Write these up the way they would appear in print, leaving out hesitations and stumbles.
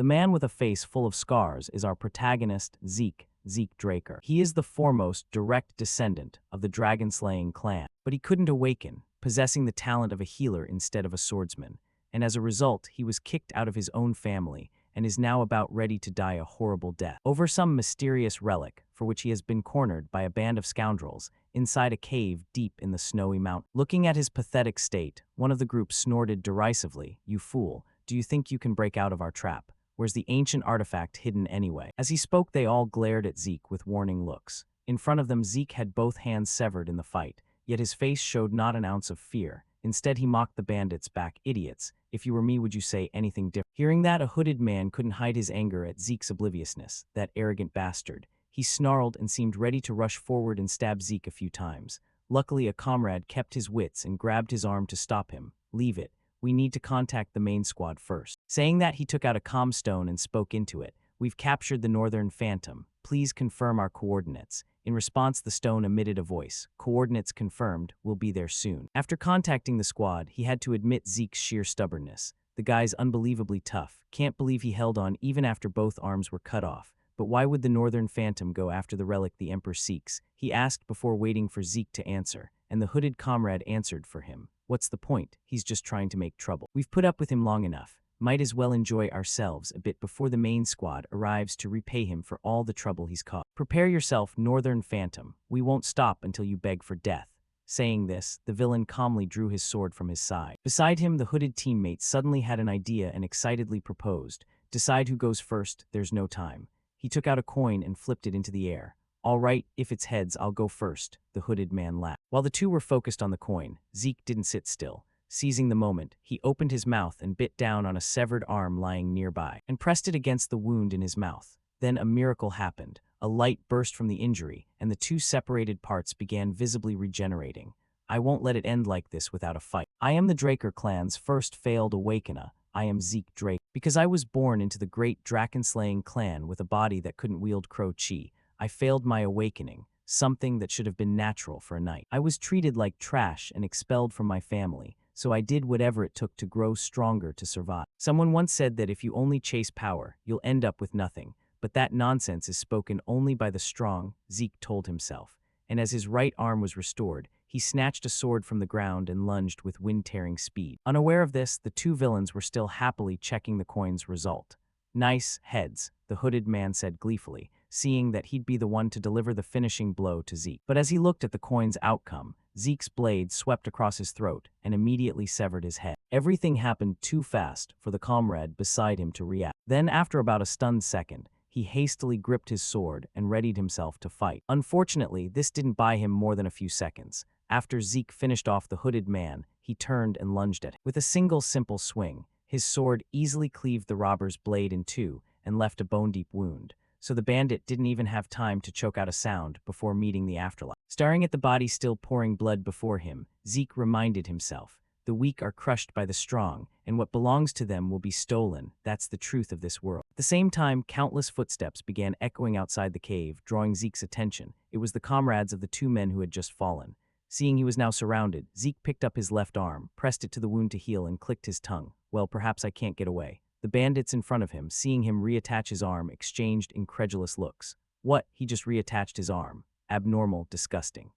The man with a face full of scars is our protagonist, Zeke Draker. He is the foremost direct descendant of the dragon-slaying clan, but he couldn't awaken, possessing the talent of a healer instead of a swordsman, and as a result, he was kicked out of his own family and is now about ready to die a horrible death over some mysterious relic for which he has been cornered by a band of scoundrels inside a cave deep in the snowy mountain. Looking at his pathetic state, one of the group snorted derisively, "You fool, do you think you can break out of our trap? Where's the ancient artifact hidden anyway?" As he spoke, they all glared at Zeke with warning looks. In front of them, Zeke had both hands severed in the fight, yet his face showed not an ounce of fear. Instead, he mocked the bandits back. "Idiots, if you were me, would you say anything different?" Hearing that, a hooded man couldn't hide his anger at Zeke's obliviousness. That arrogant bastard. He snarled and seemed ready to rush forward and stab Zeke a few times. Luckily, a comrade kept his wits and grabbed his arm to stop him. "Leave it. We need to contact the main squad first." Saying that, he took out a comm stone and spoke into it. "We've captured the Northern Phantom. Please confirm our coordinates." In response, the stone emitted a voice. "Coordinates confirmed. We'll be there soon." After contacting the squad, he had to admit Zeke's sheer stubbornness. The guy's unbelievably tough. Can't believe he held on even after both arms were cut off. But why would the Northern Phantom go after the relic the Emperor seeks? He asked before waiting for Zeke to answer, and the hooded comrade answered for him. "What's the point? He's just trying to make trouble. We've put up with him long enough. Might as well enjoy ourselves a bit before the main squad arrives to repay him for all the trouble he's caused. Prepare yourself, Northern Phantom. We won't stop until you beg for death." Saying this, the villain calmly drew his sword from his side. Beside him, the hooded teammate suddenly had an idea and excitedly proposed, "Decide who goes first, there's no time." He took out a coin and flipped it into the air. "All right, if it's heads, I'll go first," the hooded man laughed. While the two were focused on the coin, Zeke didn't sit still. Seizing the moment, he opened his mouth and bit down on a severed arm lying nearby, and pressed it against the wound in his mouth. Then a miracle happened. A light burst from the injury, and the two separated parts began visibly regenerating. "I won't let it end like this without a fight. I am the Draker clan's first failed awakener. I am Zeke Drake. Because I was born into the great dragon-slaying clan with a body that couldn't wield crow chi, I failed my awakening, something that should have been natural for a knight. I was treated like trash and expelled from my family, so I did whatever it took to grow stronger to survive. Someone once said that if you only chase power, you'll end up with nothing, but that nonsense is spoken only by the strong," Zeke told himself. And as his right arm was restored, he snatched a sword from the ground and lunged with wind-tearing speed. Unaware of this, the two villains were still happily checking the coin's result. "Nice heads," the hooded man said gleefully, seeing that he'd be the one to deliver the finishing blow to Zeke. But as he looked at the coin's outcome, Zeke's blade swept across his throat and immediately severed his head. Everything happened too fast for the comrade beside him to react. Then, after about a stunned second, he hastily gripped his sword and readied himself to fight. Unfortunately, this didn't buy him more than a few seconds. After Zeke finished off the hooded man, he turned and lunged at him. With a single simple swing, his sword easily cleaved the robber's blade in two and left a bone-deep wound, so the bandit didn't even have time to choke out a sound before meeting the afterlife. Staring at the body still pouring blood before him, Zeke reminded himself, "The weak are crushed by the strong, and what belongs to them will be stolen. That's the truth of this world." At the same time, countless footsteps began echoing outside the cave, drawing Zeke's attention. It was the comrades of the two men who had just fallen. Seeing he was now surrounded, Zeke picked up his left arm, pressed it to the wound to heal, and clicked his tongue. "Well, perhaps I can't get away." The bandits in front of him, seeing him reattach his arm, exchanged incredulous looks. "What? He just reattached his arm? Abnormal, disgusting."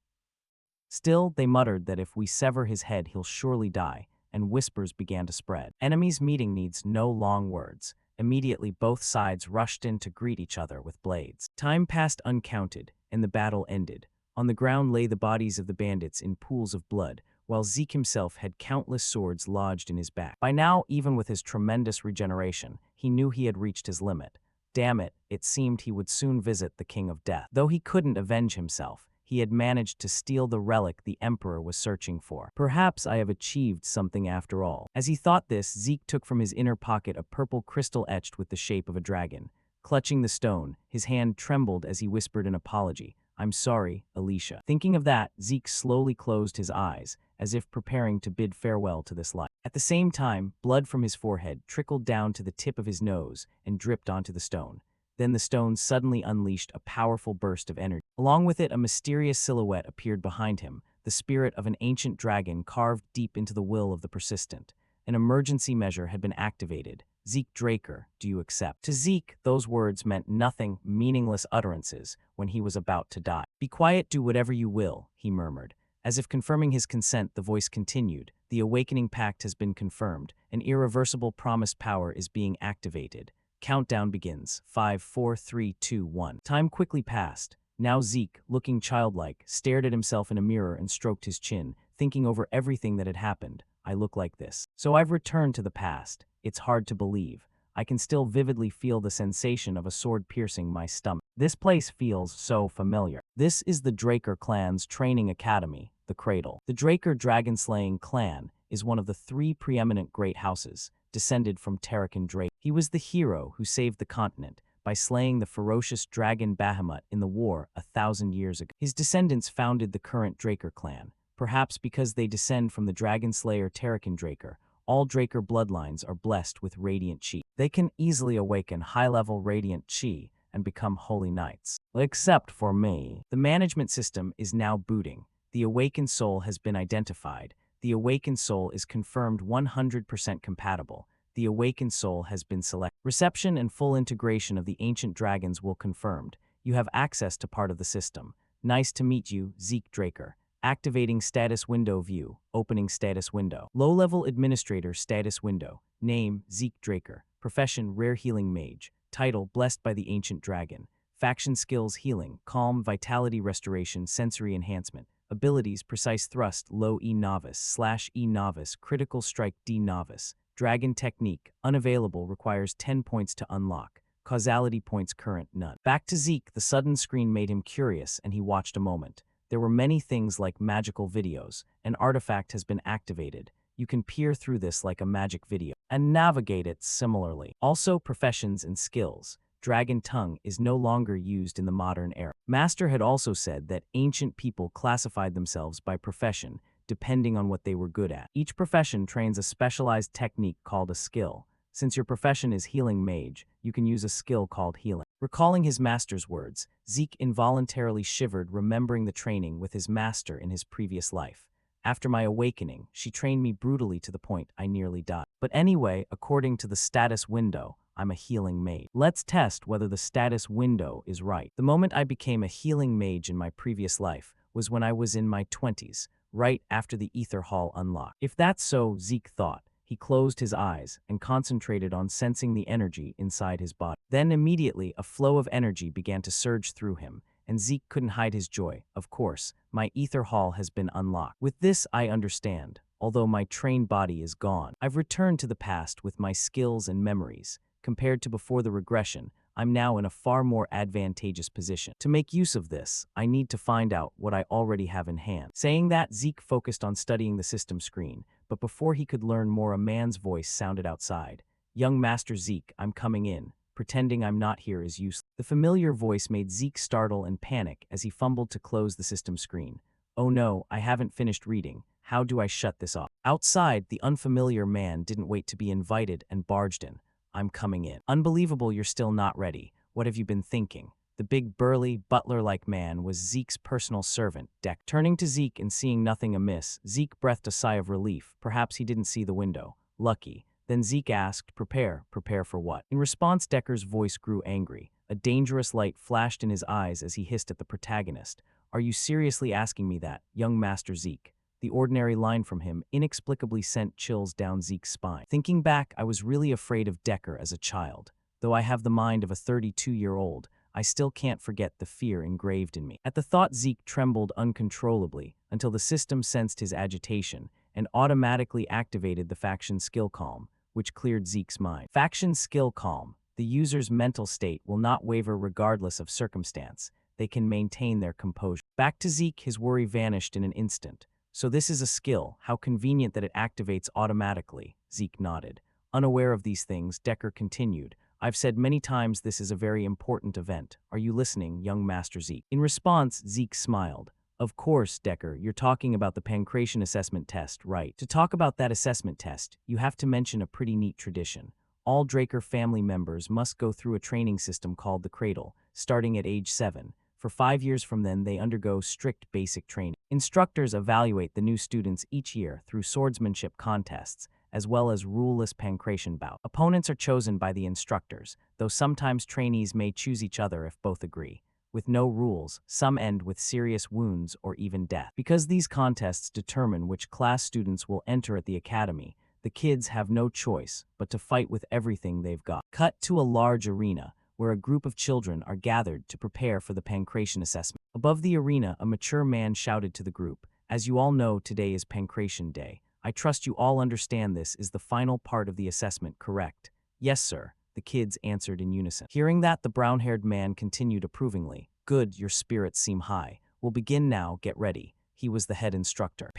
Still, they muttered that if we sever his head, he'll surely die, and whispers began to spread. Enemies meeting needs no long words. Immediately, both sides rushed in to greet each other with blades. Time passed uncounted, and the battle ended. On the ground lay the bodies of the bandits in pools of blood, while Zeke himself had countless swords lodged in his back. By now, even with his tremendous regeneration, he knew he had reached his limit. Damn it, it seemed he would soon visit the King of Death. Though he couldn't avenge himself, he had managed to steal the relic the Emperor was searching for. "Perhaps I have achieved something after all." As he thought this, Zeke took from his inner pocket a purple crystal etched with the shape of a dragon. Clutching the stone, his hand trembled as he whispered an apology. "I'm sorry, Alicia." Thinking of that, Zeke slowly closed his eyes, as if preparing to bid farewell to this life. At the same time, blood from his forehead trickled down to the tip of his nose and dripped onto the stone. Then the stone suddenly unleashed a powerful burst of energy. Along with it, a mysterious silhouette appeared behind him, the spirit of an ancient dragon carved deep into the will of the persistent. An emergency measure had been activated. Zeke Draker, do you accept? To Zeke, those words meant nothing, meaningless utterances when he was about to die. Be quiet, do whatever you will, he murmured. As if confirming his consent, the voice continued. The awakening pact has been confirmed. An irreversible promised power is being activated. Countdown begins. 5, 4, 3, 2, 1. Time quickly passed. Now Zeke, looking childlike, stared at himself in a mirror and stroked his chin, thinking over everything that had happened. I look like this. So I've returned to the past. It's hard to believe. I can still vividly feel the sensation of a sword piercing my stomach. This place feels so familiar. This is the Draker clan's training academy, the Cradle. The Draker dragon-slaying clan is one of the 3 preeminent great houses, descended from Terrakin Drake. He was the hero who saved the continent by slaying the ferocious dragon Bahamut in the war 1,000 years ago. His descendants founded the current Draker clan, perhaps because they descend from the dragon slayer Terrakin Draker. All Draker bloodlines are blessed with radiant chi. They can easily awaken high-level radiant chi and become holy knights. Except for me. The management system is now booting. The awakened soul has been identified. The awakened soul is confirmed 100% compatible. The awakened soul has been selected. Reception and full integration of the ancient dragons will confirmed. You have access to part of the system. Nice to meet you, Zeke Draker. Activating status window view. Opening status window. Low-level administrator status window. Name, Zeke Draker. Profession, rare healing mage. Title, blessed by the ancient dragon. Faction skills, healing, calm, vitality restoration, sensory enhancement. Abilities, precise thrust, low E novice, /E novice, critical strike D novice. Dragon technique, unavailable, requires 10 points to unlock. Causality points current, none. Back to Zeke, the sudden screen made him curious and he watched a moment. There were many things like magical videos. An artifact has been activated. You can peer through this like a magic video and navigate it similarly. Also, professions and skills. Dragon tongue is no longer used in the modern era. Master had also said that ancient people classified themselves by profession, depending on what they were good at. Each profession trains a specialized technique called a skill. Since your profession is healing mage, you can use a skill called healing. Recalling his master's words, Zeke involuntarily shivered, remembering the training with his master in his previous life. After my awakening, she trained me brutally to the point I nearly died. But anyway, according to the status window, I'm a healing mage. Let's test whether the status window is right. The moment I became a healing mage in my previous life was when I was in my 20s, right after the Ether Hall unlocked. If that's so, Zeke thought, he closed his eyes and concentrated on sensing the energy inside his body. Then immediately, a flow of energy began to surge through him, and Zeke couldn't hide his joy. Of course, my Ether Hall has been unlocked. With this, I understand. Although my trained body is gone, I've returned to the past with my skills and memories. Compared to before the regression, I'm now in a far more advantageous position. To make use of this, I need to find out what I already have in hand. Saying that, Zeke focused on studying the system screen, but before he could learn more, a man's voice sounded outside. Young Master Zeke, I'm coming in. Pretending I'm not here is useless. The familiar voice made Zeke startle and panic as he fumbled to close the system screen. Oh no, I haven't finished reading. How do I shut this off? Outside, the unfamiliar man didn't wait to be invited and barged in. I'm coming in. Unbelievable you're still not ready. What have you been thinking? The big burly, butler-like man was Zeke's personal servant, Deck. Turning to Zeke and seeing nothing amiss, Zeke breathed a sigh of relief. Perhaps he didn't see the window. Lucky. Then Zeke asked, prepare for what? In response, Decker's voice grew angry. A dangerous light flashed in his eyes as he hissed at the protagonist. Are you seriously asking me that, young Master Zeke? The ordinary line from him inexplicably sent chills down Zeke's spine. Thinking back, I was really afraid of Decker as a child. Though I have the mind of a 32-year-old, I still can't forget the fear engraved in me. At the thought, Zeke trembled uncontrollably until the system sensed his agitation and automatically activated the faction skill calm, which cleared Zeke's mind. Faction skill calm. The user's mental state will not waver regardless of circumstance. They can maintain their composure. Back to Zeke, his worry vanished in an instant. So this is a skill. How convenient that it activates automatically, Zeke nodded. Unaware of these things, Decker continued. I've said many times this is a very important event. Are you listening, young Master Zeke? In response, Zeke smiled. Of course, Decker, you're talking about the Pancration assessment test, right? To talk about that assessment test, you have to mention a pretty neat tradition. All Draker family members must go through a training system called the Cradle, starting at age 7. For 5 years from then, they undergo strict basic training. Instructors evaluate the new students each year through swordsmanship contests, as well as ruleless Pancration bout. Opponents are chosen by the instructors, though sometimes trainees may choose each other if both agree. With no rules, some end with serious wounds or even death. Because these contests determine which class students will enter at the academy, the kids have no choice but to fight with everything they've got. Cut to a large arena, where a group of children are gathered to prepare for the Pancration assessment. Above the arena, a mature man shouted to the group, "As you all know, today is Pancration Day. I trust you all understand this is the final part of the assessment, correct?" "Yes, sir," the kids answered in unison. Hearing that, the brown-haired man continued approvingly, "Good, your spirits seem high. We'll begin now, get ready." He was the head instructor.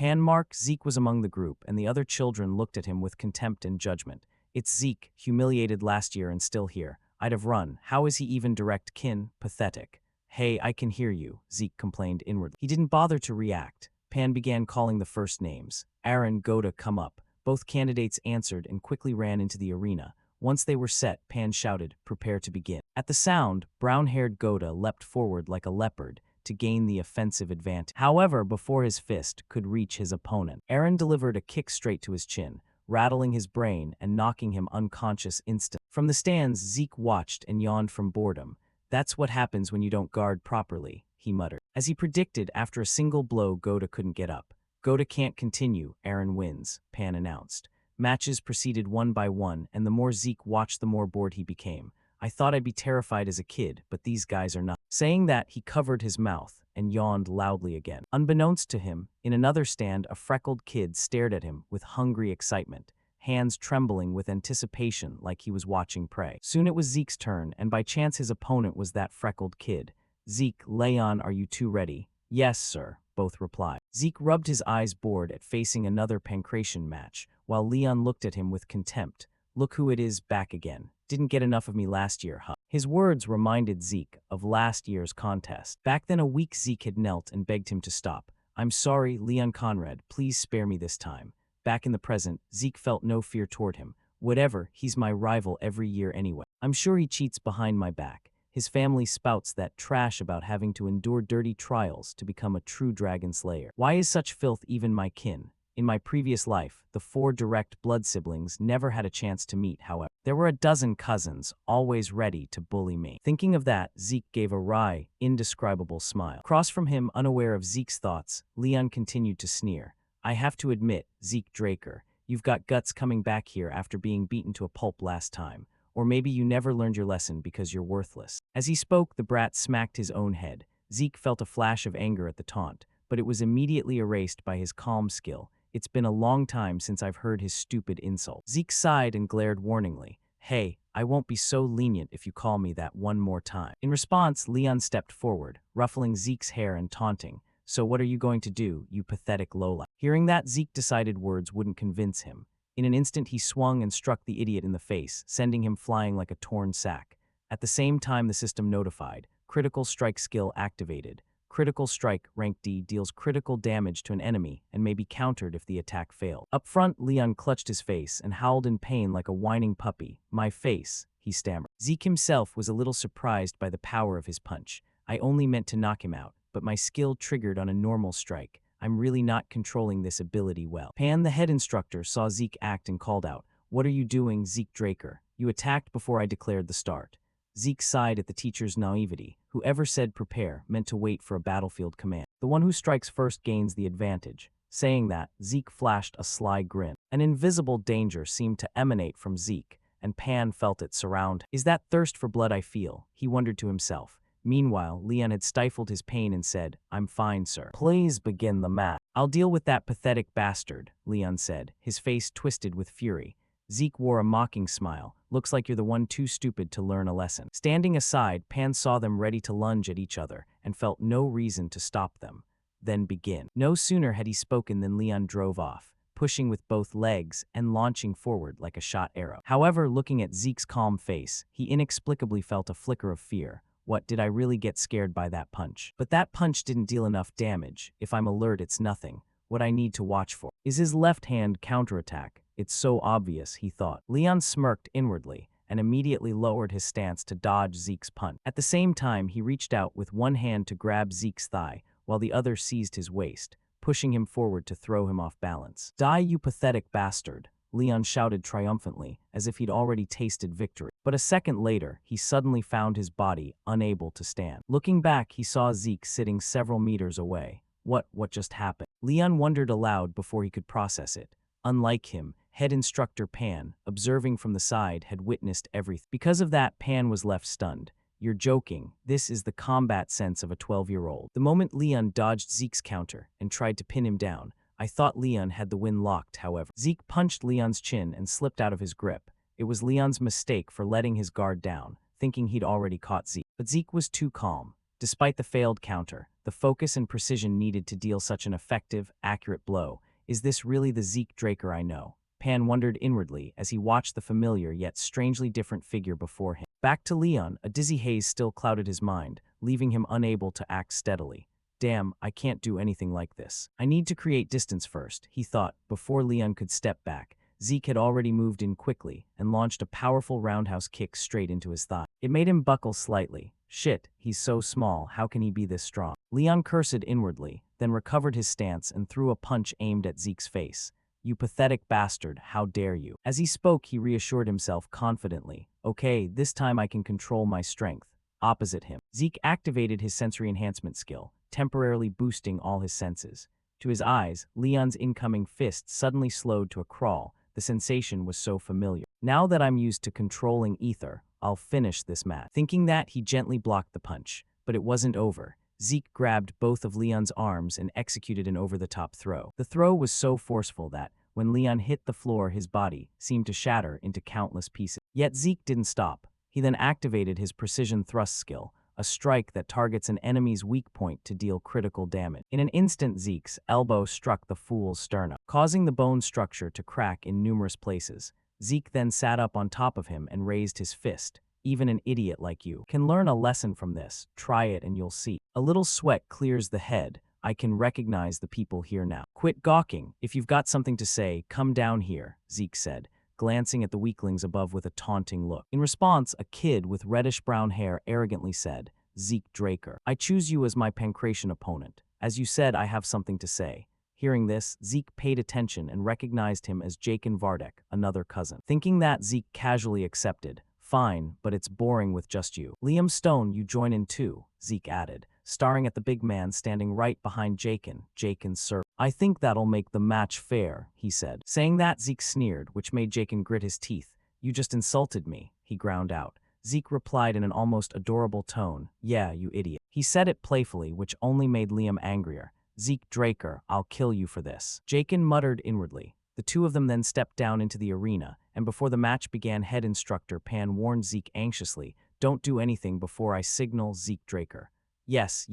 Zeke was among the group, and the other children looked at him with contempt and judgment. "It's Zeke, humiliated last year and still here. I'd have run. How is he even direct kin? Pathetic." "Hey, I can hear you," Zeke complained inwardly. He didn't bother to react. Pan began calling the first names. "Aaron, Goda, come up." Both candidates answered and quickly ran into the arena. Once they were set, Pan shouted, "Prepare to begin." At the sound, brown-haired Goda leapt forward like a leopard to gain the offensive advantage. However, before his fist could reach his opponent, Aaron delivered a kick straight to his chin, rattling his brain and knocking him unconscious instantly. From the stands, Zeke watched and yawned from boredom. "That's what happens when you don't guard properly," he muttered. As he predicted, after a single blow, Goda couldn't get up. "Goda can't continue, Aaron wins," Pan announced. Matches proceeded one by one, and the more Zeke watched, the more bored he became. "I thought I'd be terrified as a kid, but these guys are not." Saying that, he covered his mouth and yawned loudly again. Unbeknownst to him, in another stand, a freckled kid stared at him with hungry excitement, hands trembling with anticipation like he was watching prey. Soon it was Zeke's turn, and by chance his opponent was that freckled kid. "Zeke, Leon, are you two ready?" "Yes, sir," both replied. Zeke rubbed his eyes bored at facing another Pancration match, while Leon looked at him with contempt. "Look who it is back again. Didn't get enough of me last year, huh?" His words reminded Zeke of last year's contest. Back then, a weak Zeke had knelt and begged him to stop. "I'm sorry, Leon Conrad, please spare me this time." Back in the present, Zeke felt no fear toward him. "Whatever, he's my rival every year anyway. I'm sure he cheats behind my back. His family spouts that trash about having to endure dirty trials to become a true dragon slayer. Why is such filth even my kin? In my previous life, the 4 direct blood siblings never had a chance to meet, however. There were a dozen cousins, always ready to bully me." Thinking of that, Zeke gave a wry, indescribable smile. Across from him, unaware of Zeke's thoughts, Leon continued to sneer. "I have to admit, Zeke Draker, you've got guts coming back here after being beaten to a pulp last time. Or maybe you never learned your lesson because you're worthless." As he spoke, the brat smacked his own head. Zeke felt a flash of anger at the taunt, but it was immediately erased by his calm skill. "It's been a long time since I've heard his stupid insult." Zeke sighed and glared warningly. "Hey, I won't be so lenient if you call me that one more time." In response, Leon stepped forward, ruffling Zeke's hair and taunting. "So what are you going to do, you pathetic lowlife?" Hearing that, Zeke decided words wouldn't convince him. In an instant, he swung and struck the idiot in the face, sending him flying like a torn sack. At the same time, the system notified. Critical strike skill activated. Critical strike, rank D, deals critical damage to an enemy and may be countered if the attack failed. Up front, Leon clutched his face and howled in pain like a whining puppy. "My face," he stammered. Zeke himself was a little surprised by the power of his punch. "I only meant to knock him out, but my skill triggered on a normal strike. I'm really not controlling this ability well." Pan, the head instructor, saw Zeke act and called out, "What are you doing, Zeke Draker? You attacked before I declared the start." Zeke sighed at the teacher's naivety. Whoever said prepare meant to wait for a battlefield command. The one who strikes first gains the advantage. Saying that, Zeke flashed a sly grin. An invisible danger seemed to emanate from Zeke, and Pan felt it surround him. "Is that thirst for blood I feel?" he wondered to himself. Meanwhile, Leon had stifled his pain and said, "I'm fine, sir. Please begin the match." "I'll deal with that pathetic bastard," Leon said, his face twisted with fury. Zeke wore a mocking smile. "Looks like you're the one too stupid to learn a lesson." Standing aside, Pan saw them ready to lunge at each other and felt no reason to stop them. "Then begin." No sooner had he spoken than Leon drove off, pushing with both legs and launching forward like a shot arrow. However, looking at Zeke's calm face, he inexplicably felt a flicker of fear. What, did I really get scared by that punch? But that punch didn't deal enough damage. If I'm alert, it's nothing. What I need to watch for is his left hand counterattack. It's so obvious, he thought. Leon smirked inwardly and immediately lowered his stance to dodge Zeke's punch. At the same time, he reached out with one hand to grab Zeke's thigh, while the other seized his waist, pushing him forward to throw him off balance. "Die, you pathetic bastard," Leon shouted triumphantly, as if he'd already tasted victory. But a second later, he suddenly found his body unable to stand. Looking back, he saw Zeke sitting several meters away. What just happened? Leon wondered aloud before he could process it. Unlike him, head instructor Pan, observing from the side, had witnessed everything. Because of that, Pan was left stunned. You're joking. This is the combat sense of a 12-year-old. The moment Leon dodged Zeke's counter and tried to pin him down, I thought Leon had the win locked, however. Zeke punched Leon's chin and slipped out of his grip. It was Leon's mistake for letting his guard down, thinking he'd already caught Zeke. But Zeke was too calm. Despite the failed counter, the focus and precision needed to deal such an effective, accurate blow. Is this really the Zeke Draker I know? Pan wondered inwardly as he watched the familiar yet strangely different figure before him. Back to Leon, a dizzy haze still clouded his mind, leaving him unable to act steadily. Damn, I can't do anything like this. I need to create distance first, he thought. Before Leon could step back, Zeke had already moved in quickly and launched a powerful roundhouse kick straight into his thigh. It made him buckle slightly. Shit, he's so small, how can he be this strong? Leon cursed inwardly, then recovered his stance and threw a punch aimed at Zeke's face. You pathetic bastard, how dare you? As he spoke, he reassured himself confidently. Okay, this time I can control my strength. Opposite him, Zeke activated his sensory enhancement skill, temporarily boosting all his senses. To his eyes, Leon's incoming fist suddenly slowed to a crawl. The sensation was so familiar. Now that I'm used to controlling ether, I'll finish this match. Thinking that, he gently blocked the punch. But it wasn't over. Zeke grabbed both of Leon's arms and executed an over-the-top throw. The throw was so forceful that, when Leon hit the floor, his body seemed to shatter into countless pieces. Yet Zeke didn't stop. He then activated his precision thrust skill, a strike that targets an enemy's weak point to deal critical damage. In an instant, Zeke's elbow struck the fool's sternum, causing the bone structure to crack in numerous places. Zeke then sat up on top of him and raised his fist. Even an idiot like you can learn a lesson from this. Try it and you'll see. A little sweat clears the head. I can recognize the people here now. Quit gawking. If you've got something to say, come down here, Zeke said, glancing at the weaklings above with a taunting look. In response, a kid with reddish-brown hair arrogantly said, Zeke Draker, I choose you as my Pancration opponent. As you said, I have something to say. Hearing this, Zeke paid attention and recognized him as Jaken Vardek, another cousin. Thinking that, Zeke casually accepted. Fine, but it's boring with just you. Liam Stone, you join in too, Zeke added, staring at the big man standing right behind Jaken's servant. I think that'll make the match fair, he said. Saying that, Zeke sneered, which made Jaken grit his teeth. You just insulted me, he ground out. Zeke replied in an almost adorable tone. Yeah, you idiot. He said it playfully, which only made Liam angrier. Zeke Draker, I'll kill you for this. Jaken muttered inwardly. The two of them then stepped down into the arena, and before the match began, head instructor Pan warned Zeke anxiously, don't do anything before I signal Zeke Draker. Yes,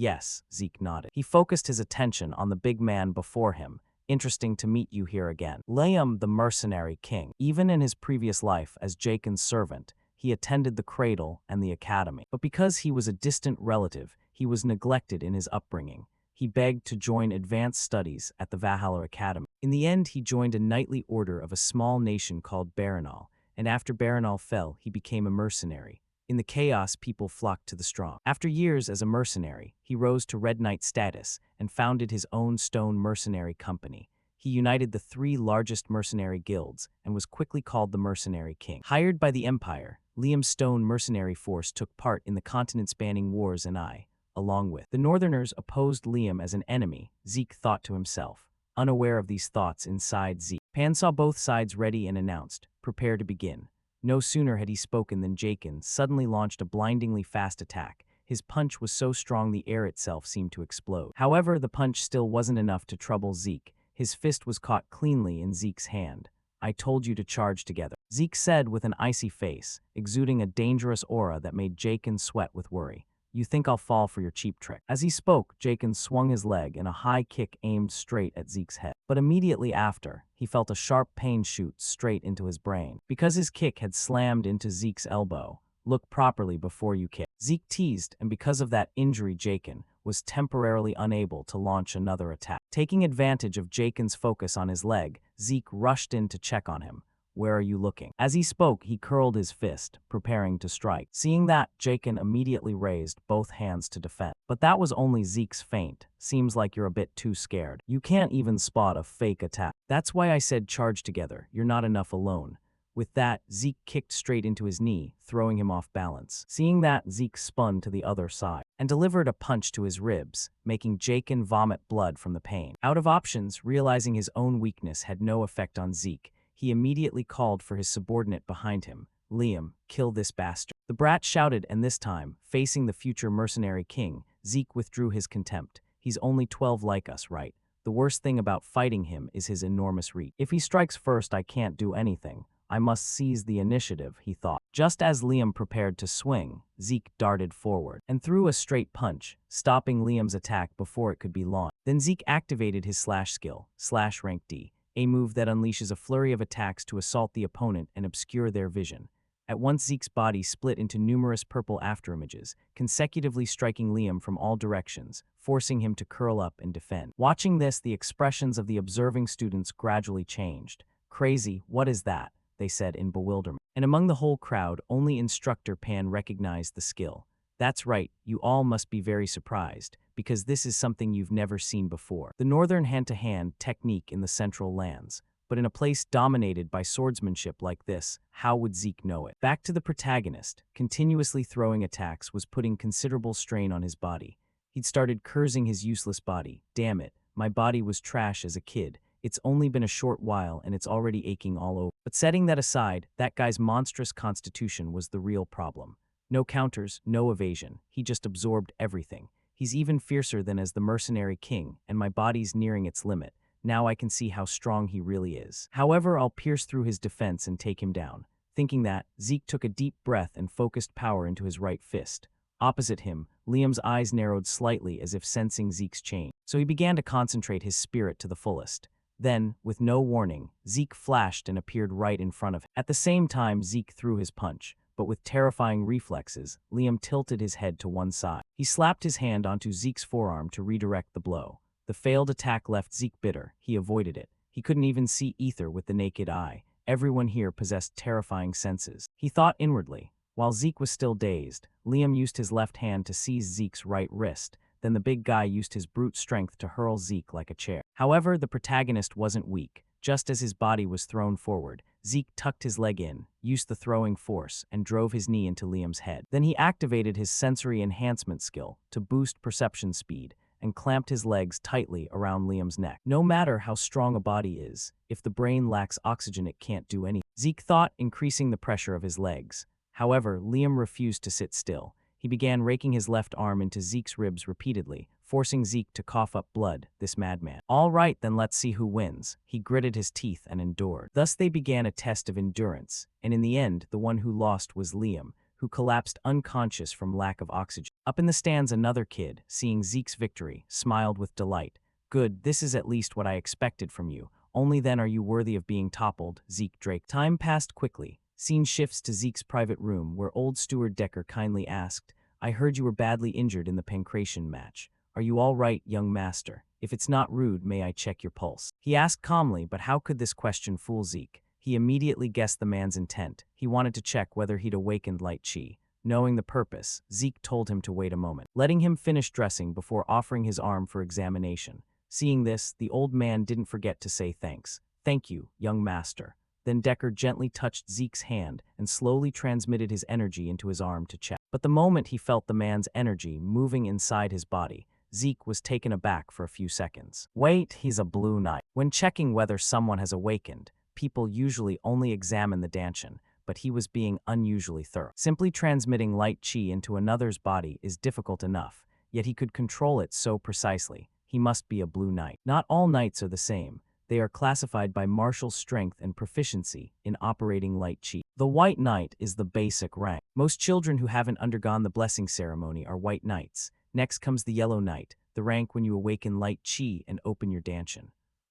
Zeke nodded. He focused his attention on the big man before him. Interesting to meet you here again. Liam, the mercenary king. Even in his previous life as Jaken's servant, he attended the cradle and the academy. But because he was a distant relative, he was neglected in his upbringing. He begged to join advanced studies at the Valhalla Academy. In the end, he joined a knightly order of a small nation called Baranal, and after Baranal fell, he became a mercenary. In the chaos, people flocked to the strong. After years as a mercenary, he rose to Red Knight status and founded his own stone mercenary company. He united the three largest mercenary guilds and was quickly called the Mercenary King. Hired by the Empire, Liam's stone mercenary force took part in the continent-spanning wars and along with the Northerners, opposed Liam as an enemy, Zeke thought to himself. Unaware of these thoughts inside Zeke, Pan saw both sides ready and announced, prepare to begin. No sooner had he spoken than Jaken suddenly launched a blindingly fast attack. His punch was so strong the air itself seemed to explode. However, the punch still wasn't enough to trouble Zeke. His fist was caught cleanly in Zeke's hand. I told you to charge together, Zeke said with an icy face, exuding a dangerous aura that made Jaken sweat with worry. You think I'll fall for your cheap trick? As he spoke, Jaken swung his leg in a high kick aimed straight at Zeke's head. But immediately after, he felt a sharp pain shoot straight into his brain. Because his kick had slammed into Zeke's elbow, look properly before you kick. Zeke teased, and because of that injury, Jaken was temporarily unable to launch another attack. Taking advantage of Jaken's focus on his leg, Zeke rushed in to check on him. Where are you looking? As he spoke, he curled his fist, preparing to strike. Seeing that, Jaken immediately raised both hands to defend. But that was only Zeke's feint. Seems like you're a bit too scared. You can't even spot a fake attack. That's why I said charge together. You're not enough alone. With that, Zeke kicked straight into his knee, throwing him off balance. Seeing that, Zeke spun to the other side and delivered a punch to his ribs, making Jaken vomit blood from the pain. Out of options, realizing his own weakness had no effect on Zeke, he immediately called for his subordinate behind him. Liam, kill this bastard. The brat shouted, and this time, facing the future mercenary king, Zeke withdrew his contempt. He's only 12 like us, right? The worst thing about fighting him is his enormous reach. If he strikes first, I can't do anything. I must seize the initiative, he thought. Just as Liam prepared to swing, Zeke darted forward and threw a straight punch, stopping Liam's attack before it could be launched. Then Zeke activated his slash skill, slash rank D, a move that unleashes a flurry of attacks to assault the opponent and obscure their vision. At once, Zeke's body split into numerous purple afterimages, consecutively striking Liam from all directions, forcing him to curl up and defend. Watching this, the expressions of the observing students gradually changed. Crazy, what is that? They said in bewilderment. And among the whole crowd, only Instructor Pan recognized the skill. That's right, you all must be very surprised, because this is something you've never seen before. The northern hand-to-hand technique in the central lands. But in a place dominated by swordsmanship like this, how would Zeke know it? Back to the protagonist, continuously throwing attacks was putting considerable strain on his body. He'd started cursing his useless body. Damn it, my body was trash as a kid. It's only been a short while and it's already aching all over. But setting that aside, that guy's monstrous constitution was the real problem. No counters, no evasion. He just absorbed everything. He's even fiercer than as the mercenary king, and my body's nearing its limit. Now I can see how strong he really is. However, I'll pierce through his defense and take him down. Thinking that, Zeke took a deep breath and focused power into his right fist. Opposite him, Liam's eyes narrowed slightly as if sensing Zeke's change. So he began to concentrate his spirit to the fullest. Then, with no warning, Zeke flashed and appeared right in front of him. At the same time, Zeke threw his punch, but with terrifying reflexes, Liam tilted his head to one side. He slapped his hand onto Zeke's forearm to redirect the blow. The failed attack left Zeke bitter. He avoided it. He couldn't even see ether with the naked eye. Everyone here possessed terrifying senses. He thought inwardly. While Zeke was still dazed, Liam used his left hand to seize Zeke's right wrist. Then the big guy used his brute strength to hurl Zeke like a chair. However, the protagonist wasn't weak. Just as his body was thrown forward, Zeke tucked his leg in, used the throwing force, and drove his knee into Liam's head. Then he activated his sensory enhancement skill to boost perception speed and clamped his legs tightly around Liam's neck. No matter how strong a body is, if the brain lacks oxygen, it can't do anything, Zeke thought, increasing the pressure of his legs. However, Liam refused to sit still. He began raking his left arm into Zeke's ribs repeatedly, forcing Zeke to cough up blood, this madman. All right, then let's see who wins. He gritted his teeth and endured. Thus they began a test of endurance, and in the end, the one who lost was Liam, who collapsed unconscious from lack of oxygen. Up in the stands, another kid, seeing Zeke's victory, smiled with delight. Good, this is at least what I expected from you. Only then are you worthy of being toppled, Zeke Drake. Time passed quickly. Scene shifts to Zeke's private room, where old steward Decker kindly asked, I heard you were badly injured in the Pancration match. Are you all right, young master? If it's not rude, may I check your pulse? He asked calmly, but how could this question fool Zeke? He immediately guessed the man's intent. He wanted to check whether he'd awakened light chi. Knowing the purpose, Zeke told him to wait a moment, letting him finish dressing before offering his arm for examination. Seeing this, the old man didn't forget to say thanks. Thank you, young master. Then Decker gently touched Zeke's hand and slowly transmitted his energy into his arm to check. But the moment he felt the man's energy moving inside his body, Zeke was taken aback for a few seconds. Wait, he's a blue knight. When checking whether someone has awakened, people usually only examine the danchin, but he was being unusually thorough. Simply transmitting light chi into another's body is difficult enough, yet he could control it so precisely. He must be a blue knight. Not all knights are the same. They are classified by martial strength and proficiency in operating light chi. The white knight is the basic rank. Most children who haven't undergone the blessing ceremony are white knights. Next comes the yellow knight, the rank when you awaken light chi and open your danchin.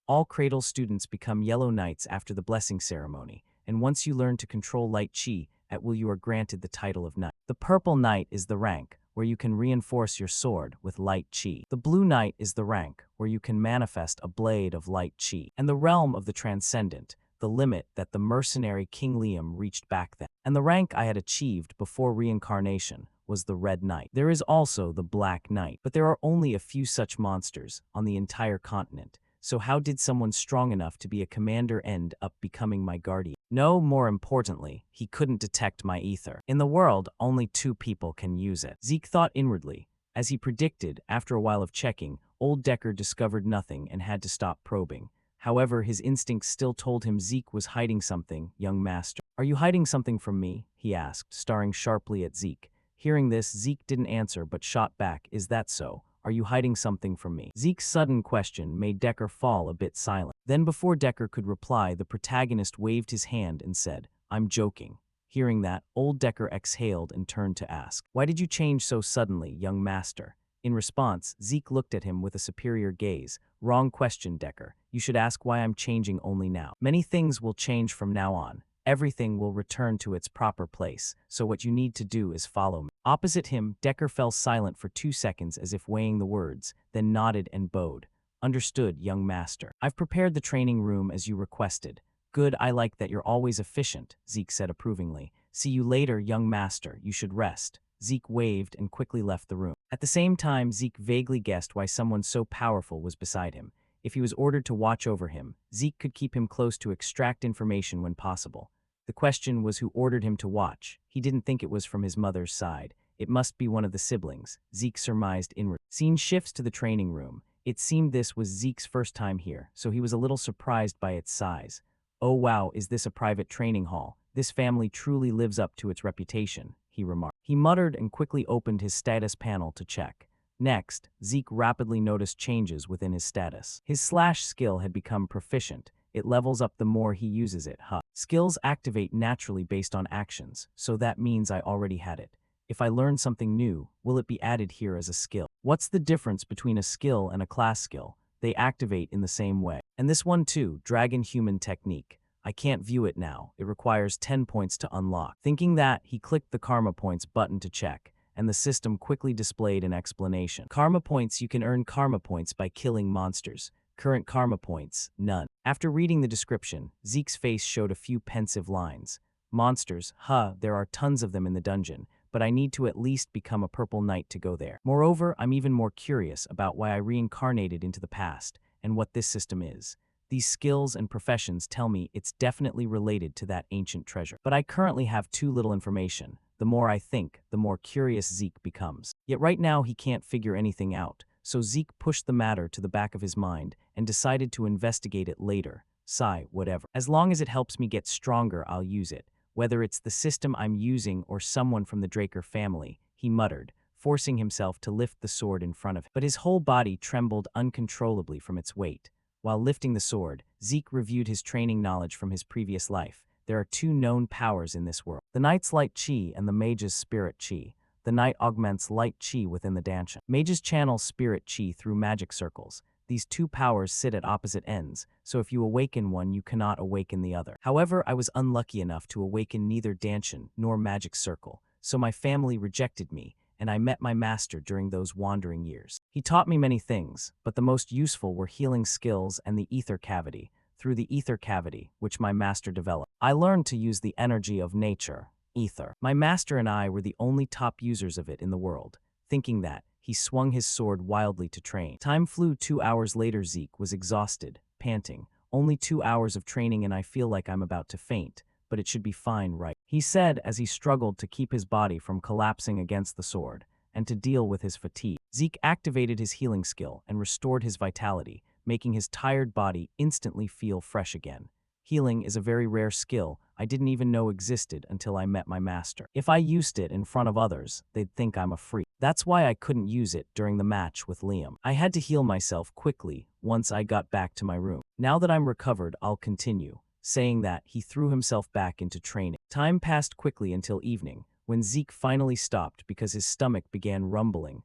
All cradle students become yellow knights after the blessing ceremony, and once you learn to control light chi, at will you are granted the title of knight. The purple knight is the rank where you can reinforce your sword with light chi. The blue knight is the rank where you can manifest a blade of light chi. And the realm of the transcendent, the limit that the mercenary King Liam reached back then. And the rank I had achieved before reincarnation was the Red Knight. There is also the Black Knight, but there are only a few such monsters on the entire continent. So how did someone strong enough to be a commander end up becoming my guardian? No, more importantly, he couldn't detect my ether. In the world, only 2 people can use it. Zeke thought inwardly. As he predicted, after a while of checking, old Decker discovered nothing and had to stop probing. However, his instincts still told him Zeke was hiding something, young master. Are you hiding something from me? He asked, staring sharply at Zeke. Hearing this, Zeke didn't answer but shot back, is that so? Are you hiding something from me? Zeke's sudden question made Decker fall a bit silent. Then before Decker could reply, the protagonist waved his hand and said, I'm joking. Hearing that, old Decker exhaled and turned to ask, why did you change so suddenly, young master? In response, Zeke looked at him with a superior gaze. Wrong question, Decker. You should ask why I'm changing only now. Many things will change from now on. Everything will return to its proper place, so what you need to do is follow me. Opposite him, Decker fell silent for 2 seconds as if weighing the words, then nodded and bowed. Understood, young master. I've prepared the training room as you requested. Good, I like that you're always efficient, Zeke said approvingly. See you later, young master, you should rest. Zeke waved and quickly left the room. At the same time, Zeke vaguely guessed why someone so powerful was beside him. If he was ordered to watch over him, Zeke could keep him close to extract information when possible. The question was who ordered him to watch. He didn't think it was from his mother's side. It must be one of the siblings, Zeke surmised inwardly. Scene shifts to the training room. It seemed this was Zeke's first time here, so he was a little surprised by its size. Oh wow, is this a private training hall? This family truly lives up to its reputation, he remarked. He muttered and quickly opened his status panel to check. Next, Zeke rapidly noticed changes within his status. His slash skill had become proficient. It levels up the more he uses it, Skills activate naturally based on actions, so that means I already had it. If I learn something new, will it be added here as a skill? What's the difference between a skill and a class skill? They activate in the same way. And this one too, Dragon Human Technique. I can't view it now. It requires 10 points to unlock. Thinking that, he clicked the Karma Points button to check, and the system quickly displayed an explanation. Karma Points, you can earn Karma Points by killing monsters. Current Karma Points, none. After reading the description, Zeke's face showed a few pensive lines. Monsters, there are tons of them in the dungeon, but I need to at least become a Purple Knight to go there. Moreover, I'm even more curious about why I reincarnated into the past, and what this system is. These skills and professions tell me it's definitely related to that ancient treasure. But I currently have too little information. The more I think, the more curious Zeke becomes. Yet right now he can't figure anything out, so Zeke pushed the matter to the back of his mind and decided to investigate it later. Sigh, whatever. As long as it helps me get stronger, I'll use it. Whether it's the system I'm using or someone from the Draker family, he muttered, forcing himself to lift the sword in front of him. But his whole body trembled uncontrollably from its weight. While lifting the sword, Zeke reviewed his training knowledge from his previous life. There are 2 known powers in this world: the Knight's Light Chi and the Mage's Spirit Chi. The Knight augments light Chi within the Danshan. Mages channel Spirit Chi through magic circles. These 2 powers sit at opposite ends, so if you awaken one, you cannot awaken the other. However, I was unlucky enough to awaken neither Danshan nor magic circle, so my family rejected me, and I met my master during those wandering years. He taught me many things, but the most useful were healing skills and the ether cavity. Through the ether cavity, which my master developed, I learned to use the energy of nature, ether. My master and I were the only top users of it in the world. Thinking that, he swung his sword wildly to train. Time flew. 2 hours later. Zeke was exhausted, panting. Only 2 hours of training and I feel like I'm about to faint. But it should be fine, right? He said as he struggled to keep his body from collapsing against the sword, and to deal with his fatigue. Zeke activated his healing skill and restored his vitality, making his tired body instantly feel fresh again. Healing is a very rare skill I didn't even know existed until I met my master. If I used it in front of others, they'd think I'm a freak. That's why I couldn't use it during the match with Liam. I had to heal myself quickly once I got back to my room. Now that I'm recovered, I'll continue. Saying that, he threw himself back into training. Time passed quickly until evening, when Zeke finally stopped because his stomach began rumbling.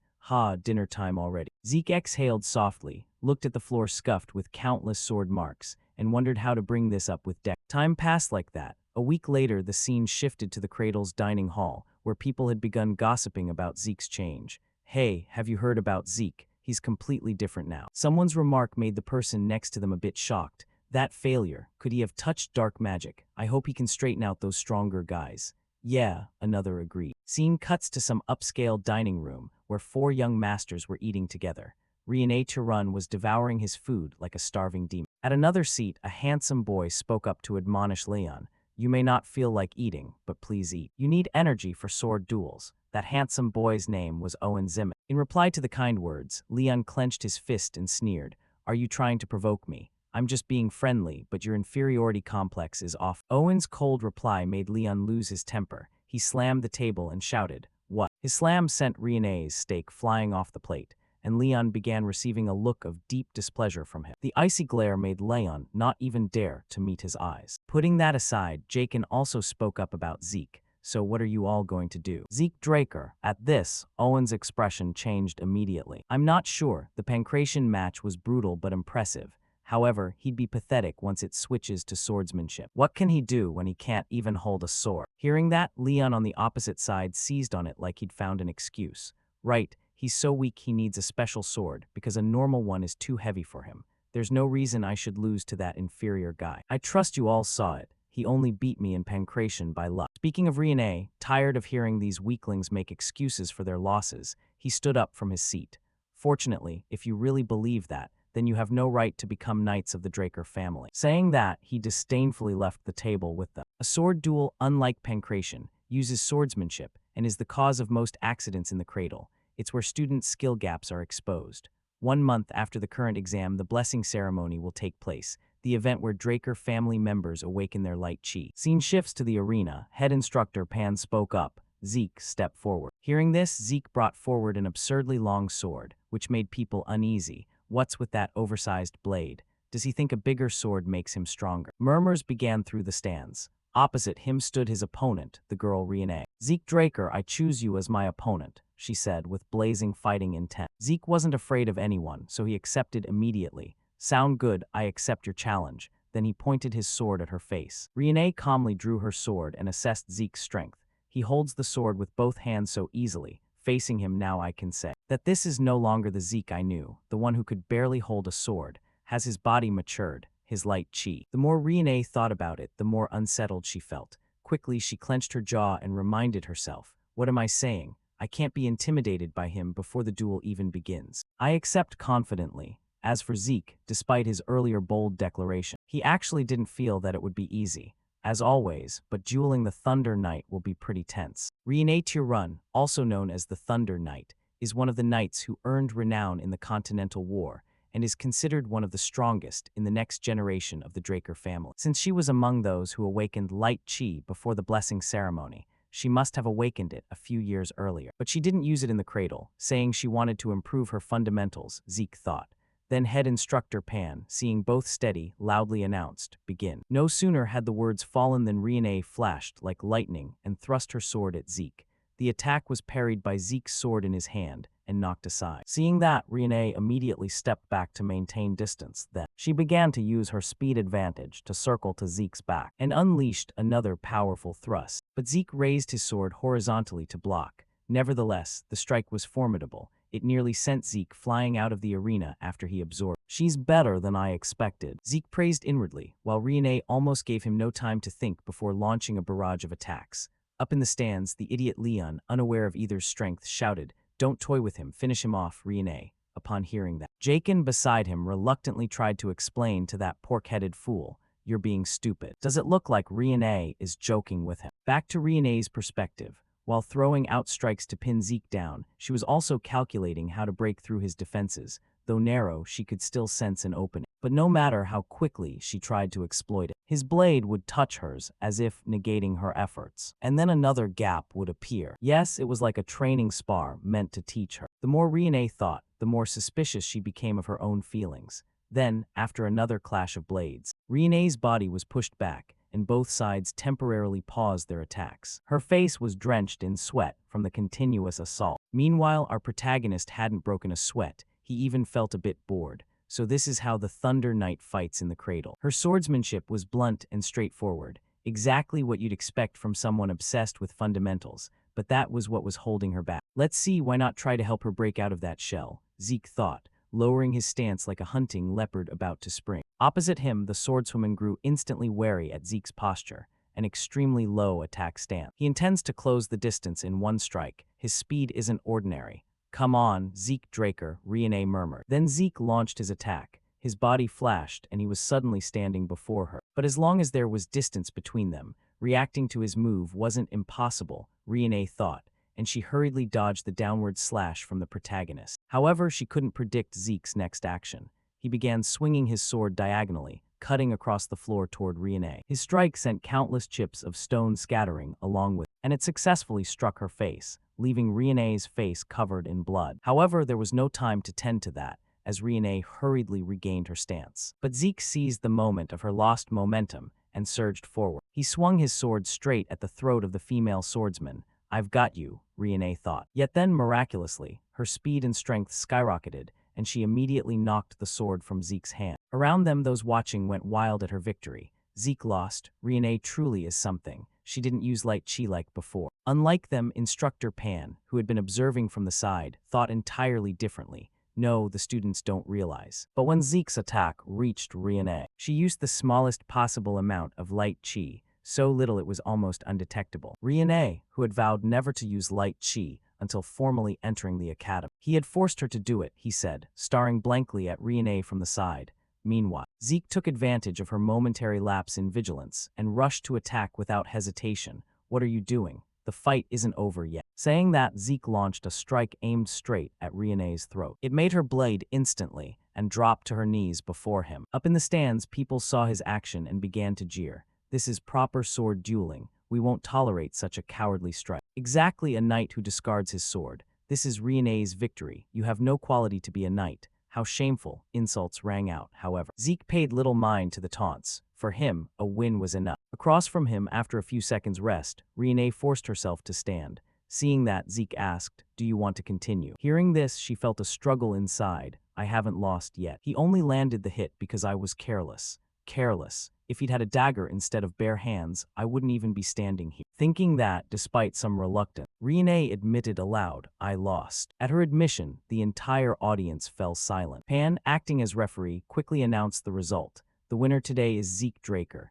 Dinner time already. Zeke exhaled softly, looked at the floor scuffed with countless sword marks, and wondered how to bring this up with Deck. Time passed like that. A week later, the scene shifted to the Cradle's dining hall, where people had begun gossiping about Zeke's change. Hey, have you heard about Zeke? He's completely different now. Someone's remark made the person next to them a bit shocked. That failure, could he have touched dark magic? I hope he can straighten out those stronger guys. Yeah, another agreed. Scene cuts to some upscale dining room where four young masters were eating together. Rian was devouring his food like a starving demon. At another seat, a handsome boy spoke up to admonish Leon. You may not feel like eating, but please eat. You need energy for sword duels. That handsome boy's name was Owen Zimmett. In reply to the kind words, Leon clenched his fist and sneered. Are you trying to provoke me? I'm just being friendly, but your inferiority complex is off. Owen's cold reply made Leon lose his temper. He slammed the table and shouted, What? His slam sent Rian's steak flying off the plate, and Leon began receiving a look of deep displeasure from him. The icy glare made Leon not even dare to meet his eyes. Putting that aside, Jaken also spoke up about Zeke. So what are you all going to do? Zeke Draker. At this, Owen's expression changed immediately. I'm not sure. The Pancration match was brutal but impressive. However, he'd be pathetic once it switches to swordsmanship. What can he do when he can't even hold a sword? Hearing that, Leon on the opposite side seized on it like he'd found an excuse. Right, he's so weak he needs a special sword because a normal one is too heavy for him. There's no reason I should lose to that inferior guy. I trust you all saw it. He only beat me in Pancration by luck. Speaking of Rian, tired of hearing these weaklings make excuses for their losses, he stood up from his seat. Fortunately, if you really believe that, then you have no right to become knights of the Draker family. Saying that, he disdainfully left the table with them. A sword duel, unlike Pancration, uses swordsmanship and is the cause of most accidents in the cradle. It's where students' skill gaps are exposed. 1 month after the current exam, the blessing ceremony will take place, the event where Draker family members awaken their light chi. Scene shifts to the arena. Head instructor Pan spoke up. Zeke stepped forward. Hearing this, Zeke brought forward an absurdly long sword, which made people uneasy. What's with that oversized blade? Does he think a bigger sword makes him stronger? Murmurs began through the stands. Opposite him stood his opponent, the girl Rian. Zeke Draker, I choose you as my opponent, she said with blazing fighting intent. Zeke wasn't afraid of anyone, so he accepted immediately. Sound good, I accept your challenge. Then he pointed his sword at her face. Rian calmly drew her sword and assessed Zeke's strength. He holds the sword with both hands so easily. Facing him now I can say that this is no longer the Zeke I knew, the one who could barely hold a sword. Has his body matured, his light chi. The more Rian thought about it, the more unsettled she felt. Quickly she clenched her jaw and reminded herself, what am I saying? I can't be intimidated by him before the duel even begins. I accept confidently. As for Zeke, despite his earlier bold declaration, he actually didn't feel that it would be easy. As always, but dueling the Thunder Knight will be pretty tense. Rian, also known as the Thunder Knight, is one of the knights who earned renown in the Continental War and is considered one of the strongest in the next generation of the Draker family. Since she was among those who awakened light chi before the blessing ceremony, she must have awakened it a few years earlier. But she didn't use it in the cradle, saying she wanted to improve her fundamentals, Zeke thought. Then head instructor Pan, seeing both steady, loudly announced, begin. No sooner had the words fallen than Rian flashed like lightning and thrust her sword at Zeke. The attack was parried by Zeke's sword in his hand and knocked aside. Seeing that, Rian immediately stepped back to maintain distance. Then, she began to use her speed advantage to circle to Zeke's back and unleashed another powerful thrust. But Zeke raised his sword horizontally to block. Nevertheless, the strike was formidable. It nearly sent Zeke flying out of the arena after he absorbed. She's better than I expected, Zeke praised inwardly, while Rian almost gave him no time to think before launching a barrage of attacks. Up in the stands, the idiot Leon, unaware of either's strength, shouted, Don't toy with him, finish him off, Rian. Upon hearing that, Jaken beside him reluctantly tried to explain to that pork-headed fool, You're being stupid. Does it look like Rian is joking with him? Back to Rian's perspective. While throwing out strikes to pin Zeke down, she was also calculating how to break through his defenses. Though narrow, she could still sense an opening. But no matter how quickly she tried to exploit it, his blade would touch hers, as if negating her efforts. And then another gap would appear. Yes, it was like a training spar meant to teach her. The more Rian thought, the more suspicious she became of her own feelings. Then, after another clash of blades, Rian's body was pushed back, and both sides temporarily paused their attacks. Her face was drenched in sweat from the continuous assault. Meanwhile, our protagonist hadn't broken a sweat. He even felt a bit bored. So this is how the Thunder Knight fights in the cradle. Her swordsmanship was blunt and straightforward, exactly what you'd expect from someone obsessed with fundamentals, but that was what was holding her back. Let's see, why not try to help her break out of that shell, Zeke thought, lowering his stance like a hunting leopard about to spring. Opposite him, the swordswoman grew instantly wary at Zeke's posture, an extremely low attack stance. He intends to close the distance in one strike. His speed isn't ordinary. Come on, Zeke Draker, Rian murmured. Then Zeke launched his attack. His body flashed, and he was suddenly standing before her. But as long as there was distance between them, reacting to his move wasn't impossible, Rian thought, and she hurriedly dodged the downward slash from the protagonist. However, she couldn't predict Zeke's next action. He began swinging his sword diagonally, cutting across the floor toward Rian. His strike sent countless chips of stone scattering along with, and it successfully struck her face, leaving Rian's face covered in blood. However, there was no time to tend to that, as Rian hurriedly regained her stance. But Zeke seized the moment of her lost momentum and surged forward. He swung his sword straight at the throat of the female swordsman. I've got you, Rian thought. Yet then, miraculously, her speed and strength skyrocketed, and she immediately knocked the sword from Zeke's hand. Around them, those watching went wild at her victory. Zeke lost. Rian truly is something. She didn't use light chi like before. Unlike them, Instructor Pan, who had been observing from the side, thought entirely differently. No, the students don't realize. But when Zeke's attack reached Rian, she used the smallest possible amount of light chi, so little it was almost undetectable. Rian, who had vowed never to use light chi until formally entering the academy. He had forced her to do it, he said, staring blankly at Rian from the side. Meanwhile, Zeke took advantage of her momentary lapse in vigilance and rushed to attack without hesitation. What are you doing? The fight isn't over yet. Saying that, Zeke launched a strike aimed straight at Rian's throat. It made her blade instantly and dropped to her knees before him. Up in the stands, people saw his action and began to jeer. This is proper sword dueling. We won't tolerate such a cowardly strike. Exactly a knight who discards his sword. This is Rian's victory. You have no quality to be a knight. How shameful, insults rang out, however. Zeke paid little mind to the taunts. For him, a win was enough. Across from him, after a few seconds' rest, Rian forced herself to stand. Seeing that, Zeke asked, do you want to continue? Hearing this, she felt a struggle inside. I haven't lost yet. He only landed the hit because I was careless. Careless. If he'd had a dagger instead of bare hands, I wouldn't even be standing here. Thinking that, despite some reluctance, Rian admitted aloud, I lost. At her admission, the entire audience fell silent. Pan, acting as referee, quickly announced the result. The winner today is Zeke Draker,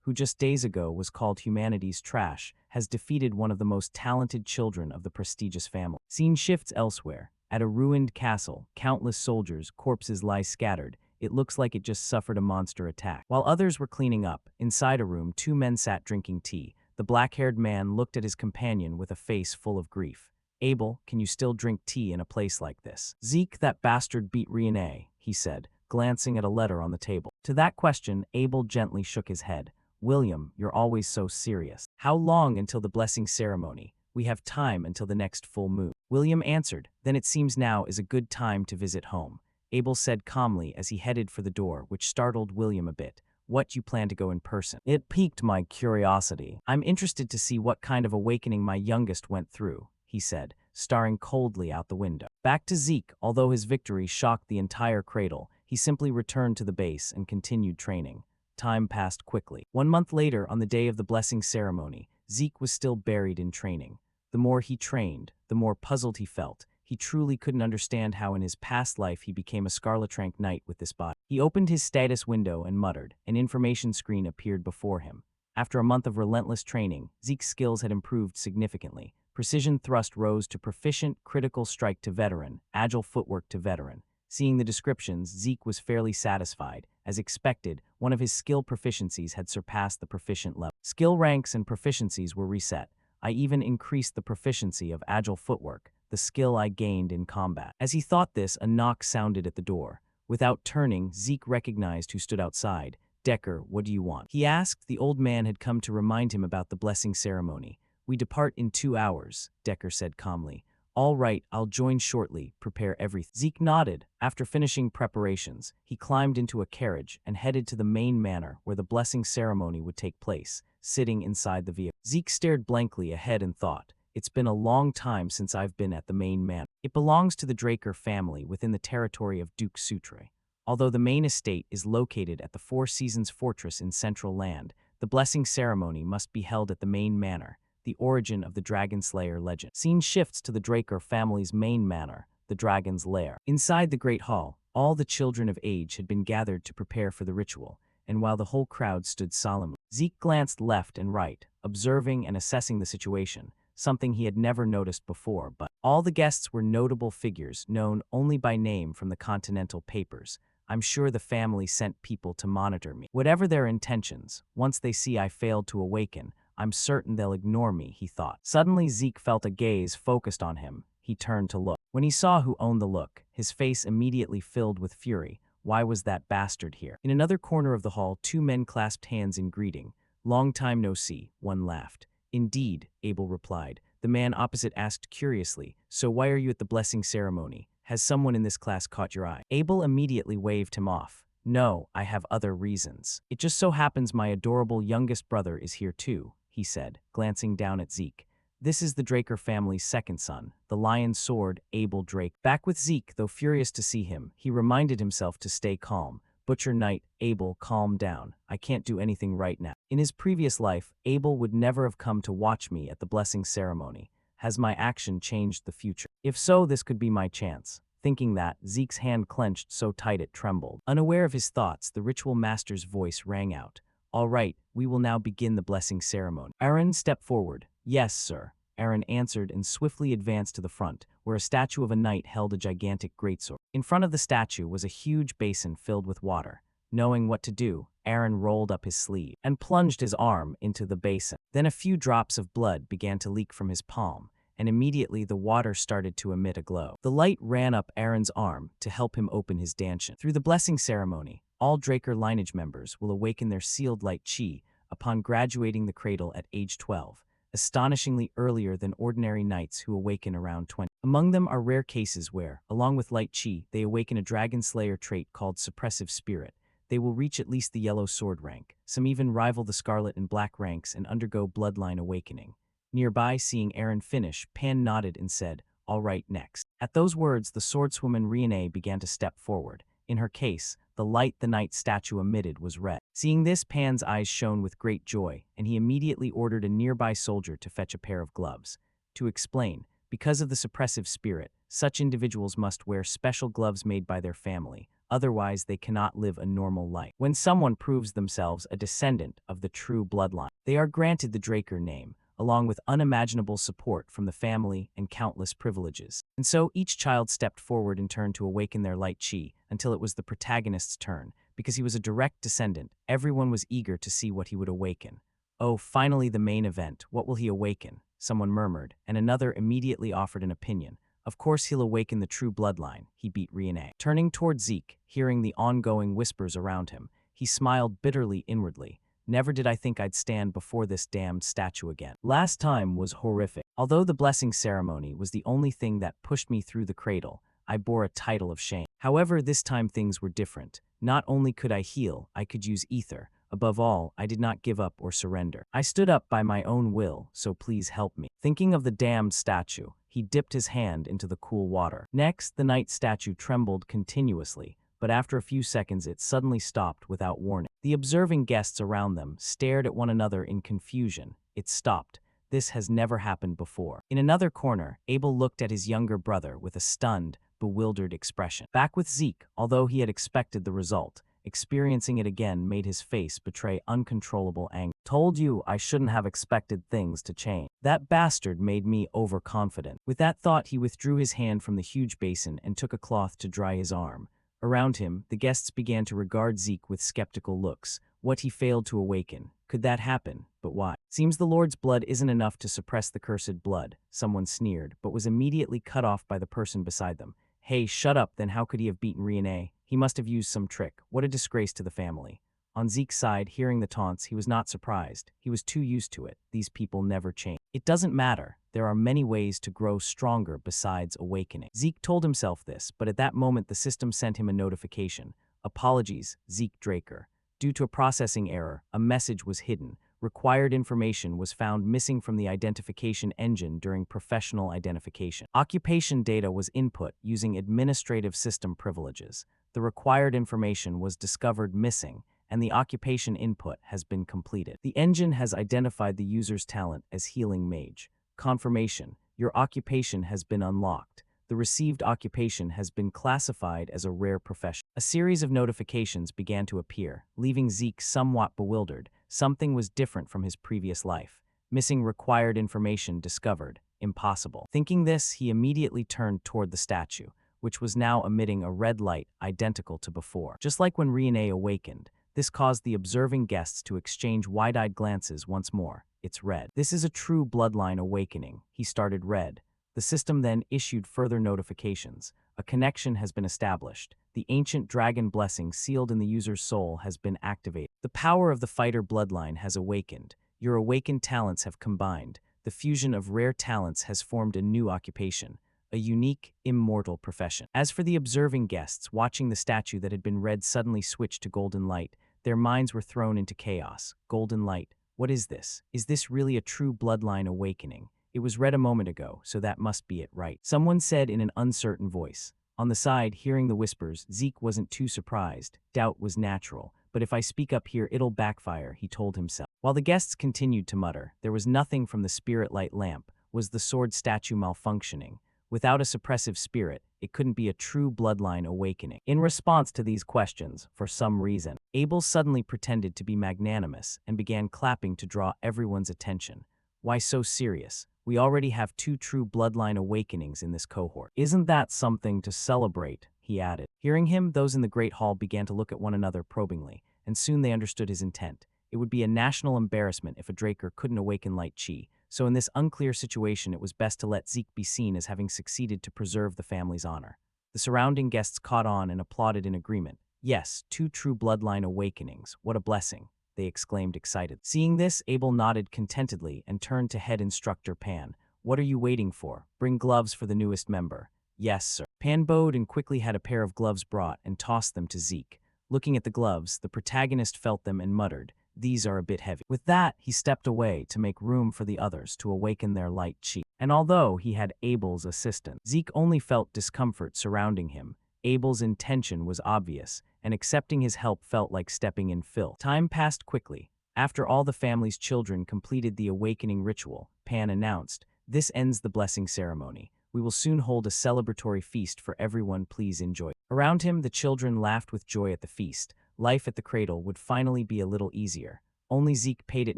who just days ago was called humanity's trash, has defeated one of the most talented children of the prestigious family. Scene shifts elsewhere. At a ruined castle, countless soldiers' corpses lie scattered. It looks like it just suffered a monster attack. While others were cleaning up, inside a room, two men sat drinking tea. The black-haired man looked at his companion with a face full of grief. Abel, can you still drink tea in a place like this? Zeke, that bastard beat Rian, he said, glancing at a letter on the table. To that question, Abel gently shook his head. William, you're always so serious. How long until the blessing ceremony? We have time until the next full moon. William answered, then it seems now is a good time to visit home. Abel said calmly as he headed for the door, which startled William a bit. What, you plan to go in person? It piqued my curiosity. I'm interested to see what kind of awakening my youngest went through, he said, staring coldly out the window. Back to Zeke, although his victory shocked the entire cradle, he simply returned to the base and continued training. Time passed quickly. 1 month later, on the day of the blessing ceremony, Zeke was still buried in training. The more he trained, the more puzzled he felt. He truly couldn't understand how in his past life he became a Scarlet Rank Knight with this body. He opened his status window and muttered. An information screen appeared before him. After a month of relentless training, Zeke's skills had improved significantly. Precision thrust rose to proficient, critical strike to veteran, agile footwork to veteran. Seeing the descriptions, Zeke was fairly satisfied. As expected, one of his skill proficiencies had surpassed the proficient level. Skill ranks and proficiencies were reset. I even increased the proficiency of agile footwork, the skill I gained in combat. As he thought this, a knock sounded at the door. Without turning, Zeke recognized who stood outside. Decker, what do you want? He asked. The old man had come to remind him about the blessing ceremony. We depart in 2 hours, Decker said calmly. All right, I'll join shortly. Prepare everything. Zeke nodded. After finishing preparations, he climbed into a carriage and headed to the main manor where the blessing ceremony would take place, sitting inside the vehicle. Zeke stared blankly ahead and thought, it's been a long time since I've been at the main manor. It belongs to the Draker family within the territory of Duke Sutre. Although the main estate is located at the Four Seasons Fortress in Central Land, the blessing ceremony must be held at the main manor, the origin of the Dragon Slayer legend. Scene shifts to the Draker family's main manor. the dragon's lair. Inside the great hall, all the children of age had been gathered to prepare for the ritual, and while the whole crowd stood solemnly, Zeke glanced left and right, observing and assessing the situation, something he had never noticed before. But all the guests were notable figures known only by name from the continental papers. I'm sure the family sent people to monitor me. Whatever their intentions, once they see I failed to awaken, I'm certain they'll ignore me, he thought. Suddenly Zeke felt a gaze focused on him. He turned to look. When he saw who owned the look, his face immediately filled with fury. Why was that bastard here? In another corner of the hall, two men clasped hands in greeting. Long time no see, one laughed. Indeed, Abel replied. The man opposite asked curiously, so why are you at the blessing ceremony? Has someone in this class caught your eye? Abel immediately waved him off. No, I have other reasons. It just so happens my adorable youngest brother is here too, he said, glancing down at Zeke. This is the Draker family's second son, the Lion Sword, Abel Drake. Back with Zeke, though furious to see him, he reminded himself to stay calm. Butcher Knight, Abel, calm down. I can't do anything right now. In his previous life, Abel would never have come to watch me at the blessing ceremony. Has my action changed the future? If so, this could be my chance. Thinking that, Zeke's hand clenched so tight it trembled. Unaware of his thoughts, the ritual master's voice rang out. All right, we will now begin the blessing ceremony. Aaron stepped forward. Yes, sir. Aaron answered and swiftly advanced to the front, where a statue of a knight held a gigantic greatsword. In front of the statue was a huge basin filled with water. Knowing what to do, Aaron rolled up his sleeve and plunged his arm into the basin. Then a few drops of blood began to leak from his palm, and immediately the water started to emit a glow. The light ran up Aaron's arm to help him open his dantian. Through the blessing ceremony, all Draker lineage members will awaken their sealed light chi upon graduating the cradle at age 12. Astonishingly earlier than ordinary knights who awaken around 20. Among them are rare cases where, along with light chi, they awaken a dragon slayer trait called suppressive spirit. They will reach at least the yellow sword rank. Some even rival the scarlet and black ranks and undergo bloodline awakening. Nearby, seeing Aaron finish, Pan nodded and said, all right, next. At those words, the swordswoman Rian began to step forward. In her case, the light the knight statue emitted was red. Seeing this, Pan's eyes shone with great joy, and he immediately ordered a nearby soldier to fetch a pair of gloves. To explain, because of the suppressive spirit, such individuals must wear special gloves made by their family, otherwise they cannot live a normal life. When someone proves themselves a descendant of the true bloodline, they are granted the Draker name, along with unimaginable support from the family and countless privileges. And so each child stepped forward in turn to awaken their light chi until it was the protagonist's turn. Because he was a direct descendant, everyone was eager to see what he would awaken. Oh, finally the main event. What will he awaken? Someone murmured, and another immediately offered an opinion. Of course he'll awaken the true bloodline, he beat Rian. Turning toward Zeke, hearing the ongoing whispers around him, he smiled bitterly inwardly. Never did I think I'd stand before this damned statue again. Last time was horrific. Although the blessing ceremony was the only thing that pushed me through the cradle, I bore a title of shame. However, this time things were different. Not only could I heal, I could use ether. Above all, I did not give up or surrender. I stood up by my own will, so please help me. Thinking of the damned statue, he dipped his hand into the cool water. Next, the knight statue trembled continuously, but after a few seconds it suddenly stopped without warning. The observing guests around them stared at one another in confusion. It stopped. This has never happened before. In another corner, Abel looked at his younger brother with a stunned, bewildered expression. Back with Zeke, although he had expected the result, experiencing it again made his face betray uncontrollable anger. Told you I shouldn't have expected things to change. That bastard made me overconfident. With that thought, he withdrew his hand from the huge basin and took a cloth to dry his arm. Around him, the guests began to regard Zeke with skeptical looks. What he failed to awaken. Could that happen? But why? Seems the Lord's blood isn't enough to suppress the cursed blood, someone sneered, but was immediately cut off by the person beside them. Hey, shut up, then how could he have beaten Rian? He must have used some trick. What a disgrace to the family. On Zeke's side, hearing the taunts, he was not surprised. He was too used to it. These people never change. It doesn't matter. There are many ways to grow stronger besides awakening. Zeke told himself this, but at that moment the system sent him a notification. Apologies, Zeke Draker. Due to a processing error, a message was hidden. Required information was found missing from the identification engine during professional identification. Occupation data was input using administrative system privileges. The required information was discovered missing, and the occupation input has been completed. The engine has identified the user's talent as Healing Mage. Confirmation: your occupation has been unlocked. The received occupation has been classified as a rare profession. A series of notifications began to appear, leaving Zeke somewhat bewildered. Something was different from his previous life. Missing required information discovered. Impossible. Thinking this, he immediately turned toward the statue, which was now emitting a red light identical to before. Just like when Rian awakened, this caused the observing guests to exchange wide-eyed glances once more. It's red. This is a true bloodline awakening. He started red. The system then issued further notifications. A connection has been established. The ancient dragon blessing sealed in the user's soul has been activated. The power of the fighter bloodline has awakened. Your awakened talents have combined. The fusion of rare talents has formed a new occupation, a unique, immortal profession. As for the observing guests, watching the statue that had been red suddenly switch to golden light, their minds were thrown into chaos. Golden light. What is this? Is this really a true bloodline awakening? It was red a moment ago, so that must be it, right? Someone said in an uncertain voice. On the side, hearing the whispers, Zeke wasn't too surprised. Doubt was natural. But if I speak up here, it'll backfire, he told himself. While the guests continued to mutter, there was nothing from the spirit light lamp. Was the sword statue malfunctioning? Without a suppressive spirit, it couldn't be a true bloodline awakening. In response to these questions, for some reason, Abel suddenly pretended to be magnanimous and began clapping to draw everyone's attention. Why so serious? We already have 2 true bloodline awakenings in this cohort. Isn't that something to celebrate? He added. Hearing him, those in the Great Hall began to look at one another probingly, and soon they understood his intent. It would be a national embarrassment if a Draker couldn't awaken light chi, so in this unclear situation it was best to let Zeke be seen as having succeeded to preserve the family's honor. The surrounding guests caught on and applauded in agreement. Yes, 2 true bloodline awakenings. What a blessing, they exclaimed excited. Seeing this, Abel nodded contentedly and turned to head Instructor Pan. What are you waiting for? Bring gloves for the newest member. Yes, sir. Pan bowed and quickly had a pair of gloves brought and tossed them to Zeke. Looking at the gloves, the protagonist felt them and muttered, "These are a bit heavy." With that, he stepped away to make room for the others to awaken their light chi. And although he had Abel's assistance, Zeke only felt discomfort surrounding him. Abel's intention was obvious, and accepting his help felt like stepping in filth. Time passed quickly. After all the family's children completed the awakening ritual, Pan announced, "This ends the blessing ceremony. We will soon hold a celebratory feast for everyone, please enjoy." Around him, the children laughed with joy at the feast. Life at the cradle would finally be a little easier. Only Zeke paid it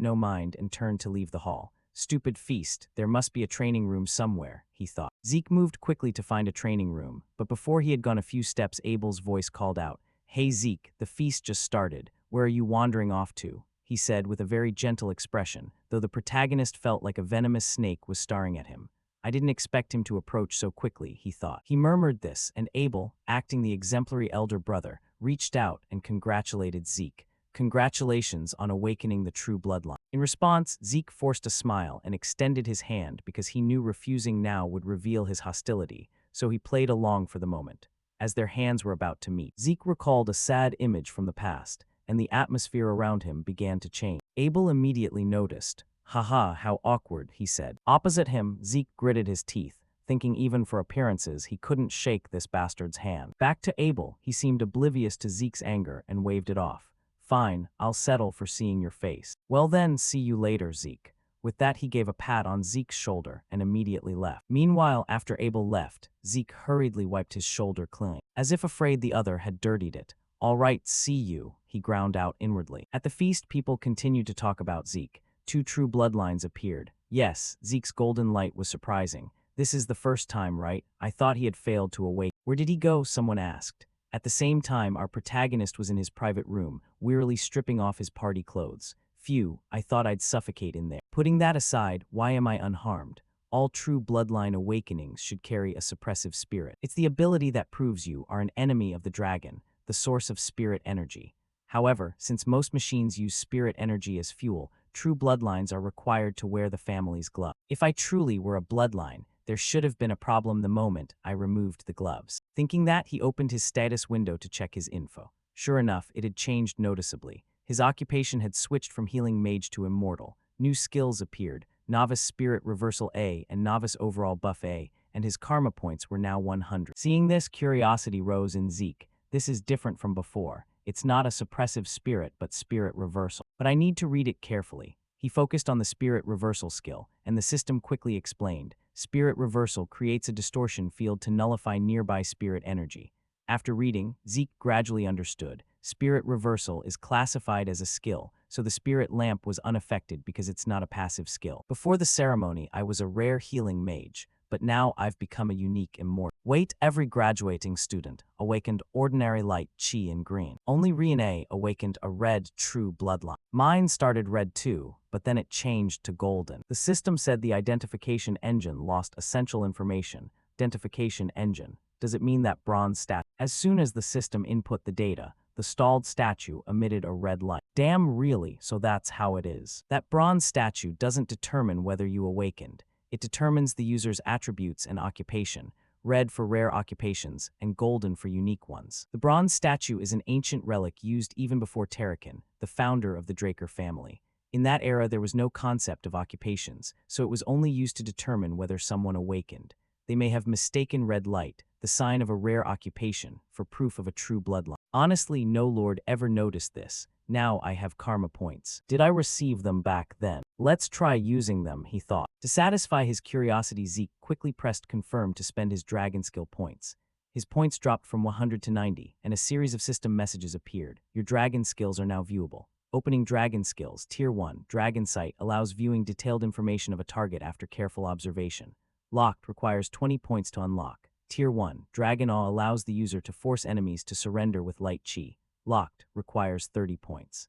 no mind and turned to leave the hall. Stupid feast, there must be a training room somewhere, he thought. Zeke moved quickly to find a training room, but before he had gone a few steps, Abel's voice called out, "Hey Zeke, the feast just started. Where are you wandering off to?" he said with a very gentle expression, though the protagonist felt like a venomous snake was staring at him. I didn't expect him to approach so quickly, he thought. He murmured this, and Abel, acting the exemplary elder brother, reached out and congratulated Zeke. Congratulations on awakening the true bloodline. In response, Zeke forced a smile and extended his hand because he knew refusing now would reveal his hostility, so he played along for the moment. As their hands were about to meet, Zeke recalled a sad image from the past, and the atmosphere around him began to change. Abel immediately noticed. "Haha, how awkward," he said. Opposite him, Zeke gritted his teeth, thinking even for appearances he couldn't shake this bastard's hand. Back to Abel, he seemed oblivious to Zeke's anger and waved it off. "Fine, I'll settle for seeing your face." "Well then, see you later, Zeke." With that, he gave a pat on Zeke's shoulder and immediately left. Meanwhile, after Abel left, Zeke hurriedly wiped his shoulder clean, as if afraid the other had dirtied it. "All right, see you," he ground out inwardly. At the feast, people continued to talk about Zeke. 2 true bloodlines appeared. Yes, Zeke's golden light was surprising. "This is the first time, right? I thought he had failed to awake." "Where did he go?" someone asked. At the same time, our protagonist was in his private room, wearily stripping off his party clothes. "Phew, I thought I'd suffocate in there." Putting that aside, why am I unharmed? All true bloodline awakenings should carry a suppressive spirit. It's the ability that proves you are an enemy of the dragon, the source of spirit energy. However, since most machines use spirit energy as fuel, true bloodlines are required to wear the family's glove. If I truly were a bloodline, there should have been a problem the moment I removed the gloves. Thinking that, he opened his status window to check his info. Sure enough, it had changed noticeably. His occupation had switched from healing mage to immortal. New skills appeared, Novice Spirit Reversal A and Novice Overall Buff A, and his karma points were now 100. Seeing this, curiosity rose in Zeke. This is different from before. It's not a suppressive spirit, but spirit reversal. But I need to read it carefully. He focused on the spirit reversal skill, and the system quickly explained. Spirit reversal creates a distortion field to nullify nearby spirit energy. After reading, Zeke gradually understood. Spirit reversal is classified as a skill, so the spirit lamp was unaffected because it's not a passive skill. Before the ceremony, I was a rare healing mage, but now I've become a unique immortal. Wait, every graduating student awakened ordinary light chi in green. Only Rian awakened a red true bloodline. Mine started red too, but then it changed to golden. The system said the identification engine lost essential information. Identification engine. Does it mean that bronze statue? As soon as the system input the data, the stalled statue emitted a red light. Damn, really? So that's how it is. That bronze statue doesn't determine whether you awakened. It determines the user's attributes and occupation, red for rare occupations and golden for unique ones. The bronze statue is an ancient relic used even before Terrakin, the founder of the Draker family. In that era, there was no concept of occupations, so it was only used to determine whether someone awakened. They may have mistaken red light, the sign of a rare occupation, for proof of a true bloodline. Honestly, no lord ever noticed this. Now I have karma points. Did I receive them back then? Let's try using them, he thought. To satisfy his curiosity, Zeke quickly pressed confirm to spend his dragon skill points. His points dropped from 100 to 90, and a series of system messages appeared. Your dragon skills are now viewable. Opening dragon skills, Tier 1, Dragon Sight allows viewing detailed information of a target after careful observation. Locked requires 20 points to unlock. Tier 1, Dragon Awe allows the user to force enemies to surrender with light chi. Locked requires 30 points.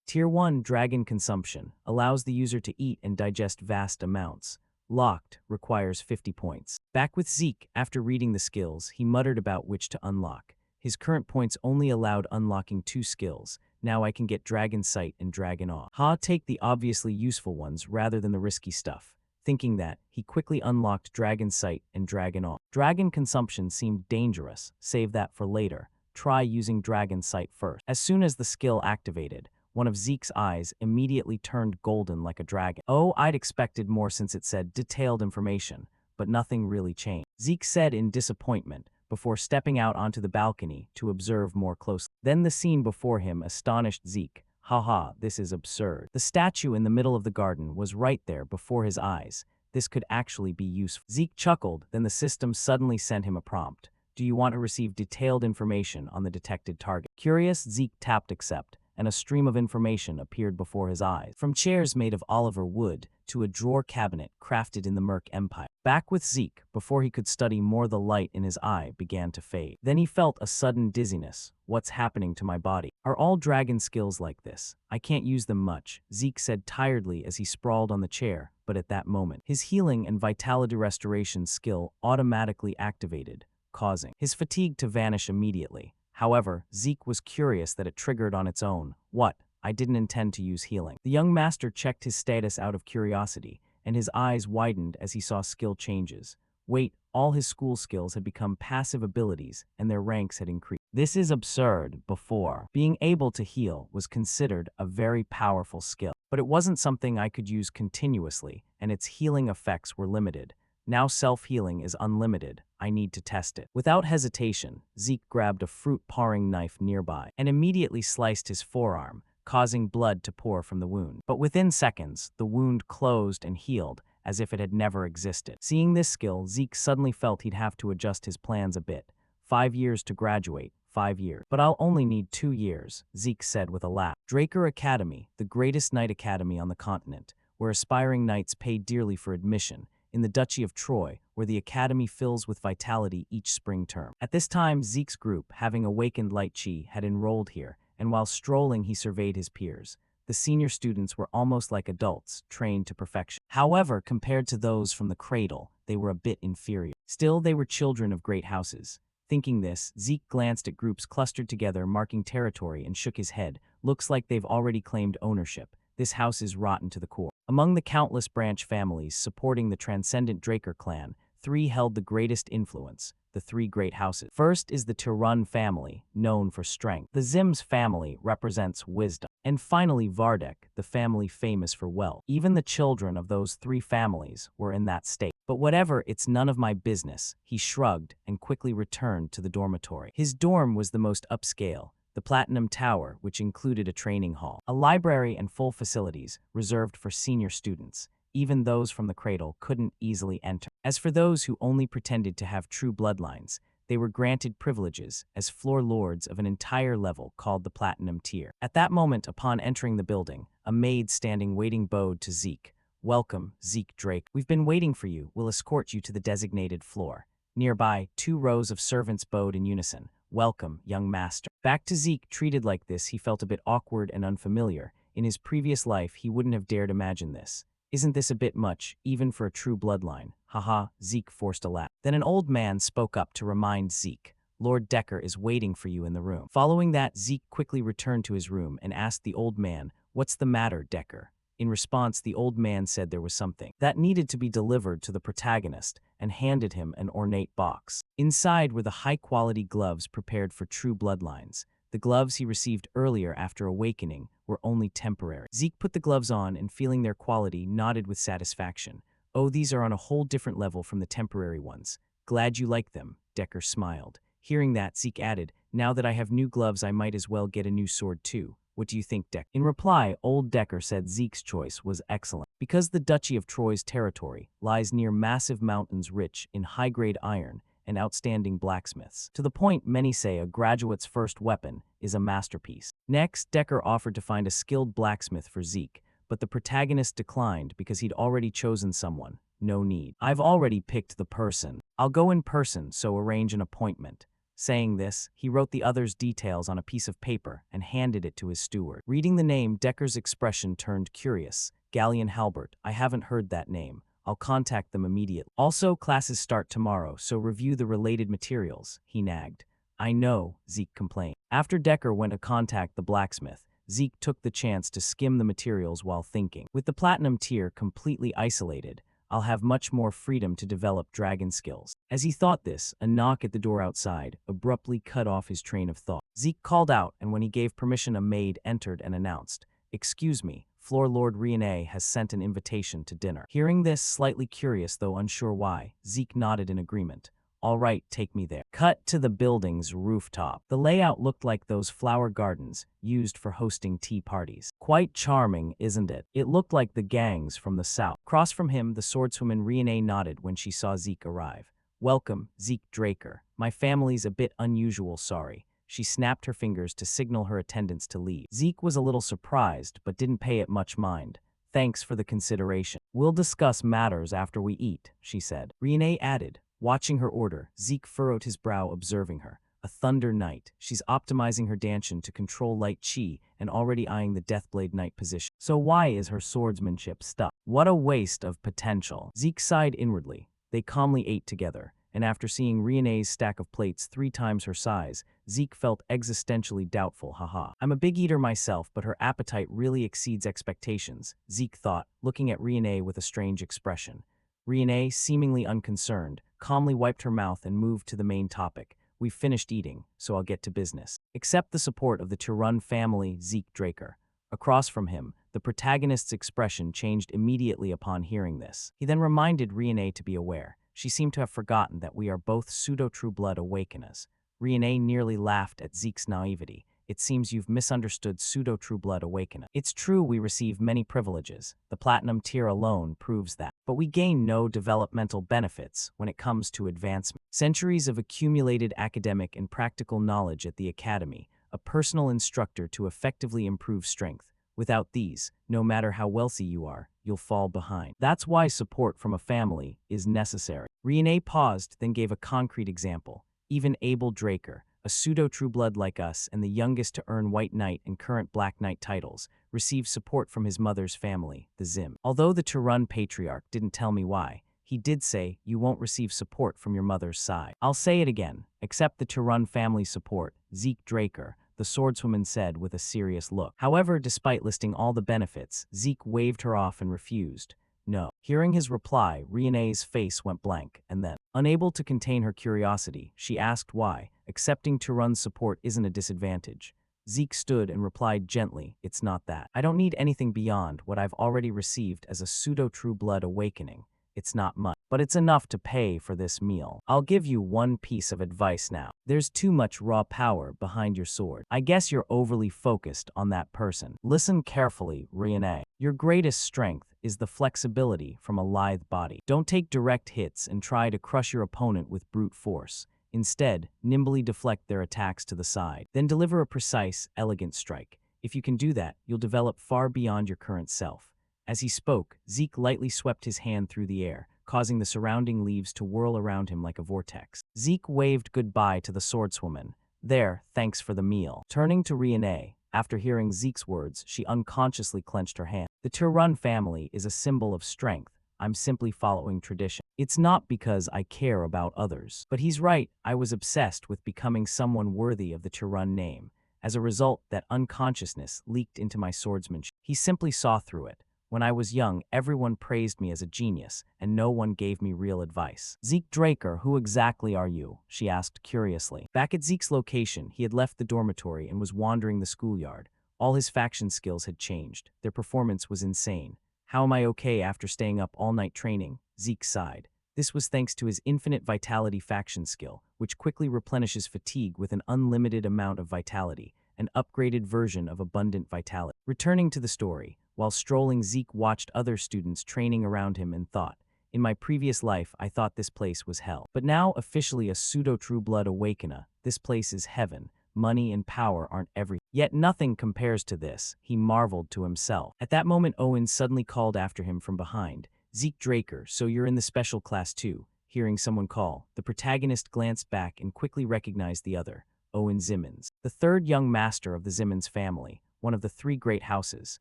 Tier 1, Dragon Consumption allows the user to eat and digest vast amounts. Locked requires 50 points. Back with Zeke, after reading the skills, he muttered about which to unlock. His current points only allowed unlocking 2 skills. Now I can get Dragon Sight and Dragon Awe. Take the obviously useful ones rather than the risky stuff. Thinking that, he quickly unlocked Dragon Sight and Dragon Awe. Dragon Consumption seemed dangerous. Save that for later. Try using Dragon Sight first. As soon as the skill activated, one of Zeke's eyes immediately turned golden like a dragon. Oh, I'd expected more since it said detailed information, but nothing really changed. Zeke said in disappointment, before stepping out onto the balcony to observe more closely. Then the scene before him astonished Zeke. Haha, this is absurd. The statue in the middle of the garden was right there before his eyes. This could actually be useful. Zeke chuckled, then the system suddenly sent him a prompt. Do you want to receive detailed information on the detected target? Curious, Zeke tapped accept, and a stream of information appeared before his eyes. From chairs made of Oliver wood to a drawer cabinet crafted in the Merc Empire. Back with Zeke, before he could study more, the light in his eye began to fade. Then he felt a sudden dizziness. What's happening to my body? Are all dragon skills like this? I can't use them much, Zeke said tiredly as he sprawled on the chair, but at that moment, his healing and vitality restoration skill automatically activated, causing his fatigue to vanish immediately. However, Zeke was curious that it triggered on its own. What? I didn't intend to use healing. The young master checked his status out of curiosity, and his eyes widened as he saw skill changes. Wait, all his school skills had become passive abilities, and their ranks had increased. This is absurd. Before, being able to heal was considered a very powerful skill, but it wasn't something I could use continuously, and its healing effects were limited. Now self-healing is unlimited. I need to test it. Without hesitation, Zeke grabbed a fruit-paring knife nearby and immediately sliced his forearm, causing blood to pour from the wound. But within seconds, the wound closed and healed as if it had never existed. Seeing this skill, Zeke suddenly felt he'd have to adjust his plans a bit. 5 years to graduate, 5 years. But I'll only need 2 years, Zeke said with a laugh. Draker Academy, the greatest knight academy on the continent, where aspiring knights pay dearly for admission, in the Duchy of Troy, where the academy fills with vitality each spring term. At this time, Zeke's group, having awakened light chi, had enrolled here, and while strolling he surveyed his peers. The senior students were almost like adults, trained to perfection. However, compared to those from the cradle, they were a bit inferior. Still, they were children of great houses. Thinking this, Zeke glanced at groups clustered together marking territory and shook his head. Looks like they've already claimed ownership. This house is rotten to the core. Among the countless branch families supporting the transcendent Draker clan, 3 held the greatest influence, the 3 great houses. First is the Tirun family, known for strength. The Zims family represents wisdom. And finally Vardek, the family famous for wealth. Even the children of those 3 families were in that state. But whatever, it's none of my business, he shrugged and quickly returned to the dormitory. His dorm was the most upscale, the Platinum Tower, which included a training hall, a library and full facilities reserved for senior students. Even those from the cradle couldn't easily enter. As for those who only pretended to have true bloodlines, they were granted privileges as floor lords of an entire level called the Platinum Tier. At that moment, upon entering the building, a maid standing waiting bowed to Zeke. "Welcome, Zeke Drake. We've been waiting for you. We'll escort you to the designated floor." Nearby, 2 rows of servants bowed in unison. "Welcome, young master." Back to Zeke, treated like this, he felt a bit awkward and unfamiliar. In his previous life, he wouldn't have dared imagine this. "Isn't this a bit much, even for a true bloodline?" Haha, Zeke forced a laugh. Then an old man spoke up to remind Zeke. "Lord Decker is waiting for you in the room." Following that, Zeke quickly returned to his room and asked the old man, "What's the matter, Decker?" In response, the old man said there was something that needed to be delivered to the protagonist and handed him an ornate box. Inside were the high-quality gloves prepared for true bloodlines. The gloves he received earlier after awakening were only temporary. Zeke put the gloves on and, feeling their quality, nodded with satisfaction. "Oh, these are on a whole different level from the temporary ones. Glad you like them," Decker smiled. Hearing that, Zeke added, "Now that I have new gloves, I might as well get a new sword too. What do you think, Decker?" In reply, old Decker said Zeke's choice was excellent. Because the Duchy of Troy's territory lies near massive mountains rich in high-grade iron and outstanding blacksmiths, to the point many say a graduate's first weapon is a masterpiece. Next, Decker offered to find a skilled blacksmith for Zeke, but the protagonist declined because he'd already chosen someone. "No need. I've already picked the person. I'll go in person, so arrange an appointment." Saying this, he wrote the other's details on a piece of paper and handed it to his steward. Reading the name, Decker's expression turned curious. "Galleon Halbert, I haven't heard that name. I'll contact them immediately. Also, classes start tomorrow, so review the related materials," he nagged. "I know," Zeke complained. After Decker went to contact the blacksmith, Zeke took the chance to skim the materials while thinking. With the Platinum Tier completely isolated, I'll have much more freedom to develop dragon skills. As he thought this, a knock at the door outside abruptly cut off his train of thought. Zeke called out, and when he gave permission, a maid entered and announced, "Excuse me, Floor Lord Rian has sent an invitation to dinner." Hearing this, slightly curious though unsure why, Zeke nodded in agreement. "All right, take me there." Cut to the building's rooftop. The layout looked like those flower gardens used for hosting tea parties. Quite charming, isn't it? It looked like the gangs from the south. Across from him, the swordswoman Rian nodded when she saw Zeke arrive. "Welcome, Zeke Draker. My family's a bit unusual, sorry." She snapped her fingers to signal her attendants to leave. Zeke was a little surprised, but didn't pay it much mind. "Thanks for the consideration. We'll discuss matters after we eat," she said. Rian added. Watching her order, Zeke furrowed his brow, observing her. A Thunder Knight. She's optimizing her Danshin to control light chi and already eyeing the Deathblade Knight position. So why is her swordsmanship stuck? What a waste of potential. Zeke sighed inwardly. They calmly ate together, and after seeing Rian's stack of plates 3 times her size, Zeke felt existentially doubtful. "Haha. I'm a big eater myself, but her appetite really exceeds expectations," Zeke thought, looking at Rian with a strange expression. Rian, seemingly unconcerned, calmly wiped her mouth and moved to the main topic. "We've finished eating, so I'll get to business. Accept the support of the Tirun family, Zeke Draker." Across from him, the protagonist's expression changed immediately upon hearing this. He then reminded Rian to be aware. "She seemed to have forgotten that we are both pseudo-true blood awakeners." Rian nearly laughed at Zeke's naivety. "It seems you've misunderstood pseudo-true blood awakener. It's true we receive many privileges. The Platinum Tier alone proves that. But we gain no developmental benefits when it comes to advancement. Centuries of accumulated academic and practical knowledge at the Academy, a personal instructor to effectively improve strength. Without these, no matter how wealthy you are, you'll fall behind. That's why support from a family is necessary." Rian paused, then gave a concrete example. "Even Abel Draker, a pseudo-true blood like us and the youngest to earn White Knight and current Black Knight titles, receives support from his mother's family, the Zim. Although the Tirun Patriarch didn't tell me why, he did say you won't receive support from your mother's side. I'll say it again, accept the Tirun family support, Zeke Draker," the swordswoman said with a serious look. However, despite listing all the benefits, Zeke waved her off and refused. "No." Hearing his reply, Rian's face went blank, and then, unable to contain her curiosity, she asked why accepting Tirun's support isn't a disadvantage. Zeke stood and replied gently, "It's not that. I don't need anything beyond what I've already received as a pseudo-true blood awakening. It's not much." but it's enough to pay for this meal. I'll give you one piece of advice now. There's too much raw power behind your sword. I guess you're overly focused on that person. Listen carefully, Rian. Your greatest strength is the flexibility from a lithe body. Don't take direct hits and try to crush your opponent with brute force. Instead, nimbly deflect their attacks to the side. Then deliver a precise, elegant strike. If you can do that, you'll develop far beyond your current self. As he spoke, Zeke lightly swept his hand through the air, causing the surrounding leaves to whirl around him like a vortex. Zeke waved goodbye to the swordswoman. There, thanks for the meal. Turning to Rian, after hearing Zeke's words, she unconsciously clenched her hand. The Turun family is a symbol of strength. I'm simply following tradition. It's not because I care about others. But he's right, I was obsessed with becoming someone worthy of the Turun name. As a result, that unconsciousness leaked into my swordsmanship. He simply saw through it. When I was young, everyone praised me as a genius, and no one gave me real advice. Zeke Draker, who exactly are you? She asked curiously. Back at Zeke's location, he had left the dormitory and was wandering the schoolyard. All his faction skills had changed. Their performance was insane. How am I okay after staying up all night training? Zeke sighed. This was thanks to his infinite vitality faction skill, which quickly replenishes fatigue with an unlimited amount of vitality, an upgraded version of abundant vitality. Returning to the story, while strolling, Zeke watched other students training around him and thought, in my previous life, I thought this place was hell. But now, officially a pseudo-true blood awakener, this place is heaven. Money and power aren't everything. Yet nothing compares to this, he marveled to himself. At that moment, Owen suddenly called after him from behind. Zeke Draker, so you're in the special class too. Hearing someone call, the protagonist glanced back and quickly recognized the other, Owen Zimmons, the third young master of the Zimmons family, one of the three great houses.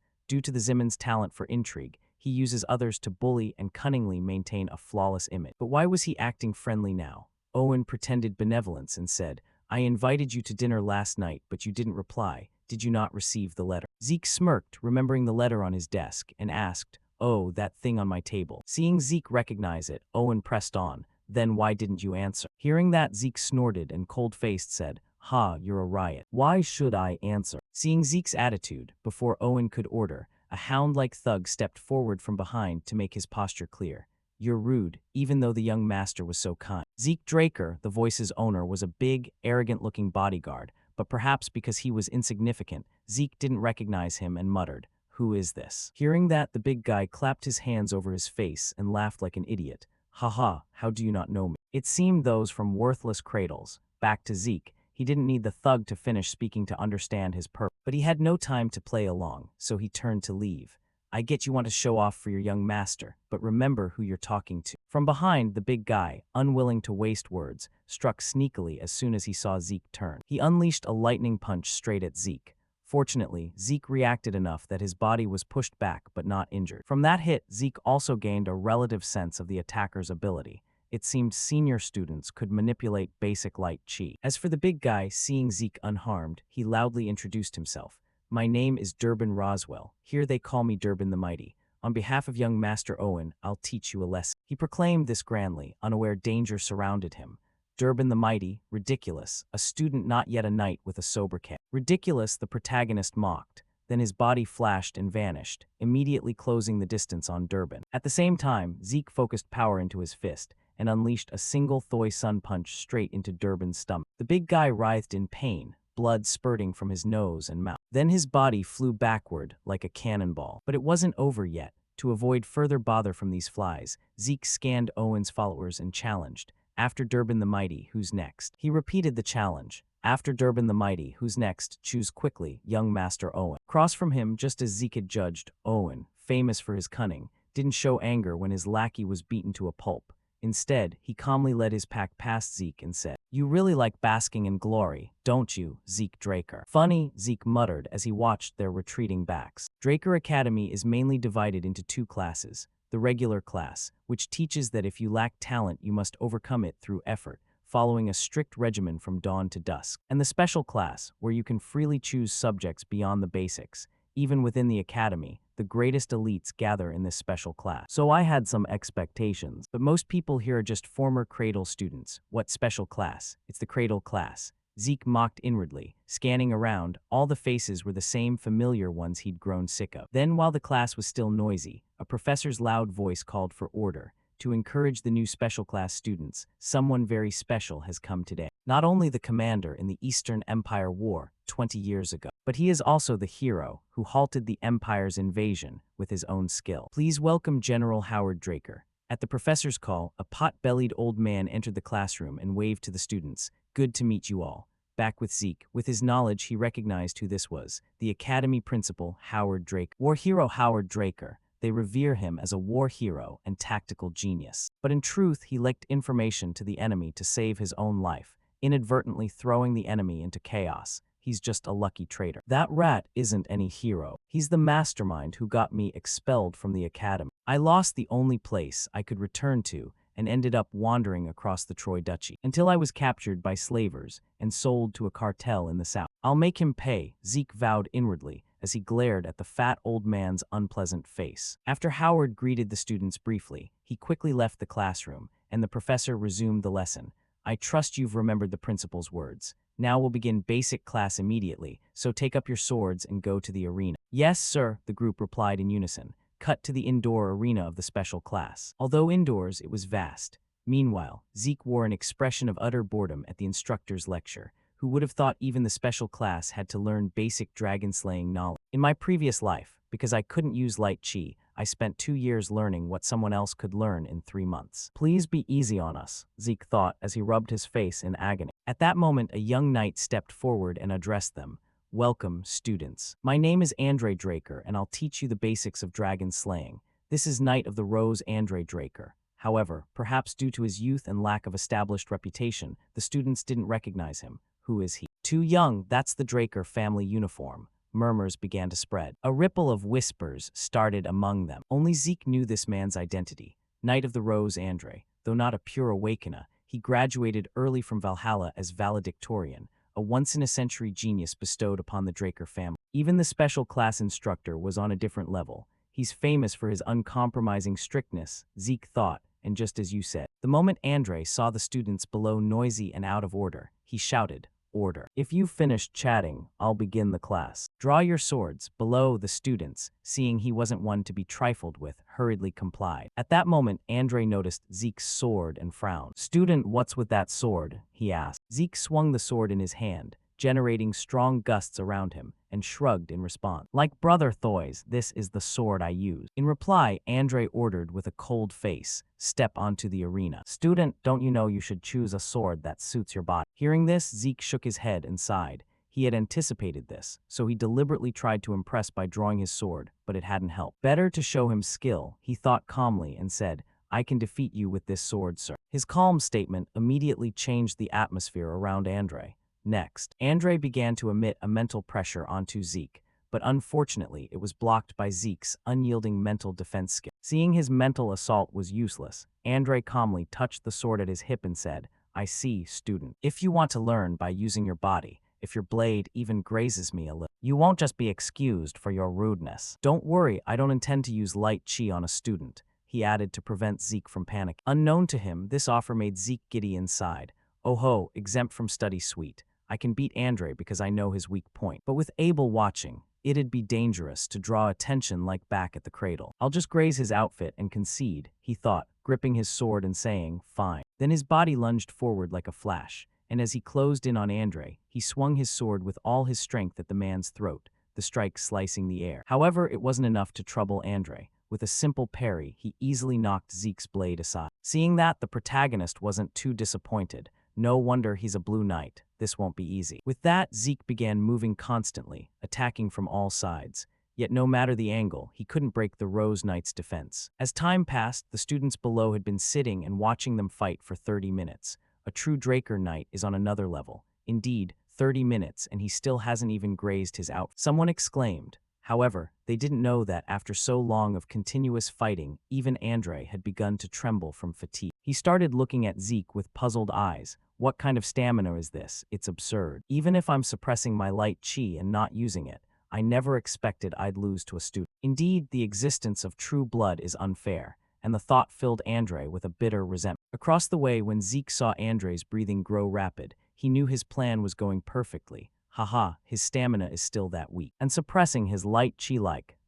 Due to the Zimmons' talent for intrigue, he uses others to bully and cunningly maintain a flawless image. But why was he acting friendly now? Owen pretended benevolence and said, I invited you to dinner last night, but you didn't reply. Did you not receive the letter? Zeke smirked, remembering the letter on his desk, and asked, oh, that thing on my table. Seeing Zeke recognize it, Owen pressed on, then why didn't you answer? Hearing that, Zeke snorted and cold-faced said, ha, you're a riot. Why should I answer? Seeing Zeke's attitude, before Owen could order, a hound-like thug stepped forward from behind to make his posture clear. You're rude, even though the young master was so kind. Zeke Draker, the voice's owner, was a big, arrogant-looking bodyguard, but perhaps because he was insignificant, Zeke didn't recognize him and muttered, who is this? Hearing that, the big guy clapped his hands over his face and laughed like an idiot. Haha, how do you not know me? It seemed those from worthless cradles. Back to Zeke. He didn't need the thug to finish speaking to understand his purpose, but he had no time to play along, so he turned to leave. I get you want to show off for your young master, but remember who you're talking to. From behind, the big guy, unwilling to waste words, struck sneakily as soon as he saw Zeke turn. He unleashed a lightning punch straight at Zeke. Fortunately, Zeke reacted enough that his body was pushed back but not injured. From that hit, Zeke also gained a relative sense of the attacker's ability. It seemed senior students could manipulate basic light chi. As for the big guy, seeing Zeke unharmed, he loudly introduced himself. My name is Durbin Roswell. Here they call me Durbin the Mighty. On behalf of young Master Owen, I'll teach you a lesson. He proclaimed this grandly, unaware danger surrounded him. Durbin the Mighty, ridiculous, a student not yet a knight with a sober cap. Ridiculous, the protagonist mocked. Then his body flashed and vanished, immediately closing the distance on Durbin. At the same time, Zeke focused power into his fist and unleashed a single Thoi sun punch straight into Durbin's stomach. The big guy writhed in pain, blood spurting from his nose and mouth. Then his body flew backward like a cannonball. But it wasn't over yet. To avoid further bother from these flies, Zeke scanned Owen's followers and challenged, after Durbin the Mighty, who's next? He repeated the challenge. After Durbin the Mighty, who's next? Choose quickly, young Master Owen. Across from him, just as Zeke had judged, Owen, famous for his cunning, didn't show anger when his lackey was beaten to a pulp. Instead, he calmly led his pack past Zeke and said, you really like basking in glory, don't you, Zeke Draker? Funny, Zeke muttered as he watched their retreating backs. Draker Academy is mainly divided into two classes. The regular class, which teaches that if you lack talent, you must overcome it through effort, following a strict regimen from dawn to dusk. And the special class, where you can freely choose subjects beyond the basics. Even within the academy, the greatest elites gather in this special class. So I had some expectations, but most people here are just former Cradle students. What special class? It's the Cradle class. Zeke mocked inwardly. Scanning around, all the faces were the same familiar ones he'd grown sick of. Then, while the class was still noisy, a professor's loud voice called for order. to encourage the new special class students, someone very special has come today. Not only the commander in the Eastern Empire War 20 years ago, but he is also the hero who halted the Empire's invasion with his own skill. Please welcome General Howard Draker. At the professor's call, a pot-bellied old man entered the classroom and waved to the students. Good to meet you all. Back with Zeke. With his knowledge, he recognized who this was. The Academy principal, Howard Draker. War hero Howard Draker. They revere him as a war hero and tactical genius. But in truth, he leaked information to the enemy to save his own life, inadvertently throwing the enemy into chaos. He's just a lucky traitor. That rat isn't any hero. He's the mastermind who got me expelled from the academy. I lost the only place I could return to and ended up wandering across the Troy Duchy until I was captured by slavers and sold to a cartel in the south. I'll make him pay, Zeke vowed inwardly as he glared at the fat old man's unpleasant face. After Howard greeted the students briefly, he quickly left the classroom and the professor resumed the lesson. I trust you've remembered the principal's words. Now we'll begin basic class immediately, so take up your swords and go to the arena. Yes, sir, the group replied in unison. Cut to the indoor arena of the special class. Although indoors, it was vast. Meanwhile, Zeke wore an expression of utter boredom at the instructor's lecture. Who would have thought even the special class had to learn basic dragon-slaying knowledge? In my previous life, because I couldn't use light chi, I spent 2 years learning what someone else could learn in 3 months. Please be easy on us, Zeke thought as he rubbed his face in agony. At that moment, a young knight stepped forward and addressed them. Welcome, students. My name is Andre Draker, and I'll teach you the basics of dragon slaying. This is Knight of the Rose Andre Draker. However, perhaps due to his youth and lack of established reputation, the students didn't recognize him. Who is he? Too young, that's the Draker family uniform. Murmurs began to spread. A ripple of whispers started among them. Only Zeke knew this man's identity. Knight of the Rose Andre. Though not a pure awakener, he graduated early from Valhalla as valedictorian, a once-in-a-century genius bestowed upon the Draker family. Even the special class instructor was on a different level. He's famous for his uncompromising strictness, Zeke thought, and just as you said. The moment Andre saw the students below noisy and out of order, he shouted, Order. If you've finished chatting, I'll begin the class. Draw your swords. Below, the students, seeing he wasn't one to be trifled with, hurriedly complied. At that moment, Andre noticed Zeke's sword and frowned. Student, what's with that sword? He asked. Zeke swung the sword in his hand, generating strong gusts around him, and shrugged in response. Like brother Thoys, this is the sword I use. In reply, Andre ordered with a cold face, step onto the arena. Student, don't you know you should choose a sword that suits your body? Hearing this, Zeke shook his head and sighed. He had anticipated this, so he deliberately tried to impress by drawing his sword, but it hadn't helped. Better to show him skill, he thought calmly and said, I can defeat you with this sword, sir. His calm statement immediately changed the atmosphere around Andre. Next, Andre began to emit a mental pressure onto Zeke, but unfortunately it was blocked by Zeke's unyielding mental defense skill. Seeing his mental assault was useless, Andre calmly touched the sword at his hip and said, I see, student. If you want to learn by using your body, if your blade even grazes me a little, you won't just be excused for your rudeness. Don't worry, I don't intend to use light chi on a student, he added to prevent Zeke from panic. Unknown to him, this offer made Zeke giddy inside. Oh ho, exempt from study suite. I can beat Andre because I know his weak point. But with Abel watching, it'd be dangerous to draw attention like back at the cradle. I'll just graze his outfit and concede, he thought, gripping his sword and saying, fine. Then his body lunged forward like a flash, and as he closed in on Andre, he swung his sword with all his strength at the man's throat, the strike slicing the air. However, it wasn't enough to trouble Andre. With a simple parry, he easily knocked Zeke's blade aside. Seeing that, the protagonist wasn't too disappointed. No wonder he's a blue knight. This won't be easy. With that, Zeke began moving constantly, attacking from all sides. Yet no matter the angle, he couldn't break the Rose Knight's defense. As time passed, the students below had been sitting and watching them fight for 30 minutes. A true Draker Knight is on another level. Indeed, 30 minutes and he still hasn't even grazed his outfit. Someone exclaimed. However, they didn't know that after so long of continuous fighting, even Andre had begun to tremble from fatigue. He started looking at Zeke with puzzled eyes. What kind of stamina is this? It's absurd. Even if I'm suppressing my light chi and not using it, I never expected I'd lose to a student. Indeed, the existence of true blood is unfair, and the thought filled Andre with a bitter resentment. Across the way, when Zeke saw Andre's breathing grow rapid, he knew his plan was going perfectly. Haha, his stamina is still that weak. And suppressing his light chi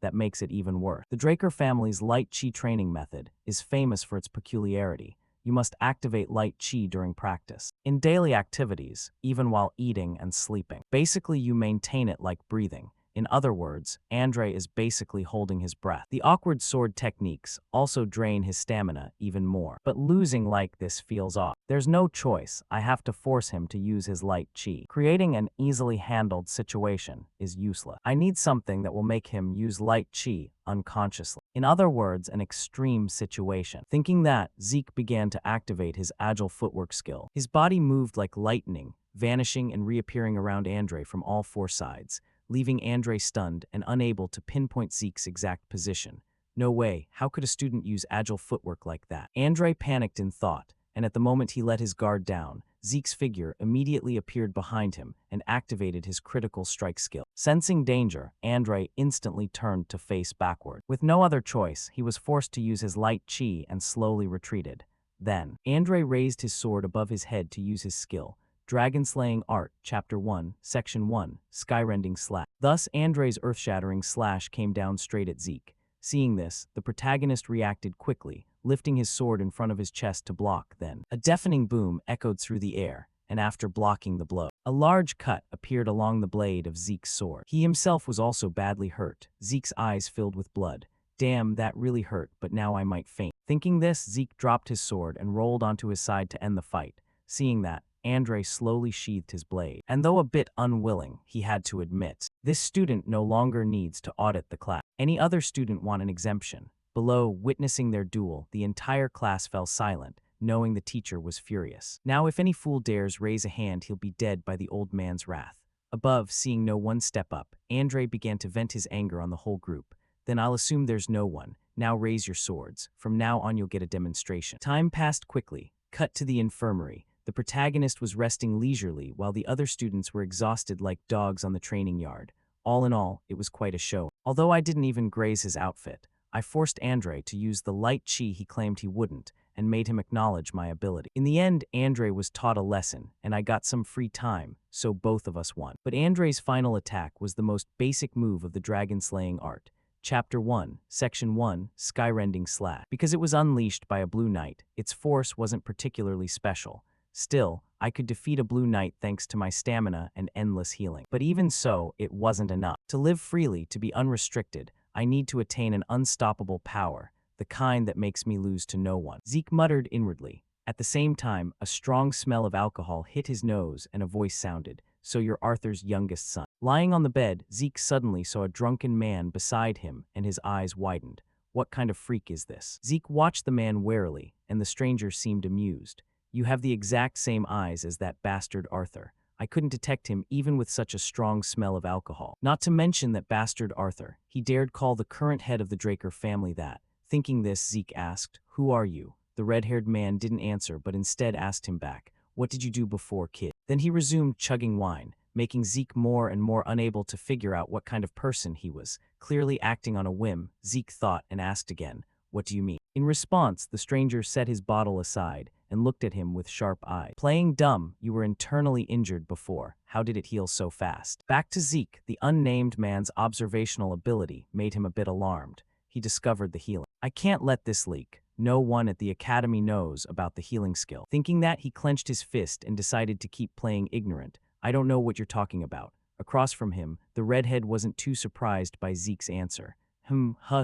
that makes it even worse. The Draker family's light chi training method is famous for its peculiarity. You must activate light chi during practice. In daily activities, even while eating and sleeping. Basically, you maintain it like breathing. In other words, Andre is basically holding his breath. The awkward sword techniques also drain his stamina even more. But losing like this feels off. There's no choice. I have to force him to use his light chi. Creating an easily handled situation is useless. I need something that will make him use light chi unconsciously. In other words, an extreme situation. Thinking that, Zeke began to activate his agile footwork skill. His body moved like lightning, vanishing and reappearing around Andre from all four sides, leaving Andre stunned and unable to pinpoint Zeke's exact position. No way, how could a student use agile footwork like that? Andre panicked in thought, and at the moment he let his guard down, Zeke's figure immediately appeared behind him and activated his critical strike skill. Sensing danger, Andre instantly turned to face backward. With no other choice, he was forced to use his light chi and slowly retreated. Then, Andre raised his sword above his head to use his skill. Dragon Slaying Art, Chapter 1, Section 1, Skyrending Slash. Thus, Andre's earth-shattering slash came down straight at Zeke. Seeing this, the protagonist reacted quickly, lifting his sword in front of his chest to block. Then, a deafening boom echoed through the air, and after blocking the blow, a large cut appeared along the blade of Zeke's sword. He himself was also badly hurt, Zeke's eyes filled with blood. Damn, that really hurt, but now I might faint. Thinking this, Zeke dropped his sword and rolled onto his side to end the fight. Seeing that, Andre slowly sheathed his blade. And though a bit unwilling, he had to admit, this student no longer needs to audit the class. Any other student want an exemption. Below, witnessing their duel, the entire class fell silent, knowing the teacher was furious. Now if any fool dares raise a hand, he'll be dead by the old man's wrath. Above, seeing no one step up, Andre began to vent his anger on the whole group. Then I'll assume there's no one. Now raise your swords. From now on you'll get a demonstration. Time passed quickly. Cut to the infirmary. The protagonist was resting leisurely while the other students were exhausted like dogs on the training yard. All in all, it was quite a show. Although I didn't even graze his outfit, I forced Andre to use the light chi he claimed he wouldn't, and made him acknowledge my ability. In the end, Andre was taught a lesson, and I got some free time, so both of us won. But Andre's final attack was the most basic move of the dragon slaying art. Chapter 1, Section 1, Skyrending Slash. Because it was unleashed by a blue knight, its force wasn't particularly special. Still, I could defeat a blue knight thanks to my stamina and endless healing. But even so, it wasn't enough. To live freely, to be unrestricted, I need to attain an unstoppable power, the kind that makes me lose to no one. Zeke muttered inwardly. At the same time, a strong smell of alcohol hit his nose and a voice sounded, "So you're Arthur's youngest son." Lying on the bed, Zeke suddenly saw a drunken man beside him and his eyes widened. What kind of freak is this? Zeke watched the man warily, and the stranger seemed amused. You have the exact same eyes as that bastard Arthur. I couldn't detect him even with such a strong smell of alcohol. Not to mention that bastard Arthur. He dared call the current head of the Draker family that. Thinking this, Zeke asked, "Who are you?" The red-haired man didn't answer but instead asked him back, "What did you do before, kid?" Then he resumed chugging wine, making Zeke more and more unable to figure out what kind of person he was. Clearly acting on a whim, Zeke thought and asked again, "What do you mean?" In response, the stranger set his bottle aside and looked at him with sharp eyes. "Playing dumb, you were internally injured before. How did it heal so fast?" Back to Zeke, the unnamed man's observational ability made him a bit alarmed. He discovered the healing. "I can't let this leak. No one at the academy knows about the healing skill." Thinking that, he clenched his fist and decided to keep playing ignorant. "I don't know what you're talking about." Across from him, the redhead wasn't too surprised by Zeke's answer.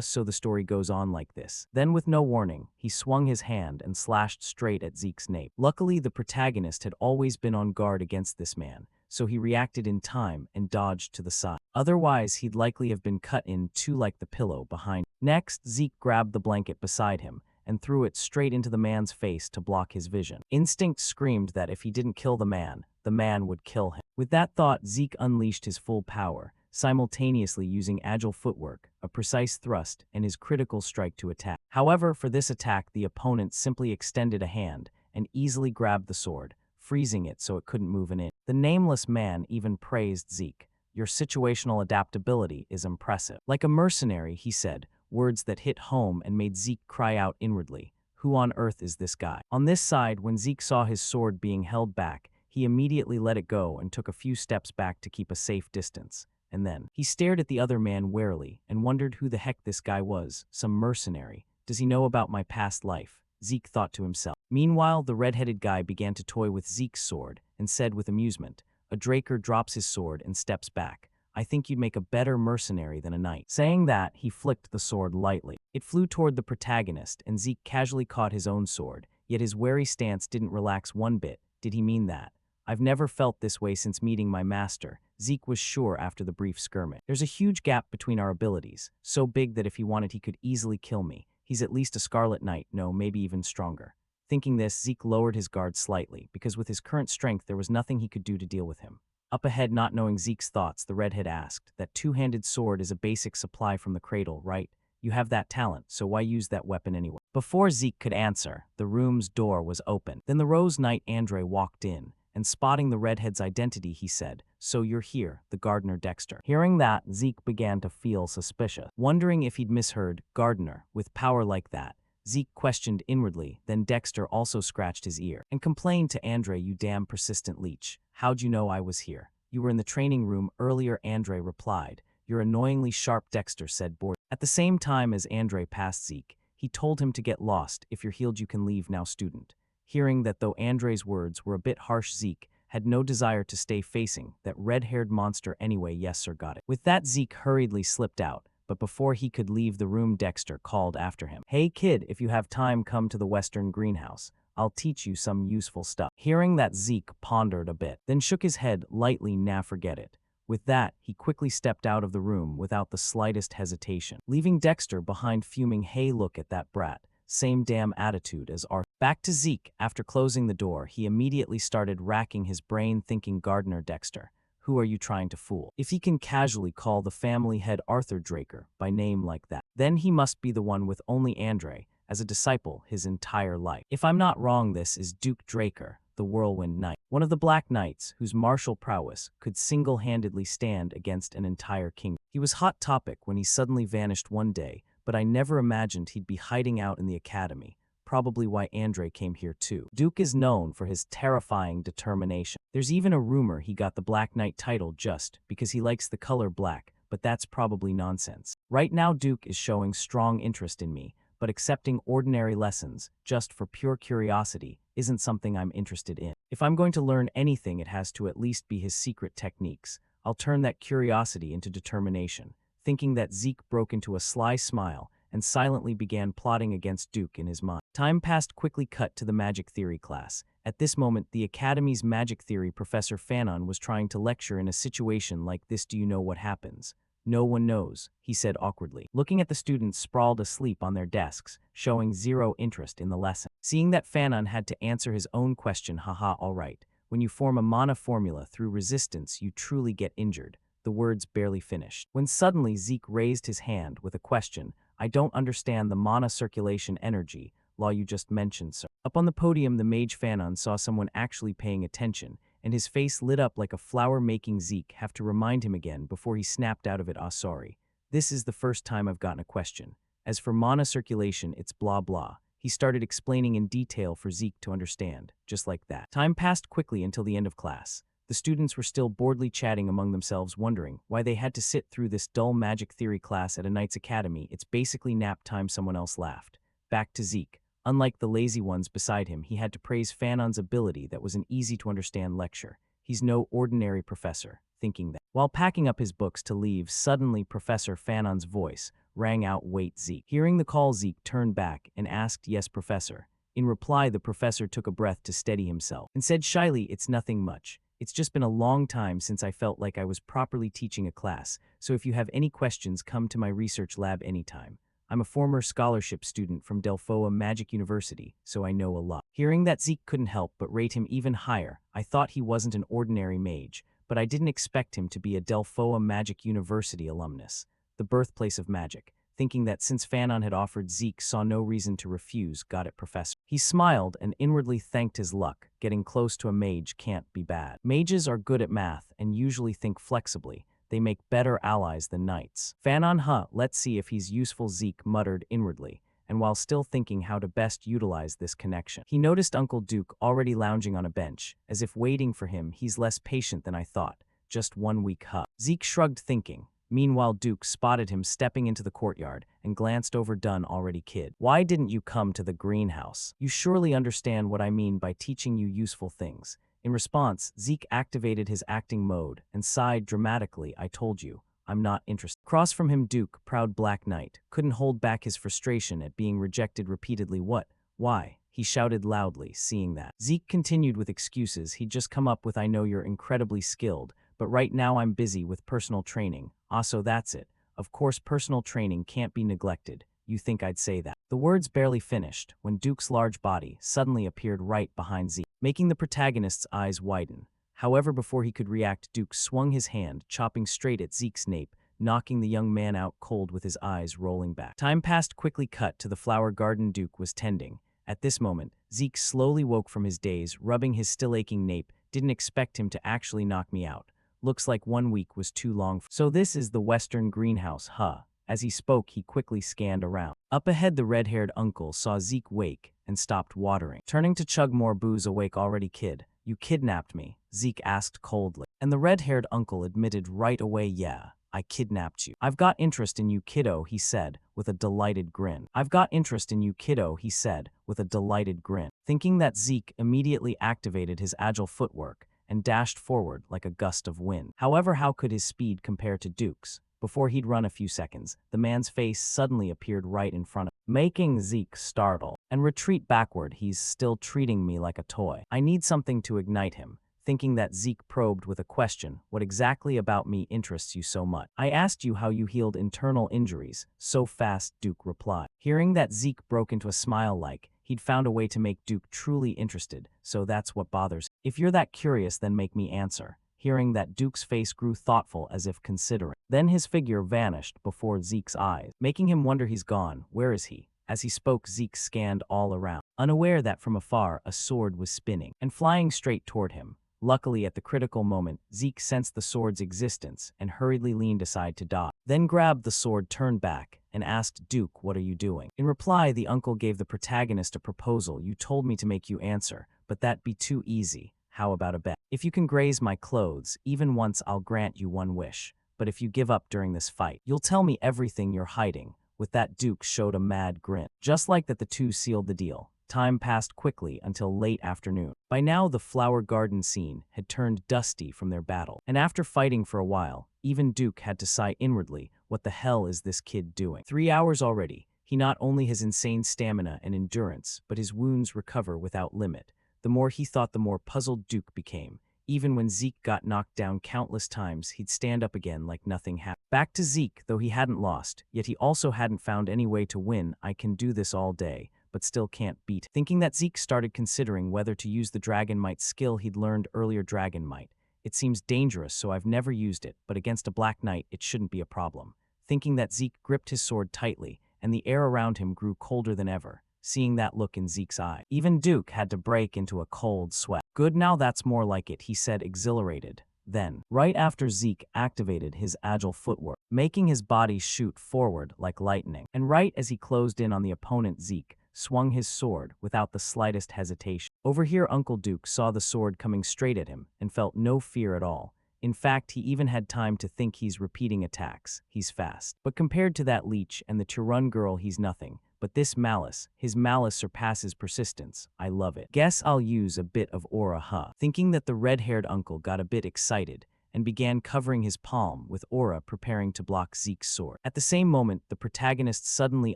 So the story goes on like this. Then with no warning, he swung his hand and slashed straight at Zeke's nape. Luckily, the protagonist had always been on guard against this man, so he reacted in time and dodged to the side. Otherwise, he'd likely have been cut in two like the pillow behind. Next, Zeke grabbed the blanket beside him and threw it straight into the man's face to block his vision. Instinct screamed that if he didn't kill the man would kill him. With that thought, Zeke unleashed his full power, simultaneously using agile footwork, a precise thrust, and his critical strike to attack. However, for this attack, the opponent simply extended a hand and easily grabbed the sword, freezing it so it couldn't move an inch. The nameless man even praised Zeke. "Your situational adaptability is impressive." Like a mercenary, he said, words that hit home and made Zeke cry out inwardly, "Who on earth is this guy?" On this side, when Zeke saw his sword being held back, he He immediately let it go and took a few steps back to keep a safe distance. And then, he stared at the other man warily and wondered who the heck this guy was. Some mercenary. Does he know about my past life? Zeke thought to himself. Meanwhile, the red-headed guy began to toy with Zeke's sword and said with amusement, a Draker drops his sword and steps back. I think you'd make a better mercenary than a knight. Saying that, he flicked the sword lightly. It flew toward the protagonist, and Zeke casually caught his own sword, yet his wary stance didn't relax one bit. Did he mean that? I've never felt this way since meeting my master, Zeke was sure after the brief skirmish. There's a huge gap between our abilities, so big that if he wanted he could easily kill me. He's at least a Scarlet Knight, no, maybe even stronger. Thinking this, Zeke lowered his guard slightly, because with his current strength there was nothing he could do to deal with him. Up ahead, not knowing Zeke's thoughts, the redhead asked, that two-handed sword is a basic supply from the cradle, right? You have that talent, so why use that weapon anyway? Before Zeke could answer, the room's door was open. Then the Rose Knight Andre walked in, and spotting the redhead's identity, he said, so you're here, the gardener Dexter. Hearing that, Zeke began to feel suspicious. Wondering if he'd misheard, gardener, with power like that, Zeke questioned inwardly, then Dexter also scratched his ear and complained to Andre, you damn persistent leech. How'd you know I was here? You were in the training room earlier, Andre replied. You're annoyingly sharp, Dexter said bored. At the same time as Andre passed Zeke, he told him to get lost. If you're healed, you can leave now, student. Hearing that though Andre's words were a bit harsh, Zeke had no desire to stay facing that red-haired monster anyway. Yes, sir, got it. With that, Zeke hurriedly slipped out, but before he could leave the room, Dexter called after him. Hey kid, if you have time, come to the western greenhouse. I'll teach you some useful stuff. Hearing that, Zeke pondered a bit, then shook his head lightly. Nah, forget it. With that, he quickly stepped out of the room without the slightest hesitation, leaving Dexter behind fuming. Hey, look at that brat. Same damn attitude as Arthur. Back to Zeke. After closing the door, he immediately started racking his brain, thinking, gardener Dexter, who are you trying to fool? If he can casually call the family head Arthur Draker by name like that, then he must be the one with only Andre as a disciple his entire life. If I'm not wrong, this is Duke Draker, the Whirlwind Knight, one of the Black Knights whose martial prowess could single-handedly stand against an entire kingdom. He was hot topic when he suddenly vanished one day, but I never imagined he'd be hiding out in the academy, probably why Andre came here too. Duke is known for his terrifying determination. There's even a rumor he got the Black Knight title just because he likes the color black, but that's probably nonsense. Right now, Duke is showing strong interest in me, but accepting ordinary lessons just for pure curiosity isn't something I'm interested in. If I'm going to learn anything, it has to at least be his secret techniques. I'll turn that curiosity into determination. Thinking that, Zeke broke into a sly smile and silently began plotting against Duke in his mind. Time passed quickly. Cut to the magic theory class. At this moment, the Academy's magic theory professor Fanon was trying to lecture in a situation like this. Do you know what happens? No one knows, he said awkwardly, looking at the students sprawled asleep on their desks, showing zero interest in the lesson. Seeing that Fanon had to answer his own question, haha, all right. When you form a mana formula through resistance, you truly get injured. The words barely finished, when suddenly Zeke raised his hand with a question. I don't understand the mana circulation energy law you just mentioned, sir. Up on the podium, the mage Fanon saw someone actually paying attention, and his face lit up like a flower, making Zeke have to remind him again before he snapped out of it. Ah, sorry. This is the first time I've gotten a question. As for mana circulation, it's blah blah. He started explaining in detail for Zeke to understand, just like that. Time passed quickly until the end of class. The students were still boredly chatting among themselves, wondering why they had to sit through this dull magic theory class at a knight's academy. It's basically nap time. Someone else laughed. Back to Zeke. Unlike the lazy ones beside him, he had to praise Fanon's ability. That was an easy-to-understand lecture. He's no ordinary professor, thinking that. While packing up his books to leave, suddenly Professor Fanon's voice rang out, wait, Zeke. Hearing the call, Zeke turned back and asked, yes, professor. In reply, the professor took a breath to steady himself and said shyly, it's nothing much. It's just been a long time since I felt like I was properly teaching a class, so if you have any questions, come to my research lab anytime. I'm a former scholarship student from Delphoa Magic University, so I know a lot. Hearing that, Zeke couldn't help but rate him even higher. I thought he wasn't an ordinary mage, but I didn't expect him to be a Delphoa Magic University alumnus, the birthplace of magic. Thinking that since Fanon had offered, Zeke saw no reason to refuse. Got it, professor. He smiled and inwardly thanked his luck. Getting close to a mage can't be bad. Mages are good at math and usually think flexibly. They make better allies than knights. Fanon, let's see if he's useful, Zeke muttered inwardly, and while still thinking how to best utilize this connection. He noticed Uncle Duke already lounging on a bench, as if waiting for him. He's less patient than I thought. Just 1 week, huh? Zeke shrugged, thinking. Meanwhile, Duke spotted him stepping into the courtyard and glanced over. Done already, kid. Why didn't you come to the greenhouse? You surely understand what I mean by teaching you useful things. In response, Zeke activated his acting mode and sighed dramatically. I told you, I'm not interested. Across from him, Duke, proud Black Knight, couldn't hold back his frustration at being rejected repeatedly. What? Why? He shouted loudly, seeing that. Zeke continued with excuses he'd just come up with. I know you're incredibly skilled, but right now I'm busy with personal training. So that's it. Of course, personal training can't be neglected. You think I'd say that? The words barely finished when Duke's large body suddenly appeared right behind Zeke, making the protagonist's eyes widen. However, before he could react, Duke swung his hand, chopping straight at Zeke's nape, knocking the young man out cold with his eyes rolling back. Time passed quickly. Cut to the flower garden Duke was tending. At this moment, Zeke slowly woke from his daze, rubbing his still aching nape. Didn't expect him to actually knock me out. Looks like 1 week was too long. So this is the western greenhouse, huh? As he spoke, he quickly scanned around. Up ahead, the red-haired uncle saw Zeke wake and stopped watering. Turning to chug more booze. Awake already, kid? You kidnapped me? Zeke asked coldly. And the red-haired uncle admitted right away, yeah, I kidnapped you. I've got interest in you, kiddo, he said, with a delighted grin. I've got interest in you, kiddo, he said, with a delighted grin. Thinking that, Zeke immediately activated his agile footwork and dashed forward like a gust of wind. However, how could his speed compare to Duke's? Before he'd run a few seconds, the man's face suddenly appeared right in front of him, making Zeke startle and retreat backward. He's still treating me like a toy. I need something to ignite him. Thinking that, Zeke probed with a question. What exactly about me interests you so much? I asked you how you healed internal injuries. So fast, Duke replied. Hearing that, Zeke broke into a smile like he'd found a way to make Duke truly interested. So that's what bothers him. If you're that curious, then make me answer. Hearing that, Duke's face grew thoughtful as if considering. Then his figure vanished before Zeke's eyes, making him wonder. He's gone. Where is he? As he spoke, Zeke scanned all around, unaware that from afar a sword was spinning and flying straight toward him. Luckily, at the critical moment, Zeke sensed the sword's existence and hurriedly leaned aside to dodge. Then grabbed the sword, turned back, and asked Duke, what are you doing? In reply, the uncle gave the protagonist a proposal. You told me to make you answer, but that'd be too easy. How about a bet? If you can graze my clothes even once, I'll grant you 1 wish. But if you give up during this fight, you'll tell me everything you're hiding. With that, Duke showed a mad grin. Just like that, the two sealed the deal. Time passed quickly until late afternoon. By now, the flower garden scene had turned dusty from their battle. And after fighting for a while, even Duke had to sigh inwardly. What the hell is this kid doing? 3 hours already. He not only has insane stamina and endurance, but his wounds recover without limit. The more he thought, the more puzzled Duke became. Even when Zeke got knocked down countless times, he'd stand up again like nothing happened. Back to Zeke, though he hadn't lost, yet he also hadn't found any way to win. I can do this all day, but still can't beat. Thinking that, Zeke started considering whether to use the Dragon Might skill he'd learned earlier. Dragon Might. It seems dangerous, so I've never used it, but against a Black Knight, it shouldn't be a problem. Thinking that, Zeke gripped his sword tightly, and the air around him grew colder than ever. Seeing that look in Zeke's eye, even Duke had to break into a cold sweat. Good, now that's more like it, he said, exhilarated. Then, right after Zeke activated his agile footwork, making his body shoot forward like lightning. And right as he closed in on the opponent, Zeke swung his sword without the slightest hesitation. Over here, Uncle Duke saw the sword coming straight at him and felt no fear at all. In fact, he even had time to think. He's repeating attacks. He's fast. But compared to that leech and the Turun girl, he's nothing. But this malice, his malice surpasses persistence. I love it. Guess I'll use a bit of aura, huh? Thinking that, the red-haired uncle got a bit excited and began covering his palm with aura, preparing to block Zeke's sword. At the same moment, the protagonist suddenly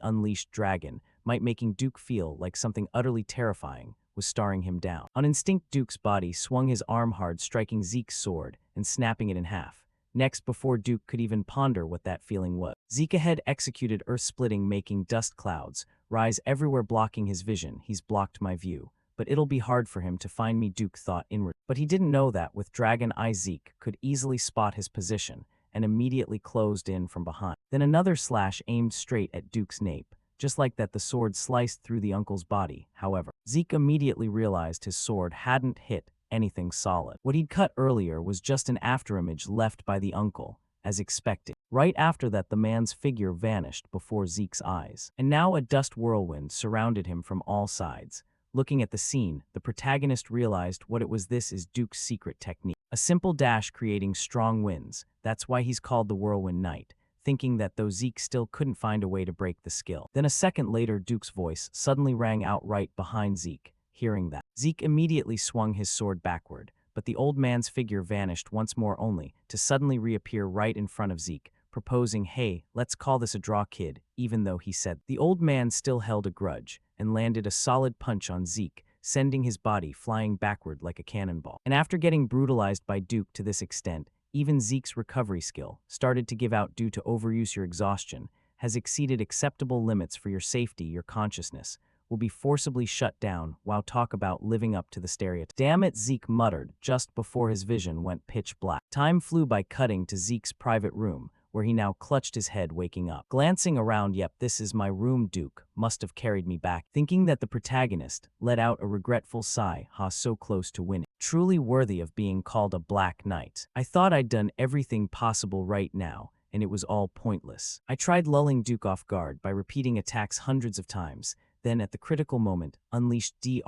unleashed Dragon Might, making Duke feel like something utterly terrifying was staring him down. On instinct, Duke's body swung his arm hard, striking Zeke's sword and snapping it in half. Next, before Duke could even ponder what that feeling was, Zeke ahead executed earth-splitting, making dust clouds rise everywhere, blocking his vision. He's blocked my view, but it'll be hard for him to find me, Duke thought inward. But he didn't know that with Dragon Eye, Zeke could easily spot his position and immediately closed in from behind. Then another slash aimed straight at Duke's nape. Just like that, the sword sliced through the uncle's body. However, Zeke immediately realized his sword hadn't hit anything solid. What he'd cut earlier was just an afterimage left by the uncle, as expected. Right after that, the man's figure vanished before Zeke's eyes. And now a dust whirlwind surrounded him from all sides. Looking at the scene, the protagonist realized what it was. This is Duke's secret technique. A simple dash creating strong winds. That's why he's called the Whirlwind Knight, thinking that though Zeke still couldn't find a way to break the skill. Then a second later, Duke's voice suddenly rang out right behind Zeke. Hearing that, Zeke immediately swung his sword backward, but the old man's figure vanished once more only to suddenly reappear right in front of Zeke, proposing, "Hey, let's call this a draw, kid," even though he said. The old man still held a grudge and landed a solid punch on Zeke, sending his body flying backward like a cannonball. And after getting brutalized by Duke to this extent, even Zeke's recovery skill started to give out due to overuse. Your exhaustion has exceeded acceptable limits. For your safety, your consciousness will be forcibly shut down. While talk about living up to the stereotype. "Damn it," Zeke muttered just before his vision went pitch black. Time flew by, cutting to Zeke's private room, where he now clutched his head, waking up. Glancing around, "Yep, this is my room. Duke must have carried me back." Thinking that, the protagonist let out a regretful sigh. So close to winning. Truly worthy of being called a Black Knight. I thought I'd done everything possible right now, and it was all pointless. I tried lulling Duke off guard by repeating attacks hundreds of times, then at the critical moment, unleashed a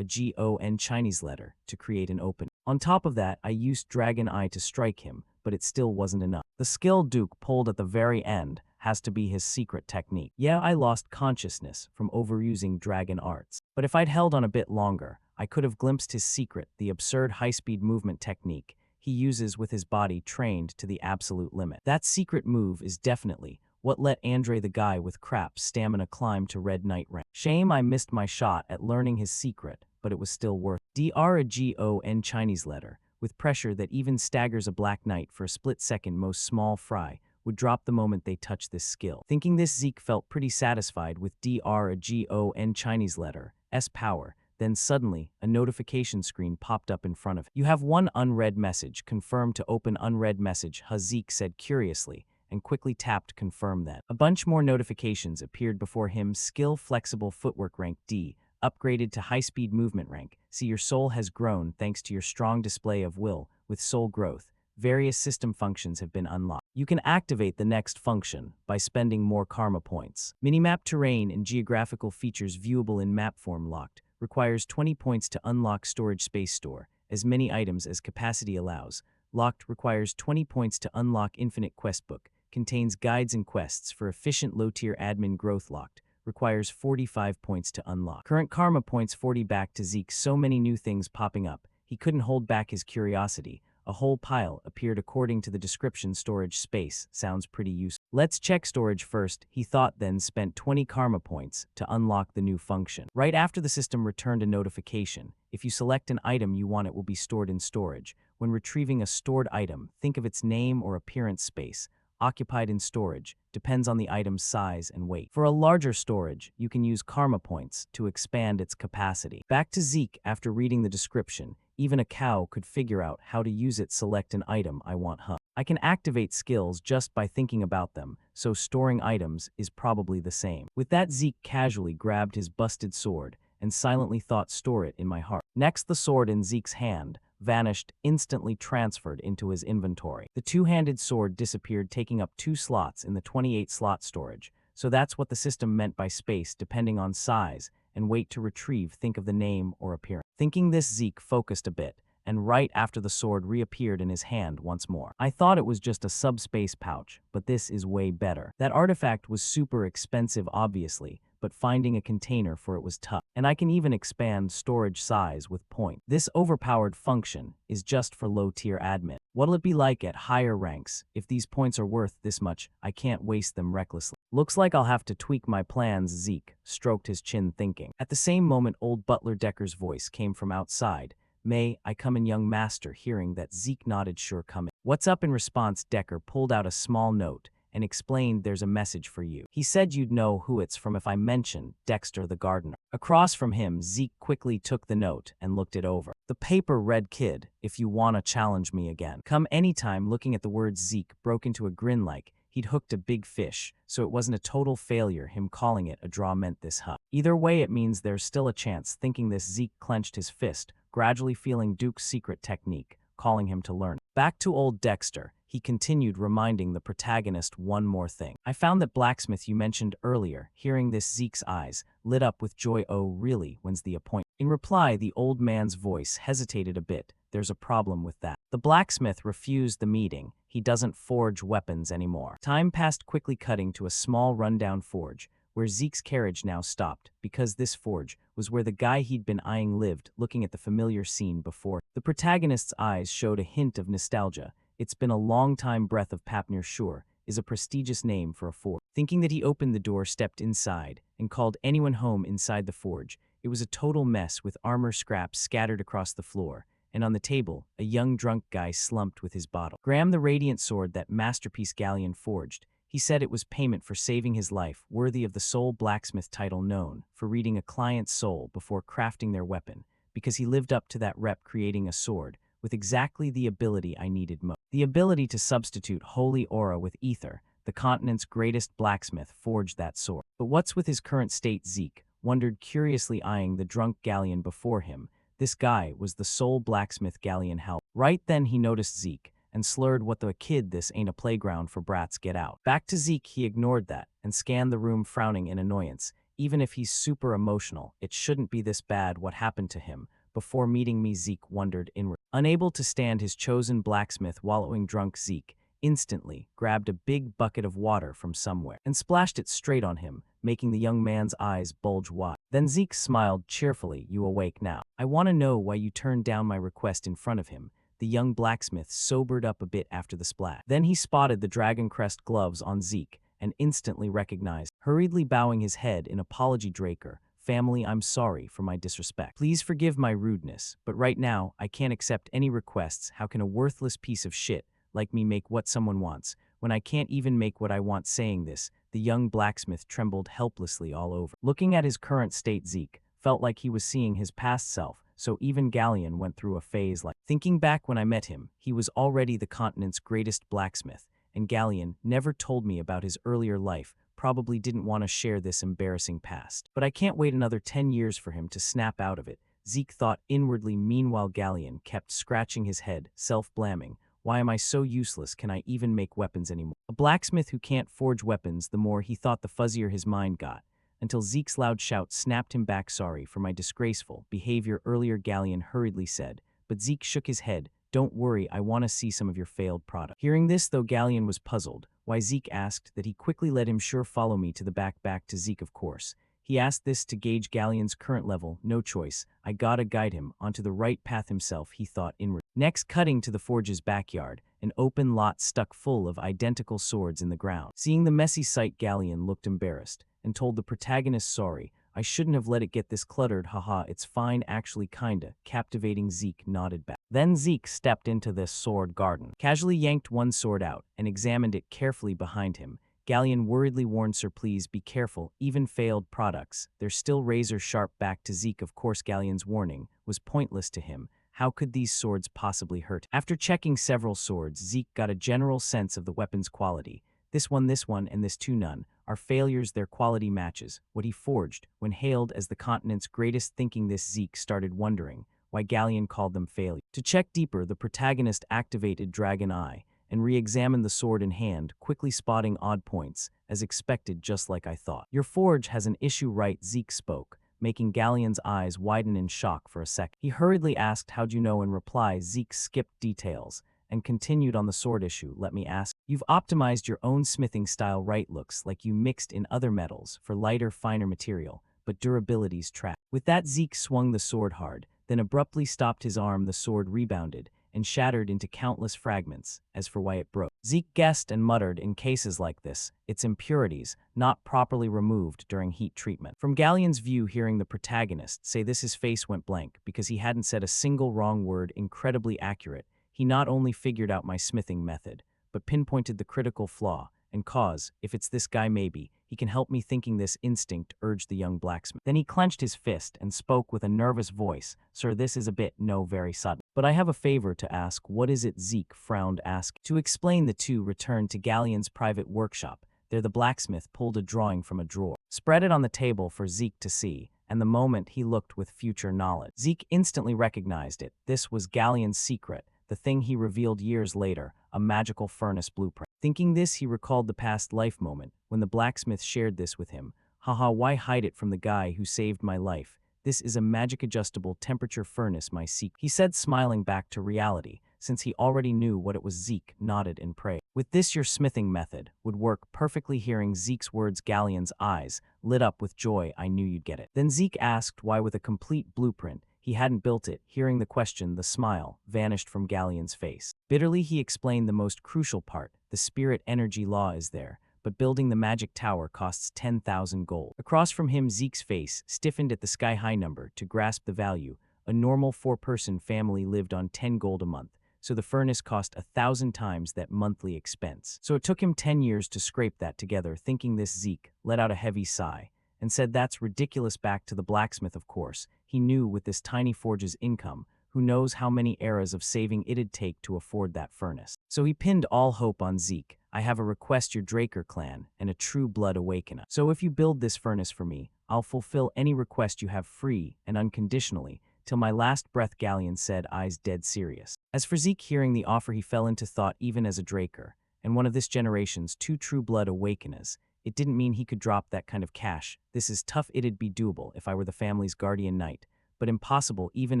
GON Chinese letter to create an opening. On top of that, I used Dragon Eye to strike him, but it still wasn't enough. The skill Duke pulled at the very end has to be his secret technique. Yeah, I lost consciousness from overusing dragon arts, but if I'd held on a bit longer, I could have glimpsed his secret, the absurd high-speed movement technique he uses with his body trained to the absolute limit. That secret move is definitely what let Andre the guy with crap stamina climb to Red Knight rank. Shame I missed my shot at learning his secret, but it was still worth it. A GON Chinese letter, with pressure that even staggers a Black Knight for a split second. Most small fry would drop the moment they touch this skill. Thinking this, Zeke felt pretty satisfied with GON Chinese letter S power. Then suddenly, a notification screen popped up in front of him. "You have one unread message. Confirm to open unread message," Zeke said curiously, and quickly tapped confirm. Then a bunch more notifications appeared before him. Skill flexible footwork rank D, upgraded to high-speed movement rank. See, your soul has grown thanks to your strong display of will. With soul growth, various system functions have been unlocked. You can activate the next function by spending more karma points. Minimap terrain and geographical features viewable in map form. Locked. Requires 20 points to unlock. Storage space store as many items as capacity allows. Locked. Requires 20 points to unlock. Infinite quest book. Contains guides and quests for efficient low-tier admin growth. Locked. Requires 45 points to unlock. Current karma points 40. Back to Zeke. So many new things popping up, he couldn't hold back his curiosity. A whole pile appeared according to the description. Storage space sounds pretty useful. Let's check storage first, he thought, then spent 20 karma points to unlock the new function. Right after, the system returned a notification. If you select an item you want, it will be stored in storage. When retrieving a stored item, think of its name or appearance. Space occupied in storage depends on the item's size and weight. For a larger storage, you can use karma points to expand its capacity. Back to Zeke after reading the description. Even a cow could figure out how to use it. Select an item I want. I can activate skills just by thinking about them, so storing items is probably the same. With that, Zeke casually grabbed his busted sword and silently thought, "Store it in my heart." Next, the sword in Zeke's hand vanished, instantly transferred into his inventory. The two-handed sword disappeared, taking up 2 slots in the 28-slot storage. So that's what the system meant by space depending on size and weight to retrieve. Think of the name or appearance. Thinking this, Zeke focused a bit, and right after, the sword reappeared in his hand once more. "I thought it was just a subspace pouch, but this is way better." That artifact was super expensive obviously, but finding a container for it was tough. And I can even expand storage size with point. This overpowered function is just for low-tier admin. What'll it be like at higher ranks? If these points are worth this much, I can't waste them recklessly. Looks like I'll have to tweak my plans. Zeke stroked his chin, thinking. At the same moment, old butler Decker's voice came from outside. "May I come in, young master?" Hearing that, Zeke nodded. "Sure, come in." "What's up?" In response, Decker pulled out a small note and explained, "There's a message for you. He said you'd know who it's from if I mention Dexter the gardener." Across from him, Zeke quickly took the note and looked it over. The paper read, "Kid, if you wanna challenge me again, come anytime." Looking at the words, Zeke broke into a grin like he'd hooked a big fish, so it wasn't a total failure. Him calling it a draw meant this. Either way, it means there's still a chance. Thinking this, Zeke clenched his fist, gradually feeling Duke's secret technique, calling him to learn. Back to old Dexter. he continued, reminding the protagonist one more thing. I found that blacksmith you mentioned earlier. Hearing this, Zeke's eyes lit up with joy. Oh, really? When's the appointment? In reply, the old man's voice hesitated a bit. There's a problem with that. The blacksmith refused the meeting. He doesn't forge weapons anymore. Time passed quickly, cutting to a small rundown forge, where Zeke's carriage now stopped, because this forge was where the guy he'd been eyeing lived, looking at the familiar scene before. The protagonist's eyes showed a hint of nostalgia. It's been a long time. Breath of Papnir Shore is a prestigious name for a forge. Thinking that he opened the door, stepped inside, and called anyone home inside the forge. It was a total mess, with armor scraps scattered across the floor, and on the table, a young drunk guy slumped with his bottle. Graham, the radiant sword that masterpiece Galleon forged. He said it was payment for saving his life, worthy of the sole blacksmith title known for reading a client's soul before crafting their weapon, because he lived up to that rep, creating a sword with exactly the ability I needed most. The ability to substitute holy aura with ether. The continent's greatest blacksmith forged that sword. But what's with his current state? Zeke wondered, curiously eyeing the drunk Galleon before him. This guy was the sole blacksmith Galleon helped. Right then he noticed Zeke and slurred, "What the kid, this ain't a playground for brats, get out." Back to Zeke, he ignored that and scanned the room, frowning in annoyance. Even if he's super emotional, it shouldn't be this bad. What happened to him before meeting me? Zeke wondered inward. Unable to stand his chosen blacksmith wallowing drunk, Zeke instantly grabbed a big bucket of water from somewhere and splashed it straight on him, making the young man's eyes bulge wide. Then Zeke smiled cheerfully. "You awake now? I want to know why you turned down my request." In front of him, the young blacksmith sobered up a bit after the splash. Then he spotted the dragon crest gloves on Zeke and instantly recognized. Hurriedly bowing his head in apology, "Draker family, I'm sorry for my disrespect. Please forgive my rudeness, but right now I can't accept any requests. How can a worthless piece of shit like me make what someone wants when I can't even make what I want?" Saying this, the young blacksmith trembled helplessly all over. Looking at his current state, Zeke felt like he was seeing his past self. So even Galleon went through a phase like, thinking back when I met him, he was already the continent's greatest blacksmith, and Galleon never told me about his earlier life, probably didn't want to share this embarrassing past. But I can't wait another 10 years for him to snap out of it, Zeke thought inwardly. Meanwhile, Galleon kept scratching his head, self-blaming. Why am I so useless? Can I even make weapons anymore? A blacksmith who can't forge weapons. The more he thought, the fuzzier his mind got, until Zeke's loud shout snapped him back. "Sorry for my disgraceful behavior earlier," Galleon hurriedly said, but Zeke shook his head. "Don't worry, I want to see some of your failed product." Hearing this, though, Galleon was puzzled why Zeke asked that. He quickly led him. "Sure, follow me to the back to Zeke, of course." He asked this to gauge Galleon's current level. No choice, I gotta guide him onto the right path himself, he thought inward. Next, cutting to the forge's backyard, an open lot stuck full of identical swords in the ground. Seeing the messy sight, Galleon looked embarrassed and told the protagonist, "Sorry, I shouldn't have let it get this cluttered. Haha, it's fine actually, kinda." Captivating, Zeke nodded back. Then Zeke stepped into this sword garden, casually yanked one sword out, and examined it carefully behind him. Galleon worriedly warned, "Sir, please be careful, even failed products, they're still razor sharp." Back to Zeke, of course Galleon's warning was pointless to him. How could these swords possibly hurt? After checking several swords, Zeke got a general sense of the weapon's quality. This one, and this two, none are failures. Their quality matches what he forged when hailed as the continent's greatest. Thinking this, Zeke started wondering why Galleon called them failure. To check deeper, the protagonist activated Dragon Eye and re-examined the sword in hand, quickly spotting odd points, as expected. "Just like I thought. Your forge has an issue, right?" Zeke spoke, making Galleon's eyes widen in shock for a second. He hurriedly asked, "How'd you know?" In reply, Zeke skipped details and continued on the sword issue. "Let me ask, you've optimized your own smithing style, right? Looks like you mixed in other metals for lighter, finer material, but durability's trapped." With that, Zeke swung the sword hard, then abruptly stopped his arm. The sword rebounded and shattered into countless fragments. As for why it broke, Zeke guessed and muttered, "In cases like this, it's impurities not properly removed during heat treatment." From Galleon's view, hearing the protagonist say this, his face went blank because he hadn't said a single wrong word. Incredibly accurate. He not only figured out my smithing method, but pinpointed the critical flaw and cause. If it's this guy, maybe he can help me. Thinking this, instinct urged the young blacksmith. Then he clenched his fist and spoke with a nervous voice, "Sir, this is a bit, no, very sudden, but I have a favor to ask." "What is it?" Zeke frowned, ask. To explain, the two returned to Galleon's private workshop. There the blacksmith pulled a drawing from a drawer, spread it on the table for Zeke to see, and the moment he looked with future knowledge, Zeke instantly recognized it. This was Galleon's secret, the thing he revealed years later, a magical furnace blueprint. Thinking this, he recalled the past life moment, when the blacksmith shared this with him. Haha, why hide it from the guy who saved my life? This is a magic-adjustable temperature furnace, my Zeke, he said, smiling back to reality, since he already knew what it was. Zeke nodded in praise. With this, your smithing method would work perfectly. Hearing Zeke's words, Galleon's eyes lit up with joy. I knew you'd get it. Then Zeke asked why, with a complete blueprint, he hadn't built it. Hearing the question, the smile vanished from Galleon's face. Bitterly, he explained the most crucial part. The spirit energy law is there, but building the magic tower costs 10,000 gold. Across from him, Zeke's face stiffened at the sky-high number. To grasp the value, a normal 4-person family lived on 10 gold a month, so the furnace cost 1,000 times that monthly expense. So it took him 10 years to scrape that together. Thinking this, Zeke let out a heavy sigh and said, that's ridiculous. Back to the blacksmith, of course. He knew with this tiny forge's income, who knows how many eras of saving it'd take to afford that furnace. So he pinned all hope on Zeke. I have a request, your Draker clan, and a true blood awakener. So if you build this furnace for me, I'll fulfill any request you have free and unconditionally, till my last breath, Galleon said, eyes dead serious. As for Zeke, hearing the offer, he fell into thought. Even as a Draker, and one of this generation's 2 true blood awakeners, it didn't mean he could drop that kind of cash. This is tough. It'd be doable if I were the family's guardian knight, but impossible even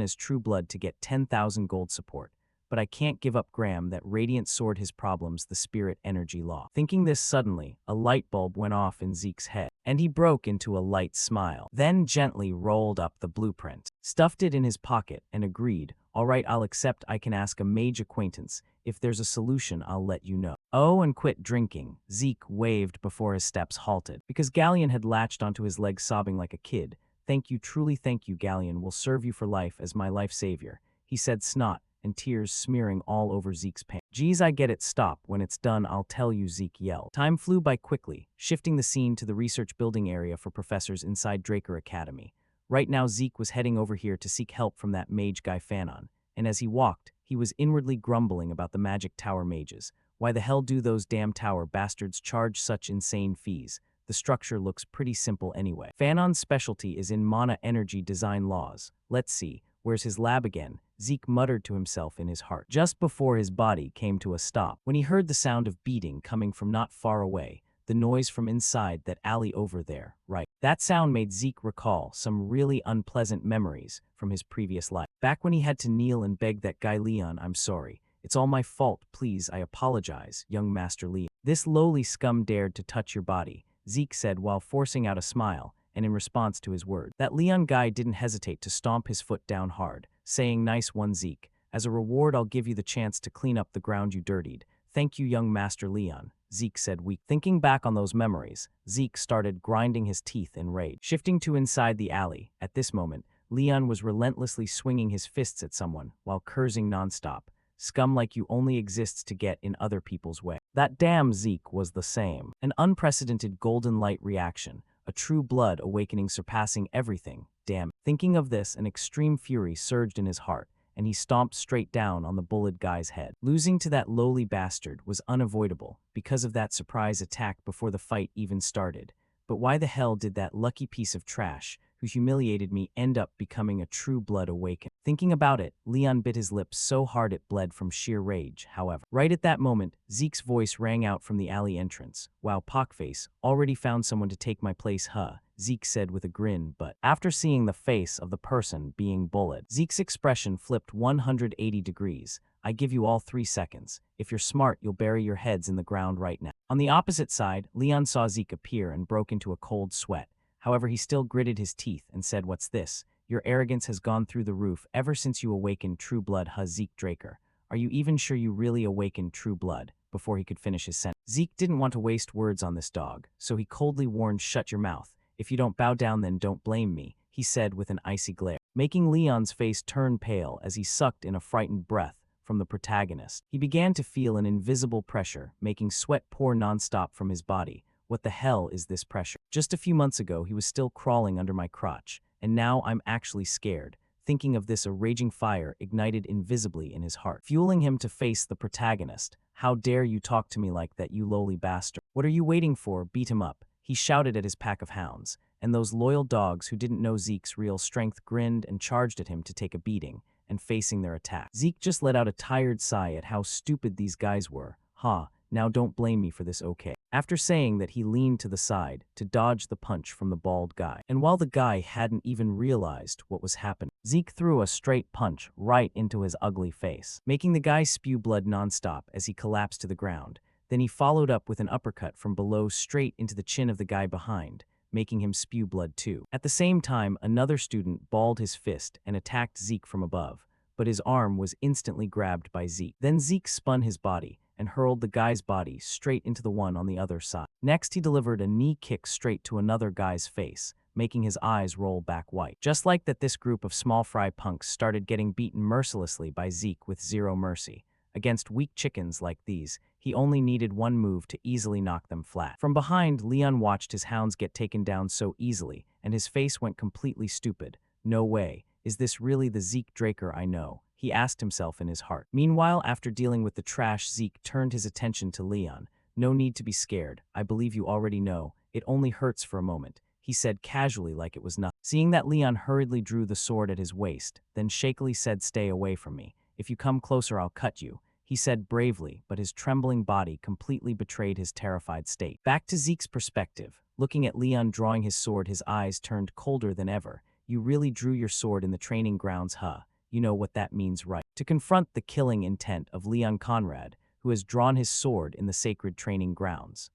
as true blood to get 10,000 gold support. But I can't give up Graham. That radiant sword, his problems, the spirit energy law. Thinking this, suddenly, a light bulb went off in Zeke's head, and he broke into a light smile, then gently rolled up the blueprint, stuffed it in his pocket, and agreed, all right, I'll accept. I can ask a mage acquaintance. If there's a solution, I'll let you know. Oh, and quit drinking. Zeke waved before his steps halted, because Galleon had latched onto his legs, sobbing like a kid. Thank you, truly thank you. Galleon will serve you for life as my life savior, he said, snot and tears smearing all over Zeke's pants. Geez, I get it. Stop. When it's done, I'll tell you, Zeke yelled. Time flew by quickly, shifting the scene to the research building area for professors inside Draker Academy. Right now, Zeke was heading over here to seek help from that mage guy Fanon, and as he walked, he was inwardly grumbling about the magic tower mages. Why the hell do those damn tower bastards charge such insane fees? The structure looks pretty simple anyway. Fanon's specialty is in mana energy design laws. Let's see, where's his lab again? Zeke muttered to himself in his heart, just before his body came to a stop, when he heard the sound of beating coming from not far away, the noise from inside that alley over there, right? That sound made Zeke recall some really unpleasant memories from his previous life. Back when he had to kneel and beg that guy Leon, I'm sorry. It's all my fault, please, I apologize, young Master Leon. This lowly scum dared to touch your body, Zeke said while forcing out a smile, and in response to his word, that Leon guy didn't hesitate to stomp his foot down hard, saying, nice one, Zeke. As a reward, I'll give you the chance to clean up the ground you dirtied. Thank you, young Master Leon, Zeke said weak. Thinking back on those memories, Zeke started grinding his teeth in rage. Shifting to inside the alley, at this moment, Leon was relentlessly swinging his fists at someone while cursing nonstop. Scum like you only exists to get in other people's way. That damn Zeke was the same. An unprecedented golden light reaction, a true blood awakening surpassing everything. Damn. Thinking of this, an extreme fury surged in his heart, and he stomped straight down on the bullied guy's head. Losing to that lowly bastard was unavoidable because of that surprise attack before the fight even started. But why the hell did that lucky piece of trash, who humiliated me, end up becoming a true blood awaken? Thinking about it, Leon bit his lips so hard it bled from sheer rage, however. Right at that moment, Zeke's voice rang out from the alley entrance. Wow, Pockface, already found someone to take my place, huh? Zeke said with a grin, but after seeing the face of the person being bullied, Zeke's expression flipped 180 degrees. I give you all 3 seconds. If you're smart, you'll bury your heads in the ground right now. On the opposite side, Leon saw Zeke appear and broke into a cold sweat. However, he still gritted his teeth and said, what's this? Your arrogance has gone through the roof ever since you awakened true blood, huh, Zeke Draker? Are you even sure you really awakened true blood? Before he could finish his sentence, Zeke didn't want to waste words on this dog, so he coldly warned, shut your mouth. If you don't bow down, then don't blame me, he said with an icy glare, making Leon's face turn pale as he sucked in a frightened breath from the protagonist. He began to feel an invisible pressure, making sweat pour nonstop from his body. What the hell is this pressure? Just a few months ago, he was still crawling under my crotch, and now I'm actually scared. Thinking of this, a raging fire ignited invisibly in his heart, fueling him to face the protagonist. How dare you talk to me like that, you lowly bastard? What are you waiting for? Beat him up, he shouted at his pack of hounds, and those loyal dogs who didn't know Zeke's real strength grinned and charged at him to take a beating. and facing their attack. Zeke just let out a tired sigh at how stupid these guys were. Ha, now don't blame me for this, okay? After saying that, he leaned to the side to dodge the punch from the bald guy. And while the guy hadn't even realized what was happening, Zeke threw a straight punch right into his ugly face, making the guy spew blood nonstop as he collapsed to the ground. Then he followed up with an uppercut from below straight into the chin of the guy behind, making him spew blood too. At the same time, another student balled his fist and attacked Zeke from above, but his arm was instantly grabbed by Zeke. Then Zeke spun his body and hurled the guy's body straight into the one on the other side. Next, he delivered a knee kick straight to another guy's face, making his eyes roll back white. Just like that, this group of small fry punks started getting beaten mercilessly by Zeke with zero mercy. Against weak chickens like these, he only needed one move to easily knock them flat. From behind, Leon watched his hounds get taken down so easily, and his face went completely stupid. No way, is this really the Zeke Draker I know? He asked himself in his heart. Meanwhile, after dealing with the trash, Zeke turned his attention to Leon. No need to be scared, I believe you already know. It only hurts for a moment, he said casually like it was nothing. Seeing that, Leon hurriedly drew the sword at his waist, then shakily said, "Stay away from me. If you come closer, I'll cut you," he said bravely, but his trembling body completely betrayed his terrified state. Back to Zeke's perspective, looking at Leon drawing his sword, his eyes turned colder than ever. "You really drew your sword in the training grounds, huh? You know what that means, right?" To confront the killing intent of Leon Conrad, who has drawn his sword in the sacred training grounds,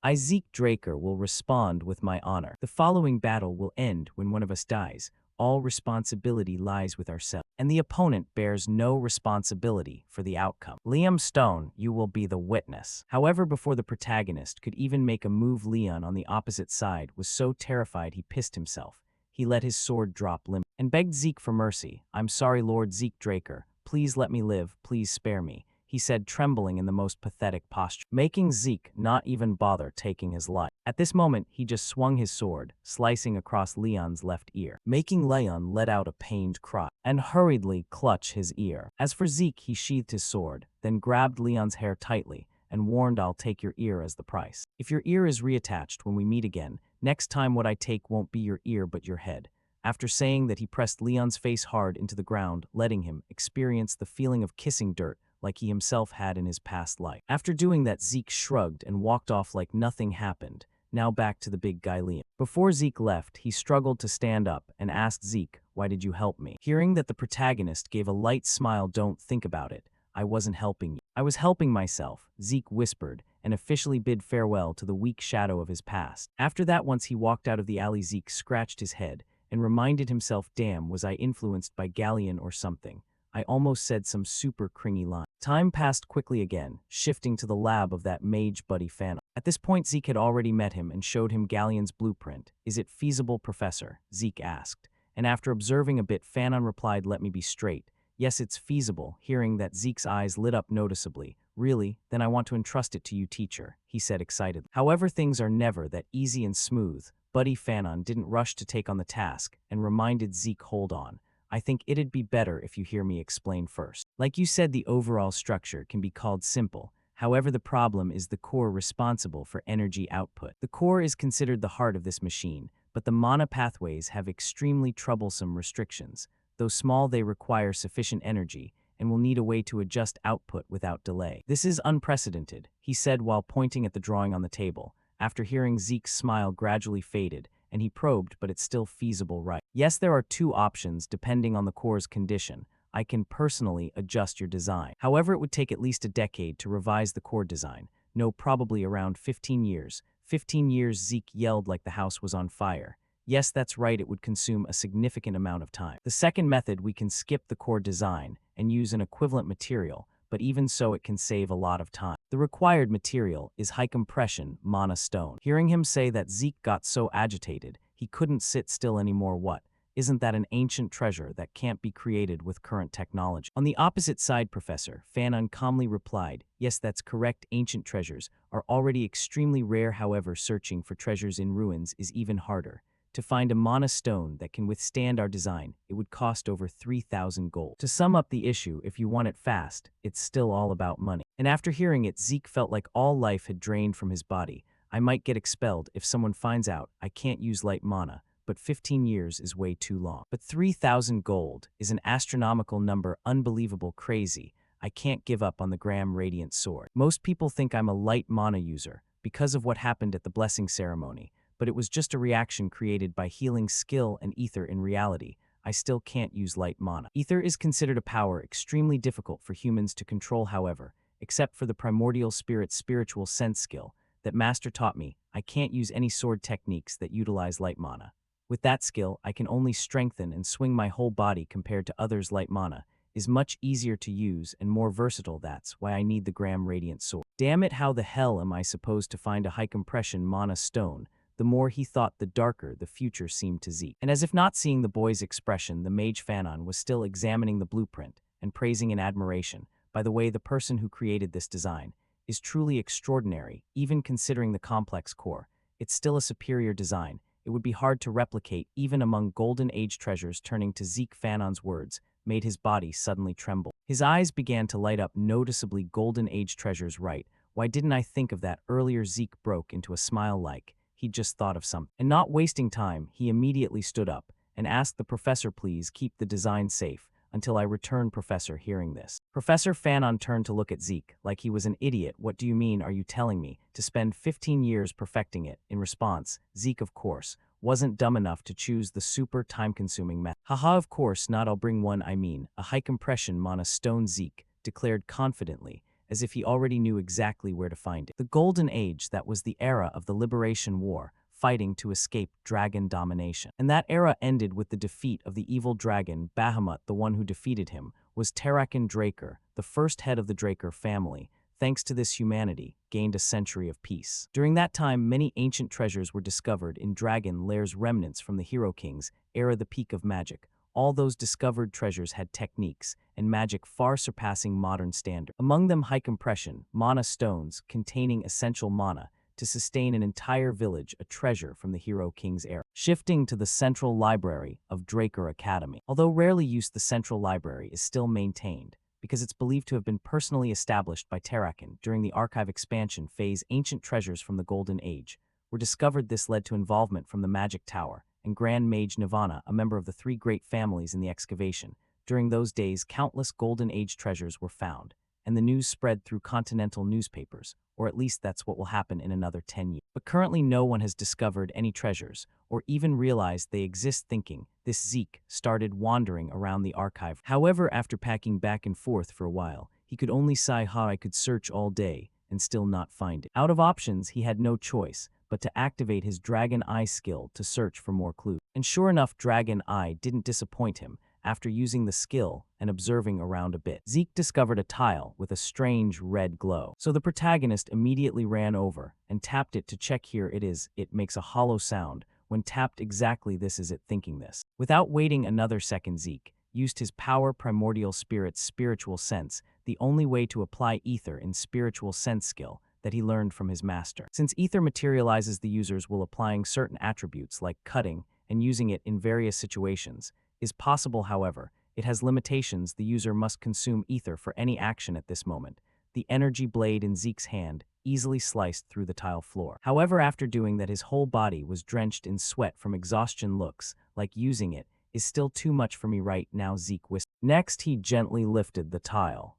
I, Zeke Draker, will respond with my honor. The following battle will end when one of us dies. All responsibility lies with ourselves, and the opponent bears no responsibility for the outcome. Liam Stone, you will be the witness. However, before the protagonist could even make a move, Leon on the opposite side was so terrified he pissed himself. He let his sword drop limp and begged Zeke for mercy. "I'm sorry, Lord Zeke Draker. Please let me live. Please spare me," he said, trembling in the most pathetic posture, making Zeke not even bother taking his life. At this moment, he just swung his sword, slicing across Leon's left ear, making Leon let out a pained cry and hurriedly clutch his ear. As for Zeke, he sheathed his sword, then grabbed Leon's hair tightly and warned, "I'll take your ear as the price. If your ear is reattached when we meet again, next time what I take won't be your ear but your head." After saying that, he pressed Leon's face hard into the ground, letting him experience the feeling of kissing dirt like he himself had in his past life. After doing that, Zeke shrugged and walked off like nothing happened. Now back to the big guy Leon. Before Zeke left, he struggled to stand up and asked Zeke, "Why did you help me?" Hearing that, the protagonist gave a light smile. "Don't think about it. I wasn't helping you. I was helping myself," Zeke whispered, and officially bid farewell to the weak shadow of his past. After that, once he walked out of the alley, Zeke scratched his head and reminded himself, "Damn, was I influenced by Galleon or something? I almost said some super cringy line." Time passed quickly again, shifting to the lab of that mage buddy Fanon. At this point, Zeke had already met him and showed him Galleon's blueprint. "Is it feasible, Professor?" Zeke asked. And after observing a bit, Fanon replied, "Let me be straight. Yes, it's feasible." Hearing that, Zeke's eyes lit up noticeably. "Really? Then I want to entrust it to you, teacher," he said excitedly. However, things are never that easy and smooth. Buddy Fanon didn't rush to take on the task and reminded Zeke, "Hold on. I think it'd be better if you hear me explain first. Like you said, the overall structure can be called simple. However, the problem is the core responsible for energy output. The core is considered the heart of this machine, but the mana pathways have extremely troublesome restrictions. Though small, they require sufficient energy and will need a way to adjust output without delay. This is unprecedented," he said while pointing at the drawing on the table. After hearing, Zeke's smile gradually faded, and he probed, "But it's still feasible, right?" "Yes, there are two options depending on the core's condition. I can personally adjust your design. However, it would take at least a decade to revise the core design. No, probably around 15 years. 15 years, Zeke yelled like the house was on fire. "Yes, that's right, it would consume a significant amount of time. The second method, we can skip the core design and use an equivalent material, but even so, it can save a lot of time. The required material is high compression mana stone." Hearing him say that, Zeke got so agitated he couldn't sit still anymore. "What? Isn't that an ancient treasure that can't be created with current technology?" On the opposite side, Professor Fanon calmly replied, "Yes, that's correct. Ancient treasures are already extremely rare. However, searching for treasures in ruins is even harder. To find a mana stone that can withstand our design, it would cost over 3,000 gold. To sum up the issue, if you want it fast, it's still all about money." And after hearing it, Zeke felt like all life had drained from his body. "I might get expelled if someone finds out I can't use light mana, but 15 years is way too long. But 3,000 gold is an astronomical number, unbelievable crazy. I can't give up on the Graham Radiant Sword. Most people think I'm a light mana user because of what happened at the blessing ceremony, but it was just a reaction created by healing skill and ether. In reality, I still can't use light mana. Ether is considered a power extremely difficult for humans to control, however, except for the primordial spirit's spiritual sense skill that Master taught me. I can't use any sword techniques that utilize light mana. With that skill, I can only strengthen and swing my whole body compared to others. Light mana is much easier to use and more versatile. That's why I need the Graham Radiant Sword. Damn it, how the hell am I supposed to find a high compression mana stone? The more he thought, the darker the future seemed to Zeke. And as if not seeing the boy's expression, the mage Fanon was still examining the blueprint and praising in admiration. By the way, the person who created this design is truly extraordinary, even considering the complex core. It's still a superior design. It would be hard to replicate even among Golden Age treasures. Turning to Zeke, Fanon's words made his body suddenly tremble. His eyes began to light up noticeably. Golden Age treasures, right? Why didn't I think of that earlier? Zeke broke into a smile like he'd just thought of something. And not wasting time, he immediately stood up and asked the professor, please keep the design safe until I return. Professor, hearing this, Professor Fanon turned to look at Zeke like he was an idiot. What do you mean? Are you telling me to spend 15 years perfecting it? In response, Zeke, of course, wasn't dumb enough to choose the super time-consuming method. Haha, of course not. I'll bring one. I mean, a high-compression mana stone, Zeke declared confidently, as if he already knew exactly where to find it. The Golden Age, that was the era of the Liberation War, fighting to escape dragon domination. And that era ended with the defeat of the evil dragon Bahamut. The one who defeated him was Terrakin Draker, the first head of the Draker family. Thanks to this, humanity gained a century of peace. During that time, many ancient treasures were discovered in dragon lairs, remnants from the Hero King's era, the peak of magic. All those discovered treasures had techniques and magic far surpassing modern standards. Among them, high compression mana stones containing essential mana to sustain an entire village, a treasure from the Hero King's era. Shifting to the Central Library of Draker Academy. Although rarely used, the Central Library is still maintained because it's believed to have been personally established by Terrakin during the archive expansion phase. Ancient treasures from the Golden Age were discovered. This led to involvement from the Magic Tower and Grand Mage Nirvana, a member of the three great families, in the excavation. During those days, countless Golden Age treasures were found, and the news spread through continental newspapers, or at least that's what will happen in another 10 years. But currently no one has discovered any treasures, or even realized they exist. Thinking this, Zeke started wandering around the archive. However, after packing back and forth for a while, he could only sigh, how I could search all day and still not find it. Out of options, he had no choice but to activate his Dragon Eye skill to search for more clues. And sure enough, Dragon Eye didn't disappoint him. After using the skill and observing around a bit, Zeke discovered a tile with a strange red glow. So the protagonist immediately ran over and tapped it to check. Here it is. It makes a hollow sound when tapped. Exactly, this is it. Thinking this, without waiting another second, Zeke used his power primordial spirit's spiritual sense, the only way to apply ether in spiritual sense skill that he learned from his master. Since ether materializes the users while applying certain attributes like cutting and using it in various situations is possible. However, it has limitations. The user must consume ether for any action. At this moment, the energy blade in Zeke's hand easily sliced through the tile floor. However, after doing that, his whole body was drenched in sweat from exhaustion. Looks like using it is still too much for me right now, Zeke whispered. Next, he gently lifted the tile,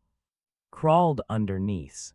crawled underneath,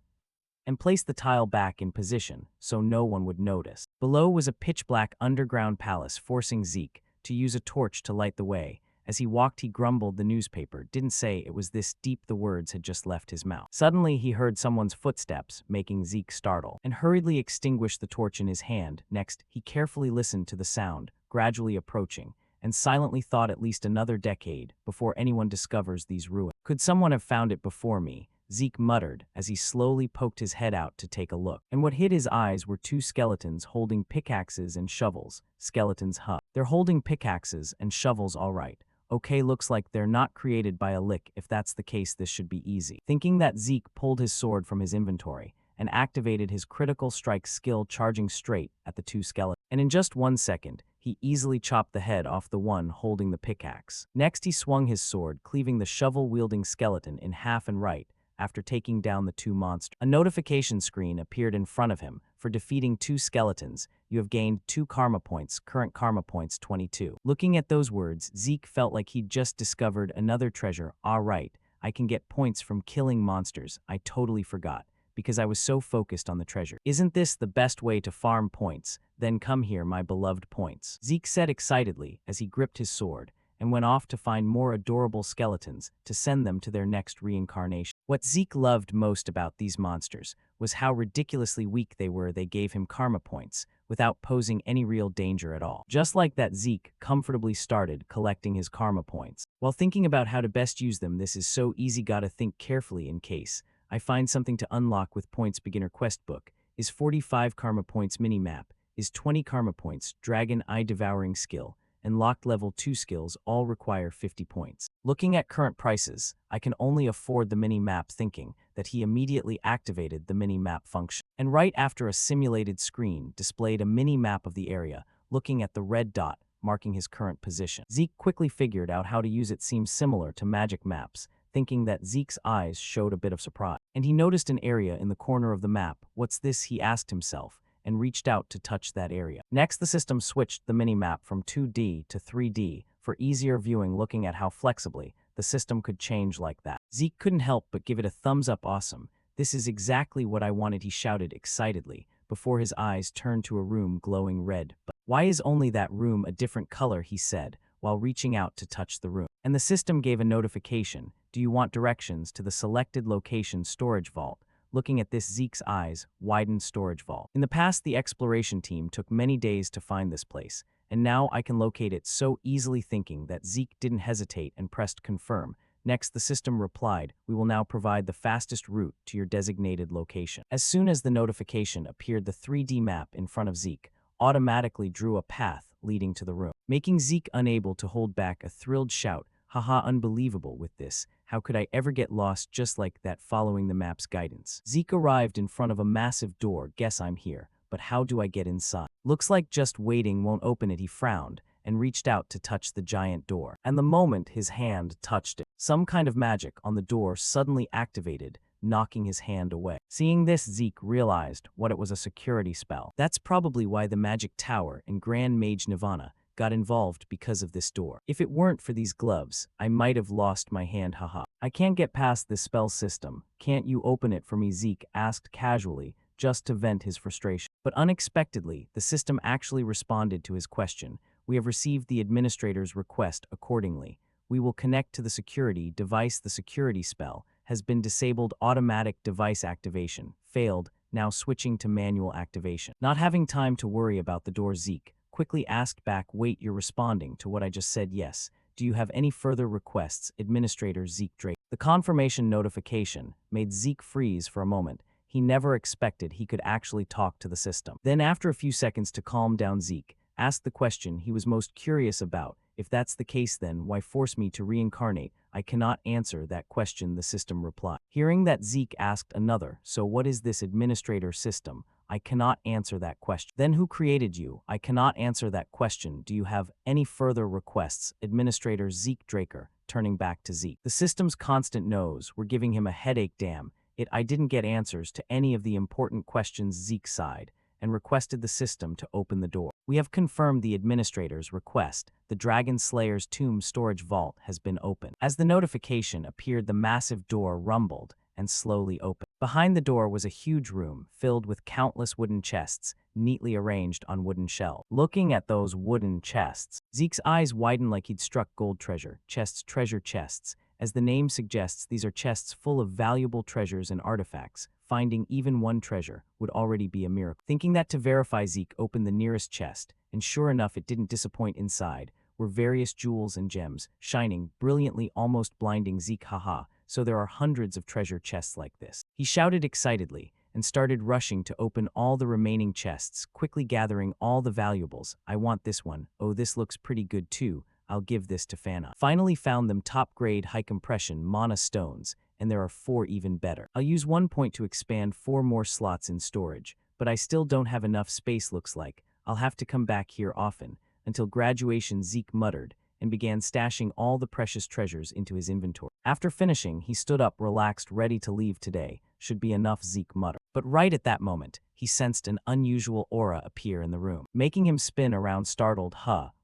and placed the tile back in position so no one would notice. Below was a pitch-black underground palace, forcing Zeke to use a torch to light the way. As he walked, he grumbled. The newspaper didn't say it was this deep. The words had just left his mouth. Suddenly, he heard someone's footsteps, making Zeke startle, and hurriedly extinguished the torch in his hand. Next, he carefully listened to the sound, gradually approaching, and silently thought, at least another decade before anyone discovers these ruins. Could someone have found it before me? Zeke muttered as he slowly poked his head out to take a look. And what hit his eyes were two skeletons holding pickaxes and shovels. Skeletons, huh? They're holding pickaxes and shovels, all right. Okay, looks like they're not created by a lick. If that's the case, this should be easy. Thinking that, Zeke pulled his sword from his inventory and activated his critical strike skill, charging straight at the two skeletons. And in just 1 second, he easily chopped the head off the one holding the pickaxe. Next, he swung his sword, cleaving the shovel-wielding skeleton in half, and right after taking down the two monsters. A notification screen appeared in front of him. For defeating 2 skeletons, you have gained 2 karma points, current karma points 22. Looking at those words, Zeke felt like he'd just discovered another treasure. All right, I can get points from killing monsters. I totally forgot, because I was so focused on the treasure. Isn't this the best way to farm points? Then come here, my beloved points, Zeke said excitedly as he gripped his sword and went off to find more adorable skeletons to send them to their next reincarnation. What Zeke loved most about these monsters was how ridiculously weak they were. They gave him karma points without posing any real danger at all. Just like that, Zeke comfortably started collecting his karma points. While thinking about how to best use them, this is so easy, gotta think carefully in case I find something to unlock with points. Beginner quest book is 45 karma points, minimap is 20 karma points, dragon eye devouring skill, and locked level 2 skills all require 50 points. Looking at current prices, I can only afford the mini-map, thinking that he immediately activated the mini-map function. And right after, a simulated screen displayed a mini-map of the area, looking at the red dot marking his current position. Zeke quickly figured out how to use it. Seems similar to magic maps, thinking that Zeke's eyes showed a bit of surprise. And he noticed an area in the corner of the map. What's this, he asked himself, and reached out to touch that area. Next, the system switched the mini-map from 2D to 3D for easier viewing. Looking at how flexibly the system could change like that, Zeke couldn't help but give it a thumbs up. Awesome. This is exactly what I wanted, he shouted excitedly before his eyes turned to a room glowing red. But why is only that room a different color, he said while reaching out to touch the room. And the system gave a notification. Do you want directions to the selected location? Storage vault. Looking at this, Zeke's eyes widened. Storage vault. In the past, the exploration team took many days to find this place, and now I can locate it so easily. Thinking that, Zeke didn't hesitate and pressed confirm. Next, the system replied, we will now provide the fastest route to your designated location. As soon as the notification appeared, the 3D map in front of Zeke automatically drew a path leading to the room, making Zeke unable to hold back a thrilled shout. Haha, unbelievable. With this, how could I ever get lost just like that? Following the map's guidance, Zeke arrived in front of a massive door. Guess I'm here, but how do I get inside? Looks like just waiting won't open it, he frowned and reached out to touch the giant door. And the moment his hand touched it, some kind of magic on the door suddenly activated, knocking his hand away. Seeing this, Zeke realized what it was, a security spell. That's probably why the Magic Tower and Grand Mage Nirvana got involved, because of this door. If it weren't for these gloves, I might have lost my hand. Haha. I can't get past this spell system. Can't you open it for me? Zeke asked casually, just to vent his frustration. But unexpectedly, the system actually responded to his question. We have received the administrator's request. Accordingly, we will connect to the security device. The security spell has been disabled. Automatic device activation failed. Now switching to manual activation. Not having time to worry about the door, Zeke quickly asked back, wait, you're responding to what I just said? Yes. Do you have any further requests? Administrator Zeke Drake. The confirmation notification made Zeke freeze for a moment. He never expected he could actually talk to the system. Then, after a few seconds to calm down, Zeke asked the question he was most curious about. If that's the case, then why force me to reincarnate? I cannot answer that question, the system replied. Hearing that, Zeke asked another, so what is this? Administrator system. I cannot answer that question. Then who created you? I cannot answer that question. Do you have any further requests? Administrator Zeke Draker, turning back to Zeke. The system's constant no's were giving him a headache. Damn it, I didn't get answers to any of the important questions. Zeke sighed and requested the system to open the door. We have confirmed the administrator's request. The Dragon Slayer's tomb storage vault has been opened. As the notification appeared, the massive door rumbled and slowly opened. Behind the door was a huge room filled with countless wooden chests, neatly arranged on wooden shelves. Looking at those wooden chests, Zeke's eyes widened like he'd struck gold. Treasure chests, treasure chests. As the name suggests, these are chests full of valuable treasures and artifacts. Finding even one treasure would already be a miracle. Thinking that, to verify, Zeke opened the nearest chest, and sure enough, it didn't disappoint. Inside were various jewels and gems, shining brilliantly, almost blinding Zeke. Haha, so there are hundreds of treasure chests like this, he shouted excitedly, and started rushing to open all the remaining chests, quickly gathering all the valuables. I want this one. Oh, this looks pretty good too. I'll give this to Fana. Finally found them, top-grade high-compression mana stones, and there are 4 even better. I'll use 1 point to expand 4 more slots in storage, but I still don't have enough space. Looks like I'll have to come back here often, until graduation, Zeke muttered, and began stashing all the precious treasures into his inventory. After finishing, he stood up relaxed, ready to leave today. Should be enough, Zeke muttered. But right at that moment, he sensed an unusual aura appear in the room, making him spin around startled.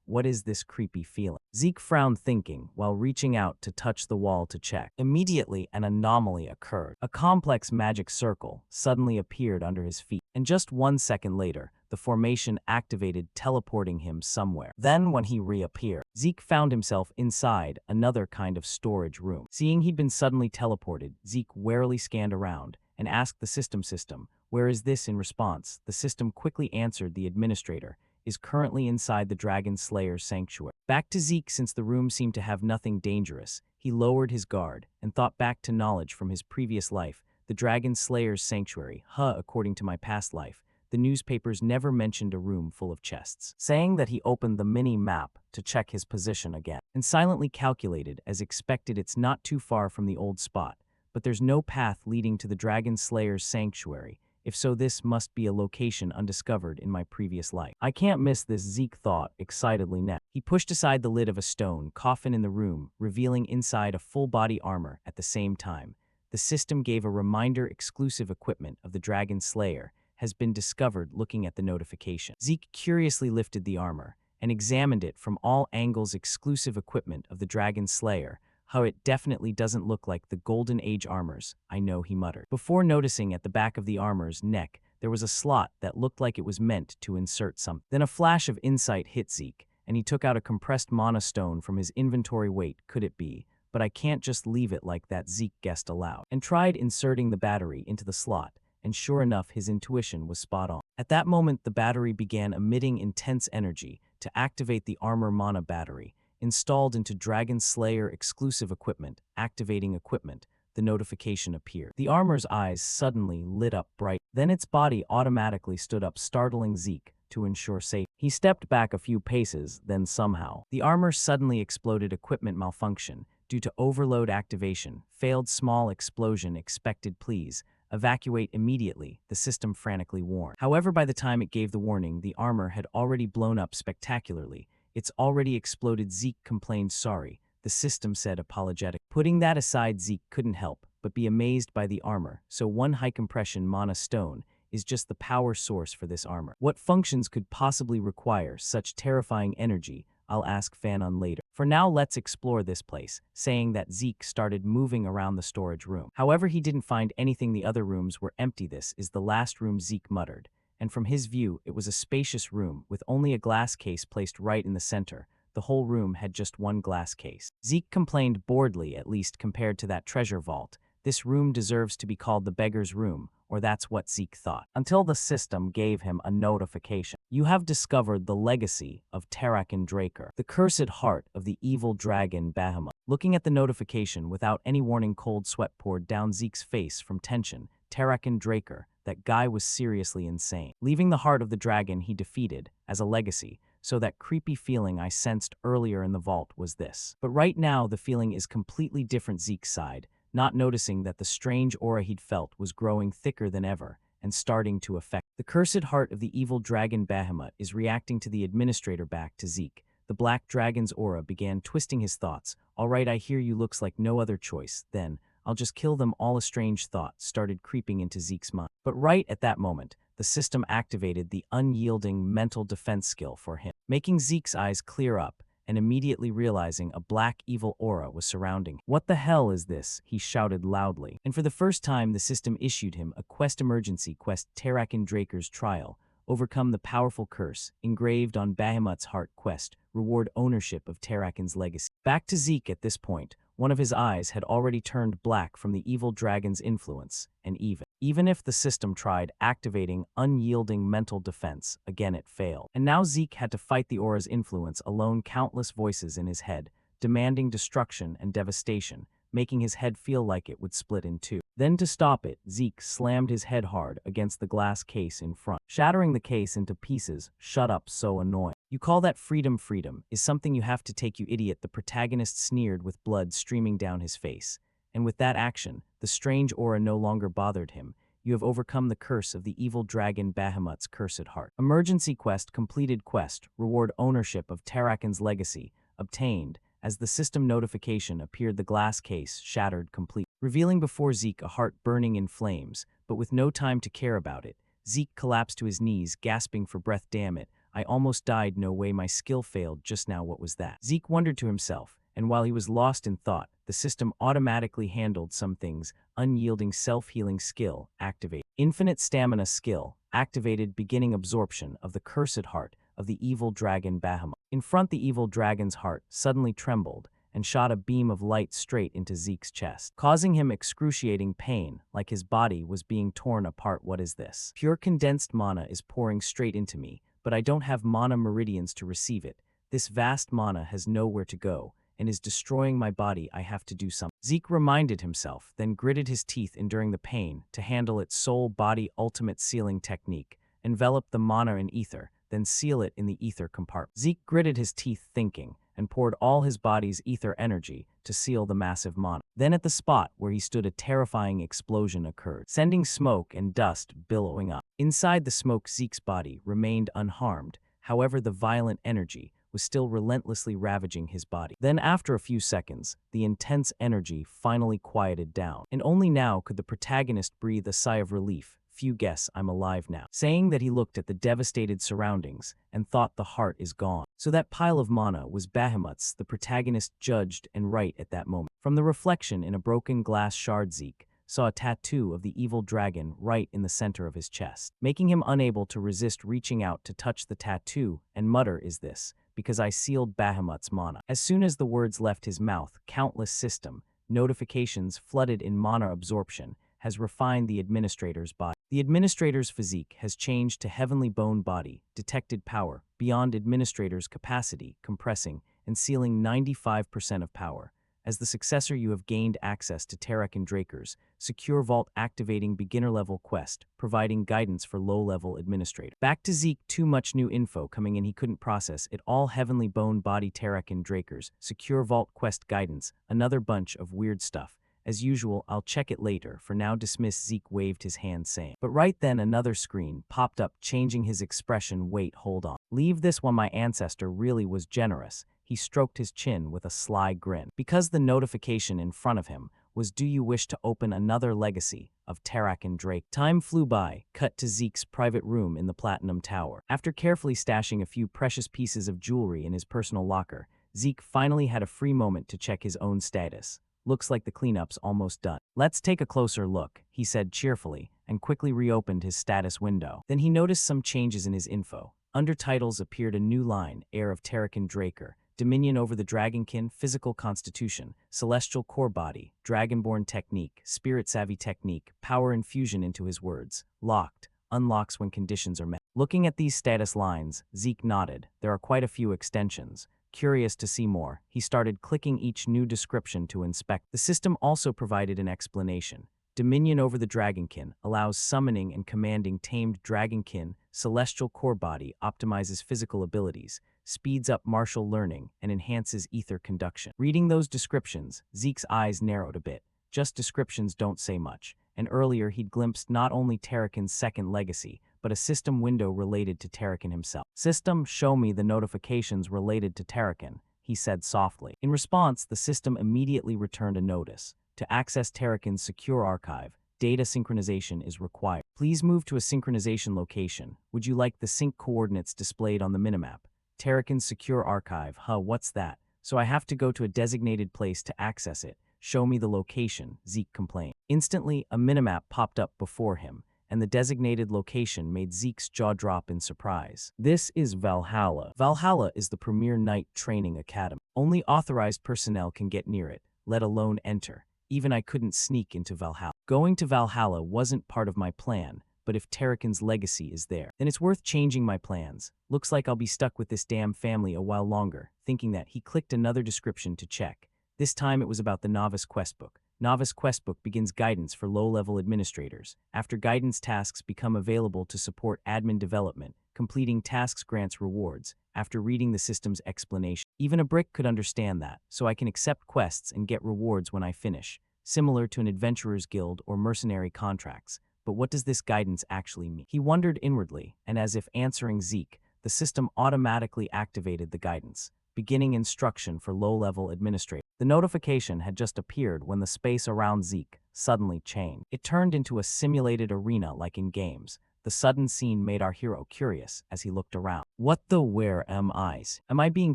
What is this creepy feeling? Zeke frowned, thinking, while reaching out to touch the wall to check. Immediately, an anomaly occurred. A complex magic circle suddenly appeared under his feet, and just 1 second later, the formation activated, teleporting him somewhere. Then, when he reappeared, Zeke found himself inside another kind of storage room. Seeing he'd been suddenly teleported, Zeke warily scanned around and asked the system, "Where is this?" In response, the system quickly answered, "The administrator is currently inside the Dragon Slayer's sanctuary." Back to Zeke, since the room seemed to have nothing dangerous, he lowered his guard and thought back to knowledge from his previous life. The Dragon Slayer's sanctuary. According to my past life, the newspapers never mentioned a room full of chests. Saying that, he opened the mini-map to check his position again, and silently calculated, as expected, it's not too far from the old spot, but there's no path leading to the Dragon Slayer's sanctuary. If so, this must be a location undiscovered in my previous life. I can't miss this, Zeke thought excitedly. Next, he pushed aside the lid of a stone coffin in the room, revealing inside a full-body armor. At the same time, the system gave a reminder: exclusive equipment of the Dragon Slayer has been discovered. Looking at the notification, Zeke curiously lifted the armor and examined it from all angles. Exclusive equipment of the Dragon Slayer. It definitely doesn't look like the Golden Age armors, I know, he muttered, before noticing at the back of the armor's neck there was a slot that looked like it was meant to insert something. Then a flash of insight hit Zeke, and he took out a compressed mana stone from his inventory. Wait, could it be? But I can't just leave it like that, Zeke guessed aloud, and tried inserting the battery into the slot, and sure enough, his intuition was spot on. At that moment, the battery began emitting intense energy. To activate the armor, mana battery installed into Dragon Slayer exclusive equipment. Activating equipment. The notification appeared. The armor's eyes suddenly lit up bright. Then its body automatically stood up, startling Zeke. To ensure safety, he stepped back a few paces. Then somehow, the armor suddenly exploded. Equipment malfunction due to overload activation. Failed small explosion expected. Please evacuate immediately, the system frantically warned. However, by the time it gave the warning, the armor had already blown up spectacularly. It's already exploded, Zeke complained. Sorry, the system said, apologetic. Putting that aside, Zeke couldn't help but be amazed by the armor. So one high compression mana stone is just the power source for this armor. What functions could possibly require such terrifying energy? I'll ask Fanon later. For now, let's explore this place. Saying that, Zeke started moving around the storage room. However, he didn't find anything. The other rooms were empty. This is the last room, Zeke muttered. And from his view, it was a spacious room with only a glass case placed right in the center. The whole room had just one glass case. Zeke complained boredly, at least compared to that treasure vault. This room deserves to be called the beggar's room, or that's what Zeke thought, until the system gave him a notification. You have discovered the legacy of Takeover Draker, the cursed heart of the evil dragon Bahamut. Looking at the notification without any warning, cold sweat poured down Zeke's face from tension. Takeover Draker, that guy was seriously insane. Leaving the heart of the dragon he defeated as a legacy, so that creepy feeling I sensed earlier in the vault was this. But right now the feeling is completely different, Zeke sighed, not noticing that the strange aura he'd felt was growing thicker than ever and starting to affect. The cursed heart of the evil dragon Bahamut is reacting to the administrator. Back to Zeke. The black dragon's aura began twisting his thoughts. All right, I hear you, looks like no other choice. Then, I'll just kill them all. A strange thought started creeping into Zeke's mind. But right at that moment, the system activated the unyielding mental defense skill for him, making Zeke's eyes clear up and immediately realizing a black evil aura was surrounding him. What the hell is this? He shouted loudly. And for the first time, the system issued him a quest, emergency quest, Takeover Draker's trial. Overcome the powerful curse engraved on Bahamut's heart. Quest, reward ownership of Takeover's legacy. Back to Zeke at this point. One of his eyes had already turned black from the evil dragon's influence, and even if the system tried activating unyielding mental defense, again it failed. And now Zeke had to fight the aura's influence alone. Countless voices in his head, demanding destruction and devastation, making his head feel like it would split in two. Then to stop it, Zeke slammed his head hard against the glass case in front, shattering the case into pieces. Shut up, so annoying. You call that freedom? Freedom is something you have to take, you idiot, the protagonist sneered with blood streaming down his face. And with that action, the strange aura no longer bothered him. You have overcome the curse of the evil dragon Bahamut's cursed heart. Emergency quest completed. Quest, reward ownership of Takeover's legacy. obtained. As the system notification appeared, the glass case shattered completely, revealing before Zeke a heart burning in flames, but with no time to care about it. Zeke collapsed to his knees, gasping for breath. Damn it, I almost died. No way, my skill failed just now. What was that? Zeke wondered to himself, and while he was lost in thought, the system automatically handled some things. Unyielding self-healing skill activated. Infinite stamina skill activated. Beginning absorption of the cursed heart of the evil dragon Bahamut. In front, the evil dragon's heart suddenly trembled and shot a beam of light straight into Zeke's chest, causing him excruciating pain, like his body was being torn apart. What is this? Pure condensed mana is pouring straight into me, but I don't have mana meridians to receive it. This vast mana has nowhere to go and is destroying my body. I have to do something. Zeke reminded himself, then gritted his teeth, enduring the pain to handle its soul-body ultimate sealing technique. Envelop the mana in ether, then seal it in the ether compartment. Zeke gritted his teeth, thinking, and poured all his body's ether energy to seal the massive mana. Then at the spot where he stood, a terrifying explosion occurred, sending smoke and dust billowing up. Inside the smoke, Zeke's body remained unharmed. However, the violent energy was still relentlessly ravaging his body. Then after a few seconds, the intense energy finally quieted down, and only now could the protagonist breathe a sigh of relief. Few guess I'm alive now. Saying that, he looked at the devastated surroundings and thought the heart is gone. So that pile of mana was Bahamut's, the protagonist judged and right at that moment. From the reflection in a broken glass shard, Zeke saw a tattoo of the evil dragon right in the center of his chest, making him unable to resist reaching out to touch the tattoo and mutter, "Is this because I sealed Bahamut's mana?" As soon as the words left his mouth, countless system notifications flooded in. Mana absorption has refined the administrator's body. The administrator's physique has changed to heavenly bone body, detected power beyond administrator's capacity, compressing and sealing 95% of power. As the successor, you have gained access to Takeover Draker's secure vault, activating beginner-level quest, providing guidance for low-level administrator. Back to Zeke, too much new info coming in, he couldn't process it all. Heavenly bone body, Takeover Draker's secure vault quest guidance, another bunch of weird stuff. As usual, I'll check it later. For now, dismiss. Zeke waved his hand, saying. But right then another screen popped up, changing his expression. Wait, hold on. Leave this one. My ancestor really was generous. He stroked his chin with a sly grin, because the notification in front of him was, do you wish to open another legacy of Takeover Drake? Time flew by. Cut to Zeke's private room in the Platinum Tower. After carefully stashing a few precious pieces of jewelry in his personal locker, Zeke finally had a free moment to check his own status. Looks like the cleanup's almost done. Let's take a closer look, he said cheerfully, and quickly reopened his status window. Then he noticed some changes in his info. Under titles appeared a new line, Heir of Takeover Draker, Dominion over the Dragonkin, Physical Constitution, Celestial Core Body, Dragonborn Technique, Spirit Savvy Technique, Power Infusion into his words, Locked, unlocks when conditions are met. Looking at these status lines, Zeke nodded. There are quite a few extensions. Curious to see more, he started clicking each new description to inspect. The system also provided an explanation. Dominion over the Dragonkin allows summoning and commanding tamed Dragonkin. Celestial Core Body optimizes physical abilities, speeds up martial learning, and enhances ether conduction. Reading those descriptions, Zeke's eyes narrowed a bit. Just descriptions don't say much, and earlier he'd glimpsed not only Takeover's second legacy, but a system window related to Takeover himself. System, show me the notifications related to Takeover, he said softly. In response, the system immediately returned a notice. To access Takeover's secure archive, data synchronization is required. Please move to a synchronization location. Would you like the sync coordinates displayed on the minimap? Takeover's secure archive, what's that? So I have to go to a designated place to access it. Show me the location, Zeke complained. Instantly, a minimap popped up before him, and the designated location made Zeke's jaw drop in surprise. This is Valhalla. Valhalla is the premier knight training academy. Only authorized personnel can get near it, let alone enter. Even I couldn't sneak into Valhalla. Going to Valhalla wasn't part of my plan, but if Takeover's legacy is there, then it's worth changing my plans. Looks like I'll be stuck with this damn family a while longer. Thinking that, he clicked another description to check. This time it was about the Novice Questbook. Novice Questbook begins guidance for low-level administrators. After guidance tasks become available to support admin development, completing tasks grants rewards. After reading the system's explanation, even a brick could understand that, so I can accept quests and get rewards when I finish, similar to an adventurer's guild or mercenary contracts. But what does this guidance actually mean? He wondered inwardly, and as if answering Zeke, the system automatically activated the guidance. beginning instruction for low-level administrators. The notification had just appeared when the space around Zeke suddenly changed. It turned into a simulated arena like in games. The sudden scene made our hero curious as he looked around. What the where am I? Am I being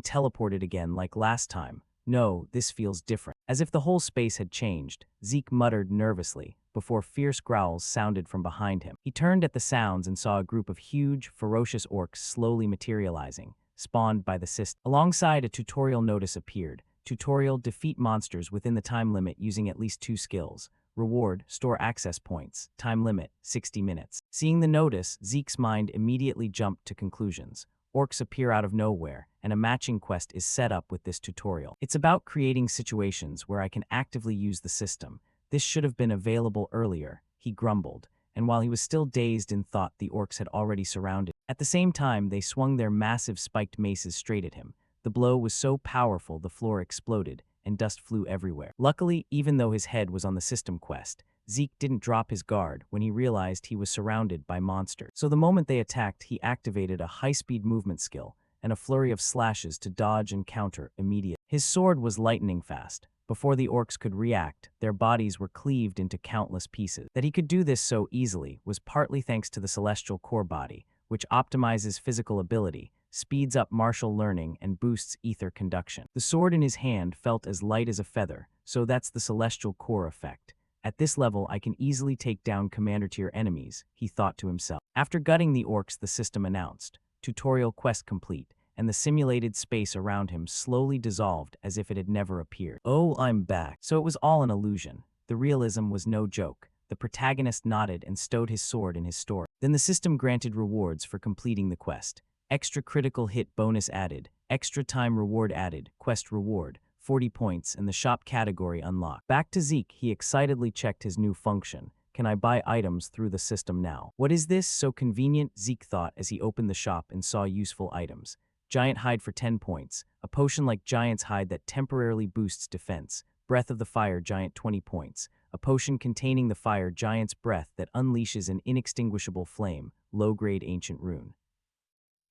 teleported again like last time? No, this feels different. As if the whole space had changed, Zeke muttered nervously before fierce growls sounded from behind him. He turned at the sounds and saw a group of huge, ferocious orcs slowly materializing, spawned by the system. Alongside, a tutorial notice appeared. Tutorial: defeat monsters within the time limit using at least 2 skills. Reward: store access points. Time limit: 60 minutes. Seeing the notice, Zeke's mind immediately jumped to conclusions. Orcs appear out of nowhere, and a matching quest is set up with this tutorial. It's about creating situations where I can actively use the system. This should have been available earlier, he grumbled, and while he was still dazed in thought, the orcs had already surrounded him. At the same time, they swung their massive spiked maces straight at him. The blow was so powerful the floor exploded, and dust flew everywhere. Luckily, even though his head was on the system quest, Zeke didn't drop his guard when he realized he was surrounded by monsters. So the moment they attacked, he activated a high-speed movement skill and a flurry of slashes to dodge and counter immediately. His sword was lightning fast. Before the orcs could react, their bodies were cleaved into countless pieces. That he could do this so easily was partly thanks to the celestial core body, which optimizes physical ability, speeds up martial learning, and boosts ether conduction. The sword in his hand felt as light as a feather, so that's the celestial core effect. At this level, I can easily take down commander-tier enemies, he thought to himself. After gutting the orcs, the system announced, tutorial quest complete, and the simulated space around him slowly dissolved as if it had never appeared. Oh, I'm back. So it was all an illusion. The realism was no joke. The protagonist nodded and stowed his sword in his store. Then the system granted rewards for completing the quest. Extra critical hit bonus added, extra time reward added, quest reward, 40 points, and the shop category unlocked. Back to Zeke, he excitedly checked his new function. Can I buy items through the system now? What is this? So convenient, Zeke thought as he opened the shop and saw useful items. Giant hide for 10 points, a potion like Giant's hide that temporarily boosts defense, breath of the fire giant 20 points, a potion containing the fire giant's breath that unleashes an inextinguishable flame, low-grade ancient rune.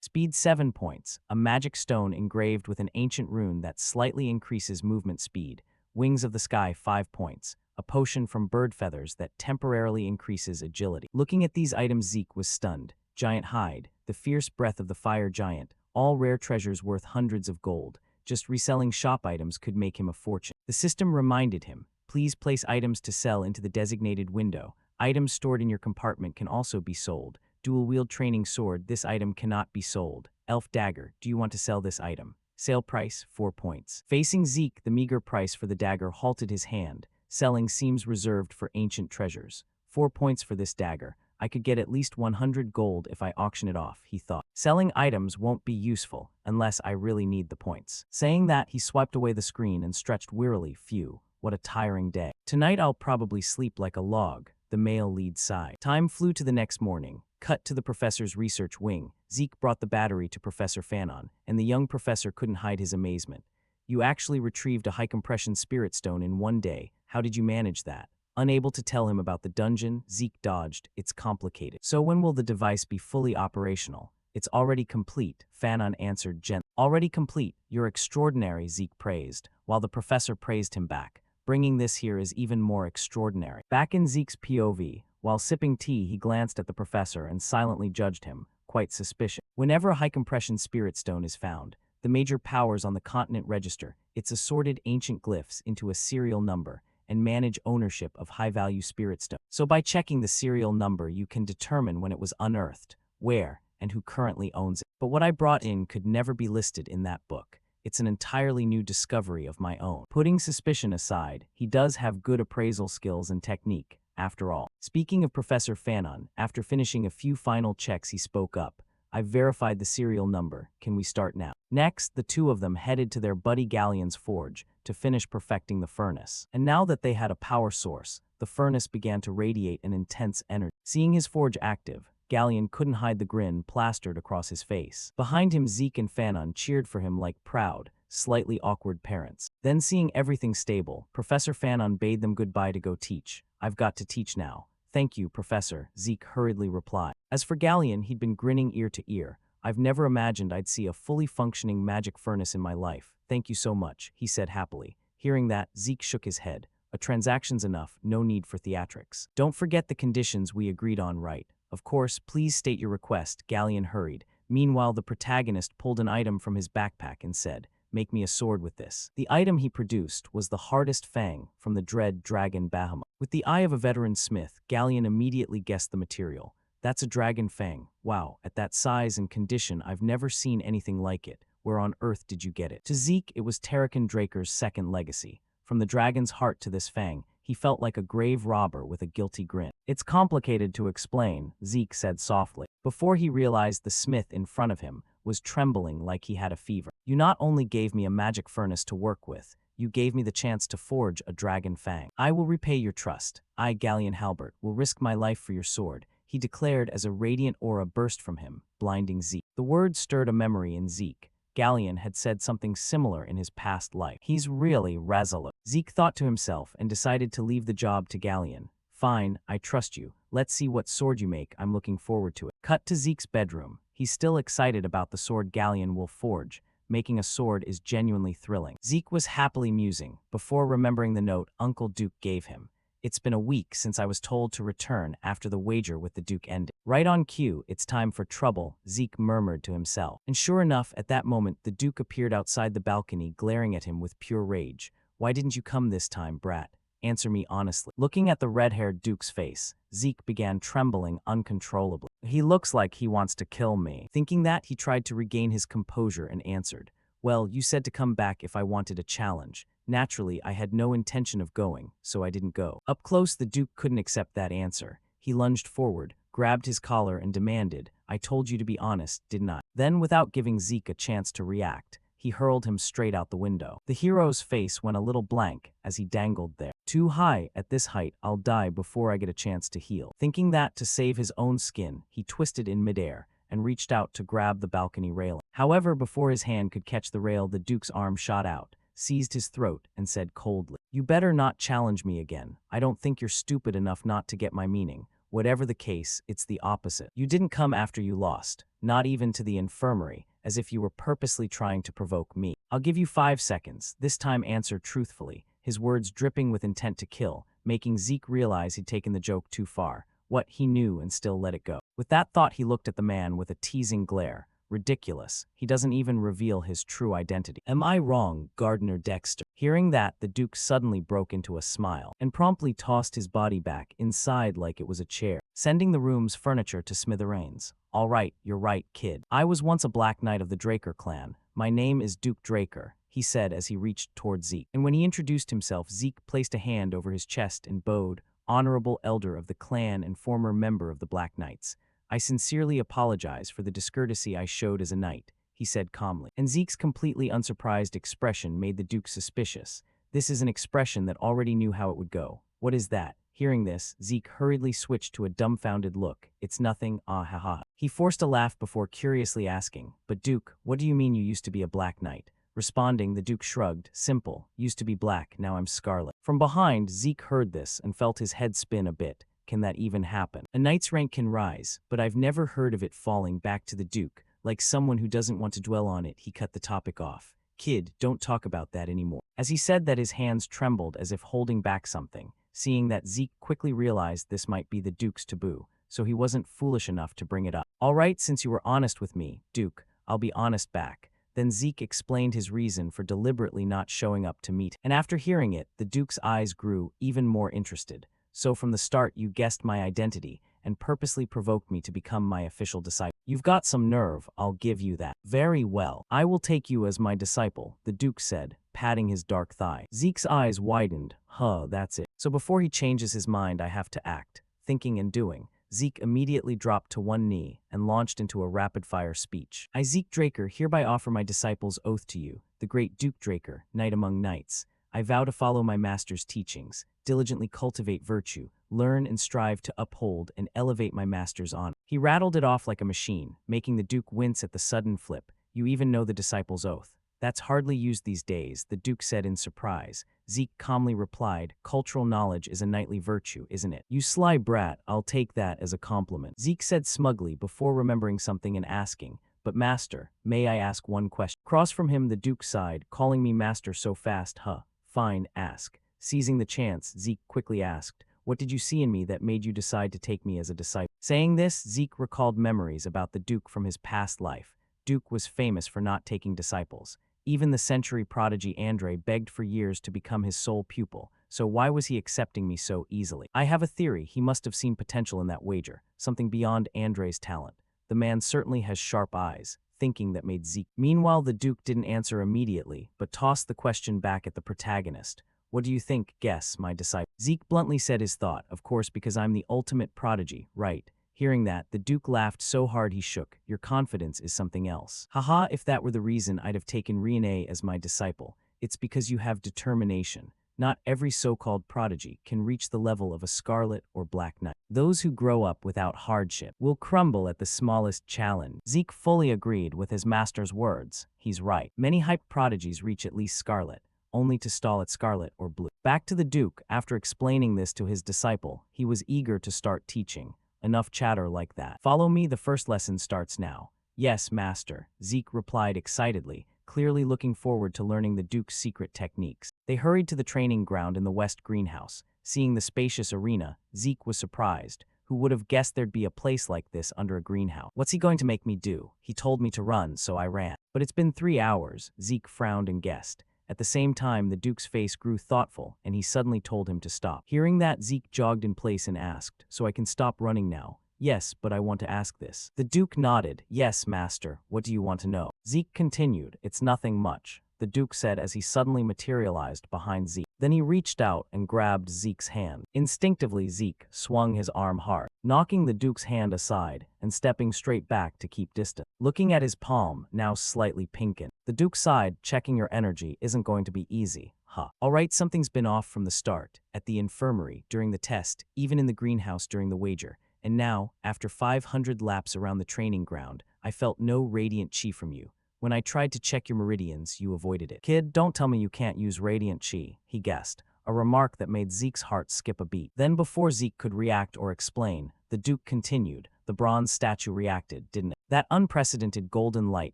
Speed 7 points, a magic stone engraved with an ancient rune that slightly increases movement speed. Wings of the Sky 5 points, a potion from bird feathers that temporarily increases agility. Looking at these items, Zeke was stunned. Giant hide, the fierce breath of the fire giant, all rare treasures worth hundreds of gold. Just reselling shop items could make him a fortune. The system reminded him, please place items to sell into the designated window. Items stored in your compartment can also be sold. Dual-wield training sword, this item cannot be sold. Elf dagger, do you want to sell this item? Sale price, 4 points. Facing Zeke, the meager price for the dagger halted his hand. Selling seems reserved for ancient treasures. 4 points for this dagger. I could get at least 100 gold if I auction it off, he thought. Selling items won't be useful unless I really need the points. Saying that, he swiped away the screen and stretched wearily. Phew, what a tiring day. Tonight I'll probably sleep like a log, the male lead sighed. Time flew to the next morning. Cut to the professor's research wing. Zeke brought the battery to Professor Fanon, and the young professor couldn't hide his amazement. You actually retrieved a high-compression spirit stone in 1 day. How did you manage that? Unable to tell him about the dungeon, Zeke dodged. It's complicated. So when will the device be fully operational? It's already complete, Fanon answered gently. Already complete? You're extraordinary, Zeke praised, while the professor praised him back. Bringing this here is even more extraordinary. Back in Zeke's POV, while sipping tea, he glanced at the professor and silently judged him, quite suspicious. Whenever a high-compression spirit stone is found, the major powers on the continent register its assorted ancient glyphs into a serial number and manage ownership of high-value spirit stone. So by checking the serial number, you can determine when it was unearthed, where, and who currently owns it. But what I brought in could never be listed in that book. It's an entirely new discovery of my own. Putting suspicion aside, he does have good appraisal skills and technique, after all. Speaking of Professor Fanon, after finishing a few final checks, he spoke up. I've verified the serial number. Can we start now? Next, the two of them headed to their buddy Galleon's forge to finish perfecting the furnace. And now that they had a power source, the furnace began to radiate an intense energy. Seeing his forge active, Galleon couldn't hide the grin plastered across his face. Behind him, Zeke and Fanon cheered for him like proud, slightly awkward parents. Then, seeing everything stable, Professor Fanon bade them goodbye to go teach. I've got to teach now. Thank you, Professor, Zeke hurriedly replied. As for Galleon, he'd been grinning ear to ear. I've never imagined I'd see a fully functioning magic furnace in my life. Thank you so much, he said happily. Hearing that, Zeke shook his head. A transaction's enough, no need for theatrics. Don't forget the conditions we agreed on, right? Of course, please state your request, Galleon hurried. Meanwhile, the protagonist pulled an item from his backpack and said, "Make me a sword with this." The item he produced was the hardest fang from the dread dragon Bahamut. With the eye of a veteran smith, Galleon immediately guessed the material. That's a dragon fang. Wow, at that size and condition, I've never seen anything like it. Where on earth did you get it? To Zeke, it was Terrakin Draker's second legacy. From the dragon's heart to this fang, he felt like a grave robber with a guilty grin. It's complicated to explain, Zeke said softly, before he realized the smith in front of him was trembling like he had a fever. You not only gave me a magic furnace to work with, you gave me the chance to forge a dragon fang. I will repay your trust. I, Galleon Halbert, will risk my life for your sword, he declared as a radiant aura burst from him, blinding Zeke. The words stirred a memory in Zeke. Galleon had said something similar in his past life. He's really resolute. Zeke thought to himself and decided to leave the job to Galleon. Fine, I trust you. Let's see what sword you make. I'm looking forward to it. Cut to Zeke's bedroom. He's still excited about the sword Galleon will forge. Making a sword is genuinely thrilling. Zeke was happily musing, before remembering the note Uncle Duke gave him. It's been a week since I was told to return after the wager with the Duke ended. Right on cue, it's time for trouble, Zeke murmured to himself. And sure enough, at that moment, the Duke appeared outside the balcony, glaring at him with pure rage. Why didn't you come this time, brat? Answer me honestly. Looking at the red-haired Duke's face, Zeke began trembling uncontrollably. He looks like he wants to kill me. Thinking that, he tried to regain his composure and answered, well, you said to come back if I wanted a challenge. Naturally, I had no intention of going, so I didn't go. Up close, the Duke couldn't accept that answer. He lunged forward, grabbed his collar and demanded, I told you to be honest, didn't I? Then, without giving Zeke a chance to react, he hurled him straight out the window. The hero's face went a little blank as he dangled there. Too high, at this height, I'll die before I get a chance to heal. Thinking that to save his own skin, he twisted in midair and reached out to grab the balcony railing. However, before his hand could catch the rail, the Duke's arm shot out, seized his throat, and said coldly, you better not challenge me again. I don't think you're stupid enough not to get my meaning. Whatever the case, it's the opposite. You didn't come after you lost, not even to the infirmary, as if you were purposely trying to provoke me. I'll give you 5 seconds, this time answer truthfully, his words dripping with intent to kill, making Zeke realize he'd taken the joke too far. What he knew and still let it go. With that thought, he looked at the man with a teasing glare. Ridiculous. He doesn't even reveal his true identity. Am I wrong, Gardener Dexter? Hearing that, the Duke suddenly broke into a smile and promptly tossed his body back inside like it was a chair, sending the room's furniture to smithereens. All right, you're right, kid. I was once a Black Knight of the Draker clan. My name is Duke Draker, he said as he reached toward Zeke. And when he introduced himself, Zeke placed a hand over his chest and bowed, honorable elder of the clan and former member of the Black Knights. I sincerely apologize for the discourtesy I showed as a knight, he said calmly. And Zeke's completely unsurprised expression made the Duke suspicious. This is an expression that already knew how it would go. What is that? Hearing this, Zeke hurriedly switched to a dumbfounded look. It's nothing, ah ha ha. He forced a laugh before curiously asking, but Duke, what do you mean you used to be a Black Knight? Responding, the Duke shrugged. Simple. Used to be black, now I'm scarlet. From behind, Zeke heard this and felt his head spin a bit. Can that even happen? A knight's rank can rise, but I've never heard of it falling back to the Duke. Like someone who doesn't want to dwell on it, he cut the topic off. Kid, don't talk about that anymore. As he said that, his hands trembled as if holding back something. Seeing that, Zeke quickly realized this might be the Duke's taboo, so he wasn't foolish enough to bring it up. All right, since you were honest with me, Duke, I'll be honest back. Then Zeke explained his reason for deliberately not showing up to meet. And after hearing it, the Duke's eyes grew even more interested. So from the start, you guessed my identity and purposely provoked me to become my official disciple. You've got some nerve, I'll give you that. Very well. I will take you as my disciple, the Duke said, patting his dark thigh. Zeke's eyes widened. That's it. So before he changes his mind, I have to act. Thinking and doing. Zeke immediately dropped to one knee and launched into a rapid-fire speech. I, Zeke Draker, hereby offer my disciple's oath to you, the great Duke Draker, knight among knights. I vow to follow my master's teachings, diligently cultivate virtue, learn and strive to uphold and elevate my master's honor. He rattled it off like a machine, making the Duke wince at the sudden flip. You even know the disciple's oath. That's hardly used these days, the Duke said in surprise. Zeke calmly replied, cultural knowledge is a knightly virtue, isn't it? You sly brat, I'll take that as a compliment. Zeke said smugly before remembering something and asking, But master, may I ask one question? Across from him the Duke sighed, calling me master so fast, huh? Fine, ask. Seizing the chance, Zeke quickly asked, what did you see in me that made you decide to take me as a disciple? Saying this, Zeke recalled memories about the Duke from his past life. Duke was famous for not taking disciples. Even the century prodigy Andre begged for years to become his sole pupil, so why was he accepting me so easily? I have a theory. He must have seen potential in that wager, something beyond Andre's talent. The man certainly has sharp eyes, thinking that made Zeke. Meanwhile, the Duke didn't answer immediately, but tossed the question back at the protagonist. What do you think? Guess, my disciple. Zeke bluntly said his thought, of course, because I'm the ultimate prodigy, right? Hearing that, the Duke laughed so hard he shook. Your confidence is something else. Haha, if that were the reason I'd have taken Rian as my disciple. It's because you have determination. Not every so-called prodigy can reach the level of a Scarlet or Black Knight. Those who grow up without hardship will crumble at the smallest challenge. Zeke fully agreed with his master's words. He's right. Many hyped prodigies reach at least Scarlet, only to stall at Scarlet or Blue. Back to the Duke, after explaining this to his disciple, he was eager to start teaching. Enough chatter like that. Follow me, the first lesson starts now. Yes, master, Zeke replied excitedly, clearly looking forward to learning the Duke's secret techniques. They hurried to the training ground in the west greenhouse. Seeing the spacious arena, Zeke was surprised. Who would have guessed there'd be a place like this under a greenhouse? What's he going to make me do? He told me to run, so I ran. But it's been 3 hours, Zeke frowned and guessed. At the same time, the Duke's face grew thoughtful, and he suddenly told him to stop. Hearing that, Zeke jogged in place and asked, so I can stop running now? Yes, but I want to ask this. The Duke nodded. Yes, master. What do you want to know? Zeke continued. It's nothing much, the Duke said as he suddenly materialized behind Zeke. Then he reached out and grabbed Zeke's hand. Instinctively, Zeke swung his arm hard, knocking the Duke's hand aside and stepping straight back to keep distance. Looking at his palm, now slightly pinkened, the Duke sighed. Checking your energy isn't going to be easy, huh? All right, something's been off from the start. At the infirmary, during the test, even in the greenhouse during the wager. And now, after 500 laps around the training ground, I felt no radiant chi from you. When I tried to check your meridians, you avoided it. Kid, don't tell me you can't use radiant chi, he guessed, a remark that made Zeke's heart skip a beat. Then before Zeke could react or explain, the Duke continued. The bronze statue reacted, didn't it? That unprecedented golden light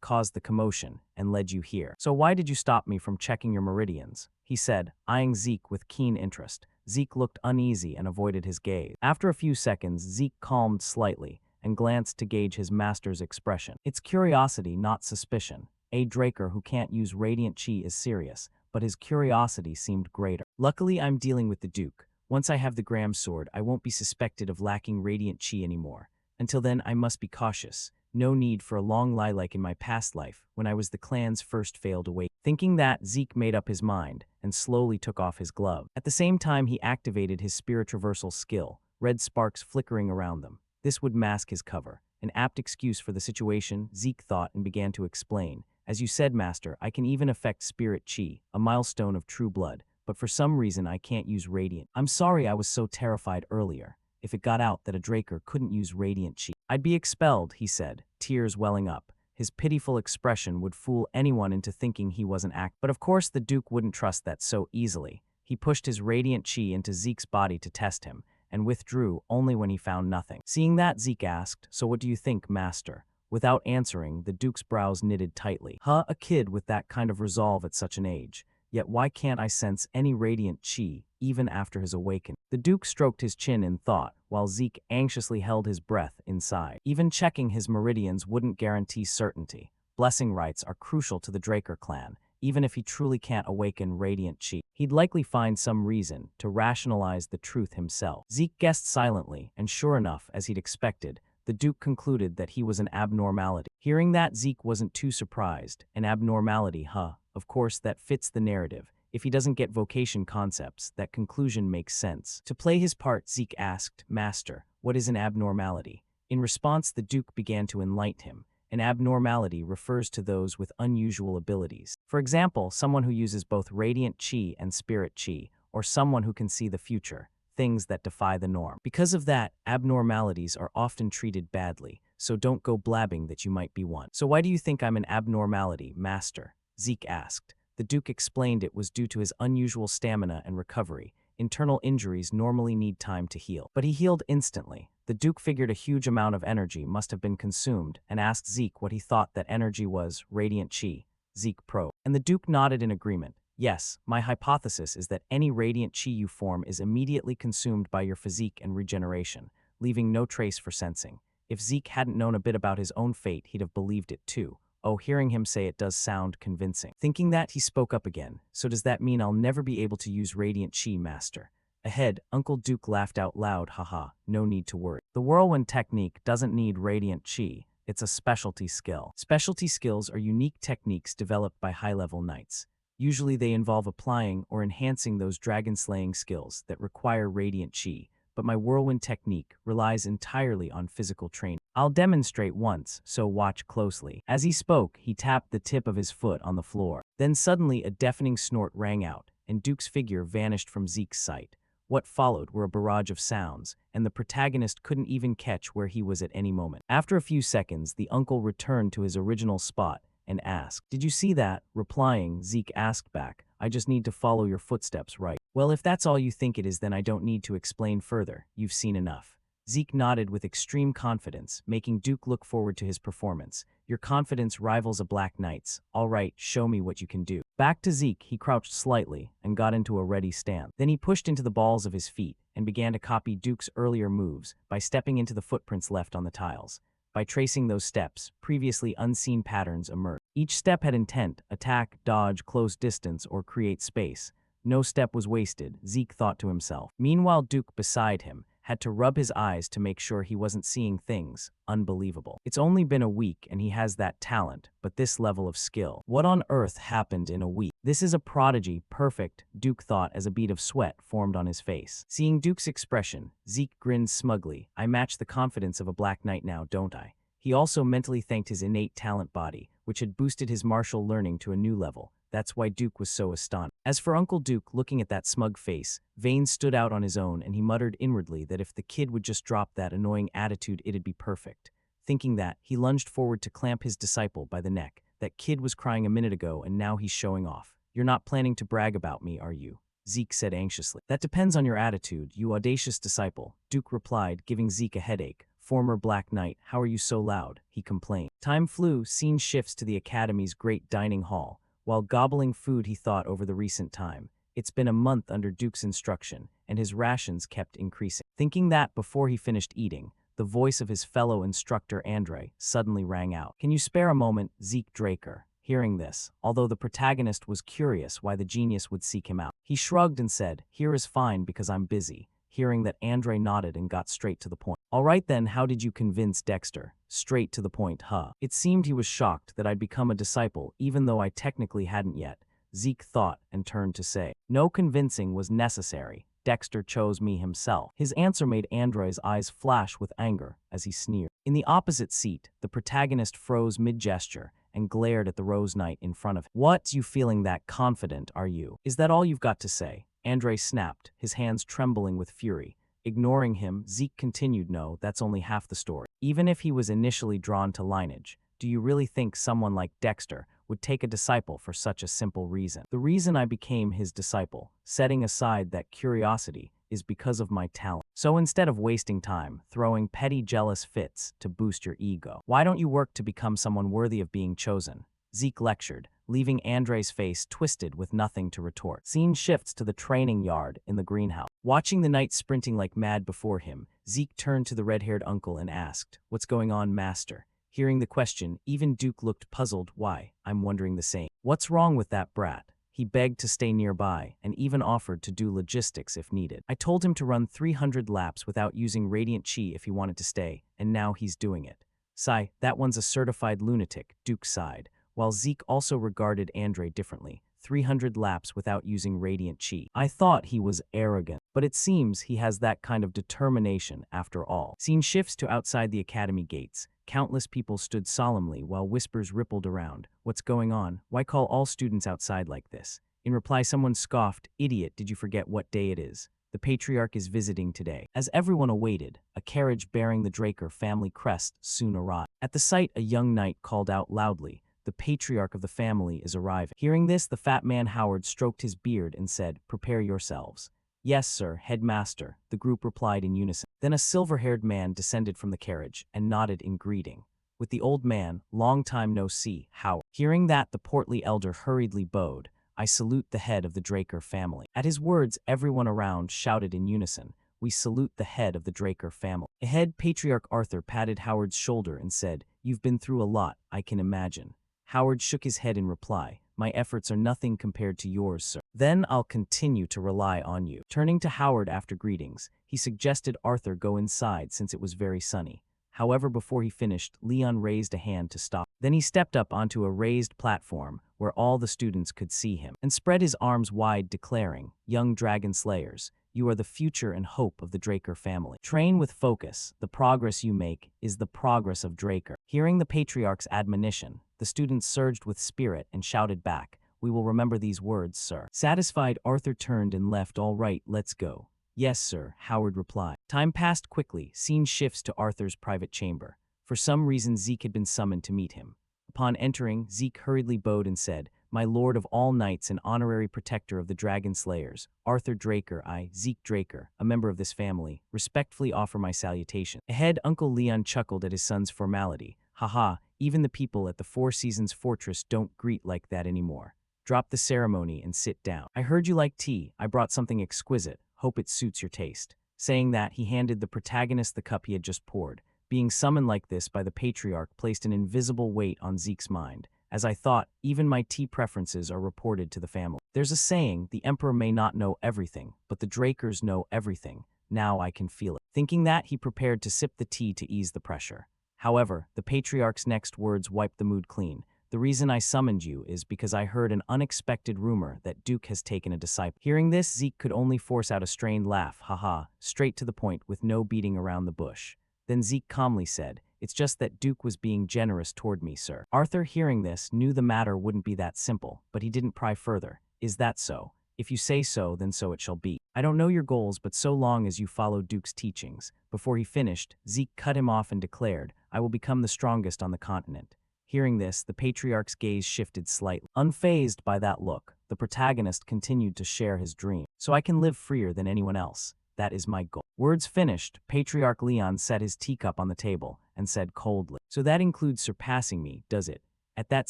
caused the commotion and led you here. So why did you stop me from checking your meridians? He said, eyeing Zeke with keen interest. Zeke looked uneasy and avoided his gaze. After a few seconds, Zeke calmed slightly and glanced to gauge his master's expression. It's curiosity, not suspicion. A Draker who can't use radiant chi is serious, but his curiosity seemed greater. Luckily, I'm dealing with the Duke. Once I have the Gram sword, I won't be suspected of lacking radiant chi anymore. Until then, I must be cautious. No need for a long lie like in my past life, when I was the clan's first failed awake. Thinking that, Zeke made up his mind and slowly took off his glove. At the same time, he activated his spirit traversal skill, red sparks flickering around them. This would mask his cover. An apt excuse for the situation, Zeke thought and began to explain. As you said, master, I can even affect spirit chi, a milestone of true blood, but for some reason I can't use radiant. I'm sorry I was so terrified earlier. If it got out that a Draker couldn't use radiant chi, I'd be expelled, he said, tears welling up. His pitiful expression would fool anyone into thinking he was an act. But of course the Duke wouldn't trust that so easily. He pushed his radiant chi into Zeke's body to test him, and withdrew only when he found nothing. Seeing that, Zeke asked, so what do you think, master? Without answering, the Duke's brows knitted tightly. Huh, a kid with that kind of resolve at such an age. Yet why can't I sense any radiant chi, even after his awakening? The Duke stroked his chin in thought, while Zeke anxiously held his breath inside. Even checking his meridians wouldn't guarantee certainty. Blessing rites are crucial to the Draker clan. Even if he truly can't awaken radiant chi, he'd likely find some reason to rationalize the truth himself. Zeke guessed silently, and sure enough, as he'd expected, the Duke concluded that he was an abnormality. Hearing that, Zeke wasn't too surprised. An abnormality, huh? Of course, that fits the narrative. If he doesn't get vocation concepts, that conclusion makes sense. To play his part, Zeke asked, Master, what is an abnormality? In response, the Duke began to enlighten him. An abnormality refers to those with unusual abilities. For example, someone who uses both radiant chi and spirit chi, or someone who can see the future, things that defy the norm. Because of that, abnormalities are often treated badly, so don't go blabbing that you might be one. So why do you think I'm an abnormality, master? Zeke asked. The Duke explained it was due to his unusual stamina and recovery. Internal injuries normally need time to heal. But he healed instantly. The Duke figured a huge amount of energy must have been consumed and asked Zeke what he thought that energy was. Radiant chi. Zeke probed. And the Duke nodded in agreement. Yes, my hypothesis is that any radiant chi you form is immediately consumed by your physique and regeneration, leaving no trace for sensing. If Zeke hadn't known a bit about his own fate, he'd have believed it too. Oh, hearing him say it does sound convincing. Thinking that, he spoke up again. So does that mean I'll never be able to use Radiant Chi, Master? Ahead, Uncle Duke laughed out loud. Haha, no need to worry. The whirlwind technique doesn't need Radiant Chi. It's a specialty skill. Specialty skills are unique techniques developed by high-level knights. Usually they involve applying or enhancing those dragon-slaying skills that require Radiant Chi, but my whirlwind technique relies entirely on physical training. I'll demonstrate once, so watch closely. As he spoke, he tapped the tip of his foot on the floor. Then suddenly a deafening snort rang out, and Duke's figure vanished from Zeke's sight. What followed were a barrage of sounds, and the protagonist couldn't even catch where he was at any moment. After a few seconds, the uncle returned to his original spot and asked, "Did you see that?" Replying, Zeke asked back, "I just need to follow your footsteps, right?" "Well, if that's all you think it is, then I don't need to explain further. You've seen enough." Zeke nodded with extreme confidence, making Duke look forward to his performance. "Your confidence rivals a Black Knight's. All right, show me what you can do." Back to Zeke, he crouched slightly and got into a ready stance. Then he pushed into the balls of his feet and began to copy Duke's earlier moves by stepping into the footprints left on the tiles. By tracing those steps, previously unseen patterns emerged. Each step had intent: attack, dodge, close distance, or create space. No step was wasted, Zeke thought to himself. Meanwhile, Duke beside him had to rub his eyes to make sure he wasn't seeing things. Unbelievable. It's only been a week and he has that talent, but this level of skill. What on earth happened in a week? This is a prodigy, perfect, Duke thought as a bead of sweat formed on his face. Seeing Duke's expression, Zeke grinned smugly. I match the confidence of a Black Knight now, don't I? He also mentally thanked his innate talent body, which had boosted his martial learning to a new level. That's why Duke was so astonished. As for Uncle Duke, looking at that smug face, veins stood out on his own and he muttered inwardly that if the kid would just drop that annoying attitude, it'd be perfect. Thinking that, he lunged forward to clamp his disciple by the neck. That kid was crying a minute ago and now he's showing off. You're not planning to brag about me, are you? Zeke said anxiously. That depends on your attitude, you audacious disciple, Duke replied, giving Zeke a headache. Former Black Knight, how are you so loud? He complained. Time flew, scene shifts to the Academy's great dining hall. While gobbling food, he thought over the recent time. It's been a month under Duke's instruction, and his rations kept increasing. Thinking that before he finished eating, the voice of his fellow instructor Andre suddenly rang out. Can you spare a moment, Zeke Draker? Hearing this, although the protagonist was curious why the genius would seek him out, he shrugged and said, "Here is fine because I'm busy." Hearing that, Andre nodded and got straight to the point. "All right then, how did you convince Dexter?" "Straight to the point, huh?" It seemed he was shocked that I'd become a disciple even though I technically hadn't yet, Zeke thought and turned to say. No convincing was necessary. Dexter chose me himself. His answer made Andre's eyes flash with anger as he sneered. In the opposite seat, the protagonist froze mid-gesture and glared at the Rose Knight in front of him. "What, you feeling that confident, are you? Is that all you've got to say?" Andre snapped, his hands trembling with fury. Ignoring him, Zeke continued, "No, that's only half the story. Even if he was initially drawn to lineage, do you really think someone like Dexter would take a disciple for such a simple reason? The reason I became his disciple, setting aside that curiosity, is because of my talent. So instead of wasting time throwing petty jealous fits to boost your ego, why don't you work to become someone worthy of being chosen?" Zeke lectured, leaving Andre's face twisted with nothing to retort. Scene shifts to the training yard in the greenhouse. Watching the knight sprinting like mad before him, Zeke turned to the red-haired uncle and asked, "What's going on, master?" Hearing the question, even Duke looked puzzled. "Why, I'm wondering the same. What's wrong with that brat?" He begged to stay nearby and even offered to do logistics if needed. "I told him to run 300 laps without using Radiant Chi if he wanted to stay, and now he's doing it." "Sigh, that one's a certified lunatic," Duke sighed, while Zeke also regarded Andre differently. 300 laps without using Radiant Chi. "I thought he was arrogant, but it seems he has that kind of determination after all." Scene shifts to outside the academy gates. Countless people stood solemnly while whispers rippled around. "What's going on? Why call all students outside like this?" In reply, someone scoffed, "Idiot, did you forget what day it is? The Patriarch is visiting today." As everyone awaited, a carriage bearing the Draker family crest soon arrived. At the sight, a young knight called out loudly, "The Patriarch of the family is arriving." Hearing this, the fat man Howard stroked his beard and said, "Prepare yourselves." Yes, sir, headmaster, the group replied in unison. Then a silver-haired man descended from the carriage and nodded in greeting. With the old man, long time no see, Howard. Hearing that, the portly elder hurriedly bowed. I salute the head of the Draker family. At his words, everyone around shouted in unison. We salute the head of the Draker family. Ahead, Patriarch Arthur patted Howard's shoulder and said, You've been through a lot, I can imagine. Howard shook his head in reply. My efforts are nothing compared to yours, sir. Then I'll continue to rely on you. Turning to Howard after greetings, he suggested Arthur go inside since it was very sunny. However, before he finished, Leon raised a hand to stop. Then he stepped up onto a raised platform where all the students could see him and spread his arms wide, declaring, Young dragon slayers, you are the future and hope of the Draker family. Train with focus. The progress you make is the progress of Draker. Hearing the Patriarch's admonition, the students surged with spirit and shouted back, We will remember these words, sir. Satisfied, Arthur turned and left. All right, let's go. Yes, sir, Howard replied. Time passed quickly. Scene shifts to Arthur's private chamber. For some reason, Zeke had been summoned to meet him. Upon entering, Zeke hurriedly bowed and said, My lord of all knights and honorary protector of the dragon slayers, Arthur Draker, I, Zeke Draker, a member of this family, respectfully offer my salutation. Ahead, Uncle Leon chuckled at his son's formality. Haha, even the people at the Four Seasons Fortress don't greet like that anymore. Drop the ceremony and sit down. I heard you like tea. I brought something exquisite. Hope it suits your taste. Saying that, he handed the protagonist the cup he had just poured. Being summoned like this by the Patriarch placed an invisible weight on Zeke's mind. As I thought, even my tea preferences are reported to the family. There's a saying, the Emperor may not know everything, but the Drakers know everything. Now I can feel it. Thinking that, he prepared to sip the tea to ease the pressure. However, the Patriarch's next words wiped the mood clean. The reason I summoned you is because I heard an unexpected rumor that Duke has taken a disciple. Hearing this, Zeke could only force out a strained laugh, haha, straight to the point with no beating around the bush. Then Zeke calmly said, It's just that Duke was being generous toward me, sir. Arthur, hearing this, knew the matter wouldn't be that simple, but he didn't pry further. Is that so? If you say so, then so it shall be. I don't know your goals, but so long as you follow Duke's teachings. Before he finished, Zeke cut him off and declared, I will become the strongest on the continent. Hearing this, the Patriarch's gaze shifted slightly. Unfazed by that look, the protagonist continued to share his dream. So I can live freer than anyone else. That is my goal. Words finished, Patriarch Leon set his teacup on the table and said coldly, So that includes surpassing me, does it? At that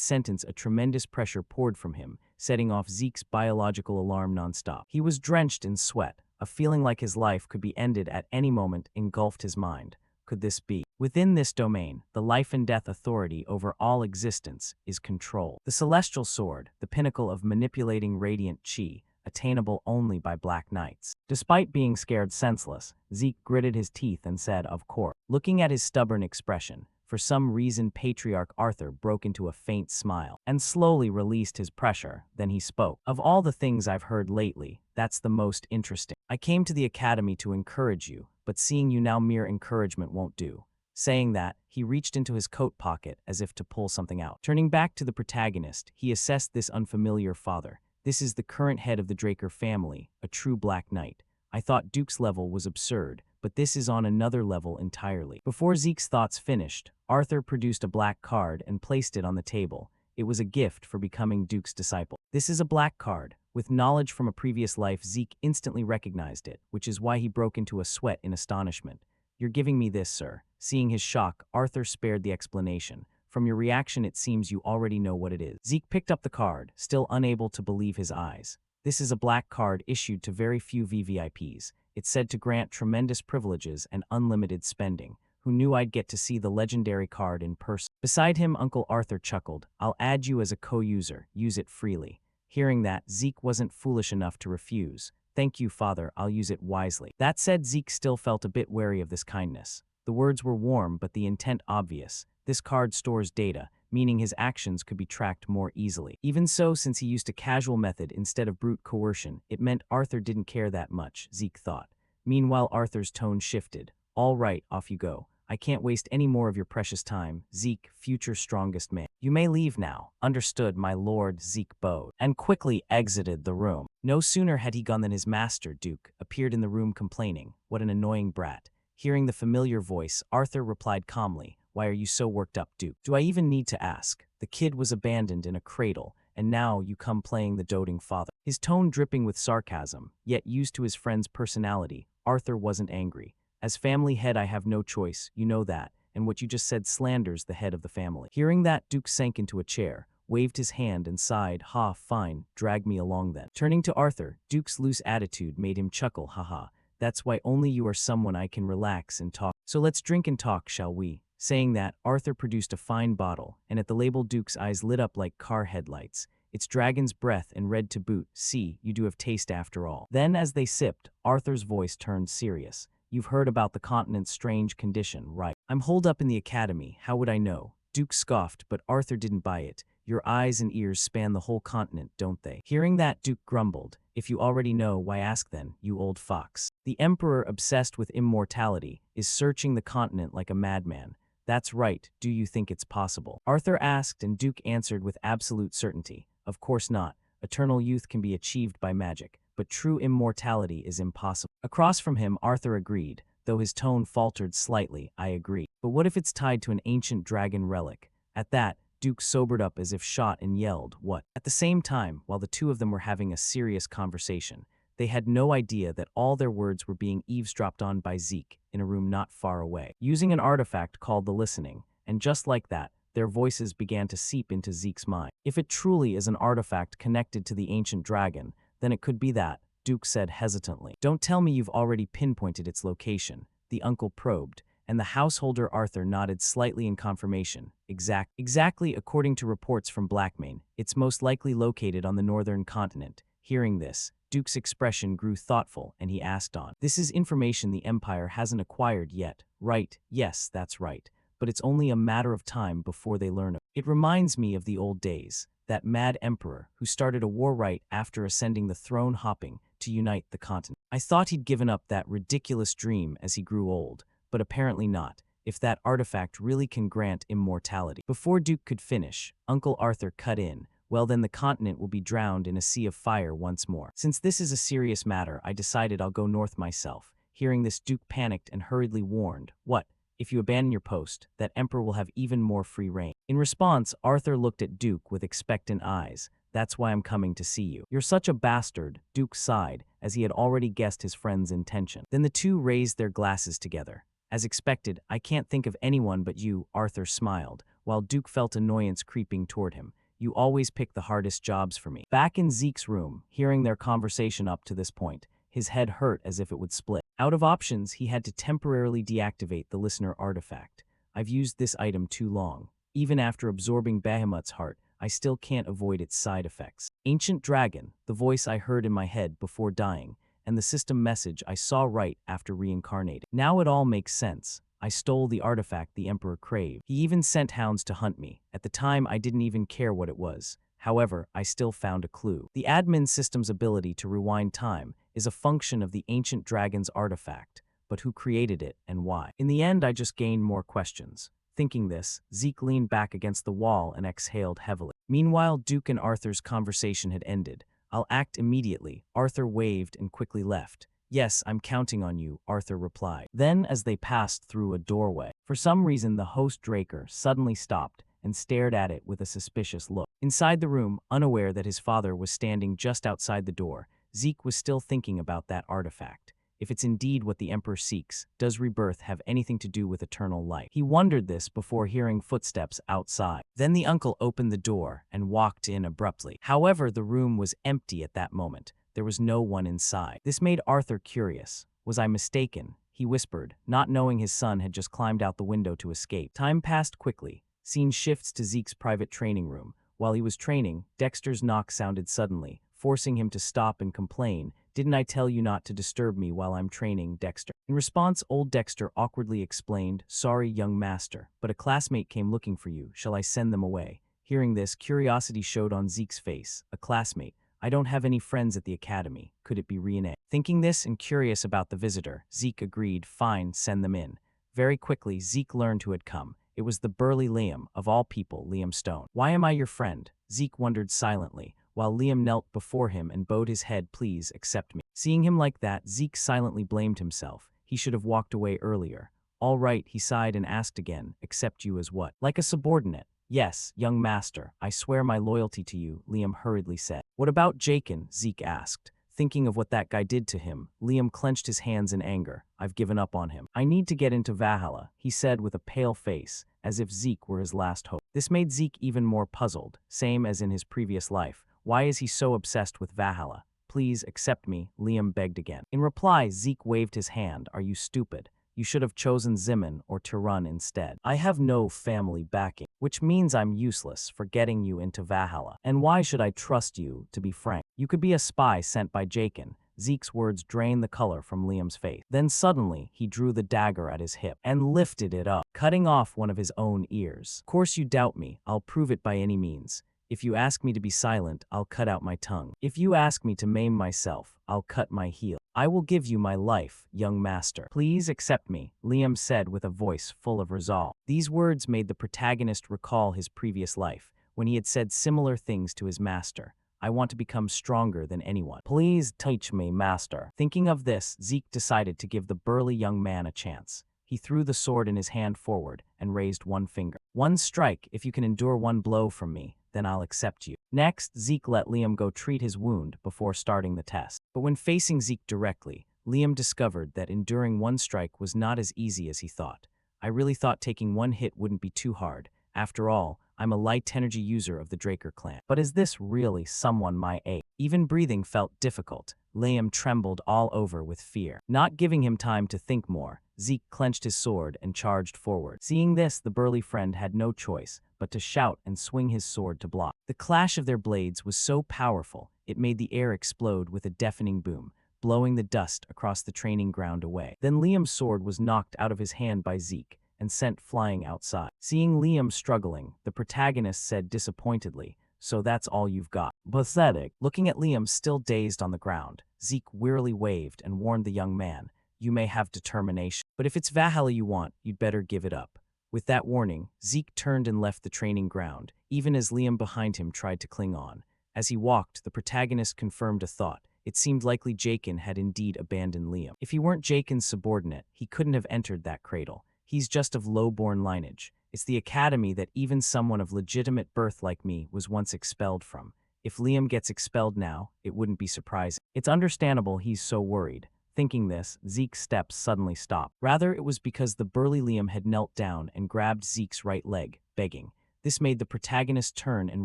sentence, a tremendous pressure poured from him, setting off Zeke's biological alarm nonstop. He was drenched in sweat. A feeling like his life could be ended at any moment engulfed his mind. Could this be? Within this domain, the life and death authority over all existence is control. The celestial sword, the pinnacle of manipulating radiant chi, attainable only by black knights. Despite being scared senseless, Zeke gritted his teeth and said, Of course. Looking at his stubborn expression, for some reason Patriarch Arthur broke into a faint smile and slowly released his pressure. Then he spoke. Of all the things I've heard lately, that's the most interesting. I came to the academy to encourage you, but seeing you now, mere encouragement won't do. Saying that, he reached into his coat pocket as if to pull something out. Turning back to the protagonist, he assessed this unfamiliar father. This is the current head of the Draker family, a true Black Knight. I thought Duke's level was absurd, but this is on another level entirely. Before Zeke's thoughts finished, Arthur produced a black card and placed it on the table. It was a gift for becoming Duke's disciple. This is a black card. With knowledge from a previous life, Zeke instantly recognized it, which is why he broke into a sweat in astonishment. You're giving me this, sir. Seeing his shock, Arthur spared the explanation. From your reaction, it seems you already know what it is. Zeke picked up the card, still unable to believe his eyes. This is a black card issued to very few VVIPs. It's said to grant tremendous privileges and unlimited spending. Who knew I'd get to see the legendary card in person? Beside him, Uncle Arthur chuckled. I'll add you as a co-user. Use it freely. Hearing that, Zeke wasn't foolish enough to refuse. Thank you, Father, I'll use it wisely. That said, Zeke still felt a bit wary of this kindness. The words were warm, but the intent obvious. This card stores data, meaning his actions could be tracked more easily. Even so, since he used a casual method instead of brute coercion, it meant Arthur didn't care that much, Zeke thought. Meanwhile, Arthur's tone shifted. All right, off you go. I can't waste any more of your precious time, Zeke, future strongest man. You may leave now. Understood, my lord. Zeke bowed, and quickly exited the room. No sooner had he gone than his master, Duke, appeared in the room complaining. What an annoying brat. Hearing the familiar voice, Arthur replied calmly, Why are you so worked up, Duke? Do I even need to ask? The kid was abandoned in a cradle, and now you come playing the doting father." His tone dripping with sarcasm, yet used to his friend's personality, Arthur wasn't angry. "As family head I have no choice, you know that, and what you just said slanders the head of the family." Hearing that, Duke sank into a chair, waved his hand and sighed, "Ha, fine, drag me along then." Turning to Arthur, Duke's loose attitude made him chuckle, "Haha, that's why only you are someone I can relax and talk. So let's drink and talk, shall we?" Saying that, Arthur produced a fine bottle, and at the label Duke's eyes lit up like car headlights. "It's dragon's breath and red to boot. See, you do have taste after all." Then as they sipped, Arthur's voice turned serious. "You've heard about the continent's strange condition, right?" "I'm holed up in the academy, how would I know?" Duke scoffed, but Arthur didn't buy it. "Your eyes and ears span the whole continent, don't they?" Hearing that, Duke grumbled. "If you already know, why ask then, you old fox?" "The emperor, obsessed with immortality, is searching the continent like a madman." "That's right, do you think it's possible?" Arthur asked, and Duke answered with absolute certainty. "Of course not. Eternal youth can be achieved by magic, but true immortality is impossible." Across from him, Arthur agreed, though his tone faltered slightly. "I agree. But what if it's tied to an ancient dragon relic?" At that, Duke sobered up as if shot and yelled, "What?" At the same time, while the two of them were having a serious conversation, they had no idea that all their words were being eavesdropped on by Zeke in a room not far away, using an artifact called the Listening, and just like that, their voices began to seep into Zeke's mind. "If it truly is an artifact connected to the ancient dragon, then it could be that," Duke said hesitantly. "Don't tell me you've already pinpointed its location," the uncle probed, and the householder Arthur nodded slightly in confirmation. Exactly according to reports from Blackmane, it's most likely located on the northern continent." Hearing this, Duke's expression grew thoughtful, and he asked on, "This is information the Empire hasn't acquired yet, right?" "Yes, that's right. But it's only a matter of time before they learn it. It reminds me of the old days, that mad emperor who started a war right after ascending the throne hopping to unite the continent. I thought he'd given up that ridiculous dream as he grew old, but apparently not, if that artifact really can grant immortality." Before Duke could finish, Uncle Arthur cut in, "Well then the continent will be drowned in a sea of fire once more. Since this is a serious matter, I decided I'll go north myself." Hearing this, Duke panicked and hurriedly warned, "What? If you abandon your post, that emperor will have even more free reign." In response, Arthur looked at Duke with expectant eyes. "That's why I'm coming to see you." "You're such a bastard," Duke sighed, as he had already guessed his friend's intention. Then the two raised their glasses together. "As expected, I can't think of anyone but you," Arthur smiled, while Duke felt annoyance creeping toward him. "You always pick the hardest jobs for me." Back in Zeke's room, hearing their conversation up to this point, his head hurt as if it would split. Out of options, he had to temporarily deactivate the listener artifact. "I've used this item too long. Even after absorbing Bahamut's heart, I still can't avoid its side effects." Ancient Dragon, the voice I heard in my head before dying, and the system message I saw right after reincarnating. Now it all makes sense. I stole the artifact the Emperor craved. He even sent hounds to hunt me. At the time, I didn't even care what it was. However, I still found a clue. The admin system's ability to rewind time is a function of the ancient dragon's artifact, but who created it and why? In the end, I just gained more questions. Thinking this, Zeke leaned back against the wall and exhaled heavily. Meanwhile, Duke and Arthur's conversation had ended. "I'll act immediately." Arthur waved and quickly left. "Yes, I'm counting on you," Arthur replied. Then, as they passed through a doorway, for some reason the host Draker suddenly stopped and stared at it with a suspicious look. Inside the room, unaware that his father was standing just outside the door, Zeke was still thinking about that artifact. If it's indeed what the Emperor seeks, does rebirth have anything to do with eternal life? He wondered this before hearing footsteps outside. Then the uncle opened the door and walked in abruptly. However, the room was empty at that moment. There was no one inside. This made Arthur curious. "Was I mistaken?" he whispered, not knowing his son had just climbed out the window to escape. Time passed quickly. Scene shifts to Zeke's private training room. While he was training, Dexter's knock sounded suddenly, forcing him to stop and complain. "Didn't I tell you not to disturb me while I'm training, Dexter?" In response, old Dexter awkwardly explained, "Sorry, young master, but a classmate came looking for you. Shall I send them away?" Hearing this, curiosity showed on Zeke's face. "A classmate? I don't have any friends at the academy. Could it be Rian?" Thinking this and curious about the visitor, Zeke agreed, "Fine, send them in." Very quickly, Zeke learned who had come. It was the burly Liam, of all people, Liam Stone. "Why am I your friend?" Zeke wondered silently, while Liam knelt before him and bowed his head. "Please accept me." Seeing him like that, Zeke silently blamed himself. He should have walked away earlier. "All right," he sighed and asked again, "accept you as what?" "Like a subordinate." Yes, young master, I swear my loyalty to you, Liam hurriedly said. What about Jaken? Zeke asked. Thinking of what that guy did to him, Liam clenched his hands in anger. I've given up on him. I need to get into Valhalla, he said with a pale face, as if Zeke were his last hope. This made Zeke even more puzzled, same as in his previous life. Why is he so obsessed with Valhalla? Please accept me, Liam begged again. In reply, Zeke waved his hand. Are you stupid? You should have chosen Zimin or Tiran instead. I have no family backing, which means I'm useless for getting you into Valhalla. And why should I trust you, to be frank? You could be a spy sent by Jaken. Zeke's words drained the color from Liam's face. Then suddenly, he drew the dagger at his hip and lifted it up, cutting off one of his own ears. Of course you doubt me. I'll prove it by any means. If you ask me to be silent, I'll cut out my tongue. If you ask me to maim myself, I'll cut my heel. I will give you my life, young master. Please accept me, Liam said with a voice full of resolve. These words made the protagonist recall his previous life, when he had said similar things to his master. I want to become stronger than anyone. Please teach me, master. Thinking of this, Zeke decided to give the burly young man a chance. He threw the sword in his hand forward and raised one finger. One strike, if you can endure one blow from me, then I'll accept you. Next, Zeke let Liam go treat his wound before starting the test. But when facing Zeke directly, Liam discovered that enduring one strike was not as easy as he thought. I really thought taking one hit wouldn't be too hard. After all, I'm a light energy user of the Draker clan. But is this really someone my age? Even breathing felt difficult. Liam trembled all over with fear. Not giving him time to think more, Zeke clenched his sword and charged forward. Seeing this, the burly friend had no choice but to shout and swing his sword to block. The clash of their blades was so powerful, it made the air explode with a deafening boom, blowing the dust across the training ground away. Then Liam's sword was knocked out of his hand by Zeke and sent flying outside. Seeing Liam struggling, the protagonist said disappointedly, "So that's all you've got." Pathetic. Looking at Liam still dazed on the ground, Zeke wearily waved and warned the young man, "You may have determination, but if it's Valhalla you want, you'd better give it up." With that warning, Zeke turned and left the training ground, even as Liam behind him tried to cling on. As he walked, the protagonist confirmed a thought. It seemed likely Jaken had indeed abandoned Liam. If he weren't Jaken's subordinate, he couldn't have entered that cradle. He's just of low-born lineage. It's the academy that even someone of legitimate birth like me was once expelled from. If Liam gets expelled now, it wouldn't be surprising. It's understandable he's so worried. Thinking this, Zeke's steps suddenly stopped. Rather, it was because the burly Liam had knelt down and grabbed Zeke's right leg, begging. This made the protagonist turn and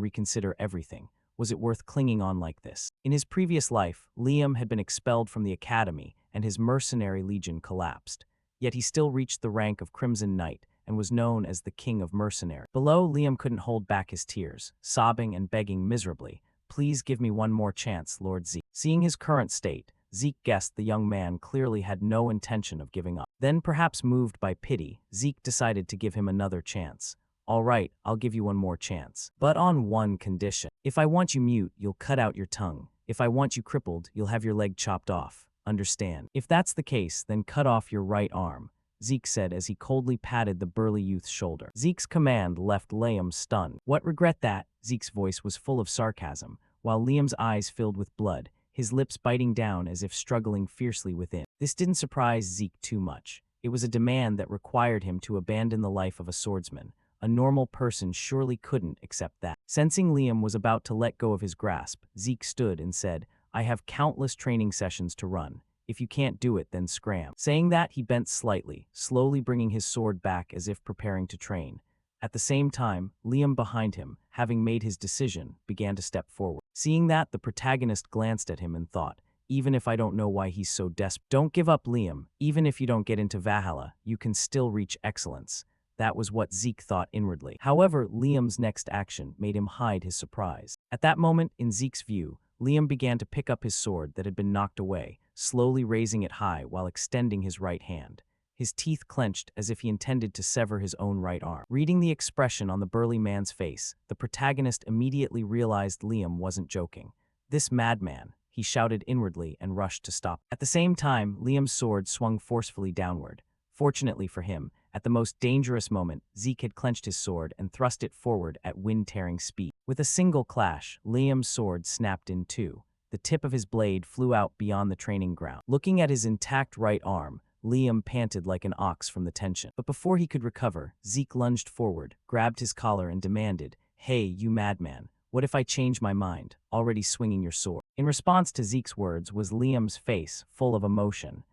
reconsider everything. Was it worth clinging on like this? In his previous life, Liam had been expelled from the academy and his mercenary legion collapsed. Yet he still reached the rank of Crimson Knight and was known as the King of Mercenaries. Below, Liam couldn't hold back his tears, sobbing and begging miserably. Please give me one more chance, Lord Zeke. Seeing his current state, Zeke guessed the young man clearly had no intention of giving up. Then, perhaps moved by pity, Zeke decided to give him another chance. All right, I'll give you one more chance. But on one condition. If I want you mute, you'll cut out your tongue. If I want you crippled, you'll have your leg chopped off. Understand? If that's the case, then cut off your right arm, Zeke said as he coldly patted the burly youth's shoulder. Zeke's command left Liam stunned. What, regret that? Zeke's voice was full of sarcasm, while Liam's eyes filled with blood, his lips biting down as if struggling fiercely within. This didn't surprise Zeke too much. It was a demand that required him to abandon the life of a swordsman. A normal person surely couldn't accept that. Sensing Liam was about to let go of his grasp, Zeke stood and said, I have countless training sessions to run. If you can't do it, then scram. Saying that, he bent slightly, slowly bringing his sword back as if preparing to train. At the same time, Liam behind him, having made his decision, began to step forward. Seeing that, the protagonist glanced at him and thought, even if I don't know why he's so desperate. Don't give up, Liam. Even if you don't get into Valhalla, you can still reach excellence. That was what Zeke thought inwardly. However, Liam's next action made him hide his surprise. At that moment, in Zeke's view, Liam began to pick up his sword that had been knocked away, slowly raising it high while extending his right hand. His teeth clenched as if he intended to sever his own right arm. Reading the expression on the burly man's face, the protagonist immediately realized Liam wasn't joking. This madman, he shouted inwardly and rushed to stop. At the same time, Liam's sword swung forcefully downward. Fortunately for him, at the most dangerous moment, Zeke had clenched his sword and thrust it forward at wind-tearing speed. With a single clash, Liam's sword snapped in two. The tip of his blade flew out beyond the training ground. Looking at his intact right arm, Liam panted like an ox from the tension. But before he could recover, Zeke lunged forward, grabbed his collar and demanded, "Hey, you madman, what if I change my mind, already swinging your sword?" In response to Zeke's words was Liam's face, full of emotion.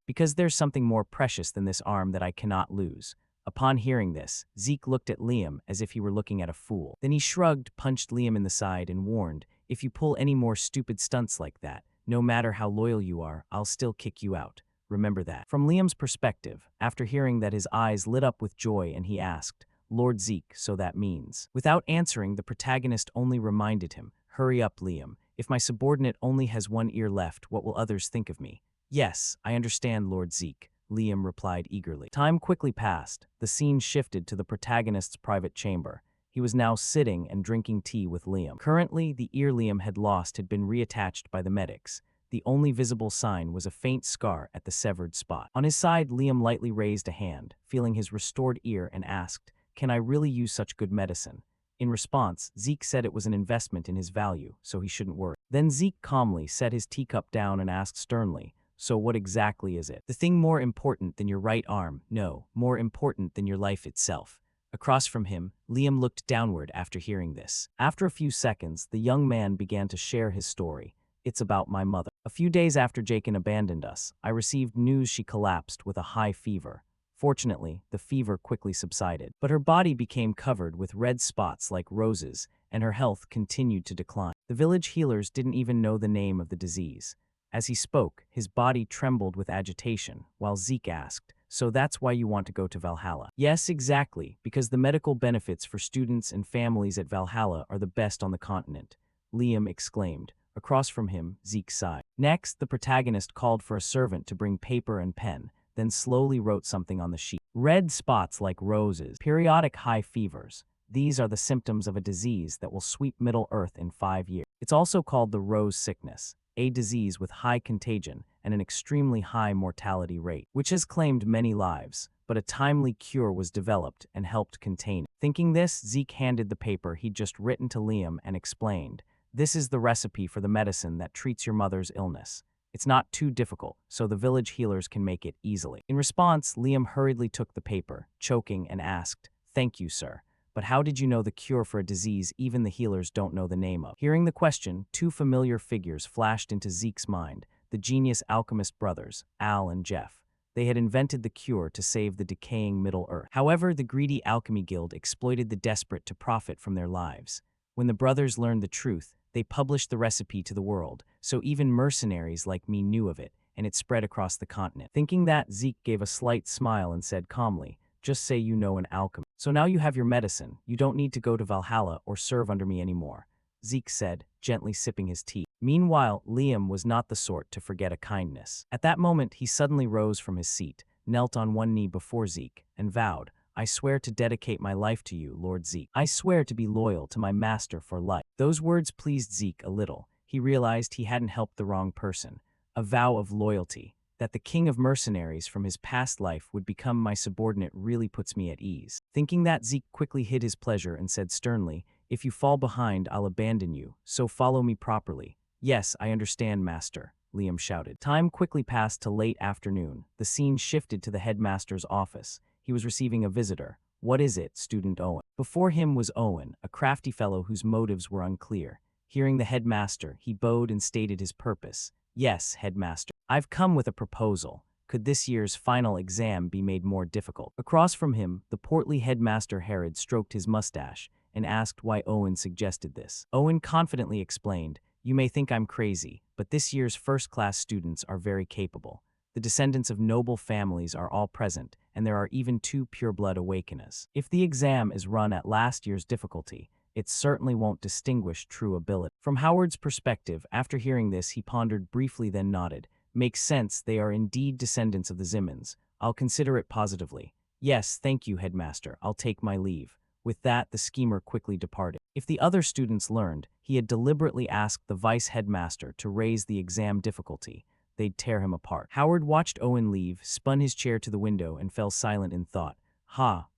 Because there's something more precious than this arm that I cannot lose." Upon hearing this, Zeke looked at Liam as if he were looking at a fool. Then he shrugged, punched Liam in the side, and warned, "If you pull any more stupid stunts like that, no matter how loyal you are, I'll still kick you out. Remember that." From Liam's perspective, after hearing that, his eyes lit up with joy and he asked, "Lord Zeke, so that means?" Without answering, the protagonist only reminded him, "Hurry up, Liam. If my subordinate only has one ear left, what will others think of me?" "Yes, I understand, Lord Zeke," Liam replied eagerly. Time quickly passed. The scene shifted to the protagonist's private chamber. He was now sitting and drinking tea with Liam. Currently, the ear Liam had lost had been reattached by the medics. The only visible sign was a faint scar at the severed spot. On his side, Liam lightly raised a hand, feeling his restored ear, and asked, "Can I really use such good medicine?" In response, Zeke said it was an investment in his value, so he shouldn't worry. Then Zeke calmly set his teacup down and asked sternly, "So what exactly is it?" "The thing more important than your right arm, no, more important than your life itself." Across from him, Liam looked downward after hearing this. After a few seconds, the young man began to share his story. "It's about my mother. A few days after Jakin abandoned us, I received news she collapsed with a high fever. Fortunately, the fever quickly subsided, but her body became covered with red spots like roses, and her health continued to decline. The village healers didn't even know the name of the disease." As he spoke, his body trembled with agitation, while Zeke asked, "So that's why you want to go to Valhalla?" "Yes, exactly, because the medical benefits for students and families at Valhalla are the best on the continent," Liam exclaimed. Across from him, Zeke sighed. Next, the protagonist called for a servant to bring paper and pen, then slowly wrote something on the sheet. "Red spots like roses, periodic high fevers. These are the symptoms of a disease that will sweep Middle Earth in 5 years. It's also called the rose sickness, a disease with high contagion and an extremely high mortality rate, which has claimed many lives, but a timely cure was developed and helped contain it." Thinking this, Zeke handed the paper he'd just written to Liam and explained, "This is the recipe for the medicine that treats your mother's illness. It's not too difficult, so the village healers can make it easily." In response, Liam hurriedly took the paper, choking, and asked, "Thank you, sir. But how did you know the cure for a disease even the healers don't know the name of?" Hearing the question, two familiar figures flashed into Zeke's mind, the genius alchemist brothers, Al and Jeff. They had invented the cure to save the decaying Middle Earth. However, the greedy alchemy guild exploited the desperate to profit from their lives. When the brothers learned the truth, they published the recipe to the world, so even mercenaries like me knew of it, and it spread across the continent. Thinking that, Zeke gave a slight smile and said calmly, "Just say you know an alchemist. So now you have your medicine. You don't need to go to Valhalla or serve under me anymore," Zeke said, gently sipping his tea. Meanwhile, Liam was not the sort to forget a kindness. At that moment, he suddenly rose from his seat, knelt on one knee before Zeke, and vowed, "I swear to dedicate my life to you, Lord Zeke. I swear to be loyal to my master for life." Those words pleased Zeke a little. He realized he hadn't helped the wrong person. A vow of loyalty, that the king of mercenaries from his past life would become my subordinate, really puts me at ease. Thinking that, Zeke quickly hid his pleasure and said sternly, "If you fall behind, I'll abandon you, so follow me properly." "Yes, I understand, master," Liam shouted. Time quickly passed to late afternoon. The scene shifted to the headmaster's office. He was receiving a visitor. "What is it, student Owen?" Before him was Owen, a crafty fellow whose motives were unclear. Hearing the headmaster, he bowed and stated his purpose. "Yes, headmaster. I've come with a proposal. Could this year's final exam be made more difficult?" Across from him, the portly headmaster Herod stroked his mustache and asked why Owen suggested this. Owen confidently explained, "You may think I'm crazy, but this year's first-class students are very capable. The descendants of noble families are all present, and there are even 2 pureblood awakeners. If the exam is run at last year's difficulty, it certainly won't distinguish true ability." From Howard's perspective, after hearing this, he pondered briefly, then nodded. "Makes sense, they are indeed descendants of the Zimmons. I'll consider it positively." "Yes, thank you, headmaster. I'll take my leave." With that, the schemer quickly departed. If the other students learned, he had deliberately asked the vice headmaster to raise the exam difficulty, they'd tear him apart. Howard watched Owen leave, spun his chair to the window, and fell silent in thought.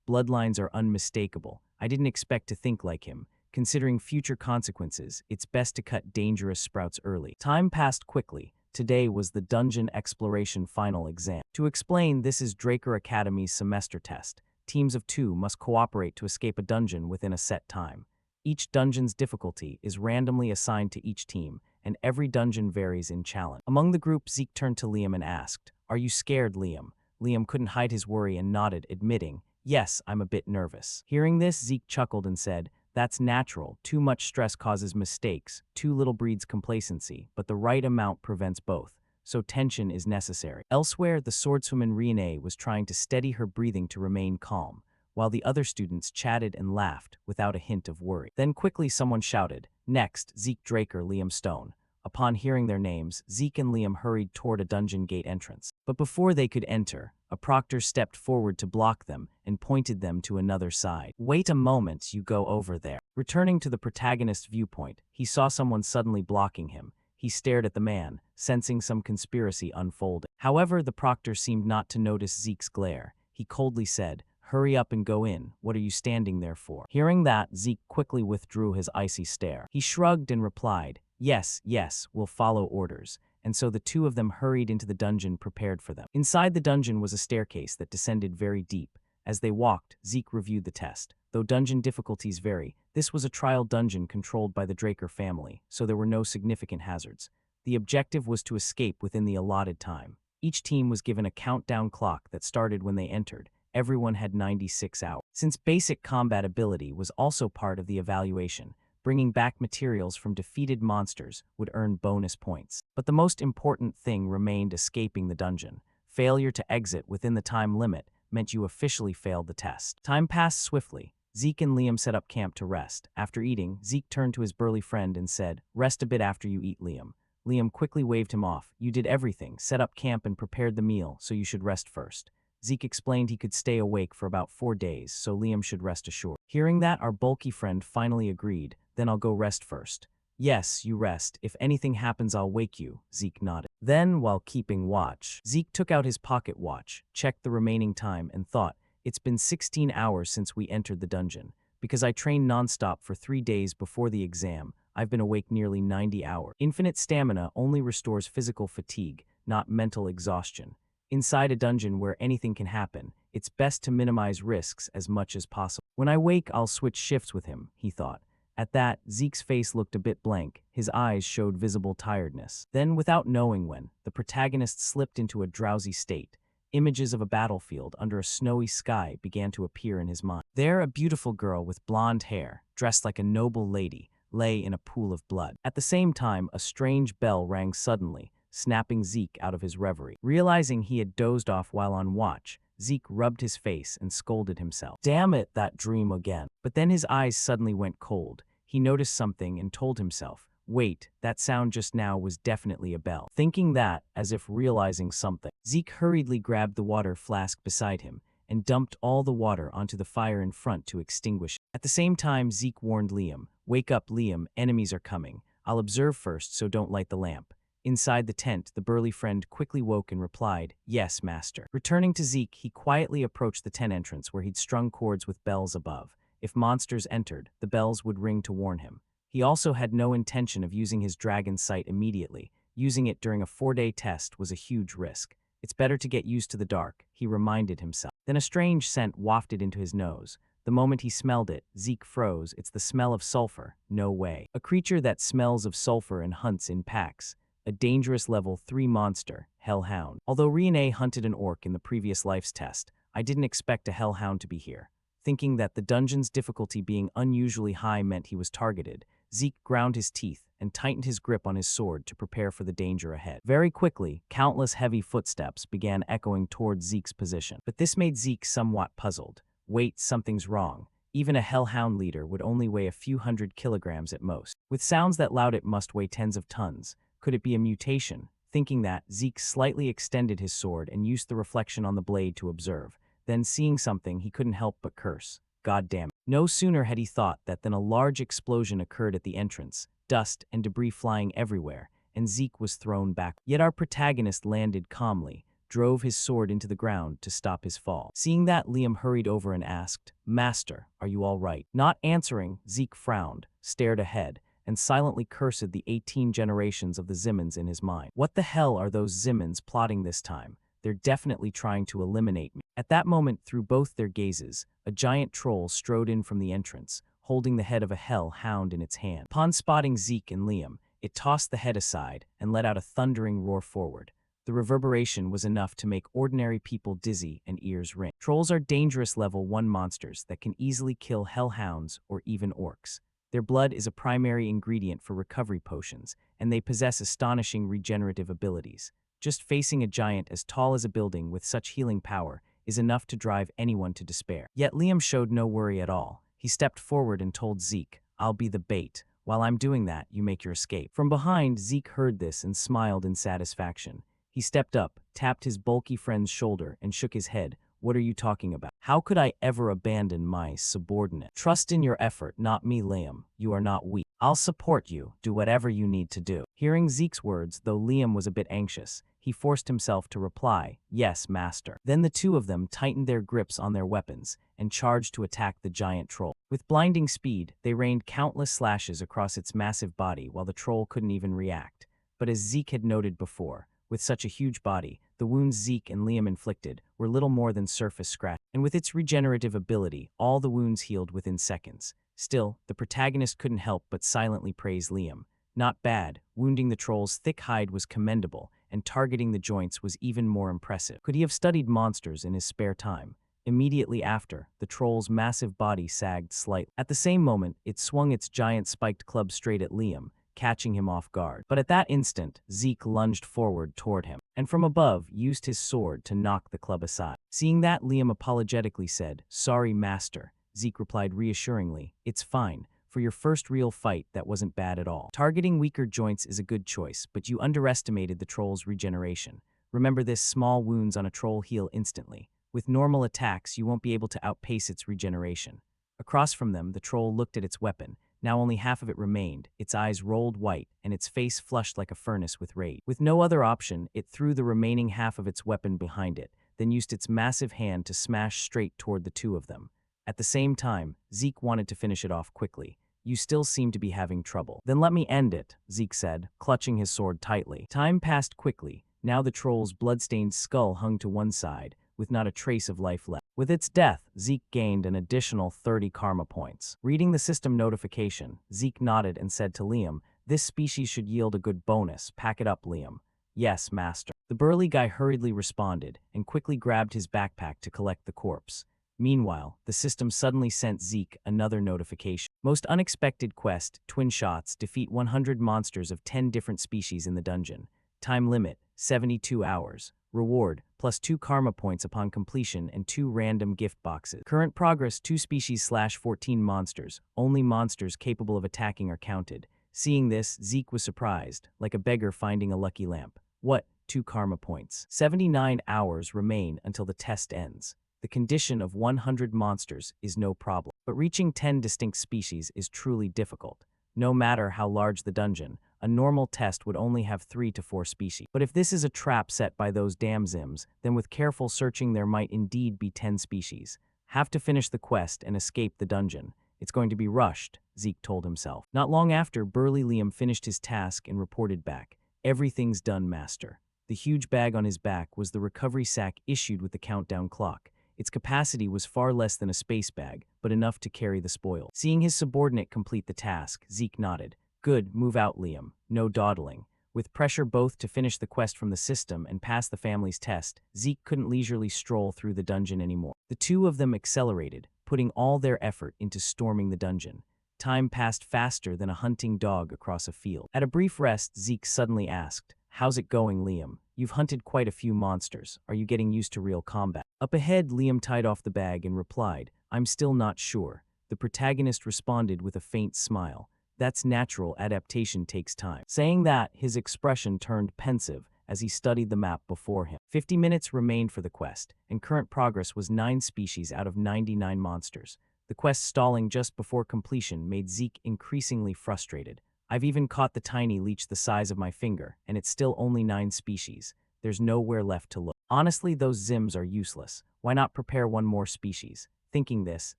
Bloodlines are unmistakable. I didn't expect to think like him. Considering future consequences, it's best to cut dangerous sprouts early. Time passed quickly. Today was the Dungeon Exploration Final Exam. To explain, this is Draker Academy's semester test. Teams of 2 must cooperate to escape a dungeon within a set time. Each dungeon's difficulty is randomly assigned to each team, and every dungeon varies in challenge. Among the group, Zeke turned to Liam and asked, "Are you scared, Liam?" Liam couldn't hide his worry and nodded, admitting, "Yes, I'm a bit nervous." Hearing this, Zeke chuckled and said, "That's natural. Too much stress causes mistakes, too little breeds complacency, but the right amount prevents both. So tension is necessary." Elsewhere, the swordswoman Rian was trying to steady her breathing to remain calm, while the other students chatted and laughed without a hint of worry. Then quickly someone shouted, "Next, Zeke Draker, Liam Stone." Upon hearing their names, Zeke and Liam hurried toward a dungeon gate entrance. But before they could enter, a proctor stepped forward to block them and pointed them to another side. "Wait a moment, you go over there." Returning to the protagonist's viewpoint, he saw someone suddenly blocking him. He stared at the man, sensing some conspiracy unfolding. However, the proctor seemed not to notice Zeke's glare. He coldly said, "Hurry up and go in. What are you standing there for?" Hearing that, Zeke quickly withdrew his icy stare. He shrugged and replied, "Yes, yes, we'll follow orders." And so the two of them hurried into the dungeon prepared for them. Inside the dungeon was a staircase that descended very deep. As they walked, Zeke reviewed the test. Though dungeon difficulties vary, this was a trial dungeon controlled by the Draker family, so there were no significant hazards. The objective was to escape within the allotted time. Each team was given a countdown clock that started when they entered. Everyone had 96 hours. Since basic combat ability was also part of the evaluation, bringing back materials from defeated monsters would earn bonus points. But the most important thing remained escaping the dungeon. Failure to exit within the time limit meant you officially failed the test. Time passed swiftly. Zeke and Liam set up camp to rest. After eating, Zeke turned to his burly friend and said, "Rest a bit after you eat, Liam." Liam quickly waved him off. "You did everything, set up camp and prepared the meal, so you should rest first." Zeke explained he could stay awake for about 4 days, so Liam should rest assured. Hearing that, our bulky friend finally agreed. "Then I'll go rest first." "Yes, you rest. If anything happens, I'll wake you," Zeke nodded. Then, while keeping watch, Zeke took out his pocket watch, checked the remaining time, and thought, "It's been 16 hours since we entered the dungeon. Because I trained nonstop for 3 days before the exam, I've been awake nearly 90 hours. Infinite stamina only restores physical fatigue, not mental exhaustion. Inside a dungeon where anything can happen, it's best to minimize risks as much as possible. When I wake, I'll switch shifts with him," he thought. At that, Zeke's face looked a bit blank. His eyes showed visible tiredness. Then, without knowing when, the protagonist slipped into a drowsy state. Images of a battlefield under a snowy sky began to appear in his mind. There, a beautiful girl with blonde hair, dressed like a noble lady, lay in a pool of blood. At the same time, a strange bell rang suddenly, snapping Zeke out of his reverie. Realizing he had dozed off while on watch, Zeke rubbed his face and scolded himself. "Damn it, that dream again." But then his eyes suddenly went cold. He noticed something and told himself, "Wait, that sound just now was definitely a bell." Thinking that, as if realizing something, Zeke hurriedly grabbed the water flask beside him and dumped all the water onto the fire in front to extinguish it. At the same time, Zeke warned Liam, "Wake up, Liam, enemies are coming. I'll observe first, so don't light the lamp." Inside the tent, the burly friend quickly woke and replied, "Yes, master." Returning to Zeke, he quietly approached the tent entrance where he'd strung cords with bells above. If monsters entered, the bells would ring to warn him. He also had no intention of using his dragon sight immediately. Using it during a 4-day test was a huge risk. It's better to get used to the dark, he reminded himself. Then a strange scent wafted into his nose. The moment he smelled it, Zeke froze. It's the smell of sulfur. No way. A creature that smells of sulfur and hunts in packs. A dangerous level 3 monster, Hellhound. Although Rian hunted an orc in the previous life's test, I didn't expect a Hellhound to be here. Thinking that the dungeon's difficulty being unusually high meant he was targeted, Zeke ground his teeth and tightened his grip on his sword to prepare for the danger ahead. Very quickly, countless heavy footsteps began echoing towards Zeke's position. But this made Zeke somewhat puzzled. Wait, something's wrong. Even a Hellhound leader would only weigh a few hundred kilograms at most. With sounds that loud, it must weigh tens of tons. Could it be a mutation? Thinking that, Zeke slightly extended his sword and used the reflection on the blade to observe. Then, seeing something, he couldn't help but curse. God damn it. No sooner had he thought that than a large explosion occurred at the entrance, dust and debris flying everywhere, and Zeke was thrown back. Yet our protagonist landed calmly, drove his sword into the ground to stop his fall. Seeing that, Liam hurried over and asked, "Master, are you all right?" Not answering, Zeke frowned, stared ahead, and silently cursed the 18 generations of the Zimmons in his mind. What the hell are those Zimmons plotting this time? They're definitely trying to eliminate me. At that moment, through both their gazes, a giant troll strode in from the entrance, holding the head of a hell hound in its hand. Upon spotting Zeke and Liam, it tossed the head aside and let out a thundering roar forward. The reverberation was enough to make ordinary people dizzy and ears ring. Trolls are dangerous level 1 monsters that can easily kill hellhounds or even orcs. Their blood is a primary ingredient for recovery potions, and they possess astonishing regenerative abilities. Just facing a giant as tall as a building with such healing power is enough to drive anyone to despair. Yet Liam showed no worry at all. He stepped forward and told Zeke, "I'll be the bait. While I'm doing that, you make your escape." From behind, Zeke heard this and smiled in satisfaction. He stepped up, tapped his bulky friend's shoulder, and shook his head. "What are you talking about? How could I ever abandon my subordinate? Trust in your effort, not me, Liam. You are not weak. I'll support you. Do whatever you need to do." Hearing Zeke's words, though Liam was a bit anxious, he forced himself to reply, "Yes, master." Then the two of them tightened their grips on their weapons and charged to attack the giant troll. With blinding speed, they rained countless slashes across its massive body while the troll couldn't even react. But as Zeke had noted before, with such a huge body, the wounds Zeke and Liam inflicted were little more than surface scratch, and with its regenerative ability, all the wounds healed within seconds. Still, the protagonist couldn't help but silently praise Liam. Not bad, wounding the troll's thick hide was commendable, and targeting the joints was even more impressive. Could he have studied monsters in his spare time? Immediately after, the troll's massive body sagged slightly. At the same moment, it swung its giant spiked club straight at Liam, catching him off guard. But at that instant, Zeke lunged forward toward him, and from above used his sword to knock the club aside. Seeing that, Liam apologetically said, "Sorry, master." Zeke replied reassuringly, "It's fine. For your first real fight, that wasn't bad at all. Targeting weaker joints is a good choice, but you underestimated the troll's regeneration. Remember this, small wounds on a troll heal instantly. With normal attacks, you won't be able to outpace its regeneration." Across from them, the troll looked at its weapon. Now only half of it remained, its eyes rolled white, and its face flushed like a furnace with rage. With no other option, it threw the remaining half of its weapon behind it, then used its massive hand to smash straight toward the two of them. At the same time, Zeke wanted to finish it off quickly. "You still seem to be having trouble." "Then let me end it," Zeke said, clutching his sword tightly. Time passed quickly. Now the troll's blood-stained skull hung to one side, with not a trace of life left. With its death, Zeke gained an additional 30 karma points. Reading the system notification, Zeke nodded and said to Liam, "This species should yield a good bonus. Pack it up, Liam." "Yes, master." The burly guy hurriedly responded and quickly grabbed his backpack to collect the corpse. Meanwhile, the system suddenly sent Zeke another notification. "Most unexpected quest, twin shots, defeat 100 monsters of 10 different species in the dungeon. Time limit, 72 hours. Reward, +2 karma points upon completion and 2 random gift boxes. Current progress, 2 species/14 monsters. Only monsters capable of attacking are counted." Seeing this, Zeke was surprised, like a beggar finding a lucky lamp. "What? 2 karma points. 79 hours remain until the test ends. The condition of 100 monsters is no problem, but reaching 10 distinct species is truly difficult. No matter how large the dungeon, a normal test would only have 3 to 4 species. But if this is a trap set by those damn Zims, then with careful searching there might indeed be 10 species. Have to finish the quest and escape the dungeon. It's going to be rushed," Zeke told himself. Not long after, burly Liam finished his task and reported back. "Everything's done, master." The huge bag on his back was the recovery sack issued with the countdown clock. Its capacity was far less than a space bag, but enough to carry the spoil. Seeing his subordinate complete the task, Zeke nodded. "Good, move out, Liam. No dawdling." With pressure both to finish the quest from the system and pass the family's test, Zeke couldn't leisurely stroll through the dungeon anymore. The two of them accelerated, putting all their effort into storming the dungeon. Time passed faster than a hunting dog across a field. At a brief rest, Zeke suddenly asked, "How's it going, Liam? You've hunted quite a few monsters. Are you getting used to real combat?" Up ahead, Liam tied off the bag and replied, "I'm still not sure." The protagonist responded with a faint smile. "That's natural, adaptation takes time." Saying that, his expression turned pensive as he studied the map before him. 50 minutes remained for the quest, and current progress was 9 species out of 99 monsters. The quest stalling just before completion made Zeke increasingly frustrated. "I've even caught the tiny leech the size of my finger, and it's still only 9 species. There's nowhere left to look. Honestly, those Zims are useless. Why not prepare one more species?" Thinking this,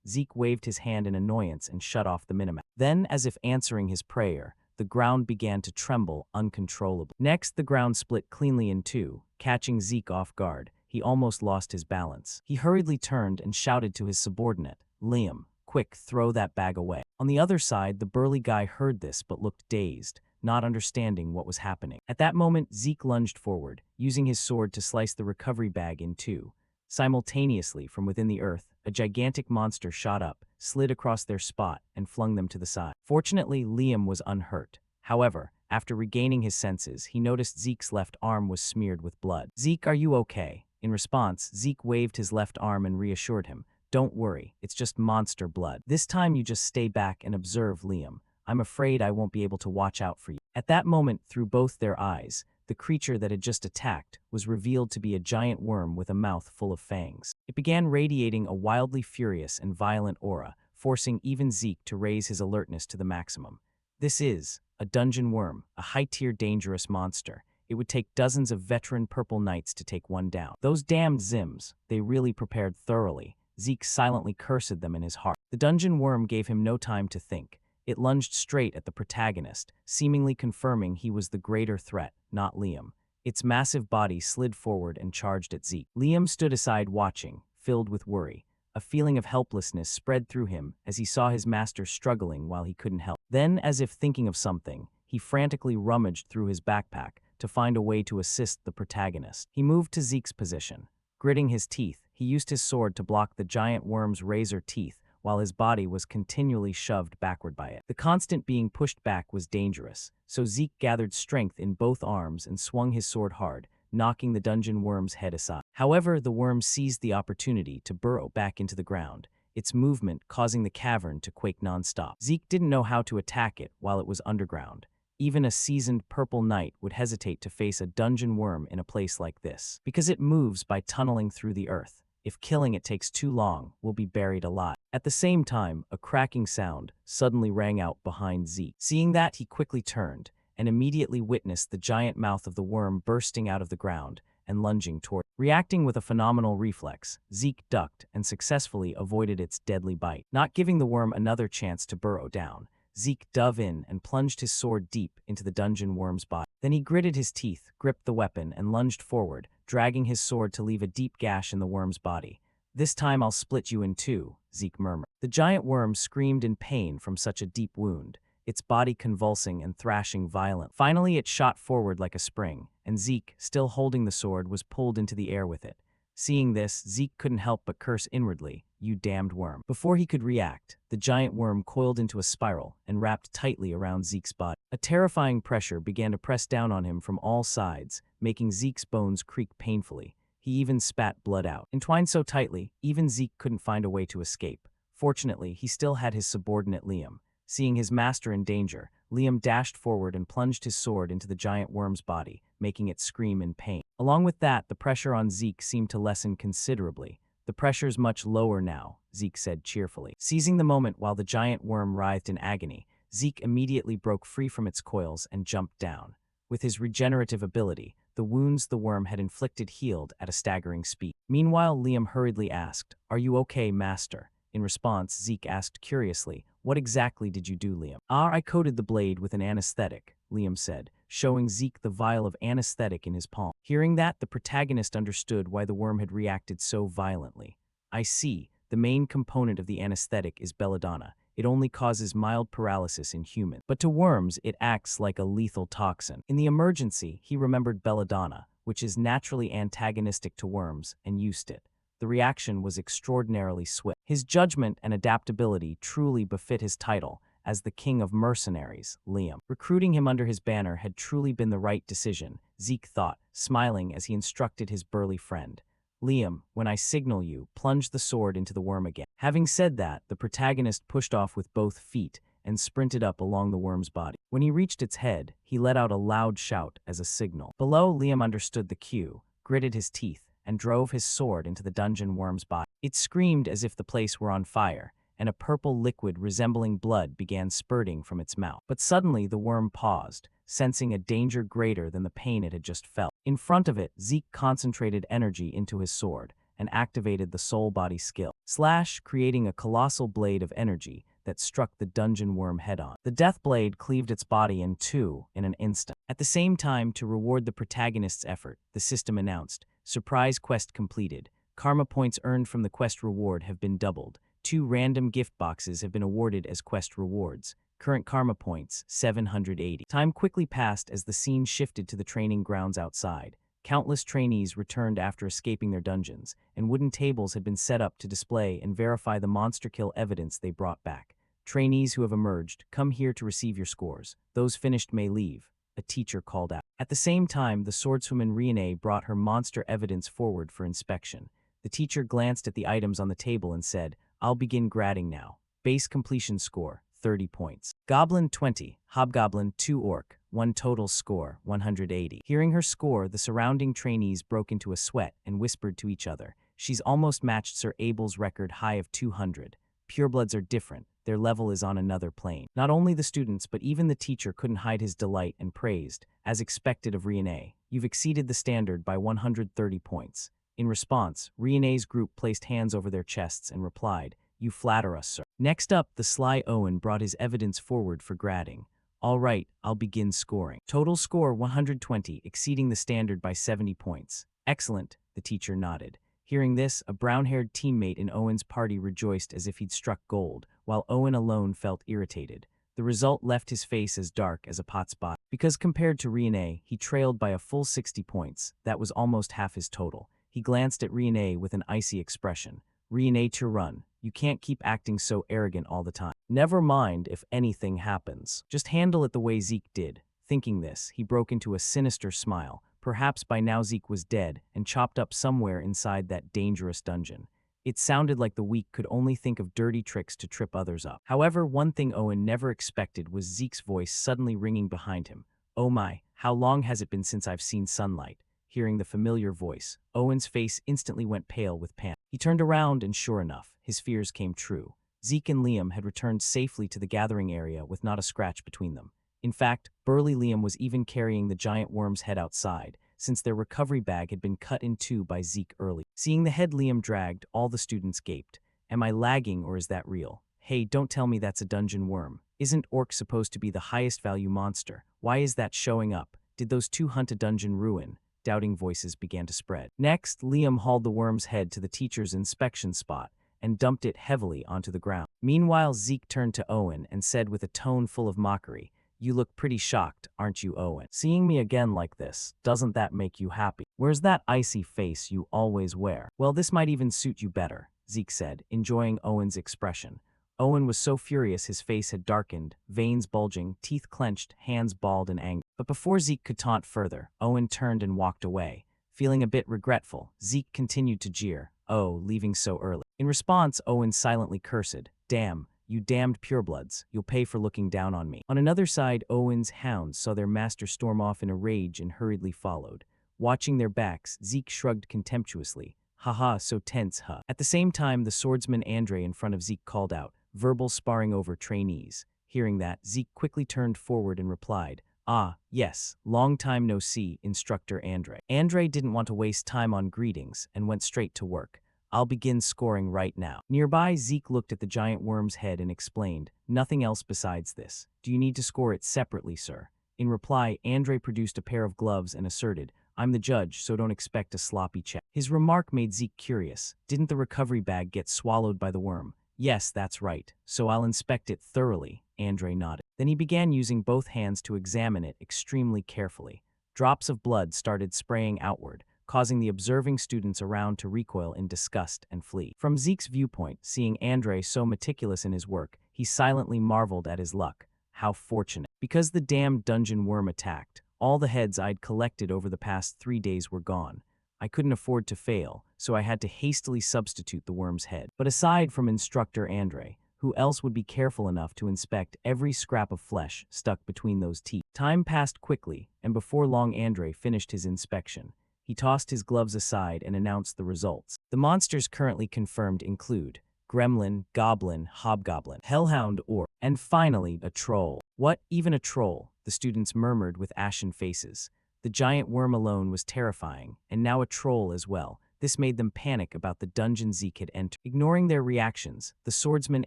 Zeke waved his hand in annoyance and shut off the minimap. Then, as if answering his prayer, the ground began to tremble uncontrollably. Next, the ground split cleanly in two, catching Zeke off guard. He almost lost his balance. He hurriedly turned and shouted to his subordinate, "Liam, quick, throw that bag away." On the other side, the burly guy heard this but looked dazed, not understanding what was happening. At that moment, Zeke lunged forward, using his sword to slice the recovery bag in two. Simultaneously, from within the earth, a gigantic monster shot up, slid across their spot, and flung them to the side. Fortunately, Liam was unhurt. However, after regaining his senses, he noticed Zeke's left arm was smeared with blood. "Zeke, are you okay?" In response, Zeke waved his left arm and reassured him, "Don't worry, it's just monster blood. This time you just stay back and observe, Liam. I'm afraid I won't be able to watch out for you." At that moment, through both their eyes, the creature that had just attacked was revealed to be a giant worm with a mouth full of fangs. It began radiating a wildly furious and violent aura, forcing even Zeke to raise his alertness to the maximum. This is a dungeon worm, a high-tier dangerous monster. It would take dozens of veteran purple knights to take one down. Those damned Zims, they really prepared thoroughly. Zeke silently cursed them in his heart. The dungeon worm gave him no time to think. It lunged straight at the protagonist, seemingly confirming he was the greater threat, not Liam. Its massive body slid forward and charged at Zeke. Liam stood aside watching, filled with worry. A feeling of helplessness spread through him as he saw his master struggling while he couldn't help. Then, as if thinking of something, he frantically rummaged through his backpack to find a way to assist the protagonist. He moved to Zeke's position. Gritting his teeth, he used his sword to block the giant worm's razor teeth, while his body was continually shoved backward by it. The constant being pushed back was dangerous, so Zeke gathered strength in both arms and swung his sword hard, knocking the dungeon worm's head aside. However, the worm seized the opportunity to burrow back into the ground, its movement causing the cavern to quake nonstop. Zeke didn't know how to attack it while it was underground. Even a seasoned purple knight would hesitate to face a dungeon worm in a place like this, because it moves by tunneling through the earth. If killing it takes too long, we'll be buried alive. At the same time, a cracking sound suddenly rang out behind Zeke. Seeing that, he quickly turned and immediately witnessed the giant mouth of the worm bursting out of the ground and lunging toward. Reacting with a phenomenal reflex, Zeke ducked and successfully avoided its deadly bite. Not giving the worm another chance to burrow down, Zeke dove in and plunged his sword deep into the dungeon worm's body. Then he gritted his teeth, gripped the weapon, and lunged forward, dragging his sword to leave a deep gash in the worm's body. "This time I'll split you in two," Zeke murmured. The giant worm screamed in pain from such a deep wound, its body convulsing and thrashing violently. Finally, it shot forward like a spring, and Zeke, still holding the sword, was pulled into the air with it. Seeing this, Zeke couldn't help but curse inwardly, "You damned worm." Before he could react, the giant worm coiled into a spiral and wrapped tightly around Zeke's body. A terrifying pressure began to press down on him from all sides, making Zeke's bones creak painfully. He even spat blood out. Entwined so tightly, even Zeke couldn't find a way to escape. Fortunately, he still had his subordinate Liam. Seeing his master in danger, Liam dashed forward and plunged his sword into the giant worm's body, making it scream in pain. Along with that, the pressure on Zeke seemed to lessen considerably. "The pressure's much lower now," Zeke said cheerfully. Seizing the moment while the giant worm writhed in agony, Zeke immediately broke free from its coils and jumped down. With his regenerative ability, the wounds the worm had inflicted healed at a staggering speed. Meanwhile, Liam hurriedly asked, "Are you okay, master?" In response, Zeke asked curiously, "What exactly did you do, Liam?" "I coated the blade with an anesthetic," Liam said, showing Zeke the vial of anesthetic in his palm. Hearing that, the protagonist understood why the worm had reacted so violently. "I see. The main component of the anesthetic is belladonna. It only causes mild paralysis in humans. But to worms, it acts like a lethal toxin." In the emergency, he remembered belladonna, which is naturally antagonistic to worms, and used it. The reaction was extraordinarily swift. His judgment and adaptability truly befit his title as the king of mercenaries, Liam. Recruiting him under his banner had truly been the right decision, Zeke thought, smiling as he instructed his burly friend. "Liam, when I signal you, plunge the sword into the worm again." Having said that, the protagonist pushed off with both feet and sprinted up along the worm's body. When he reached its head, he let out a loud shout as a signal. Below, Liam understood the cue, gritted his teeth, and drove his sword into the dungeon worm's body. It screamed as if the place were on fire, and a purple liquid resembling blood began spurting from its mouth. But suddenly the worm paused, sensing a danger greater than the pain it had just felt. In front of it, Zeke concentrated energy into his sword, and activated the soul-body skill. Slash, creating a colossal blade of energy that struck the dungeon worm head-on. The death blade cleaved its body in two in an instant. At the same time, to reward the protagonist's effort, the system announced, "Surprise quest completed. Karma points earned from the quest reward have been doubled. 2 random gift boxes have been awarded as quest rewards. Current karma points, 780. Time quickly passed as the scene shifted to the training grounds outside. Countless trainees returned after escaping their dungeons, and wooden tables had been set up to display and verify the monster kill evidence they brought back. Trainees who have emerged, come here to receive your scores. Those finished may leave, a teacher called out. At the same time, the swordswoman Rian brought her monster evidence forward for inspection. The teacher glanced at the items on the table and said, "I'll begin grading now. Base completion score, 30 points. Goblin 20, Hobgoblin 2 Orc, 1 total score, 180. Hearing her score, the surrounding trainees broke into a sweat and whispered to each other, "She's almost matched Sir Abel's record high of 200. Purebloods are different. Their level is on another plane." Not only the students but even the teacher couldn't hide his delight and praised, as expected of Rian, "You've exceeded the standard by 130 points." In response, Rian's group placed hands over their chests and replied, "You flatter us, sir." Next up, the sly Owen brought his evidence forward for grading. "All right, I'll begin scoring. Total score 120, exceeding the standard by 70 points. Excellent," the teacher nodded. Hearing this, a brown-haired teammate in Owen's party rejoiced as if he'd struck gold, while Owen alone felt irritated. The result left his face as dark as a pot spot. Because compared to Rian, he trailed by a full 60 points. That was almost half his total. He glanced at Rian with an icy expression. "Rian, to run. You can't keep acting so arrogant all the time. Never mind if anything happens. Just handle it the way Zeke did." Thinking this, he broke into a sinister smile. Perhaps by now Zeke was dead and chopped up somewhere inside that dangerous dungeon. It sounded like the weak could only think of dirty tricks to trip others up. However, one thing Owen never expected was Zeke's voice suddenly ringing behind him. "Oh my, how long has it been since I've seen sunlight?" Hearing the familiar voice, Owen's face instantly went pale with panic. He turned around and sure enough, his fears came true. Zeke and Liam had returned safely to the gathering area with not a scratch between them. In fact, burly Liam was even carrying the giant worm's head outside, since their recovery bag had been cut in two by Zeke early. Seeing the head Liam dragged, all the students gaped. "Am I lagging or is that real? Hey, don't tell me that's a dungeon worm. Isn't Orc supposed to be the highest value monster? Why is that showing up? Did those two hunt a dungeon ruin?" Doubting voices began to spread. Next, Liam hauled the worm's head to the teacher's inspection spot and dumped it heavily onto the ground. Meanwhile, Zeke turned to Owen and said with a tone full of mockery, "You look pretty shocked, aren't you, Owen? Seeing me again like this, doesn't that make you happy? Where's that icy face you always wear?" "Well, this might even suit you better," Zeke said, enjoying Owen's expression. Owen was so furious his face had darkened, veins bulging, teeth clenched, hands balled in anger. But before Zeke could taunt further, Owen turned and walked away. Feeling a bit regretful, Zeke continued to jeer, "Oh, leaving so early." In response, Owen silently cursed, "Damn, you damned purebloods, you'll pay for looking down on me." On another side, Owen's hounds saw their master storm off in a rage and hurriedly followed. Watching their backs, Zeke shrugged contemptuously. "Haha, so tense, huh?" At the same time, the swordsman Andre in front of Zeke called out, "Verbal sparring over trainees." Hearing that, Zeke quickly turned forward and replied, "Ah, yes, long time no see, Instructor Andre." Andre didn't want to waste time on greetings and went straight to work. "I'll begin scoring right now." Nearby, Zeke looked at the giant worm's head and explained, "Nothing else besides this. Do you need to score it separately, sir?" In reply, Andre produced a pair of gloves and asserted, "I'm the judge, so don't expect a sloppy check." His remark made Zeke curious. Didn't the recovery bag get swallowed by the worm? "Yes, that's right, so I'll inspect it thoroughly," Andre nodded. Then he began using both hands to examine it extremely carefully. Drops of blood started spraying outward, causing the observing students around to recoil in disgust and flee. From Zeke's viewpoint, seeing Andre so meticulous in his work, he silently marveled at his luck. How fortunate. Because the damned dungeon worm attacked, all the heads I'd collected over the past 3 days were gone. I couldn't afford to fail, so I had to hastily substitute the worm's head. But aside from Instructor Andre, who else would be careful enough to inspect every scrap of flesh stuck between those teeth? Time passed quickly, and before long Andre finished his inspection. He tossed his gloves aside and announced the results. The monsters currently confirmed include gremlin, goblin, hobgoblin, hellhound, orc, and finally, a troll. "What, even a troll?" the students murmured with ashen faces. The giant worm alone was terrifying, and now a troll as well. This made them panic about the dungeon Zeke had entered. Ignoring their reactions, the swordsman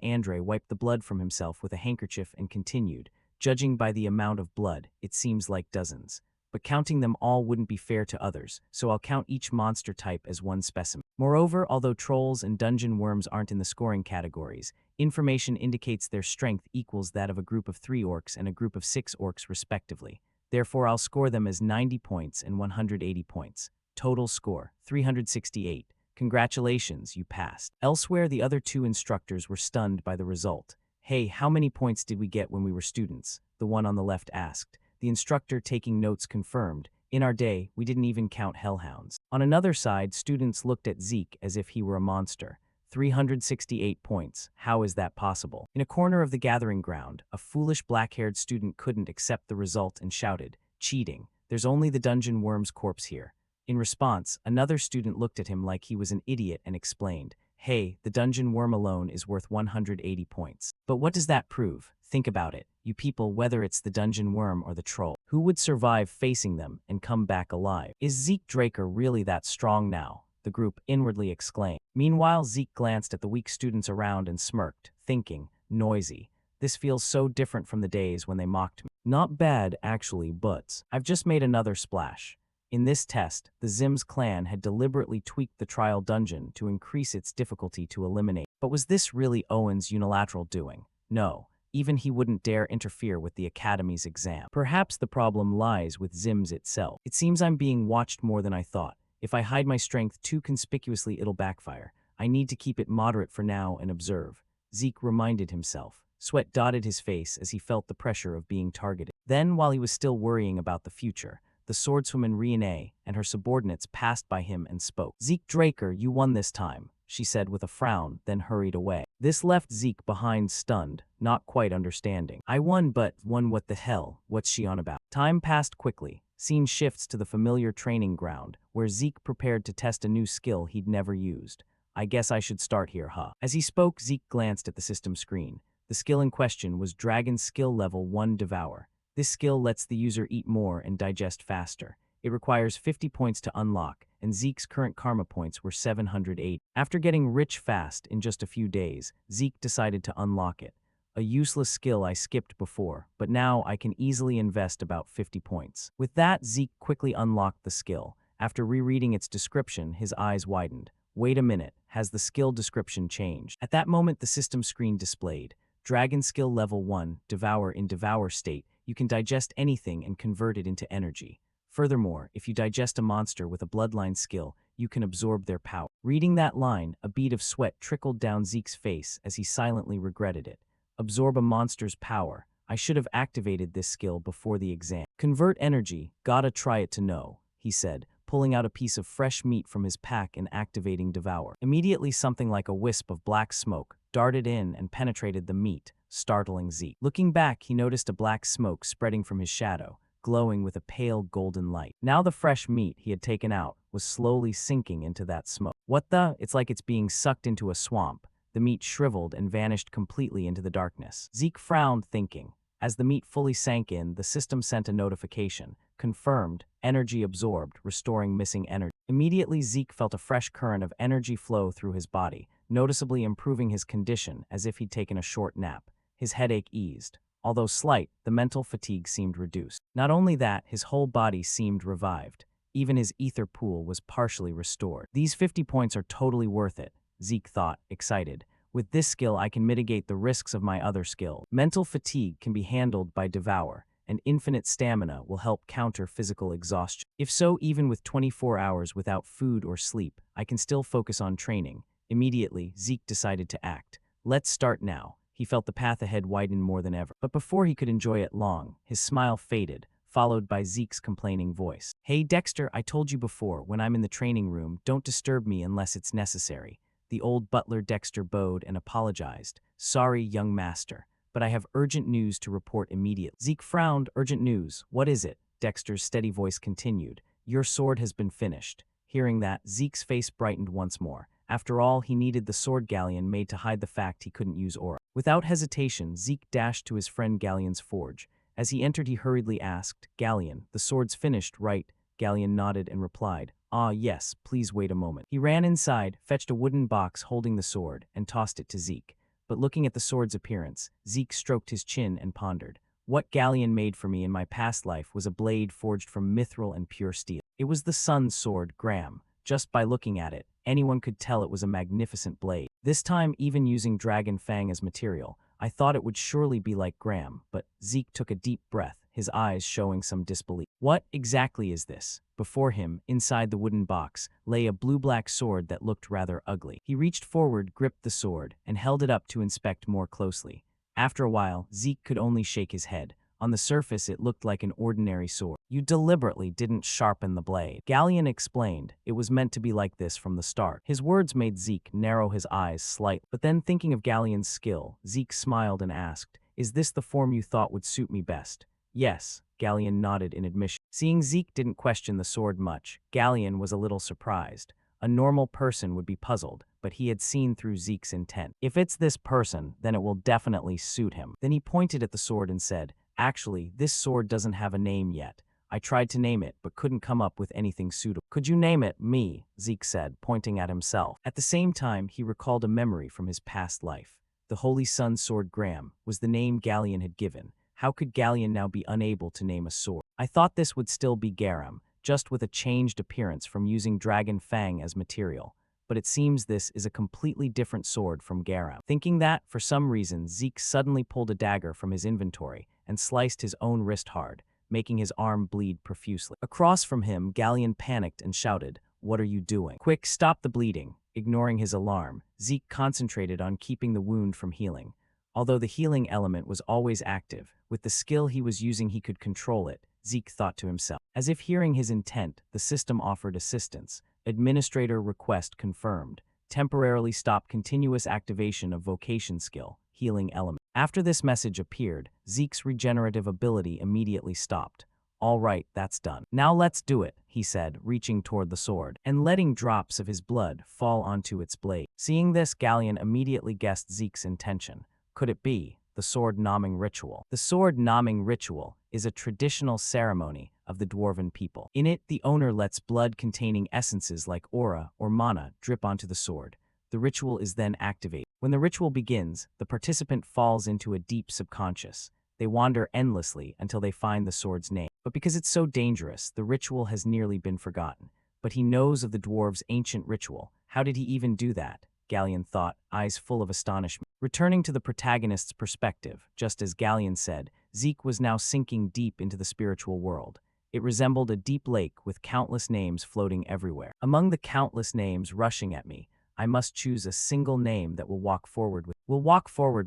Andre wiped the blood from himself with a handkerchief and continued, "Judging by the amount of blood, it seems like dozens. But counting them all wouldn't be fair to others, so I'll count each monster type as one specimen." Moreover, although trolls and dungeon worms aren't in the scoring categories, information indicates their strength equals that of a group of 3 orcs and a group of 6 orcs respectively. Therefore, I'll score them as 90 points and 180 points. Total score, 368. Congratulations, you passed. Elsewhere, the other 2 instructors were stunned by the result. "Hey, how many points did we get when we were students?" the one on the left asked. The instructor taking notes confirmed, "In our day, we didn't even count hellhounds." On another side, students looked at Zeke as if he were a monster. 368 points. How is that possible? In a corner of the gathering ground, a foolish black-haired student couldn't accept the result and shouted, "Cheating. There's only the dungeon worm's corpse here." In response, another student looked at him like he was an idiot and explained, "Hey, the dungeon worm alone is worth 180 points. But what does that prove? Think about it, you people, whether it's the dungeon worm or the troll. Who would survive facing them and come back alive? Is Zeke Draker really that strong now?" the group inwardly exclaimed. Meanwhile, Zeke glanced at the weak students around and smirked, thinking, "Noisy. This feels so different from the days when they mocked me. Not bad, actually, but I've just made another splash." In this test, the Zims clan had deliberately tweaked the trial dungeon to increase its difficulty to eliminate. But was this really Owen's unilateral doing? No. Even he wouldn't dare interfere with the Academy's exam. Perhaps the problem lies with Zims itself. "It seems I'm being watched more than I thought. If I hide my strength too conspicuously, it'll backfire. I need to keep it moderate for now and observe," Zeke reminded himself. Sweat dotted his face as he felt the pressure of being targeted. Then, while he was still worrying about the future, the swordswoman Rian and her subordinates passed by him and spoke. "Zeke Draker, you won this time," she said with a frown, then hurried away. This left Zeke behind, stunned, not quite understanding. "I won, but won what the hell? What's she on about?" Time passed quickly. Scene shifts to the familiar training ground, where Zeke prepared to test a new skill he'd never used. "I guess I should start here, huh?" As he spoke, Zeke glanced at the system screen. The skill in question was Dragon Skill Level 1 Devour. This skill lets the user eat more and digest faster. It requires 50 points to unlock, and Zeke's current karma points were 708. After getting rich fast in just a few days, Zeke decided to unlock it. "A useless skill I skipped before, but now I can easily invest about 50 points. With that, Zeke quickly unlocked the skill. After rereading its description, his eyes widened. "Wait a minute, has the skill description changed?" At that moment, the system screen displayed, "Dragon Skill Level 1, Devour. In Devour state, you can digest anything and convert it into energy. Furthermore, if you digest a monster with a bloodline skill, you can absorb their power." Reading that line, a bead of sweat trickled down Zeke's face as he silently regretted it. Absorb a monster's power. I should have activated this skill before the exam. "Convert energy, gotta try it to know," he said, pulling out a piece of fresh meat from his pack and activating Devour. Immediately, something like a wisp of black smoke darted in and penetrated the meat, startling Zeke. Looking back, he noticed a black smoke spreading from his shadow, glowing with a pale golden light. Now the fresh meat he had taken out was slowly sinking into that smoke. "What the? It's like it's being sucked into a swamp." The meat shriveled and vanished completely into the darkness. Zeke frowned, thinking. As the meat fully sank in, the system sent a notification. "Confirmed, energy absorbed, restoring missing energy." Immediately, Zeke felt a fresh current of energy flow through his body, noticeably improving his condition as if he'd taken a short nap. His headache eased. Although slight, the mental fatigue seemed reduced. Not only that, his whole body seemed revived. Even his ether pool was partially restored. "These 50 points are totally worth it," Zeke thought, excited. "With this skill, I can mitigate the risks of my other skill. Mental fatigue can be handled by Devour, and infinite stamina will help counter physical exhaustion. If so, even with 24 hours without food or sleep, I can still focus on training." Immediately, Zeke decided to act. "Let's start now." He felt the path ahead widen more than ever. But before he could enjoy it long, his smile faded, followed by Zeke's complaining voice. "Hey Dexter, I told you before, when I'm in the training room, don't disturb me unless it's necessary." The old butler Dexter bowed and apologized. "Sorry, young master, but I have urgent news to report immediately." Zeke frowned. "Urgent news? What is it?" Dexter's steady voice continued. "Your sword has been finished." Hearing that, Zeke's face brightened once more. After all, he needed the sword Galleon made to hide the fact he couldn't use aura. Without hesitation, Zeke dashed to his friend Galleon's forge. As he entered, he hurriedly asked, "Galleon, the sword's finished, right?" Galleon nodded and replied, "Ah, yes, please wait a moment." He ran inside, fetched a wooden box holding the sword, and tossed it to Zeke. But looking at the sword's appearance, Zeke stroked his chin and pondered. What Galleon made for me in my past life was a blade forged from mithril and pure steel. It was the sun's sword, Graham. Just by looking at it, anyone could tell it was a magnificent blade. This time, even using dragon fang as material, I thought it would surely be like Graham, but Zeke took a deep breath, his eyes showing some disbelief. What exactly is this? Before him, inside the wooden box, lay a blue-black sword that looked rather ugly. He reached forward, gripped the sword, and held it up to inspect more closely. After a while, Zeke could only shake his head. On the surface, it looked like an ordinary sword. You deliberately didn't sharpen the blade. Galleon explained, it was meant to be like this from the start. His words made Zeke narrow his eyes slightly. But then, thinking of Galleon's skill, Zeke smiled and asked, "Is this the form you thought would suit me best?" "Yes," Galleon nodded in admission. Seeing Zeke didn't question the sword much, Galleon was a little surprised. A normal person would be puzzled, but he had seen through Zeke's intent. If it's this person, then it will definitely suit him. Then he pointed at the sword and said, "Actually, this sword doesn't have a name yet. I tried to name it, but couldn't come up with anything suitable." "Could you name it me?" Zeke said, pointing at himself. At the same time, he recalled a memory from his past life. The Holy Sun Sword Graham was the name Galleon had given. How could Galleon now be unable to name a sword? "I thought this would still be Garam, just with a changed appearance from using dragon fang as material. But it seems this is a completely different sword from Garam." Thinking that, for some reason, Zeke suddenly pulled a dagger from his inventory and sliced his own wrist hard, making his arm bleed profusely. Across from him, Galleon panicked and shouted, "What are you doing? Quick, stop the bleeding." Ignoring his alarm, Zeke concentrated on keeping the wound from healing. Although the healing element was always active, with the skill he was using he could control it, Zeke thought to himself. As if hearing his intent, the system offered assistance. Administrator request confirmed. Temporarily stop continuous activation of vocation skill, healing element. After this message appeared, Zeke's regenerative ability immediately stopped. "All right, that's done. Now let's do it," he said, reaching toward the sword, and letting drops of his blood fall onto its blade. Seeing this, Galleon immediately guessed Zeke's intention. Could it be the sword-nomming ritual? The sword-nomming ritual is a traditional ceremony of the dwarven people. In it, the owner lets blood-containing essences like aura or mana drip onto the sword. The ritual is then activated. When the ritual begins, the participant falls into a deep subconscious. They wander endlessly until they find the sword's name. But because it's so dangerous, the ritual has nearly been forgotten. But he knows of the dwarves' ancient ritual. How did he even do that? Galleon thought, eyes full of astonishment. Returning to the protagonist's perspective, just as Galleon said, Zeke was now sinking deep into the spiritual world. It resembled a deep lake with countless names floating everywhere. Among the countless names rushing at me, I must choose a single name that will walk forward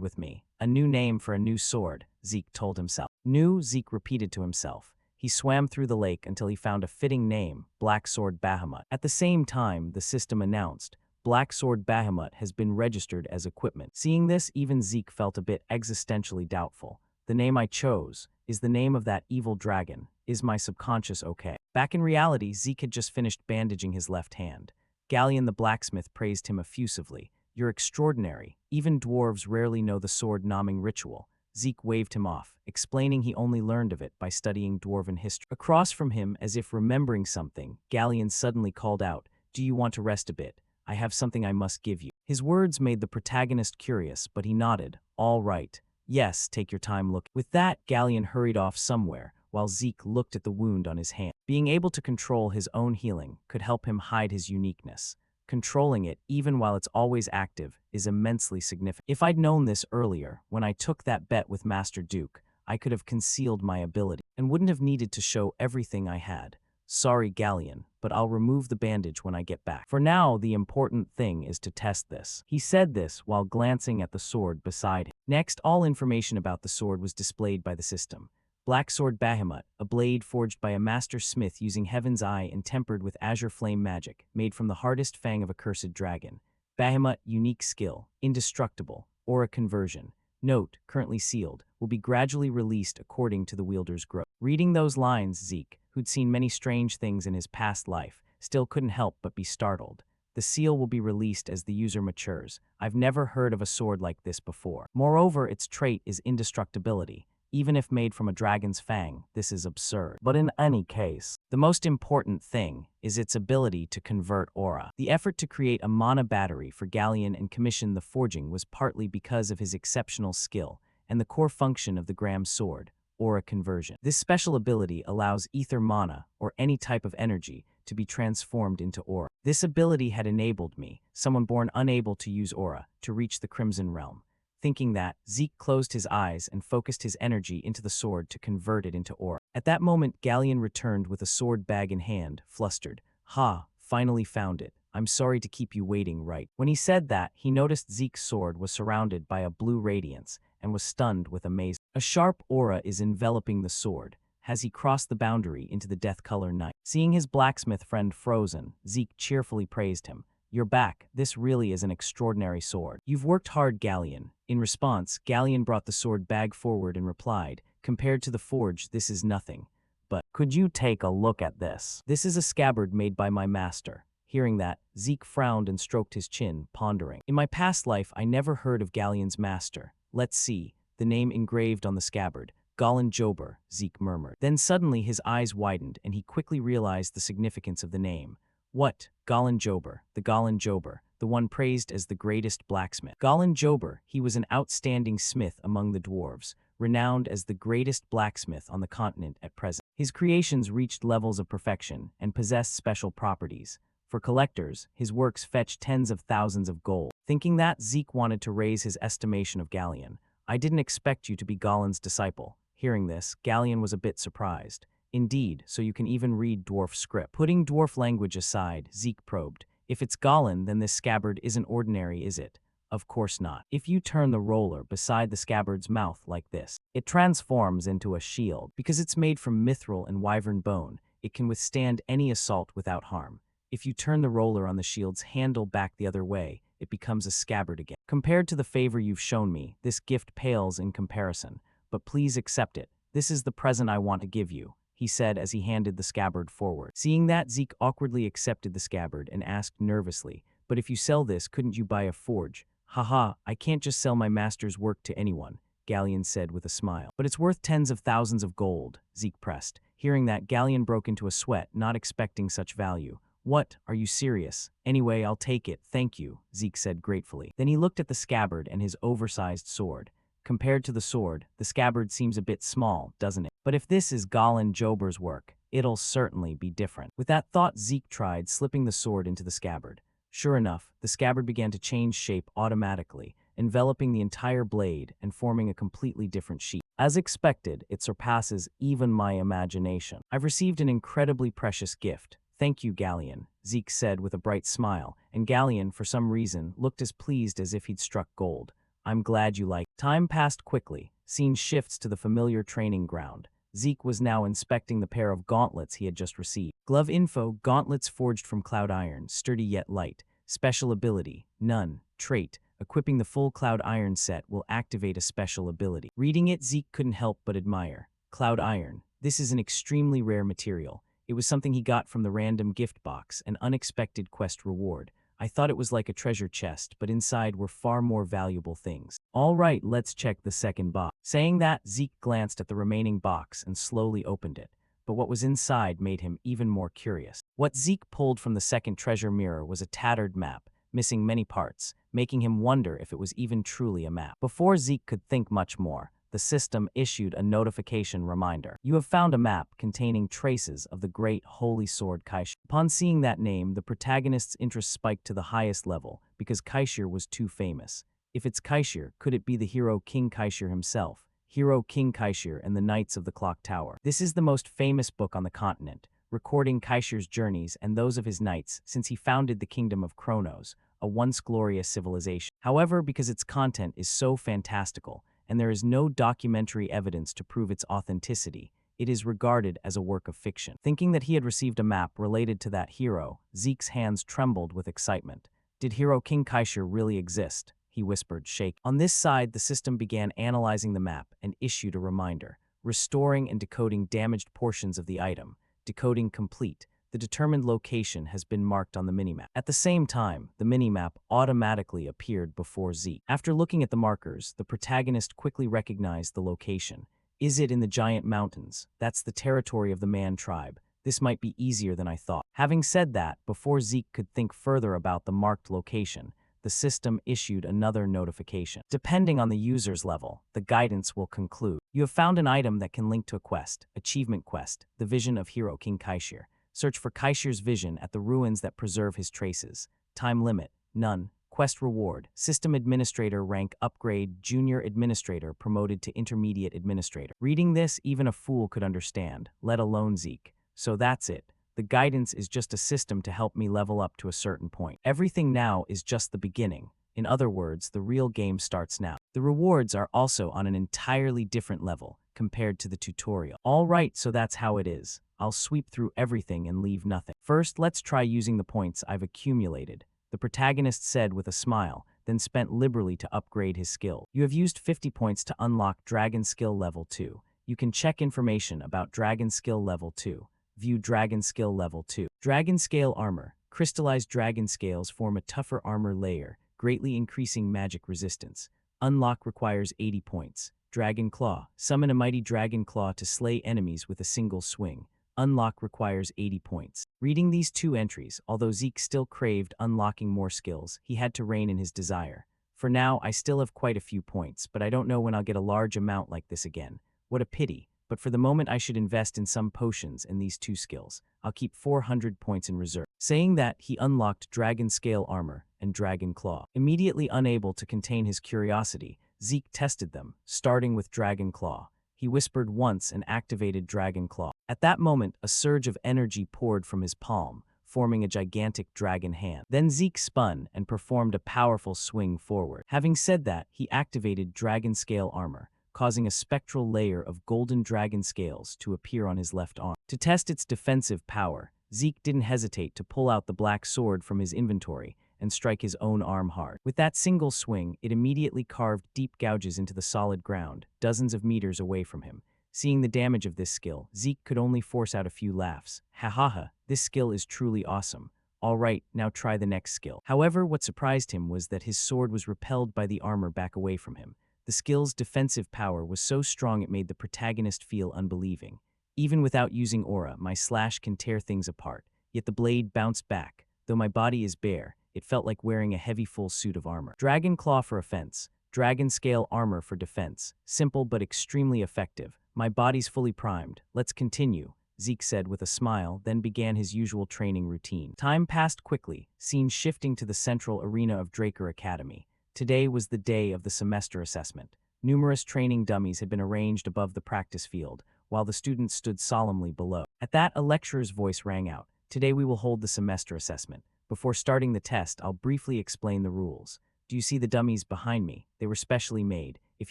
with me. A new name for a new sword, Zeke told himself. New, Zeke repeated to himself. He swam through the lake until he found a fitting name, Black Sword Bahamut. At the same time, the system announced, Black Sword Bahamut has been registered as equipment. Seeing this, even Zeke felt a bit existentially doubtful. The name I chose is the name of that evil dragon. Is my subconscious okay? Back in reality, Zeke had just finished bandaging his left hand. Galleon the blacksmith praised him effusively. You're extraordinary. Even dwarves rarely know the sword-nomming ritual. Zeke waved him off, explaining he only learned of it by studying dwarven history. Across from him, as if remembering something, Galleon suddenly called out, Do you want to rest a bit? I have something I must give you. His words made the protagonist curious, but he nodded. All right. Yes, take your time looking. With that, Galleon hurried off somewhere, while Zeke looked at the wound on his hand. Being able to control his own healing could help him hide his uniqueness. Controlling it, even while it's always active, is immensely significant. If I'd known this earlier, when I took that bet with Master Duke, I could have concealed my ability, and wouldn't have needed to show everything I had. Sorry, Galleon, but I'll remove the bandage when I get back. For now, the important thing is to test this. He said this while glancing at the sword beside him. Next, all information about the sword was displayed by the system. Black Sword Bahamut, a blade forged by a master smith using Heaven's Eye and tempered with azure flame magic, made from the hardest fang of a cursed dragon. Bahamut, unique skill, indestructible, aura conversion. Note, currently sealed, will be gradually released according to the wielder's growth. Reading those lines, Zeke, who'd seen many strange things in his past life, still couldn't help but be startled. The seal will be released as the user matures. I've never heard of a sword like this before. Moreover, its trait is indestructibility. Even if made from a dragon's fang, this is absurd. But in any case, the most important thing is its ability to convert aura. The effort to create a mana battery for Galleon and commission the forging was partly because of his exceptional skill and the core function of the Gram sword, aura conversion. This special ability allows ether mana, or any type of energy, to be transformed into aura. This ability had enabled me, someone born unable to use aura, to reach the Crimson Realm. Thinking that, Zeke closed his eyes and focused his energy into the sword to convert it into aura. At that moment, Galleon returned with a sword bag in hand, flustered. "Ha, finally found it. I'm sorry to keep you waiting, right?" When he said that, he noticed Zeke's sword was surrounded by a blue radiance and was stunned with amazement. A sharp aura is enveloping the sword. Has he crossed the boundary into the death-color night? Seeing his blacksmith friend frozen, Zeke cheerfully praised him. "You're back. This really is an extraordinary sword. You've worked hard, Galleon." In response, Galleon brought the sword bag forward and replied, "Compared to the forge, this is nothing. But could you take a look at this? This is a scabbard made by my master." Hearing that, Zeke frowned and stroked his chin, pondering. "In my past life, I never heard of Galleon's master. Let's see." The name engraved on the scabbard. "Gallen Jober," Zeke murmured. Then suddenly his eyes widened and he quickly realized the significance of the name. What? Gallen Jober, the one praised as the greatest blacksmith. Gallen Jober, he was an outstanding smith among the dwarves, renowned as the greatest blacksmith on the continent at present. His creations reached levels of perfection and possessed special properties. For collectors, his works fetched tens of thousands of gold. Thinking that, Zeke wanted to raise his estimation of Galleon. "I didn't expect you to be Gallen's disciple." Hearing this, Galleon was a bit surprised. "Indeed, so you can even read dwarf script." Putting dwarf language aside, Zeke probed. "If it's Gallen, then this scabbard isn't ordinary, is it?" "Of course not. If you turn the roller beside the scabbard's mouth like this, it transforms into a shield. Because it's made from mithril and wyvern bone, it can withstand any assault without harm. If you turn the roller on the shield's handle back the other way, it becomes a scabbard again. Compared to the favor you've shown me, this gift pales in comparison. But please accept it. This is the present I want to give you," he said as he handed the scabbard forward. Seeing that, Zeke awkwardly accepted the scabbard and asked nervously, "But if you sell this, couldn't you buy a forge?" "Haha, I can't just sell my master's work to anyone," Galleon said with a smile. "But it's worth tens of thousands of gold," Zeke pressed. Hearing that, Galleon broke into a sweat, not expecting such value. "What? Are you serious? Anyway, I'll take it, thank you," Zeke said gratefully. Then he looked at the scabbard and his oversized sword. Compared to the sword, the scabbard seems a bit small, doesn't it? But if this is Gallen Jober's work, it'll certainly be different. With that thought, Zeke tried slipping the sword into the scabbard. Sure enough, the scabbard began to change shape automatically, enveloping the entire blade and forming a completely different sheath. As expected, it surpasses even my imagination. "I've received an incredibly precious gift. Thank you, Galleon," Zeke said with a bright smile, and Galleon, for some reason, looked as pleased as if he'd struck gold. "I'm glad you like." Time passed quickly. Scene shifts to the familiar training ground. Zeke was now inspecting the pair of gauntlets he had just received. Glove info: gauntlets forged from cloud iron, sturdy yet light. Special ability: none. Trait: equipping the full cloud iron set will activate a special ability. Reading it, Zeke couldn't help but admire. Cloud iron. This is an extremely rare material. It was something he got from the random gift box, an unexpected quest reward. I thought it was like a treasure chest, but inside were far more valuable things. "All right, let's check the second box." Saying that, Zeke glanced at the remaining box and slowly opened it. But what was inside made him even more curious. What Zeke pulled from the second treasure mirror was a tattered map, missing many parts, making him wonder if it was even truly a map. Before Zeke could think much more, the system issued a notification reminder. "You have found a map containing traces of the great holy sword Kaishir." Upon seeing that name, the protagonist's interest spiked to the highest level, because Kaishir was too famous. If it's Kaishir, could it be the hero King Kaishir himself? Hero King Kaishir and the Knights of the Clock Tower. This is the most famous book on the continent, recording Kaishir's journeys and those of his knights since he founded the Kingdom of Kronos, a once glorious civilization. However, because its content is so fantastical, and there is no documentary evidence to prove its authenticity, it is regarded as a work of fiction. Thinking that he had received a map related to that hero, Zeke's hands trembled with excitement. "Did hero King Kaishir really exist?" he whispered, shaking. On this side, the system began analyzing the map and issued a reminder, restoring and decoding damaged portions of the item. Decoding complete. The determined location has been marked on the minimap. At the same time, the minimap automatically appeared before Zeke. After looking at the markers, the protagonist quickly recognized the location. Is it in the giant mountains? That's the territory of the Man tribe. This might be easier than I thought. Having said that, before Zeke could think further about the marked location, the system issued another notification. Depending on the user's level, the guidance will conclude. You have found an item that can link to a quest, achievement quest, the vision of hero King Kaishir. Search for Kaishir's vision at the ruins that preserve his traces. Time limit, none. Quest reward, system administrator rank upgrade, junior administrator promoted to intermediate administrator. Reading this, even a fool could understand, let alone Zeke. So that's it. The guidance is just a system to help me level up to a certain point. Everything now is just the beginning. In other words, the real game starts now. The rewards are also on an entirely different level compared to the tutorial. All right, so that's how it is. I'll sweep through everything and leave nothing. First, let's try using the points I've accumulated. The protagonist said with a smile, then spent liberally to upgrade his skill. You have used 50 points to unlock Dragon Skill Level 2. You can check information about Dragon Skill Level 2. View Dragon Skill Level 2. Dragon Scale Armor. Crystallized dragon scales form a tougher armor layer, greatly increasing magic resistance. Unlock requires 80 points. Dragon Claw. Summon a mighty dragon claw to slay enemies with a single swing. Unlock requires 80 points. Reading these two entries, although Zeke still craved unlocking more skills, he had to rein in his desire. For now, I still have quite a few points, but I don't know when I'll get a large amount like this again. What a pity. But for the moment I should invest in some potions and these two skills. I'll keep 400 points in reserve. Saying that, he unlocked Dragon Scale Armor and Dragon Claw. Immediately unable to contain his curiosity, Zeke tested them, starting with Dragon Claw. He whispered once and activated Dragon Claw. At that moment, a surge of energy poured from his palm, forming a gigantic dragon hand. Then Zeke spun and performed a powerful swing forward. Having said that, he activated Dragon Scale Armor, causing a spectral layer of golden dragon scales to appear on his left arm. To test its defensive power, Zeke didn't hesitate to pull out the black sword from his inventory and strike his own arm hard. With that single swing, it immediately carved deep gouges into the solid ground, dozens of meters away from him. Seeing the damage of this skill, Zeke could only force out a few laughs. Ha ha ha, this skill is truly awesome. All right, now try the next skill. However, what surprised him was that his sword was repelled by the armor back away from him. The skill's defensive power was so strong it made the protagonist feel unbelieving. Even without using aura, my slash can tear things apart, yet the blade bounced back. Though my body is bare, it felt like wearing a heavy full suit of armor. Dragon Claw for offense, Dragon Scale Armor for defense. Simple but extremely effective. My body's fully primed. Let's continue, Zeke said with a smile, then began his usual training routine. Time passed quickly, scene shifting to the central arena of Draker Academy. Today was the day of the semester assessment. Numerous training dummies had been arranged above the practice field, while the students stood solemnly below. At that, a lecturer's voice rang out. Today we will hold the semester assessment. Before starting the test, I'll briefly explain the rules. Do you see the dummies behind me? They were specially made. If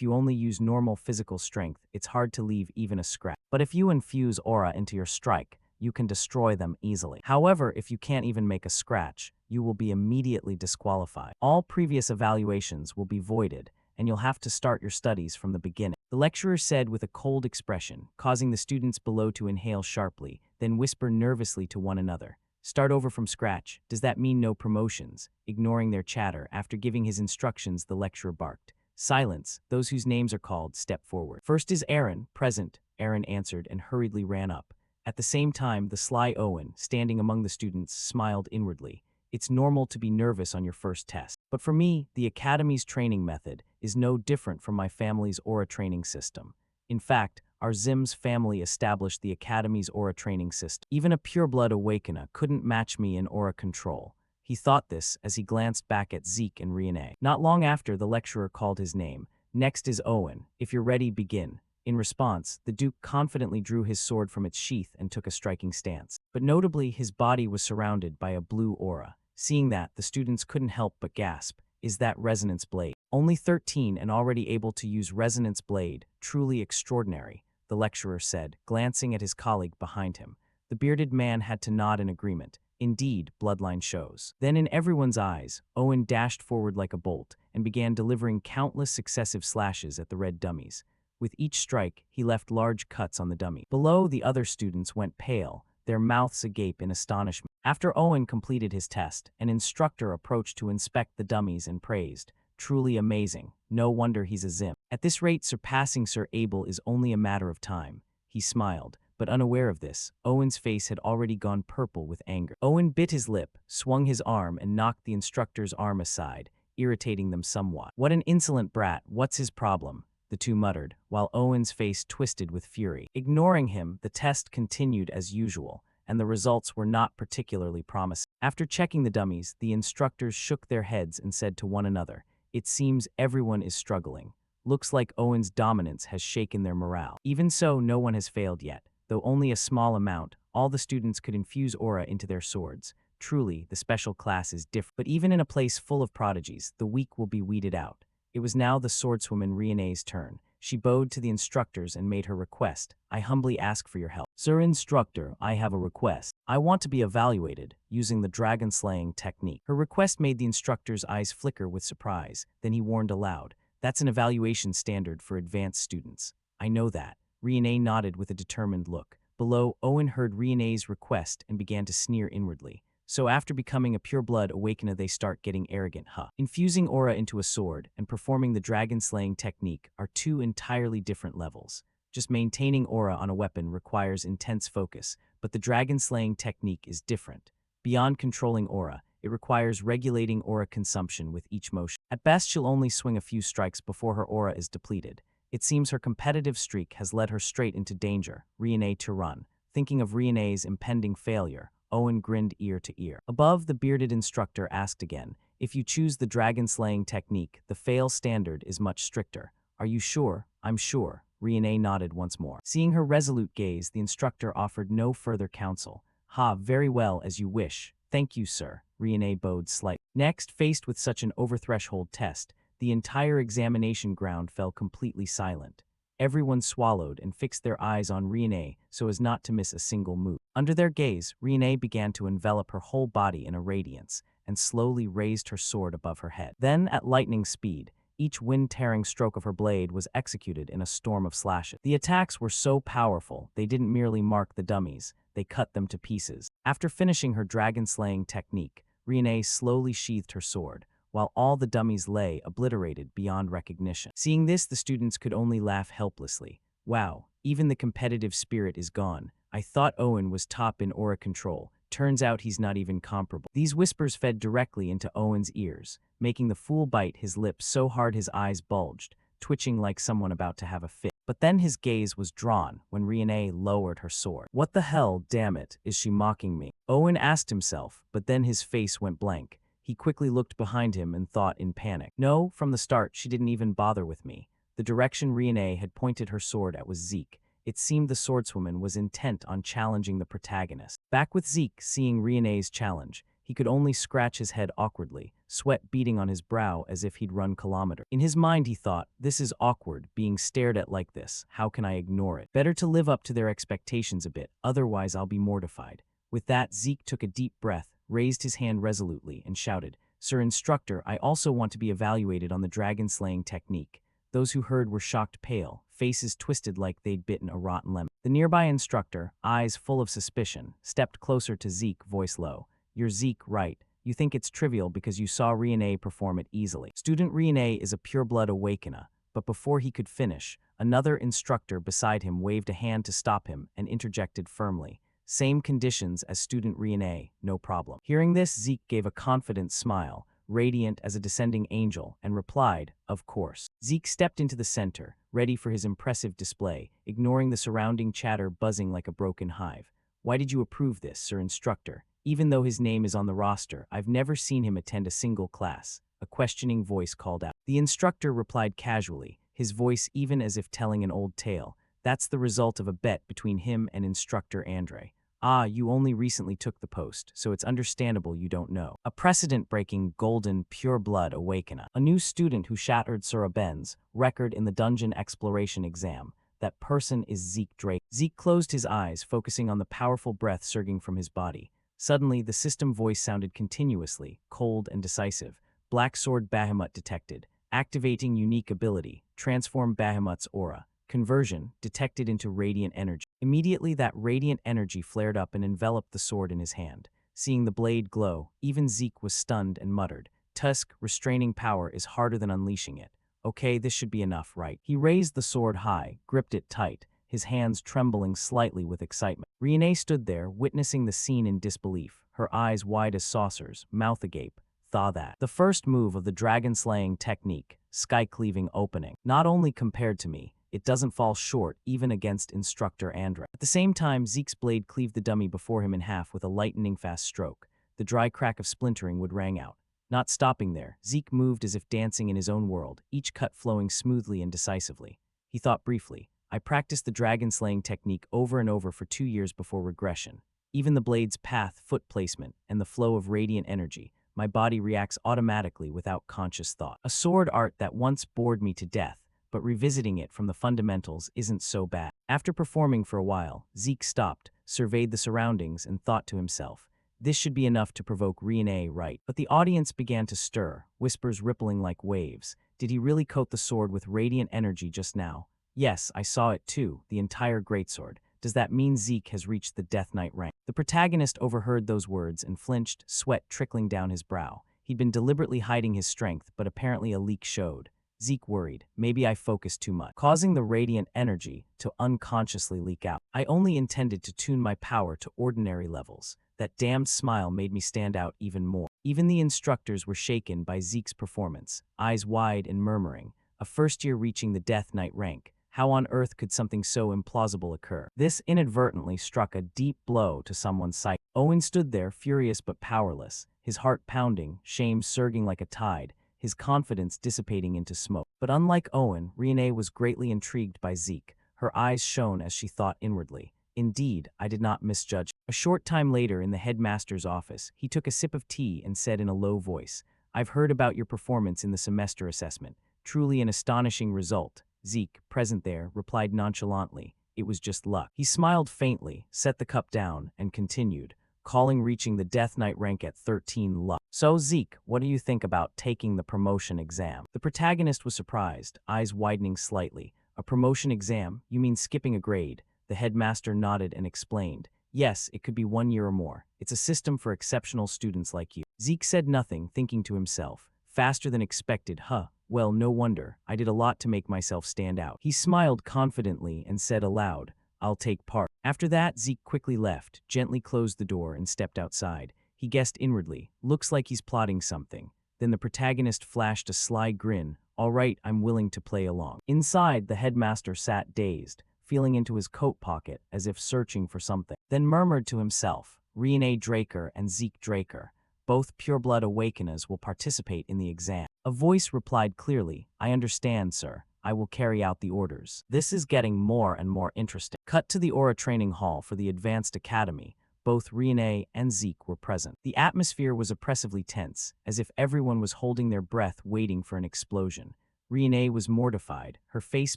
you only use normal physical strength, it's hard to leave even a scratch. But if you infuse aura into your strike, you can destroy them easily. However, if you can't even make a scratch, you will be immediately disqualified. All previous evaluations will be voided, and you'll have to start your studies from the beginning. The lecturer said with a cold expression, causing the students below to inhale sharply, then whisper nervously to one another. Start over from scratch. Does that mean no promotions? Ignoring their chatter, after giving his instructions, the lecturer barked. Silence. Those whose names are called, step forward. First is Aaron. Present. Aaron answered and hurriedly ran up. At the same time, the sly Owen, standing among the students, smiled inwardly. It's normal to be nervous on your first test. But for me, the Academy's training method is no different from my family's aura training system. In fact, our Zim's family established the Academy's aura training system. Even a pureblood awakener couldn't match me in aura control. He thought this as he glanced back at Zeke and Rian. Not long after, the lecturer called his name. Next is Owen. If you're ready, begin. In response, the Duke confidently drew his sword from its sheath and took a striking stance. But notably, his body was surrounded by a blue aura. Seeing that, the students couldn't help but gasp. Is that Resonance Blade? Only 13 and already able to use Resonance Blade. Truly extraordinary, the lecturer said, glancing at his colleague behind him. The bearded man had to nod in agreement. Indeed, bloodline shows. Then in everyone's eyes, Owen dashed forward like a bolt and began delivering countless successive slashes at the red dummies. With each strike, he left large cuts on the dummy. Below, the other students went pale, their mouths agape in astonishment. After Owen completed his test, an instructor approached to inspect the dummies and praised. Truly amazing. No wonder he's a Zim. At this rate, surpassing Sir Abel is only a matter of time. He smiled, but unaware of this, Owen's face had already gone purple with anger. Owen bit his lip, swung his arm, and knocked the instructor's arm aside, irritating them somewhat. What an insolent brat, what's his problem? The two muttered, while Owen's face twisted with fury. Ignoring him, the test continued as usual, and the results were not particularly promising. After checking the dummies, the instructors shook their heads and said to one another, "It seems everyone is struggling. Looks like Owen's dominance has shaken their morale." Even so, no one has failed yet. Though only a small amount, all the students could infuse aura into their swords. Truly, the special class is different. But even in a place full of prodigies, the weak will be weeded out. It was now the swordswoman Rian's turn. She bowed to the instructors and made her request. "I humbly ask for your help." "Sir Instructor, I have a request. I want to be evaluated using the dragon-slaying technique." Her request made the instructor's eyes flicker with surprise. Then he warned aloud, "That's an evaluation standard for advanced students." "I know that." Rian nodded with a determined look. Below, Owen heard Rian's request and began to sneer inwardly. So after becoming a pure-blood awakener, they start getting arrogant, huh? Infusing aura into a sword and performing the dragon-slaying technique are two entirely different levels. Just maintaining aura on a weapon requires intense focus, but the dragon-slaying technique is different. Beyond controlling aura, it requires regulating aura consumption with each motion. At best, she'll only swing a few strikes before her aura is depleted. It seems her competitive streak has led her straight into danger. Rian to run. Thinking of Rian's impending failure, Owen grinned ear to ear. Above, the bearded instructor asked again, "If you choose the dragon-slaying technique, the fail standard is much stricter. Are you sure?" "I'm sure." Rian nodded once more. Seeing her resolute gaze, the instructor offered no further counsel. "Ha, very well, as you wish. Thank you, sir." Rian bowed slightly. Next, faced with such an over-threshold test, the entire examination ground fell completely silent. Everyone swallowed and fixed their eyes on Rian so as not to miss a single move. Under their gaze, Rian began to envelop her whole body in a radiance and slowly raised her sword above her head. Then, at lightning speed, each wind-tearing stroke of her blade was executed in a storm of slashes. The attacks were so powerful, they didn't merely mark the dummies, they cut them to pieces. After finishing her dragon-slaying technique, Rian slowly sheathed her sword, while all the dummies lay obliterated beyond recognition. Seeing this, the students could only laugh helplessly. Wow, even the competitive spirit is gone. I thought Owen was top in aura control. Turns out he's not even comparable. These whispers fed directly into Owen's ears, making the fool bite his lips so hard his eyes bulged, twitching like someone about to have a fit. But then his gaze was drawn when Rian lowered her sword. "What the hell, damn it, is she mocking me?" Owen asked himself, but then his face went blank. He quickly looked behind him and thought in panic. No, from the start, she didn't even bother with me. The direction Rian had pointed her sword at was Zeke. It seemed the swordswoman was intent on challenging the protagonist. Back with Zeke, seeing Rian's challenge, he could only scratch his head awkwardly, sweat beading on his brow as if he'd run kilometers. In his mind, he thought, "This is awkward, being stared at like this. How can I ignore it? Better to live up to their expectations a bit, otherwise I'll be mortified." With that, Zeke took a deep breath, raised his hand resolutely, and shouted, "Sir Instructor, I also want to be evaluated on the dragon-slaying technique." Those who heard were shocked pale, faces twisted like they'd bitten a rotten lemon. The nearby instructor, eyes full of suspicion, stepped closer to Zeke, voice low. "You're Zeke, right? You think it's trivial because you saw Rian perform it easily." Student Rian is a pure-blood awakener, but before he could finish, another instructor beside him waved a hand to stop him and interjected firmly, "Same conditions as student Rian, no problem." Hearing this, Zeke gave a confident smile, radiant as a descending angel, and replied, "Of course." Zeke stepped into the center, ready for his impressive display, ignoring the surrounding chatter buzzing like a broken hive. "Why did you approve this, Sir Instructor? Even though his name is on the roster, I've never seen him attend a single class." A questioning voice called out. The instructor replied casually, his voice even as if telling an old tale. "That's the result of a bet between him and Instructor Andre. Ah, you only recently took the post, so it's understandable you don't know." A precedent-breaking golden pure-blood awakener. A new student who shattered Sir Ben's record in the dungeon exploration exam. That person is Zeke Drake. Zeke closed his eyes, focusing on the powerful breath surging from his body. Suddenly, the system voice sounded continuously, cold and decisive. Black Sword Bahamut detected. Activating unique ability. Transform Bahamut's aura. Conversion, detected into radiant energy. Immediately, that radiant energy flared up and enveloped the sword in his hand. Seeing the blade glow, even Zeke was stunned and muttered, Tusk, restraining power is harder than unleashing it. Okay, this should be enough, right? He raised the sword high, gripped it tight, his hands trembling slightly with excitement. Rian stood there, witnessing the scene in disbelief, her eyes wide as saucers, mouth agape. Thaw that. The first move of the dragon-slaying technique, sky-cleaving opening. Not only compared to me, it doesn't fall short even against Instructor Andra. At the same time, Zeke's blade cleaved the dummy before him in half with a lightning-fast stroke. The dry crack of splintering would rang out. Not stopping there, Zeke moved as if dancing in his own world, each cut flowing smoothly and decisively. He thought briefly. I practiced the dragon-slaying technique over and over for 2 years before regression. Even the blade's path, foot placement, and the flow of radiant energy, my body reacts automatically without conscious thought. A sword art that once bored me to death, but revisiting it from the fundamentals isn't so bad. After performing for a while, Zeke stopped, surveyed the surroundings, and thought to himself, this should be enough to provoke Rian, right? But the audience began to stir, whispers rippling like waves. Did he really coat the sword with radiant energy just now? Yes, I saw it too, the entire greatsword. Does that mean Zeke has reached the Death Knight rank? The protagonist overheard those words and flinched, sweat trickling down his brow. He'd been deliberately hiding his strength, but apparently a leak showed. Zeke worried. Maybe I focused too much, causing the radiant energy to unconsciously leak out. I only intended to tune my power to ordinary levels. That damned smile made me stand out even more. Even the instructors were shaken by Zeke's performance, eyes wide and murmuring. A first year reaching the Death Knight rank. How on earth could something so implausible occur? This inadvertently struck a deep blow to someone's psyche. Owen stood there, furious but powerless, his heart pounding, shame surging like a tide, his confidence dissipating into smoke. But unlike Owen, Rian was greatly intrigued by Zeke. Her eyes shone as she thought inwardly. Indeed, I did not misjudge. A short time later in the headmaster's office, he took a sip of tea and said in a low voice, I've heard about your performance in the semester assessment. Truly an astonishing result. Zeke, present there, replied nonchalantly, it was just luck. He smiled faintly, set the cup down, and continued, calling reaching the Death Knight rank at 13 luck. So Zeke, what do you think about taking the promotion exam? The protagonist was surprised, eyes widening slightly. A promotion exam? You mean skipping a grade? The headmaster nodded and explained, yes, it could be 1 year or more. It's a system for exceptional students like you. Zeke said nothing, thinking to himself, faster than expected, huh? Well, no wonder. I did a lot to make myself stand out. He smiled confidently and said aloud, I'll take part. After that, Zeke quickly left, gently closed the door and stepped outside. He guessed inwardly, looks like he's plotting something. Then the protagonist flashed a sly grin. All right, I'm willing to play along. Inside, the headmaster sat dazed, feeling into his coat pocket as if searching for something. Then murmured to himself, Rian Draker and Zeke Draker. Both pureblood awakeners will participate in the exam. A voice replied clearly, I understand, sir. I will carry out the orders. This is getting more and more interesting. Cut to the Aura Training Hall for the Advanced Academy. Both Rian and Zeke were present. The atmosphere was oppressively tense, as if everyone was holding their breath waiting for an explosion. Rian was mortified, her face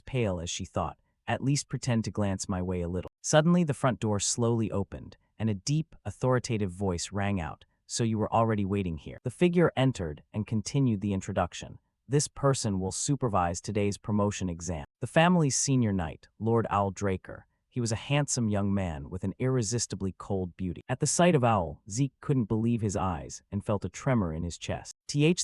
pale as she thought, at least pretend to glance my way a little. Suddenly the front door slowly opened, and a deep, authoritative voice rang out. So you were already waiting here. The figure entered and continued the introduction. This person will supervise today's promotion exam. The family's senior knight, Lord Owl Draker. He was a handsome young man with an irresistibly cold beauty. At the sight of Owl, Zeke couldn't believe his eyes and felt a tremor in his chest.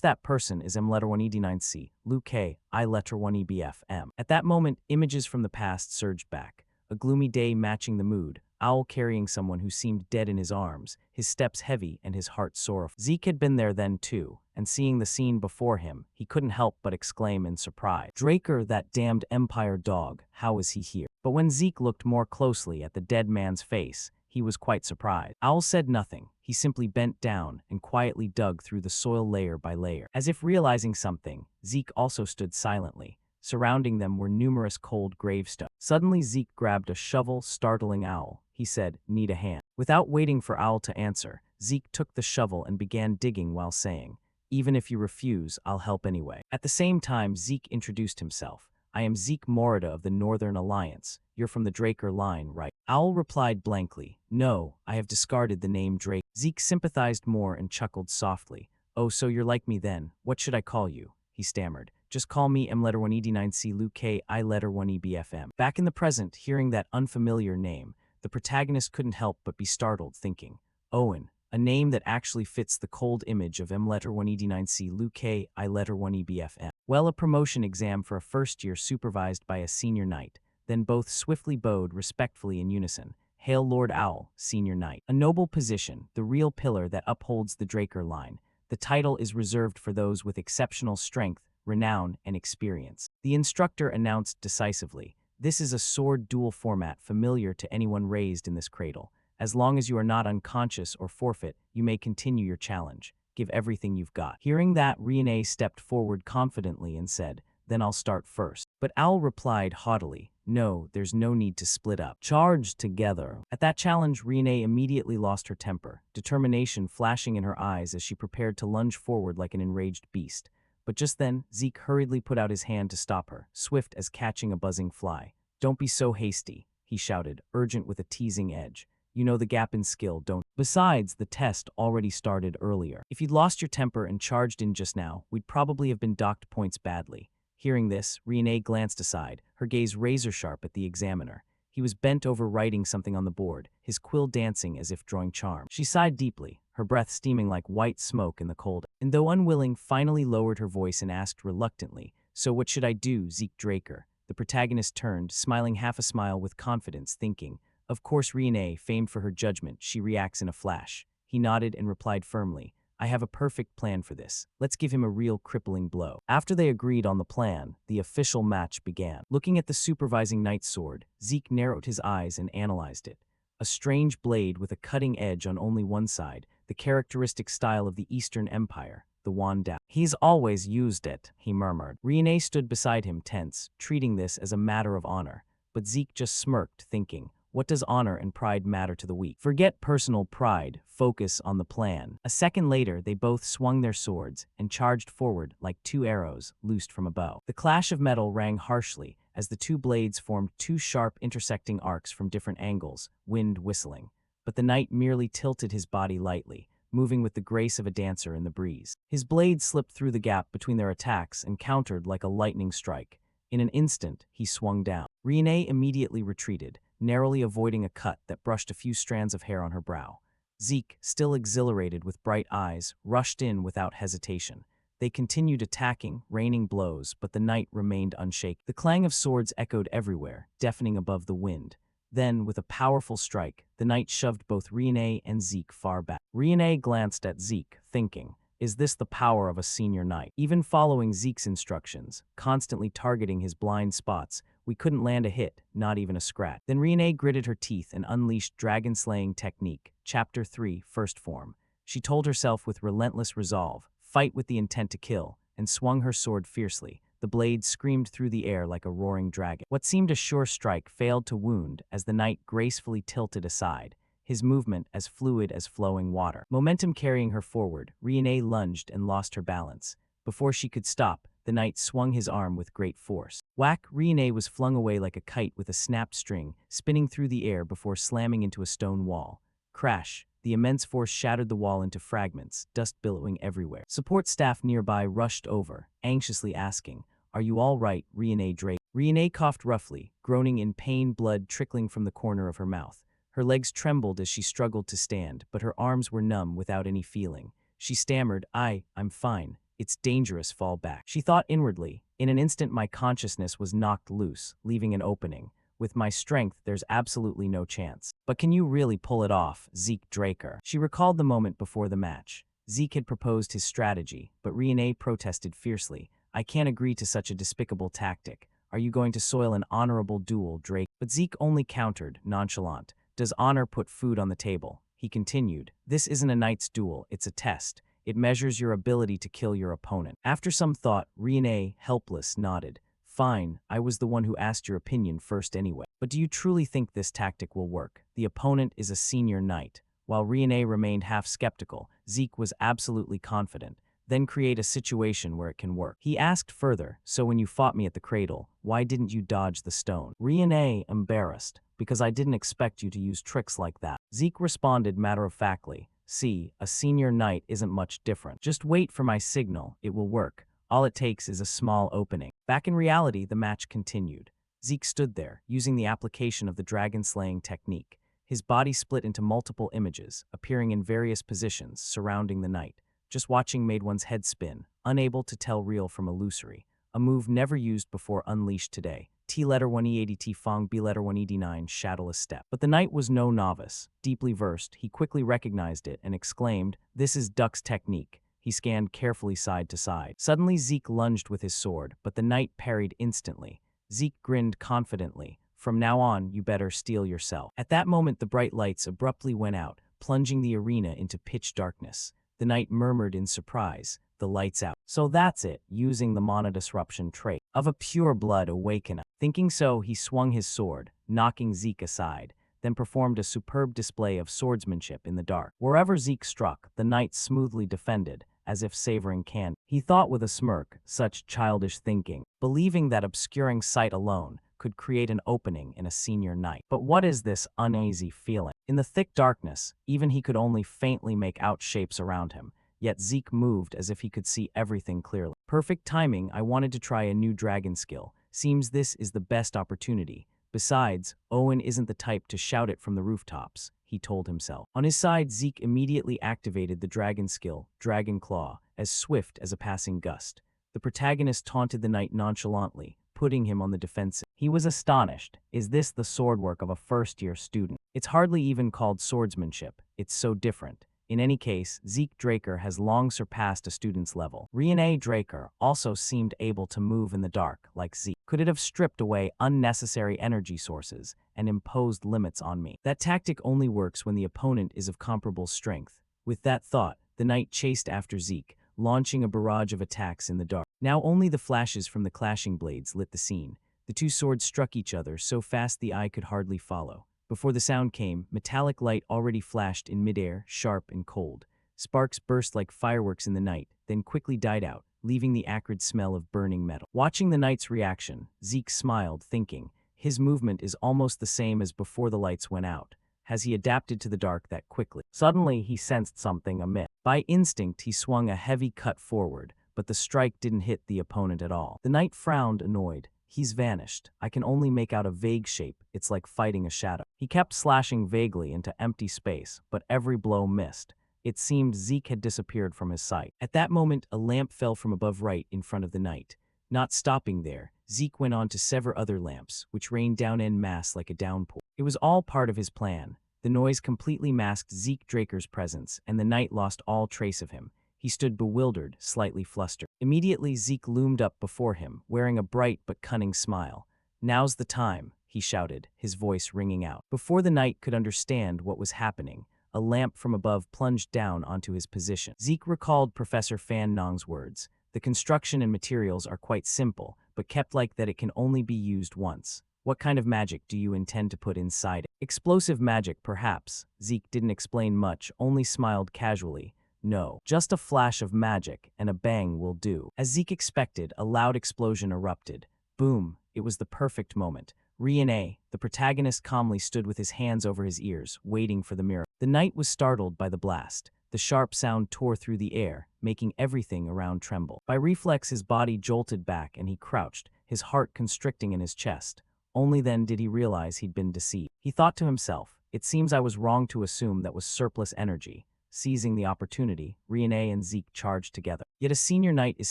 That person is M letter 1E9C, Luke I letter 1EBFM. At that moment, images from the past surged back. A gloomy day matching the mood. Owl carrying someone who seemed dead in his arms, his steps heavy and his heart sorrowful. Zeke had been there then too, and seeing the scene before him, he couldn't help but exclaim in surprise. Draker, that damned Empire dog, how is he here? But when Zeke looked more closely at the dead man's face, he was quite surprised. Owl said nothing. He simply bent down and quietly dug through the soil layer by layer. As if realizing something, Zeke also stood silently. Surrounding them were numerous cold gravestones. Suddenly Zeke grabbed a shovel, startling Owl. He said, need a hand. Without waiting for Owl to answer, Zeke took the shovel and began digging while saying, even if you refuse, I'll help anyway. At the same time, Zeke introduced himself. I am Zeke Morida of the Northern Alliance. You're from the Draker line, right? Owl replied blankly, no, I have discarded the name Drake. Zeke sympathized more and chuckled softly. Oh, so you're like me then. What should I call you? He stammered. Just call me M letter 1E9C Luke I letter 1EBFM. Back in the present, hearing that unfamiliar name, the protagonist couldn't help but be startled, thinking, Owen, a name that actually fits the cold image of M1ED9C Luke I letter 1EBFM. Well, a promotion exam for a first year supervised by a senior knight. Then both swiftly bowed respectfully in unison. Hail Lord Owl, Senior Knight. A noble position, the real pillar that upholds the Draker line. The title is reserved for those with exceptional strength, renown, and experience. The instructor announced decisively, "This is a sword duel format familiar to anyone raised in this cradle. As long as you are not unconscious or forfeit, you may continue your challenge. Give everything you've got." Hearing that, Rian stepped forward confidently and said, "Then I'll start first." But Owl replied haughtily, "No, there's no need to split up. Charge together." At that challenge, Rian immediately lost her temper, determination flashing in her eyes as she prepared to lunge forward like an enraged beast. But just then, Zeke hurriedly put out his hand to stop her, swift as catching a buzzing fly. "Don't be so hasty," he shouted, urgent with a teasing edge. "You know the gap in skill, don't? Besides, the test already started earlier. If you'd lost your temper and charged in just now, we'd probably have been docked points badly." Hearing this, Rian glanced aside, her gaze razor-sharp at the examiner. He was bent over writing something on the board, his quill dancing as if drawing charm. She sighed deeply, her breath steaming like white smoke in the cold, and though unwilling, finally lowered her voice and asked reluctantly, "So what should I do, Zeke Draker?" The protagonist turned, smiling half a smile with confidence, thinking, "Of course Rian, famed for her judgment, she reacts in a flash." He nodded and replied firmly, "I have a perfect plan for this. Let's give him a real crippling blow." After they agreed on the plan, the official match began. Looking at the supervising knight's sword, Zeke narrowed his eyes and analyzed it. A strange blade with a cutting edge on only one side, the characteristic style of the Eastern Empire, the wand down. "He's always used it," he murmured. Rian stood beside him, tense, treating this as a matter of honor. But Zeke just smirked, thinking, what does honor and pride matter to the weak? Forget personal pride, focus on the plan. A second later, they both swung their swords and charged forward like two arrows loosed from a bow. The clash of metal rang harshly as the two blades formed two sharp intersecting arcs from different angles, wind whistling. But the knight merely tilted his body lightly, moving with the grace of a dancer in the breeze. His blade slipped through the gap between their attacks and countered like a lightning strike. In an instant, he swung down. Rian immediately retreated, narrowly avoiding a cut that brushed a few strands of hair on her brow. Zeke, still exhilarated with bright eyes, rushed in without hesitation. They continued attacking, raining blows, but the knight remained unshaken. The clang of swords echoed everywhere, deafening above the wind. Then, with a powerful strike, the knight shoved both Rian and Zeke far back. Rian glanced at Zeke, thinking, is this the power of a senior knight? Even following Zeke's instructions, constantly targeting his blind spots, we couldn't land a hit, not even a scratch. Then Rian gritted her teeth and unleashed dragon-slaying technique, Chapter 3, First Form. She told herself with relentless resolve, fight with the intent to kill, and swung her sword fiercely. The blade screamed through the air like a roaring dragon. What seemed a sure strike failed to wound as the knight gracefully tilted aside, his movement as fluid as flowing water. Momentum carrying her forward, Rian lunged and lost her balance. Before she could stop, the knight swung his arm with great force. Whack! Rian was flung away like a kite with a snapped string, spinning through the air before slamming into a stone wall. Crash! The immense force shattered the wall into fragments, dust billowing everywhere. Support staff nearby rushed over, anxiously asking, "Are you all right, Rian Drake?" Rian coughed roughly, groaning in pain, blood trickling from the corner of her mouth. Her legs trembled as she struggled to stand, but her arms were numb without any feeling. She stammered, I'm fine. It's dangerous, fall back." She thought inwardly. In an instant my consciousness was knocked loose, leaving an opening. With my strength, there's absolutely no chance. But can you really pull it off, Zeke Draker? She recalled the moment before the match. Zeke had proposed his strategy, but Rian protested fiercely. "I can't agree to such a despicable tactic. Are you going to soil an honorable duel, Drake?" But Zeke only countered, nonchalant. "Does honor put food on the table?" He continued, "This isn't a knight's duel, it's a test. It measures your ability to kill your opponent." After some thought, Rian, helpless, nodded. "Fine, I was the one who asked your opinion first anyway. But do you truly think this tactic will work? The opponent is a senior knight." While Rian remained half skeptical, Zeke was absolutely confident. "Then create a situation where it can work." He asked further, "So when you fought me at the cradle, why didn't you dodge the stone?" Rian, embarrassed, "Because I didn't expect you to use tricks like that." Zeke responded matter-of-factly, "See, a senior knight isn't much different. Just wait for my signal, it will work. All it takes is a small opening." Back in reality, the match continued. Zeke stood there, using the application of the dragon-slaying technique. His body split into multiple images, appearing in various positions surrounding the knight. Just watching made one's head spin, unable to tell real from illusory. A move never used before unleashed today. T letter 1E80 T Fong, B letter 1ED9, shadowless step. But the knight was no novice. Deeply versed, he quickly recognized it and exclaimed, "This is Duck's technique." He scanned carefully side to side. Suddenly Zeke lunged with his sword, but the knight parried instantly. Zeke grinned confidently. "From now on, you better steel yourself." At that moment, the bright lights abruptly went out, plunging the arena into pitch darkness. The knight murmured in surprise, "The lights out." So that's it, using the mana disruption trait of a pure-blood awakener. Thinking so, he swung his sword, knocking Zeke aside, then performed a superb display of swordsmanship in the dark. Wherever Zeke struck, the knight smoothly defended, as if savoring candy. He thought with a smirk, such childish thinking, believing that obscuring sight alone could create an opening in a senior knight. But what is this uneasy feeling? In the thick darkness, even he could only faintly make out shapes around him, yet Zeke moved as if he could see everything clearly. Perfect timing. I wanted to try a new dragon skill. Seems this is the best opportunity. Besides, Owen isn't the type to shout it from the rooftops, he told himself. On his side, Zeke immediately activated the dragon skill, Dragon Claw, as swift as a passing gust. The protagonist taunted the knight nonchalantly, putting him on the defensive. He was astonished. Is this the swordwork of a first-year student? It's hardly even called swordsmanship. It's so different. In any case, Zeke Draker has long surpassed a student's level. Rian Draker also seemed able to move in the dark, like Zeke. Could it have stripped away unnecessary energy sources and imposed limits on me? That tactic only works when the opponent is of comparable strength. With that thought, the knight chased after Zeke, launching a barrage of attacks in the dark. Now only the flashes from the clashing blades lit the scene. The two swords struck each other so fast the eye could hardly follow. Before the sound came, metallic light already flashed in midair, sharp and cold. Sparks burst like fireworks in the night, then quickly died out, leaving the acrid smell of burning metal. Watching the knight's reaction, Zeke smiled, thinking, his movement is almost the same as before the lights went out. Has he adapted to the dark that quickly? Suddenly, he sensed something amiss. By instinct, he swung a heavy cut forward, but the strike didn't hit the opponent at all. The knight frowned, annoyed. He's vanished. I can only make out a vague shape. It's like fighting a shadow. He kept slashing vaguely into empty space, but every blow missed. It seemed Zeke had disappeared from his sight. At that moment, a lamp fell from above right in front of the knight. Not stopping there, Zeke went on to sever other lamps, which rained down en masse like a downpour. It was all part of his plan. The noise completely masked Zeke Draker's presence, and the knight lost all trace of him. He stood bewildered, slightly flustered. Immediately, Zeke loomed up before him, wearing a bright but cunning smile. "Now's the time," he shouted, his voice ringing out. Before the knight could understand what was happening, a lamp from above plunged down onto his position. Zeke recalled Professor Fan Nong's words. The construction and materials are quite simple, but kept like that it can only be used once. What kind of magic do you intend to put inside it? Explosive magic, perhaps. Zeke didn't explain much, only smiled casually. No, just a flash of magic, and a bang will do. As Zeke expected, a loud explosion erupted. Boom! It was the perfect moment. Rian, the protagonist, calmly stood with his hands over his ears, waiting for the miracle. The knight was startled by the blast. The sharp sound tore through the air, making everything around tremble. By reflex, his body jolted back and he crouched, his heart constricting in his chest. Only then did he realize he'd been deceived. He thought to himself, it seems I was wrong to assume that was surplus energy. Seizing the opportunity, Rian and Zeke charged together. Yet a senior knight is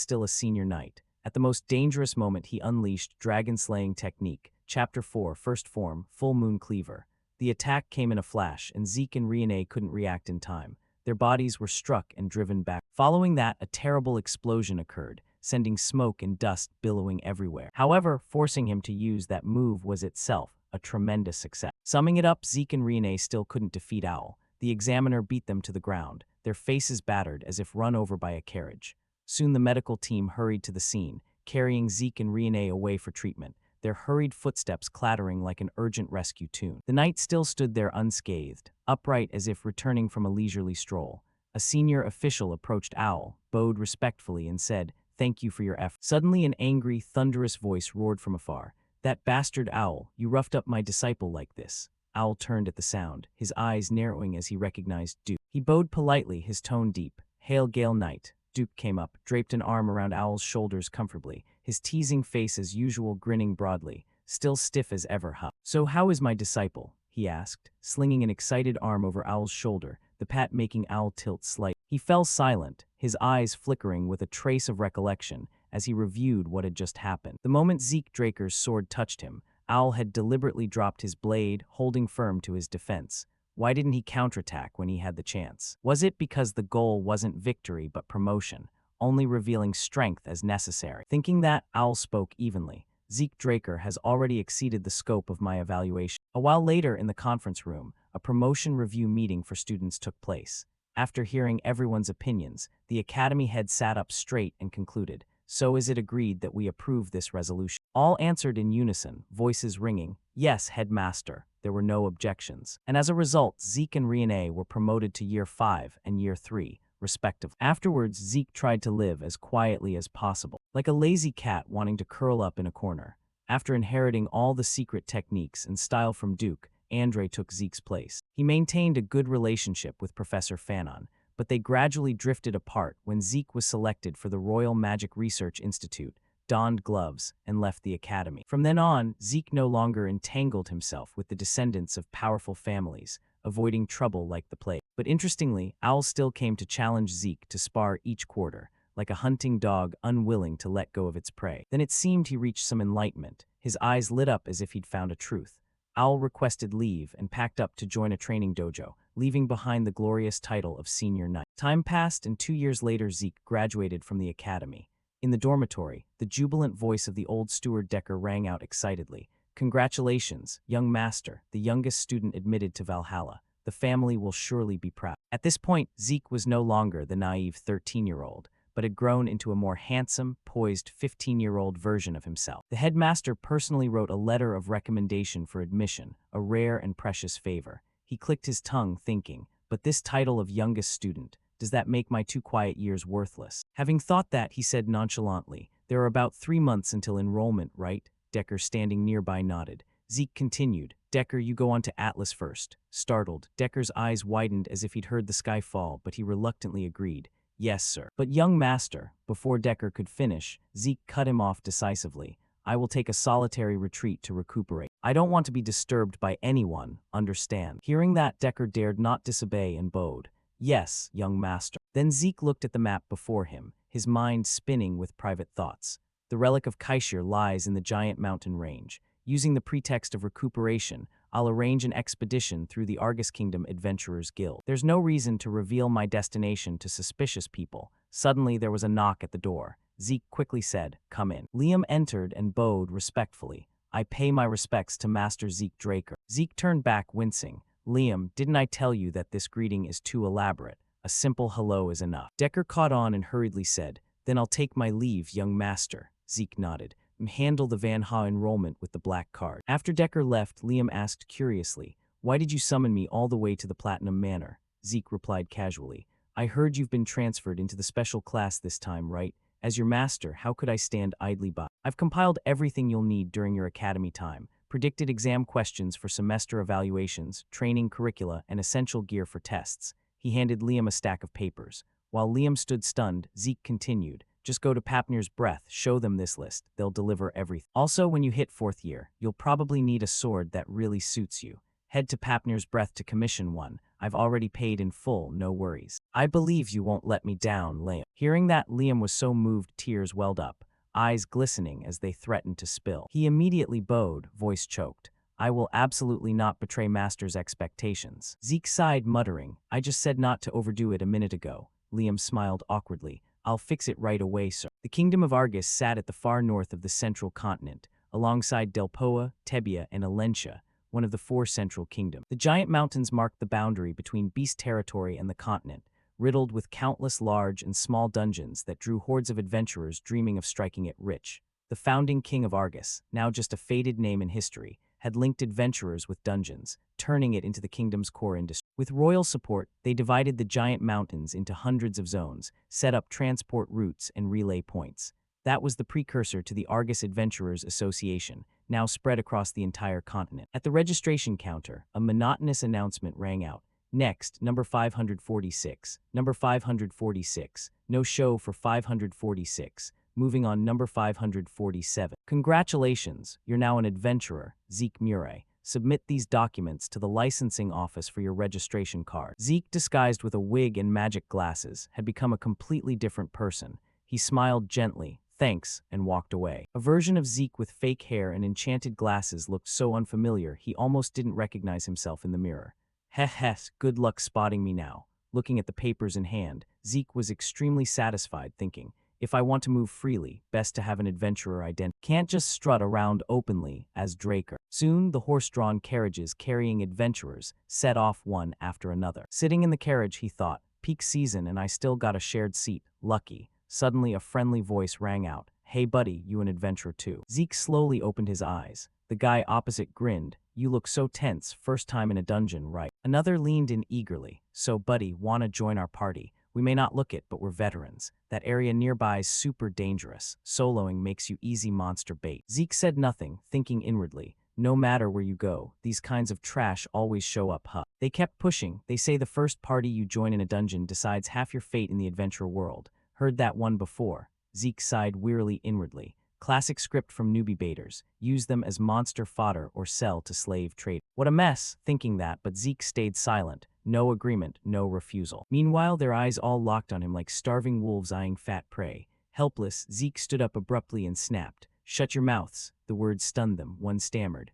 still a senior knight. At the most dangerous moment, he unleashed dragon-slaying technique. Chapter 4, First Form, Full Moon Cleaver. The attack came in a flash, and Zeke and Rian couldn't react in time. Their bodies were struck and driven back. Following that, a terrible explosion occurred, sending smoke and dust billowing everywhere. However, forcing him to use that move was itself a tremendous success. Summing it up, Zeke and Rian still couldn't defeat Owl. The examiner beat them to the ground, their faces battered as if run over by a carriage. Soon the medical team hurried to the scene, carrying Zeke and Rian away for treatment, their hurried footsteps clattering like an urgent rescue tune. The knight still stood there unscathed, upright as if returning from a leisurely stroll. A senior official approached Owl, bowed respectfully, and said, "Thank you for your effort." Suddenly an angry, thunderous voice roared from afar. "That bastard Owl, you roughed up my disciple like this." Owl turned at the sound, his eyes narrowing as he recognized Duke. He bowed politely, his tone deep. "Hail, Gale Knight." Duke came up, draped an arm around Owl's shoulders comfortably, his teasing face as usual grinning broadly, still stiff as ever. "Huh. So how is my disciple?" he asked, slinging an excited arm over Owl's shoulder, the pat making Owl tilt slightly. He fell silent, his eyes flickering with a trace of recollection as he reviewed what had just happened. The moment Zeke Draker's sword touched him, Owl had deliberately dropped his blade, holding firm to his defense. Why didn't he counterattack when he had the chance? Was it because the goal wasn't victory but promotion, only revealing strength as necessary? Thinking that, Owl spoke evenly. Zeke Draker has already exceeded the scope of my evaluation. A while later in the conference room, a promotion review meeting for students took place. After hearing everyone's opinions, the academy head sat up straight and concluded, "So is it agreed that we approve this resolution?" All answered in unison, voices ringing, "Yes, headmaster." There were no objections. And as a result, Zeke and Rian were promoted to Year 5 and Year 3, respectively. Afterwards, Zeke tried to live as quietly as possible, like a lazy cat wanting to curl up in a corner. After inheriting all the secret techniques and style from Duke, Andre took Zeke's place. He maintained a good relationship with Professor Fanon, but they gradually drifted apart when Zeke was selected for the Royal Magic Research Institute, donned gloves, and left the academy. From then on, Zeke no longer entangled himself with the descendants of powerful families, avoiding trouble like the plague. But interestingly, Owl still came to challenge Zeke to spar each quarter, like a hunting dog unwilling to let go of its prey. Then it seemed he reached some enlightenment. His eyes lit up as if he'd found a truth. Owl requested leave and packed up to join a training dojo, leaving behind the glorious title of Senior Knight. Time passed, and 2 years later Zeke graduated from the academy. In the dormitory, the jubilant voice of the old steward Decker rang out excitedly. "Congratulations, young master, the youngest student admitted to Valhalla. The family will surely be proud." At this point, Zeke was no longer the naive 13-year-old, but had grown into a more handsome, poised 15-year-old version of himself. The headmaster personally wrote a letter of recommendation for admission, a rare and precious favor. He clicked his tongue, thinking, but this title of youngest student, does that make my 2 quiet years worthless? Having thought that, he said nonchalantly, "There are about 3 months until enrollment, right?" Decker, standing nearby, nodded. Zeke continued, "Decker, you go on to Atlas first." Startled, Decker's eyes widened as if he'd heard the sky fall, but he reluctantly agreed. "Yes, sir." "But young master," before Decker could finish, Zeke cut him off decisively. "I will take a solitary retreat to recuperate. I don't want to be disturbed by anyone, understand?" Hearing that, Decker dared not disobey and bowed. "Yes, young master." Then Zeke looked at the map before him, his mind spinning with private thoughts. The relic of Kaishir lies in the giant mountain range. Using the pretext of recuperation, I'll arrange an expedition through the Argus Kingdom Adventurers Guild. There's no reason to reveal my destination to suspicious people. Suddenly there was a knock at the door. Zeke quickly said, "Come in." Liam entered and bowed respectfully. "I pay my respects to Master Zeke Draker." Zeke turned back, wincing. "Liam, didn't I tell you that this greeting is too elaborate? A simple hello is enough." Decker caught on and hurriedly said, "Then I'll take my leave, young master." Zeke nodded. "Handle the Manhwa enrollment with the black card." After Decker left, Liam asked curiously, "Why did you summon me all the way to the Platinum Manor?" Zeke replied casually, "I heard you've been transferred into the special class this time, right? As your master, how could I stand idly by? I've compiled everything you'll need during your academy time. Predicted exam questions for semester evaluations, training curricula, and essential gear for tests." He handed Liam a stack of papers. While Liam stood stunned, Zeke continued, "Just go to Papnir's Breath, show them this list, they'll deliver everything. Also, when you hit 4th year, you'll probably need a sword that really suits you. Head to Papnir's Breath to commission one. I've already paid in full, no worries. I believe you won't let me down, Liam." Hearing that, Liam was so moved tears welled up, eyes glistening as they threatened to spill. He immediately bowed, voice choked. "I will absolutely not betray Master's expectations." Zeke sighed, muttering, "I just said not to overdo it a minute ago." Liam smiled awkwardly. "I'll fix it right away, sir." The Kingdom of Argus sat at the far north of the central continent, alongside Delpoa, Tebia, and Alentia, one of the 4 central kingdoms. The giant mountains marked the boundary between beast territory and the continent, riddled with countless large and small dungeons that drew hordes of adventurers dreaming of striking it rich. The founding king of Argus, now just a faded name in history, had linked adventurers with dungeons, turning it into the kingdom's core industry. With royal support, they divided the giant mountains into hundreds of zones, set up transport routes and relay points. That was the precursor to the Argus Adventurers Association, now spread across the entire continent. At the registration counter, a monotonous announcement rang out. "Next, number 546. Number 546. No show for 546. Moving on, number 547. Congratulations, you're now an adventurer, Zeke Murray." Submit these documents to the licensing office for your registration card. Zeke, disguised with a wig and magic glasses, had become a completely different person. He smiled gently, thanks, and walked away. A version of Zeke with fake hair and enchanted glasses looked so unfamiliar he almost didn't recognize himself in the mirror. Heh, good luck spotting me now. Looking at the papers in hand, Zeke was extremely satisfied, thinking, if I want to move freely, best to have an adventurer identity. Can't just strut around openly as Draker. Soon, the horse-drawn carriages carrying adventurers set off one after another. Sitting in the carriage, he thought, peak season and I still got a shared seat, lucky. Suddenly, a friendly voice rang out, hey buddy, you an adventurer too? Zeke slowly opened his eyes. The guy opposite grinned, you look so tense, first time in a dungeon, right? Another leaned in eagerly, so buddy, wanna join our party? We may not look it, but we're veterans. That area nearby's super dangerous. Soloing makes you easy monster bait. Zeke said nothing, thinking inwardly. No matter where you go, these kinds of trash always show up, huh? They kept pushing. They say the first party you join in a dungeon decides half your fate in the adventure world. Heard that one before. Zeke sighed wearily inwardly. Classic script from newbie baiters. Use them as monster fodder or sell to slave trade. What a mess, thinking that, but Zeke stayed silent. No agreement, no refusal. Meanwhile, their eyes all locked on him like starving wolves eyeing fat prey. Helpless, Zeke stood up abruptly and snapped. Shut your mouths. The words stunned them. One stammered.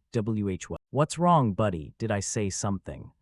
What's wrong, buddy? Did I say something?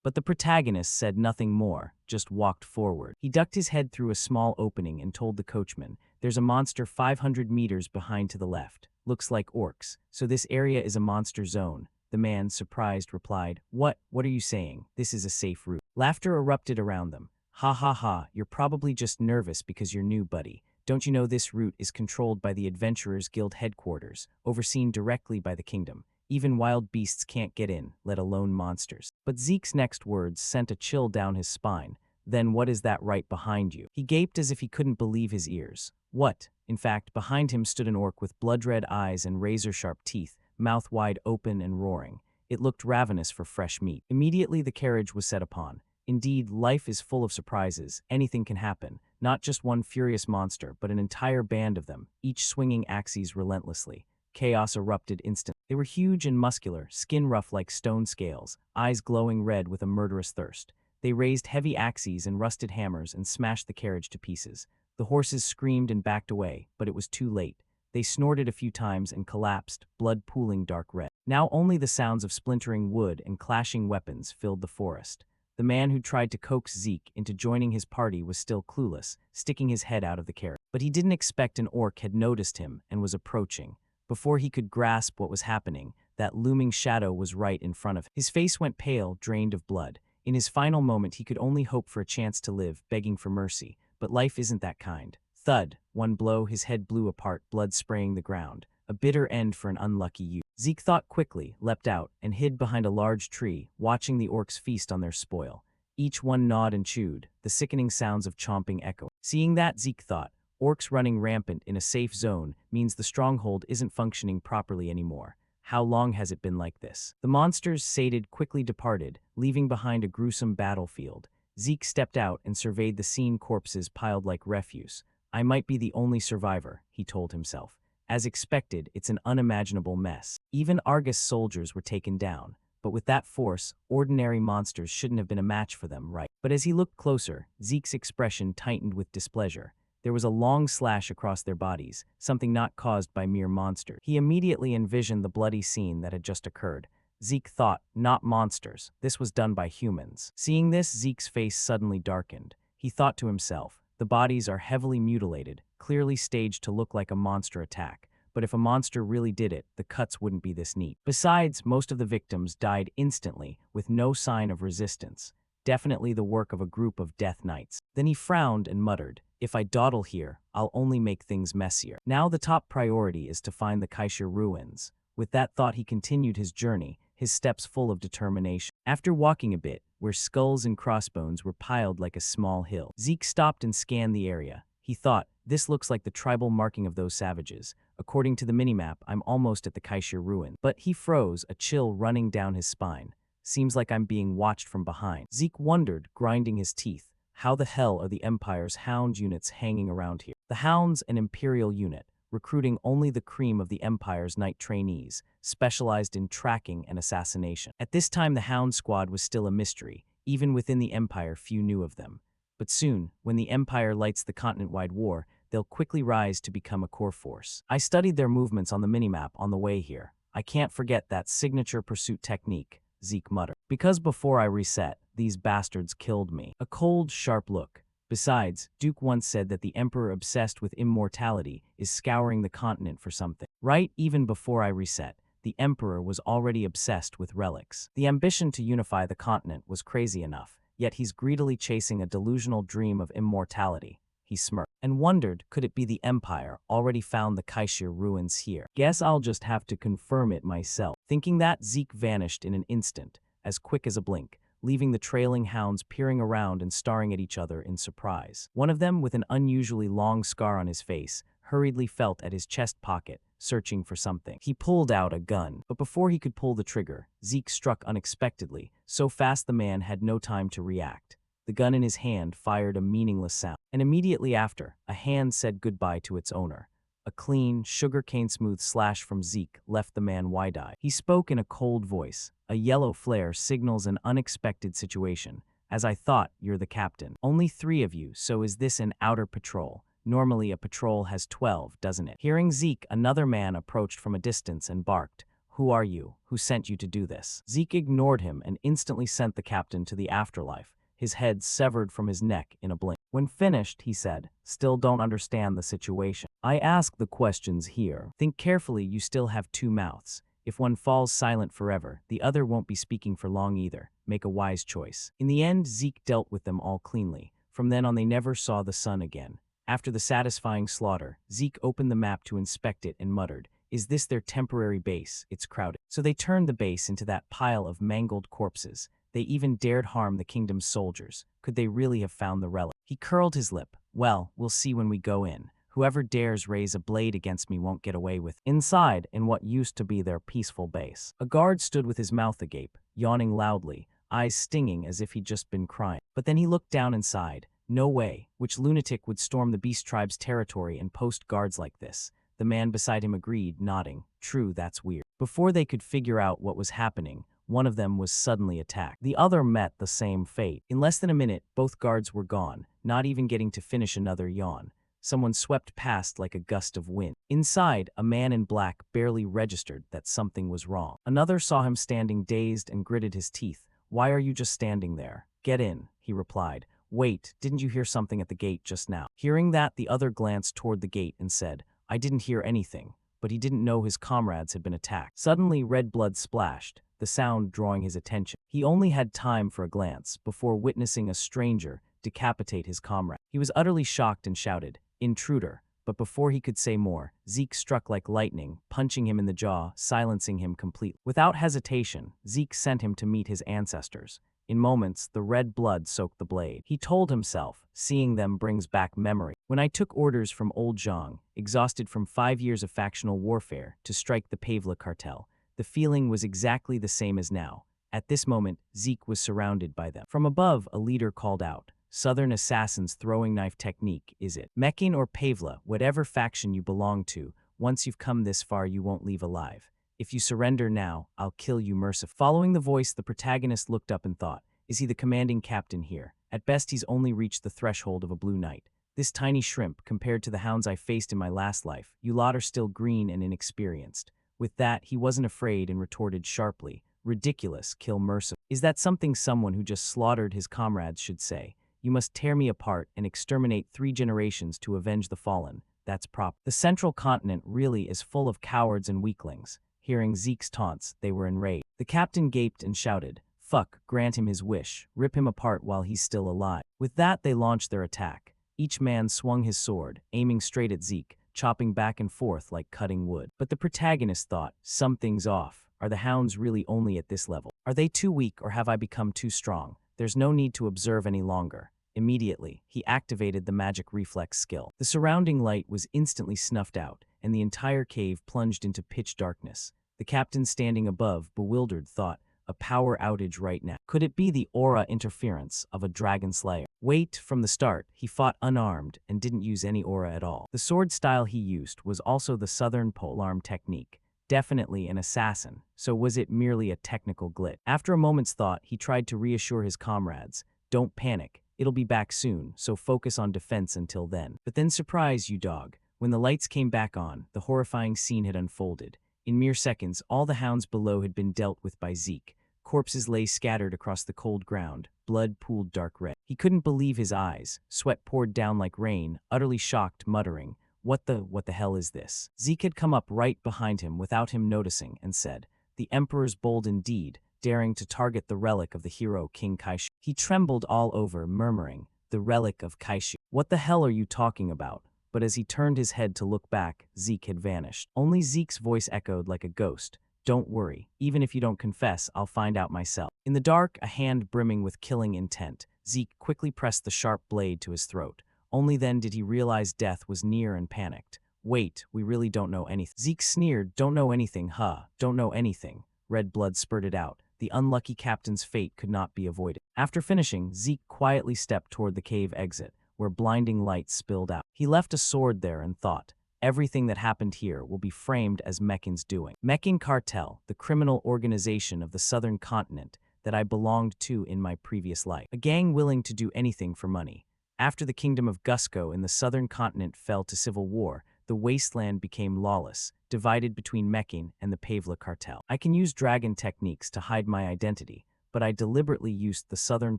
But the protagonist said nothing more, just walked forward. He ducked his head through a small opening and told the coachman, there's a monster 500 meters behind to the left. Looks like orcs, so this area is a monster zone. The man, surprised, replied, What are you saying? This is a safe route. Laughter erupted around them. Ha, you're probably just nervous because you're new, buddy. Don't you know this route is controlled by the Adventurers Guild headquarters, overseen directly by the kingdom? Even wild beasts can't get in, let alone monsters. But Zeke's next words sent a chill down his spine. Then what is that right behind you? He gaped as if he couldn't believe his ears. What? In fact, behind him stood an orc with blood-red eyes and razor-sharp teeth, mouth wide open and roaring. It looked ravenous for fresh meat. Immediately the carriage was set upon. Indeed, life is full of surprises. Anything can happen. Not just one furious monster, but an entire band of them, each swinging axes relentlessly. Chaos erupted instantly. They were huge and muscular, skin rough like stone scales, eyes glowing red with a murderous thirst. They raised heavy axes and rusted hammers and smashed the carriage to pieces. The horses screamed and backed away, but it was too late. They snorted a few times and collapsed, blood pooling dark red. Now only the sounds of splintering wood and clashing weapons filled the forest. The man who tried to coax Zeke into joining his party was still clueless, sticking his head out of the carriage. But he didn't expect an orc had noticed him and was approaching. Before he could grasp what was happening, that looming shadow was right in front of him. His face went pale, drained of blood. In his final moment, he could only hope for a chance to live, begging for mercy. But life isn't that kind. Thud. One blow, his head blew apart, blood spraying the ground. A bitter end for an unlucky youth. Zeke thought quickly, leapt out, and hid behind a large tree, watching the orcs feast on their spoil. Each one gnawed and chewed, the sickening sounds of chomping echoing. Seeing that, Zeke thought, orcs running rampant in a safe zone means the stronghold isn't functioning properly anymore. How long has it been like this? The monsters, sated, quickly departed, leaving behind a gruesome battlefield. Zeke stepped out and surveyed the scene, corpses piled like refuse. I might be the only survivor, he told himself. As expected, it's an unimaginable mess. Even Argus soldiers were taken down. But with that force, ordinary monsters shouldn't have been a match for them, right? But as he looked closer, Zeke's expression tightened with displeasure. There was a long slash across their bodies, something not caused by mere monsters. He immediately envisioned the bloody scene that had just occurred. Zeke thought, not monsters. This was done by humans. Seeing this, Zeke's face suddenly darkened. He thought to himself, the bodies are heavily mutilated, clearly staged to look like a monster attack. But if a monster really did it, the cuts wouldn't be this neat. Besides, most of the victims died instantly, with no sign of resistance. Definitely the work of a group of death knights. Then he frowned and muttered, if I dawdle here, I'll only make things messier. Now the top priority is to find the Kaisha ruins. With that thought, he continued his journey, his steps full of determination. After walking a bit, where skulls and crossbones were piled like a small hill, Zeke stopped and scanned the area. He thought, this looks like the tribal marking of those savages. According to the minimap, I'm almost at the Kaisha ruin. But he froze, a chill running down his spine. Seems like I'm being watched from behind. Zeke wondered, grinding his teeth. How the hell are the Empire's hound units hanging around here? The hound's an Imperial unit, recruiting only the cream of the Empire's night trainees, specialized in tracking and assassination. At this time, the Hound Squad was still a mystery. Even within the Empire, few knew of them. But soon, when the Empire lights the continent-wide war, they'll quickly rise to become a core force. I studied their movements on the minimap on the way here. I can't forget that signature pursuit technique, Zeke muttered. Because before I reset, these bastards killed me. A cold, sharp look. Besides, Duke once said that the Emperor obsessed with immortality is scouring the continent for something. Right, even before I reset, the Emperor was already obsessed with relics. The ambition to unify the continent was crazy enough, yet he's greedily chasing a delusional dream of immortality. He smirked and wondered, could it be the Empire already found the Kaishir ruins here? Guess I'll just have to confirm it myself. Thinking that, Zeke vanished in an instant, as quick as a blink, leaving the trailing hounds peering around and staring at each other in surprise. One of them, with an unusually long scar on his face, hurriedly felt at his chest pocket, searching for something. He pulled out a gun, but before he could pull the trigger, Zeke struck unexpectedly, so fast the man had no time to react. The gun in his hand fired a meaningless sound, and immediately after, a hand said goodbye to its owner. A clean, sugarcane-smooth slash from Zeke left the man wide-eyed. He spoke in a cold voice. A yellow flare signals an unexpected situation. As I thought, you're the captain. Only 3 of you, so is this an outer patrol? Normally a patrol has 12, doesn't it? Hearing Zeke, another man approached from a distance and barked. Who are you? Who sent you to do this? Zeke ignored him and instantly sent the captain to the afterlife, his head severed from his neck in a blink. When finished, he said, still don't understand the situation. I ask the questions here. Think carefully, you still have 2 mouths. If one falls silent forever, the other won't be speaking for long either. Make a wise choice. In the end, Zeke dealt with them all cleanly. From then on, they never saw the sun again. After the satisfying slaughter, Zeke opened the map to inspect it and muttered, is this their temporary base? It's crowded. So they turned the base into that pile of mangled corpses. They even dared harm the kingdom's soldiers. Could they really have found the relic? He curled his lip. Well, we'll see when we go in. Whoever dares raise a blade against me won't get away with it. Inside, in what used to be their peaceful base, a guard stood with his mouth agape, yawning loudly, eyes stinging as if he'd just been crying. But then he looked down and sighed. No way. Which lunatic would storm the beast tribe's territory and post guards like this? The man beside him agreed, nodding. True, that's weird. Before they could figure out what was happening, one of them was suddenly attacked. The other met the same fate. In less than a minute, both guards were gone, not even getting to finish another yawn. Someone swept past like a gust of wind. Inside, a man in black barely registered that something was wrong. Another saw him standing dazed and gritted his teeth. Why are you just standing there? Get in, he replied. Wait, didn't you hear something at the gate just now? Hearing that, the other glanced toward the gate and said, I didn't hear anything, but he didn't know his comrades had been attacked. Suddenly, red blood splashed, the sound drawing his attention. He only had time for a glance before witnessing a stranger decapitate his comrade. He was utterly shocked and shouted, Intruder! But before he could say more, Zeke struck like lightning, punching him in the jaw, silencing him completely. Without hesitation, Zeke sent him to meet his ancestors. In moments, the red blood soaked the blade. He told himself, seeing them brings back memory. When I took orders from old Zhang, exhausted from 5 years of factional warfare, to strike the Pavla cartel, the feeling was exactly the same as now. At this moment, Zeke was surrounded by them. From above, a leader called out, Southern Assassin's throwing knife technique, is it? Meccan or Pavla, whatever faction you belong to, once you've come this far you won't leave alive. If you surrender now, I'll kill you mercifully. Following the voice, the protagonist looked up and thought, is he the commanding captain here? At best, he's only reached the threshold of a blue knight. This tiny shrimp, compared to the hounds I faced in my last life, you lot are still green and inexperienced. With that, he wasn't afraid and retorted sharply, ridiculous, kill mercifully. Is that something someone who just slaughtered his comrades should say? You must tear me apart and exterminate 3 generations to avenge the fallen. That's proper. The central continent really is full of cowards and weaklings. Hearing Zeke's taunts, they were enraged. The captain gaped and shouted, Fuck, grant him his wish, rip him apart while he's still alive. With that, they launched their attack. Each man swung his sword, aiming straight at Zeke, chopping back and forth like cutting wood. But the protagonist thought, something's off. Are the hounds really only at this level? Are they too weak or have I become too strong? There's no need to observe any longer. Immediately, he activated the magic reflex skill. The surrounding light was instantly snuffed out, and the entire cave plunged into pitch darkness. The captain standing above, bewildered, thought, a power outage right now. Could it be the aura interference of a dragon slayer? Wait, from the start, he fought unarmed and didn't use any aura at all. The sword style he used was also the southern polearm technique. Definitely an assassin, so was it merely a technical glitch? After a moment's thought, he tried to reassure his comrades. Don't panic, it'll be back soon, so focus on defense until then. But then surprise, you dog. When the lights came back on, the horrifying scene had unfolded. In mere seconds, all the hounds below had been dealt with by Zeke. Corpses lay scattered across the cold ground, blood pooled dark red. He couldn't believe his eyes, sweat poured down like rain, utterly shocked, muttering, what the hell is this? Zeke had come up right behind him without him noticing and said, the Emperor's bold indeed, daring to target the relic of the hero King Kaishu. He trembled all over, murmuring, the relic of Kaishu. What the hell are you talking about? But as he turned his head to look back, Zeke had vanished. Only Zeke's voice echoed like a ghost. Don't worry, even if you don't confess, I'll find out myself. In the dark, a hand brimming with killing intent, Zeke quickly pressed the sharp blade to his throat. Only then did he realize death was near and panicked. Wait, we really don't know anything. Zeke sneered, don't know anything, huh? Don't know anything. Red blood spurted out. The unlucky captain's fate could not be avoided. After finishing, Zeke quietly stepped toward the cave exit, where blinding light spilled out. He left a sword there and thought, everything that happened here will be framed as Meccan's doing. Meccan Cartel, the criminal organization of the southern continent that I belonged to in my previous life. A gang willing to do anything for money. After the kingdom of Gusco in the southern continent fell to civil war, the wasteland became lawless, divided between Meccan and the Pavla cartel. I can use dragon techniques to hide my identity, but I deliberately used the southern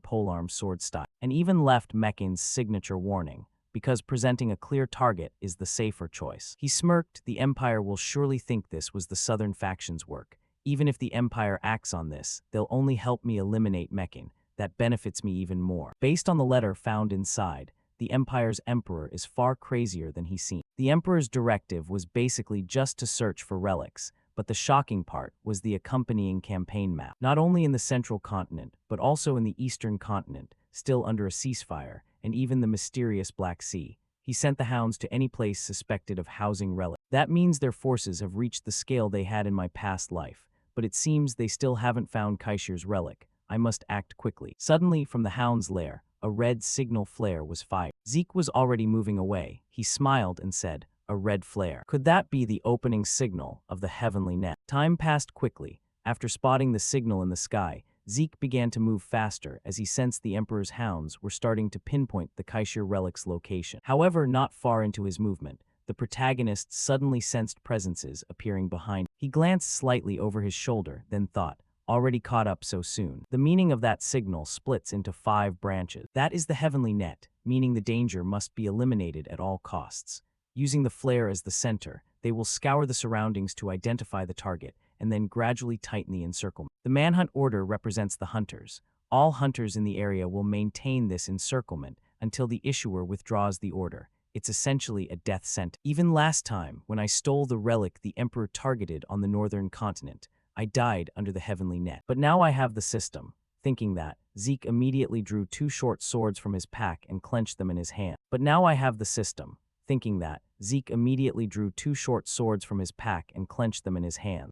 polearm sword style, and even left Meccan's signature warning, because presenting a clear target is the safer choice. He smirked, the Empire will surely think this was the southern faction's work. Even if the Empire acts on this, they'll only help me eliminate Meccan. That benefits me even more. Based on the letter found inside, the Empire's emperor is far crazier than he seemed. The Emperor's directive was basically just to search for relics, but the shocking part was the accompanying campaign map. Not only in the central continent, but also in the eastern continent, still under a ceasefire, and even the mysterious Black Sea. He sent the hounds to any place suspected of housing relics. That means their forces have reached the scale they had in my past life, but it seems they still haven't found Kaishu's relic. I must act quickly. Suddenly, from the hound's lair, a red signal flare was fired. Zeke was already moving away. He smiled and said, a red flare. Could that be the opening signal of the heavenly net? Time passed quickly. After spotting the signal in the sky, Zeke began to move faster as he sensed the Emperor's hounds were starting to pinpoint the Kaishu relic's location. However, not far into his movement, the protagonist suddenly sensed presences appearing behind. He glanced slightly over his shoulder, then thought, already caught up so soon. The meaning of that signal splits into 5 branches. That is the heavenly net, meaning the danger must be eliminated at all costs. Using the flare as the center, they will scour the surroundings to identify the target, and then gradually tighten the encirclement. The manhunt order represents the hunters. All hunters in the area will maintain this encirclement until the issuer withdraws the order. It's essentially a death sentence. Even last time, when I stole the relic the Emperor targeted on the northern continent, I died under the heavenly net. But now I have the system. Thinking that, Zeke immediately drew 2 short swords from his pack and clenched them in his hand.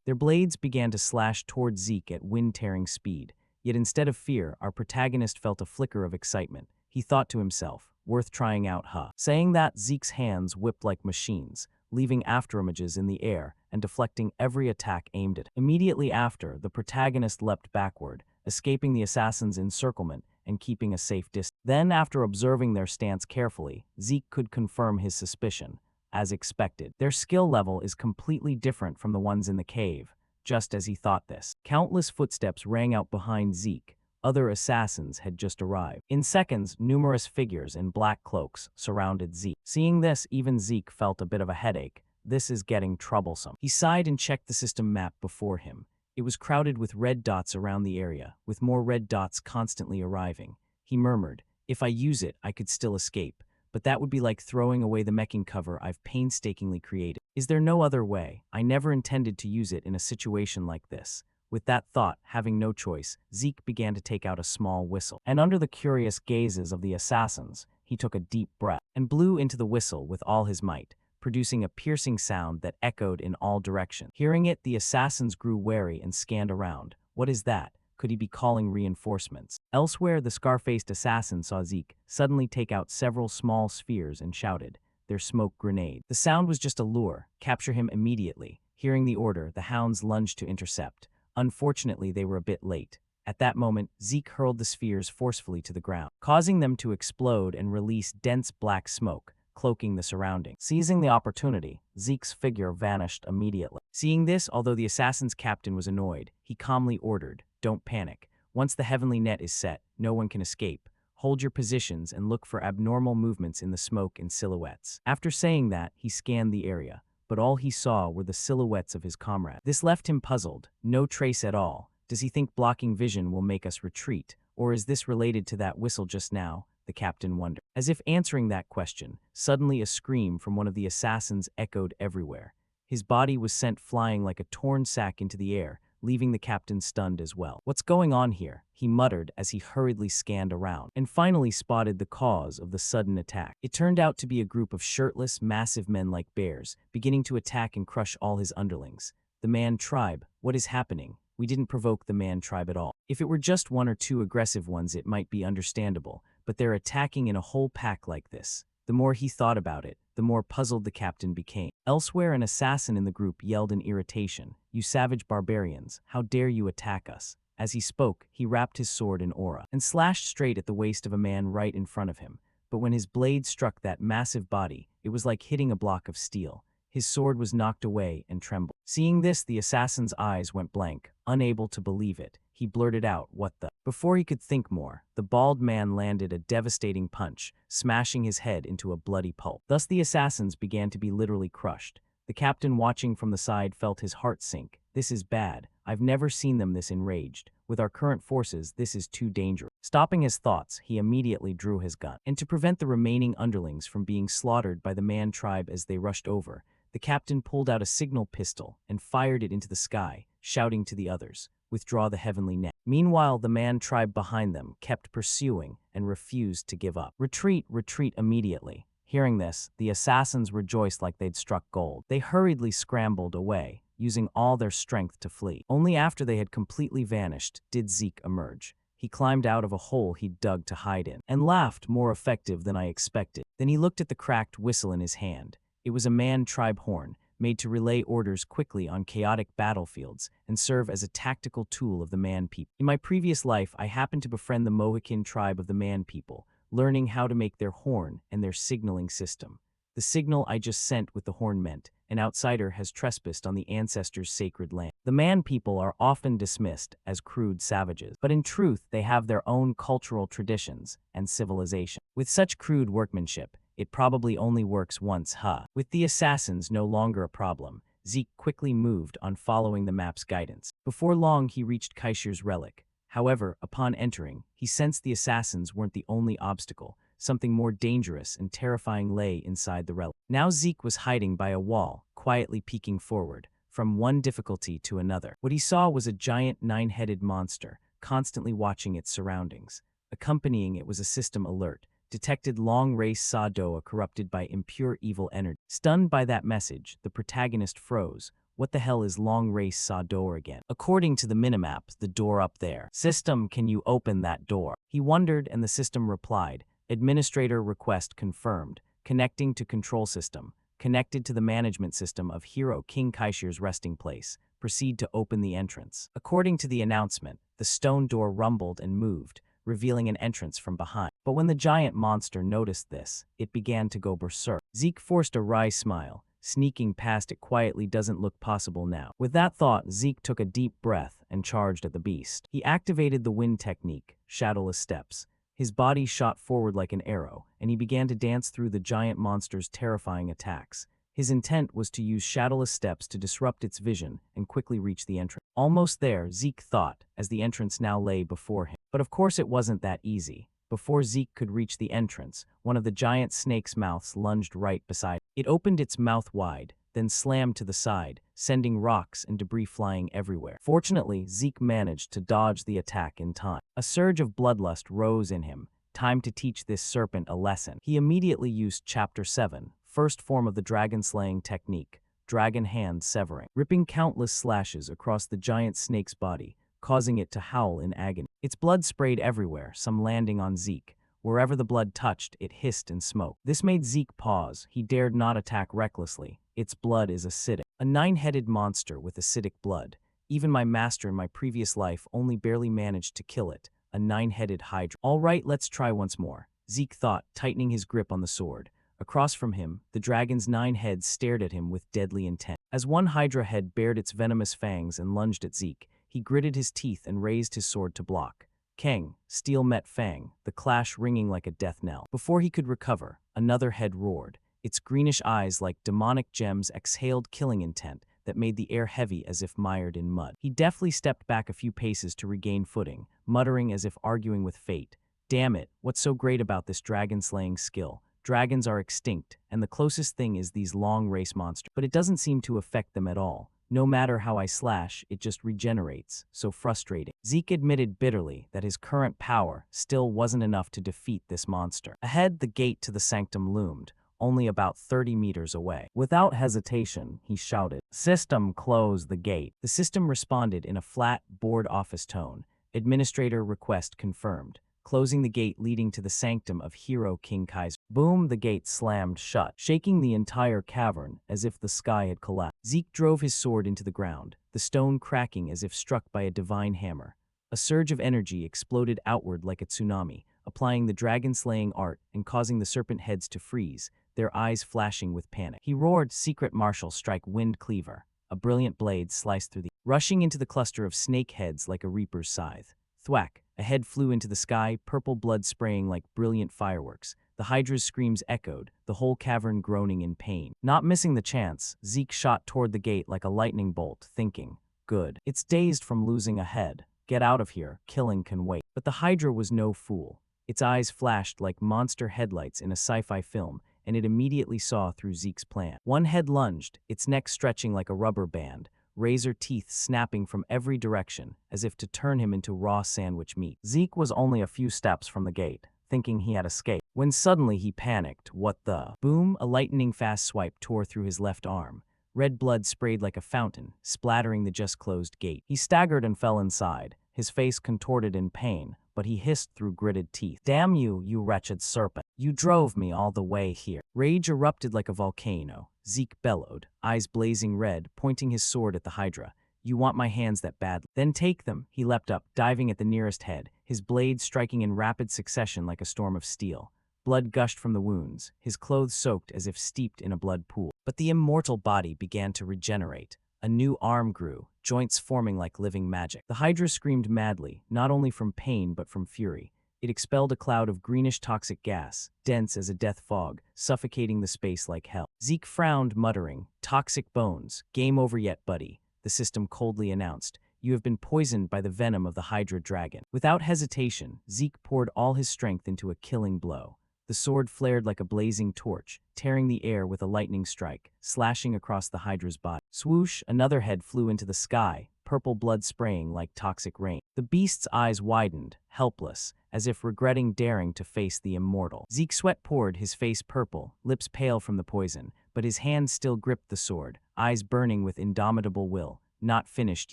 Their blades began to slash toward Zeke at wind-tearing speed. Yet instead of fear, our protagonist felt a flicker of excitement. He thought to himself, worth trying out, huh? Saying that, Zeke's hands whipped like machines, leaving afterimages in the air and deflecting every attack aimed at him. Immediately after, the protagonist leapt backward, escaping the assassin's encirclement and keeping a safe distance. Then, after observing their stance carefully, Zeke could confirm his suspicion. As expected, their skill level is completely different from the ones in the cave. Just as he thought this, countless footsteps rang out behind Zeke. Other assassins had just arrived. In seconds, numerous figures in black cloaks surrounded Zeke. Seeing this, even Zeke felt a bit of a headache. This is getting troublesome. He sighed and checked the system map before him. It was crowded with red dots around the area, with more red dots constantly arriving. He murmured, if I use it, I could still escape. But that would be like throwing away the meching cover I've painstakingly created. Is there no other way? I never intended to use it in a situation like this. With that thought, having no choice, Zeke began to take out a small whistle. And under the curious gazes of the assassins, he took a deep breath and blew into the whistle with all his might, producing a piercing sound that echoed in all directions. Hearing it, the assassins grew wary and scanned around. What is that? Could he be calling reinforcements? Elsewhere, the scar-faced assassin saw Zeke suddenly take out several small spheres and shouted, "They're smoke grenades." The sound was just a lure. Capture him immediately. Hearing the order, the hounds lunged to intercept. Unfortunately, they were a bit late. At that moment, Zeke hurled the spheres forcefully to the ground, causing them to explode and release dense black smoke, cloaking the surroundings. Seizing the opportunity, Zeke's figure vanished immediately. Seeing this, although the assassin's captain was annoyed, he calmly ordered, "Don't panic. Once the heavenly net is set, no one can escape. Hold your positions and look for abnormal movements in the smoke and silhouettes." After saying that, he scanned the area, but all he saw were the silhouettes of his comrades. This left him puzzled. No trace at all. Does he think blocking vision will make us retreat? Or is this related to that whistle just now? The captain wondered. As if answering that question, suddenly a scream from one of the assassins echoed everywhere. His body was sent flying like a torn sack into the air, leaving the captain stunned as well. "What's going on here?" he muttered as he hurriedly scanned around, and finally spotted the cause of the sudden attack. It turned out to be a group of shirtless, massive men like bears, beginning to attack and crush all his underlings. The Man Tribe. What is happening? We didn't provoke the Man Tribe at all. If it were just one or two aggressive ones, it might be understandable, but they're attacking in a whole pack like this. The more he thought about it, the more puzzled the captain became. Elsewhere, an assassin in the group yelled in irritation, "You savage barbarians, how dare you attack us?" As he spoke, he wrapped his sword in aura and slashed straight at the waist of a man right in front of him. But when his blade struck that massive body, it was like hitting a block of steel. His sword was knocked away and trembled. Seeing this, the assassin's eyes went blank, unable to believe it. He blurted out, "What the?" Before he could think more, the bald man landed a devastating punch, smashing his head into a bloody pulp. Thus the assassins began to be literally crushed. The captain, watching from the side, felt his heart sink. "This is bad. I've never seen them this enraged. With our current forces, this is too dangerous." Stopping his thoughts, he immediately drew his gun. And to prevent the remaining underlings from being slaughtered by the Man Tribe as they rushed over, the captain pulled out a signal pistol and fired it into the sky, shouting to the others, "Withdraw the heavenly net." Meanwhile, the Man Tribe behind them kept pursuing and refused to give up. "Retreat, retreat immediately." Hearing this, the assassins rejoiced like they'd struck gold. They hurriedly scrambled away, using all their strength to flee. Only after they had completely vanished did Zeke emerge. He climbed out of a hole he'd dug to hide in, and laughed, "More effective than I expected." Then he looked at the cracked whistle in his hand. It was a Man Tribe horn, made to relay orders quickly on chaotic battlefields and serve as a tactical tool of the Man People. In my previous life, I happened to befriend the Mohican tribe of the Man People, learning how to make their horn and their signaling system. The signal I just sent with the horn meant, "An outsider has trespassed on the ancestors' sacred land." The Man People are often dismissed as crude savages, but in truth, they have their own cultural traditions and civilization. With such crude workmanship, it probably only works once, huh? With the assassins no longer a problem, Zeke quickly moved on following the map's guidance. Before long, he reached Kaishir's relic. However, upon entering, he sensed the assassins weren't the only obstacle. Something more dangerous and terrifying lay inside the relic. Now Zeke was hiding by a wall, quietly peeking forward, from one difficulty to another. What he saw was a giant nine-headed monster, constantly watching its surroundings. Accompanying it was a system alert. Detected long race Sadoa corrupted by impure evil energy. Stunned by that message, the protagonist froze. What the hell is long race Sadoa again? According to the minimap, the door up there. "System, can you open that door?" He wondered, and the system replied, "Administrator request confirmed. Connecting to control system. Connected to the management system of Hero King Kaishir's resting place. Proceed to open the entrance." According to the announcement, the stone door rumbled and moved, revealing an entrance from behind. But when the giant monster noticed this, it began to go berserk. Zeke forced a wry smile. Sneaking past it quietly doesn't look possible now. With that thought, Zeke took a deep breath and charged at the beast. He activated the wind technique, shadowless steps. His body shot forward like an arrow, and he began to dance through the giant monster's terrifying attacks. His intent was to use shadowless steps to disrupt its vision and quickly reach the entrance. Almost there, Zeke thought, as the entrance now lay before him. But of course it wasn't that easy. Before Zeke could reach the entrance, one of the giant snake's mouths lunged right beside him. It opened its mouth wide, then slammed to the side, sending rocks and debris flying everywhere. Fortunately, Zeke managed to dodge the attack in time. A surge of bloodlust rose in him. Time to teach this serpent a lesson. He immediately used Chapter 7, first form of the dragon-slaying technique, dragon hand severing, ripping countless slashes across the giant snake's body, causing it to howl in agony. Its blood sprayed everywhere, some landing on Zeke. Wherever the blood touched, it hissed and smoked. This made Zeke pause. He dared not attack recklessly. Its blood is acidic. A nine-headed monster with acidic blood. Even my master in my previous life only barely managed to kill it. A nine-headed hydra. All right, let's try once more, Zeke thought, tightening his grip on the sword. Across from him, the dragon's 9 heads stared at him with deadly intent. As one hydra head bared its venomous fangs and lunged at Zeke, he gritted his teeth and raised his sword to block. Kang, steel met fang, the clash ringing like a death knell. Before he could recover, another head roared. Its greenish eyes like demonic gems exhaled killing intent that made the air heavy as if mired in mud. He deftly stepped back a few paces to regain footing, muttering as if arguing with fate. Damn it, what's so great about this dragon-slaying skill? Dragons are extinct, and the closest thing is these long race monsters. But it doesn't seem to affect them at all. No matter how I slash, it just regenerates. So frustrating. Zeke admitted bitterly that his current power still wasn't enough to defeat this monster. Ahead, the gate to the sanctum loomed, only about 30 meters away. Without hesitation, he shouted, "System, close the gate." The system responded in a flat, bored office tone. Administrator request confirmed. Closing the gate leading to the sanctum of Hero King Kaiser. Boom, the gate slammed shut, shaking the entire cavern as if the sky had collapsed. Zeke drove his sword into the ground, the stone cracking as if struck by a divine hammer. A surge of energy exploded outward like a tsunami, applying the dragon-slaying art and causing the serpent heads to freeze, their eyes flashing with panic. He roared, "Secret Marshal, strike Wind Cleaver." A brilliant blade sliced through rushing into the cluster of snake heads like a reaper's scythe. Thwack! A head flew into the sky, purple blood spraying like brilliant fireworks. The hydra's screams echoed, the whole cavern groaning in pain. Not missing the chance, Zeke shot toward the gate like a lightning bolt, thinking, "Good. It's dazed from losing a head. Get out of here, killing can wait." But the hydra was no fool. Its eyes flashed like monster headlights in a sci-fi film, and it immediately saw through Zeke's plan. One head lunged, its neck stretching like a rubber band, razor teeth snapping from every direction, as if to turn him into raw sandwich meat. Zeke was only a few steps from the gate, thinking he had escaped, when suddenly he panicked. What the? Boom! A lightning-fast swipe tore through his left arm. Red blood sprayed like a fountain, splattering the just-closed gate. He staggered and fell inside, his face contorted in pain, but he hissed through gritted teeth. "Damn you, you wretched serpent. You drove me all the way here." Rage erupted like a volcano. Zeke bellowed, eyes blazing red, pointing his sword at the hydra. "You want my hands that badly? Then take them." He leapt up, diving at the nearest head, his blade striking in rapid succession like a storm of steel. Blood gushed from the wounds, his clothes soaked as if steeped in a blood pool. But the immortal body began to regenerate. A new arm grew, joints forming like living magic. The hydra screamed madly, not only from pain but from fury. It expelled a cloud of greenish toxic gas, dense as a death fog, suffocating the space like hell. Zeke frowned, muttering, "Toxic bones. Game over yet, buddy," the system coldly announced. "You have been poisoned by the venom of the Hydra dragon." Without hesitation, Zeke poured all his strength into a killing blow. The sword flared like a blazing torch, tearing the air with a lightning strike, slashing across the Hydra's body. Swoosh! Another head flew into the sky, purple blood spraying like toxic rain. The beast's eyes widened, helpless, as if regretting daring to face the immortal. Zeke's sweat poured, his face purple, lips pale from the poison, but his hand still gripped the sword, eyes burning with indomitable will. Not finished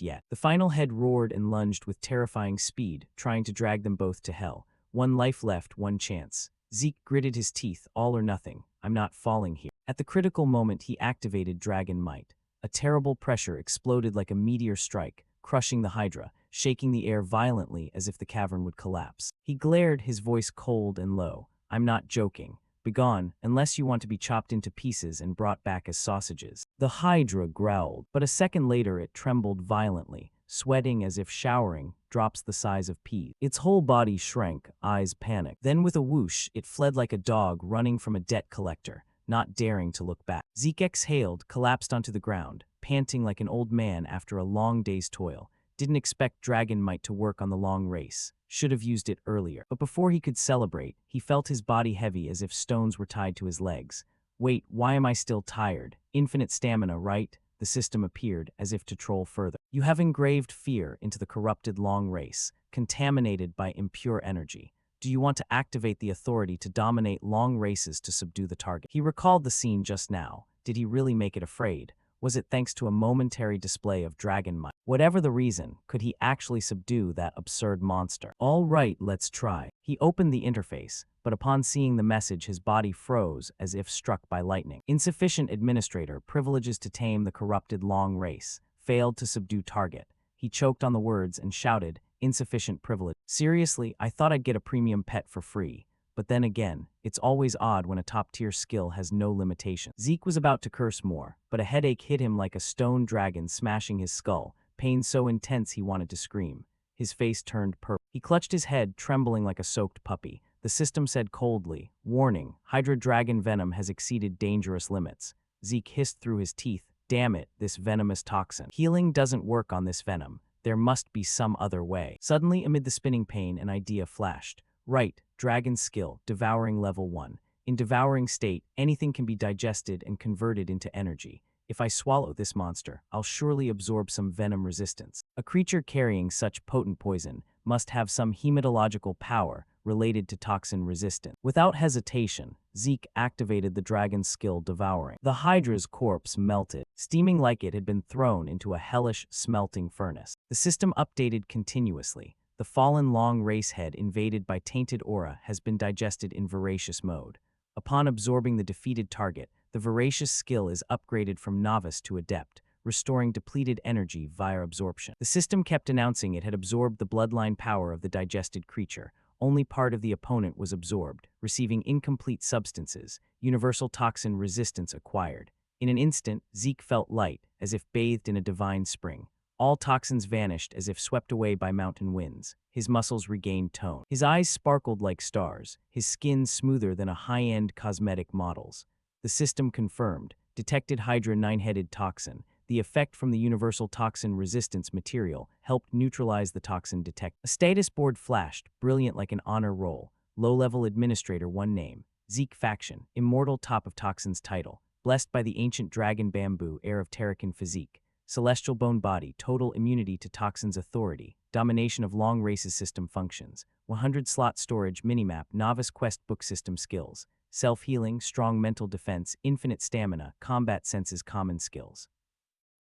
yet. The final head roared and lunged with terrifying speed, trying to drag them both to hell. One life left, one chance. Zeke gritted his teeth, all or nothing. "I'm not falling here." At the critical moment, he activated Dragon Might. A terrible pressure exploded like a meteor strike, crushing the Hydra, shaking the air violently as if the cavern would collapse. He glared, his voice cold and low. "I'm not joking. Begone, unless you want to be chopped into pieces and brought back as sausages." The Hydra growled, but a second later it trembled violently, sweating as if showering drops the size of peas. Its whole body shrank, eyes panicked. Then with a whoosh, it fled like a dog running from a debt collector, not daring to look back. Zeke exhaled, collapsed onto the ground, panting like an old man after a long day's toil. Didn't expect Dragon Might to work on the long race. Should have used it earlier. But before he could celebrate, he felt his body heavy as if stones were tied to his legs. "Wait, why am I still tired? Infinite stamina, right?" The system appeared, as if to troll further. "You have engraved fear into the corrupted long race, contaminated by impure energy. Do you want to activate the authority to dominate long races to subdue the target?" He recalled the scene just now. Did he really make it afraid? Was it thanks to a momentary display of dragon might? Whatever the reason, could he actually subdue that absurd monster? All right, let's try. He opened the interface, but upon seeing the message his body froze as if struck by lightning. Insufficient administrator, privileges to tame the corrupted long race, failed to subdue target. He choked on the words and shouted, insufficient privilege. Seriously, I thought I'd get a premium pet for free. But then again, it's always odd when a top-tier skill has no limitation. Zeke was about to curse more, but a headache hit him like a stone dragon smashing his skull, pain so intense he wanted to scream. His face turned purple. He clutched his head, trembling like a soaked puppy. The system said coldly, warning, Hydra dragon venom has exceeded dangerous limits. Zeke hissed through his teeth, damn it, this venomous toxin. Healing doesn't work on this venom. There must be some other way. Suddenly, amid the spinning pain, an idea flashed. Right, dragon skill, devouring level 1. In devouring state, anything can be digested and converted into energy. If I swallow this monster, I'll surely absorb some venom resistance. A creature carrying such potent poison must have some hematological power related to toxin resistance. Without hesitation, Zeke activated the dragon's skill devouring. The Hydra's corpse melted, steaming like it had been thrown into a hellish, smelting furnace. The system updated continuously. The fallen long race head invaded by tainted aura has been digested in voracious mode. Upon absorbing the defeated target, the voracious skill is upgraded from novice to adept, restoring depleted energy via absorption. The system kept announcing it had absorbed the bloodline power of the digested creature. Only part of the opponent was absorbed, receiving incomplete substances, universal toxin resistance acquired. In an instant, Zeke felt light, as if bathed in a divine spring. All toxins vanished as if swept away by mountain winds. His muscles regained tone. His eyes sparkled like stars, his skin smoother than a high-end cosmetic model's. The system confirmed, detected Hydra 9-headed toxin. The effect from the universal toxin resistance material helped neutralize the toxin detect. A status board flashed, brilliant like an honor roll. Low-level administrator 1 name. Zeke faction, immortal top of toxins title. Blessed by the ancient dragon bamboo, heir of Terracan physique. Celestial bone body, total immunity to toxins authority, domination of long races system functions, 100 slot storage minimap, novice quest book system skills, self-healing, strong mental defense, infinite stamina, combat senses common skills.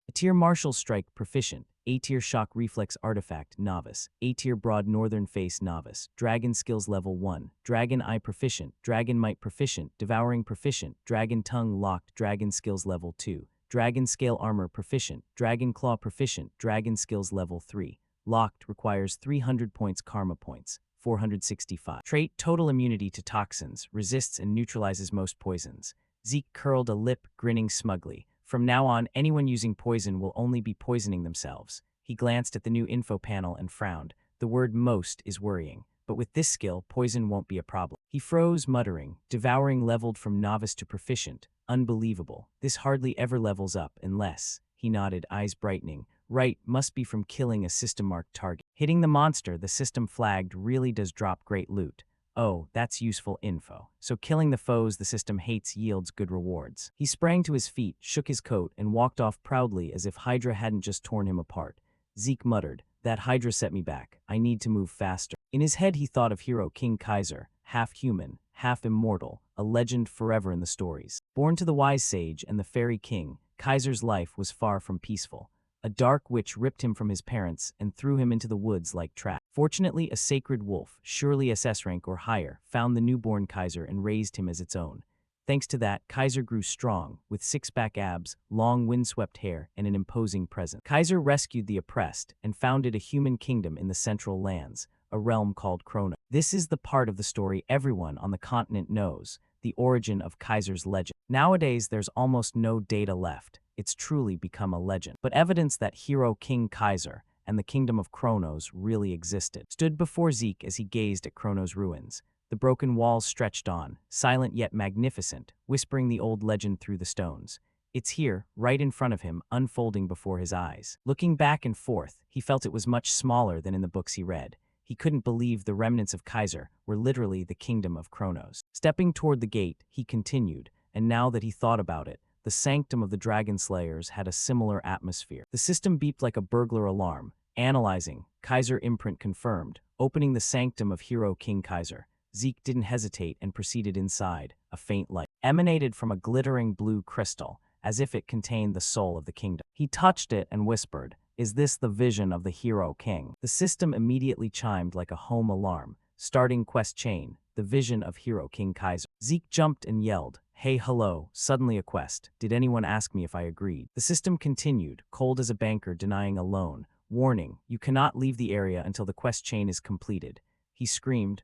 A-tier martial strike proficient, A-tier shock reflex artifact novice, A-tier broad northern face novice, dragon skills level 1, dragon eye proficient, dragon might proficient, devouring proficient, dragon tongue locked, dragon skills level 2. Dragon Scale Armor Proficient, Dragon Claw Proficient, Dragon Skills Level 3. Locked requires 300 points Karma Points, 465. Trait Total Immunity to Toxins, resists and neutralizes most poisons. Zeke curled a lip, grinning smugly. From now on, anyone using poison will only be poisoning themselves. He glanced at the new info panel and frowned. The word most is worrying, but with this skill, poison won't be a problem. He froze, muttering, devouring leveled from novice to proficient. Unbelievable. This hardly ever levels up unless, he nodded, eyes brightening. Right, must be from killing a system-marked target. Hitting the monster the system flagged really does drop great loot. Oh, that's useful info. So killing the foes the system hates yields good rewards. He sprang to his feet, shook his coat, and walked off proudly as if Hydra hadn't just torn him apart. Zeke muttered, that Hydra set me back. I need to move faster. In his head he thought of hero King Kaiser, half human, half immortal, a legend forever in the stories. Born to the wise sage and the fairy king, Kaiser's life was far from peaceful. A dark witch ripped him from his parents and threw him into the woods like trash. Fortunately, a sacred wolf, surely SS rank or higher, found the newborn Kaiser and raised him as its own. Thanks to that, Kaiser grew strong, with six-pack abs, long windswept hair, and an imposing presence. Kaiser rescued the oppressed and founded a human kingdom in the Central Lands, a realm called Chrono. This is the part of the story everyone on the continent knows, the origin of Kaiser's legend. Nowadays, there's almost no data left. It's truly become a legend. But evidence that hero King Kaiser and the kingdom of Chronos really existed stood before Zeke as he gazed at Chronos' ruins. The broken walls stretched on, silent yet magnificent, whispering the old legend through the stones. It's here, right in front of him, unfolding before his eyes. Looking back and forth, he felt it was much smaller than in the books he read. He couldn't believe the remnants of Kaiser were literally the kingdom of Chronos. Stepping toward the gate, he continued, and now that he thought about it, the sanctum of the Dragon Slayers had a similar atmosphere. The system beeped like a burglar alarm, analyzing, Kaiser imprint confirmed, opening the sanctum of hero King Kaiser. Zeke didn't hesitate and proceeded inside. A faint light emanated from a glittering blue crystal, as if it contained the soul of the kingdom. He touched it and whispered, "Is this the vision of the hero king?" The system immediately chimed like a home alarm, starting quest chain, the vision of hero King Kaiser. Zeke jumped and yelled, "Hey, hello, suddenly a quest. Did anyone ask me if I agreed?" The system continued, cold as a banker denying a loan. "Warning, you cannot leave the area until the quest chain is completed." He screamed,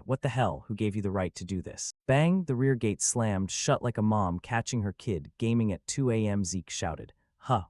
what the hell, who gave you the right to do this?" Bang, the rear gate slammed shut like a mom catching her kid gaming at 2 a.m. Zeke shouted,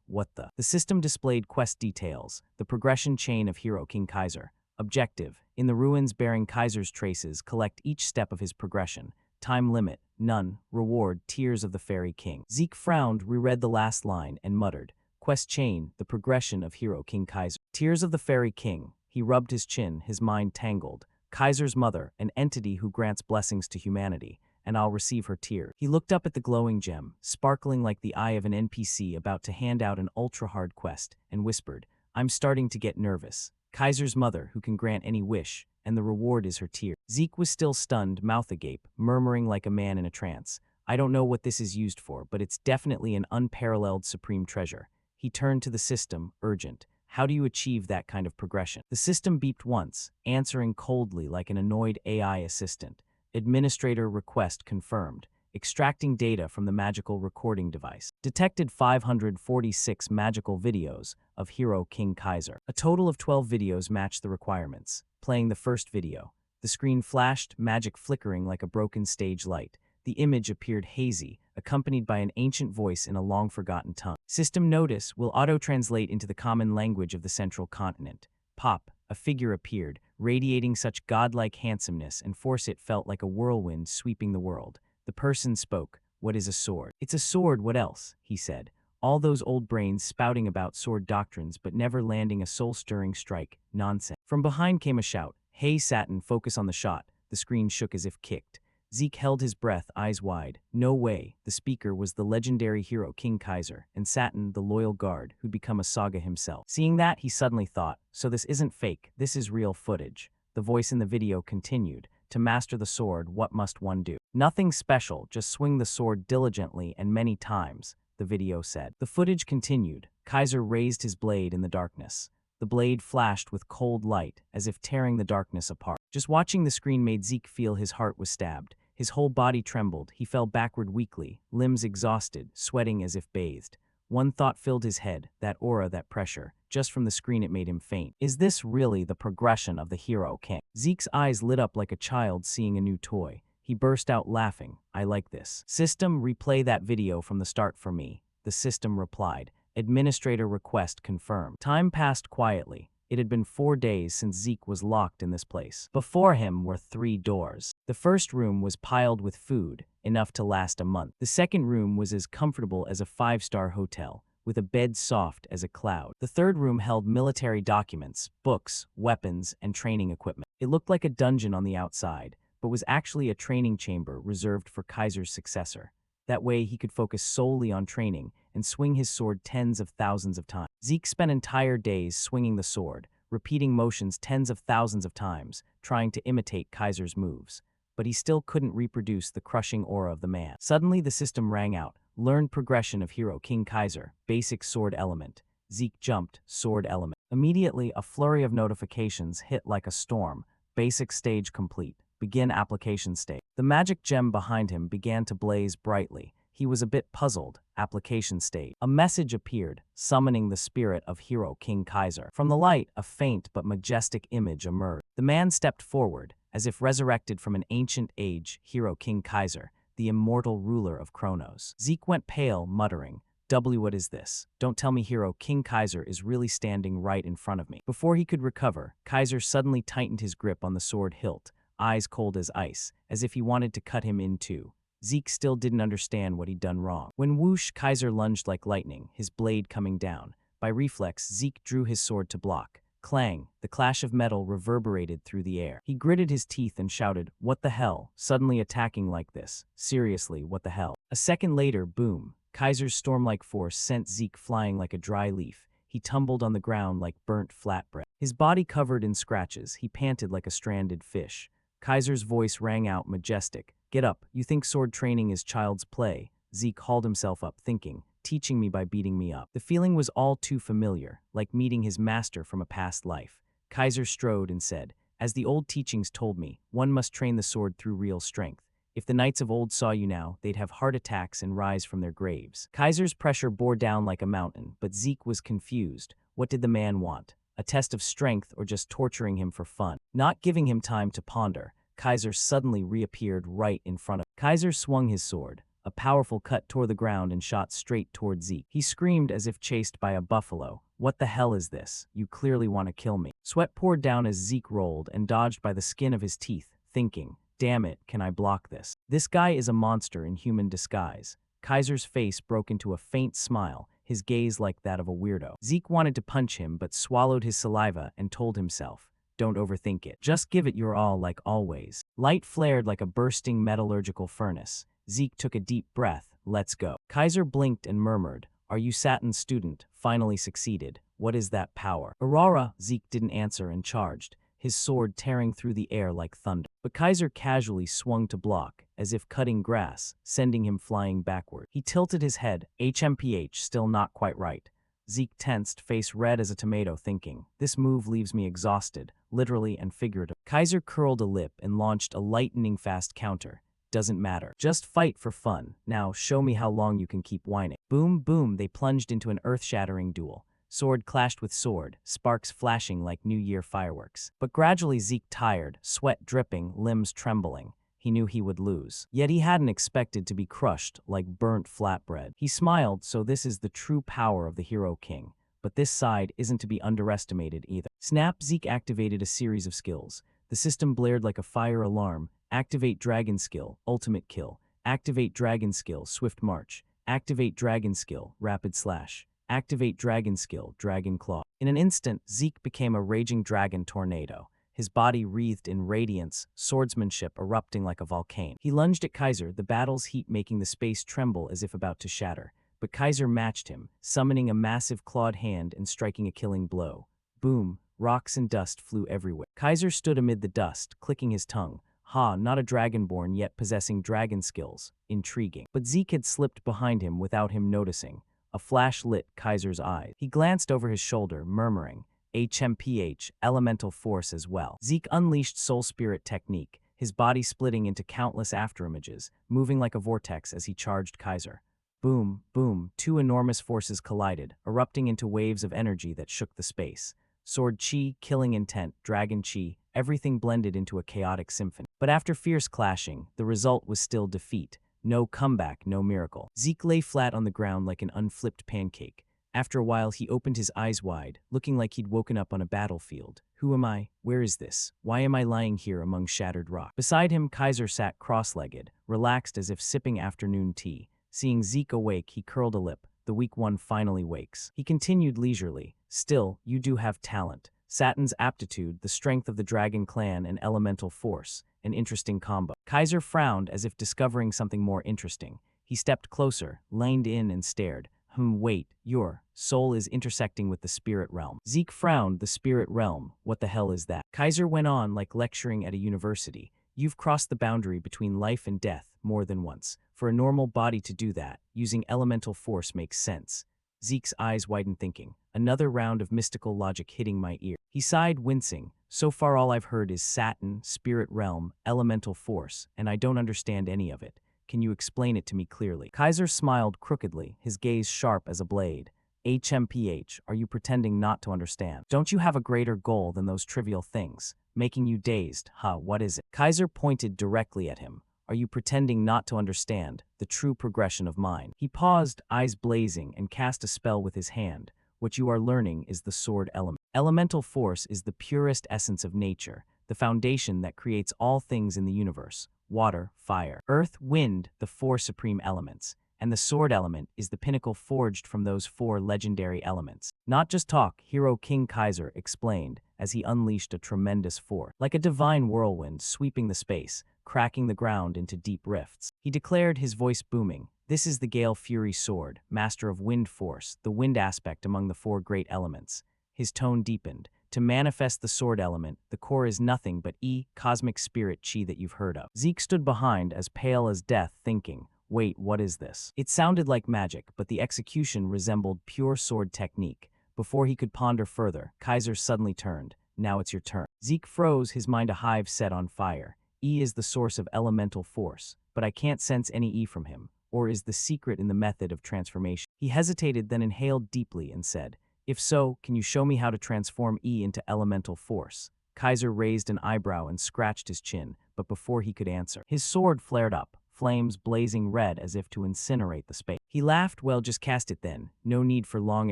what the? The system displayed quest details, the progression chain of hero King Kaiser. Objective, in the ruins bearing Kaiser's traces, collect each step of his progression. Time limit, none. Reward, Tears of the Fairy King. Zeke frowned, reread the last line, and muttered, "Quest chain, the progression of hero King Kaiser. Tears of the Fairy King." He rubbed his chin, his mind tangled. Kaiser's mother, an entity who grants blessings to humanity, and I'll receive her tears. He looked up at the glowing gem, sparkling like the eye of an NPC about to hand out an ultra-hard quest, and whispered, "I'm starting to get nervous. Kaiser's mother, who can grant any wish, and the reward is her tear." Zeke was still stunned, mouth agape, murmuring like a man in a trance, "I don't know what this is used for, but it's definitely an unparalleled supreme treasure." He turned to the system, urgent. "How do you achieve that kind of progression?" The system beeped once, answering coldly like an annoyed AI assistant. "Administrator request confirmed. Extracting data from the magical recording device. Detected 546 magical videos of hero King Kaiser. A total of 12 videos matched the requirements." Playing the first video. The screen flashed, magic flickering like a broken stage light. The image appeared hazy, accompanied by an ancient voice in a long-forgotten tongue. System notice will auto-translate into the common language of the central continent. Pop, a figure appeared, radiating such godlike handsomeness and force it felt like a whirlwind sweeping the world. The person spoke, "What is a sword?" "It's a sword, what else?" he said. All those old brains spouting about sword doctrines but never landing a soul-stirring strike. Nonsense. From behind came a shout, "Hey Satin, focus on the shot." The screen shook as if kicked. Zeke held his breath, eyes wide. No way. The speaker was the legendary hero King Kaiser, and Satin, the loyal guard, who'd become a saga himself. Seeing that, he suddenly thought, so this isn't fake, this is real footage. The voice in the video continued, "To master the sword, what must one do?" "Nothing special, just swing the sword diligently and many times," the video said. The footage continued. Kaiser raised his blade in the darkness. The blade flashed with cold light, as if tearing the darkness apart. Just watching the screen made Zeke feel his heart was stabbed. His whole body trembled, he fell backward weakly, limbs exhausted, sweating as if bathed. One thought filled his head, that aura, that pressure. Just from the screen it made him faint. Is this really the progression of the hero king? Zeke's eyes lit up like a child seeing a new toy. He burst out laughing. "I like this." "System, replay that video from the start for me." The system replied. "Administrator request confirmed." Time passed quietly. It had been 4 days since Zeke was locked in this place. Before him were 3 doors. The first room was piled with food, enough to last a month. The second room was as comfortable as a 5-star hotel, with a bed soft as a cloud. The third room held military documents, books, weapons, and training equipment. It looked like a dungeon on the outside, but was actually a training chamber reserved for Kaiser's successor. That way he could focus solely on training and swing his sword tens of thousands of times. Zeke spent entire days swinging the sword, repeating motions tens of thousands of times, trying to imitate Kaiser's moves. But he still couldn't reproduce the crushing aura of the man. Suddenly the system rang out. "Learned progression of hero King Kaiser, basic sword element." Zeke jumped, sword element. Immediately, a flurry of notifications hit like a storm. Basic stage complete. Begin application stage. The magic gem behind him began to blaze brightly. He was a bit puzzled. Application stage. A message appeared, summoning the spirit of hero King Kaiser. From the light, a faint but majestic image emerged. The man stepped forward, as if resurrected from an ancient age. Hero King Kaiser, the immortal ruler of Kronos. Zeke went pale, muttering, What is this? Don't tell me hero King Kaiser is really standing right in front of me." Before he could recover, Kaiser suddenly tightened his grip on the sword hilt, eyes cold as ice, as if he wanted to cut him in two. Zeke still didn't understand what he'd done wrong. When whoosh, Kaiser lunged like lightning, his blade coming down. By reflex, Zeke drew his sword to block. Clang, the clash of metal reverberated through the air. He gritted his teeth and shouted, "What the hell? Suddenly attacking like this. Seriously, what the hell?" A second later, boom. Kaiser's storm-like force sent Zeke flying like a dry leaf. He tumbled on the ground like burnt flatbread. His body covered in scratches, he panted like a stranded fish. Kaiser's voice rang out majestic. "Get up, you think sword training is child's play?" Zeke hauled himself up, thinking, teaching me by beating me up. The feeling was all too familiar, like meeting his master from a past life. Kaiser strode and said, "As the old teachings told me, one must train the sword through real strength. If the knights of old saw you now, they'd have heart attacks and rise from their graves." Kaiser's pressure bore down like a mountain, but Zeke was confused. What did the man want? A test of strength or just torturing him for fun? Not giving him time to ponder, Kaiser suddenly reappeared right in front of him. Kaiser swung his sword. A powerful cut tore the ground and shot straight toward Zeke. He screamed as if chased by a buffalo. "What the hell is this? You clearly want to kill me." Sweat poured down as Zeke rolled and dodged by the skin of his teeth, thinking, "Damn it, can I block this? This guy is a monster in human disguise." Kaiser's face broke into a faint smile, his gaze like that of a weirdo. Zeke wanted to punch him but swallowed his saliva and told himself, "Don't overthink it. Just give it your all like always." Light flared like a bursting metallurgical furnace. Zeke took a deep breath. "Let's go." Kaiser blinked and murmured, "Are you Satan's student? Finally succeeded. What is that power?" "Aurora." Zeke didn't answer and charged, his sword tearing through the air like thunder. But Kaiser casually swung to block, as if cutting grass, sending him flying backward. He tilted his head, HMPH, still not quite right. Zeke tensed, face red as a tomato, thinking, "This move leaves me exhausted, literally and figuratively." Kaiser curled a lip and launched a lightning-fast counter. "Doesn't matter. Just fight for fun. Now show me how long you can keep whining." Boom, boom, they plunged into an earth-shattering duel. Sword clashed with sword, sparks flashing like New Year fireworks. But gradually Zeke tired, sweat dripping, limbs trembling. He knew he would lose. Yet he hadn't expected to be crushed like burnt flatbread. He smiled, so this is the true power of the Hero King. But this side isn't to be underestimated either. Snap! Zeke activated a series of skills. The system blared like a fire alarm. Activate Dragon Skill, Ultimate Kill. Activate Dragon Skill, Swift March. Activate Dragon Skill, Rapid Slash. Activate Dragon Skill, Dragon Claw. In an instant, Zeke became a raging dragon tornado, his body wreathed in radiance, swordsmanship erupting like a volcano. He lunged at Kaiser, the battle's heat making the space tremble as if about to shatter. But Kaiser matched him, summoning a massive clawed hand and striking a killing blow. Boom, rocks and dust flew everywhere. Kaiser stood amid the dust, clicking his tongue. Ha, not a dragonborn yet possessing dragon skills. Intriguing. But Zeke had slipped behind him without him noticing. A flash lit Kaiser's eyes. He glanced over his shoulder, murmuring, HMPH, elemental force as well. Zeke unleashed Soul Spirit technique, his body splitting into countless afterimages, moving like a vortex as he charged Kaiser. Boom, boom, two enormous forces collided, erupting into waves of energy that shook the space. Sword chi, killing intent, dragon chi, everything blended into a chaotic symphony. But after fierce clashing, the result was still defeat. No comeback, no miracle. Zeke lay flat on the ground like an unflipped pancake. After a while, he opened his eyes wide, looking like he'd woken up on a battlefield. Who am I? Where is this? Why am I lying here among shattered rock? Beside him, Kaiser sat cross-legged, relaxed as if sipping afternoon tea. Seeing Zeke awake, he curled a lip. The weak one finally wakes. He continued leisurely. "Still, you do have talent. Satan's aptitude, the strength of the dragon clan, and elemental force. An interesting combo." Kaiser frowned as if discovering something more interesting. He stepped closer, leaned in and stared. Wait, your soul is intersecting with the spirit realm." Zeke frowned. "The spirit realm? What the hell is that?" Kaiser went on like lecturing at a university. "You've crossed the boundary between life and death more than once. For a normal body to do that, using elemental force makes sense." Zeke's eyes widened, thinking, another round of mystical logic hitting my ear. He sighed, wincing. "So far all I've heard is Saturn, spirit realm, elemental force, and I don't understand any of it. Can you explain it to me clearly?" Kaiser smiled crookedly, his gaze sharp as a blade. HMPH, are you pretending not to understand? Don't you have a greater goal than those trivial things? Making you dazed, huh? What is it? Kaiser pointed directly at him. Are you pretending not to understand the true progression of mind? He paused, eyes blazing, and cast a spell with his hand. What you are learning is the sword element. Elemental force is the purest essence of nature, the foundation that creates all things in the universe. Water, fire, earth, wind, the four supreme elements. And the sword element is the pinnacle forged from those four legendary elements. Not just talk, Hero King Kaiser explained as he unleashed a tremendous force. Like a divine whirlwind sweeping the space, cracking the ground into deep rifts. He declared, his voice booming, "This is the Gale Fury Sword, master of wind force, the wind aspect among the four great elements." His tone deepened. To manifest the sword element, the core is nothing but cosmic spirit chi that you've heard of. Zeke stood behind, as pale as death, thinking, Wait, what is this? It sounded like magic, but the execution resembled pure sword technique. Before he could ponder further, Kaiser suddenly turned. Now it's your turn. Zeke froze, his mind a hive set on fire. E is the source of elemental force, but I can't sense any E from him. Or is the secret in the method of transformation? He hesitated, then inhaled deeply and said, if so, can you show me how to transform E into elemental force? Kaiser raised an eyebrow and scratched his chin, but before he could answer, his sword flared up, flames blazing red as if to incinerate the space. He laughed, well, just cast it then. No need for long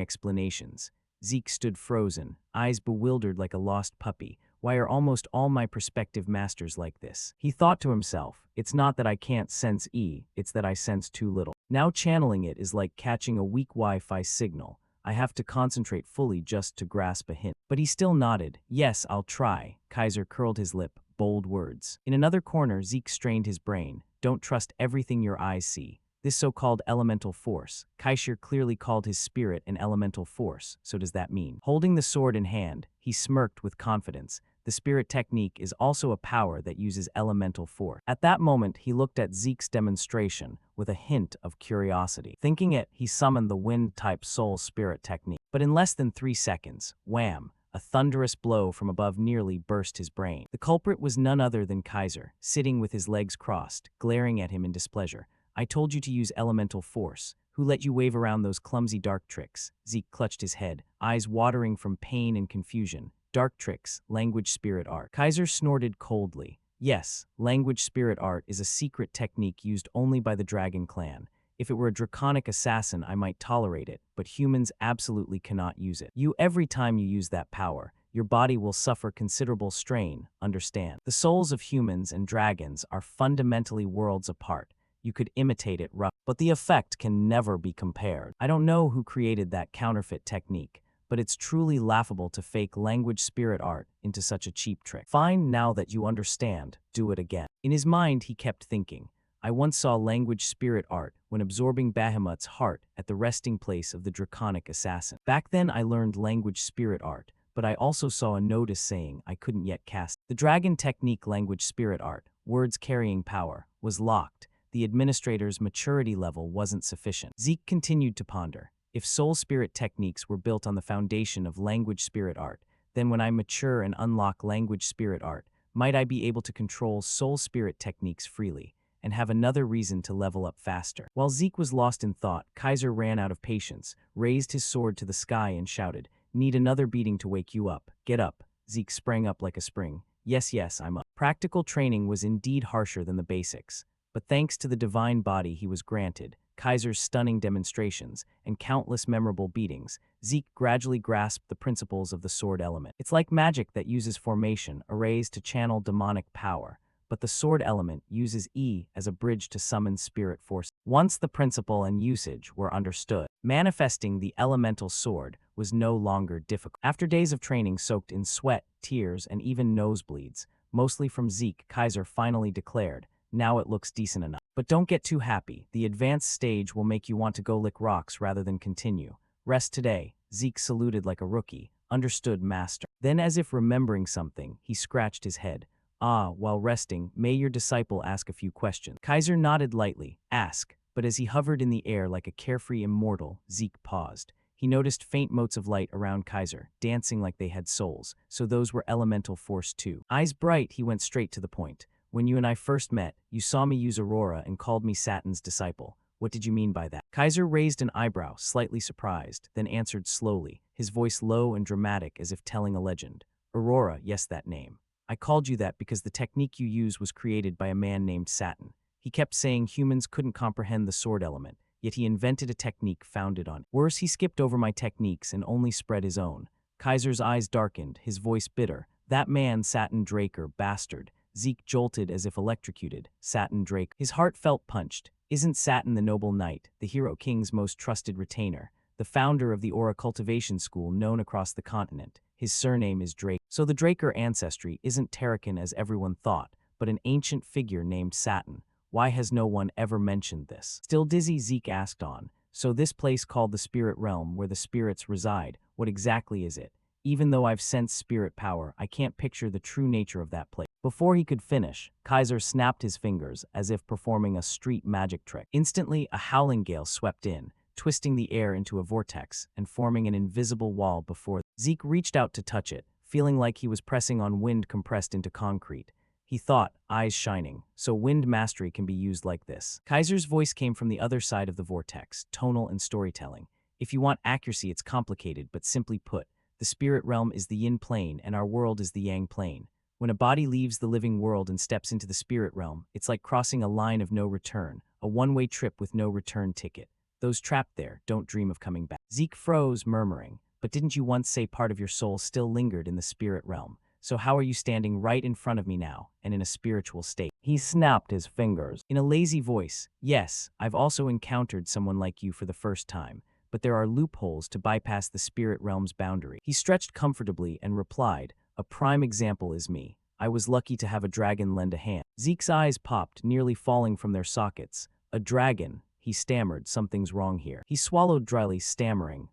explanations. Zeke stood frozen, eyes bewildered like a lost puppy. Why are almost all my prospective masters like this? He thought to himself, it's not that I can't sense E, it's that I sense too little. Now channeling it is like catching a weak Wi-Fi signal. I have to concentrate fully just to grasp a hint. But he still nodded. Yes, I'll try. Kaiser curled his lip. Bold words. In another corner, Zeke strained his brain. Don't trust everything your eyes see. This so-called elemental force. Kaiser clearly called his spirit an elemental force. So does that mean? Holding the sword in hand, he smirked with confidence. The spirit technique is also a power that uses elemental force. At that moment, he looked at Zeke's demonstration with a hint of curiosity. Thinking it, he summoned the wind-type soul spirit technique. But in less than 3 seconds, wham! A thunderous blow from above nearly burst his brain. The culprit was none other than Kaiser, sitting with his legs crossed, glaring at him in displeasure. I told you to use elemental force. Who let you wave around those clumsy dark tricks? Zeke clutched his head, eyes watering from pain and confusion. Dark tricks, language spirit art. Kaiser snorted coldly. Yes, language spirit art is a secret technique used only by the Dragon Clan. If it were a draconic assassin, I might tolerate it, but humans absolutely cannot use it. Every time you use that power, your body will suffer considerable strain, understand? The souls of humans and dragons are fundamentally worlds apart. You could imitate it rough, but the effect can never be compared. I don't know who created that counterfeit technique, but it's truly laughable to fake language spirit art into such a cheap trick. Fine, now that you understand, do it again. In his mind, he kept thinking, I once saw language spirit art when absorbing Bahamut's heart at the resting place of the draconic assassin. Back then, I learned language spirit art, but I also saw a notice saying I couldn't yet cast. The dragon technique language spirit art, words carrying power, was locked. The administrator's maturity level wasn't sufficient. Zeke continued to ponder. If soul spirit techniques were built on the foundation of language spirit art, then when I mature and unlock language spirit art, might I be able to control soul spirit techniques freely and have another reason to level up faster? While Zeke was lost in thought, Kaiser ran out of patience, raised his sword to the sky and shouted, Need another beating to wake you up. Get up. Zeke sprang up like a spring. Yes, I'm up. Practical training was indeed harsher than the basics. But thanks to the divine body he was granted, Kaiser's stunning demonstrations, and countless memorable beatings, Zeke gradually grasped the principles of the sword element. It's like magic that uses formation, arrays to channel demonic power, but the sword element uses E as a bridge to summon spirit force. Once the principle and usage were understood, manifesting the elemental sword was no longer difficult. After days of training soaked in sweat, tears, and even nosebleeds, mostly from Zeke, Kaiser finally declared, now it looks decent enough. But don't get too happy. The advanced stage will make you want to go lick rocks rather than continue. Rest today. Zeke saluted like a rookie. Understood, master. Then, as if remembering something, he scratched his head. While resting, may your disciple ask a few questions. Kaiser nodded lightly. Ask. But as he hovered in the air like a carefree immortal, Zeke paused. He noticed faint motes of light around Kaiser, dancing like they had souls, so those were elemental force too. Eyes bright, he went straight to the point. When you and I first met, you saw me use Aurora and called me Satin's disciple. What did you mean by that? Kaiser raised an eyebrow, slightly surprised, then answered slowly, his voice low and dramatic as if telling a legend. Aurora, yes, that name. I called you that because the technique you use was created by a man named Satin. He kept saying humans couldn't comprehend the sword element, yet he invented a technique founded on it. Worse, he skipped over my techniques and only spread his own. Kaiser's eyes darkened, his voice bitter. That man, Satin Draker, bastard. Zeke jolted as if electrocuted. Satin Drake. His heart felt punched. Isn't Satin the noble knight, the hero king's most trusted retainer, the founder of the Aura cultivation school known across the continent? His surname is Drake. So the Draker ancestry isn't Terracan as everyone thought, but an ancient figure named Satin. Why has no one ever mentioned this? Still dizzy, Zeke asked on. So this place called the spirit realm where the spirits reside, what exactly is it? Even though I've sensed spirit power, I can't picture the true nature of that place. Before he could finish, Kaiser snapped his fingers as if performing a street magic trick. Instantly, a howling gale swept in, twisting the air into a vortex and forming an invisible wall before. Zeke reached out to touch it, feeling like he was pressing on wind compressed into concrete. He thought, eyes shining, so wind mastery can be used like this. Kaiser's voice came from the other side of the vortex, tonal and storytelling. If you want accuracy, it's complicated, but simply put, the spirit realm is the yin plane and our world is the yang plane. When a body leaves the living world and steps into the spirit realm, it's like crossing a line of no return, a one-way trip with no return ticket. Those trapped there don't dream of coming back. Zeke froze, murmuring, but didn't you once say part of your soul still lingered in the spirit realm? So how are you standing right in front of me now, and in a spiritual state? He snapped his fingers. In a lazy voice, yes, I've also encountered someone like you for the first time, but there are loopholes to bypass the spirit realm's boundary. He stretched comfortably and replied, a prime example is me. I was lucky to have a dragon lend a hand. Zeke's eyes popped, nearly falling from their sockets. A dragon, he stammered, something's wrong here. He swallowed dryly, stammering,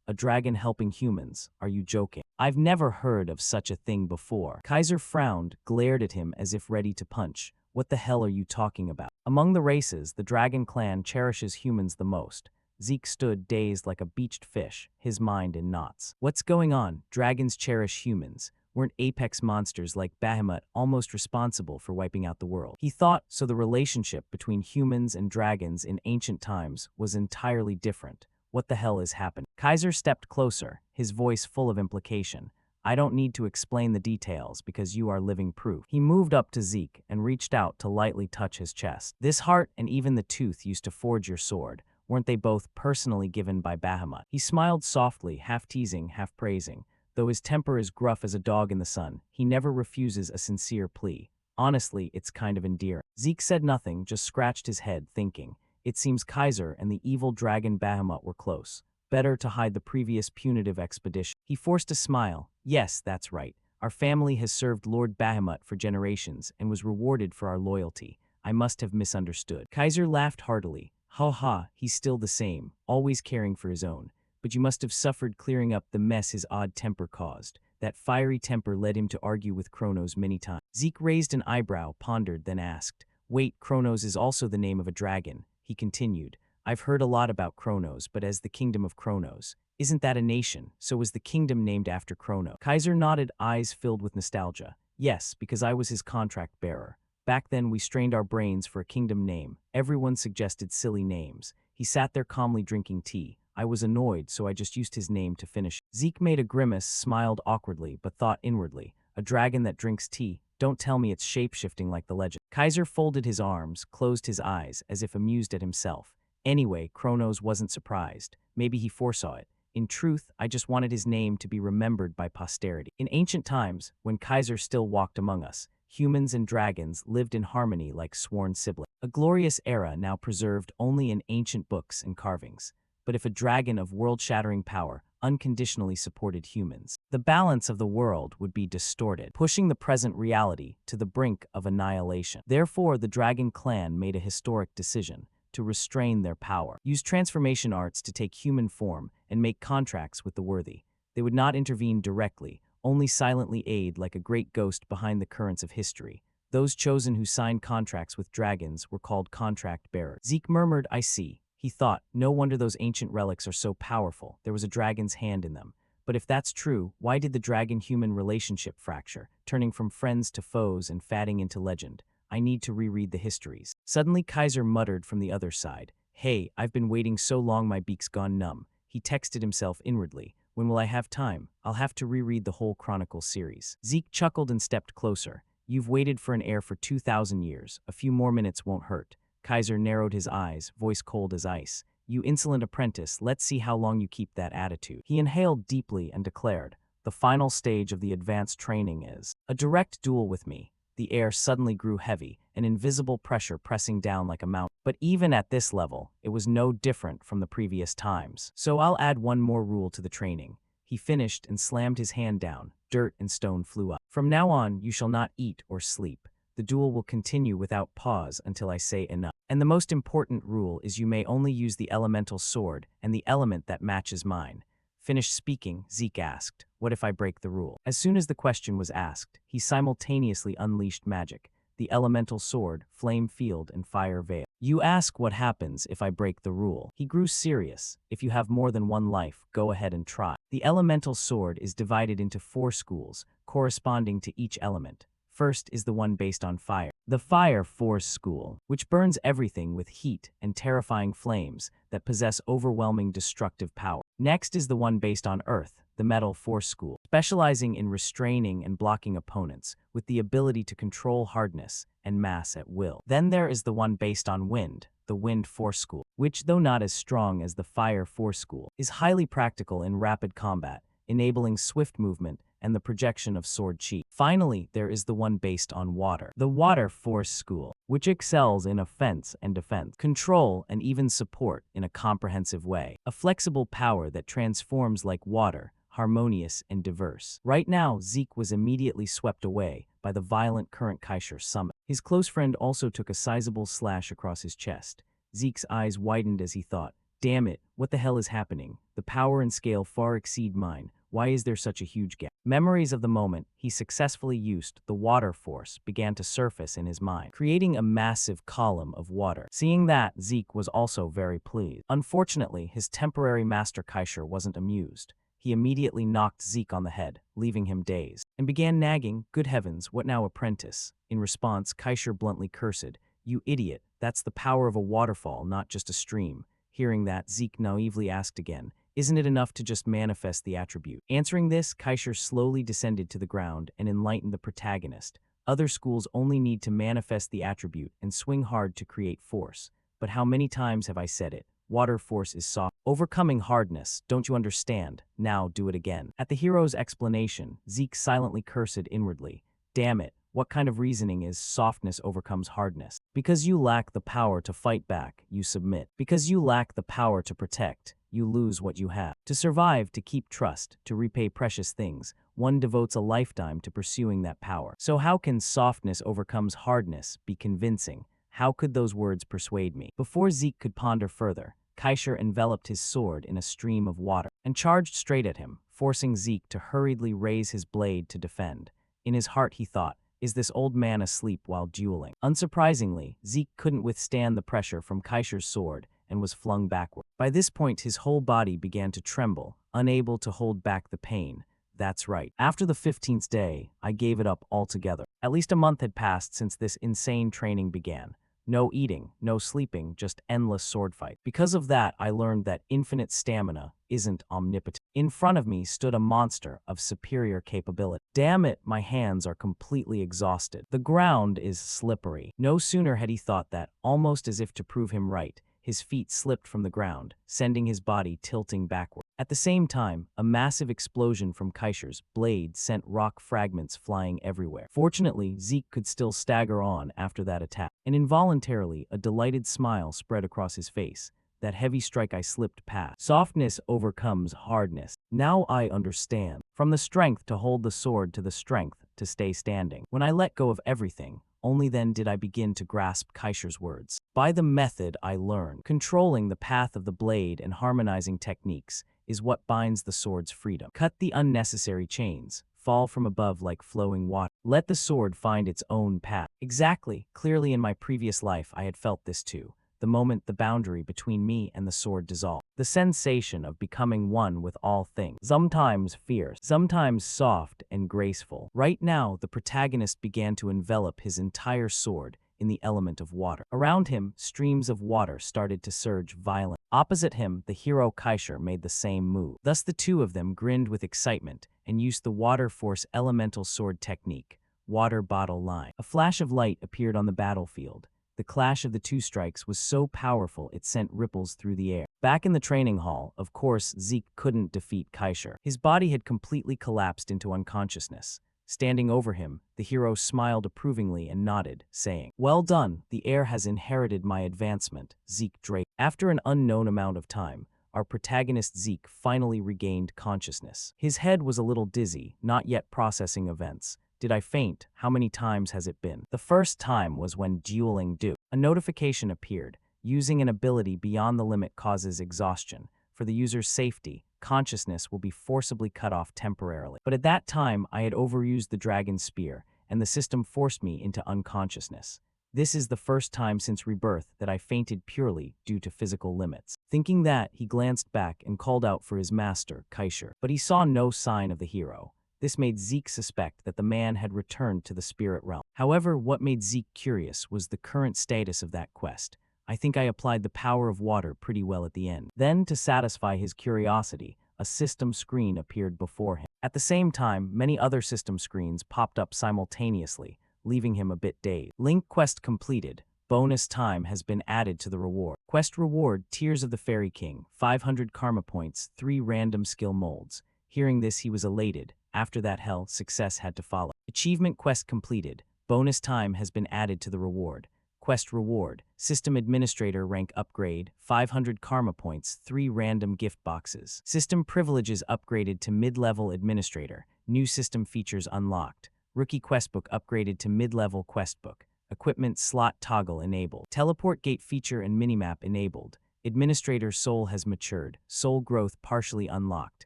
a dragon helping humans, are you joking? I've never heard of such a thing before. Kaiser frowned, glared at him as if ready to punch. What the hell are you talking about? Among the races, the dragon clan cherishes humans the most. Zeke stood dazed like a beached fish, his mind in knots. What's going on? Dragons cherish humans. Weren't apex monsters like Bahamut almost responsible for wiping out the world? He thought, so the relationship between humans and dragons in ancient times was entirely different. What the hell is happening? Kaiser stepped closer, his voice full of implication. I don't need to explain the details because you are living proof. He moved up to Zeke and reached out to lightly touch his chest. This heart and even the tooth used to forge your sword. Weren't they both personally given by Bahamut? He smiled softly, half teasing, half praising. Though his temper is gruff as a dog in the sun, he never refuses a sincere plea. Honestly, it's kind of endearing. Zeke said nothing, just scratched his head, thinking. It seems Kaiser and the evil dragon Bahamut were close. Better to hide the previous punitive expedition. He forced a smile. Yes, that's right. Our family has served Lord Bahamut for generations and was rewarded for our loyalty. I must have misunderstood. Kaiser laughed heartily. Ha ha, he's still the same, always caring for his own. But you must have suffered clearing up the mess his odd temper caused. That fiery temper led him to argue with Kronos many times. Zeke raised an eyebrow, pondered, then asked, wait, Kronos is also the name of a dragon. He continued, I've heard a lot about Kronos, but as the kingdom of Kronos. Isn't that a nation? So was the kingdom named after Kronos? Kaiser nodded, eyes filled with nostalgia. Yes, because I was his contract bearer. Back then we strained our brains for a kingdom name. Everyone suggested silly names. He sat there calmly drinking tea. I was annoyed, so I just used his name to finish. Zeke made a grimace, smiled awkwardly, but thought inwardly, a dragon that drinks tea? Don't tell me it's shape-shifting like the legend. Kaiser folded his arms, closed his eyes, as if amused at himself. Anyway, Kronos wasn't surprised. Maybe he foresaw it. In truth, I just wanted his name to be remembered by posterity. In ancient times, when Kaiser still walked among us, humans and dragons lived in harmony like sworn siblings. A glorious era now preserved only in ancient books and carvings. But if a dragon of world-shattering power unconditionally supported humans, the balance of the world would be distorted, pushing the present reality to the brink of annihilation. Therefore, the Dragon Clan made a historic decision to restrain their power, use transformation arts to take human form, and make contracts with the worthy. They would not intervene directly, only silently aid like a great ghost behind the currents of history. Those chosen who signed contracts with dragons were called contract bearers. Zeke murmured, I see. He thought, no wonder those ancient relics are so powerful. There was a dragon's hand in them. But if that's true, why did the dragon-human relationship fracture, turning from friends to foes and fading into legend? I need to reread the histories. Suddenly Kaiser muttered from the other side, hey, I've been waiting so long my beak's gone numb. He texted himself inwardly. When will I have time? I'll have to reread the whole Chronicle series. Zeke chuckled and stepped closer. You've waited for an heir for 2,000 years. A few more minutes won't hurt. Kaiser narrowed his eyes, voice cold as ice. You insolent apprentice, let's see how long you keep that attitude. He inhaled deeply and declared, the final stage of the advanced training is a direct duel with me. The air suddenly grew heavy, an invisible pressure pressing down like a mountain. But even at this level, it was no different from the previous times. So I'll add one more rule to the training. He finished and slammed his hand down. Dirt and stone flew up. From now on, you shall not eat or sleep. The duel will continue without pause until I say enough. And the most important rule is you may only use the elemental sword and the element that matches mine. finished speaking, Zeke asked, "What if I break the rule?" As soon as the question was asked, he simultaneously unleashed magic, the elemental sword, flame field, and fire veil. "You ask what happens if I break the rule." He grew serious. "If you have more than one life, go ahead and try." The elemental sword is divided into 4 schools, corresponding to each element. First is the one based on fire. The Fire Force School, which burns everything with heat and terrifying flames that possess overwhelming destructive power. Next is the one based on Earth, the Metal Force School, specializing in restraining and blocking opponents, with the ability to control hardness and mass at will. Then there is the one based on Wind, the Wind Force School, which, though not as strong as the Fire Force School, is highly practical in rapid combat, enabling swift movement and the projection of sword chi. Finally, there is the one based on water, the Water Force School, which excels in offense and defense, control, and even support in a comprehensive way. A flexible power that transforms like water, harmonious and diverse. Right now, Zeke was immediately swept away by the violent current Kaisher summit. His close friend also took a sizable slash across his chest. Zeke's eyes widened as he thought, "Damn it, what the hell is happening? The power and scale far exceed mine. Why is there such a huge gap?" Memories of the moment he successfully used the water force began to surface in his mind, creating a massive column of water. Seeing that, Zeke was also very pleased. Unfortunately, his temporary master Kaisher wasn't amused. He immediately knocked Zeke on the head, leaving him dazed, and began nagging, "Good heavens, what now, apprentice?" In response, Kaisher bluntly cursed, "You idiot, that's the power of a waterfall, not just a stream." Hearing that, Zeke naively asked again, "Isn't it enough to just manifest the attribute?" Answering this, Kaisher slowly descended to the ground and enlightened the protagonist. Other schools only need to manifest the attribute and swing hard to create force. But how many times have I said it? Water force is soft. Overcoming hardness, don't you understand? Now do it again. At the hero's explanation, Zeke silently cursed inwardly. Damn it, what kind of reasoning is softness overcomes hardness? Because you lack the power to fight back, you submit. Because you lack the power to protect, you lose what you have. To survive, to keep trust, to repay precious things, one devotes a lifetime to pursuing that power. So how can softness overcomes hardness be convincing? How could those words persuade me? Before Zeke could ponder further, Kaisher enveloped his sword in a stream of water and charged straight at him, forcing Zeke to hurriedly raise his blade to defend. In his heart he thought, "Is this old man asleep while dueling?" Unsurprisingly, Zeke couldn't withstand the pressure from Kaisher's sword and was flung backward. By this point, his whole body began to tremble, unable to hold back the pain. That's right. After the 15th day, I gave it up altogether. At least a month had passed since this insane training began. No eating, no sleeping, just endless sword fight. Because of that, I learned that infinite stamina isn't omnipotent. In front of me stood a monster of superior capability. Damn it, my hands are completely exhausted. The ground is slippery. No sooner had he thought that, almost as if to prove him right, his feet slipped from the ground, sending his body tilting backward. At the same time, a massive explosion from Kaisher's blade sent rock fragments flying everywhere. Fortunately, Zeke could still stagger on after that attack, and involuntarily, a delighted smile spread across his face. That heavy strike I slipped past. Softness overcomes hardness. Now I understand. From the strength to hold the sword to the strength to stay standing. When I let go of everything, only then did I begin to grasp Kaisher's words. By the method I learned, controlling the path of the blade and harmonizing techniques is what binds the sword's freedom. Cut the unnecessary chains. Fall from above like flowing water. Let the sword find its own path. Exactly. Clearly in my previous life I had felt this too. The moment the boundary between me and the sword dissolved. The sensation of becoming one with all things. Sometimes fierce, sometimes soft and graceful. Right now, the protagonist began to envelop his entire sword in the element of water. Around him, streams of water started to surge violently. Opposite him, the hero Kaisher made the same move. Thus the two of them grinned with excitement and used the water force elemental sword technique, water bottle line. A flash of light appeared on the battlefield. The clash of the two strikes was so powerful it sent ripples through the air. Back in the training hall, of course, Zeke couldn't defeat Kaisher. His body had completely collapsed into unconsciousness. Standing over him, the hero smiled approvingly and nodded, saying, "Well done, the heir has inherited my advancement, Zeke Drake." After an unknown amount of time, our protagonist Zeke finally regained consciousness. His head was a little dizzy, not yet processing events. Did I faint? How many times has it been? The first time was when dueling Duel. A notification appeared. Using an ability beyond the limit causes exhaustion. For the user's safety, consciousness will be forcibly cut off temporarily. But at that time, I had overused the dragon's spear, and the system forced me into unconsciousness. This is the first time since rebirth that I fainted purely due to physical limits. Thinking that, he glanced back and called out for his master, Kaisher. But he saw no sign of the hero. This made Zeke suspect that the man had returned to the spirit realm. However, what made Zeke curious was the current status of that quest. I think I applied the power of water pretty well at the end. Then, to satisfy his curiosity, a system screen appeared before him. At the same time, many other system screens popped up simultaneously, leaving him a bit dazed. Link quest completed. Bonus time has been added to the reward. Quest reward, Tears of the Fairy King, 500 karma points, 3 random skill molds. Hearing this, he was elated. After that hell, success had to follow. Achievement quest completed. Bonus time has been added to the reward. Quest reward, System Administrator rank upgrade, 500 karma points, 3 random gift boxes. System privileges upgraded to mid-level Administrator. New system features unlocked. Rookie questbook upgraded to mid-level questbook. Equipment slot toggle enabled. Teleport gate feature and minimap enabled. Administrator soul has matured. Soul growth partially unlocked.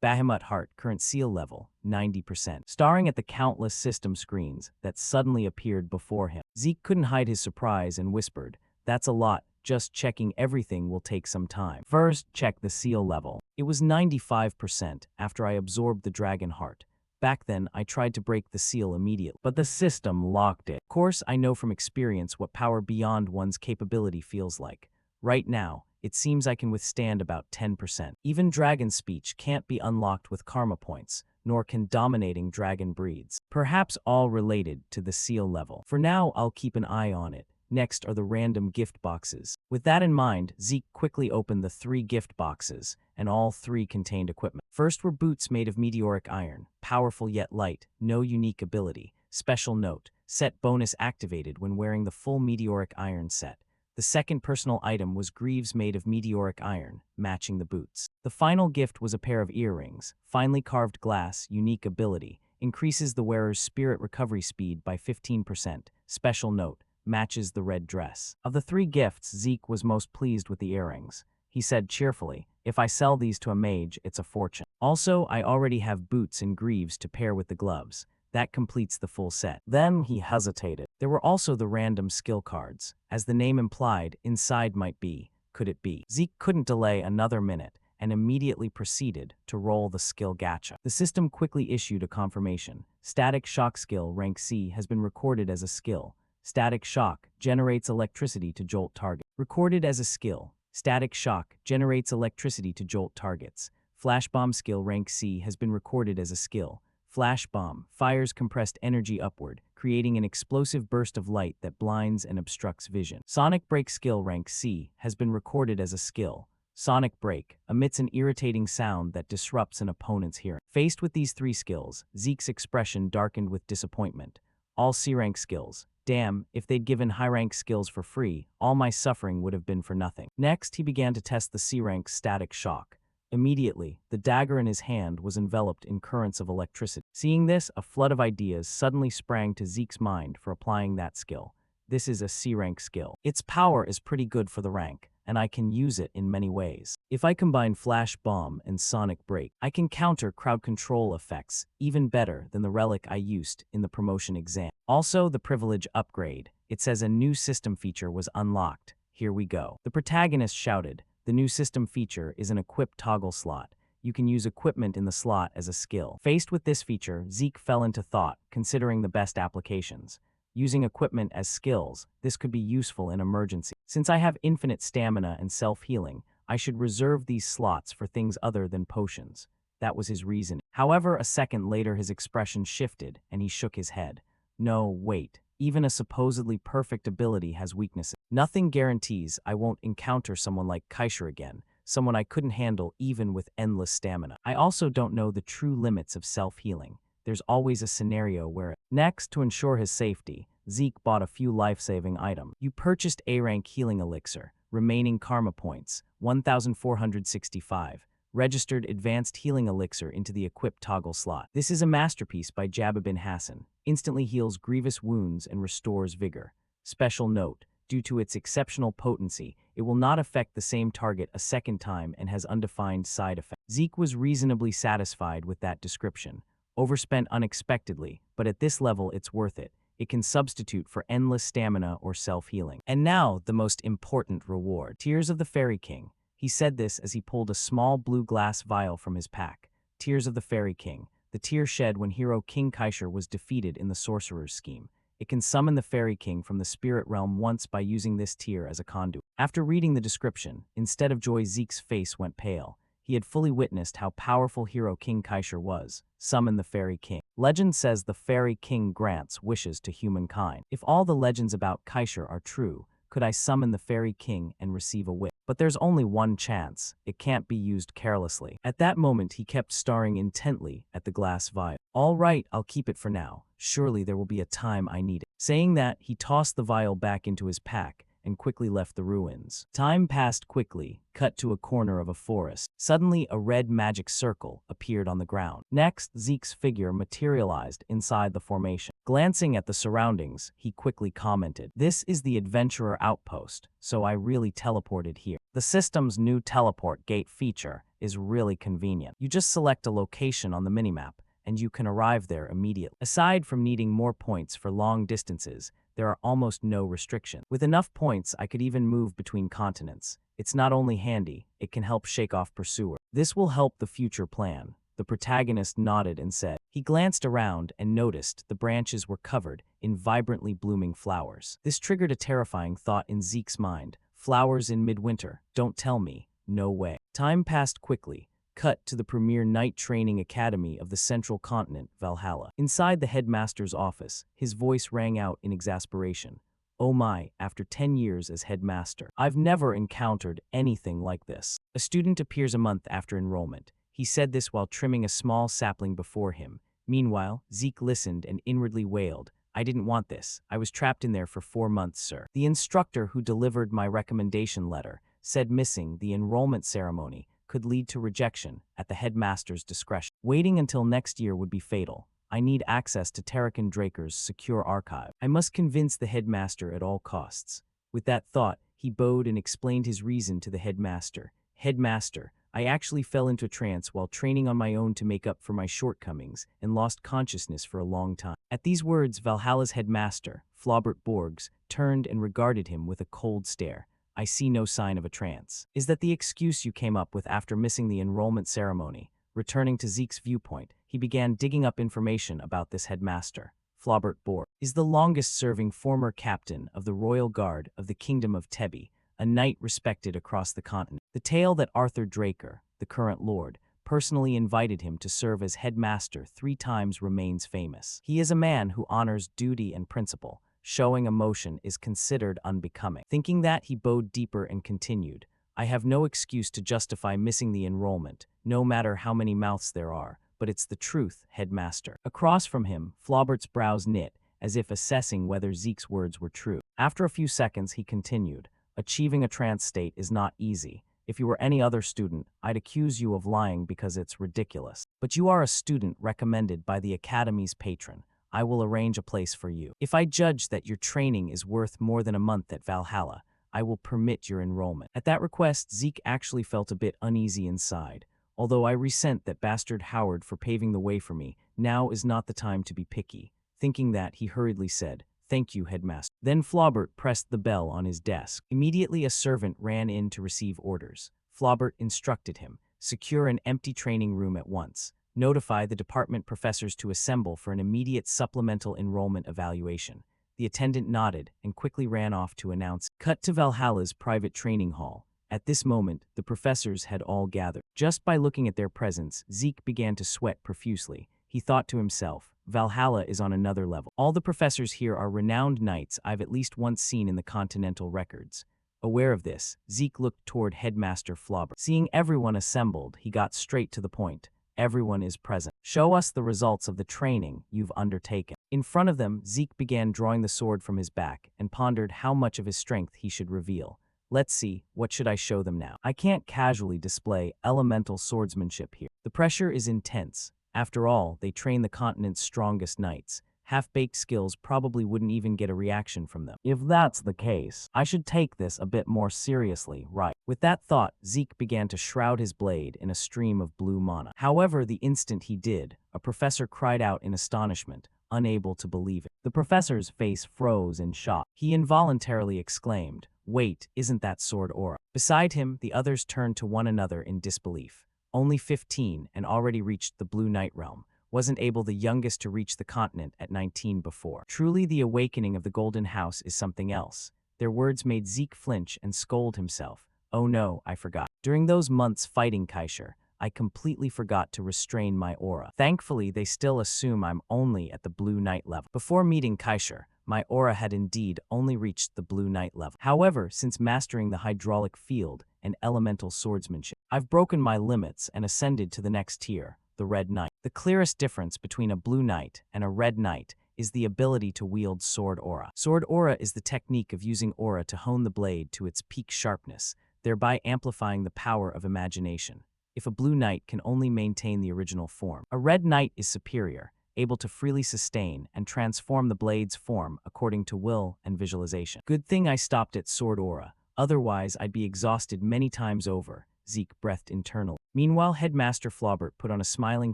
Bahamut heart current seal level, 90%. Staring at the countless system screens that suddenly appeared before him, Zeke couldn't hide his surprise and whispered, "That's a lot. Just checking everything will take some time. First, check the seal level." It was 95% after I absorbed the dragon heart. Back then, I tried to break the seal immediately, but the system locked it. Of course, I know from experience what power beyond one's capability feels like. Right now, it seems I can withstand about 10%. Even dragon speech can't be unlocked with karma points, nor can dominating dragon breeds. Perhaps all related to the seal level. For now, I'll keep an eye on it. Next are the random gift boxes. With that in mind, Zeke quickly opened the 3 gift boxes, and all 3 contained equipment. First were boots made of meteoric iron, powerful yet light, no unique ability. Special note, set bonus activated when wearing the full meteoric iron set. The second personal item was greaves made of meteoric iron, matching the boots. The final gift was a pair of earrings, finely carved glass, unique ability, increases the wearer's spirit recovery speed by 15%. Special note, matches the red dress. Of the 3 gifts, Zeke was most pleased with the earrings. He said cheerfully, "If I sell these to a mage, it's a fortune. Also, I already have boots and greaves to pair with the gloves. That completes the full set." Then he hesitated. There were also the random skill cards. As the name implied, inside might be, could it be? Zeke couldn't delay another minute and immediately proceeded to roll the skill gacha. The system quickly issued a confirmation. Static shock skill rank C has been recorded as a skill. Static shock generates electricity to jolt target. Recorded as a skill. Static shock generates electricity to jolt targets. Flash bomb skill rank C has been recorded as a skill. Flash bomb fires compressed energy upward, creating an explosive burst of light that blinds and obstructs vision. Sonic break skill rank C has been recorded as a skill. Sonic break emits an irritating sound that disrupts an opponent's hearing. Faced with these 3 skills, Zeke's expression darkened with disappointment. All C-rank skills. Damn, if they'd given high-rank skills for free, all my suffering would have been for nothing. Next, he began to test the C-rank static shock. Immediately, the dagger in his hand was enveloped in currents of electricity. Seeing this, a flood of ideas suddenly sprang to Zeke's mind for applying that skill. This is a C-rank skill. Its power is pretty good for the rank, and I can use it in many ways. If I combine Flash Bomb and Sonic Break, I can counter crowd control effects even better than the relic I used in the promotion exam. Also, the privilege upgrade. It says a new system feature was unlocked. Here we go. The protagonist shouted, "The new system feature is an equip toggle slot. You can use equipment in the slot as a skill." Faced with this feature, Zeke fell into thought, considering the best applications. Using equipment as skills, this could be useful in emergency. Since I have infinite stamina and self-healing, I should reserve these slots for things other than potions. That was his reason. However, a second later his expression shifted and he shook his head. No, wait. Even a supposedly perfect ability has weaknesses. Nothing guarantees I won't encounter someone like Kaisher again, someone I couldn't handle even with endless stamina. I also don't know the true limits of self-healing. There's always a scenario where Next, to ensure his safety, Zeke bought a few life-saving items. You purchased A-rank healing elixir, remaining karma points, 1,465. Registered advanced healing elixir into the equip toggle slot. This is a masterpiece by Jabba bin Hassan. Instantly heals grievous wounds and restores vigor. Special note, Due to its exceptional potency, it will not affect the same target a second time and has undefined side effects. Zeke was reasonably satisfied with that description. Overspent unexpectedly, but at this level it's worth it. It can substitute for endless stamina or self-healing. And now, the most important reward. Tears of the Fairy King. He said this as he pulled a small blue glass vial from his pack. Tears of the Fairy King. The tear shed when hero King Kaisher was defeated in the sorcerer's scheme. It can summon the Fairy King from the spirit realm once by using this tear as a conduit. After reading the description, instead of joy, Zeke's face went pale. He had fully witnessed how powerful hero King Kaisher was. Summon the Fairy King. Legend says the Fairy King grants wishes to humankind. If all the legends about Kaisher are true, could I summon the Fairy King and receive a wish? But there's only one chance. It can't be used carelessly. At that moment, he kept staring intently at the glass vial. All right, I'll keep it for now. Surely there will be a time I need it. Saying that, he tossed the vial back into his pack and quickly left the ruins. Time passed quickly, cut to a corner of a forest. Suddenly, a red magic circle appeared on the ground. Next, Zeke's figure materialized inside the formation. Glancing at the surroundings, he quickly commented, "This is the Adventurer Outpost, so I really teleported here. The system's new teleport gate feature is really convenient. You just select a location on the minimap, and you can arrive there immediately. Aside from needing more points for long distances, there are almost no restrictions. With enough points, I could even move between continents. It's not only handy, it can help shake off pursuers. This will help the future plan." The protagonist nodded and said. He glanced around and noticed the branches were covered in vibrantly blooming flowers. This triggered a terrifying thought in Zeke's mind. Flowers in midwinter? Don't tell me. No way. Time passed quickly. Cut to the premier knight training academy of the central continent, Valhalla. Inside the headmaster's office, his voice rang out in exasperation. "Oh my, after 10 years as headmaster, I've never encountered anything like this." A student appears a month after enrollment. He said this while trimming a small sapling before him. Meanwhile, Zeke listened and inwardly wailed, "I didn't want this. I was trapped in there for 4 months, sir." The instructor who delivered my recommendation letter said missing the enrollment ceremony could lead to rejection at the headmaster's discretion. Waiting until next year would be fatal. I need access to Tarakan Draker's secure archive. I must convince the headmaster at all costs. With that thought, he bowed and explained his reason to the headmaster. "Headmaster, I actually fell into a trance while training on my own to make up for my shortcomings and lost consciousness for a long time." At these words, Valhalla's headmaster, Flaubert Borgs, turned and regarded him with a cold stare. "I see no sign of a trance. Is that the excuse you came up with after missing the enrollment ceremony?" Returning to Zeke's viewpoint, he began digging up information about this headmaster. Flaubert Borg is the longest-serving former captain of the Royal Guard of the Kingdom of Tebi, a knight respected across the continent. The tale that Arthur Draker, the current lord, personally invited him to serve as headmaster 3 times remains famous. He is a man who honors duty and principle. Showing emotion is considered unbecoming. Thinking that, he bowed deeper and continued, "I have no excuse to justify missing the enrollment, no matter how many mouths there are, but it's the truth, headmaster." Across from him, Flaubert's brows knit, as if assessing whether Zeke's words were true. After a few seconds, he continued, "Achieving a trance state is not easy. If you were any other student, I'd accuse you of lying because it's ridiculous. But you are a student recommended by the Academy's patron. I will arrange a place for you. If I judge that your training is worth more than a month at Valhalla, I will permit your enrollment." At that request, Zeke actually felt a bit uneasy inside. "Although I resent that bastard Howard for paving the way for me, now is not the time to be picky." Thinking that, he hurriedly said, "Thank you, headmaster." Then Flaubert pressed the bell on his desk. Immediately a servant ran in to receive orders. Flaubert instructed him, "Secure an empty training room at once. Notify the department professors to assemble for an immediate supplemental enrollment evaluation." The attendant nodded and quickly ran off to announce. Cut to Valhalla's private training hall. At this moment, the professors had all gathered. Just by looking at their presence, Zeke began to sweat profusely. He thought to himself, "Valhalla is on another level. All the professors here are renowned knights I've at least once seen in the continental records." Aware of this, Zeke looked toward Headmaster Flaubert. Seeing everyone assembled, he got straight to the point. "Everyone is present. Show us the results of the training you've undertaken." In front of them, Zeke began drawing the sword from his back and pondered how much of his strength he should reveal. "Let's see, what should I show them now? I can't casually display elemental swordsmanship here. The pressure is intense. After all, they train the continent's strongest knights. half-baked skills probably wouldn't even get a reaction from them. If that's the case, I should take this a bit more seriously, right? With that thought, Zeke began to shroud his blade in a stream of blue mana. However, the instant he did, a professor cried out in astonishment, unable to believe it. The professor's face froze in shock. He involuntarily exclaimed, "Wait, isn't that sword aura?" Beside him, the others turned to one another in disbelief. Only 15 and already reached the Blue Night realm. Wasn't able the youngest to reach the continent at 19 before. Truly the awakening of the Golden House is something else. Their words made Zeke flinch and scold himself. Oh no, I forgot. During those months fighting Kaisher, I completely forgot to restrain my aura. Thankfully, they still assume I'm only at the Blue Knight level. Before meeting Kaisher, my aura had indeed only reached the Blue Knight level. However, since mastering the hydraulic field and elemental swordsmanship, I've broken my limits and ascended to the next tier, the Red Knight. The clearest difference between a Blue Knight and a Red Knight is the ability to wield sword aura. Sword aura is the technique of using aura to hone the blade to its peak sharpness, thereby amplifying the power of imagination. If a Blue Knight can only maintain the original form, a Red Knight is superior, able to freely sustain and transform the blade's form according to will and visualization. Good thing I stopped at sword aura, otherwise I'd be exhausted many times over, Zeke breathed internally. Meanwhile, Headmaster Flaubert put on a smiling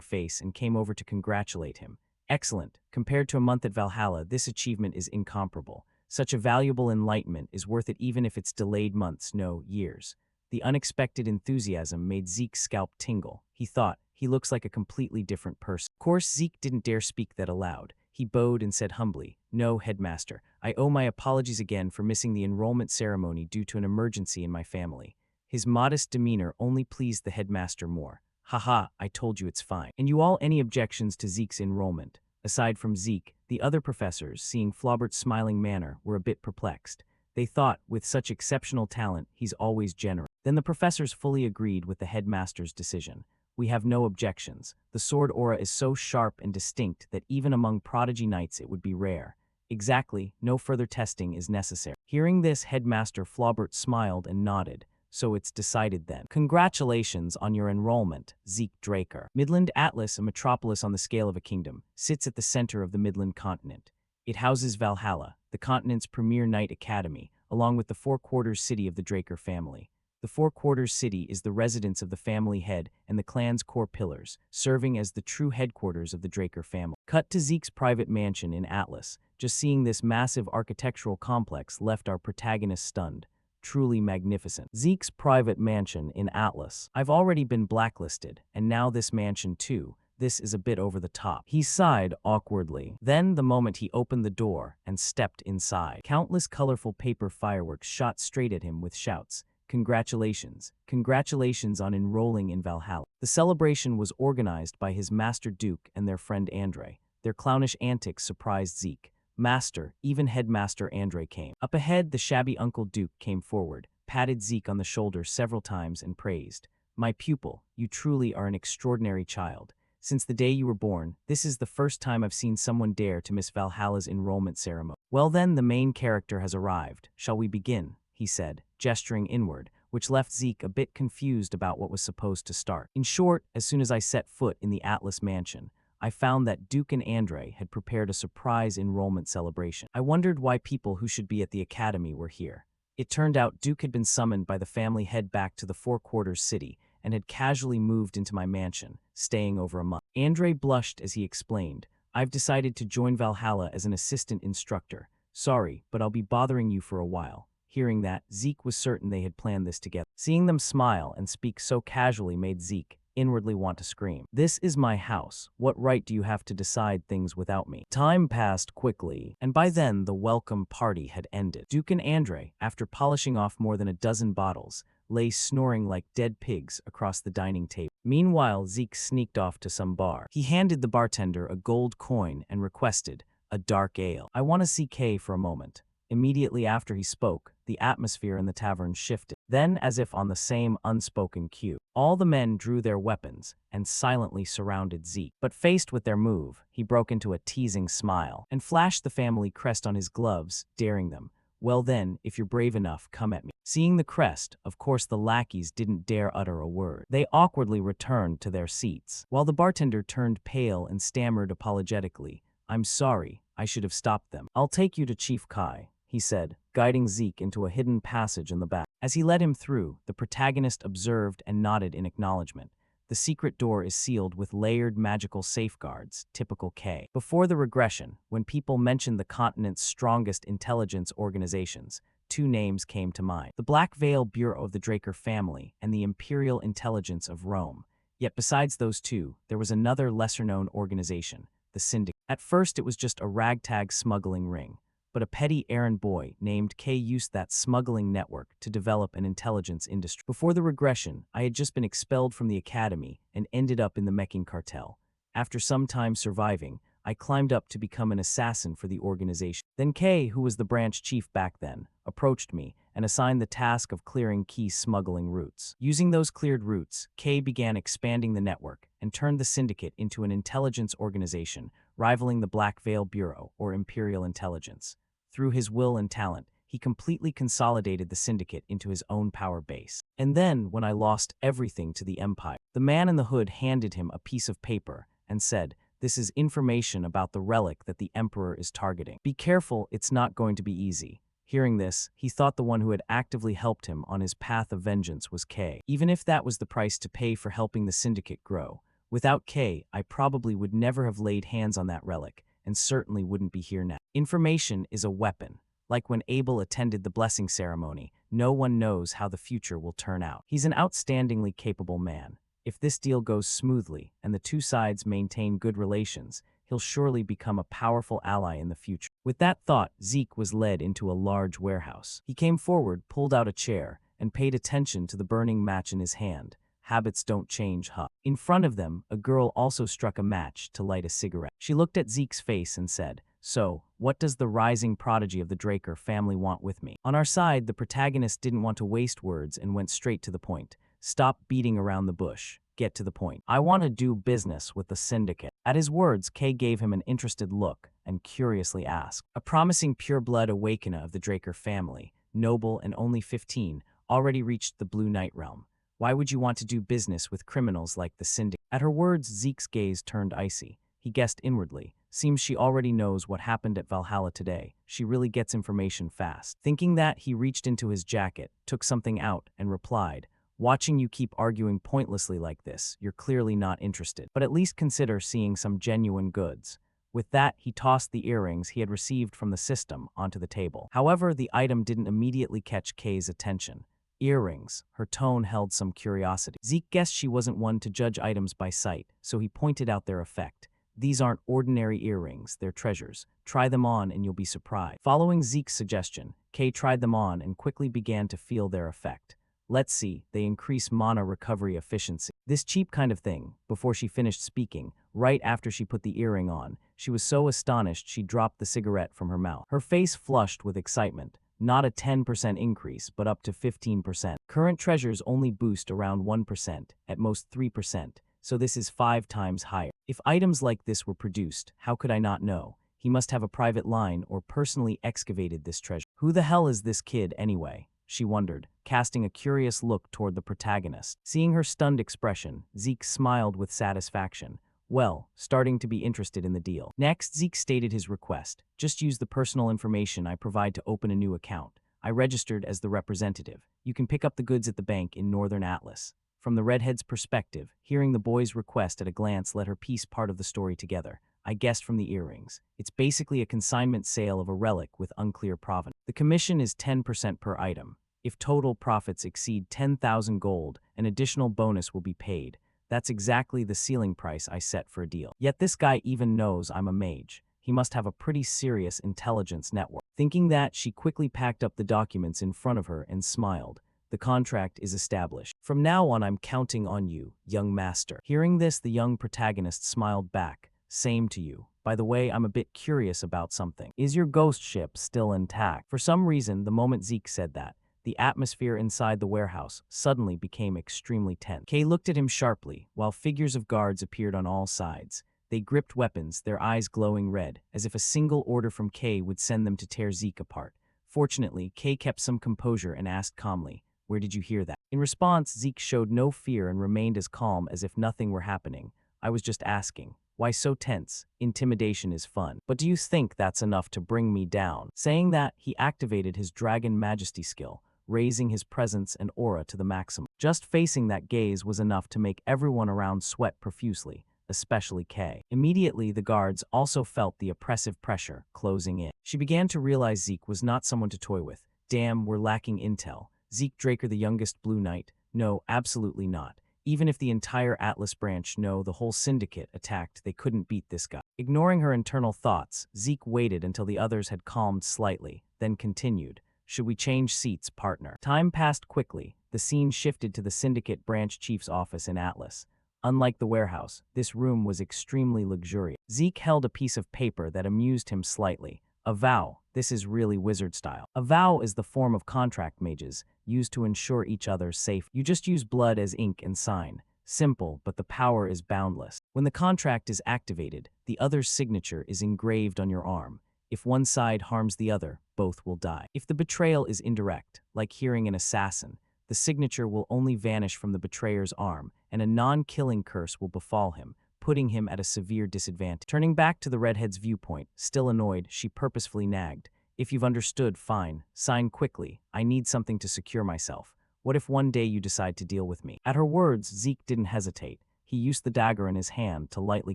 face and came over to congratulate him. Excellent. Compared to a month at Valhalla, this achievement is incomparable. Such a valuable enlightenment is worth it even if it's delayed months, no, years. The unexpected enthusiasm made Zeke's scalp tingle. He thought, he looks like a completely different person. Of course, Zeke didn't dare speak that aloud. He bowed and said humbly, "No, Headmaster, I owe my apologies again for missing the enrollment ceremony due to an emergency in my family." His modest demeanor only pleased the headmaster more. "Haha, I told you it's fine." And you all any objections to Zeke's enrollment? Aside from Zeke, the other professors, seeing Flaubert's smiling manner, were a bit perplexed. They thought, with such exceptional talent, he's always generous. Then the professors fully agreed with the headmaster's decision. "We have no objections. The sword aura is so sharp and distinct that even among prodigy knights it would be rare. Exactly, no further testing is necessary." Hearing this, Headmaster Flaubert smiled and nodded. "So it's decided then. Congratulations on your enrollment, Zeke Draker." Midland Atlas, a metropolis on the scale of a kingdom, sits at the center of the Midland continent. It houses Valhalla, the continent's premier knight academy, along with the Four Quarters city of the Draker family. The Four Quarters city is the residence of the family head and the clan's core pillars, serving as the true headquarters of the Draker family. Cut to Zeke's private mansion in Atlas. Just seeing this massive architectural complex left our protagonist stunned. Truly magnificent. Zeke's private mansion in Atlas. I've already been blacklisted, and now this mansion too. This is a bit over the top. He sighed awkwardly. Then, the moment he opened the door and stepped inside, countless colorful paper fireworks shot straight at him with shouts. "Congratulations. Congratulations on enrolling in Valhalla." The celebration was organized by his Master Duke and their friend Andre. Their clownish antics surprised Zeke. Master, even Headmaster Andre came. Up ahead, the shabby Uncle Duke came forward, patted Zeke on the shoulder several times and praised. "My pupil, you truly are an extraordinary child. Since the day you were born, this is the first time I've seen someone dare to miss Valhalla's enrollment ceremony." "Well then, the main character has arrived. Shall we begin?" he said, gesturing inward, which left Zeke a bit confused about what was supposed to start. In short, as soon as I set foot in the Atlas mansion, I found that Duke and Andre had prepared a surprise enrollment celebration. I wondered why people who should be at the academy were here. It turned out Duke had been summoned by the family head back to the Four Quarters city and had casually moved into my mansion, staying over a month. Andre blushed as he explained, "I've decided to join Valhalla as an assistant instructor. Sorry, but I'll be bothering you for a while." Hearing that, Zeke was certain they had planned this together. Seeing them smile and speak so casually made Zeke inwardly want to scream. "This is my house. What right do you have to decide things without me?" Time passed quickly, and by then the welcome party had ended. Duke and Andre, after polishing off more than a dozen bottles, lay snoring like dead pigs across the dining table. Meanwhile, Zeke sneaked off to some bar. He handed the bartender a gold coin and requested a dark ale. "I want to see Kay for a moment." Immediately after he spoke, the atmosphere in the tavern shifted. Then, as if on the same unspoken cue, all the men drew their weapons and silently surrounded Zeke. But faced with their move, he broke into a teasing smile and flashed the family crest on his gloves, daring them. "Well then, if you're brave enough, come at me." Seeing the crest, of course the lackeys didn't dare utter a word. They awkwardly returned to their seats, while the bartender turned pale and stammered apologetically, "I'm sorry, I should have stopped them. I'll take you to Chief Kai, he said, guiding Zeke into a hidden passage in the back. As he led him through, the protagonist observed and nodded in acknowledgement. The secret door is sealed with layered magical safeguards, typical K. Before the regression, when people mentioned the continent's strongest intelligence organizations, two names came to mind: the Black Veil Bureau of the Draker family and the Imperial Intelligence of Rome. Yet besides those two, there was another lesser-known organization, the Syndicate. At first it was just a ragtag smuggling ring, but a petty errand boy named K used that smuggling network to develop an intelligence industry. Before the regression, I had just been expelled from the academy and ended up in the meching cartel. After some time surviving, I climbed up to become an assassin for the organization. Then K, who was the branch chief back then, approached me and assigned the task of clearing key smuggling routes. Using those cleared routes, K began expanding the network and turned the Syndicate into an intelligence organization, rivaling the Black Veil Bureau or Imperial Intelligence. Through his will and talent, he completely consolidated the Syndicate into his own power base. And then, when I lost everything to the Empire, the man in the hood handed him a piece of paper and said, "This is information about the relic that the Emperor is targeting. Be careful, it's not going to be easy." Hearing this, he thought the one who had actively helped him on his path of vengeance was K. Even if that was the price to pay for helping the Syndicate grow, without K, I probably would never have laid hands on that relic, and certainly wouldn't be here now. Information is a weapon. Like when Abel attended the blessing ceremony, no one knows how the future will turn out. He's an outstandingly capable man. If this deal goes smoothly and the two sides maintain good relations, he'll surely become a powerful ally in the future. With that thought, Zeke was led into a large warehouse. He came forward, pulled out a chair, and paid attention to the burning match in his hand. Habits don't change, huh? In front of them, a girl also struck a match to light a cigarette. She looked at Zeke's face and said, "So, what does the rising prodigy of the Draker family want with me?" On our side, the protagonist didn't want to waste words and went straight to the point. "Stop beating around the bush. Get to the point. I want to do business with the Syndicate." At his words, Kay gave him an interested look and curiously asked. A promising pureblood awakener of the Draker family, noble and only 15, already reached the Blue Knight realm. Why would you want to do business with criminals like the Syndicate? At her words, Zeke's gaze turned icy. He guessed inwardly. Seems she already knows what happened at Valhalla today. She really gets information fast. Thinking that, he reached into his jacket, took something out, and replied, "Watching you keep arguing pointlessly like this, you're clearly not interested. But at least consider seeing some genuine goods." With that, he tossed the earrings he had received from the system onto the table. However, the item didn't immediately catch Kay's attention. Earrings. Her tone held some curiosity. Zeke guessed she wasn't one to judge items by sight, so he pointed out their effect. "These aren't ordinary earrings, they're treasures. Try them on and you'll be surprised." Following Zeke's suggestion, Kay tried them on and quickly began to feel their effect. "Let's see, they increase mana recovery efficiency. This cheap kind of thing." Before she finished speaking, right after she put the earring on, she was so astonished she dropped the cigarette from her mouth. Her face flushed with excitement. Not a 10% increase, but up to 15%. Current treasures only boost around 1%, at most 3%, so this is 5 times higher. If items like this were produced, how could I not know? He must have a private line or personally excavated this treasure. Who the hell is this kid anyway? She wondered, casting a curious look toward the protagonist. Seeing her stunned expression, Zeke smiled with satisfaction. Well, starting to be interested in the deal. Next, Zeke stated his request. "Just use the personal information I provide to open a new account. I registered as the representative. You can pick up the goods at the bank in Northern Atlas." From the redhead's perspective, hearing the boy's request at a glance let her piece part of the story together. "I guessed from the earrings. It's basically a consignment sale of a relic with unclear provenance. The commission is 10% per item. If total profits exceed 10,000 gold, an additional bonus will be paid. That's exactly the ceiling price I set for a deal. Yet this guy even knows I'm a mage. He must have a pretty serious intelligence network." Thinking that, she quickly packed up the documents in front of her and smiled. "The contract is established. From now on, I'm counting on you, young master." Hearing this, the young protagonist smiled back. "Same to you. By the way, I'm a bit curious about something. Is your ghost ship still intact?" For some reason, the moment Zeke said that, the atmosphere inside the warehouse suddenly became extremely tense. Kay looked at him sharply, while figures of guards appeared on all sides. They gripped weapons, their eyes glowing red, as if a single order from Kay would send them to tear Zeke apart. Fortunately, Kay kept some composure and asked calmly, "Where did you hear that?" In response, Zeke showed no fear and remained as calm as if nothing were happening. "I was just asking. Why so tense? Intimidation is fun. But do you think that's enough to bring me down? Saying that, he activated his Dragon Majesty skill, raising his presence and aura to the maximum. Just facing that gaze was enough to make everyone around sweat profusely, especially Kay. Immediately, the guards also felt the oppressive pressure closing in. She began to realize Zeke was not someone to toy with. Damn, we're lacking intel. Zeke Draker, the youngest Blue Knight? No, absolutely not. Even if the entire Atlas branch, no, the whole Syndicate attacked, they couldn't beat this guy. Ignoring her internal thoughts, Zeke waited until the others had calmed slightly, then continued. Should we change seats, partner? Time passed quickly. The scene shifted to the Syndicate branch chief's office in Atlas. Unlike the warehouse, this room was extremely luxurious. Zeke held a piece of paper that amused him slightly. A vow. This is really wizard style. A vow is the form of contract mages, used to ensure each other's safety. You just use blood as ink and sign. Simple, but the power is boundless. When the contract is activated, the other's signature is engraved on your arm. If one side harms the other, both will die. If the betrayal is indirect, like hearing an assassin, the signature will only vanish from the betrayer's arm, and a non-killing curse will befall him, putting him at a severe disadvantage. Turning back to the redhead's viewpoint, still annoyed, she purposefully nagged. If you've understood, fine. Sign quickly. I need something to secure myself. What if one day you decide to deal with me? At her words, Zeke didn't hesitate. He used the dagger in his hand to lightly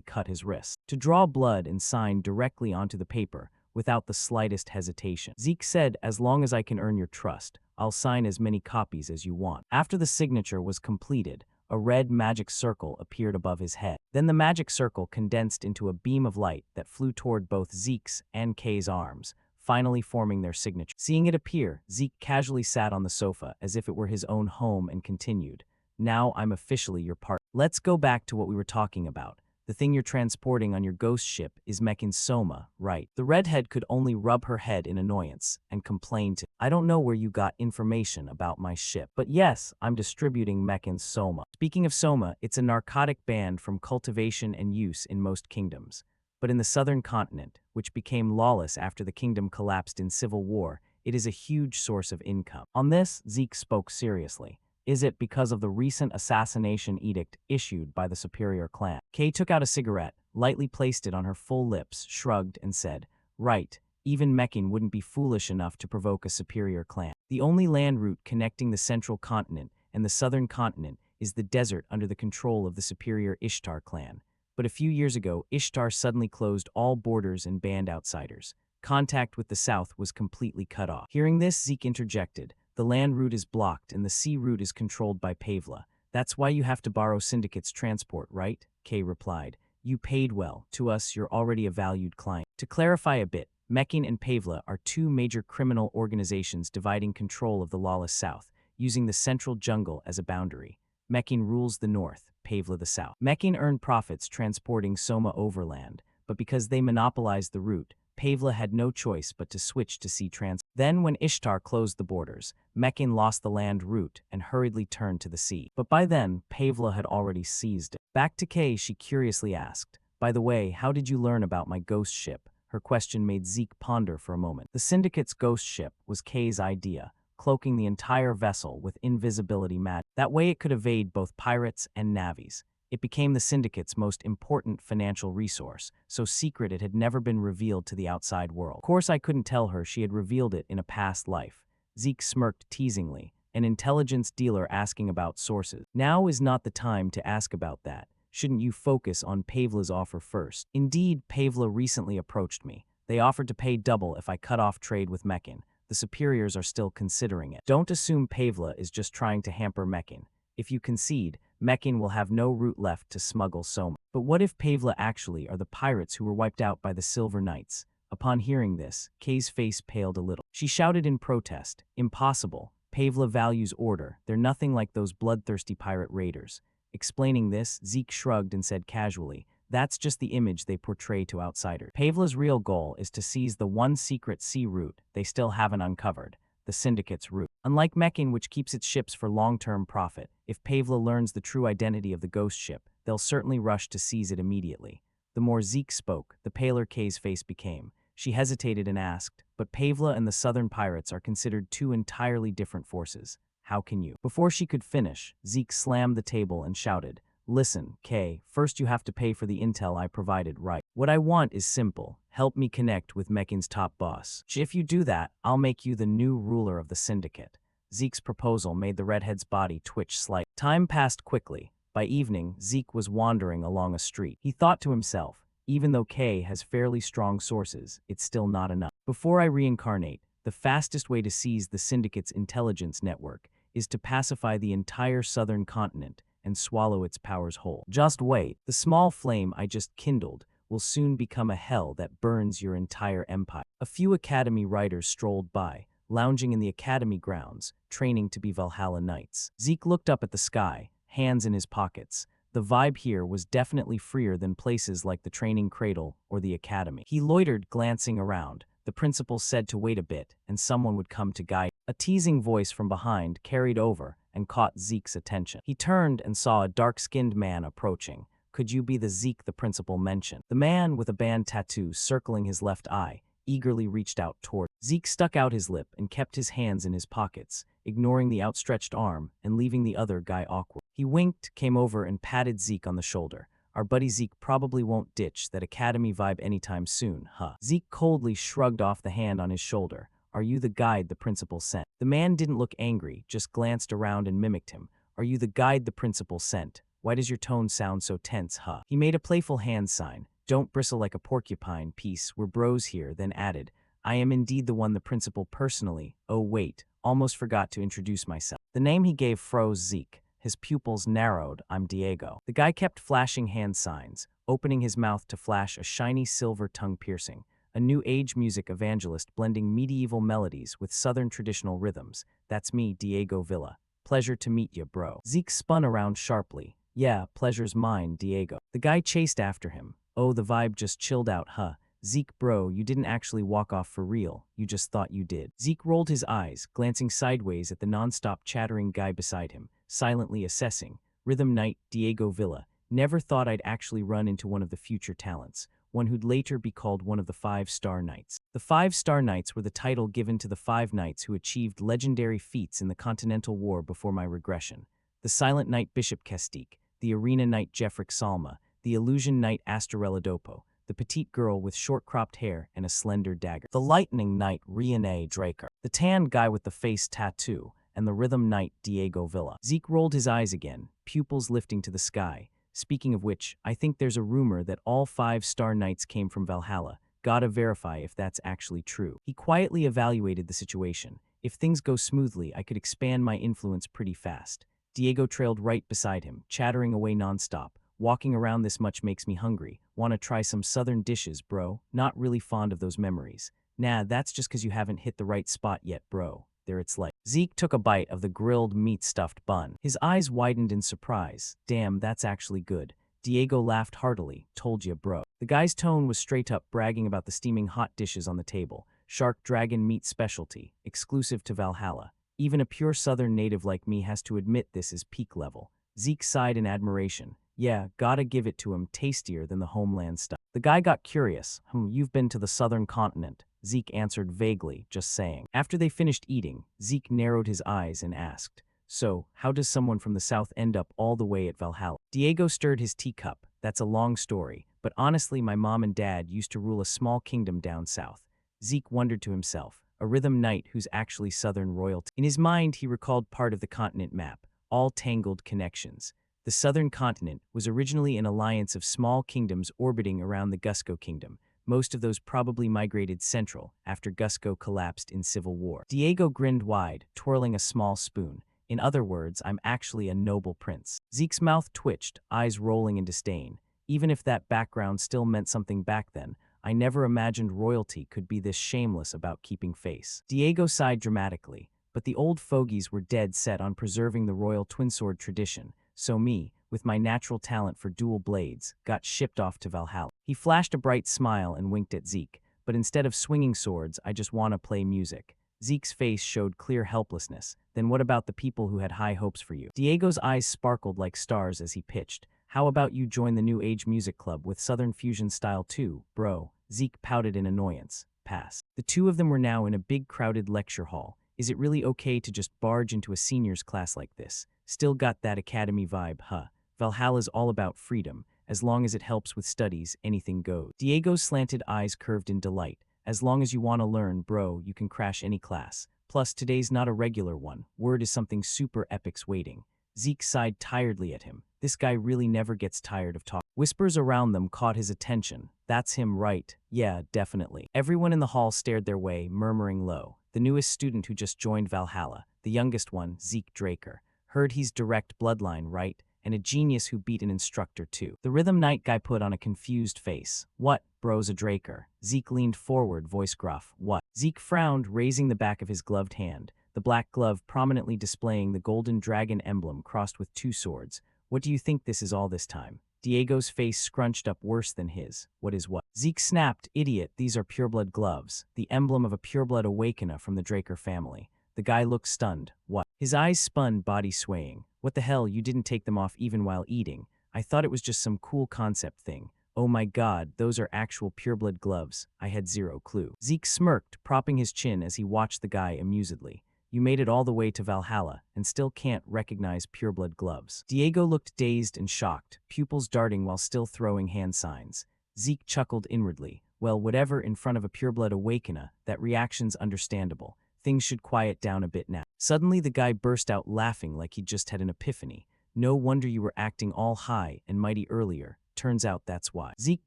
cut his wrist, to draw blood and sign directly onto the paper, without the slightest hesitation. Zeke said, as long as I can earn your trust, I'll sign as many copies as you want. After the signature was completed, a red magic circle appeared above his head. Then the magic circle condensed into a beam of light that flew toward both Zeke's and Kay's arms, finally forming their signature. Seeing it appear, Zeke casually sat on the sofa as if it were his own home and continued. Now I'm officially your partner. Let's go back to what we were talking about. The thing you're transporting on your ghost ship is Mechan's Soma, right? The redhead could only rub her head in annoyance and complain to, I don't know where you got information about my ship, but yes, I'm distributing Mechan's Soma. Speaking of Soma, it's a narcotic banned from cultivation and use in most kingdoms. But in the southern continent, which became lawless after the kingdom collapsed in civil war, it is a huge source of income. On this, Zeke spoke seriously. Is it because of the recent assassination edict issued by the superior clan? Kay took out a cigarette, lightly placed it on her full lips, shrugged, and said, right, even Mechan wouldn't be foolish enough to provoke a superior clan. The only land route connecting the central continent and the southern continent is the desert under the control of the superior Ishtar clan. But a few years ago, Ishtar suddenly closed all borders and banned outsiders. Contact with the south was completely cut off. Hearing this, Zeke interjected. The land route is blocked and the sea route is controlled by Pavla. That's why you have to borrow Syndicate's transport, right? Kay replied. You paid well. To us, you're already a valued client. To clarify a bit, Mechan and Pavla are two major criminal organizations dividing control of the lawless south, using the central jungle as a boundary. Mechan rules the north, Pavla the south. Mechan earned profits transporting Soma overland, but because they monopolized the route, Pavla had no choice but to switch to sea transport. Then, when Ishtar closed the borders, Mechan lost the land route and hurriedly turned to the sea. But by then, Pavla had already seized it. Back to Kay, she curiously asked, by the way, how did you learn about my ghost ship? Her question made Zeke ponder for a moment. The Syndicate's ghost ship was Kay's idea, cloaking the entire vessel with invisibility magic. That way it could evade both pirates and navies. It became the Syndicate's most important financial resource, so secret it had never been revealed to the outside world. Of course, I couldn't tell her she had revealed it in a past life. Zeke smirked teasingly, an intelligence dealer asking about sources. Now is not the time to ask about that. Shouldn't you focus on Pavla's offer first? Indeed, Pavla recently approached me. They offered to pay double if I cut off trade with Mechan. The superiors are still considering it. Don't assume Pavla is just trying to hamper Mechan. If you concede, Mechan will have no route left to smuggle Soma. But what if Pavla actually are the pirates who were wiped out by the Silver Knights? Upon hearing this, Kay's face paled a little. She shouted in protest, impossible. Pavla values order. They're nothing like those bloodthirsty pirate raiders. Explaining this, Zeke shrugged and said casually, that's just the image they portray to outsiders. Pavla's real goal is to seize the one secret sea route they still haven't uncovered, the Syndicate's route. Unlike Mechan, which keeps its ships for long-term profit, if Pavla learns the true identity of the ghost ship, they'll certainly rush to seize it immediately. The more Zeke spoke, the paler Kay's face became. She hesitated and asked, but Pavla and the southern pirates are considered two entirely different forces. How can you? Before she could finish, Zeke slammed the table and shouted, Listen, Kay, first you have to pay for the intel I provided, right? What I want is simple. Help me connect with Mekin's top boss. If you do that, I'll make you the new ruler of the Syndicate. Zeke's proposal made the redhead's body twitch slightly. Time passed quickly. By evening, Zeke was wandering along a street. He thought to himself, even though Kay has fairly strong sources, it's still not enough. Before I reincarnate, the fastest way to seize the Syndicate's intelligence network is to pacify the entire southern continent and swallow its powers whole. Just wait, the small flame I just kindled will soon become a hell that burns your entire empire. A few Academy riders strolled by, lounging in the Academy grounds, training to be Valhalla Knights. Zeke looked up at the sky, hands in his pockets. The vibe here was definitely freer than places like the training cradle or the Academy. He loitered, glancing around. The principal said to wait a bit, and someone would come to guide. A teasing voice from behind carried over and caught Zeke's attention. He turned and saw a dark-skinned man approaching. Could you be the Zeke the principal mentioned? The man with a band tattoo circling his left eye eagerly reached out toward. Zeke stuck out his lip and kept his hands in his pockets, ignoring the outstretched arm and leaving the other guy awkward. He winked, came over, and patted Zeke on the shoulder. Our buddy Zeke probably won't ditch that Academy vibe anytime soon, huh? Zeke coldly shrugged off the hand on his shoulder. Are you the guide the principal sent? The man didn't look angry, just glanced around and mimicked him. Are you the guide the principal sent? Why does your tone sound so tense, huh? He made a playful hand sign. Don't bristle like a porcupine, peace, we're bros here, then added, I am indeed the one the principal personally. Oh wait, almost forgot to introduce myself. The name he gave froze Zeke. His pupils narrowed. I'm Diego. The guy kept flashing hand signs, opening his mouth to flash a shiny silver tongue piercing, a new age music evangelist blending medieval melodies with southern traditional rhythms. That's me, Diego Villa. Pleasure to meet ya, bro. Zeke spun around sharply. Yeah, pleasure's mine, Diego. The guy chased after him. Oh, the vibe just chilled out, huh? Zeke, bro, you didn't actually walk off for real. You just thought you did. Zeke rolled his eyes, glancing sideways at the nonstop chattering guy beside him, silently assessing. Rhythm Knight, Diego Villa. Never thought I'd actually run into one of the future talents, one who'd later be called one of the 5-star Knights. The 5-star Knights were the title given to the 5 knights who achieved legendary feats in the Continental War before my regression. The Silent Knight Bishop Kestik, the Arena Knight Jeffrick Salma, the Illusion Knight Astorella Dopo, the petite girl with short-cropped hair and a slender dagger, the Lightning Knight Rian Draker, the tan guy with the face tattoo, and the Rhythm Knight Diego Villa. Zeke rolled his eyes again, pupils lifting to the sky. Speaking of which, I think there's a rumor that all 5-star knights came from Valhalla. Gotta verify if that's actually true. He quietly evaluated the situation. If things go smoothly, I could expand my influence pretty fast. Diego trailed right beside him, chattering away nonstop. Walking around this much makes me hungry. Wanna try some southern dishes, bro? Not really fond of those memories. Nah, that's just 'cause you haven't hit the right spot yet, bro. There it's like. Zeke took a bite of the grilled meat-stuffed bun. His eyes widened in surprise. Damn, that's actually good. Diego laughed heartily. Told ya, bro. The guy's tone was straight up, bragging about the steaming hot dishes on the table. Shark dragon meat specialty, exclusive to Valhalla. Even a pure southern native like me has to admit this is peak level. Zeke sighed in admiration. Yeah, gotta give it to him, tastier than the homeland stuff. The guy got curious. You've been to the southern continent. Zeke answered vaguely, just saying. After they finished eating, Zeke narrowed his eyes and asked, so, how does someone from the south end up all the way at Valhalla? Diego stirred his teacup. That's a long story, but honestly my mom and dad used to rule a small kingdom down south. Zeke wondered to himself, a Rhythm Knight who's actually southern royalty. In his mind, he recalled part of the continent map, all tangled connections. The southern continent was originally an alliance of small kingdoms orbiting around the Gusco kingdom. Most of those probably migrated central after Gusco collapsed in civil war. Diego grinned wide, twirling a small spoon. In other words, I'm actually a noble prince. Zeke's mouth twitched, eyes rolling in disdain. Even if that background still meant something back then, I never imagined royalty could be this shameless about keeping face. Diego sighed dramatically, but the old fogies were dead set on preserving the royal twin-sword tradition. So me, with my natural talent for dual blades, got shipped off to Valhalla. He flashed a bright smile and winked at Zeke, but instead of swinging swords, I just want to play music. Zeke's face showed clear helplessness. Then what about the people who had high hopes for you? Diego's eyes sparkled like stars as he pitched. How about you join the New Age Music Club with Southern Fusion style too, bro? Zeke pouted in annoyance. Pass. The two of them were now in a big crowded lecture hall. Is it really okay to just barge into a seniors class like this? Still got that academy vibe, huh? Valhalla's all about freedom. As long as it helps with studies, anything goes. Diego's slanted eyes curved in delight. As long as you want to learn, bro, you can crash any class. Plus, today's not a regular one. Word is something super epic's waiting. Zeke sighed tiredly at him. This guy really never gets tired of talking. Whispers around them caught his attention. That's him, right? Yeah, definitely. Everyone in the hall stared their way, murmuring low. The newest student who just joined Valhalla, the youngest one, Zeke Draker. Heard he's direct bloodline, right? And a genius who beat an instructor too. The rhythm knight guy put on a confused face. What? Bro's a Draker. Zeke leaned forward, voice gruff. What? Zeke frowned, raising the back of his gloved hand, the black glove prominently displaying the golden dragon emblem crossed with two swords. What do you think this is all this time? Diego's face scrunched up worse than his. What is what? Zeke snapped. Idiot, these are pureblood gloves, the emblem of a pureblood awakener from the Draker family. The guy looked stunned. What? His eyes spun, body swaying. What the hell, you didn't take them off even while eating? I thought it was just some cool concept thing. Oh my god, those are actual pureblood gloves. I had zero clue. Zeke smirked, propping his chin as he watched the guy amusedly. You made it all the way to Valhalla and still can't recognize pureblood gloves. Diego looked dazed and shocked, pupils darting while still throwing hand signs. Zeke chuckled inwardly. Well, whatever, in front of a pureblood awakener, that reaction's understandable. Things should quiet down a bit now. Suddenly the guy burst out laughing like he'd just had an epiphany. No wonder you were acting all high and mighty earlier. Turns out that's why. Zeke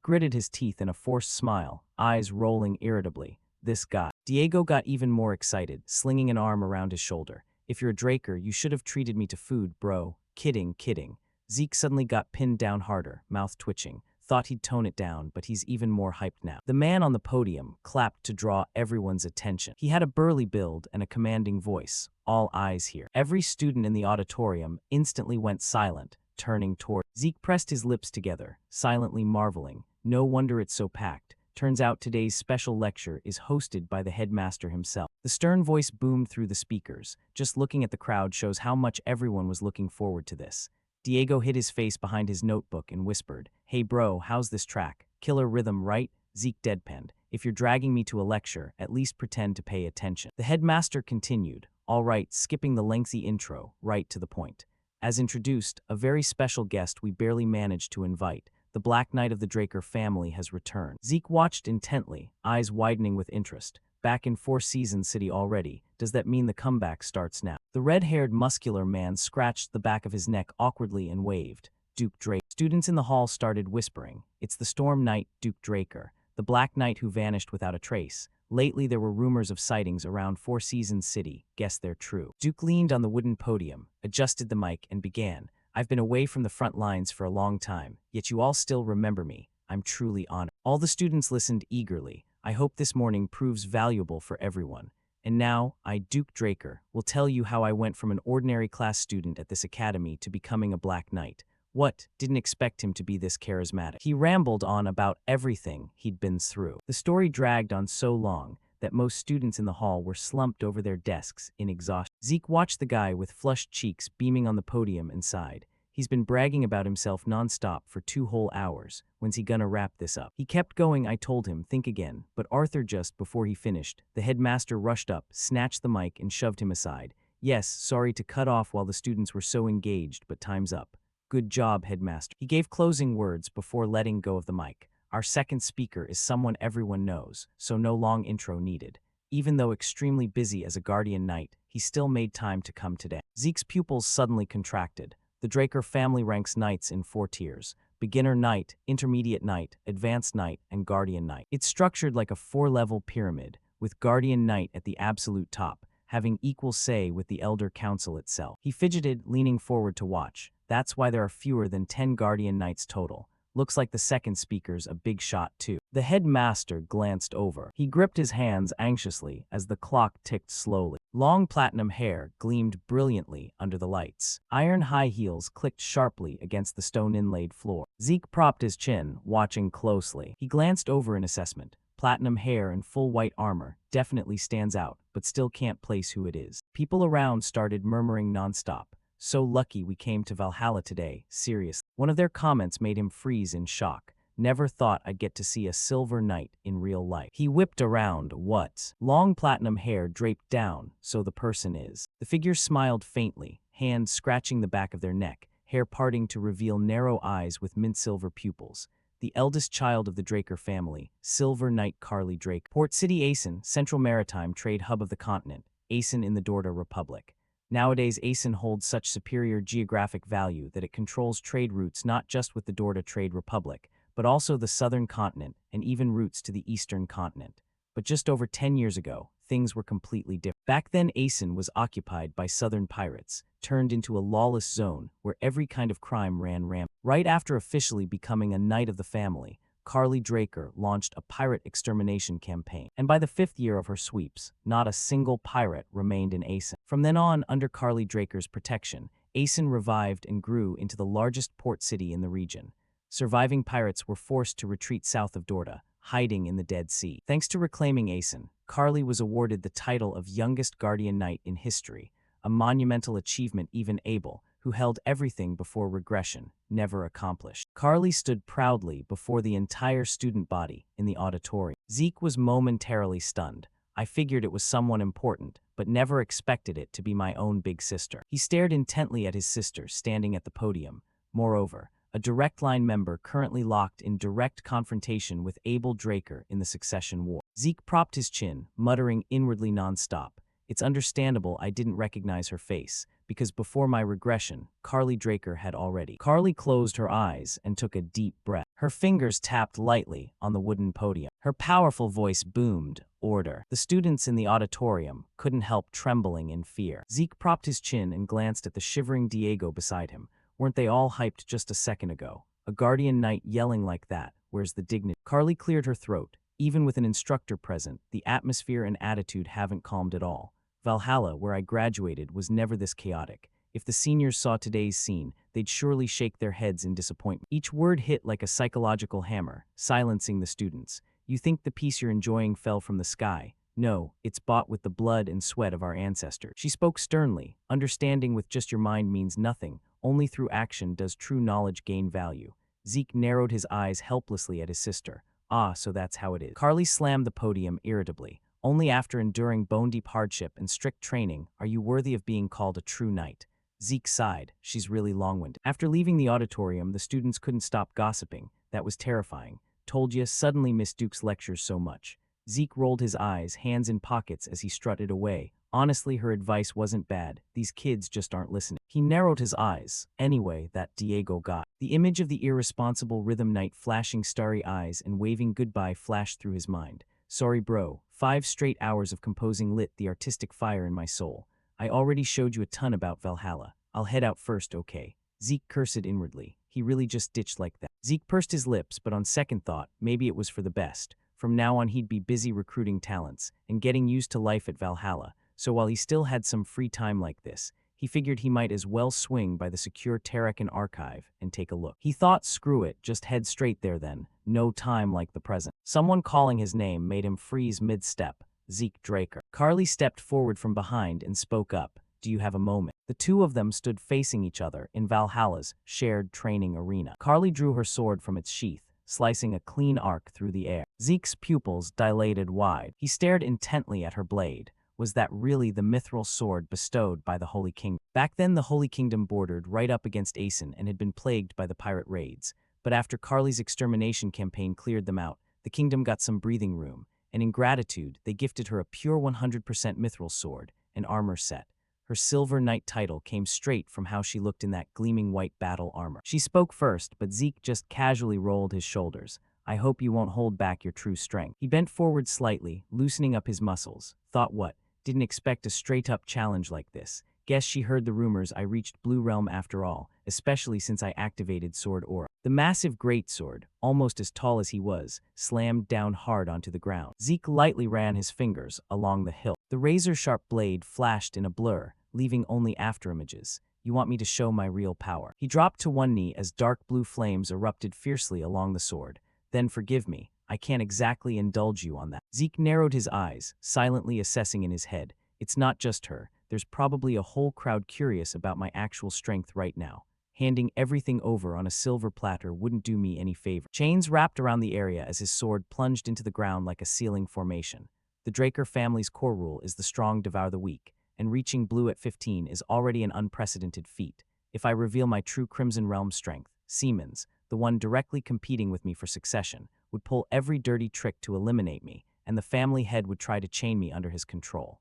gritted his teeth in a forced smile, eyes rolling irritably. This guy. Diego got even more excited, slinging an arm around his shoulder. If you're a Draker, you should have treated me to food, bro. Kidding, kidding. Zeke suddenly got pinned down harder, mouth twitching. Thought he'd tone it down, but he's even more hyped now. The man on the podium clapped to draw everyone's attention. He had a burly build and a commanding voice. All eyes here. Every student in the auditorium instantly went silent, turning toward. Zeke pressed his lips together, silently marveling. No wonder it's so packed. Turns out today's special lecture is hosted by the headmaster himself. The stern voice boomed through the speakers. Just looking at the crowd shows how much everyone was looking forward to this. Diego hid his face behind his notebook and whispered, Hey bro, how's this track? Killer rhythm, right? Zeke deadpanned. If you're dragging me to a lecture, at least pretend to pay attention. The headmaster continued, all right, skipping the lengthy intro, right to the point. As introduced, a very special guest we barely managed to invite. The Black Knight of the Draker family has returned. Zeke watched intently, eyes widening with interest. Back in Four Seasons City already. Does that mean the comeback starts now? The red-haired muscular man scratched the back of his neck awkwardly and waved. Duke Draker. Students in the hall started whispering. It's the Storm Knight, Duke Draker, the Black Knight who vanished without a trace. Lately there were rumors of sightings around Four Seasons City. Guess they're true. Duke leaned on the wooden podium, adjusted the mic, and began. I've been away from the front lines for a long time, yet you all still remember me. I'm truly honored. All the students listened eagerly. I hope this morning proves valuable for everyone. And now, I, Duke Draker, will tell you how I went from an ordinary class student at this academy to becoming a Black Knight. What? Didn't expect him to be this charismatic. He rambled on about everything he'd been through. The story dragged on so long that most students in the hall were slumped over their desks in exhaustion. Zeke watched the guy with flushed cheeks beaming on the podium and sighed. He's been bragging about himself nonstop for 2 whole hours. When's he gonna wrap this up? He kept going. I told him, think again. But Arthur, just before he finished, the headmaster rushed up, snatched the mic, and shoved him aside. Yes, sorry to cut off while the students were so engaged, but time's up. Good job, headmaster. He gave closing words before letting go of the mic. Our second speaker is someone everyone knows, so no long intro needed. Even though extremely busy as a guardian knight, he still made time to come today. Zeke's pupils suddenly contracted. The Draker family ranks knights in 4 tiers: beginner knight, intermediate knight, advanced knight, and guardian knight. It's structured like a 4-level pyramid, with guardian knight at the absolute top, having equal say with the elder council itself. He fidgeted, leaning forward to watch. That's why there are fewer than 10 guardian knights total. Looks like the second speaker's a big shot too. The headmaster glanced over. He gripped his hands anxiously as the clock ticked slowly. Long platinum hair gleamed brilliantly under the lights. Iron high heels clicked sharply against the stone-inlaid floor. Zeke propped his chin, watching closely. He glanced over in assessment. Platinum hair and full white armor definitely stands out, but still can't place who it is. People around started murmuring nonstop. So lucky we came to Valhalla today, seriously. One of their comments made him freeze in shock. Never thought I'd get to see a silver knight in real life. He whipped around. What? Long platinum hair draped down, so the person is. The figure smiled faintly, hands scratching the back of their neck. hair parting to reveal narrow eyes with mint-silver pupils. The eldest child of the Draker family, Silver Knight Carly Drake. Port City Asen, central maritime trade hub of the continent, Asen in the Dorda Republic. Nowadays, Asen holds such superior geographic value that it controls trade routes not just with the Dorda Trade Republic, but also the southern continent and even routes to the eastern continent. But just over 10 years ago, things were completely different. Back then, Asen was occupied by southern pirates, turned into a lawless zone where every kind of crime ran rampant. Right after officially becoming a knight of the family, Carly Draker launched a pirate extermination campaign, and by the 5th year of her sweeps, not a single pirate remained in Asen. From then on, under Carly Draker's protection, Asen revived and grew into the largest port city in the region. Surviving pirates were forced to retreat south of Dorda, hiding in the Dead Sea. Thanks to reclaiming Asen, Carly was awarded the title of youngest Guardian Knight in history, a monumental achievement even Abel, who held everything before regression, never accomplished. Carly stood proudly before the entire student body in the auditorium. Zeke was momentarily stunned. I figured it was someone important, but never expected it to be my own big sister. He stared intently at his sister standing at the podium. Moreover, a Direct Line member currently locked in direct confrontation with Abel Draker in the Succession War. Zeke propped his chin, muttering inwardly nonstop. It's understandable I didn't recognize her face, because before my regression, Carly Draker had already. Carly closed her eyes and took a deep breath. Her fingers tapped lightly on the wooden podium. Her powerful voice boomed, "Order." The students in the auditorium couldn't help trembling in fear. Zeke propped his chin and glanced at the shivering Diego beside him. Weren't they all hyped just a second ago? A Guardian Knight yelling like that, where's the dignity? Carly cleared her throat. Even with an instructor present, the atmosphere and attitude haven't calmed at all. Valhalla, where I graduated, was never this chaotic. If the seniors saw today's scene, they'd surely shake their heads in disappointment. Each word hit like a psychological hammer, silencing the students. You think the peace you're enjoying fell from the sky? No, it's bought with the blood and sweat of our ancestors. She spoke sternly. Understanding with just your mind means nothing. Only through action does true knowledge gain value. Zeke narrowed his eyes helplessly at his sister. Ah, so that's how it is. Carly slammed the podium irritably. Only after enduring bone-deep hardship and strict training are you worthy of being called a true knight. Zeke sighed. She's really long-winded. After leaving the auditorium, the students couldn't stop gossiping. That was terrifying. Told ya, suddenly missed Duke's lectures so much. Zeke rolled his eyes, hands in pockets as he strutted away. Honestly, her advice wasn't bad. These kids just aren't listening. He narrowed his eyes. Anyway, that Diego got. The image of the irresponsible rhythm knight flashing starry eyes and waving goodbye flashed through his mind. Sorry bro, 5 straight hours of composing lit the artistic fire in my soul. I already showed you a ton about Valhalla. I'll head out first, okay? Zeke cursed inwardly. He really just ditched like that. Zeke pursed his lips, but on second thought, maybe it was for the best. From now on he'd be busy recruiting talents and getting used to life at Valhalla, so while he still had some free time like this, he figured he might as well swing by the secure Terracan archive and take a look. He thought, screw it, just head straight there then. No time like the present. Someone calling his name made him freeze mid-step. Zeke Draker. Carly stepped forward from behind and spoke up. Do you have a moment? The two of them stood facing each other in Valhalla's shared training arena. Carly drew her sword from its sheath, slicing a clean arc through the air. Zeke's pupils dilated wide. He stared intently at her blade. Was that really the mithril sword bestowed by the Holy Kingdom? Back then, the Holy Kingdom bordered right up against Asen and had been plagued by the pirate raids. But after Carly's extermination campaign cleared them out, the kingdom got some breathing room, and in gratitude, they gifted her a pure 100% mithril sword, an armor set. Her Silver Knight title came straight from how she looked in that gleaming white battle armor. She spoke first, but Zeke just casually rolled his shoulders. I hope you won't hold back your true strength. He bent forward slightly, loosening up his muscles. Thought what? Didn't expect a straight-up challenge like this. Guess she heard the rumors I reached Blue Realm after all, especially since I activated Sword Aura. The massive greatsword, almost as tall as he was, slammed down hard onto the ground. Zeke lightly ran his fingers along the hilt. The razor-sharp blade flashed in a blur, leaving only afterimages. You want me to show my real power? He dropped to one knee as dark blue flames erupted fiercely along the sword. Then forgive me, I can't exactly indulge you on that. Zeke narrowed his eyes, silently assessing in his head. It's not just her. There's probably a whole crowd curious about my actual strength right now. Handing everything over on a silver platter wouldn't do me any favor. Chains wrapped around the area as his sword plunged into the ground like a sealing formation. The Draker family's core rule is the strong devour the weak, and reaching blue at 15 is already an unprecedented feat. if I reveal my true Crimson Realm strength, Siemens, the one directly competing with me for succession, would pull every dirty trick to eliminate me, and the family head would try to chain me under his control.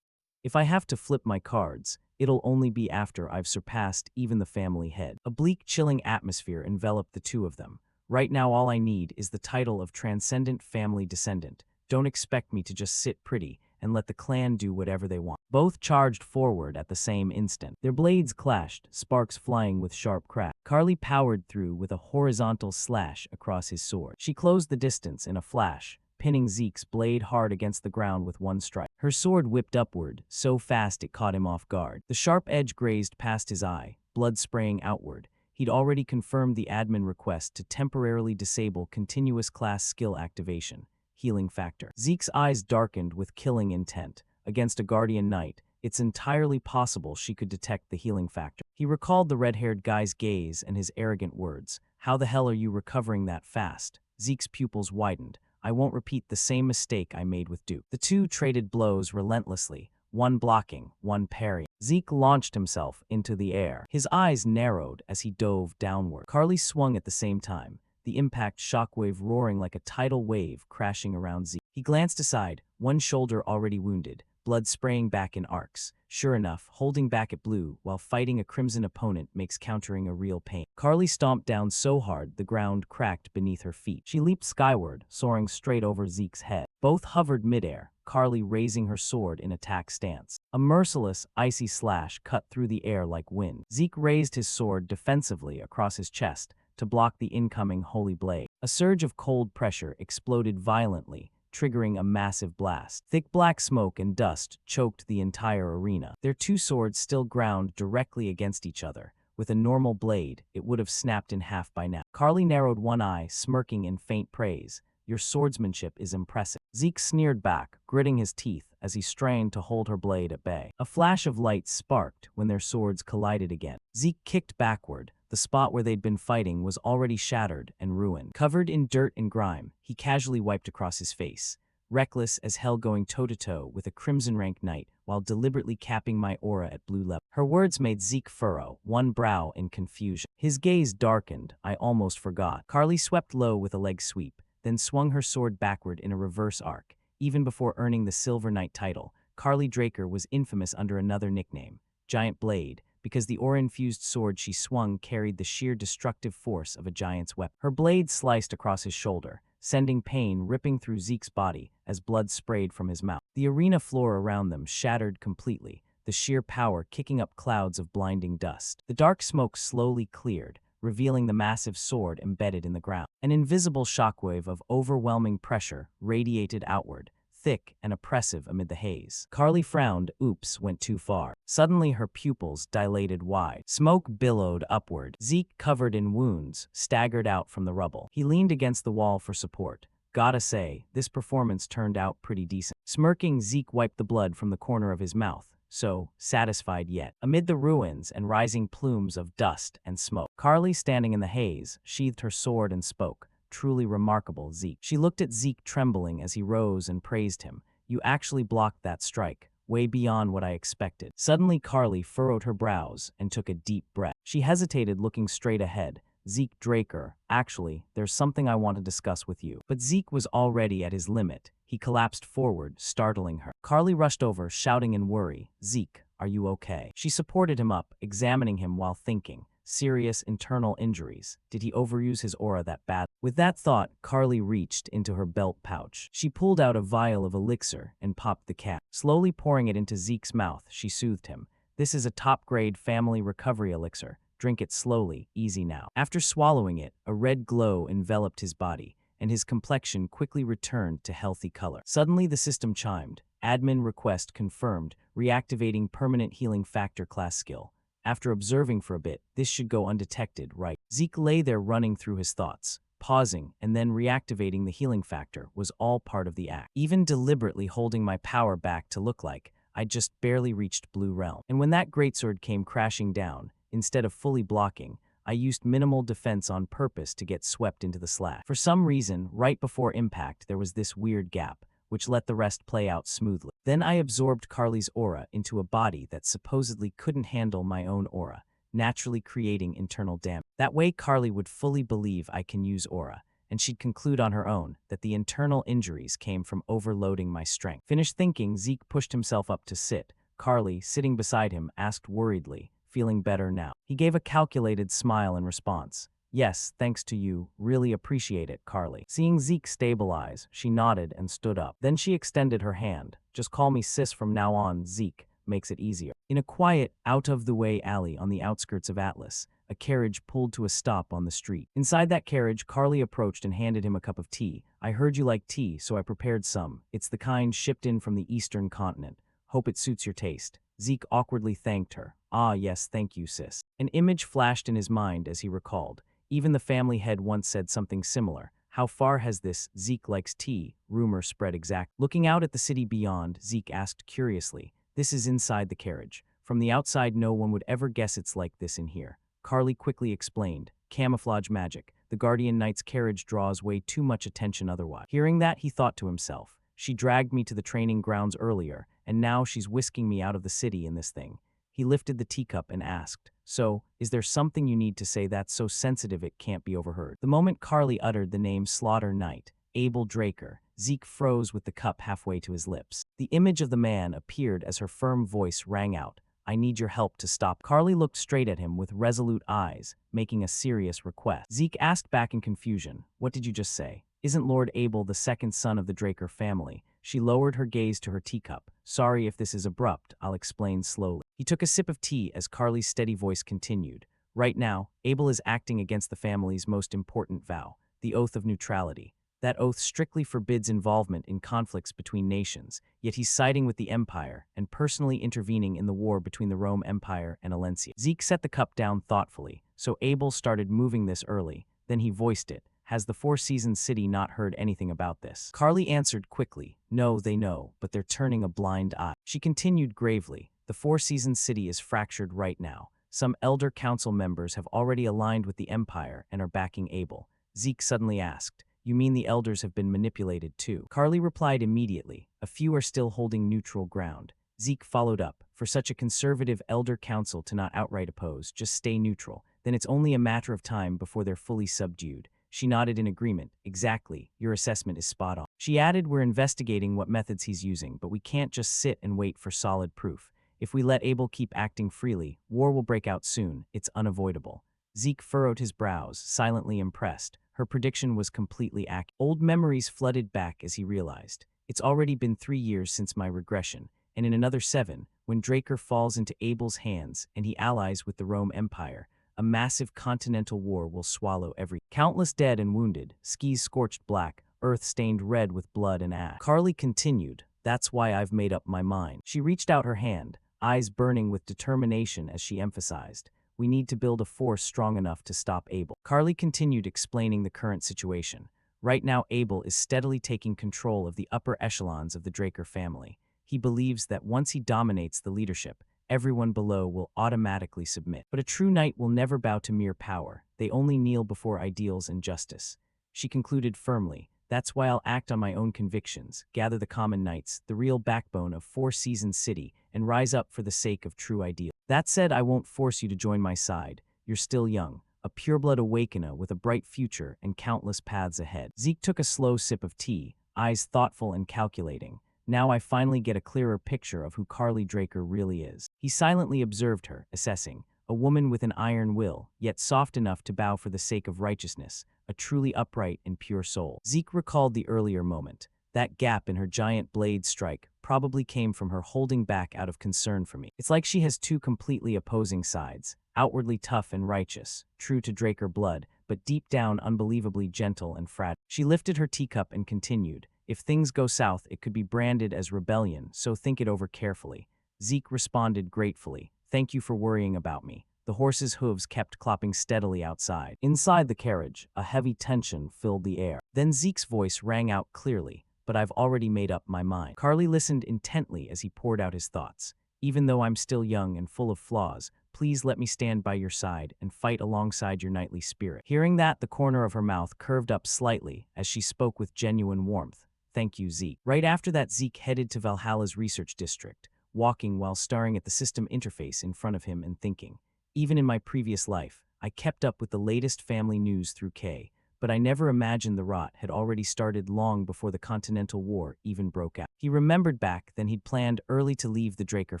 If I have to flip my cards, it'll only be after I've surpassed even the family head. A bleak, chilling atmosphere enveloped the two of them. Right now all I need is the title of Transcendent Family Descendant. Don't expect me to just sit pretty and let the clan do whatever they want. Both charged forward at the same instant. Their blades clashed, sparks flying with sharp crack. Carly powered through with a horizontal slash across his sword. She closed the distance in a flash, pinning Zeke's blade hard against the ground with one strike. Her sword whipped upward, so fast it caught him off guard. The sharp edge grazed past his eye, blood spraying outward. He'd already confirmed the admin request to temporarily disable continuous class skill activation. Healing factor. Zeke's eyes darkened with killing intent. Against a guardian knight, it's entirely possible she could detect the healing factor. He recalled the red-haired guy's gaze and his arrogant words. How the hell are you recovering that fast? Zeke's pupils widened. I won't repeat the same mistake I made with Duke. The two traded blows relentlessly, one blocking, one parrying. Zeke launched himself into the air. His eyes narrowed as he dove downward. Carly swung at the same time, the impact shockwave roaring like a tidal wave crashing around Zeke. He glanced aside, one shoulder already wounded, blood spraying back in arcs. Sure enough, holding back at blue while fighting a crimson opponent makes countering a real pain. Carly stomped down so hard the ground cracked beneath her feet. She leaped skyward, soaring straight over Zeke's head. Both hovered midair, Carly raising her sword in attack stance. A merciless, icy slash cut through the air like wind. Zeke raised his sword defensively across his chest to block the incoming holy blade. A surge of cold pressure exploded violently, triggering a massive blast. Thick black smoke and dust choked the entire arena. Their two swords still ground directly against each other. With a normal blade, it would have snapped in half by now. Carly narrowed one eye, smirking in faint praise. Your swordsmanship is impressive. Zeke sneered back, gritting his teeth as he strained to hold her blade at bay. A flash of light sparked when their swords collided again. Zeke kicked backward. The spot where they'd been fighting was already shattered and ruined. Covered in dirt and grime, he casually wiped across his face, reckless as hell going toe-to-toe with a crimson rank knight while deliberately capping my aura at blue level. Her words made Zeke furrow, one brow in confusion. His gaze darkened. I almost forgot. Carly swept low with a leg sweep, then swung her sword backward in a reverse arc. Even before earning the Silver Knight title, Carly Draker was infamous under another nickname, Giant Blade, because the aura-infused sword she swung carried the sheer destructive force of a giant's weapon. Her blade sliced across his shoulder, sending pain ripping through Zeke's body as blood sprayed from his mouth. The arena floor around them shattered completely, the sheer power kicking up clouds of blinding dust. The dark smoke slowly cleared, revealing the massive sword embedded in the ground. An invisible shockwave of overwhelming pressure radiated outward, thick and oppressive amid the haze. Carly frowned. Oops, went too far. Suddenly her pupils dilated wide. Smoke billowed upward. Zeke, covered in wounds, staggered out from the rubble. He leaned against the wall for support. Gotta say, this performance turned out pretty decent. Smirking, Zeke wiped the blood from the corner of his mouth. So, satisfied yet. Amid the ruins and rising plumes of dust and smoke, Carly, standing in the haze, sheathed her sword and spoke. Truly remarkable, Zeke. She looked at Zeke trembling as he rose and praised him. You actually blocked that strike, way beyond what I expected. Suddenly Carly furrowed her brows and took a deep breath. She hesitated, looking straight ahead. Zeke Draker, actually, there's something I want to discuss with you. But Zeke was already at his limit. He collapsed forward, startling her. Carly rushed over, shouting in worry, Zeke, are you okay? She supported him up, examining him while thinking. Serious internal injuries. Did he overuse his aura that bad? With that thought, Carly reached into her belt pouch. She pulled out a vial of elixir and popped the cap. Slowly pouring it into Zeke's mouth, she soothed him. This is a top-grade family recovery elixir. Drink it slowly, easy now. After swallowing it, a red glow enveloped his body, and his complexion quickly returned to healthy color. Suddenly the system chimed. Admin request confirmed, reactivating permanent healing factor class skill. After observing for a bit, this should go undetected, right? Zeke lay there running through his thoughts. Pausing and then reactivating the healing factor was all part of the act. Even deliberately holding my power back to look like I'd just barely reached Blue Realm. And when that greatsword came crashing down, instead of fully blocking, I used minimal defense on purpose to get swept into the slash. For some reason, right before impact, there was this weird gap, which let the rest play out smoothly. Then I absorbed Carly's aura into a body that supposedly couldn't handle my own aura, naturally creating internal damage. That way Carly would fully believe I can use aura, and she'd conclude on her own that the internal injuries came from overloading my strength. Finished thinking, Zeke pushed himself up to sit. Carly, sitting beside him, asked worriedly, feeling better now. He gave a calculated smile in response. Yes, thanks to you. Really appreciate it, Carly. Seeing Zeke stabilize, she nodded and stood up. Then she extended her hand. Just call me sis from now on, Zeke. Makes it easier. In a quiet, out-of-the-way alley on the outskirts of Atlas, a carriage pulled to a stop on the street. Inside that carriage, Carly approached and handed him a cup of tea. I heard you like tea, so I prepared some. It's the kind shipped in from the eastern continent. Hope it suits your taste. Zeke awkwardly thanked her. Ah, yes, thank you, sis. An image flashed in his mind as he recalled. Even the family head once said something similar. How far has this Zeke likes tea rumor spread exact? Looking out at the city beyond, Zeke asked curiously. This is inside the carriage. From the outside, no one would ever guess it's like this in here. Carly quickly explained. Camouflage magic. The Guardian Knight's carriage draws way too much attention otherwise. Hearing that, he thought to himself. She dragged me to the training grounds earlier, and now she's whisking me out of the city in this thing. He lifted the teacup and asked, so, is there something you need to say that's so sensitive it can't be overheard? The moment Carly uttered the name Slaughter Knight, Abel Draker, Zeke froze with the cup halfway to his lips. The image of the man appeared as her firm voice rang out. I need your help to stop. Carly looked straight at him with resolute eyes, making a serious request. Zeke asked back in confusion, what did you just say? Isn't Lord Abel the second son of the Draker family? She lowered her gaze to her teacup. Sorry if this is abrupt, I'll explain slowly. He took a sip of tea as Carly's steady voice continued. Right now, Abel is acting against the family's most important vow, the oath of neutrality. That oath strictly forbids involvement in conflicts between nations, yet he's siding with the Empire and personally intervening in the war between the Rome Empire and Alencia. Zeke set the cup down thoughtfully, so Abel started moving this early. Then he voiced it. Has the Four Seasons City not heard anything about this? Carly answered quickly. No, they know, but they're turning a blind eye. She continued gravely. The Four Seasons City is fractured right now. Some Elder Council members have already aligned with the Empire and are backing Abel. Zeke suddenly asked. You mean the elders have been manipulated too? Carly replied immediately. A few are still holding neutral ground. Zeke followed up. For such a conservative Elder Council to not outright oppose, just stay neutral. Then it's only a matter of time before they're fully subdued. She nodded in agreement. Exactly. Your assessment is spot on. She added, we're investigating what methods he's using, but we can't just sit and wait for solid proof. If we let Abel keep acting freely, war will break out soon. It's unavoidable. Zeke furrowed his brows, silently impressed. Her prediction was completely accurate. Old memories flooded back as he realized. It's already been 3 years since my regression, and in another 7, when Draker falls into Abel's hands and he allies with the Rome Empire, a massive continental war will swallow every. Countless dead and wounded, skis scorched black, earth stained red with blood and ash. Carly continued, that's why I've made up my mind. She reached out her hand, eyes burning with determination as she emphasized. We need to build a force strong enough to stop Abel. Carly continued explaining the current situation. Right now, Abel is steadily taking control of the upper echelons of the Draker family. He believes that once he dominates the leadership, everyone below will automatically submit. But a true knight will never bow to mere power. They only kneel before ideals and justice. She concluded firmly, that's why I'll act on my own convictions, gather the common knights, the real backbone of Four Seasons City, and rise up for the sake of true ideals. That said, I won't force you to join my side. You're still young, a pureblood awakener with a bright future and countless paths ahead. Zeke took a slow sip of tea, eyes thoughtful and calculating. Now I finally get a clearer picture of who Carly Draker really is. He silently observed her, assessing, a woman with an iron will, yet soft enough to bow for the sake of righteousness, a truly upright and pure soul. Zeke recalled the earlier moment. That gap in her giant blade strike probably came from her holding back out of concern for me. It's like she has two completely opposing sides, outwardly tough and righteous, true to Draker blood, but deep down unbelievably gentle and fragile. She lifted her teacup and continued. If things go south, it could be branded as rebellion, so think it over carefully. Zeke responded gratefully. Thank you for worrying about me. The horse's hooves kept clopping steadily outside. Inside the carriage, a heavy tension filled the air. Then Zeke's voice rang out clearly, but I've already made up my mind. Carly listened intently as he poured out his thoughts. Even though I'm still young and full of flaws, please let me stand by your side and fight alongside your knightly spirit. Hearing that, the corner of her mouth curved up slightly as she spoke with genuine warmth. Thank you, Zeke. Right after that, Zeke headed to Valhalla's research district, walking while staring at the system interface in front of him and thinking. Even in my previous life, I kept up with the latest family news through K, but I never imagined the rot had already started long before the Continental War even broke out. He remembered back then he'd planned early to leave the Draker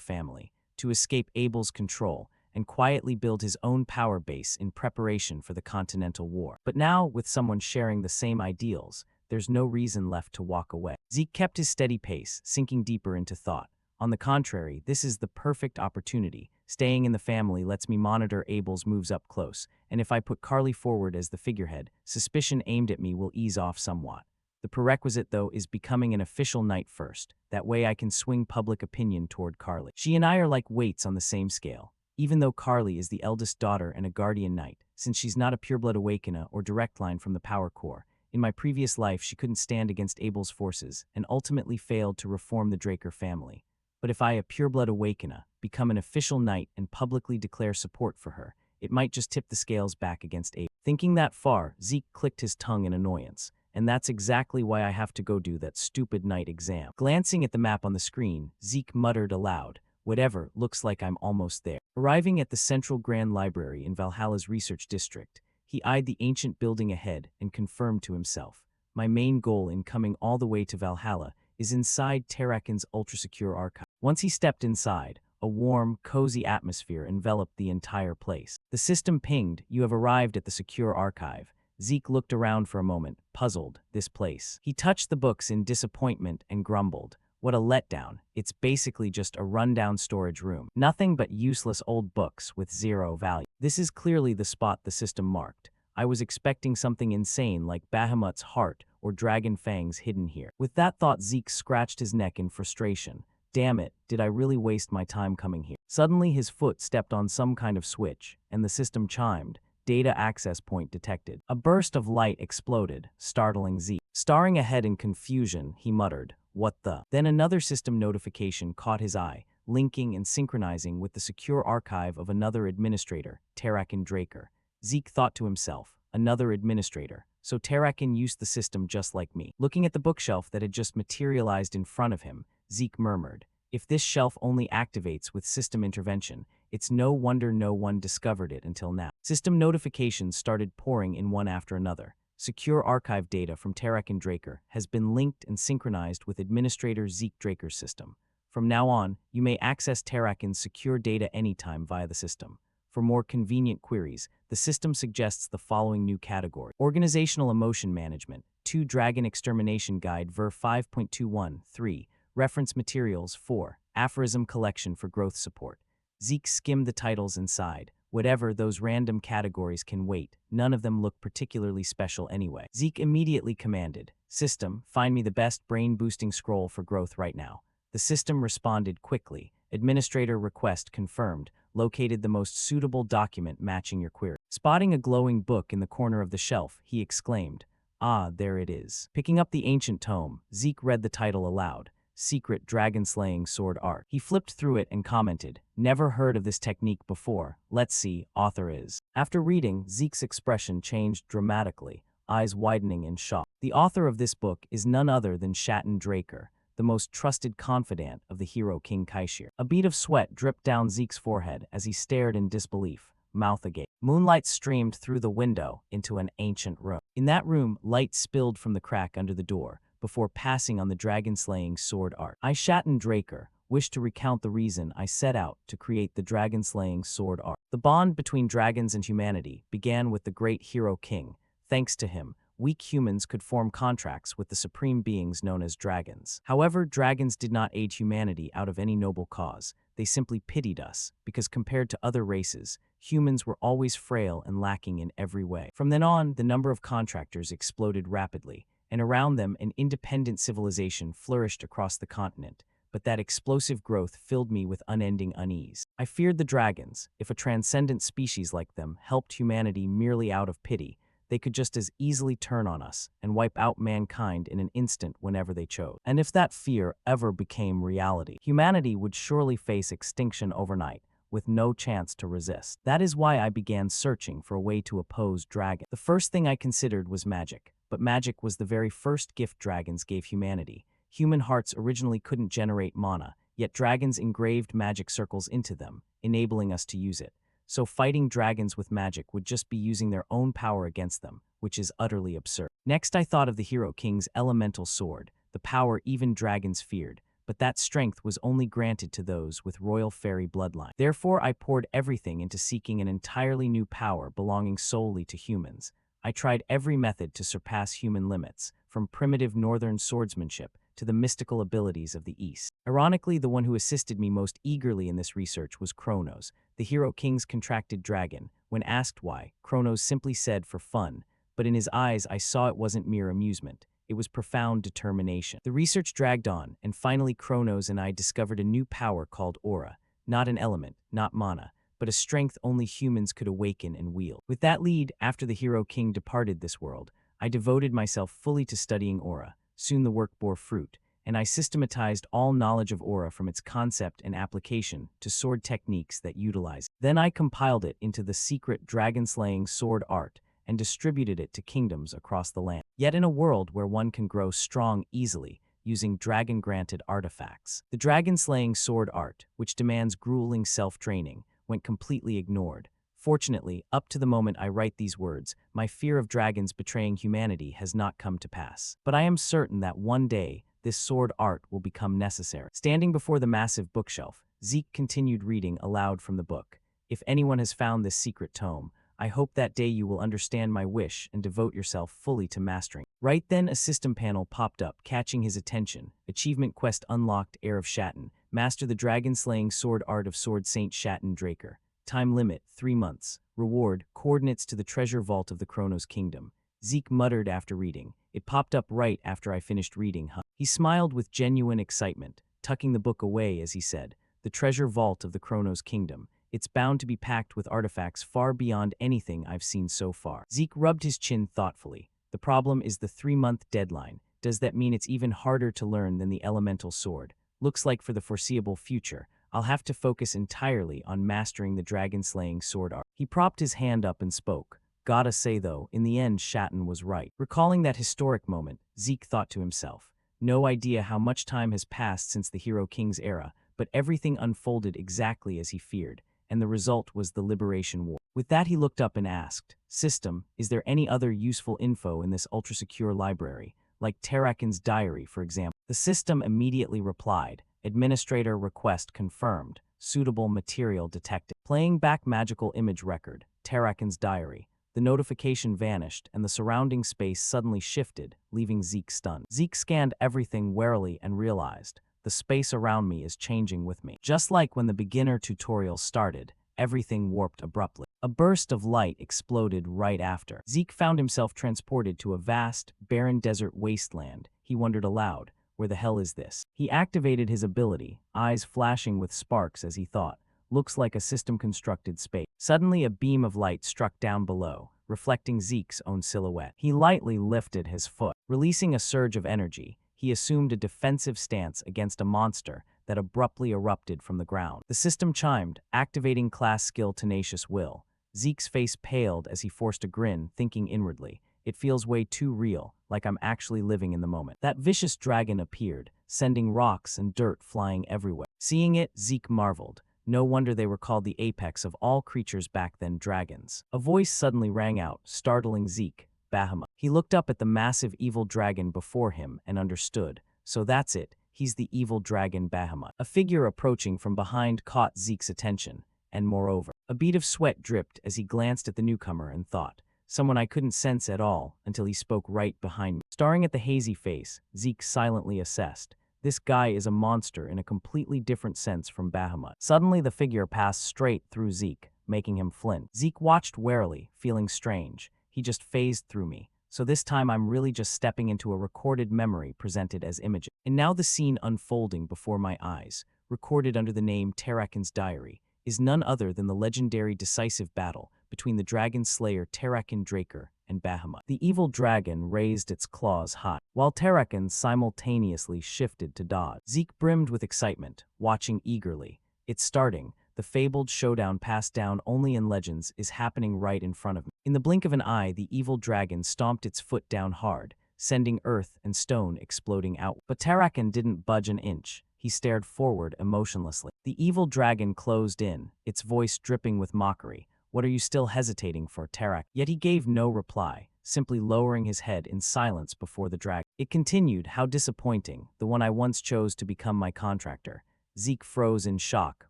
family, to escape Abel's control, and quietly build his own power base in preparation for the Continental War. But now, with someone sharing the same ideals, there's no reason left to walk away. Zeke kept his steady pace, sinking deeper into thought. On the contrary, this is the perfect opportunity. Staying in the family lets me monitor Abel's moves up close, and if I put Carly forward as the figurehead, suspicion aimed at me will ease off somewhat. The prerequisite, though, is becoming an official knight first. That way I can swing public opinion toward Carly. She and I are like weights on the same scale. Even though Carly is the eldest daughter and a guardian knight, since she's not a pureblood awakener or direct line from the power core, in my previous life she couldn't stand against Abel's forces and ultimately failed to reform the Draker family. But if I, a pureblood awakener, become an official knight and publicly declare support for her, it might just tip the scales back against Abel. Thinking that far, Zeke clicked his tongue in annoyance, and that's exactly why I have to go do that stupid knight exam. Glancing at the map on the screen, Zeke muttered aloud, "Whatever, looks like I'm almost there." Arriving at the Central Grand Library in Valhalla's research district, he eyed the ancient building ahead and confirmed to himself, "My main goal in coming all the way to Valhalla is inside Terrakin's ultra-secure archive." Once he stepped inside, a warm, cozy atmosphere enveloped the entire place. The system pinged, "You have arrived at the secure archive." Zeke looked around for a moment, puzzled. This place. He touched the books in disappointment and grumbled, "What a letdown. It's basically just a rundown storage room. Nothing but useless old books with zero value." This is clearly the spot the system marked. I was expecting something insane like Bahamut's heart or Dragon Fangs hidden here. With that thought, Zeke scratched his neck in frustration. Damn it, did I really waste my time coming here? Suddenly his foot stepped on some kind of switch, and the system chimed. Data access point detected. A burst of light exploded, startling Zeke. Staring ahead in confusion, he muttered, "What the?" Then another system notification caught his eye, linking and synchronizing with the secure archive of another administrator, Terrakin Draker. Zeke thought to himself, another administrator. So Terrakin used the system just like me. Looking at the bookshelf that had just materialized in front of him, Zeke murmured, "If this shelf only activates with system intervention, it's no wonder no one discovered it until now." System notifications started pouring in one after another. Secure archive data from Terrakin Draker has been linked and synchronized with Administrator Zeke Draker's system. From now on, you may access Terrakin's secure data anytime via the system. For more convenient queries, the system suggests the following new category: Organizational Emotion Management, 2 Dragon Extermination Guide Ver 5.21, 3, Reference Materials 4, Aphorism Collection for Growth Support. Zeke skimmed the titles and sighed. Whatever, those random categories can wait. None of them look particularly special anyway. Zeke immediately commanded, "System, find me the best brain-boosting scroll for growth right now." The system responded quickly. Administrator request confirmed. Located the most suitable document matching your query. Spotting a glowing book in the corner of the shelf, he exclaimed, "Ah, there it is." Picking up the ancient tome, Zeke read the title aloud. Secret Dragon-Slaying Sword Art. He flipped through it and commented, "Never heard of this technique before. Let's see, author is." After reading, Zeke's expression changed dramatically, eyes widening in shock. The author of this book is none other than Shatton Draker, the most trusted confidant of the hero King Kaishir. A bead of sweat dripped down Zeke's forehead as he stared in disbelief, mouth agape. Moonlight streamed through the window into an ancient room. In that room, light spilled from the crack under the door, before passing on the dragon-slaying sword art. I, Shatton Draker, wish to recount the reason I set out to create the dragon-slaying sword art. The bond between dragons and humanity began with the great hero king. Thanks to him, weak humans could form contracts with the supreme beings known as dragons. However, dragons did not aid humanity out of any noble cause. They simply pitied us, because compared to other races, humans were always frail and lacking in every way. From then on, the number of contractors exploded rapidly, and around them an independent civilization flourished across the continent, but that explosive growth filled me with unending unease. I feared the dragons. If a transcendent species like them helped humanity merely out of pity, they could just as easily turn on us and wipe out mankind in an instant whenever they chose. And if that fear ever became reality, humanity would surely face extinction overnight, with no chance to resist. That is why I began searching for a way to oppose dragons. The first thing I considered was magic. But magic was the very first gift dragons gave humanity. Human hearts originally couldn't generate mana, yet dragons engraved magic circles into them, enabling us to use it. so fighting dragons with magic would just be using their own power against them, which is utterly absurd. Next, I thought of the Hero King's elemental sword, the power even dragons feared, but that strength was only granted to those with royal fairy bloodline. Therefore, I poured everything into seeking an entirely new power belonging solely to humans. I tried every method to surpass human limits, from primitive northern swordsmanship to the mystical abilities of the East. Ironically, the one who assisted me most eagerly in this research was Kronos, the Hero King's contracted dragon. When asked why, Kronos simply said for fun, but in his eyes I saw it wasn't mere amusement. It was profound determination. The research dragged on, and finally Kronos and I discovered a new power called aura, not an element, not mana, but a strength only humans could awaken and wield. With that lead, after the Hero King departed this world, I devoted myself fully to studying aura. Soon the work bore fruit, and I systematized all knowledge of aura from its concept and application to sword techniques that utilize it. Then I compiled it into the secret dragon-slaying sword art and distributed it to kingdoms across the land. Yet in a world where one can grow strong easily, using dragon-granted artifacts, the dragon-slaying sword art, which demands grueling self-training, went completely ignored. Fortunately, up to the moment I write these words, my fear of dragons betraying humanity has not come to pass. But I am certain that one day, this sword art will become necessary. Standing before the massive bookshelf, Zeke continued reading aloud from the book. If anyone has found this secret tome, I hope that day you will understand my wish and devote yourself fully to mastering. Right then, a system panel popped up, catching his attention. Achievement quest unlocked: Heir of Shatten. Master the dragon-slaying sword art of Sword Saint Shatten Draker. Time limit: 3 months. Reward: coordinates to the treasure vault of the Kronos Kingdom. Zeke muttered after reading. It popped up right after I finished reading. He smiled with genuine excitement, tucking the book away as he said, "The treasure vault of the Kronos Kingdom. It's bound to be packed with artifacts far beyond anything I've seen so far." Zeke rubbed his chin thoughtfully. "The problem is the 3-month deadline. Does that mean it's even harder to learn than the elemental sword? Looks like for the foreseeable future, I'll have to focus entirely on mastering the dragon-slaying sword art." He propped his hand up and spoke. "Gotta say though, in the end Shatten was right." Recalling that historic moment, Zeke thought to himself, no idea how much time has passed since the Hero King's era, but everything unfolded exactly as he feared, and the result was the Liberation War. With that, he looked up and asked, "System, is there any other useful info in this ultra-secure library, like Terrakin's diary, for example?" The system immediately replied, "Administrator request confirmed. Suitable material detected." Playing back magical image record, Terrakin's diary. The notification vanished, and the surrounding space suddenly shifted, leaving Zeke stunned. Zeke scanned everything warily and realized, the space around me is changing with me. Just like when the beginner tutorial started, everything warped abruptly. A burst of light exploded right after. Zeke found himself transported to a vast, barren desert wasteland. He wondered aloud, where the hell is this? He activated his ability, eyes flashing with sparks as he thought, looks like a system-constructed space. Suddenly a beam of light struck down below, reflecting Zeke's own silhouette. He lightly lifted his foot. Releasing a surge of energy, he assumed a defensive stance against a monster that abruptly erupted from the ground. The system chimed, activating class skill Tenacious Will. Zeke's face paled as he forced a grin, thinking inwardly, "It feels way too real, like I'm actually living in the moment." That vicious dragon appeared, sending rocks and dirt flying everywhere. Seeing it, Zeke marveled. No wonder they were called the apex of all creatures back then, dragons. A voice suddenly rang out, startling Zeke, "Bahamut." He looked up at the massive evil dragon before him and understood. So that's it, he's the evil dragon Bahamut. A figure approaching from behind caught Zeke's attention, and moreover, a bead of sweat dripped as he glanced at the newcomer and thought, someone I couldn't sense at all until he spoke right behind me. Staring at the hazy face, Zeke silently assessed, this guy is a monster in a completely different sense from Bahamut. Suddenly the figure passed straight through Zeke, making him flinch. Zeke watched warily, feeling strange. He just phased through me. So this time I'm really just stepping into a recorded memory presented as images. And now the scene unfolding before my eyes, recorded under the name Terrakin's Diary, is none other than the legendary decisive battle between the dragon slayer Terrakin Draker and Bahamut. The evil dragon raised its claws high, while Terrakin simultaneously shifted to dodge. Zeke brimmed with excitement, watching eagerly. It's starting. The fabled showdown passed down only in legends is happening right in front of me. In the blink of an eye, the evil dragon stomped its foot down hard, sending earth and stone exploding out. But Terrakin didn't budge an inch. he stared forward emotionlessly. The evil dragon closed in, its voice dripping with mockery. "What are you still hesitating for, Tarak?" Yet he gave no reply, simply lowering his head in silence before the dragon. It continued, "How disappointing, the one I once chose to become my contractor." Zeke froze in shock.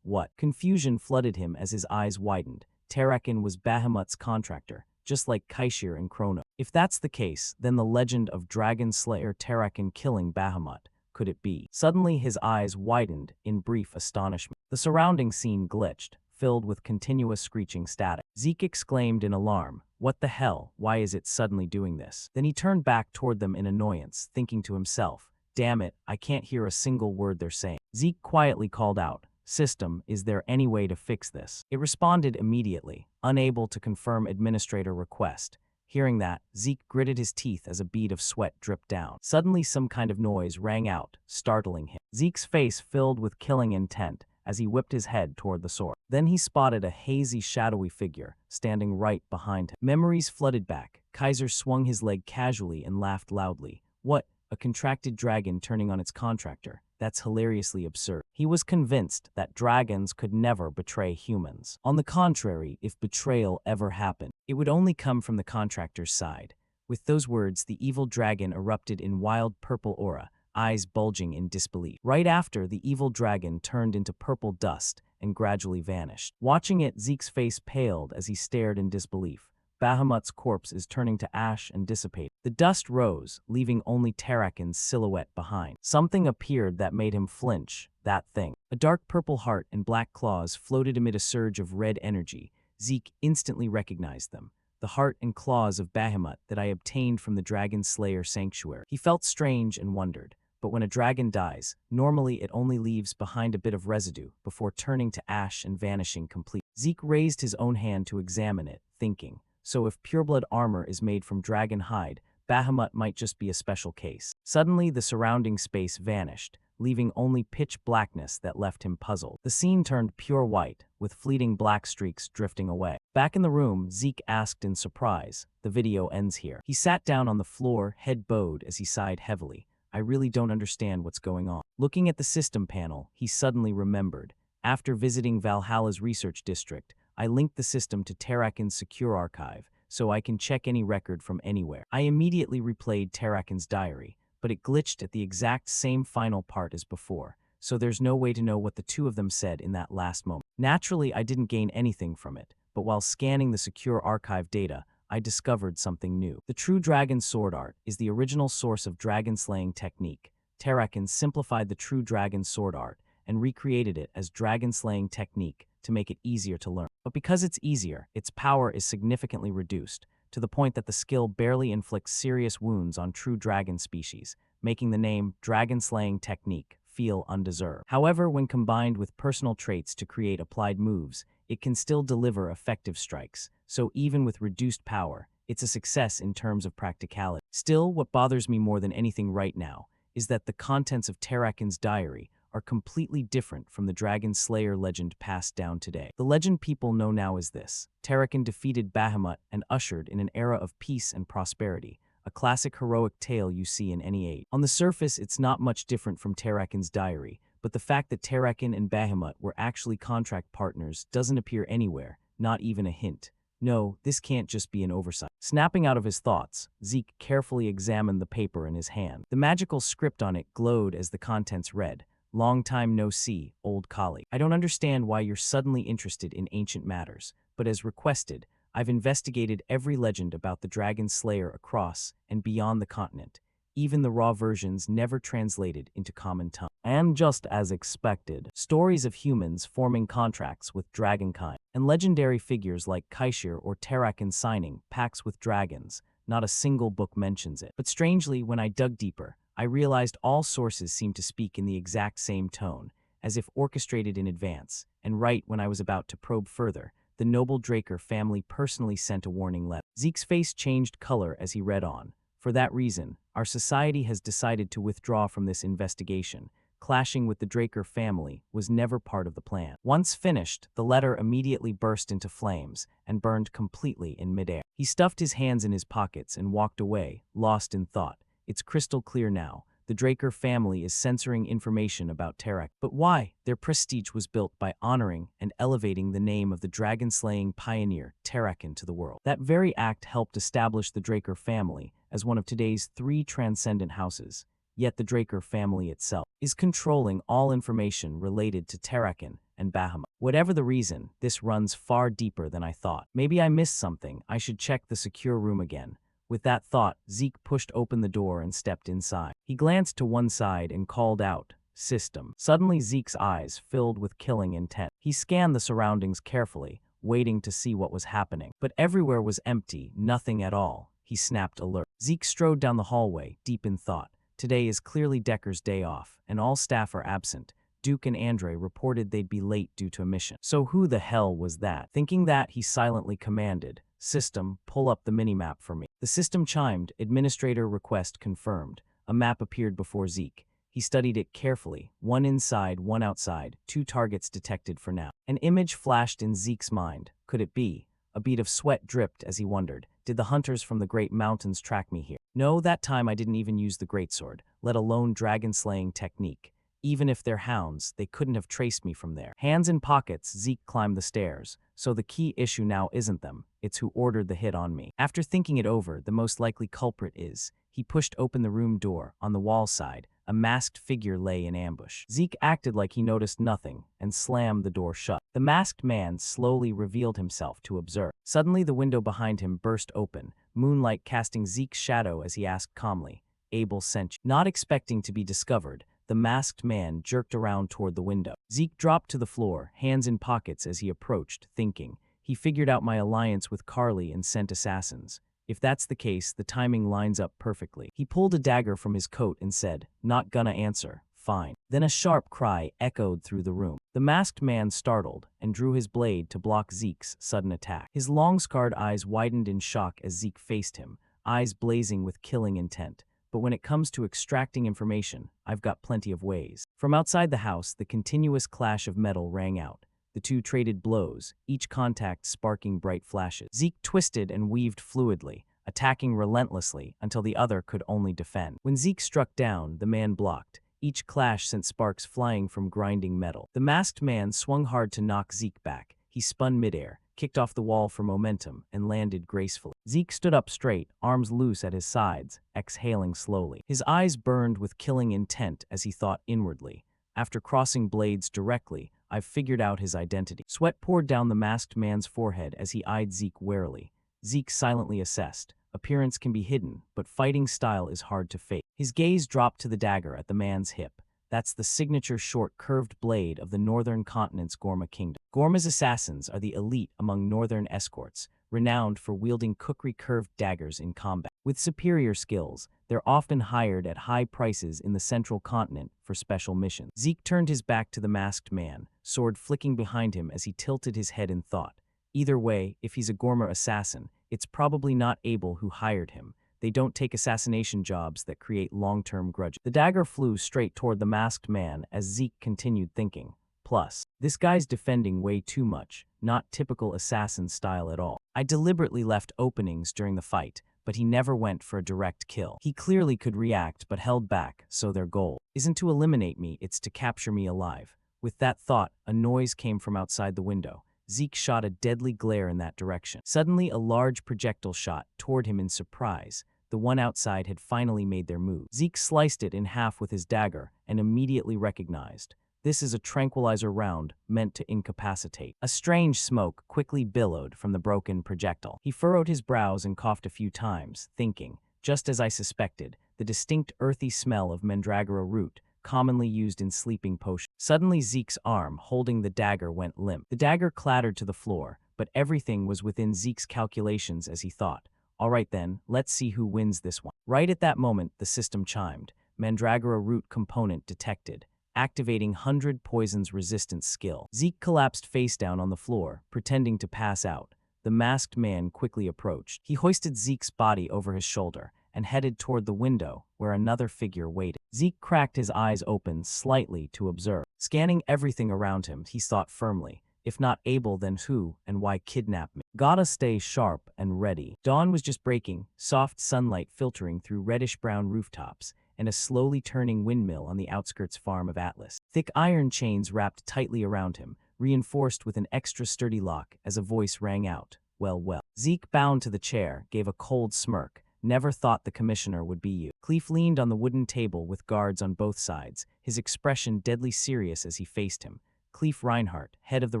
What? Confusion flooded him as his eyes widened. Tarakin was Bahamut's contractor, just like Kaishir and Chrono. If that's the case, then the legend of Dragon Slayer Tarakin killing Bahamut, could it be? Suddenly his eyes widened in brief astonishment. The surrounding scene glitched, filled with continuous screeching static. Zeke exclaimed in alarm, "What the hell? Why is it suddenly doing this?" Then he turned back toward them in annoyance, thinking to himself, "Damn it, I can't hear a single word they're saying." Zeke quietly called out, "System, is there any way to fix this?" It responded immediately, unable to confirm administrator request. Hearing that, Zeke gritted his teeth as a bead of sweat dripped down. Suddenly some kind of noise rang out, startling him. Zeke's face filled with killing intent as he whipped his head toward the sword. Then he spotted a hazy, shadowy figure standing right behind him. Memories flooded back. Kaiser swung his leg casually and laughed loudly. What? A contracted dragon turning on its contractor. That's hilariously absurd. He was convinced that dragons could never betray humans. On the contrary, if betrayal ever happened, it would only come from the contractor's side. With those words, the evil dragon erupted in wild purple aura, eyes bulging in disbelief. Right after, the evil dragon turned into purple dust and gradually vanished. Watching it, Zeke's face paled as he stared in disbelief. Bahamut's corpse is turning to ash and dissipating. The dust rose, leaving only Tarakin's silhouette behind. Something appeared that made him flinch. That thing. A dark purple heart and black claws floated amid a surge of red energy. Zeke instantly recognized them. The heart and claws of Bahamut that I obtained from the Dragon Slayer Sanctuary. He felt strange and wondered. But when a dragon dies, normally it only leaves behind a bit of residue before turning to ash and vanishing completely. Zeke raised his own hand to examine it, thinking, so if pureblood armor is made from dragon hide, Bahamut might just be a special case. Suddenly, the surrounding space vanished, leaving only pitch blackness that left him puzzled. The scene turned pure white, with fleeting black streaks drifting away. Back in the room, Zeke asked in surprise, "The video ends here." He sat down on the floor, head bowed as he sighed heavily. "I really don't understand what's going on." Looking at the system panel, he suddenly remembered. After visiting Valhalla's research district, I linked the system to Tarakin's secure archive, so I can check any record from anywhere. I immediately replayed Tarakin's diary, but it glitched at the exact same final part as before, so there's no way to know what the two of them said in that last moment. Naturally, I didn't gain anything from it, but while scanning the secure archive data, I discovered something new. The true dragon sword art is the original source of dragon-slaying technique. Tarakin simplified the true dragon sword art and recreated it as dragon-slaying technique to make it easier to learn. But because it's easier, its power is significantly reduced, to the point that the skill barely inflicts serious wounds on true dragon species, making the name dragon-slaying technique feel undeserved. However, when combined with personal traits to create applied moves, it can still deliver effective strikes, so even with reduced power, it's a success in terms of practicality. Still, what bothers me more than anything right now is that the contents of Tarakin's diary are completely different from the Dragon Slayer legend passed down today. The legend people know now is this: Tarakin defeated Bahamut and ushered in an era of peace and prosperity, a classic heroic tale you see in any age. On the surface, it's not much different from Tarakin's diary, but the fact that Tarakin and Bahamut were actually contract partners doesn't appear anywhere, not even a hint. No, this can't just be an oversight. Snapping out of his thoughts, Zeke carefully examined the paper in his hand. The magical script on it glowed as the contents read, "Long time no see, old colleague. I don't understand why you're suddenly interested in ancient matters, but as requested, I've investigated every legend about the Dragon Slayer across and beyond the continent, even the raw versions never translated into common tongue. And just as expected, stories of humans forming contracts with dragonkind, and legendary figures like Kaishir or Tarakin signing pacts with dragons, not a single book mentions it. But strangely, when I dug deeper, I realized all sources seemed to speak in the exact same tone, as if orchestrated in advance, and right when I was about to probe further, the noble Draker family personally sent a warning letter. Zeke's face changed color as he read on. For that reason, our society has decided to withdraw from this investigation. Clashing with the Draker family was never part of the plan. Once finished, the letter immediately burst into flames and burned completely in midair. He stuffed his hands in his pockets and walked away, lost in thought. It's crystal clear now. the Draker family is censoring information about Tarak. But why? Their prestige was built by honoring and elevating the name of the dragon-slaying pioneer Tarak into the world. That very act helped establish the Draker family as one of today's 3 transcendent houses. Yet the Draker family itself is controlling all information related to Tarakan and Bahamut. Whatever the reason, this runs far deeper than I thought. Maybe I missed something. I should check the secure room again. With that thought, Zeke pushed open the door and stepped inside. He glanced to one side and called out, "System." Suddenly, Zeke's eyes filled with killing intent. He scanned the surroundings carefully, waiting to see what was happening. But everywhere was empty, nothing at all. He snapped alert. Zeke strode down the hallway, deep in thought. Today is clearly Decker's day off, and all staff are absent. Duke and Andre reported they'd be late due to a mission. So who the hell was that? Thinking that, he silently commanded, "System, pull up the minimap for me." The system chimed, "Administrator request confirmed." A map appeared before Zeke. He studied it carefully, 1 inside, 1 outside, 2 targets detected for now. An image flashed in Zeke's mind. Could it be? A bead of sweat dripped as he wondered, did the hunters from the Great Mountains track me here? No, that time I didn't even use the greatsword, let alone dragon-slaying technique. Even if they're hounds, they couldn't have traced me from there. Hands in pockets, Zeke climbed the stairs. So the key issue now isn't them, it's who ordered the hit on me. After thinking it over, the most likely culprit is, he pushed open the room door. On the wall side, a masked figure lay in ambush. Zeke acted like he noticed nothing and slammed the door shut. The masked man slowly revealed himself to observe. Suddenly, the window behind him burst open, moonlight casting Zeke's shadow as he asked calmly, "Abel sent you?" Not expecting to be discovered, the masked man jerked around toward the window. Zeke dropped to the floor, hands in pockets as he approached, thinking, he figured out my alliance with Carly and sent assassins. If that's the case, the timing lines up perfectly. He pulled a dagger from his coat and said, "Not gonna answer. Fine." Then a sharp cry echoed through the room. The masked man startled and drew his blade to block Zeke's sudden attack. His long-scarred eyes widened in shock as Zeke faced him, eyes blazing with killing intent. But when it comes to extracting information, I've got plenty of ways. From outside the house, the continuous clash of metal rang out. The two traded blows, each contact sparking bright flashes. Zeke twisted and weaved fluidly, attacking relentlessly until the other could only defend. When Zeke struck down, the man blocked. Each clash sent sparks flying from grinding metal. The masked man swung hard to knock Zeke back. He spun midair, kicked off the wall for momentum, and landed gracefully. Zeke stood up straight, arms loose at his sides, exhaling slowly. His eyes burned with killing intent as he thought inwardly. After crossing blades directly, I've figured out his identity. Sweat poured down the masked man's forehead as he eyed Zeke warily. Zeke silently assessed. Appearance can be hidden, but fighting style is hard to fake. His gaze dropped to the dagger at the man's hip. That's the signature short curved blade of the northern continent's Gorma kingdom. Gorma's assassins are the elite among northern escorts, renowned for wielding kukri-curved daggers in combat. With superior skills, they're often hired at high prices in the central continent for special missions. Zeke turned his back to the masked man, sword flicking behind him as he tilted his head in thought. Either way, if he's a Gorma assassin, it's probably not Abel who hired him. They don't take assassination jobs that create long-term grudges. The dagger flew straight toward the masked man as Zeke continued thinking. Plus, this guy's defending way too much, not typical assassin style at all. I deliberately left openings during the fight, but he never went for a direct kill. He clearly could react but held back, so their goal isn't to eliminate me, it's to capture me alive. With that thought, a noise came from outside the window. Zeke shot a deadly glare in that direction. Suddenly, a large projectile shot toward him in surprise. The one outside had finally made their move. Zeke sliced it in half with his dagger and immediately recognized. This is a tranquilizer round meant to incapacitate. A strange smoke quickly billowed from the broken projectile. He furrowed his brows and coughed a few times, thinking, just as I suspected, the distinct earthy smell of mandragora root, commonly used in sleeping potions. Suddenly, Zeke's arm holding the dagger went limp. The dagger clattered to the floor, but everything was within Zeke's calculations as he thought. All right then, let's see who wins this one. Right at that moment, the system chimed. Mandragora root component detected, activating 100 poisons resistance skill. Zeke collapsed face down on the floor, pretending to pass out. The masked man quickly approached. He hoisted Zeke's body over his shoulder and headed toward the window, where another figure waited. Zeke cracked his eyes open slightly to observe. Scanning everything around him, he thought firmly, if not Abel, then who and why kidnap me? Gotta stay sharp and ready. Dawn was just breaking, soft sunlight filtering through reddish-brown rooftops, and a slowly turning windmill on the outskirts farm of Atlas. Thick iron chains wrapped tightly around him, reinforced with an extra sturdy lock as a voice rang out, "Well, well." Zeke, bound to the chair, gave a cold smirk. "Never thought the commissioner would be you." Cleef leaned on the wooden table with guards on both sides, his expression deadly serious as he faced him. "Cleef Reinhardt, head of the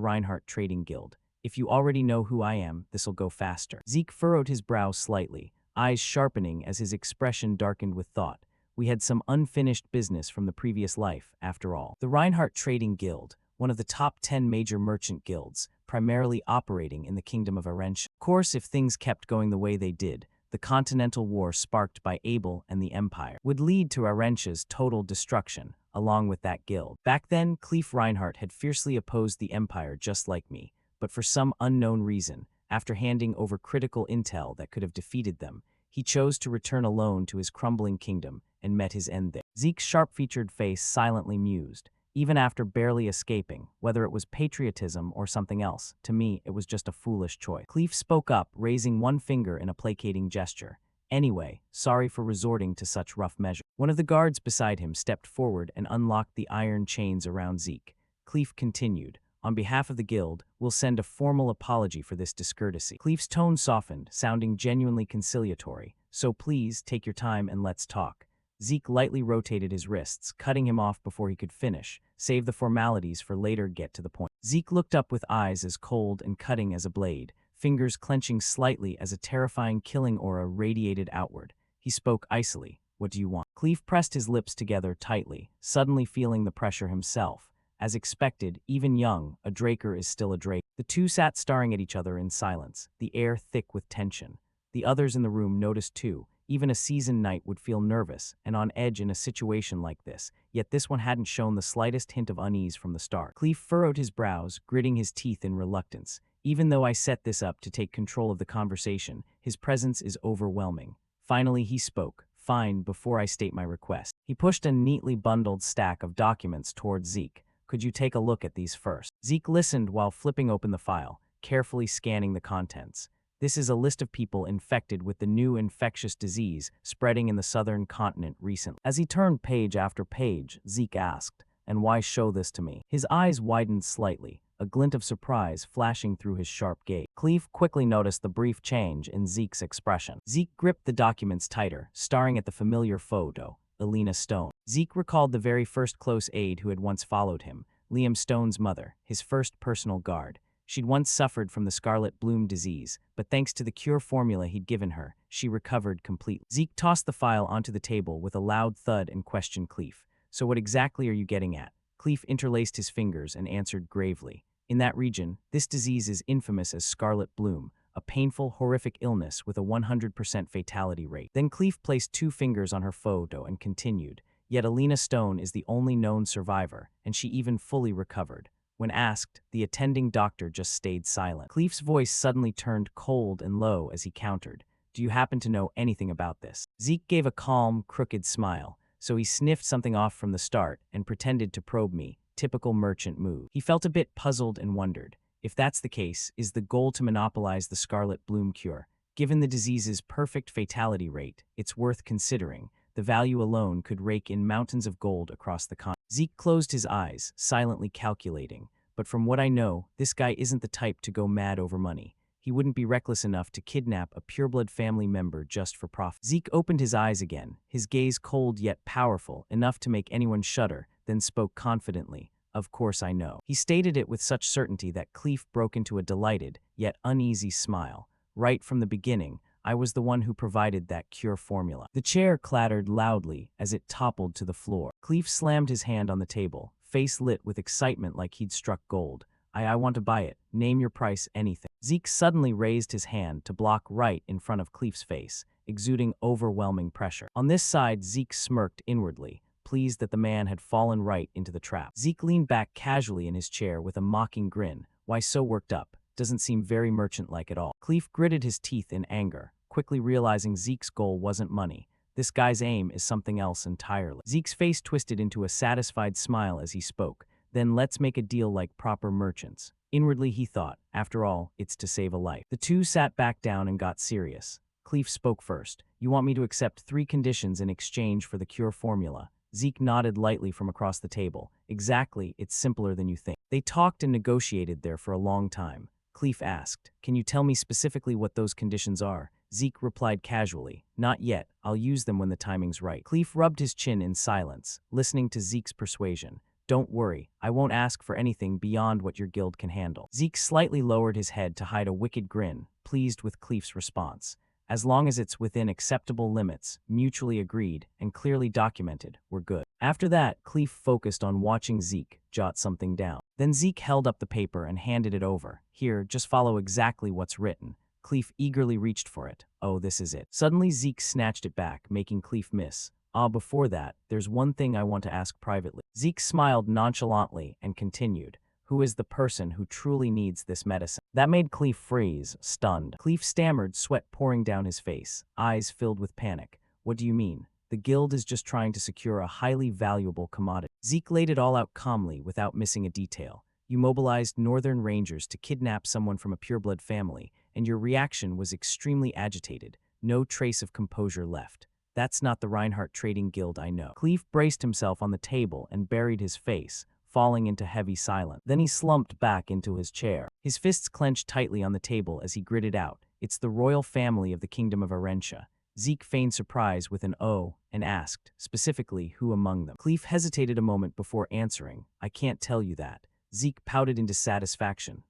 Reinhardt Trading Guild. If you already know who I am, this'll go faster." Zeke furrowed his brow slightly, eyes sharpening as his expression darkened with thought. "We had some unfinished business from the previous life, after all." The Reinhardt Trading Guild, one of the top 10 major merchant guilds, primarily operating in the Kingdom of Arentia. Of course, if things kept going the way they did, the Continental War sparked by Abel and the Empire would lead to Arentia's total destruction, along with that guild. Back then, Cleef Reinhardt had fiercely opposed the Empire just like me, but for some unknown reason, after handing over critical intel that could have defeated them, he chose to return alone to his crumbling kingdom and met his end there. Zeke's sharp-featured face silently mused. Even after barely escaping, whether it was patriotism or something else, to me it was just a foolish choice. Cleef spoke up, raising one finger in a placating gesture. "Anyway, sorry for resorting to such rough measures." One of the guards beside him stepped forward and unlocked the iron chains around Zeke. Cleef continued, "On behalf of the guild, we'll send a formal apology for this discourtesy." Cleef's tone softened, sounding genuinely conciliatory. "So please, take your time and let's talk." Zeke lightly rotated his wrists, cutting him off before he could finish. "Save the formalities for later, get to the point." Zeke looked up with eyes as cold and cutting as a blade, fingers clenching slightly as a terrifying killing aura radiated outward. He spoke icily. "What do you want?" Cleef pressed his lips together tightly, suddenly feeling the pressure himself. As expected, even young, a Draker is still a Drake. The two sat staring at each other in silence, the air thick with tension. The others in the room noticed too. Even a seasoned knight would feel nervous and on edge in a situation like this, yet this one hadn't shown the slightest hint of unease from the start. Cleef furrowed his brows, gritting his teeth in reluctance. "Even though I set this up to take control of the conversation, his presence is overwhelming." Finally he spoke. "Fine, before I state my request." He pushed a neatly bundled stack of documents toward Zeke. "Could you take a look at these first?" Zeke listened while flipping open the file, carefully scanning the contents. "This is a list of people infected with the new infectious disease spreading in the southern continent recently." As he turned page after page, Zeke asked, "And why show this to me?" His eyes widened slightly, a glint of surprise flashing through his sharp gaze. Cleef quickly noticed the brief change in Zeke's expression. Zeke gripped the documents tighter, staring at the familiar photo, Elena Stone. Zeke recalled the very first close aide who had once followed him, Liam Stone's mother, his first personal guard. She'd once suffered from the scarlet bloom disease, but thanks to the cure formula he'd given her, she recovered completely. Zeke tossed the file onto the table with a loud thud and questioned Cleef. "So what exactly are you getting at?" Cleef interlaced his fingers and answered gravely. "In that region, this disease is infamous as scarlet bloom, a painful, horrific illness with a 100% fatality rate." Then Cleef placed two fingers on her photo and continued. "Yet Elena Stone is the only known survivor, and she even fully recovered." When asked, the attending doctor just stayed silent. Cleef's voice suddenly turned cold and low as he countered. "Do you happen to know anything about this?" Zeke gave a calm, crooked smile, so he sniffed something off from the start and pretended to probe me, typical merchant move. He felt a bit puzzled and wondered, if that's the case, is the goal to monopolize the scarlet bloom cure? Given the disease's perfect fatality rate, it's worth considering. The value alone could rake in mountains of gold across the continent. Zeke closed his eyes, silently calculating. "But from what I know, this guy isn't the type to go mad over money. He wouldn't be reckless enough to kidnap a pureblood family member just for profit." Zeke opened his eyes again, his gaze cold yet powerful, enough to make anyone shudder, then spoke confidently. "Of course I know." He stated it with such certainty that Cleef broke into a delighted, yet uneasy smile. "Right from the beginning, I was the one who provided that cure formula." The chair clattered loudly as it toppled to the floor. Cleef slammed his hand on the table, face lit with excitement like he'd struck gold. I want to buy it. Name your price, anything." Zeke suddenly raised his hand to block right in front of Cleef's face, exuding overwhelming pressure. On this side, Zeke smirked inwardly, pleased that the man had fallen right into the trap. Zeke leaned back casually in his chair with a mocking grin. "Why so worked up? Doesn't seem very merchant-like at all." Cleef gritted his teeth in anger, quickly realizing Zeke's goal wasn't money. This guy's aim is something else entirely. Zeke's face twisted into a satisfied smile as he spoke. "Then let's make a deal like proper merchants." Inwardly he thought, after all, it's to save a life. The two sat back down and got serious. Cleef spoke first. You want me to accept 3 conditions in exchange for the cure formula. Zeke nodded lightly from across the table. Exactly, it's simpler than you think. They talked and negotiated there for a long time. Cleef asked, can you tell me specifically what those conditions are? Zeke replied casually, not yet, I'll use them when the timing's right. Cleef rubbed his chin in silence, listening to Zeke's persuasion. Don't worry, I won't ask for anything beyond what your guild can handle. Zeke slightly lowered his head to hide a wicked grin, pleased with Cleef's response. As long as it's within acceptable limits, mutually agreed, and clearly documented, we're good. After that, Cleef focused on watching Zeke jot something down. Then Zeke held up the paper and handed it over. Here, just follow exactly what's written. Cleef eagerly reached for it. Oh, this is it. Suddenly Zeke snatched it back, making Cleef miss. Before that, there's one thing I want to ask privately. Zeke smiled nonchalantly and continued. Who is the person who truly needs this medicine? That made Cleef freeze, stunned. Cleef stammered, sweat pouring down his face, eyes filled with panic. What do you mean? The guild is just trying to secure a highly valuable commodity. Zeke laid it all out calmly without missing a detail. You mobilized Northern Rangers to kidnap someone from a pureblood family, and your reaction was extremely agitated. No trace of composure left. That's not the Reinhardt Trading Guild I know. Cleef braced himself on the table and buried his face, falling into heavy silence. Then he slumped back into his chair. His fists clenched tightly on the table as he gritted out, it's the royal family of the Kingdom of Arentia. Zeke feigned surprise with an "oh" and asked, specifically, who among them? Cleef hesitated a moment before answering, I can't tell you that. Zeke pouted into satisfaction.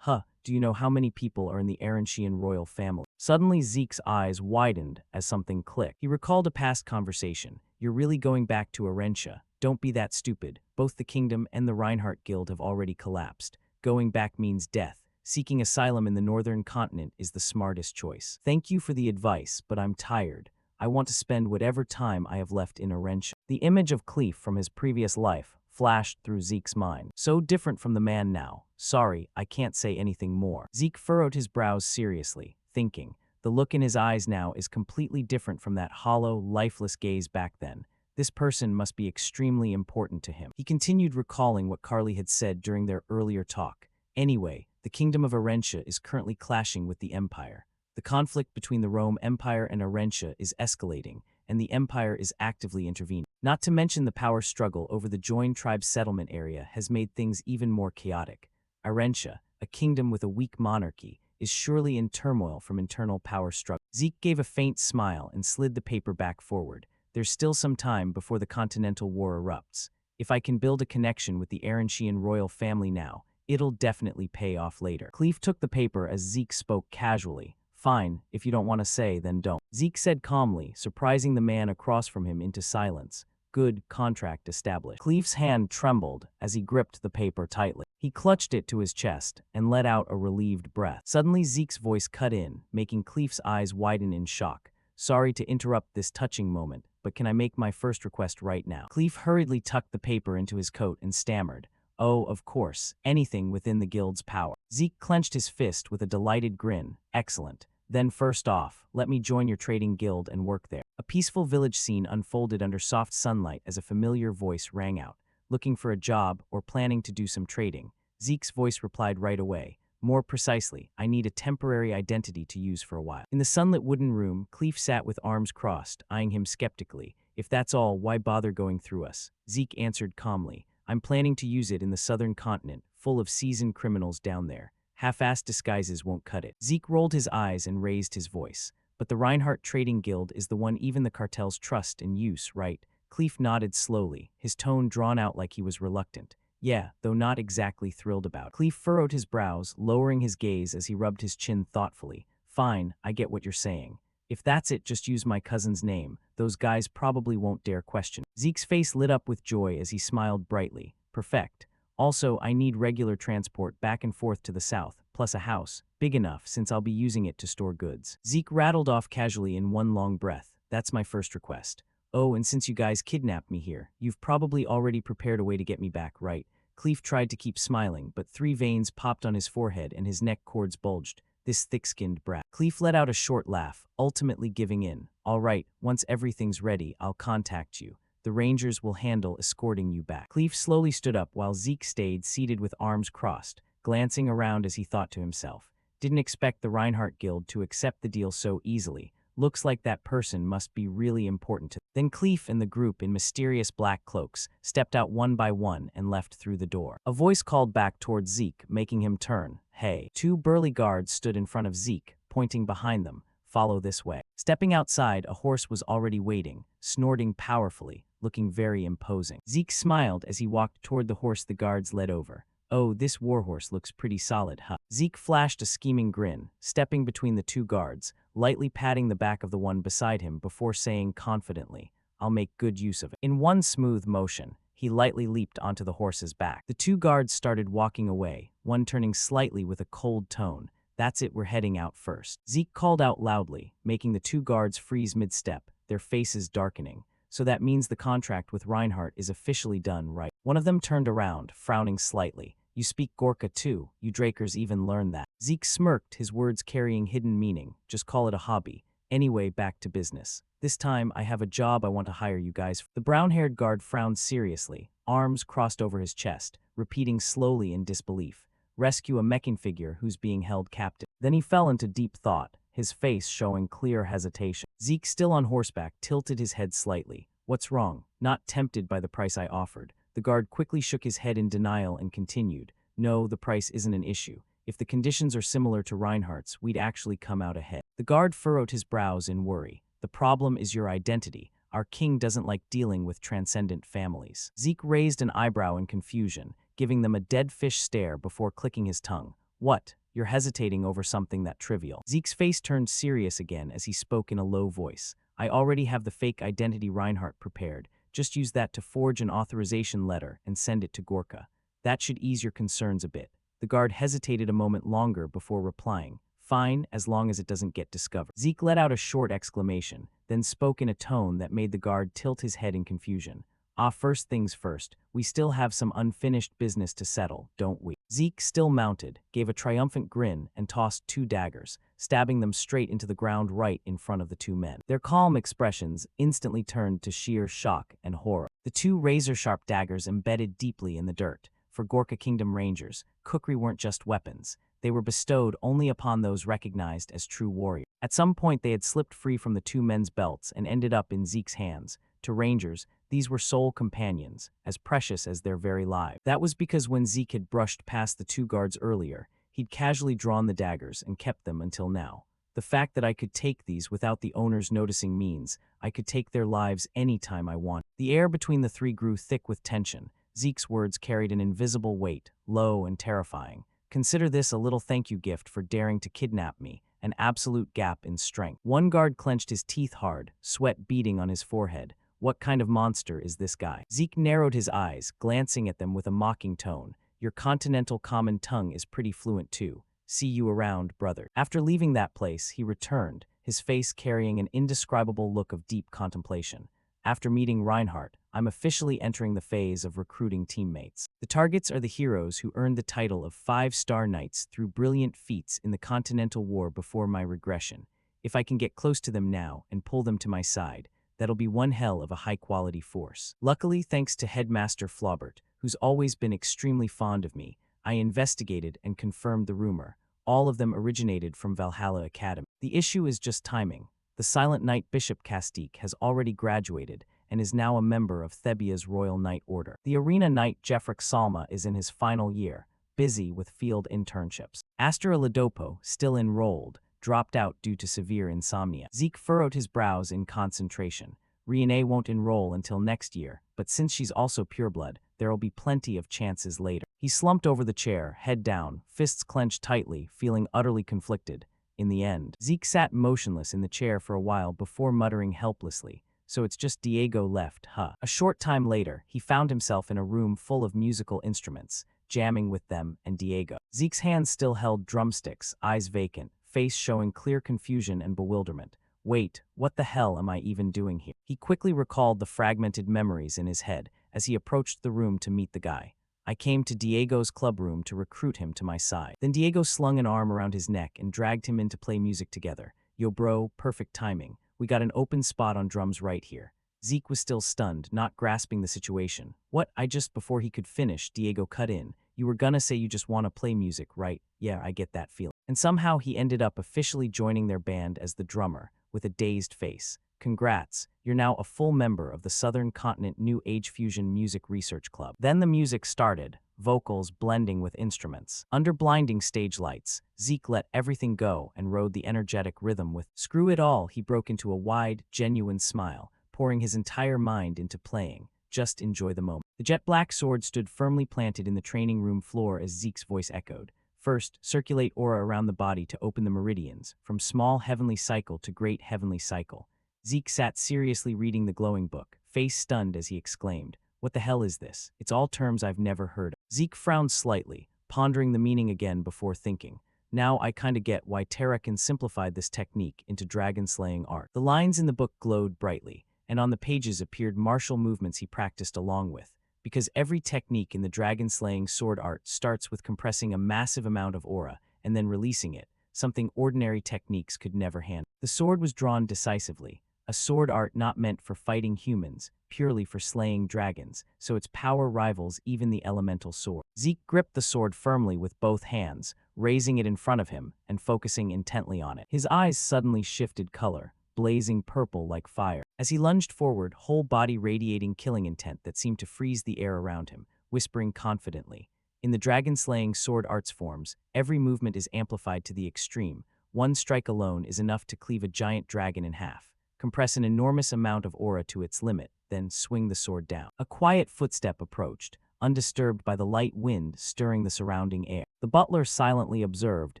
Do you know how many people are in the Arentian royal family? Suddenly Zeke's eyes widened as something clicked. He recalled a past conversation. You're really going back to Arentia. Don't be that stupid. Both the kingdom and the Reinhardt Guild have already collapsed. Going back means death. Seeking asylum in the northern continent is the smartest choice. Thank you for the advice, but I'm tired. I want to spend whatever time I have left in Arentia. The image of Cleef from his previous life flashed through Zeke's mind. So different from the man now. Sorry, I can't say anything more. Zeke furrowed his brows seriously, thinking. The look in his eyes now is completely different from that hollow, lifeless gaze back then. This person must be extremely important to him. He continued recalling what Carly had said during their earlier talk. Anyway, the Kingdom of Arentia is currently clashing with the Empire. The conflict between the Rome Empire and Arentia is escalating, and the Empire is actively intervening. Not to mention the power struggle over the joined tribe settlement area has made things even more chaotic. Arentia, a kingdom with a weak monarchy, is surely in turmoil from internal power struggle. Zeke gave a faint smile and slid the paper back forward. There's still some time before the Continental War erupts. If I can build a connection with the Arentian royal family now, it'll definitely pay off later. Cleef took the paper as Zeke spoke casually. Fine, if you don't want to say, then don't. Zeke said calmly, surprising the man across from him into silence. Good, contract established. Cleef's hand trembled as he gripped the paper tightly. He clutched it to his chest and let out a relieved breath. Suddenly Zeke's voice cut in, making Cleef's eyes widen in shock. Sorry to interrupt this touching moment, but can I make my first request right now? Cleef hurriedly tucked the paper into his coat and stammered. Oh, of course, anything within the guild's power. Zeke clenched his fist with a delighted grin. Excellent. Then first off, let me join your trading guild and work there. A peaceful village scene unfolded under soft sunlight as a familiar voice rang out. Looking for a job or planning to do some trading? Zeke's voice replied right away. More precisely, I need a temporary identity to use for a while. In the sunlit wooden room, Cleef sat with arms crossed, eyeing him skeptically. If that's all, why bother going through us? Zeke answered calmly. I'm planning to use it in the southern continent, full of seasoned criminals down there. Half-assed disguises won't cut it. Zeke rolled his eyes and raised his voice. But the Reinhardt Trading Guild is the one even the cartels trust and use, right? Cleef nodded slowly, his tone drawn out like he was reluctant. Yeah, though not exactly thrilled about. Cleef furrowed his brows, lowering his gaze as he rubbed his chin thoughtfully. Fine, I get what you're saying. If that's it, just use my cousin's name. Those guys probably won't dare question. Zeke's face lit up with joy as he smiled brightly. Perfect. Also, I need regular transport back and forth to the south, plus a house, big enough since I'll be using it to store goods. Zeke rattled off casually in one long breath. That's my first request. Oh, and since you guys kidnapped me here, you've probably already prepared a way to get me back, right? Cleef tried to keep smiling, but 3 veins popped on his forehead and his neck cords bulged. This thick-skinned brat. Cleef let out a short laugh, ultimately giving in. All right, once everything's ready, I'll contact you. The Rangers will handle escorting you back. Cleef slowly stood up while Zeke stayed seated with arms crossed, glancing around as he thought to himself. Didn't expect the Reinhardt Guild to accept the deal so easily. Looks like that person must be really important to. Then Cleef and the group in mysterious black cloaks stepped out one by one and left through the door. A voice called back towards Zeke, making him turn. Hey. Two burly guards stood in front of Zeke, pointing behind them. Follow this way. Stepping outside, a horse was already waiting, snorting powerfully, looking very imposing. Zeke smiled as he walked toward the horse the guards led over. Oh, this warhorse looks pretty solid, huh? Zeke flashed a scheming grin, stepping between the two guards, lightly patting the back of the one beside him before saying confidently, I'll make good use of it. In one smooth motion, he lightly leaped onto the horse's back. The two guards started walking away, one turning slightly with a cold tone. That's it, we're heading out first. Zeke called out loudly, making the two guards freeze mid-step, their faces darkening. So that means the contract with Reinhardt is officially done, right? One of them turned around, frowning slightly. You speak Gorka too, you Drakers even learned that. Zeke smirked, his words carrying hidden meaning. Just call it a hobby. Anyway, back to business. This time, I have a job I want to hire you guys for. The brown-haired guard frowned seriously, arms crossed over his chest, repeating slowly in disbelief. Rescue a meching figure who's being held captive. Then he fell into deep thought, his face showing clear hesitation. Zeke, still on horseback, tilted his head slightly. What's wrong? Not tempted by the price I offered. The guard quickly shook his head in denial and continued. No, the price isn't an issue. If the conditions are similar to Reinhardt's, we'd actually come out ahead. The guard furrowed his brows in worry. The problem is your identity. Our king doesn't like dealing with transcendent families. Zeke raised an eyebrow in confusion, giving them a dead fish stare before clicking his tongue. What? You're hesitating over something that trivial. Zeke's face turned serious again as he spoke in a low voice. I already have the fake identity Reinhardt prepared. Just use that to forge an authorization letter and send it to Gorka. That should ease your concerns a bit. The guard hesitated a moment longer before replying. Fine, as long as it doesn't get discovered. Zeke let out a short exclamation, then spoke in a tone that made the guard tilt his head in confusion. First things first, we still have some unfinished business to settle, don't we? Zeke, still mounted, gave a triumphant grin and tossed two daggers, stabbing them straight into the ground right in front of the two men. Their calm expressions instantly turned to sheer shock and horror. The two razor-sharp daggers embedded deeply in the dirt. For Gorka Kingdom Rangers, kukri weren't just weapons. They were bestowed only upon those recognized as true warriors. At some point they had slipped free from the two men's belts and ended up in Zeke's hands. To Rangers, these were soul companions, as precious as their very lives. That was because when Zeke had brushed past the two guards earlier, he'd casually drawn the daggers and kept them until now. The fact that I could take these without the owners noticing means I could take their lives any time I want. The air between the three grew thick with tension. Zeke's words carried an invisible weight, low and terrifying. Consider this a little thank you gift for daring to kidnap me, an absolute gap in strength. One guard clenched his teeth hard, sweat beading on his forehead. What kind of monster is this guy? Zeke narrowed his eyes, glancing at them with a mocking tone. Your continental common tongue is pretty fluent too. See you around, brother. After leaving that place, he returned, his face carrying an indescribable look of deep contemplation. After meeting Reinhardt, I'm officially entering the phase of recruiting teammates. The targets are the heroes who earned the title of 5-star knights through brilliant feats in the Continental War before my regression. If I can get close to them now and pull them to my side, that'll be one hell of a high-quality force. Luckily, thanks to Headmaster Flaubert, who's always been extremely fond of me, I investigated and confirmed the rumor. All of them originated from Valhalla Academy. The issue is just timing. The Silent Knight Bishop Castique has already graduated and is now a member of Thebia's Royal Knight Order. The Arena Knight Jeffrick Salma is in his final year, busy with field internships. Aster Ladopo, still enrolled, dropped out due to severe insomnia. Zeke furrowed his brows in concentration. Rian won't enroll until next year, but since she's also pureblood, there'll be plenty of chances later. He slumped over the chair, head down, fists clenched tightly, feeling utterly conflicted. In the end, Zeke sat motionless in the chair for a while before muttering helplessly, so it's just Diego left, huh? A short time later, he found himself in a room full of musical instruments, jamming with them and Diego. Zeke's hands still held drumsticks, eyes vacant, face showing clear confusion and bewilderment. Wait, what the hell am I even doing here? He quickly recalled the fragmented memories in his head as he approached the room to meet the guy. I came to Diego's club room to recruit him to my side. Then Diego slung an arm around his neck and dragged him in to play music together. Yo bro, perfect timing. We got an open spot on drums right here. Zeke was still stunned, not grasping the situation. What? Before he could finish, Diego cut in. You were gonna say you just want to play music, right? Yeah, I get that feeling. And somehow he ended up officially joining their band as the drummer. with a dazed face. Congrats, you're now a full member of the Southern Continent New Age Fusion Music Research Club. Then the music started, vocals blending with instruments. Under blinding stage lights, Zeke let everything go and rode the energetic rhythm with "Screw it all." He broke into a wide, genuine smile, pouring his entire mind into playing. Just enjoy the moment. The jet black sword stood firmly planted in the training room floor as Zeke's voice echoed. First, circulate aura around the body to open the meridians, from small heavenly cycle to great heavenly cycle. Zeke sat seriously reading the glowing book, face stunned as he exclaimed, "What the hell is this? It's all terms I've never heard of." Zeke frowned slightly, pondering the meaning again before thinking. Now I kinda get why Terrakin simplified this technique into dragon-slaying art. The lines in the book glowed brightly, and on the pages appeared martial movements he practiced along with, because every technique in the dragon-slaying sword art starts with compressing a massive amount of aura and then releasing it, something ordinary techniques could never handle. The sword was drawn decisively, a sword art not meant for fighting humans, purely for slaying dragons, so its power rivals even the elemental sword. Zeke gripped the sword firmly with both hands, raising it in front of him and focusing intently on it. His eyes suddenly shifted color, blazing purple like fire. As he lunged forward, whole body radiating killing intent that seemed to freeze the air around him, whispering confidently. In the dragon-slaying sword arts forms, every movement is amplified to the extreme. One strike alone is enough to cleave a giant dragon in half. Compress an enormous amount of aura to its limit, then swing the sword down. A quiet footstep approached, undisturbed by the light wind stirring the surrounding air. The butler silently observed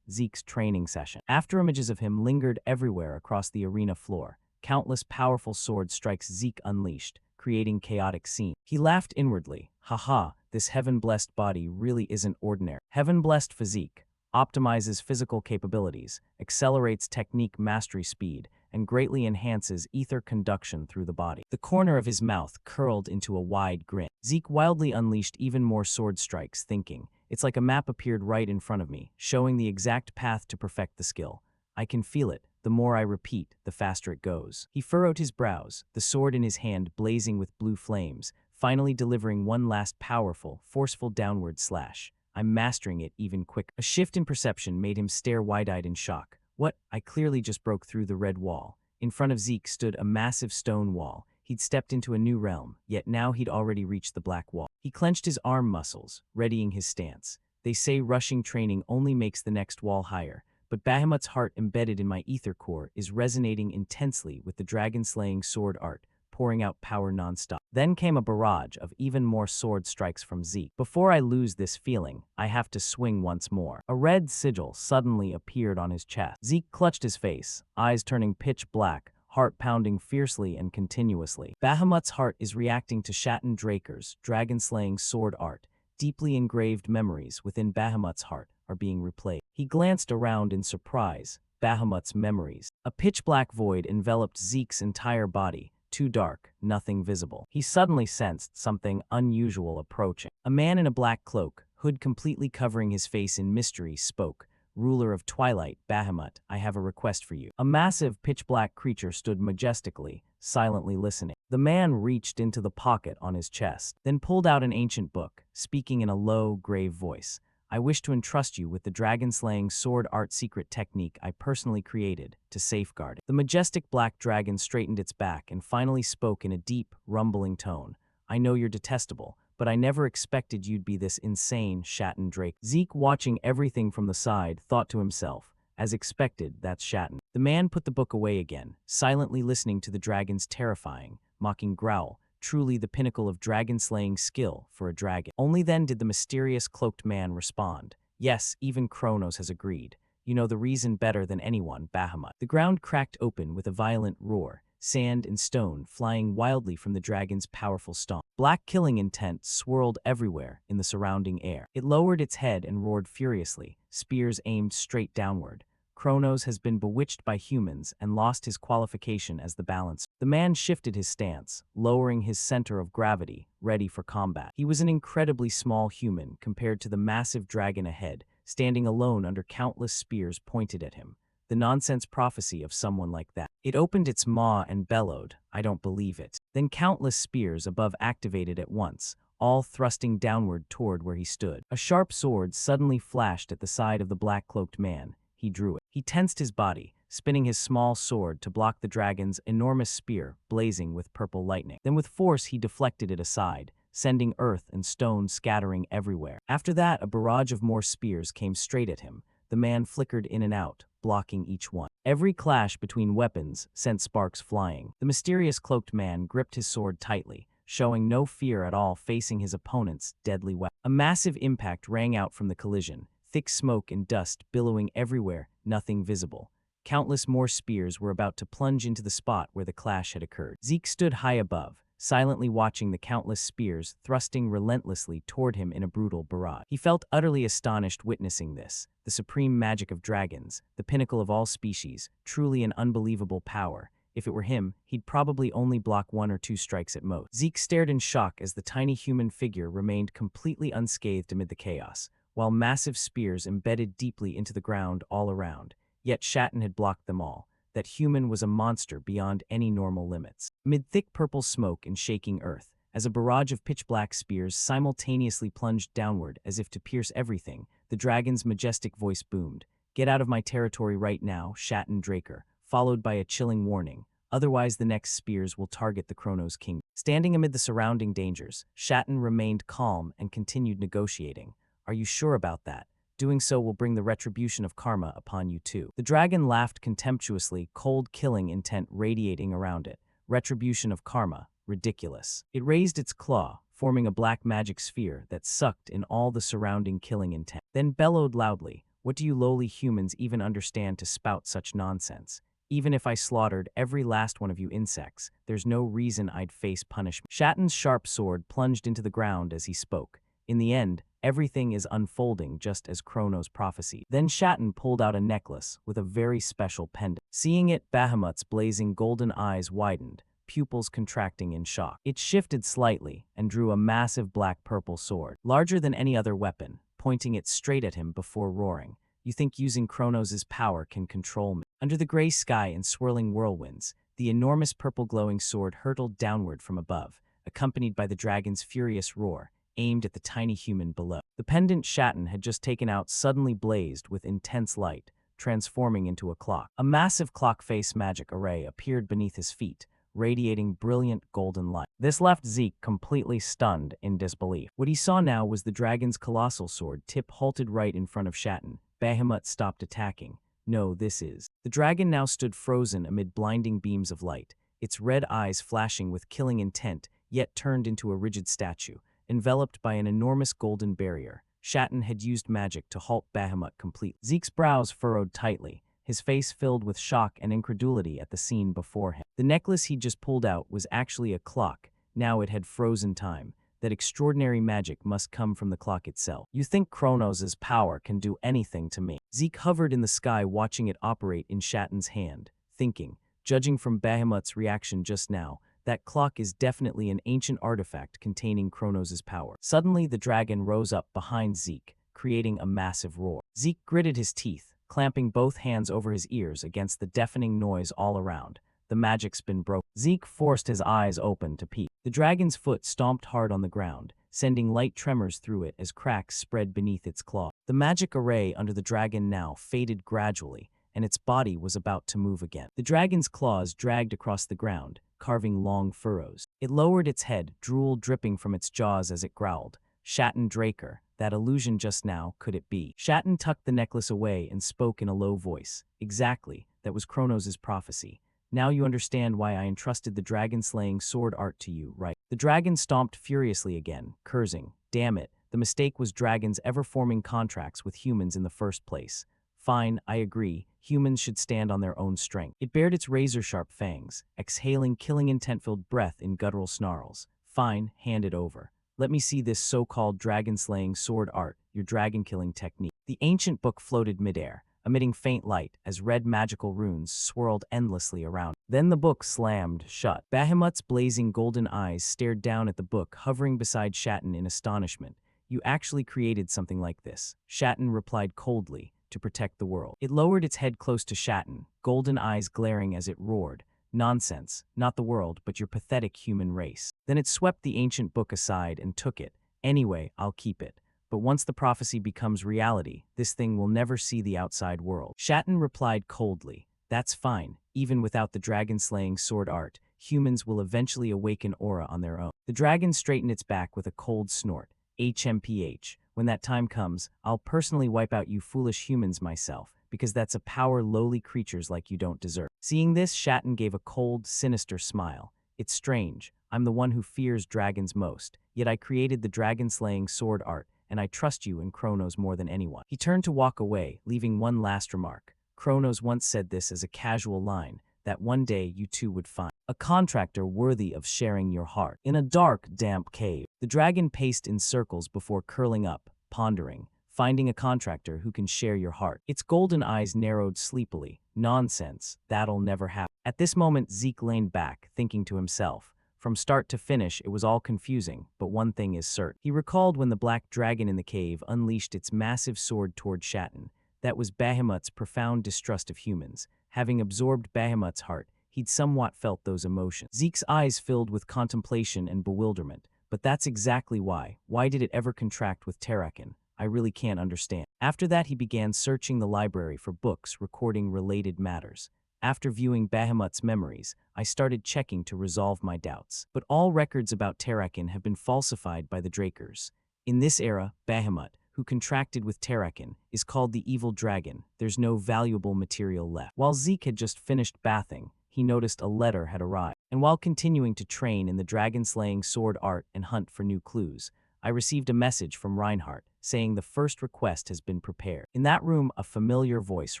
Zeke's training session. After images of him lingered everywhere across the arena floor, countless powerful sword strikes Zeke unleashed, creating chaotic scenes. He laughed inwardly. Haha, this heaven-blessed body really isn't ordinary. Heaven-blessed physique optimizes physical capabilities, accelerates technique mastery speed, and greatly enhances ether conduction through the body. The corner of his mouth curled into a wide grin. Zeke wildly unleashed even more sword strikes, thinking, "It's like a map appeared right in front of me, showing the exact path to perfect the skill. I can feel it. The more I repeat, the faster it goes." He furrowed his brows, the sword in his hand blazing with blue flames, finally delivering one last powerful, forceful downward slash. "I'm mastering it even quicker." A shift in perception made him stare wide-eyed in shock. What? I clearly just broke through the red wall. In front of Zeke stood a massive stone wall. He'd stepped into a new realm, yet now he'd already reached the black wall. He clenched his arm muscles, readying his stance. They say rushing training only makes the next wall higher, but Bahamut's heart embedded in my ether core is resonating intensely with the dragon-slaying sword art, pouring out power nonstop. Then came a barrage of even more sword strikes from Zeke. Before I lose this feeling, I have to swing once more. A red sigil suddenly appeared on his chest. Zeke clutched his face, eyes turning pitch black, heart pounding fiercely and continuously. Bahamut's heart is reacting to Shatten Draker's dragon-slaying sword art. Deeply engraved memories within Bahamut's heart are being replayed. He glanced around in surprise. Bahamut's memories. A pitch-black void enveloped Zeke's entire body. Too dark, nothing visible. He suddenly sensed something unusual approaching. A man in a black cloak, hood completely covering his face in mystery, spoke. "Ruler of Twilight, Bahamut, I have a request for you." A massive, pitch-black creature stood majestically, silently listening. The man reached into the pocket on his chest, then pulled out an ancient book, speaking in a low, grave voice. "I wish to entrust you with the dragon-slaying sword art secret technique I personally created to safeguard it." The majestic black dragon straightened its back and finally spoke in a deep, rumbling tone. "I know you're detestable, but I never expected you'd be this insane, Shatten Drake." Zeke, watching everything from the side, thought to himself, "As expected, that's Shatten." The man put the book away again, silently listening to the dragon's terrifying, mocking growl. Truly the pinnacle of dragon-slaying skill for a dragon. Only then did the mysterious cloaked man respond. "Yes, even Kronos has agreed. You know the reason better than anyone, Bahamut." The ground cracked open with a violent roar, sand and stone flying wildly from the dragon's powerful stomp. Black killing intent swirled everywhere in the surrounding air. It lowered its head and roared furiously, spears aimed straight downward. Kronos has been bewitched by humans and lost his qualification as the balancer. The man shifted his stance, lowering his center of gravity, ready for combat. He was an incredibly small human compared to the massive dragon ahead, standing alone under countless spears pointed at him. The nonsense prophecy of someone like that. It opened its maw and bellowed, "I don't believe it." Then countless spears above activated at once, all thrusting downward toward where he stood. A sharp sword suddenly flashed at the side of the black-cloaked man. He drew it. He tensed his body, spinning his small sword to block the dragon's enormous spear blazing with purple lightning. Then with force he deflected it aside, sending earth and stone scattering everywhere. After that, a barrage of more spears came straight at him. The man flickered in and out, blocking each one. Every clash between weapons sent sparks flying. The mysterious cloaked man gripped his sword tightly, showing no fear at all facing his opponent's deadly weapon. A massive impact rang out from the collision, thick smoke and dust billowing everywhere, nothing visible. Countless more spears were about to plunge into the spot where the clash had occurred. Zeke stood high above, silently watching the countless spears thrusting relentlessly toward him in a brutal barrage. He felt utterly astonished witnessing this, the supreme magic of dragons, the pinnacle of all species, truly an unbelievable power. If it were him, he'd probably only block 1 or 2 strikes at most. Zeke stared in shock as the tiny human figure remained completely unscathed amid the chaos, while massive spears embedded deeply into the ground all around. Yet Shatton had blocked them all. That human was a monster beyond any normal limits. Amid thick purple smoke and shaking earth, as a barrage of pitch-black spears simultaneously plunged downward as if to pierce everything, the dragon's majestic voice boomed. "Get out of my territory right now, Shatton Draker," followed by a chilling warning. "Otherwise the next spears will target the Chronos King." Standing amid the surrounding dangers, Shatton remained calm and continued negotiating. "Are you sure about that? Doing so will bring the retribution of karma upon you too." The dragon laughed contemptuously, cold killing intent radiating around it. Retribution of karma, ridiculous. It raised its claw, forming a black magic sphere that sucked in all the surrounding killing intent. Then bellowed loudly, "What do you lowly humans even understand to spout such nonsense? Even if I slaughtered every last one of you insects, there's no reason I'd face punishment." Shatton's sharp sword plunged into the ground as he spoke. In the end, everything is unfolding just as Chronos prophesied. Then Shatton pulled out a necklace with a very special pendant. Seeing it, Bahamut's blazing golden eyes widened, pupils contracting in shock. It shifted slightly and drew a massive black-purple sword, larger than any other weapon, pointing it straight at him before roaring. "You think using Chronos' power can control me?" Under the gray sky and swirling whirlwinds, the enormous purple glowing sword hurtled downward from above, accompanied by the dragon's furious roar, aimed at the tiny human below. The pendant Shatton had just taken out suddenly blazed with intense light, transforming into a clock. A massive clock face magic array appeared beneath his feet, radiating brilliant golden light. This left Zeke completely stunned in disbelief. What he saw now was the dragon's colossal sword tip halted right in front of Shatton. Bahamut stopped attacking. "No, this is." The dragon now stood frozen amid blinding beams of light, its red eyes flashing with killing intent, yet turned into a rigid statue, enveloped by an enormous golden barrier. Shatton had used magic to halt Bahamut completely. Zeke's brows furrowed tightly, his face filled with shock and incredulity at the scene before him. The necklace he'd just pulled out was actually a clock. Now it had frozen time. That extraordinary magic must come from the clock itself. "You think Chronos' power can do anything to me?" Zeke hovered in the sky watching it operate in Shatton's hand, thinking, judging from Bahamut's reaction just now, that clock is definitely an ancient artifact containing Chronos' power. Suddenly, the dragon rose up behind Zeke, creating a massive roar. Zeke gritted his teeth, clamping both hands over his ears against the deafening noise all around. The magic's been broken. Zeke forced his eyes open to peek. The dragon's foot stomped hard on the ground, sending light tremors through it as cracks spread beneath its claw. The magic array under the dragon now faded gradually, and its body was about to move again. The dragon's claws dragged across the ground, carving long furrows. It lowered its head, drool dripping from its jaws as it growled. "Shatton Draker, that illusion just now, could it be?" Shatton tucked the necklace away and spoke in a low voice. "Exactly, that was Chronos' prophecy. Now you understand why I entrusted the dragon-slaying sword art to you, right?" The dragon stomped furiously again, cursing. "Damn it, the mistake was dragons ever forming contracts with humans in the first place. Fine, I agree. Humans should stand on their own strength." It bared its razor-sharp fangs, exhaling killing intent-filled breath in guttural snarls. "Fine, hand it over. Let me see this so-called dragon-slaying sword art, your dragon-killing technique." The ancient book floated midair, emitting faint light as red magical runes swirled endlessly around. Then the book slammed shut. Bahamut's blazing golden eyes stared down at the book hovering beside Shatton in astonishment. "You actually created something like this," Shatton replied coldly, "to protect the world." It lowered its head close to Shatton, golden eyes glaring as it roared. "Nonsense, not the world, but your pathetic human race." Then it swept the ancient book aside and took it. "Anyway, I'll keep it. But once the prophecy becomes reality, this thing will never see the outside world." Shatton replied coldly, That's fine. Even without the dragon-slaying sword art, humans will eventually awaken aura on their own. The dragon straightened its back with a cold snort. HMPH. When that time comes, I'll personally wipe out you foolish humans myself, because that's a power lowly creatures like you don't deserve. Seeing this, Shatton gave a cold, sinister smile. It's strange. I'm the one who fears dragons most, yet I created the dragon-slaying sword art, and I trust you and Kronos more than anyone. He turned to walk away, leaving one last remark. Kronos once said this as a casual line, that one day you two would find a contractor worthy of sharing your heart. In a dark, damp cave, the dragon paced in circles before curling up, pondering, finding a contractor who can share your heart. Its golden eyes narrowed sleepily. Nonsense, that'll never happen. At this moment, Zeke leaned back, thinking to himself. From start to finish, it was all confusing, but one thing is certain. He recalled when the black dragon in the cave unleashed its massive sword toward Shatton. That was Bahamut's profound distrust of humans. Having absorbed Bahamut's heart, he'd somewhat felt those emotions. Zeke's eyes filled with contemplation and bewilderment. But that's exactly why. Why did it ever contract with Terrakin? I really can't understand. After that, he began searching the library for books recording related matters. After viewing Bahamut's memories, I started checking to resolve my doubts. But all records about Terrakin have been falsified by the Drakers. In this era, Bahamut, who contracted with Terrakin, is called the Evil Dragon. There's no valuable material left. While Zeke had just finished bathing, he noticed a letter had arrived. And while continuing to train in the dragon-slaying sword art and hunt for new clues, I received a message from Reinhardt saying the first request has been prepared. In that room, a familiar voice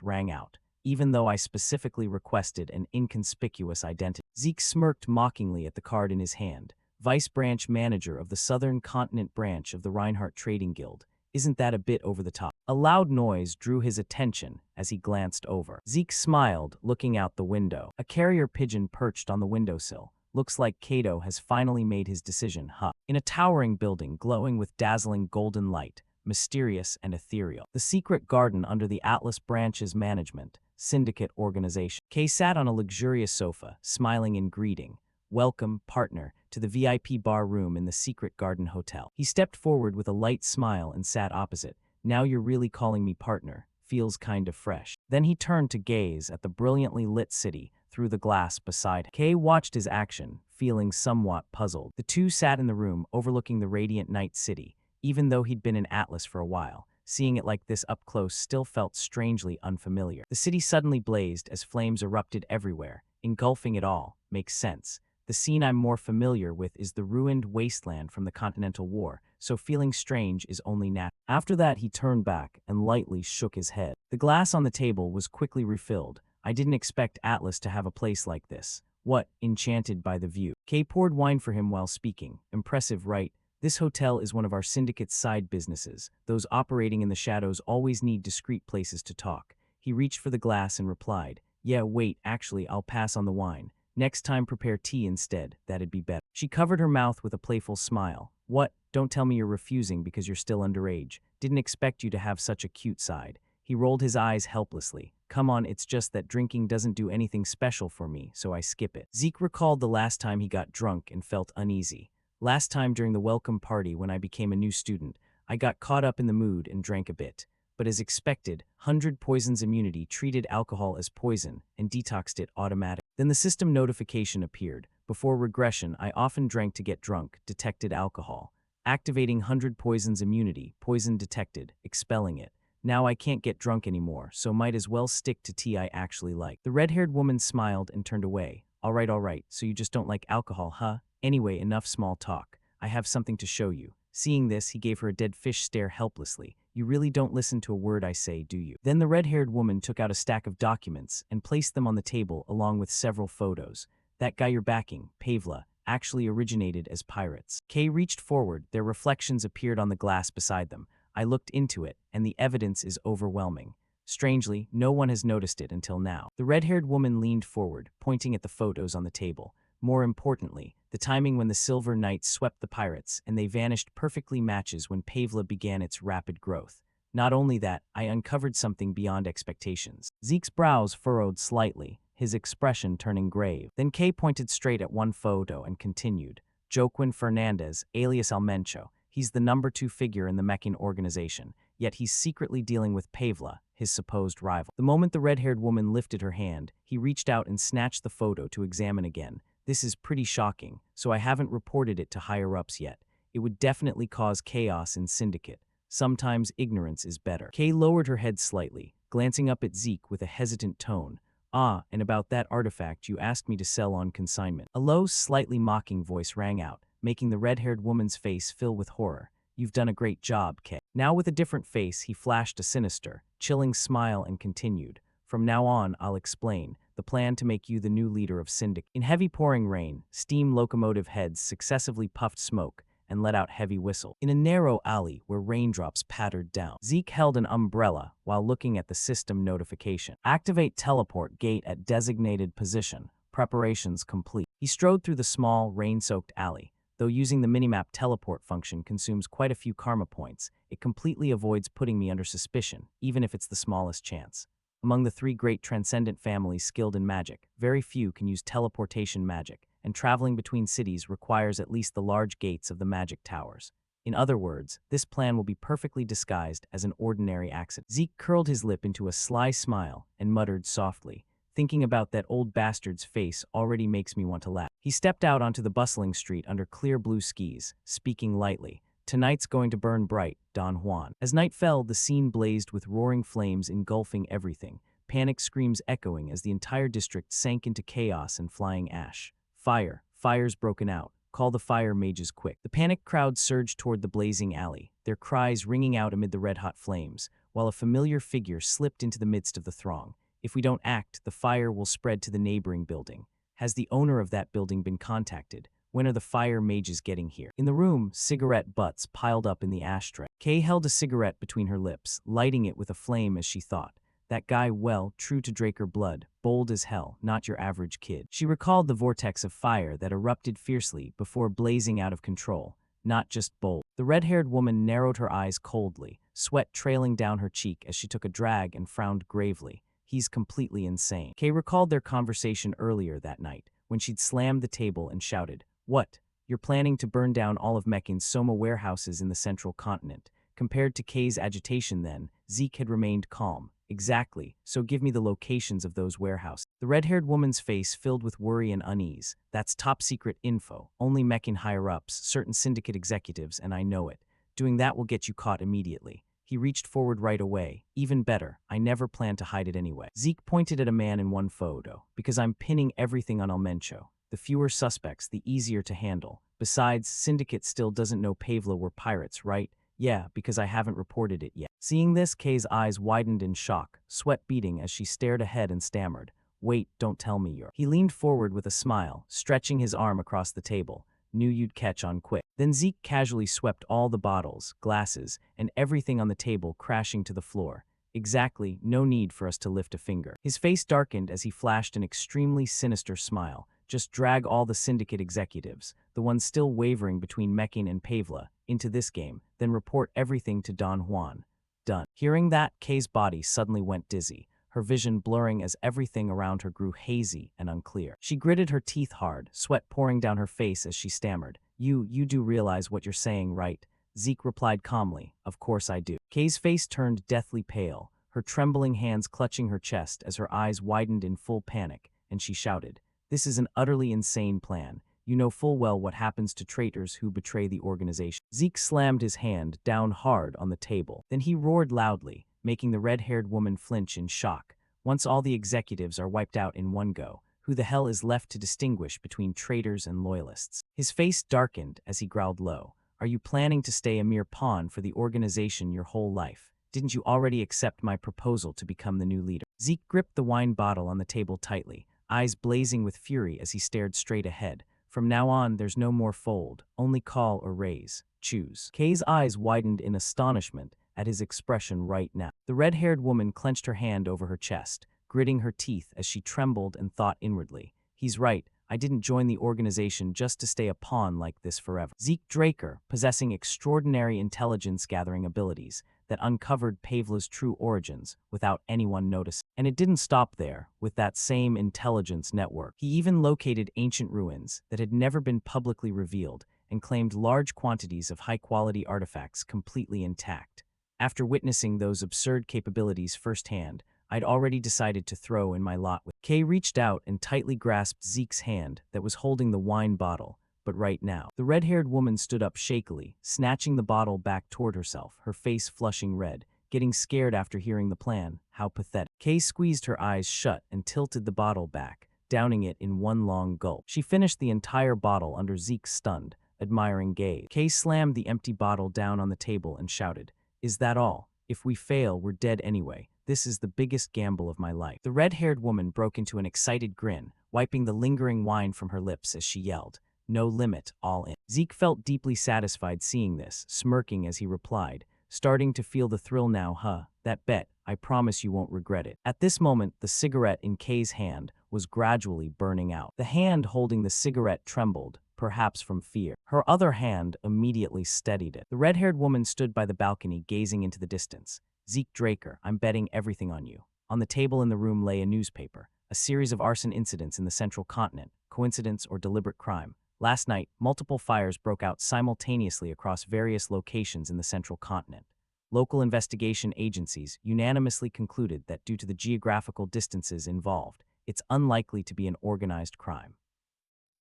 rang out, even though I specifically requested an inconspicuous identity. Zeke smirked mockingly at the card in his hand. Vice Branch Manager of the Southern Continent branch of the Reinhardt Trading Guild. Isn't that a bit over the top? A loud noise drew his attention as he glanced over. Zeke smiled, looking out the window. A carrier pigeon perched on the windowsill. Looks like Kato has finally made his decision, huh? In a towering building glowing with dazzling golden light, mysterious and ethereal. The secret garden under the Atlas Branch's management, Syndicate organization. Kay sat on a luxurious sofa, smiling in greeting. Welcome, partner, to the VIP bar room in the Secret Garden Hotel. He stepped forward with a light smile and sat opposite. Now you're really calling me partner. Feels kind of fresh. Then he turned to gaze at the brilliantly lit city through the glass beside him. Kay watched his action, feeling somewhat puzzled. The two sat in the room overlooking the radiant night city. Even though he'd been in Atlas for a while, seeing it like this up close still felt strangely unfamiliar. The city suddenly blazed as flames erupted everywhere, engulfing it all. Makes sense. The scene I'm more familiar with is the ruined wasteland from the Continental War, so feeling strange is only natural. After that, he turned back and lightly shook his head. The glass on the table was quickly refilled. I didn't expect Atlas to have a place like this. What, enchanted by the view. Kay poured wine for him while speaking. Impressive, right? This hotel is one of our Syndicate's side businesses. Those operating in the shadows always need discreet places to talk. He reached for the glass and replied, yeah, wait, actually, I'll pass on the wine. Next time prepare tea instead, that'd be better. She covered her mouth with a playful smile. What? Don't tell me you're refusing because you're still underage. Didn't expect you to have such a cute side. He rolled his eyes helplessly. Come on, it's just that drinking doesn't do anything special for me, so I skip it. Zeke recalled the last time he got drunk and felt uneasy. Last time during the welcome party when I became a new student, I got caught up in the mood and drank a bit. But as expected, 100 Poisons Immunity treated alcohol as poison and detoxed it automatically. Then the system notification appeared. Before regression, I often drank to get drunk, detected alcohol. Activating 100 Poisons Immunity, poison detected, expelling it. Now I can't get drunk anymore, so might as well stick to tea I actually like. The red-haired woman smiled and turned away. All right, so you just don't like alcohol, huh? Anyway, enough small talk. I have something to show you. Seeing this, he gave her a dead fish stare helplessly. You really don't listen to a word I say, do you? Then the red-haired woman took out a stack of documents and placed them on the table along with several photos. That guy you're backing, Pavla, actually originated as pirates. Kay reached forward, their reflections appeared on the glass beside them. I looked into it, and the evidence is overwhelming. Strangely, no one has noticed it until now. The red-haired woman leaned forward, pointing at the photos on the table. More importantly, the timing when the Silver Knights swept the pirates and they vanished perfectly matches when Pavla began its rapid growth. Not only that, I uncovered something beyond expectations. Zeke's brows furrowed slightly, his expression turning grave. Then Kay pointed straight at one photo and continued. Joaquin Fernandez, alias Almencho. He's the #2 figure in the Meccan organization. yet he's secretly dealing with Pavla, his supposed rival. The moment the red-haired woman lifted her hand, he reached out and snatched the photo to examine again. This is pretty shocking, so I haven't reported it to higher-ups yet. It would definitely cause chaos in Syndicate. Sometimes ignorance is better. Kay lowered her head slightly, glancing up at Zeke with a hesitant tone. Ah, and about that artifact you asked me to sell on consignment. A low, slightly mocking voice rang out, making the red-haired woman's face fill with horror. You've done a great job, Kay. Now with a different face, he flashed a sinister, chilling smile and continued. From now on, I'll explain the plan to make you the new leader of Syndicate. In heavy pouring rain, steam locomotive heads successively puffed smoke and let out heavy whistle. In a narrow alley where raindrops pattered down, Zeke held an umbrella while looking at the system notification. Activate teleport gate at designated position. Preparations complete. He strode through the small, rain-soaked alley. Though using the minimap teleport function consumes quite a few karma points, it completely avoids putting me under suspicion, even if it's the smallest chance. Among the three great transcendent families skilled in magic, very few can use teleportation magic, and traveling between cities requires at least the large gates of the magic towers. In other words, this plan will be perfectly disguised as an ordinary accident. Zeke curled his lip into a sly smile and muttered softly, thinking about that old bastard's face already makes me want to laugh. He stepped out onto the bustling street under clear blue skies, speaking lightly. Tonight's going to burn bright, Don Juan. As night fell, the scene blazed with roaring flames engulfing everything, panic screams echoing as the entire district sank into chaos and flying ash. Fire! Fire's broken out. Call the fire mages quick. The panicked crowd surged toward the blazing alley, their cries ringing out amid the red-hot flames, while a familiar figure slipped into the midst of the throng. If we don't act, the fire will spread to the neighboring building. Has the owner of that building been contacted? When are the fire mages getting here? In the room, cigarette butts piled up in the ashtray. Kay held a cigarette between her lips, lighting it with a flame as she thought. That guy, well, true to Draker blood, bold as hell, not your average kid. She recalled the vortex of fire that erupted fiercely before blazing out of control. Not just bold. The red-haired woman narrowed her eyes coldly, sweat trailing down her cheek as she took a drag and frowned gravely. He's completely insane. Kay recalled their conversation earlier that night, when she'd slammed the table and shouted, What? You're planning to burn down all of Meccan's Soma warehouses in the central continent. Compared to Kay's agitation then, Zeke had remained calm. Exactly, so give me the locations of those warehouses. The red-haired woman's face filled with worry and unease. That's top-secret info. Only Meccan higher-ups, certain Syndicate executives, and I know it. Doing that will get you caught immediately. He reached forward right away. Even better, I never planned to hide it anyway. Zeke pointed at a man in one photo. Because I'm pinning everything on Almencho. The fewer suspects, the easier to handle. Besides, Syndicate still doesn't know Pavla were pirates, right? Yeah, because I haven't reported it yet. Seeing this, Kay's eyes widened in shock, sweat beading as she stared ahead and stammered. Wait, don't tell me you're... He leaned forward with a smile, stretching his arm across the table. Knew you'd catch on quick. Then Zeke casually swept all the bottles, glasses, and everything on the table crashing to the floor. Exactly, no need for us to lift a finger. His face darkened as he flashed an extremely sinister smile. Just drag all the Syndicate executives, the ones still wavering between Meccan and Pavla, into this game, then report everything to Don Juan. Done. Hearing that, Kay's body suddenly went dizzy, her vision blurring as everything around her grew hazy and unclear. She gritted her teeth hard, sweat pouring down her face as she stammered. You do realize what you're saying, right? Zeke replied calmly, Of course I do. Kay's face turned deathly pale, her trembling hands clutching her chest as her eyes widened in full panic, and she shouted, This is an utterly insane plan. You know full well what happens to traitors who betray the organization. Zeke slammed his hand down hard on the table. Then he roared loudly, making the red-haired woman flinch in shock. Once all the executives are wiped out in one go, who the hell is left to distinguish between traitors and loyalists? His face darkened as he growled low. Are you planning to stay a mere pawn for the organization your whole life? Didn't you already accept my proposal to become the new leader? Zeke gripped the wine bottle on the table tightly, eyes blazing with fury as he stared straight ahead. From now on, there's no more fold, only call or raise. Choose. Kay's eyes widened in astonishment at his expression right now. The red-haired woman clenched her hand over her chest, gritting her teeth as she trembled and thought inwardly. He's right, I didn't join the organization just to stay a pawn like this forever. Zeke Draker, possessing extraordinary intelligence-gathering abilities that uncovered Pavla's true origins without anyone noticing. And it didn't stop there. With that same intelligence network, he even located ancient ruins that had never been publicly revealed and claimed large quantities of high-quality artifacts completely intact. After witnessing those absurd capabilities firsthand, I'd already decided to throw in my lot with. Kay reached out and tightly grasped Zeke's hand that was holding the wine bottle, but right now. The red-haired woman stood up shakily, snatching the bottle back toward herself, her face flushing red, getting scared after hearing the plan. How pathetic. Kay squeezed her eyes shut and tilted the bottle back, downing it in one long gulp. She finished the entire bottle under Zeke's stunned, admiring gaze. Kay slammed the empty bottle down on the table and shouted, "Is that all? If we fail, we're dead anyway. This is the biggest gamble of my life." The red-haired woman broke into an excited grin, wiping the lingering wine from her lips as she yelled, "No limit, all in." Zeke felt deeply satisfied seeing this, smirking as he replied, starting to feel the thrill now. That bet, I promise you won't regret it. At this moment, the cigarette in Kay's hand was gradually burning out. The hand holding the cigarette trembled, perhaps from fear. Her other hand immediately steadied it. The red-haired woman stood by the balcony gazing into the distance. "Zeke Draker, I'm betting everything on you." On the table in the room lay a newspaper, a series of arson incidents in the central continent, coincidence or deliberate crime. Last night, multiple fires broke out simultaneously across various locations in the central continent. Local investigation agencies unanimously concluded that due to the geographical distances involved, it's unlikely to be an organized crime.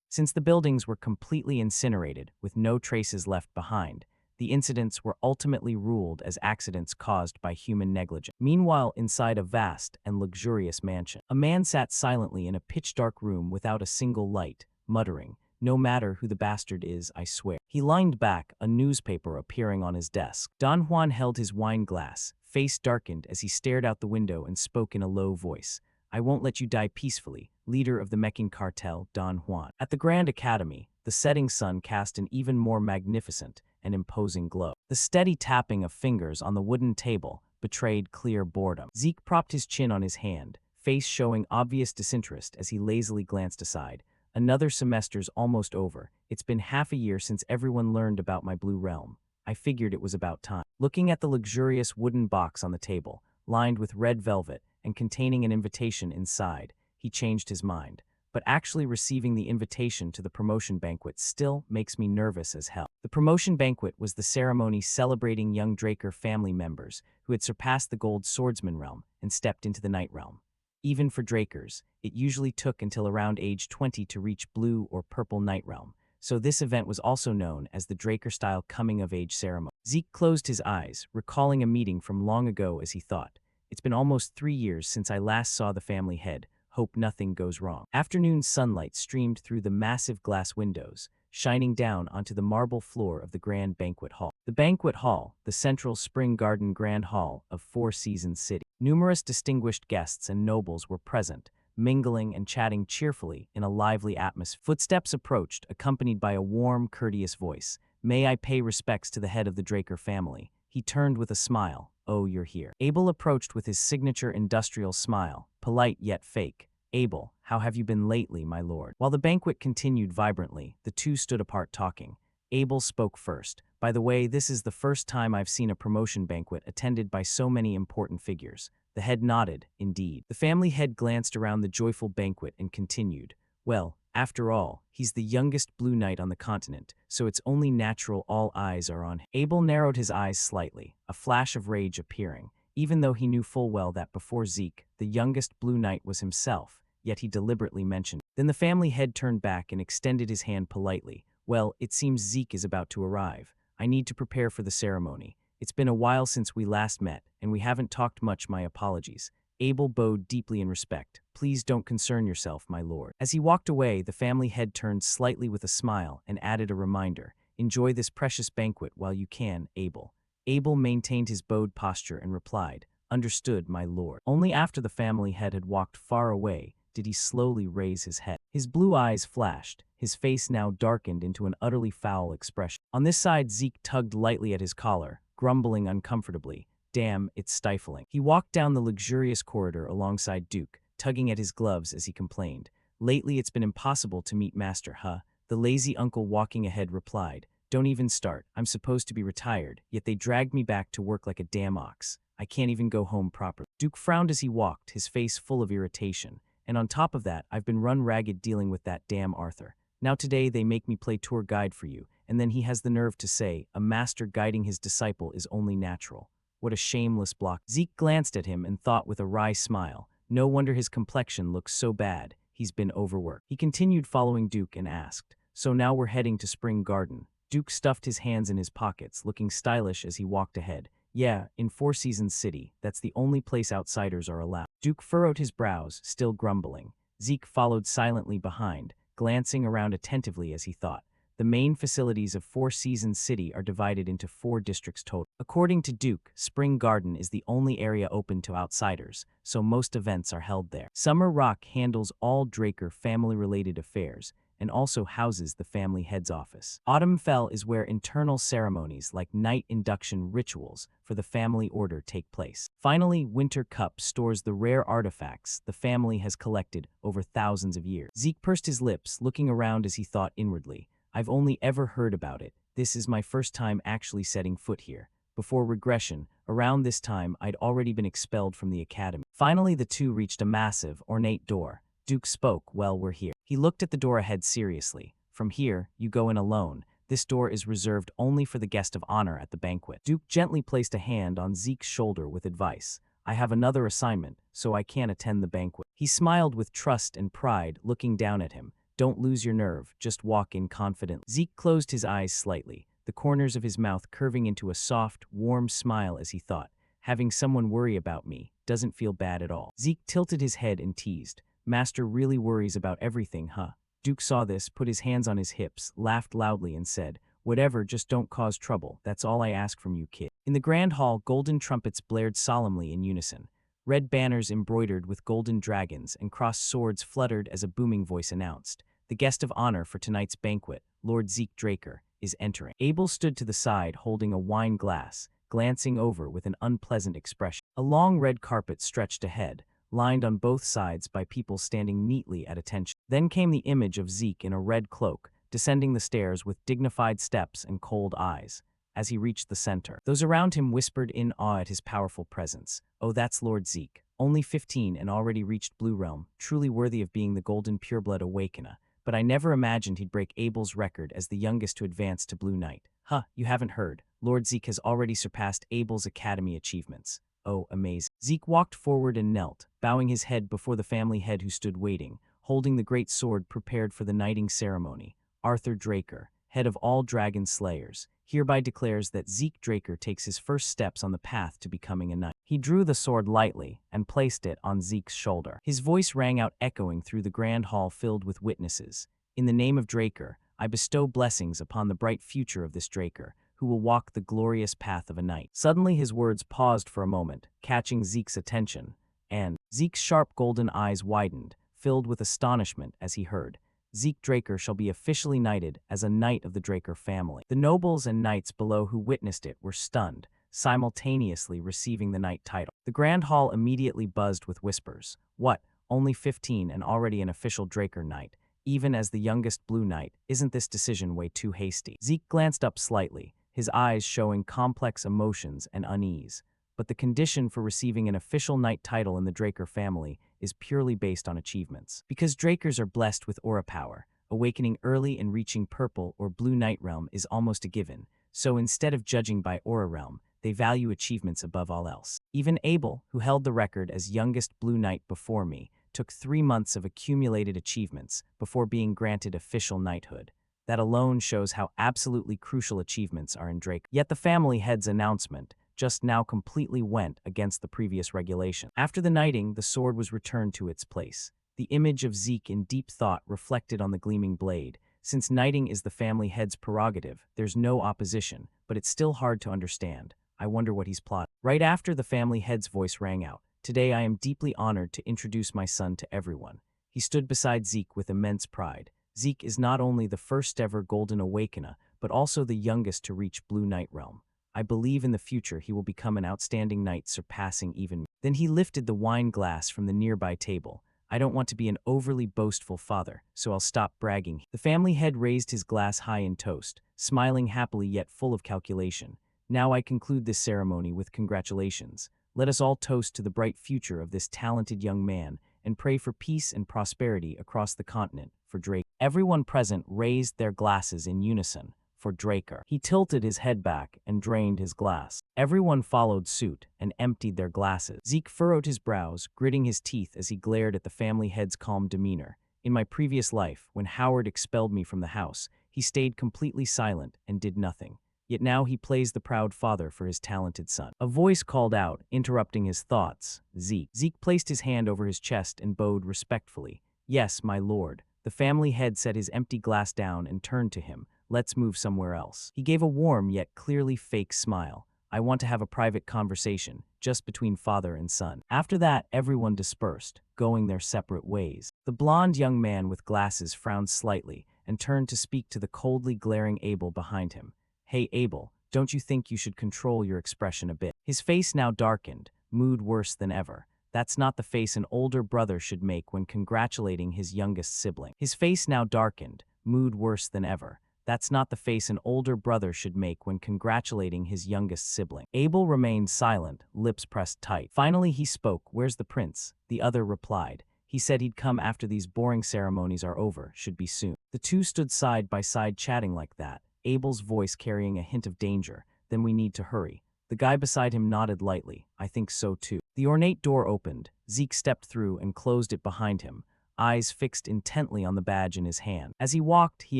Since the buildings were completely incinerated with no traces left behind, the incidents were ultimately ruled as accidents caused by human negligence. Meanwhile, inside a vast and luxurious mansion, a man sat silently in a pitch-dark room without a single light, muttering, "No matter who the bastard is, I swear." He leaned back, a newspaper appearing on his desk. Don Juan held his wine glass, face darkened as he stared out the window and spoke in a low voice. "I won't let you die peacefully, leader of the Meccan cartel, Don Juan." At the Grand Academy, the setting sun cast an even more magnificent and imposing glow. The steady tapping of fingers on the wooden table betrayed clear boredom. Zeke propped his chin on his hand, face showing obvious disinterest as he lazily glanced aside. "Another semester's almost over. It's been half a year since everyone learned about my blue realm. I figured it was about time." Looking at the luxurious wooden box on the table, lined with red velvet and containing an invitation inside, he changed his mind. But actually receiving the invitation to the promotion banquet still makes me nervous as hell. The promotion banquet was the ceremony celebrating young Draker family members who had surpassed the gold swordsman realm and stepped into the knight realm. Even for Drakers, it usually took until around age 20 to reach blue or purple knight realm, so this event was also known as the Draker-style coming-of-age ceremony. Zeke closed his eyes, recalling a meeting from long ago as he thought, "It's been almost 3 years since I last saw the family head. Hope nothing goes wrong." Afternoon sunlight streamed through the massive glass windows, shining down onto the marble floor of the grand banquet hall. The banquet hall, the central spring garden grand hall of Four Seasons City. Numerous distinguished guests and nobles were present, mingling and chatting cheerfully in a lively atmosphere. Footsteps approached, accompanied by a warm, courteous voice. "May I pay respects to the head of the Draker family?" He turned with a smile. "Oh, you're here." Abel approached with his signature industrial smile, polite yet fake. "Abel, how have you been lately, my lord?" While the banquet continued vibrantly, the two stood apart talking. Abel spoke first. "By the way, this is the first time I've seen a promotion banquet attended by so many important figures." The head nodded, indeed. The family head glanced around the joyful banquet and continued, "Well, after all, he's the youngest Blue Knight on the continent, so it's only natural all eyes are on him." Abel narrowed his eyes slightly, a flash of rage appearing, even though he knew full well that before Zeke, the youngest Blue Knight was himself, yet he deliberately mentioned. Then the family head turned back and extended his hand politely. "Well, it seems Zeke is about to arrive. I need to prepare for the ceremony. It's been a while since we last met, and we haven't talked much. My apologies." Abel bowed deeply in respect. "Please don't concern yourself, my lord." As he walked away, the family head turned slightly with a smile and added a reminder. "Enjoy this precious banquet while you can, Abel." Abel maintained his bowed posture and replied, "Understood, my lord." Only after the family head had walked far away did he slowly raise his head. His blue eyes flashed, his face now darkened into an utterly foul expression. On this side, Zeke tugged lightly at his collar, grumbling uncomfortably. "Damn, it's stifling." He walked down the luxurious corridor alongside Duke, tugging at his gloves as he complained. "Lately it's been impossible to meet Master, huh?" The lazy uncle walking ahead replied, "Don't even start. I'm supposed to be retired, yet they dragged me back to work like a damn ox. I can't even go home properly." Duke frowned as he walked, his face full of irritation. "And on top of that, I've been run ragged dealing with that damn Arthur. Now today they make me play tour guide for you, and then he has the nerve to say, a master guiding his disciple is only natural. What a shameless block. Zeke glanced at him and thought with a wry smile, no wonder his complexion looks so bad. He's been overworked. He continued following Duke and asked, so now we're heading to Spring Garden. Duke stuffed his hands in his pockets, looking stylish as he walked ahead. Yeah, in Four Seasons City, that's the only place outsiders are allowed. Duke furrowed his brows, still grumbling. Zeke followed silently behind, glancing around attentively as he thought. The main facilities of Four Seasons City are divided into 4 districts total. According to Duke, Spring Garden is the only area open to outsiders, so most events are held there. Summer Rock handles all Draker family-related affairs, and also houses the family head's office. Autumn Fell is where internal ceremonies like night induction rituals for the family order take place. Finally, Winter Cup stores the rare artifacts the family has collected over thousands of years. Zeke pursed his lips, looking around as he thought inwardly, I've only ever heard about it. This is my first time actually setting foot here. Before regression, around this time I'd already been expelled from the academy. Finally, the two reached a massive, ornate door. Duke spoke, well, we're here. He looked at the door ahead seriously. From here, you go in alone. This door is reserved only for the guest of honor at the banquet. Duke gently placed a hand on Zeke's shoulder with advice. I have another assignment, so I can't attend the banquet. He smiled with trust and pride, looking down at him. Don't lose your nerve, just walk in confidently. Zeke closed his eyes slightly, the corners of his mouth curving into a soft, warm smile as he thought, having someone worry about me doesn't feel bad at all. Zeke tilted his head and teased. Master really worries about everything, huh? Duke saw this, put his hands on his hips, laughed loudly and said, whatever, just don't cause trouble. That's all I ask from you, kid. In the grand hall, golden trumpets blared solemnly in unison. Red banners embroidered with golden dragons and crossed swords fluttered as a booming voice announced, the guest of honor for tonight's banquet, Lord Zeke Draker, is entering. Abel stood to the side holding a wine glass, glancing over with an unpleasant expression. A long red carpet stretched ahead, lined on both sides by people standing neatly at attention. Then came the image of Zeke in a red cloak, descending the stairs with dignified steps and cold eyes. As he reached the center, those around him whispered in awe at his powerful presence. Oh, that's Lord Zeke, only 15 and already reached Blue Realm, truly worthy of being the Golden Pureblood Awakener. But I never imagined he'd break Abel's record as the youngest to advance to Blue Knight. Huh, you haven't heard. Lord Zeke has already surpassed Abel's academy achievements. Oh, amazing. Zeke walked forward and knelt, bowing his head before the family head who stood waiting, holding the great sword prepared for the knighting ceremony. Arthur Draker, head of all dragon slayers, hereby declares that Zeke Draker takes his first steps on the path to becoming a knight. He drew the sword lightly and placed it on Zeke's shoulder. His voice rang out echoing through the grand hall filled with witnesses. In the name of Draker, I bestow blessings upon the bright future of this Draker, who will walk the glorious path of a knight. Suddenly his words paused for a moment, catching Zeke's attention, and Zeke's sharp golden eyes widened, filled with astonishment as he heard. Zeke Draker shall be officially knighted as a knight of the Draker family. The nobles and knights below who witnessed it were stunned, simultaneously receiving the knight title. The grand hall immediately buzzed with whispers. What, only 15 and already an official Draker knight? Even as the youngest Blue Knight, isn't this decision way too hasty? Zeke glanced up slightly, his eyes showing complex emotions and unease. But the condition for receiving an official knight title in the Draker family is purely based on achievements. Because Drakers are blessed with aura power, awakening early and reaching purple or blue knight realm is almost a given, so instead of judging by aura realm, they value achievements above all else. Even Abel, who held the record as youngest Blue Knight before me, took 3 months of accumulated achievements before being granted official knighthood. That alone shows how absolutely crucial achievements are in Drake. Yet the family head's announcement just now completely went against the previous regulation. After the knighting, the sword was returned to its place. The image of Zeke in deep thought reflected on the gleaming blade. Since knighting is the family head's prerogative, there's no opposition, but it's still hard to understand. I wonder what he's plotting. Right after the family head's voice rang out, today I am deeply honored to introduce my son to everyone. He stood beside Zeke with immense pride. Zeke is not only the first ever Golden Awakener, but also the youngest to reach Blue Knight realm. I believe in the future he will become an outstanding knight surpassing even me. Then he lifted the wine glass from the nearby table. I don't want to be an overly boastful father, so I'll stop bragging. The family head raised his glass high in toast, smiling happily yet full of calculation. Now I conclude this ceremony with congratulations. Let us all toast to the bright future of this talented young man and pray for peace and prosperity across the continent for Drake. Everyone present raised their glasses in unison, for Draker. He tilted his head back and drained his glass. Everyone followed suit and emptied their glasses. Zeke furrowed his brows, gritting his teeth as he glared at the family head's calm demeanor. In my previous life, when Howard expelled me from the house, he stayed completely silent and did nothing. Yet now he plays the proud father for his talented son. A voice called out, interrupting his thoughts. Zeke. Zeke placed his hand over his chest and bowed respectfully. Yes, my lord. The family head set his empty glass down and turned to him. Let's move somewhere else. He gave a warm yet clearly fake smile. I want to have a private conversation, just between father and son. After that, everyone dispersed, going their separate ways. The blond young man with glasses frowned slightly and turned to speak to the coldly glaring Abel behind him. Hey Abel, don't you think you should control your expression a bit? His face now darkened, mood worse than ever. That's not the face an older brother should make when congratulating his youngest sibling. His face now darkened, mood worse than ever. That's not the face an older brother should make when congratulating his youngest sibling. Abel remained silent, lips pressed tight. Finally he spoke. Where's the prince? The other replied. He said he'd come after these boring ceremonies are over, should be soon. The two stood side by side chatting like that, Abel's voice carrying a hint of danger. Then we need to hurry. The guy beside him nodded lightly. I think so too. The ornate door opened. Zeke stepped through and closed it behind him, eyes fixed intently on the badge in his hand. As he walked, he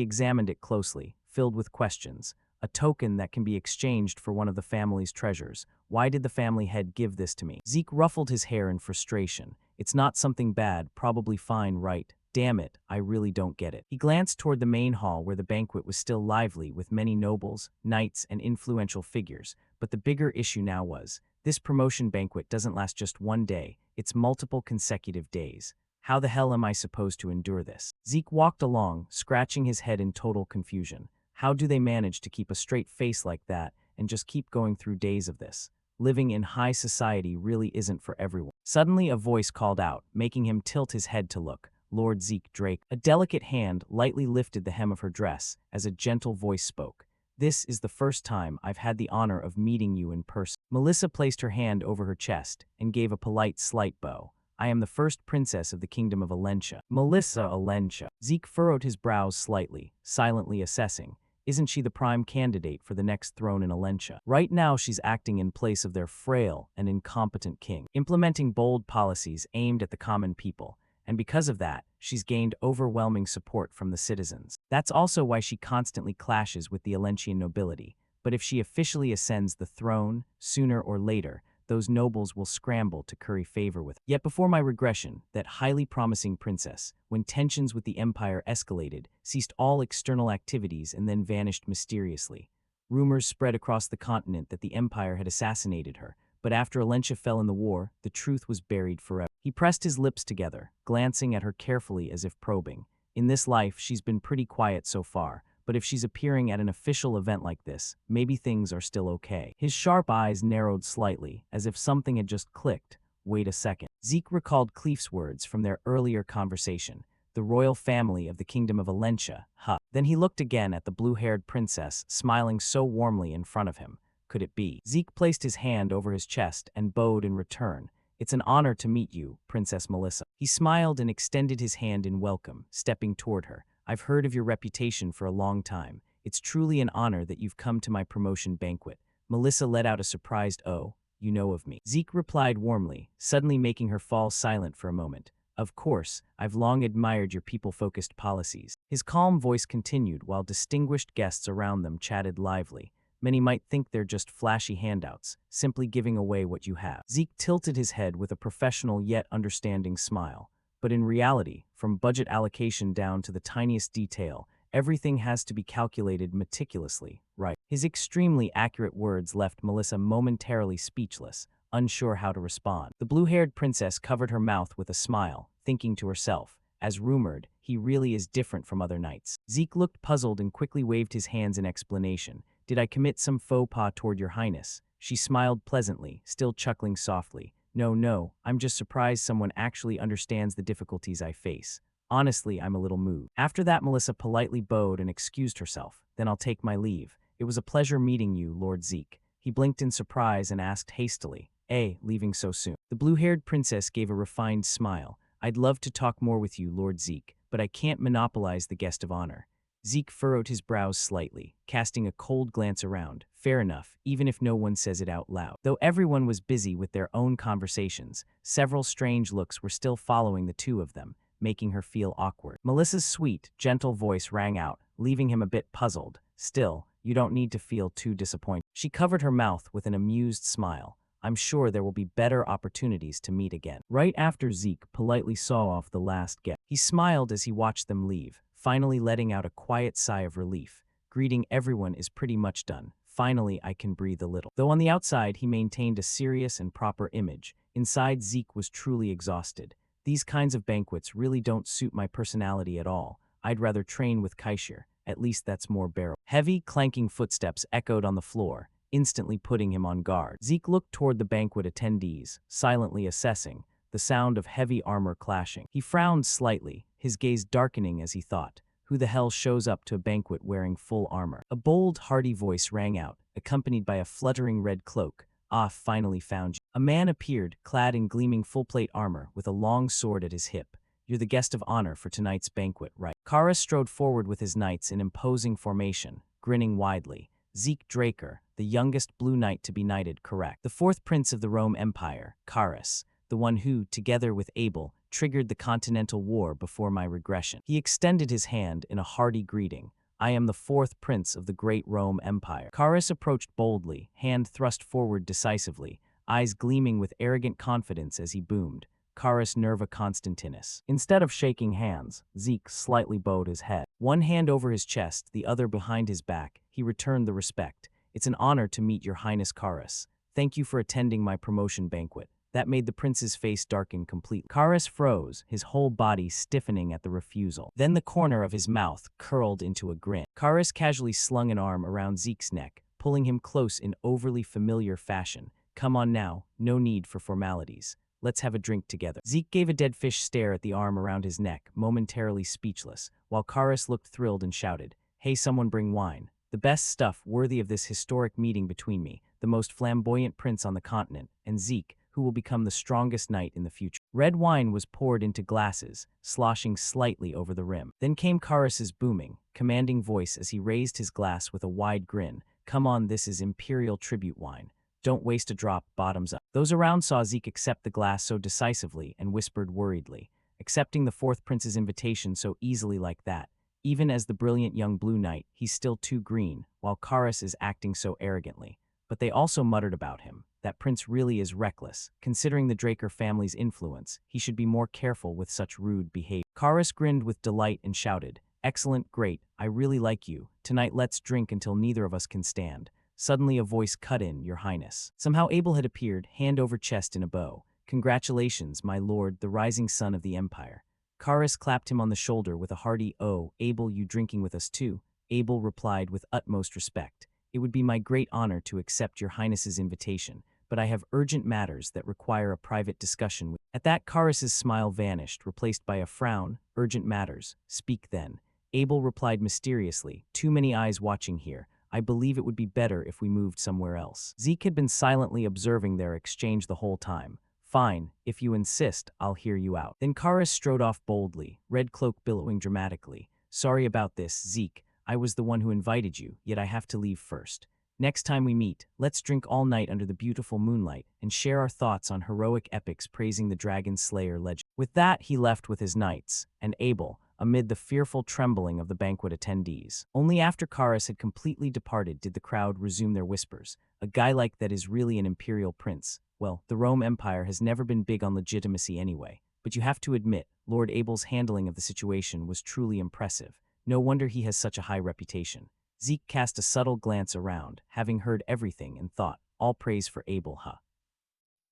examined it closely, filled with questions. A token that can be exchanged for one of the family's treasures. Why did the family head give this to me? Zeke ruffled his hair in frustration. It's not something bad, probably fine, right? Damn it, I really don't get it. He glanced toward the main hall where the banquet was still lively with many nobles, knights, and influential figures, but the bigger issue now was, this promotion banquet doesn't last just one day, it's multiple consecutive days. How the hell am I supposed to endure this? Zeke walked along, scratching his head in total confusion. How do they manage to keep a straight face like that and just keep going through days of this? Living in high society really isn't for everyone. Suddenly a voice called out, making him tilt his head to look. Lord Zeke Drake. A delicate hand lightly lifted the hem of her dress as a gentle voice spoke. This is the first time I've had the honor of meeting you in person. Melissa placed her hand over her chest and gave a polite slight bow. I am the first princess of the kingdom of Alentia. Melissa Alentia. Zeke furrowed his brows slightly, silently assessing. Isn't she the prime candidate for the next throne in Alentia? Right now she's acting in place of their frail and incompetent king, implementing bold policies aimed at the common people. And because of that, she's gained overwhelming support from the citizens. That's also why she constantly clashes with the Alentian nobility. But if she officially ascends the throne, sooner or later, those nobles will scramble to curry favor with her. Yet before my regression, that highly promising princess, when tensions with the empire escalated, ceased all external activities and then vanished mysteriously. Rumors spread across the continent that the empire had assassinated her, but after Alentia fell in the war, the truth was buried forever. He pressed his lips together, glancing at her carefully as if probing. In this life, she's been pretty quiet so far, but if she's appearing at an official event like this, maybe things are still okay. His sharp eyes narrowed slightly, as if something had just clicked. Wait a second. Zeke recalled Cleef's words from their earlier conversation. The royal family of the kingdom of Alentia, huh? Then he looked again at the blue-haired princess, smiling so warmly in front of him. Could it be? Zeke placed his hand over his chest and bowed in return. It's an honor to meet you, Princess Melissa. He smiled and extended his hand in welcome, stepping toward her. I've heard of your reputation for a long time. It's truly an honor that you've come to my promotion banquet. Melissa let out a surprised "Oh, you know of me." Zeke replied warmly, suddenly making her fall silent for a moment. Of course, I've long admired your people-focused policies. His calm voice continued while distinguished guests around them chatted lively. Many might think they're just flashy handouts, simply giving away what you have. Zeke tilted his head with a professional yet understanding smile. But in reality, from budget allocation down to the tiniest detail, everything has to be calculated meticulously, right? His extremely accurate words left Melissa momentarily speechless, unsure how to respond. The blue-haired princess covered her mouth with a smile, thinking to herself, as rumored, he really is different from other knights. Zeke looked puzzled and quickly waved his hands in explanation. Did I commit some faux pas toward your highness? She smiled pleasantly, still chuckling softly. No, I'm just surprised someone actually understands the difficulties I face. Honestly, I'm a little moved. After that, Melissa politely bowed and excused herself. Then I'll take my leave. It was a pleasure meeting you, Lord Zeke. He blinked in surprise and asked hastily, leaving so soon? The blue-haired princess gave a refined smile. I'd love to talk more with you, Lord Zeke, but I can't monopolize the guest of honor. Zeke furrowed his brows slightly, casting a cold glance around. Fair enough, even if no one says it out loud. Though everyone was busy with their own conversations, several strange looks were still following the two of them, making her feel awkward. Melissa's sweet, gentle voice rang out, leaving him a bit puzzled. Still, you don't need to feel too disappointed. She covered her mouth with an amused smile. I'm sure there will be better opportunities to meet again. Right after Zeke politely saw off the last guest, he smiled as he watched them leave, finally letting out a quiet sigh of relief. Greeting everyone is pretty much done. Finally, I can breathe a little. Though on the outside he maintained a serious and proper image, inside Zeke was truly exhausted. These kinds of banquets really don't suit my personality at all. I'd rather train with Kaishir. At least that's more bearable. Heavy, clanking footsteps echoed on the floor, instantly putting him on guard. Zeke looked toward the banquet attendees, silently assessing, the sound of heavy armor clashing. He frowned slightly, his gaze darkening as he thought, who the hell shows up to a banquet wearing full armor? A bold, hearty voice rang out, accompanied by a fluttering red cloak. Ah, finally found you. A man appeared, clad in gleaming full-plate armor, with a long sword at his hip. You're the guest of honor for tonight's banquet, right? Kara strode forward with his knights in imposing formation, grinning widely. Zeke Draker, the youngest Blue Knight to be knighted, correct. The fourth prince of the Rome Empire, Karis, the one who, together with Abel, triggered the Continental War before my regression. He extended his hand in a hearty greeting. I am the fourth prince of the great Rome Empire. Karis approached boldly, hand thrust forward decisively, eyes gleaming with arrogant confidence as he boomed. Karis Nerva Constantinus. Instead of shaking hands, Zeke slightly bowed his head. One hand over his chest, the other behind his back, he returned the respect. It's an honor to meet your Highness Karis. Thank you for attending my promotion banquet. That made the prince's face darken completely. Karis froze, his whole body stiffening at the refusal. Then the corner of his mouth curled into a grin. Karis casually slung an arm around Zeke's neck, pulling him close in overly familiar fashion. Come on now, no need for formalities. Let's have a drink together. Zeke gave a dead fish stare at the arm around his neck, momentarily speechless, while Karis looked thrilled and shouted, Hey, someone bring wine. The best stuff worthy of this historic meeting between me, the most flamboyant prince on the continent, and Zeke, who will become the strongest knight in the future. Red wine was poured into glasses, sloshing slightly over the rim. Then came Karis's booming, commanding voice as he raised his glass with a wide grin. Come on, this is imperial tribute wine. Don't waste a drop, bottoms up. Those around saw Zeke accept the glass so decisively and whispered worriedly, accepting the fourth prince's invitation so easily like that. Even as the brilliant young Blue Knight, he's still too green, while Karis is acting so arrogantly. But they also muttered about him. That prince really is reckless. Considering the Draker family's influence, he should be more careful with such rude behavior. Karis grinned with delight and shouted, Excellent, great, I really like you. Tonight let's drink until neither of us can stand. Suddenly a voice cut in, Your Highness. Somehow Abel had appeared, hand over chest in a bow. Congratulations, my lord, the rising sun of the empire. Karis clapped him on the shoulder with a hearty, Oh, Abel, you drinking with us too? Abel replied with utmost respect. It would be my great honor to accept your highness's invitation, but I have urgent matters that require a private discussion with. At that, Karis's smile vanished, replaced by a frown. Urgent matters. Speak then. Abel replied mysteriously, Too many eyes watching here. I believe it would be better if we moved somewhere else. Zeke had been silently observing their exchange the whole time. Fine, if you insist, I'll hear you out. Then Karis strode off boldly, red cloak billowing dramatically. Sorry about this, Zeke. I was the one who invited you, yet I have to leave first. Next time we meet, let's drink all night under the beautiful moonlight and share our thoughts on heroic epics praising the Dragon Slayer legend. With that, he left with his knights, and Abel, amid the fearful trembling of the banquet attendees. Only after Karis had completely departed did the crowd resume their whispers. A guy like that is really an imperial prince. Well, the Rome Empire has never been big on legitimacy anyway, but you have to admit, Lord Abel's handling of the situation was truly impressive. No wonder he has such a high reputation. Zeke cast a subtle glance around, having heard everything, and thought, all praise for Abel, huh?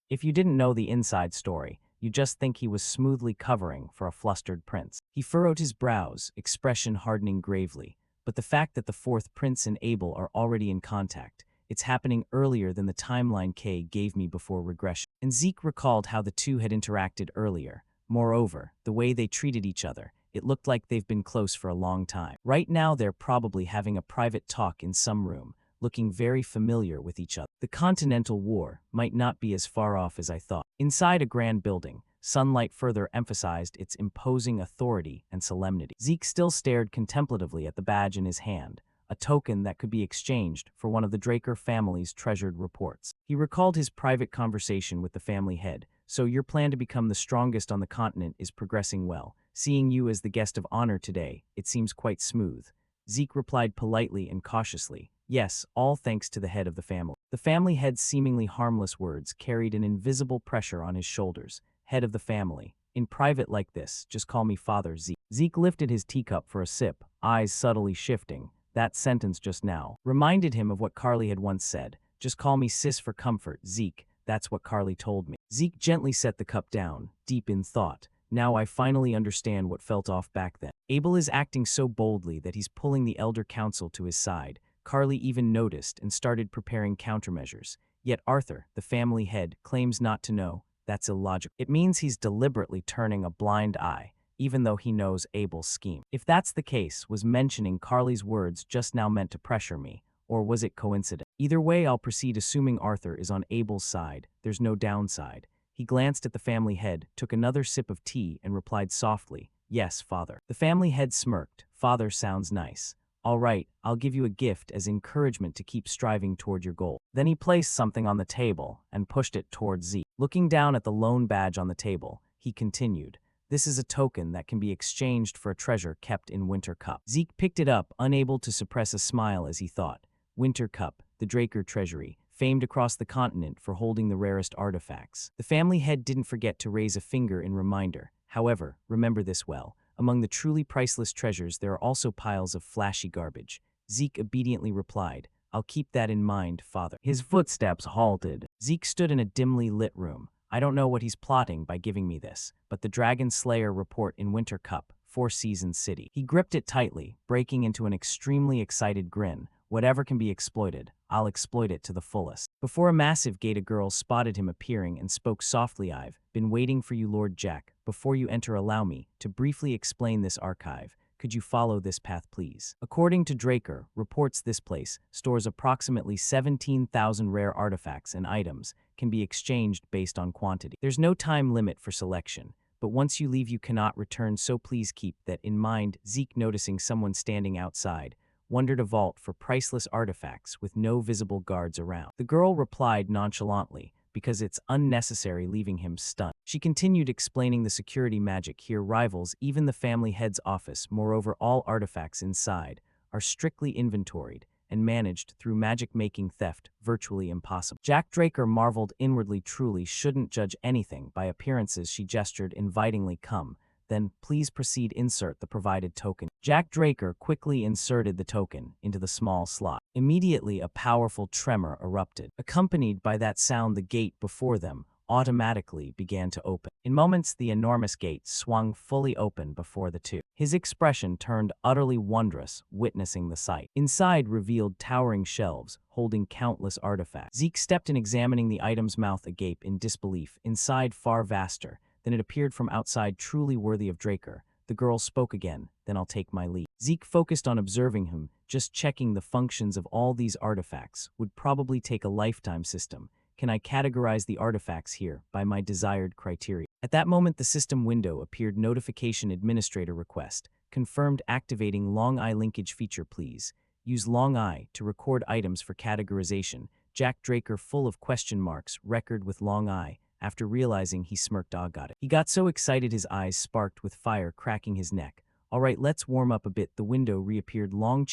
If you didn't know the inside story, you just think he was smoothly covering for a flustered prince. He furrowed his brows, expression hardening gravely. But the fact that the fourth prince and Abel are already in contact, it's happening earlier than the timeline K gave me before regression. And Zeke recalled how the two had interacted earlier. Moreover, the way they treated each other, it looked like they've been close for a long time. Right now, they're probably having a private talk in some room, looking very familiar with each other. The Continental War might not be as far off as I thought. Inside a grand building, sunlight further emphasized its imposing authority and solemnity. Zeke still stared contemplatively at the badge in his hand, a token that could be exchanged for one of the Draker family's treasured reports. He recalled his private conversation with the family head. So your plan to become the strongest on the continent is progressing well. Seeing you as the guest of honor today, it seems quite smooth. Zeke replied politely and cautiously, yes, all thanks to the head of the family. The family head's seemingly harmless words carried an invisible pressure on his shoulders. Head of the family. In private like this, just call me Father Zeke. Zeke lifted his teacup for a sip, eyes subtly shifting. That sentence just now reminded him of what Carly had once said. Just call me sis for comfort, Zeke. That's what Carly told me. Zeke gently set the cup down, deep in thought. Now I finally understand what felt off back then. Abel is acting so boldly that he's pulling the elder council to his side. Carly even noticed and started preparing countermeasures. Yet Arthur, the family head, claims not to know. That's illogical. It means he's deliberately turning a blind eye, even though he knows Abel's scheme. If that's the case, was mentioning Carly's words just now meant to pressure me? Or was it coincident? Either way, I'll proceed assuming Arthur is on Abel's side. There's no downside. He glanced at the family head, took another sip of tea, and replied softly, yes, Father. The family head smirked. Father sounds nice. All right, I'll give you a gift as encouragement to keep striving toward your goal. Then he placed something on the table and pushed it towards Zeke. Looking down at the lone badge on the table, he continued, this is a token that can be exchanged for a treasure kept in Winter Cup. Zeke picked it up, unable to suppress a smile as he thought. Winter Cup, the Draker treasury, famed across the continent for holding the rarest artifacts. The family head didn't forget to raise a finger in reminder. However, remember this well. Among the truly priceless treasures, there are also piles of flashy garbage. Zeke obediently replied, I'll keep that in mind, Father. His footsteps halted. Zeke stood in a dimly lit room. I don't know what he's plotting by giving me this, but the Dragon Slayer report in Winter Cup, Four Seasons City. He gripped it tightly, breaking into an extremely excited grin. Whatever can be exploited, I'll exploit it to the fullest. Before a massive gate of girls spotted him appearing and spoke softly, I've been waiting for you, Lord Jack. Before you enter, allow me to briefly explain this archive. Could you follow this path, please? According to Draker, reports this place stores approximately 17,000 rare artifacts and items can be exchanged based on quantity. There's no time limit for selection, but once you leave you cannot return, so please keep that in mind. Zeke, noticing someone standing outside, wondered a vault for priceless artifacts with no visible guards around. The girl replied nonchalantly, because it's unnecessary, leaving him stunned. She continued explaining the security magic here rivals even the family head's office. Moreover, all artifacts inside are strictly inventoried and managed through magic, making theft virtually impossible. Jack Draker marveled inwardly. Truly shouldn't judge anything by appearances. She gestured invitingly. Come. Then, please proceed. Insert the provided token. Jack Draker quickly inserted the token into the small slot. Immediately, a powerful tremor erupted. Accompanied by that sound, the gate before them automatically began to open. In moments, the enormous gate swung fully open before the two. His expression turned utterly wondrous, witnessing the sight. Inside revealed towering shelves holding countless artifacts. Zeke stepped in, examining the items, mouth agape in disbelief. Inside, far vaster than it appeared from outside, truly worthy of Draker. The girl spoke again, then I'll take my leave. Zeke focused on observing him. Just checking the functions of all these artifacts would probably take a lifetime system. Can I categorize the artifacts here by my desired criteria? At that moment, the system window appeared. Notification: administrator request. Confirmed. Activating long eye linkage feature, please. Use long eye to record items for categorization. Jack Draker, full of question marks, record with long eye. After realizing, he smirked. Ah, got it. He got so excited his eyes sparked with fire, cracking his neck. All right, let's warm up a bit. The window reappeared. Long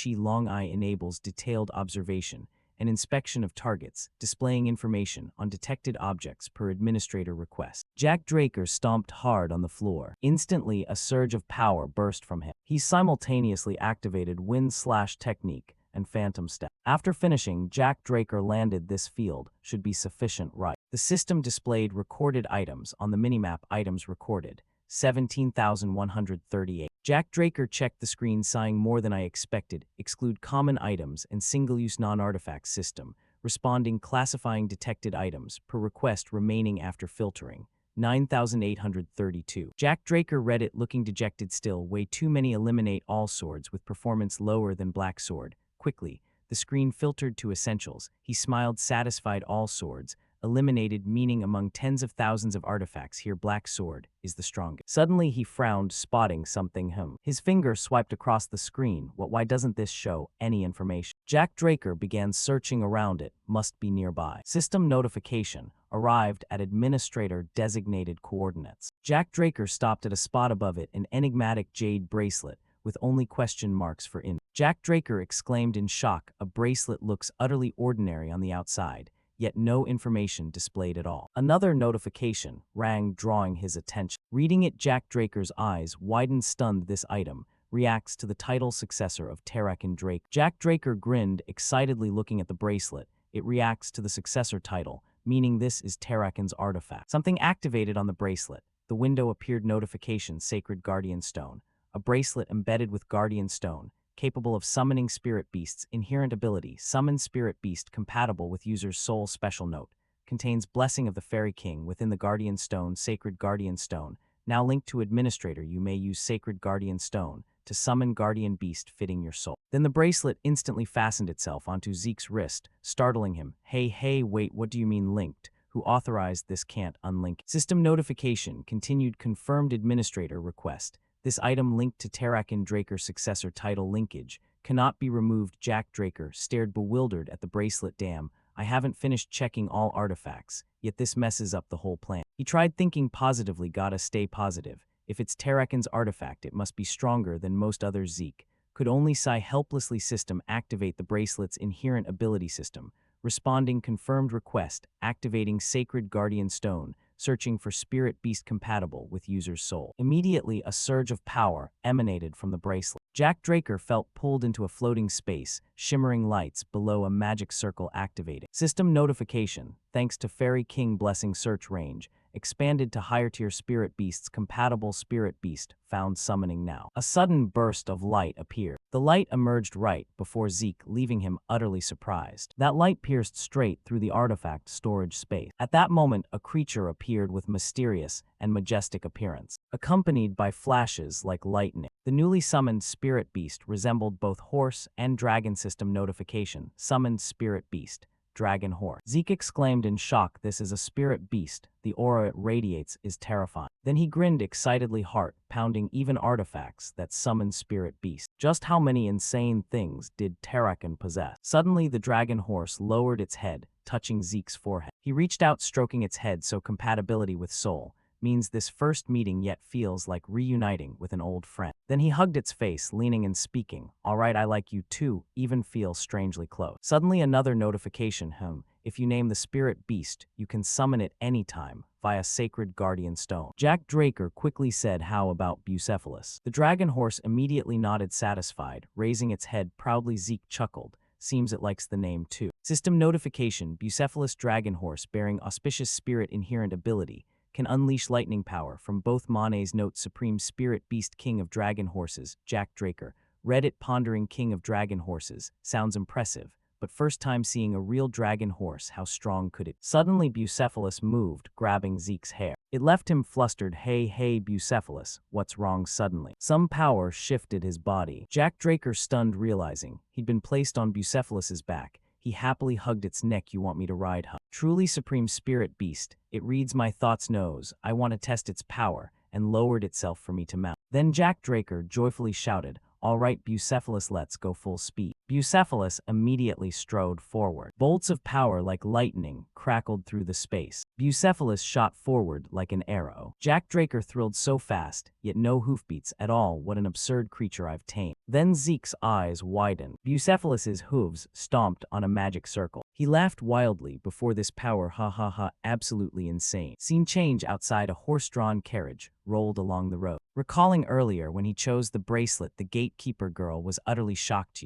eye enables detailed observation and inspection of targets, displaying information on detected objects per administrator request. Jack Draker stomped hard on the floor. Instantly, a surge of power burst from him. He simultaneously activated wind/technique and phantom step. After finishing, Jack Draker landed. This field should be sufficient, right? The system displayed recorded items on the minimap. Items recorded 17,138. Jack Draker checked the screen, sighing. More than I expected. Exclude common items and single-use non-artifact system. Responding, classifying detected items per request, remaining after filtering 9,832. Jack Draker read it, looking dejected. Still, way too many. Eliminate all swords with performance lower than black sword. Quickly, the screen filtered to essentials. He smiled, satisfied. All swords eliminated meaning among tens of thousands of artifacts here black sword is the strongest. Suddenly he frowned, spotting something His finger swiped across the screen. Why doesn't this show any information? Jack Draker began searching around it, must be nearby. System notification arrived at administrator designated coordinates. Jack Draker stopped at a spot above it, an enigmatic jade bracelet with only question marks for in. Jack Draker exclaimed in shock, a bracelet looks utterly ordinary on the outside, yet no information displayed at all. Another notification rang, drawing his attention. Reading it, Jack Draker's eyes widened, stunned. This item reacts to the title successor of Takeover Drake. Jack Draker grinned excitedly, looking at the bracelet. It reacts to the successor title, meaning this is Takeover's artifact. Something activated on the bracelet. The window appeared, notification, Sacred Guardian Stone. A bracelet embedded with Guardian Stone, capable of summoning spirit beasts. Inherent ability, summon spirit beast compatible with user's soul. Special note, contains Blessing of the Fairy King within the Guardian Stone. Sacred Guardian Stone, now linked to administrator. You may use Sacred Guardian Stone to summon guardian beast fitting your soul. Then the bracelet instantly fastened itself onto Zeke's wrist, startling him. Hey, wait, what do you mean linked? Who authorized this? Can't unlink. System notification continued, confirmed administrator request. This item linked to Takeover Draker's successor title. Linkage cannot be removed. Jack Draker stared bewildered at the bracelet. Damn, I haven't finished checking all artifacts, yet this messes up the whole plan. He tried thinking positively. Gotta stay positive. If it's Takeover's artifact, it must be stronger than most others. Zeke could only sigh helplessly. System activate the bracelet's inherent ability. System responding, confirmed request, activating Sacred Guardian Stone, searching for spirit beast compatible with user's soul. Immediately, a surge of power emanated from the bracelet. Jack Draker felt pulled into a floating space, shimmering lights below a magic circle activating. System notification, thanks to Fairy King Blessing, search range expanded to higher tier spirit beasts compatible. Spirit beast found, summoning now. A sudden burst of light appeared. The light emerged right before Zeke, leaving him utterly surprised. That light pierced straight through the artifact storage space. At that moment, a creature appeared with mysterious and majestic appearance, accompanied by flashes like lightning. The newly summoned spirit beast resembled both horse and dragon. System notification, summoned spirit beast, dragon horse. Zeke exclaimed in shock, this is a spirit beast. The aura it radiates is terrifying. Then he grinned excitedly, heart pounding. Even artifacts that summon spirit beast. Just how many insane things did Takeover possess? Suddenly the dragon horse lowered its head, touching Zeke's forehead. He reached out, stroking its head. So compatibility with soul means this first meeting, yet feels like reuniting with an old friend. Then he hugged its face, leaning and speaking. All right, I like you too, even feel strangely close. Suddenly another notification, if you name the spirit beast, you can summon it anytime via Sacred Guardian Stone. Jack Draker quickly said, how about Bucephalus? The dragon horse immediately nodded, satisfied, raising its head proudly. Zeke chuckled. Seems it likes the name too. System notification, Bucephalus dragon horse bearing auspicious spirit inherent ability, can unleash lightning power from both Monet's notes. Supreme Spirit Beast King of Dragon Horses. Jack Draker read it, pondering. King of Dragon Horses sounds impressive, but first time seeing a real dragon horse, how strong could it? Suddenly Bucephalus moved, grabbing Zeke's hair. It left him flustered. Hey, Bucephalus, what's wrong? Suddenly some power shifted his body. Jack Draker stunned, realizing he'd been placed on Bucephalus's back. He happily hugged its neck. You want me to ride, huh? Truly supreme spirit beast, it reads my thoughts, knows I want to test its power, and lowered itself for me to mount. Then Jack Draker joyfully shouted, all right, Bucephalus, let's go full speed. Bucephalus immediately strode forward. Bolts of power like lightning crackled through the space. Bucephalus shot forward like an arrow. Jack Draker thrilled, so fast, yet no hoofbeats at all. What an absurd creature I've tamed. Then Zeke's eyes widened. Bucephalus's hooves stomped on a magic circle. He laughed wildly before this power. Ha, absolutely insane. Scene change outside. A horse-drawn carriage rolled along the road. Recalling earlier when he chose the bracelet, the gatekeeper girl was utterly shocked.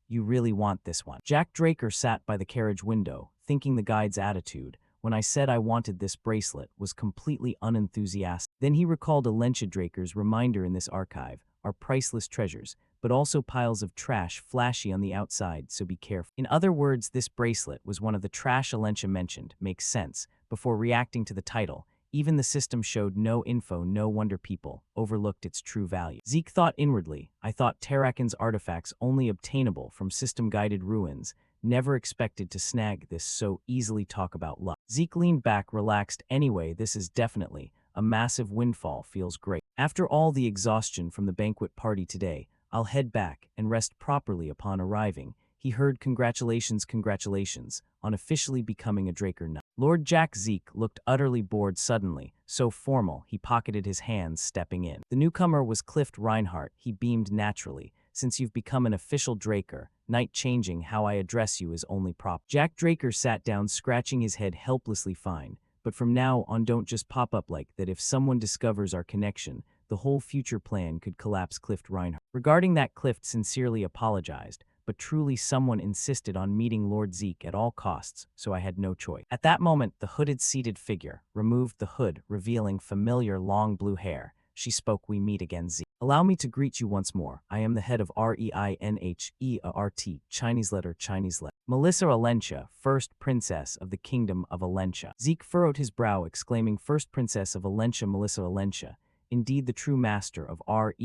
You really want this one? Jack Draker sat by the carriage window, thinking the guide's attitude when I said I wanted this bracelet was completely unenthusiastic. Then he recalled Alentia Draker's reminder, in this archive are priceless treasures, but also piles of trash, flashy on the outside, so be careful. In other words, this bracelet was one of the trash Alentia mentioned. Makes sense. Before reacting to the title, Even the system showed no info, no wonder people overlooked its true value. Zeke thought inwardly, I thought Terrakin's artifacts only obtainable from system-guided ruins, never expected to snag this so easily. Talk about luck. Zeke leaned back, relaxed. Anyway, this is definitely a massive windfall, feels great. After all the exhaustion from the banquet party today, I'll head back and rest properly upon arriving. He heard congratulations, congratulations, on officially becoming a Draker Knight. Lord Jack Zeke looked utterly bored suddenly, so formal he pocketed his hands, stepping in. The newcomer was Clift Reinhardt. He beamed naturally. Since you've become an official Draker Knight, changing how I address you is only prop. Jack Draker sat down, scratching his head helplessly. Fine, but from now on don't just pop up like that. If someone discovers our connection, the whole future plan could collapse. Clift Reinhardt. Regarding that, Clift sincerely apologized, but truly someone insisted on meeting Lord Zeke at all costs, so I had no choice. At that moment, the hooded seated figure removed the hood, revealing familiar long blue hair. She spoke, we meet again, Zeke. Allow me to greet you once more. I am the head of Reinheart, Chinese letter, Melissa Alentia, first princess of the kingdom of Alentia. Zeke furrowed his brow, exclaiming, first princess of Alentia, Melissa Alentia. Indeed, the true master of Reinheart,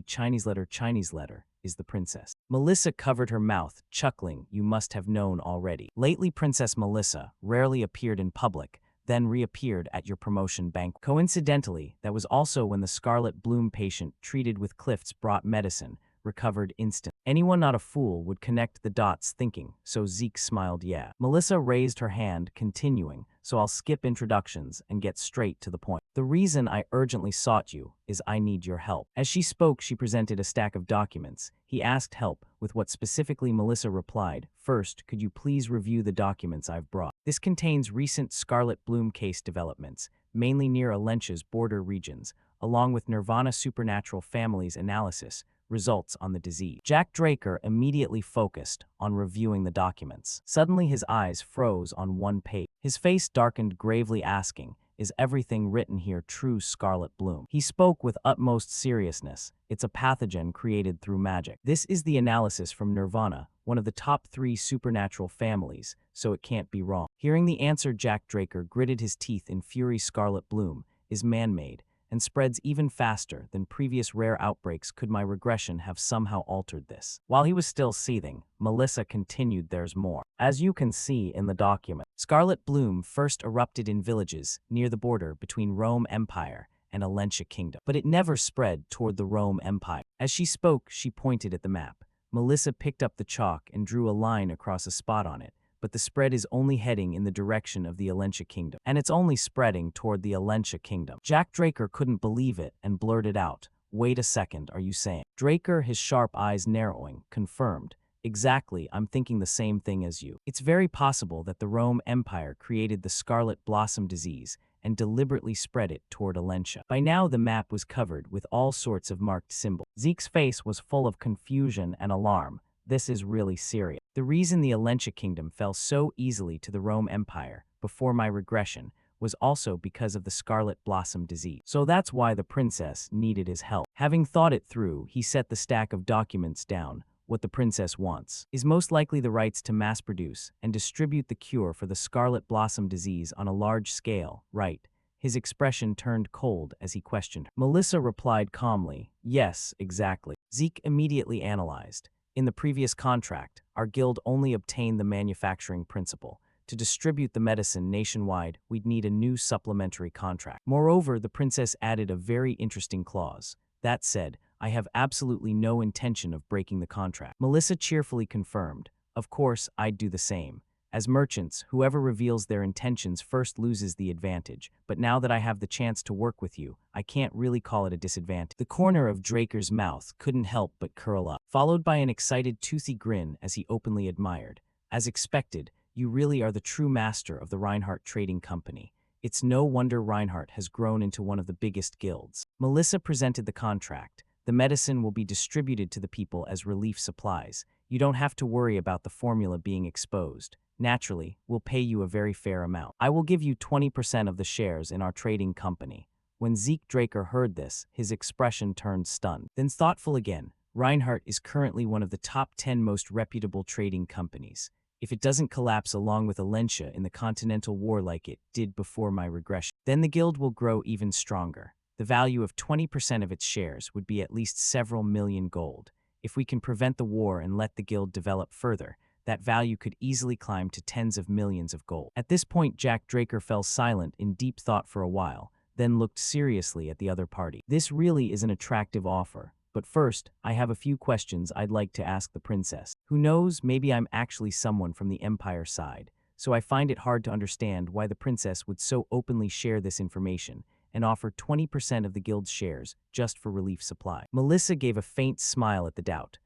Chinese letter, is the princess. Melissa covered her mouth, chuckling, you must have known already. Lately, Princess Melissa rarely appeared in public, then reappeared at your promotion banquet. Coincidentally, that was also when the scarlet bloom patient treated with Clifts brought medicine, recovered instant. Anyone not a fool would connect the dots, thinking, so Zeke smiled. Yeah. Melissa raised her hand, continuing, so I'll skip introductions and get straight to the point. The reason I urgently sought you is I need your help. As she spoke, she presented a stack of documents. He asked help with what specifically. Melissa replied, first, could you please review the documents I've brought? This contains recent Scarlet Bloom case developments, mainly near Alentia's border regions, along with Nirvana supernatural families analysis, results on the disease. Jack Draker immediately focused on reviewing the documents. Suddenly his eyes froze on one page. His face darkened, gravely asking, is everything written here true? Scarlet Bloom. He spoke with utmost seriousness. It's a pathogen created through magic. This is the analysis from Nirvana, one of the top 3 supernatural families, so it can't be wrong. Hearing the answer, Jack Draker gritted his teeth in fury. Scarlet Bloom is man-made and spreads even faster than previous rare outbreaks. Could my regression have somehow altered this? While he was still seething, Melissa continued, there's more. As you can see in the document, Scarlet Bloom first erupted in villages near the border between Rome Empire and Alentia Kingdom, but it never spread toward the Rome Empire. As she spoke, she pointed at the map. Melissa picked up the chalk and drew a line across a spot on it, but the spread is only heading in the direction of the Alentia Kingdom, and it's only spreading toward the Alentia Kingdom. Jack Draker couldn't believe it and blurted out, wait a second, are you saying? Draker, his sharp eyes narrowing, confirmed, exactly, I'm thinking the same thing as you. It's very possible that the Rome Empire created the Scarlet Blossom disease and deliberately spread it toward Alentia. By now, the map was covered with all sorts of marked symbols. Zeke's face was full of confusion and alarm. This is really serious. The reason the Alentia Kingdom fell so easily to the Rome Empire before my regression was also because of the Scarlet Blossom disease. So that's why the princess needed his help. Having thought it through, he set the stack of documents down. What the princess wants is most likely the rights to mass produce and distribute the cure for the Scarlet Blossom disease on a large scale, right? His expression turned cold as he questioned her. Melissa replied calmly, yes, exactly. Zeke immediately analyzed. In the previous contract, our guild only obtained the manufacturing principle. To distribute the medicine nationwide, we'd need a new supplementary contract. Moreover, the princess added a very interesting clause. That said, I have absolutely no intention of breaking the contract. Melissa cheerfully confirmed, of course, I'd do the same. As merchants, whoever reveals their intentions first loses the advantage, but now that I have the chance to work with you, I can't really call it a disadvantage. The corner of Draker's mouth couldn't help but curl up, followed by an excited toothy grin as he openly admired. As expected, you really are the true master of the Reinhardt Trading Company. It's no wonder Reinhardt has grown into one of the biggest guilds. Melissa presented the contract. The medicine will be distributed to the people as relief supplies. You don't have to worry about the formula being exposed. Naturally, we'll pay you a very fair amount. I will give you 20% of the shares in our trading company. When Zeke Draker heard this, his expression turned stunned. Then thoughtful again, Reinhardt is currently one of the top 10 most reputable trading companies. if it doesn't collapse along with Alencia in the Continental War like it did before my regression, then the guild will grow even stronger. The value of 20% of its shares would be at least several million gold. If we can prevent the war and let the guild develop further, that value could easily climb to tens of millions of gold. At this point, Jack Draker fell silent in deep thought for a while, then looked seriously at the other party. This really is an attractive offer, but first, I have a few questions I'd like to ask the princess. Who knows, maybe I'm actually someone from the Empire side, so I find it hard to understand why the princess would so openly share this information and offer 20% of the guild's shares just for relief supply. Melissa gave a faint smile at the doubt.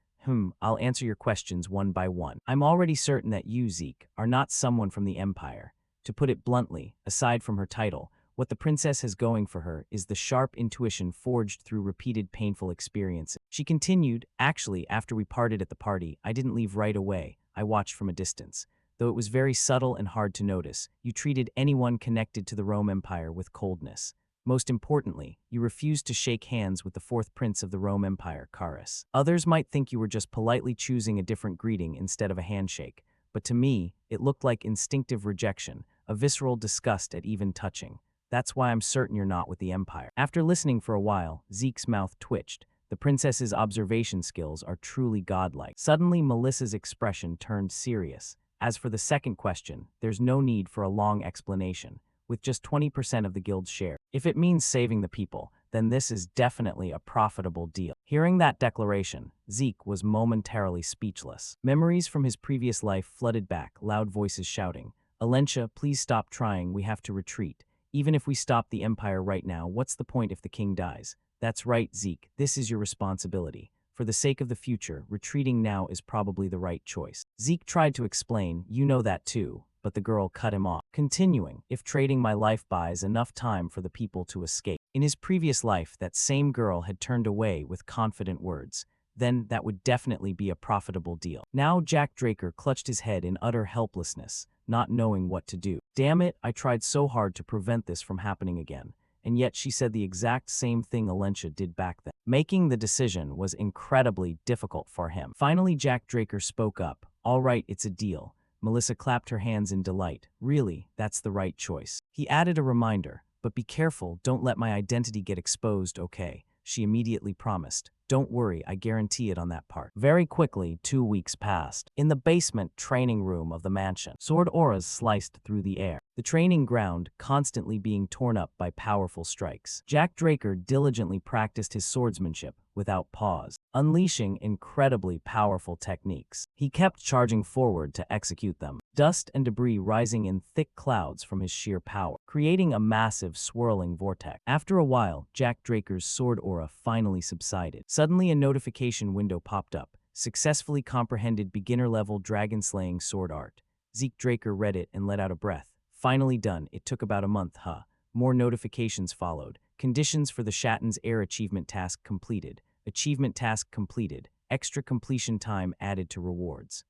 I'll answer your questions one by one. I'm already certain that you, Zeke, are not someone from the Empire. To put it bluntly, aside from her title, what the princess has going for her is the sharp intuition forged through repeated painful experiences. She continued, actually, after we parted at the party, I didn't leave right away. I watched from a distance. Though it was very subtle and hard to notice, you treated anyone connected to the Rome Empire with coldness. Most importantly, you refused to shake hands with the fourth prince of the Rome Empire, Carus. Others might think you were just politely choosing a different greeting instead of a handshake, but to me, it looked like instinctive rejection, a visceral disgust at even touching. That's why I'm certain you're not with the Empire. After listening for a while, Zeke's mouth twitched. The princess's observation skills are truly godlike. Suddenly, Melissa's expression turned serious. As for the second question, there's no need for a long explanation. With just 20% of the guild's share. If it means saving the people, then this is definitely a profitable deal. Hearing that declaration, Zeke was momentarily speechless. Memories from his previous life flooded back, loud voices shouting, Alencia, please stop trying, we have to retreat. Even if we stop the Empire right now, what's the point if the king dies? That's right, Zeke, this is your responsibility. For the sake of the future, retreating now is probably the right choice. Zeke tried to explain, you know that too, but the girl cut him off, continuing, if trading my life buys enough time for the people to escape. In his previous life, that same girl had turned away with confident words. Then that would definitely be a profitable deal. Now Jack Draker clutched his head in utter helplessness, not knowing what to do. Damn it, I tried so hard to prevent this from happening again. And yet she said the exact same thing Alencia did back then. Making the decision was incredibly difficult for him. Finally, Jack Draker spoke up. All right, it's a deal. Melissa clapped her hands in delight. Really, that's the right choice. He added a reminder, but be careful, don't let my identity get exposed, okay? She immediately promised. Don't worry, I guarantee it on that part. Very quickly, 2 weeks passed. In the basement training room of the mansion, sword auras sliced through the air. The training ground constantly being torn up by powerful strikes. Jack Draker diligently practiced his swordsmanship without pause, unleashing incredibly powerful techniques. He kept charging forward to execute them, dust and debris rising in thick clouds from his sheer power, creating a massive swirling vortex. After a while, Jack Draker's sword aura finally subsided. Suddenly, a notification window popped up. Successfully comprehended beginner-level dragon-slaying sword art. Zeke Draker read it and let out a breath. Finally done. It took about a month, huh? More notifications followed. Conditions for the Shatten's Air achievement task completed. Achievement task completed. Extra completion time added to rewards.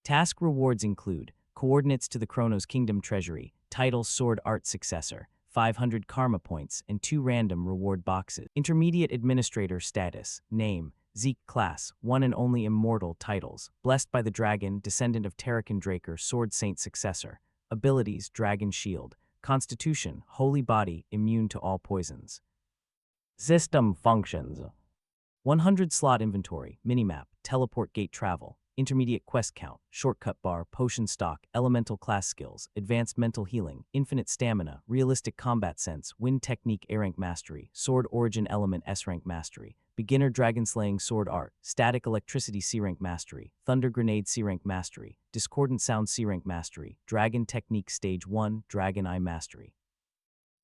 Task rewards include coordinates to the Chronos Kingdom Treasury, title Sword Art Successor, 500 karma points, and 2 random reward boxes. Intermediate Administrator status, name, Zeke class, one and only immortal titles, blessed by the dragon, descendant of Terrakin Draker, Sword Saint Successor. Abilities, Dragon Shield. Constitution, holy body, immune to all poisons. System functions. 100 slot inventory, minimap, teleport gate travel, intermediate quest count, shortcut bar, potion stock, elemental class skills, advanced mental healing, infinite stamina, realistic combat sense, wind technique A-rank mastery, sword origin element S-rank mastery, beginner dragon slaying sword art, static electricity C-rank mastery, thunder grenade C-rank mastery, discordant sound C-rank mastery, dragon technique stage 1, dragon eye mastery.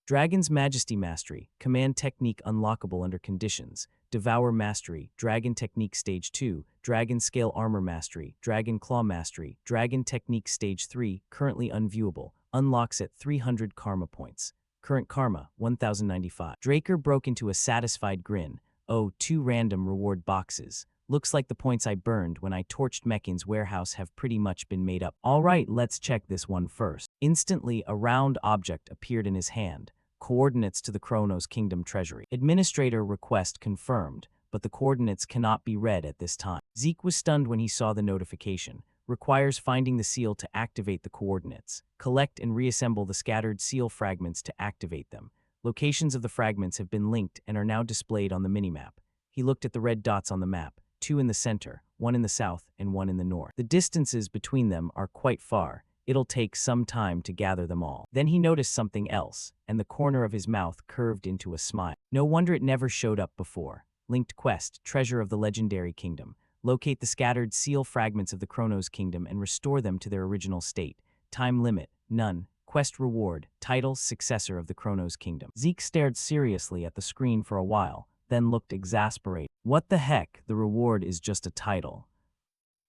Dragon's Majesty Mastery, Command Technique unlockable under conditions, Devour Mastery, Dragon Technique Stage 2, Dragon Scale Armor Mastery, Dragon Claw Mastery, Dragon Technique Stage 3, currently unviewable, unlocks at 300 karma points. Current karma, 1095. Draker broke into a satisfied grin. Oh, 2 random reward boxes. Looks like the points I burned when I torched Meckin's warehouse have pretty much been made up. Alright, let's check this one first. Instantly, a round object appeared in his hand. Coordinates to the Chronos Kingdom Treasury. Administrator request confirmed, but the coordinates cannot be read at this time. Zeke was stunned when he saw the notification. Requires finding the seal to activate the coordinates. Collect and reassemble the scattered seal fragments to activate them. Locations of the fragments have been linked and are now displayed on the minimap. He looked at the red dots on the map, 2 in the center, 1 in the south, and 1 in the north. The distances between them are quite far. It'll take some time to gather them all. Then he noticed something else, and the corner of his mouth curved into a smile. No wonder it never showed up before. Linked quest, treasure of the legendary kingdom. Locate the scattered seal fragments of the Chronos Kingdom and restore them to their original state. Time limit, none. Quest reward, title, successor of the Chronos Kingdom. Zeke stared seriously at the screen for a while, then looked exasperated. What the heck, the reward is just a title.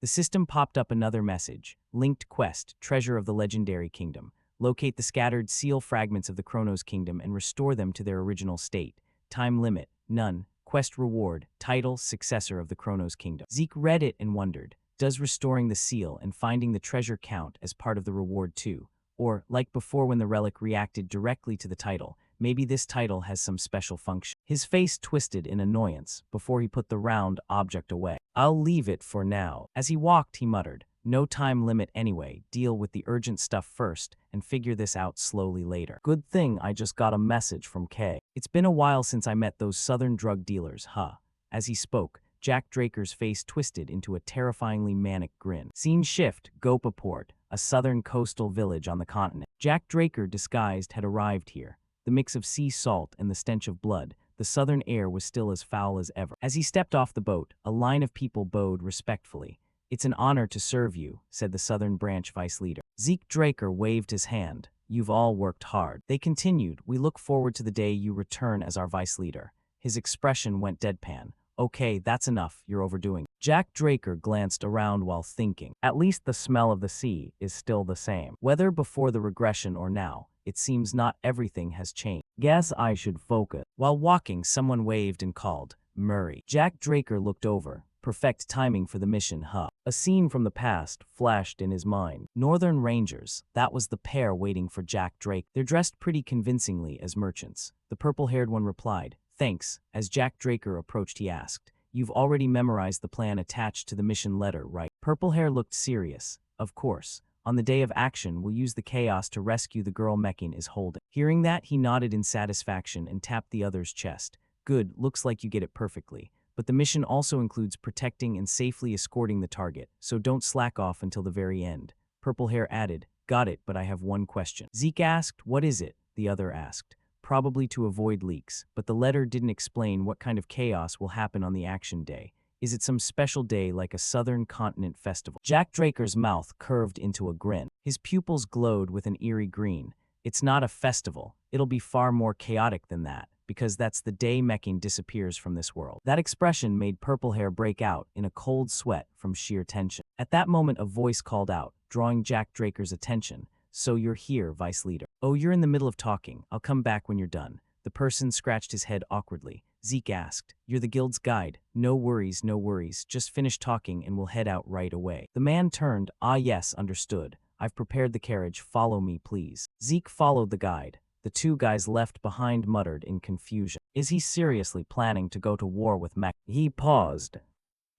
The system popped up another message. Linked quest, treasure of the legendary kingdom. Locate the scattered seal fragments of the Chronos Kingdom and restore them to their original state. Time limit, none. Quest reward, title, successor of the Chronos Kingdom. Zeke read it and wondered, does restoring the seal and finding the treasure count as part of the reward too? Or, like before when the relic reacted directly to the title, maybe this title has some special function. His face twisted in annoyance before he put the round object away. I'll leave it for now. As he walked, he muttered, no time limit anyway, deal with the urgent stuff first and figure this out slowly later. Good thing I just got a message from Kay. It's been a while since I met those southern drug dealers, huh? As he spoke, Jack Draker's face twisted into a terrifyingly manic grin. Scene shift, Gopaport, a southern coastal village on the continent. Jack Draker, disguised, had arrived here. The mix of sea salt and the stench of blood, the southern air was still as foul as ever. As he stepped off the boat, a line of people bowed respectfully. It's an honor to serve you, said the Southern Branch Vice Leader. Zeke Draker waved his hand. You've all worked hard. They continued, we look forward to the day you return as our Vice Leader. His expression went deadpan. Okay, that's enough, you're overdoing it. Jack Draker glanced around while thinking. At least the smell of the sea is still the same. Whether before the regression or now, it seems not everything has changed. Guess I should focus. While walking, someone waved and called, Murray. Jack Draker looked over. Perfect timing for the mission, huh? A scene from the past flashed in his mind. Northern Rangers, that was the pair waiting for Jack Drake. They're dressed pretty convincingly as merchants. The purple-haired one replied, thanks. As Jack Draker approached, he asked, you've already memorized the plan attached to the mission letter, right? Purple Hair looked serious. Of course. On the day of action, we'll use the chaos to rescue the girl Mekin is holding. Hearing that, he nodded in satisfaction and tapped the other's chest. Good, looks like you get it perfectly. But the mission also includes protecting and safely escorting the target, so don't slack off until the very end. Purple Hair added, got it, but I have one question. Zeke asked, what is it? The other asked. Probably to avoid leaks, but the letter didn't explain what kind of chaos will happen on the action day. Is it some special day like a Southern Continent festival? Jack Draker's mouth curved into a grin. His pupils glowed with an eerie green. It's not a festival. It'll be far more chaotic than that, because that's the day Mekin disappears from this world. That expression made Purple Hair break out in a cold sweat from sheer tension. At that moment, a voice called out, drawing Jack Draker's attention. So you're here, Vice Leader. Oh, you're in the middle of talking. I'll come back when you're done. The person scratched his head awkwardly. Zeke asked, you're the guild's guide. No worries, no worries. Just finish talking and we'll head out right away. The man turned, ah yes, understood. I've prepared the carriage. Follow me, please. Zeke followed the guide. The two guys left behind muttered in confusion. Is he seriously planning to go to war with Mech? He paused,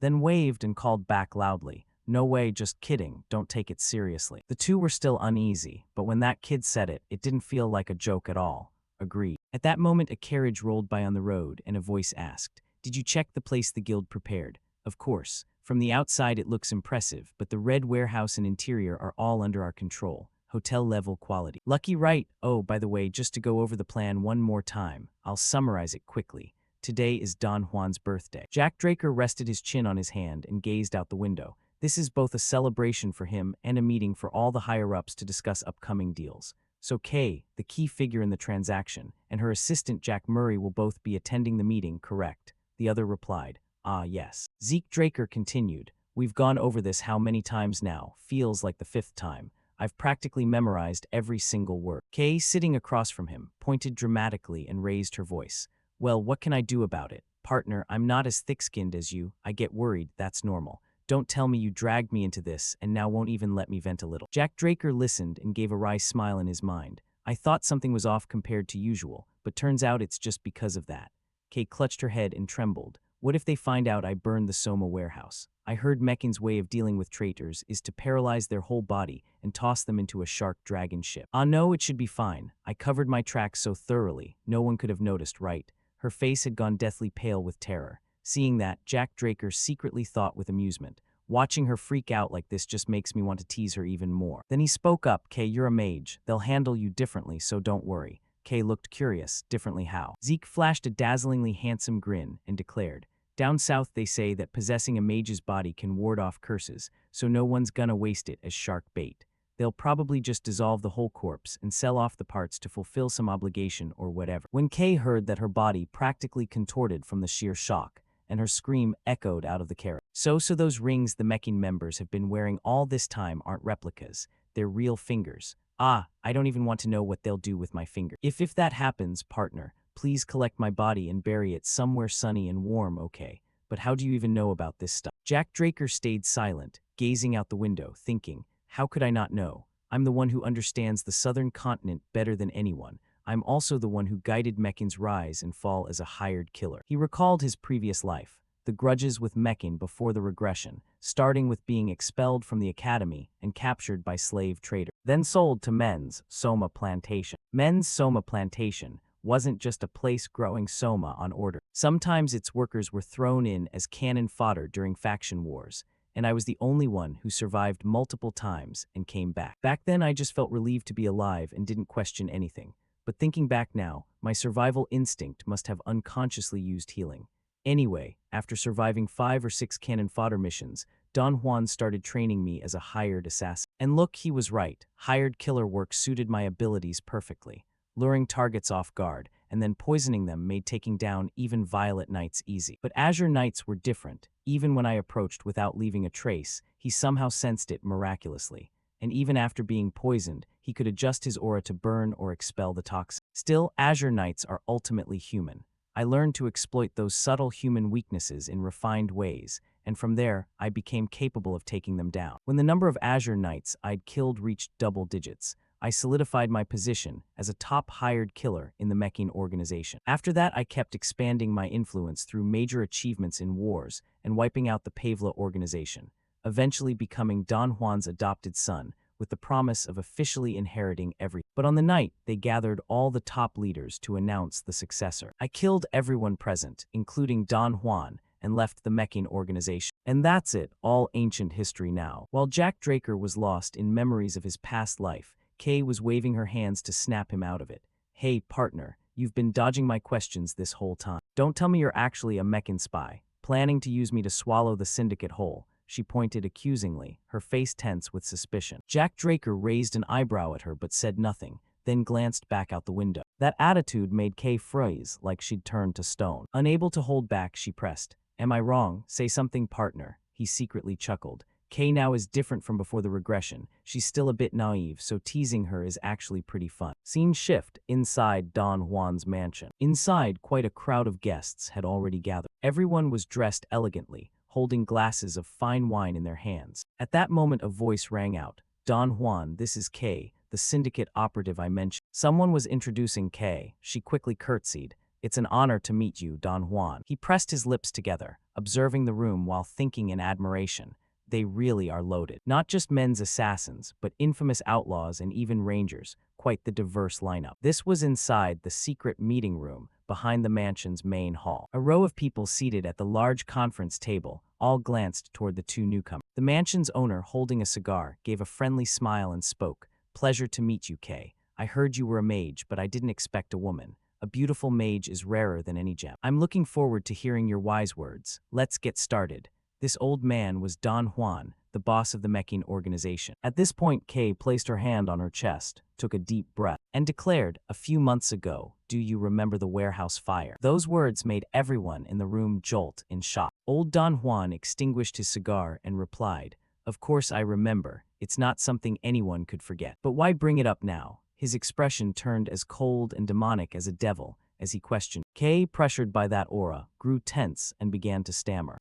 then waved and called back loudly. No way, just kidding, don't take it seriously. The two were still uneasy, but when that kid said it, it didn't feel like a joke at all. Agreed. At that moment, a carriage rolled by on the road and a voice asked, did you check the place the guild prepared? Of course. From the outside it looks impressive, but the red warehouse and interior are all under our control. Hotel-level quality. Lucky right. Oh, by the way, just to go over the plan one more time, I'll summarize it quickly. Today is Don Juan's birthday. Jack Draker rested his chin on his hand and gazed out the window. This is both a celebration for him and a meeting for all the higher-ups to discuss upcoming deals. So Kay, the key figure in the transaction, and her assistant Jack Murray will both be attending the meeting, correct? The other replied, ah yes. Zeke Draker continued, we've gone over this how many times now, feels like the 5th time. I've practically memorized every single word. Kay, sitting across from him, pointed dramatically and raised her voice. Well, what can I do about it? Partner, I'm not as thick-skinned as you. I get worried, that's normal. Don't tell me you dragged me into this and now won't even let me vent a little. Jack Draker listened and gave a wry smile in his mind. I thought something was off compared to usual, but turns out it's just because of that. Kay clutched her head and trembled. What if they find out I burned the Soma warehouse? I heard Mechan's way of dealing with traitors is to paralyze their whole body and toss them into a shark dragon ship. Ah no, it should be fine. I covered my tracks so thoroughly, no one could have noticed, right? Her face had gone deathly pale with terror. Seeing that, Jack Draker secretly thought with amusement. Watching her freak out like this just makes me want to tease her even more. Then he spoke up, Kay, you're a mage. They'll handle you differently, so don't worry. Kay looked curious. Differently how? Zeke flashed a dazzlingly handsome grin and declared, down south they say that possessing a mage's body can ward off curses, so no one's gonna waste it as shark bait. They'll probably just dissolve the whole corpse and sell off the parts to fulfill some obligation or whatever. When Kay heard that, her body practically contorted from the sheer shock, and her scream echoed out of the carriage. So those rings the Mechan members have been wearing all this time aren't replicas, they're real fingers. Ah, I don't even want to know what they'll do with my finger. If that happens, partner, please collect my body and bury it somewhere sunny and warm, okay? But how do you even know about this stuff? Jack Draker stayed silent, gazing out the window, thinking, how could I not know? I'm the one who understands the southern continent better than anyone. I'm also the one who guided Mechan's rise and fall as a hired killer. He recalled his previous life, the grudges with Mechan before the regression, starting with being expelled from the academy and captured by slave traders, then sold to Men's Soma Plantation. Men's Soma Plantation wasn't just a place growing soma on order. Sometimes its workers were thrown in as cannon fodder during faction wars, and I was the only one who survived multiple times and came back. Back then, I just felt relieved to be alive and didn't question anything. But thinking back now, my survival instinct must have unconsciously used healing. Anyway, after surviving 5 or 6 cannon fodder missions, Don Juan started training me as a hired assassin. And look, he was right. Hired killer work suited my abilities perfectly. Luring targets off guard and then poisoning them made taking down even Violet Knights easy. But Azure Knights were different. Even when I approached without leaving a trace, he somehow sensed it miraculously. And even after being poisoned, he could adjust his aura to burn or expel the toxin. Still, Azure Knights are ultimately human. I learned to exploit those subtle human weaknesses in refined ways, and from there, I became capable of taking them down. When the number of Azure Knights I'd killed reached double digits, I solidified my position as a top hired killer in the Mechan organization. After that, I kept expanding my influence through major achievements in wars and wiping out the Pavla organization, eventually becoming Don Juan's adopted son, with the promise of officially inheriting everything. But on the night, they gathered all the top leaders to announce the successor. I killed everyone present, including Don Juan, and left the Mechan organization. And that's it, all ancient history now. While Jack Draker was lost in memories of his past life, Kay was waving her hands to snap him out of it. Hey, partner, you've been dodging my questions this whole time. Don't tell me you're actually a Mechan spy, planning to use me to swallow the Syndicate whole. She pointed accusingly, her face tense with suspicion. Jack Draker raised an eyebrow at her but said nothing, then glanced back out the window. That attitude made Kay freeze like she'd turned to stone. Unable to hold back, she pressed. Am I wrong? Say something, partner. He secretly chuckled. Kay now is different from before the regression. She's still a bit naive, so teasing her is actually pretty fun. Scene shift inside Don Juan's mansion. Inside, quite a crowd of guests had already gathered. Everyone was dressed elegantly, holding glasses of fine wine in their hands. At that moment, a voice rang out. Don Juan, this is Kay, the Syndicate operative I mentioned. Someone was introducing Kay. She quickly curtsied. It's an honor to meet you, Don Juan. He pressed his lips together, observing the room while thinking in admiration. They really are loaded. Not just men's assassins, but infamous outlaws and even rangers. Quite the diverse lineup. This was inside the secret meeting room behind the mansion's main hall. A row of people seated at the large conference table all glanced toward the two newcomers. The mansion's owner, holding a cigar, gave a friendly smile and spoke. Pleasure to meet you, Kay. I heard you were a mage, but I didn't expect a woman. A beautiful mage is rarer than any gem. I'm looking forward to hearing your wise words. Let's get started. This old man was Don Juan, the boss of the Mechan organization. At this point, Kay placed her hand on her chest, took a deep breath, and declared, a few months ago, do you remember the warehouse fire? Those words made everyone in the room jolt in shock. Old Don Juan extinguished his cigar and replied, of course I remember. It's not something anyone could forget. But why bring it up now? His expression turned as cold and demonic as a devil as he questioned. Kay, pressured by that aura, grew tense and began to stammer.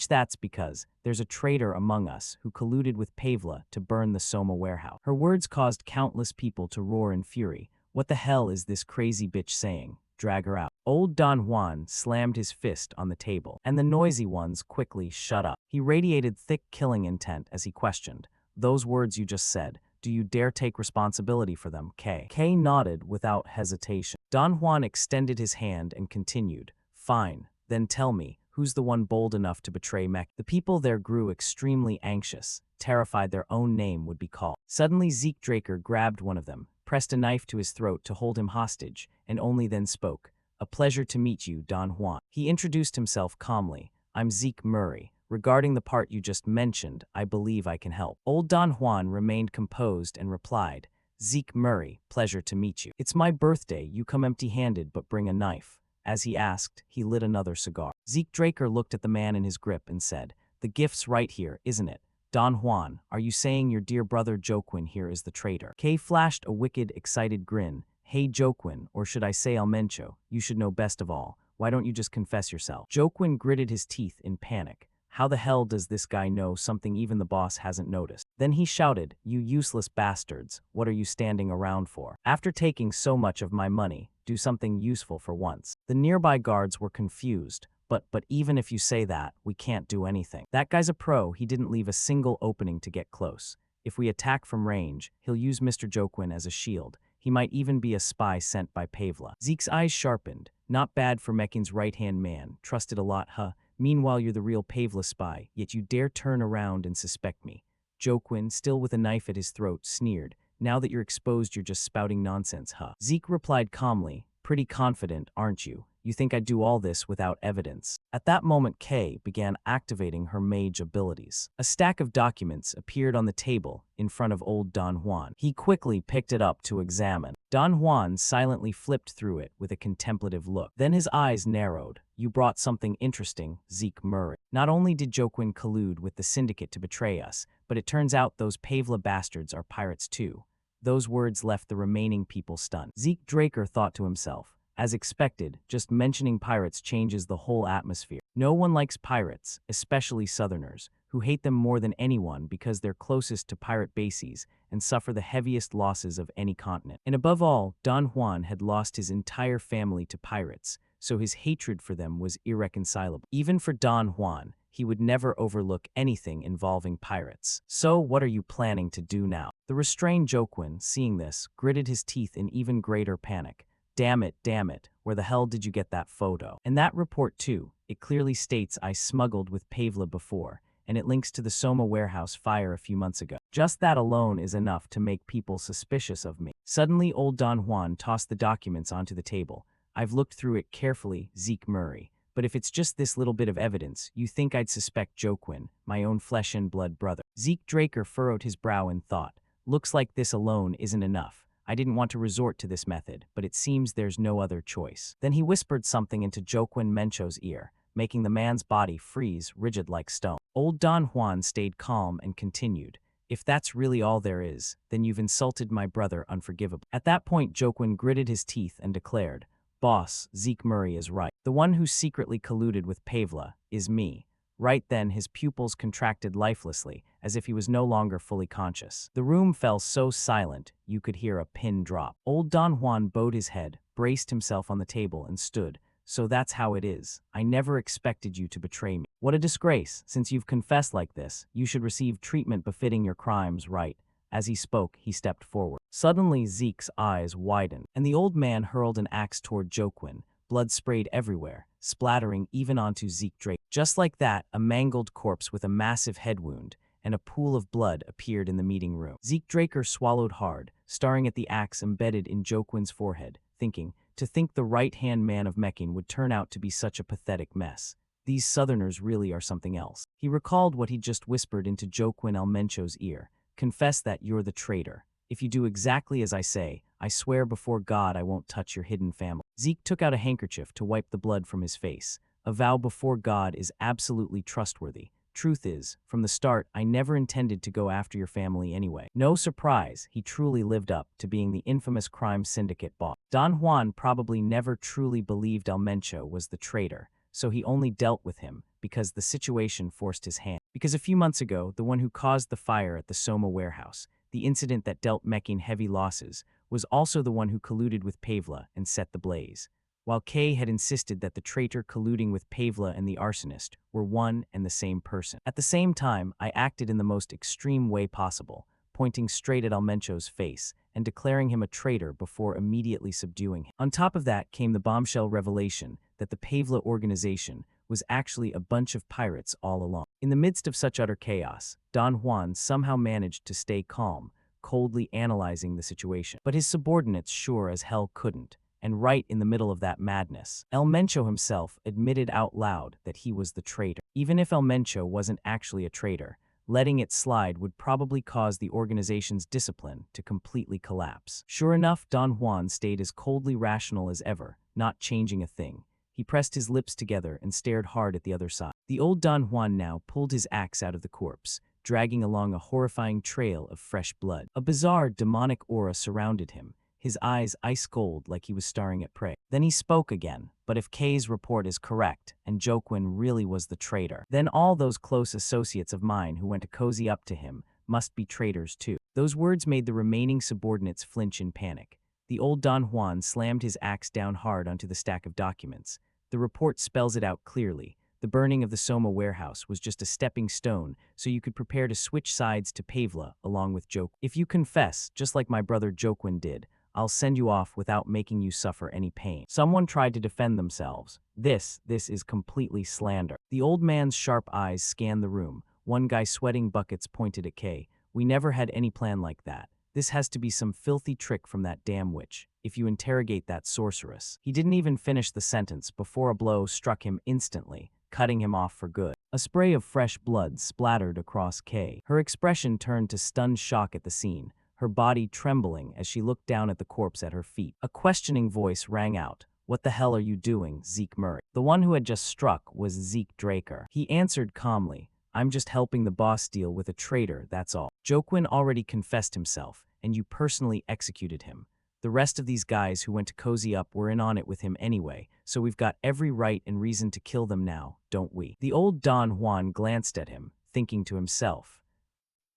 That's because there's a traitor among us who colluded with Pavla to burn the Soma warehouse. Her words caused countless people to roar in fury. What the hell is this crazy bitch saying? drag her out. Old Don Juan slammed his fist on the table, and the noisy ones quickly shut up. He radiated thick killing intent as he questioned, "Those words you just said, do you dare take responsibility for them, K?" K nodded without hesitation. Don Juan extended his hand and continued, "Fine, then tell me, who's the one bold enough to betray Mech?" The people there grew extremely anxious, terrified their own name would be called. Suddenly Zeke Draker grabbed one of them, pressed a knife to his throat to hold him hostage, and only then spoke. "A pleasure to meet you, Don Juan." He introduced himself calmly. "I'm Zeke Murray. Regarding the part you just mentioned, I believe I can help." Old Don Juan remained composed and replied, "Zeke Murray, pleasure to meet you. It's my birthday, you come empty-handed but bring a knife." As he asked, he lit another cigar. Zeke Draker looked at the man in his grip and said, "The gift's right here, isn't it? Don Juan, are you saying your dear brother Joaquin here is the traitor?" Kay flashed a wicked, excited grin. "Hey Joaquin, or should I say Almencho, you should know best of all. Why don't you just confess yourself?" Joaquin gritted his teeth in panic. How the hell does this guy know something even the boss hasn't noticed? Then he shouted, "You useless bastards, what are you standing around for? After taking so much of my money, do something useful for once." The nearby guards were confused. But even if you say that, we can't do anything. That guy's a pro, he didn't leave a single opening to get close. If we attack from range, he'll use Mr. Joaquin as a shield. He might even be a spy sent by Pavla. Zeke's eyes sharpened. Not bad for Mekin's right-hand man. Trusted a lot, huh? Meanwhile, you're the real Pavla spy, yet you dare turn around and suspect me. Joaquin, still with a knife at his throat, sneered. "Now that you're exposed, you're just spouting nonsense, huh?" Zeke replied calmly, "Pretty confident, aren't you? You think I'd do all this without evidence?" At that moment, Kay began activating her mage abilities. A stack of documents appeared on the table in front of old Don Juan. He quickly picked it up to examine. Don Juan silently flipped through it with a contemplative look. Then his eyes narrowed. "You brought something interesting, Zeke Murray. Not only did Joaquin collude with the Syndicate to betray us, but it turns out those Pavla bastards are pirates too." Those words left the remaining people stunned. Zeke Draker thought to himself, as expected, just mentioning pirates changes the whole atmosphere. No one likes pirates, especially Southerners, who hate them more than anyone because they're closest to pirate bases and suffer the heaviest losses of any continent. And above all, Don Juan had lost his entire family to pirates, so his hatred for them was irreconcilable. Even for Don Juan, he would never overlook anything involving pirates. "So, what are you planning to do now?" The restrained Joaquin, seeing this, gritted his teeth in even greater panic. Damn it, where the hell did you get that photo?" And that report too, it clearly states I smuggled with Pavla before, and it links to the Soma warehouse fire a few months ago. Just that alone is enough to make people suspicious of me. Suddenly, old Don Juan tossed the documents onto the table. "I've looked through it carefully, Zeke Murray, but if it's just this little bit of evidence, you think I'd suspect Joaquin, my own flesh and blood brother?" Zeke Draker furrowed his brow in thought. "Looks like this alone isn't enough. I didn't want to resort to this method, but it seems there's no other choice." Then he whispered something into Joaquin Mencho's ear, making the man's body freeze rigid like stone. Old Don Juan stayed calm and continued, "If that's really all there is, then you've insulted my brother unforgivably." At that point, Joaquin gritted his teeth and declared, "Boss, Zeke Murray is right. The one who secretly colluded with Pavla is me." Right then, his pupils contracted lifelessly, as if he was no longer fully conscious. The room fell so silent, you could hear a pin drop. Old Don Juan bowed his head, braced himself on the table, and stood. "So that's how it is. I never expected you to betray me. What a disgrace. Since you've confessed like this, you should receive treatment befitting your crimes, right?" As he spoke, he stepped forward. Suddenly, Zeke's eyes widened, and the old man hurled an axe toward Joaquin. Blood sprayed everywhere, splattering even onto Zeke Draker. Just like that, a mangled corpse with a massive head wound and a pool of blood appeared in the meeting room. Zeke Draker swallowed hard, staring at the axe embedded in Joaquin's forehead, thinking, to think the right-hand man of Mekin would turn out to be such a pathetic mess. These Southerners really are something else. He recalled what he'd just whispered into Joaquin Almencho's ear. "Confess that you're the traitor. If you do exactly as I say, I swear before God I won't touch your hidden family." Zeke took out a handkerchief to wipe the blood from his face. "A vow before God is absolutely trustworthy. Truth is, from the start, I never intended to go after your family anyway." No surprise, he truly lived up to being the infamous crime syndicate boss. Don Juan probably never truly believed Almencho was the traitor, so he only dealt with him because the situation forced his hand. Because a few months ago, the one who caused the fire at the Soma warehouse, the incident that dealt Mekin heavy losses, was also the one who colluded with Pavla and set the blaze. while Kay had insisted that the traitor colluding with Pavla and the arsonist were one and the same person. At the same time, I acted in the most extreme way possible, pointing straight at Almencho's face and declaring him a traitor before immediately subduing him. On top of that came the bombshell revelation that the Pavla organization was actually a bunch of pirates all along. In the midst of such utter chaos, Don Juan somehow managed to stay calm, coldly analyzing the situation. But his subordinates sure as hell couldn't, and right in the middle of that madness, El Mencho himself admitted out loud that he was the traitor. Even if El Mencho wasn't actually a traitor, letting it slide would probably cause the organization's discipline to completely collapse. Sure enough, Don Juan stayed as coldly rational as ever, not changing a thing. He pressed his lips together and stared hard at the other side. The old Don Juan now pulled his axe out of the corpse, dragging along a horrifying trail of fresh blood. A bizarre, demonic aura surrounded him, his eyes ice cold like he was staring at prey. Then he spoke again, but if Kay's report is correct, and Joaquin really was the traitor, then all those close associates of mine who went to cozy up to him must be traitors too. Those words made the remaining subordinates flinch in panic. The old Don Juan slammed his axe down hard onto the stack of documents. The report spells it out clearly. The burning of the Soma warehouse was just a stepping stone, so you could prepare to switch sides to Pavla along with Joaquin. If you confess, just like my brother Joaquin did, I'll send you off without making you suffer any pain. Someone tried to defend themselves. This is completely slander. The old man's sharp eyes scanned the room. One guy sweating buckets pointed at Kay. We never had any plan like that. This has to be some filthy trick from that damn witch, if you interrogate that sorceress. He didn't even finish the sentence before a blow struck him instantly, cutting him off for good. A spray of fresh blood splattered across Kay. Her expression turned to stunned shock at the scene, her body trembling as she looked down at the corpse at her feet. A questioning voice rang out. What the hell are you doing, Zeke Murray? The one who had just struck was Zeke Draker. He answered calmly, I'm just helping the boss deal with a traitor, that's all. Joaquin already confessed himself, and you personally executed him. The rest of these guys who went to cozy up were in on it with him anyway, so we've got every right and reason to kill them now, don't we? The old Don Juan glanced at him, thinking to himself,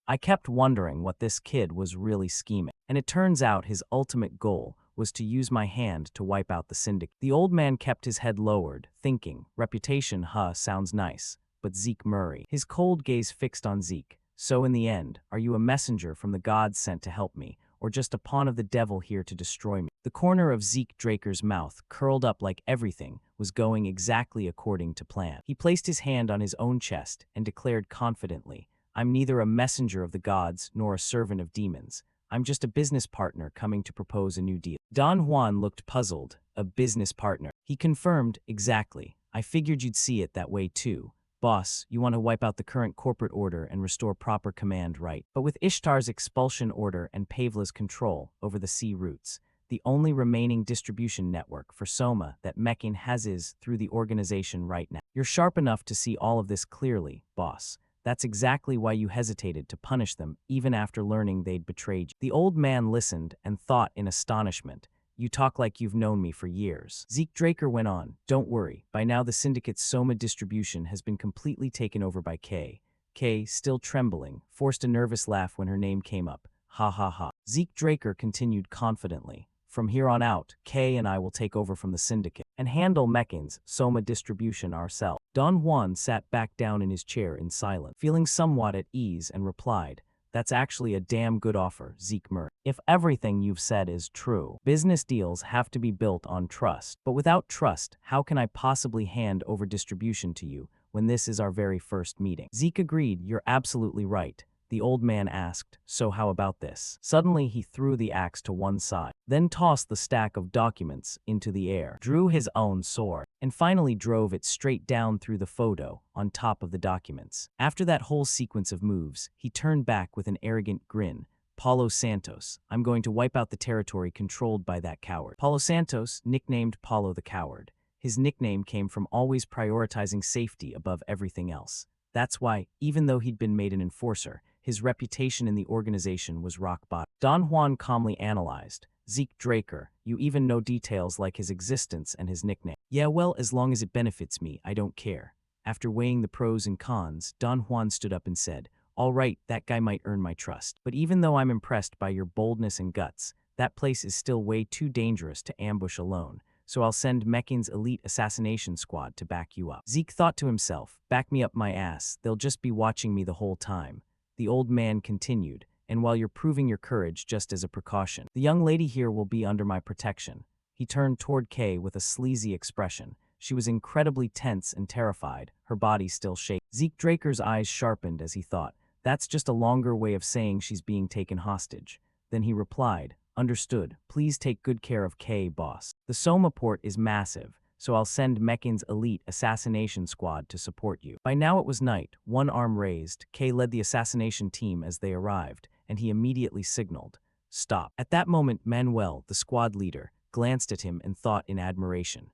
I kept wondering what this kid was really scheming, and it turns out his ultimate goal was to use my hand to wipe out the Syndicate. The old man kept his head lowered, thinking, reputation, sounds nice, but Zeke Murray. His cold gaze fixed on Zeke. So in the end, are you a messenger from the gods sent to help me, or just a pawn of the devil here to destroy me? The corner of Zeke Draker's mouth curled up like everything was going exactly according to plan. He placed his hand on his own chest and declared confidently, I'm neither a messenger of the gods nor a servant of demons. I'm just a business partner coming to propose a new deal. Don Juan looked puzzled. A business partner. He confirmed, exactly. I figured you'd see it that way too. Boss, you want to wipe out the current corporate order and restore proper command, right? But with Ishtar's expulsion order and Pavla's control over the sea routes, the only remaining distribution network for Soma that Meccan has is through the organization right now. You're sharp enough to see all of this clearly, boss. That's exactly why you hesitated to punish them even after learning they'd betrayed you. The old man listened and thought in astonishment. You talk like you've known me for years. Zeke Draker went on, don't worry, by now the Syndicate's Soma distribution has been completely taken over by Kay. Kay, still trembling, forced a nervous laugh when her name came up. Ha ha ha. Zeke Draker continued confidently. From here on out, Kay and I will take over from the Syndicate and handle Meccan's Soma distribution ourselves. Don Juan sat back down in his chair in silence, feeling somewhat at ease, and replied, that's actually a damn good offer, Zeke Murray. If everything you've said is true, business deals have to be built on trust. But without trust, how can I possibly hand over distribution to you when this is our very first meeting? Zeke agreed, you're absolutely right. The old man asked, so how about this? Suddenly he threw the axe to one side, then tossed the stack of documents into the air, drew his own sword, and finally drove it straight down through the photo on top of the documents. After that whole sequence of moves, he turned back with an arrogant grin. Paulo Santos, I'm going to wipe out the territory controlled by that coward. Paulo Santos, nicknamed Paulo the Coward. His nickname came from always prioritizing safety above everything else. That's why, even though he'd been made an enforcer, his reputation in the organization was rock bottom. Don Juan calmly analyzed, Zeke Draker, you even know details like his existence and his nickname. Yeah, well, as long as it benefits me, I don't care. After weighing the pros and cons, Don Juan stood up and said, all right, that guy might earn my trust. But even though I'm impressed by your boldness and guts, that place is still way too dangerous to ambush alone. so I'll send Mekin's elite assassination squad to back you up. Zeke thought to himself, back me up my ass, they'll just be watching me the whole time. The old man continued, and while you're proving your courage just as a precaution, the young lady here will be under my protection. He turned toward Kay with a sleazy expression. She was incredibly tense and terrified, her body still shaking. Zeke Draker's eyes sharpened as he thought, that's just a longer way of saying she's being taken hostage. Then he replied, understood, please take good care of Kay, boss. The Soma port is massive, so I'll send Mekin's elite assassination squad to support you. By now it was night, one arm raised, Kay led the assassination team as they arrived, and he immediately signaled, stop. At that moment Manuel, the squad leader, glanced at him and thought in admiration.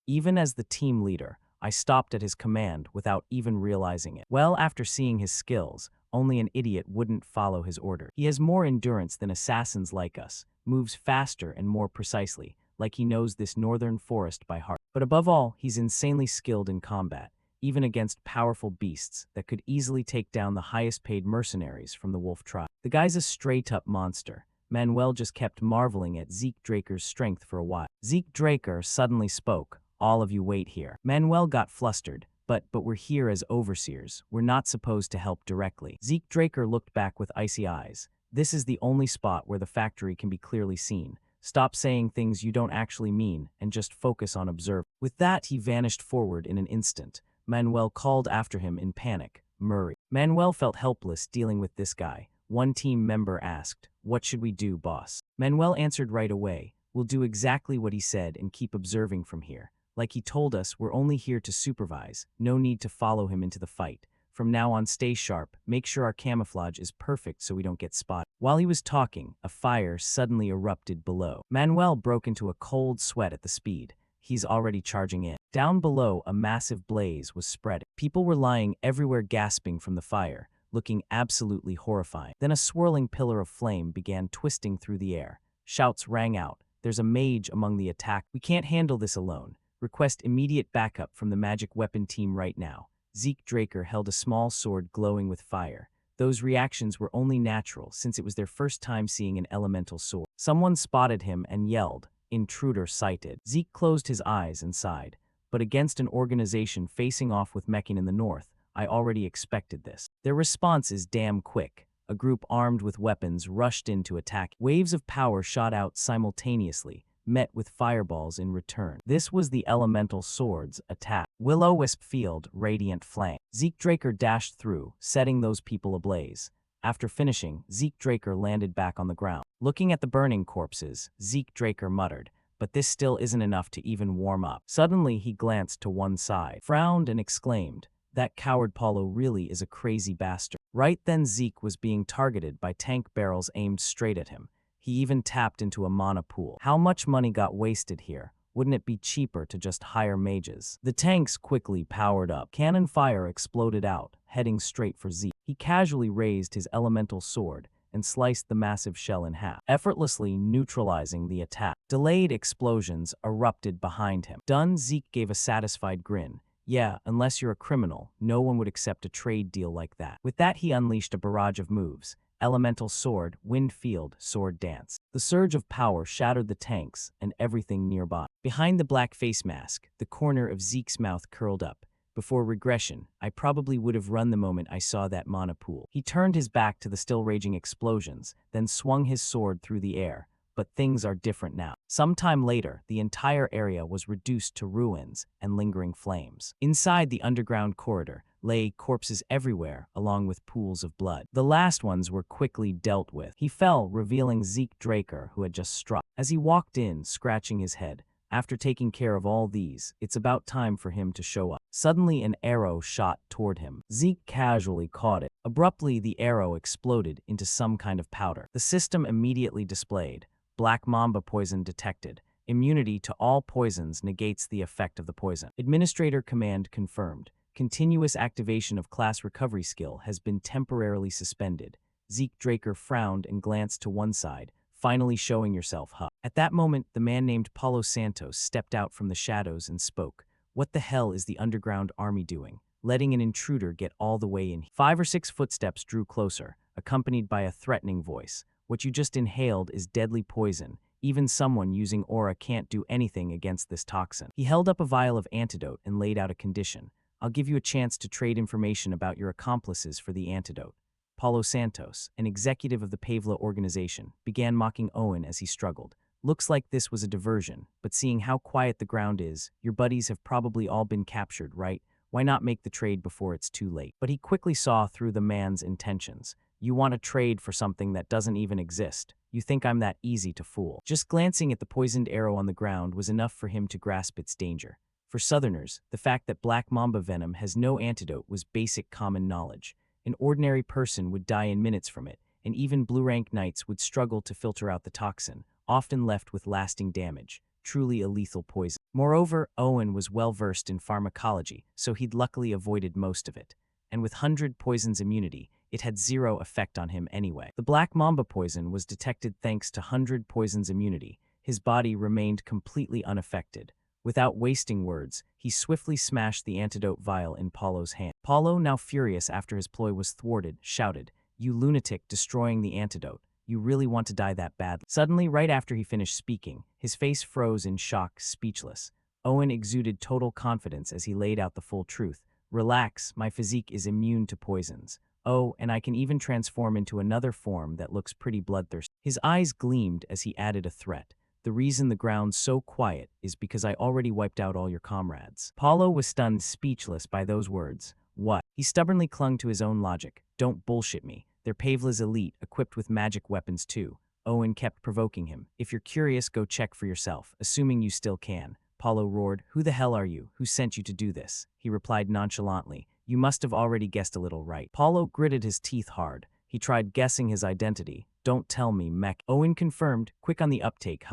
Even as the team leader, I stopped at his command without even realizing it. Well, after seeing his skills, only an idiot wouldn't follow his order. He has more endurance than assassins like us, moves faster and more precisely, like he knows this northern forest by heart. But above all, he's insanely skilled in combat, even against powerful beasts that could easily take down the highest-paid mercenaries from the wolf tribe. The guy's a straight-up monster. Manuel just kept marveling at Zeke Draker's strength for a while. Zeke Draker suddenly spoke. All of you wait here. Manuel got flustered, but we're here as overseers. We're not supposed to help directly. Zeke Draker looked back with icy eyes. This is the only spot where the factory can be clearly seen. Stop saying things you don't actually mean and just focus on observing. With that, he vanished forward in an instant. Manuel called after him in panic, Murray. Manuel felt helpless dealing with this guy. One team member asked, what should we do, boss? Manuel answered right away, we'll do exactly what he said and keep observing from here. Like he told us, we're only here to supervise, no need to follow him into the fight. From now on, stay sharp, make sure our camouflage is perfect so we don't get spotted. While he was talking, a fire suddenly erupted below. Manuel broke into a cold sweat at the speed. He's already charging in. Down below, a massive blaze was spreading. People were lying everywhere gasping from the fire, looking absolutely horrifying. Then a swirling pillar of flame began twisting through the air. Shouts rang out, there's a mage among the attack. We can't handle this alone. Request immediate backup from the magic weapon team right now. Zeke Draker held a small sword glowing with fire. Those reactions were only natural since it was their first time seeing an elemental sword. Someone spotted him and yelled, intruder sighted. Zeke closed his eyes and sighed. But against an organization facing off with Mekin in the north, I already expected this. Their response is damn quick. A group armed with weapons rushed in to attack. Waves of power shot out simultaneously, met with fireballs in return. This was the elemental sword's attack. Will-o-wisp field, radiant flame. Zeke Draker dashed through, setting those people ablaze. After finishing, Zeke Draker landed back on the ground. Looking at the burning corpses, Zeke Draker muttered, but this still isn't enough to even warm up. Suddenly, he glanced to one side, frowned and exclaimed, that coward Paulo really is a crazy bastard. Right then Zeke was being targeted by tank barrels aimed straight at him. He even tapped into a mana pool. How much money got wasted here? Wouldn't it be cheaper to just hire mages? The tanks quickly powered up. Cannon fire exploded out, heading straight for Zeke. He casually raised his elemental sword and sliced the massive shell in half, effortlessly neutralizing the attack. Delayed explosions erupted behind him. Done, Zeke gave a satisfied grin. Yeah, unless you're a criminal, no one would accept a trade deal like that. With that, he unleashed a barrage of moves. Elemental sword, wind field, sword dance. The surge of power shattered the tanks and everything nearby. Behind the black face mask, the corner of Zeke's mouth curled up. Before regression, I probably would have run the moment I saw that mana pool. He turned his back to the still raging explosions, then swung his sword through the air. But things are different now. Sometime later, the entire area was reduced to ruins and lingering flames. Inside the underground corridor lay corpses everywhere, along with pools of blood. The last ones were quickly dealt with. He fell, revealing Zeke Draker, who had just struck. As he walked in, scratching his head, after taking care of all these, it's about time for him to show up. Suddenly, an arrow shot toward him. Zeke casually caught it. Abruptly, the arrow exploded into some kind of powder. The system immediately displayed, Black Mamba poison detected. Immunity to all poisons negates the effect of the poison. Administrator command confirmed. Continuous activation of class recovery skill has been temporarily suspended. Zeke Draker frowned and glanced to one side, finally showing yourself, huh? At that moment, the man named Paulo Santos stepped out from the shadows and spoke. What the hell is the underground army doing? Letting an intruder get all the way in. 5 or 6 footsteps drew closer, accompanied by a threatening voice. What you just inhaled is deadly poison. Even someone using aura can't do anything against this toxin. He held up a vial of antidote and laid out a condition. I'll give you a chance to trade information about your accomplices for the antidote. Paulo Santos, an executive of the Pavla organization, began mocking Owen as he struggled. Looks like this was a diversion, but seeing how quiet the ground is, your buddies have probably all been captured, right? Why not make the trade before it's too late? But he quickly saw through the man's intentions. You want to trade for something that doesn't even exist. You think I'm that easy to fool. Just glancing at the poisoned arrow on the ground was enough for him to grasp its danger. For Southerners, the fact that black mamba venom has no antidote was basic common knowledge. An ordinary person would die in minutes from it, and even blue-rank knights would struggle to filter out the toxin, often left with lasting damage. Truly a lethal poison. Moreover, Owen was well-versed in pharmacology, so he'd luckily avoided most of it. And with 100 poisons immunity, it had zero effect on him anyway. The black mamba poison was detected thanks to 100 poisons immunity. His body remained completely unaffected. Without wasting words, he swiftly smashed the antidote vial in Paulo's hand. Paulo, now furious after his ploy was thwarted, shouted, "You lunatic, destroying the antidote. You really want to die that badly?" Suddenly, right after he finished speaking, his face froze in shock, speechless. Owen exuded total confidence as he laid out the full truth. "Relax, my physique is immune to poisons. Oh, and I can even transform into another form that looks pretty bloodthirsty." His eyes gleamed as he added a threat. "The reason the ground's so quiet is because I already wiped out all your comrades." Paulo was stunned speechless by those words. What? He stubbornly clung to his own logic. "Don't bullshit me. They're Pavla's elite, equipped with magic weapons too." Owen kept provoking him. "If you're curious, go check for yourself, assuming you still can." Paulo roared, "Who the hell are you? Who sent you to do this?" He replied nonchalantly, "You must have already guessed a little right." Paulo gritted his teeth hard. He tried guessing his identity. "Don't tell me, mech." Owen confirmed, quick on the uptake,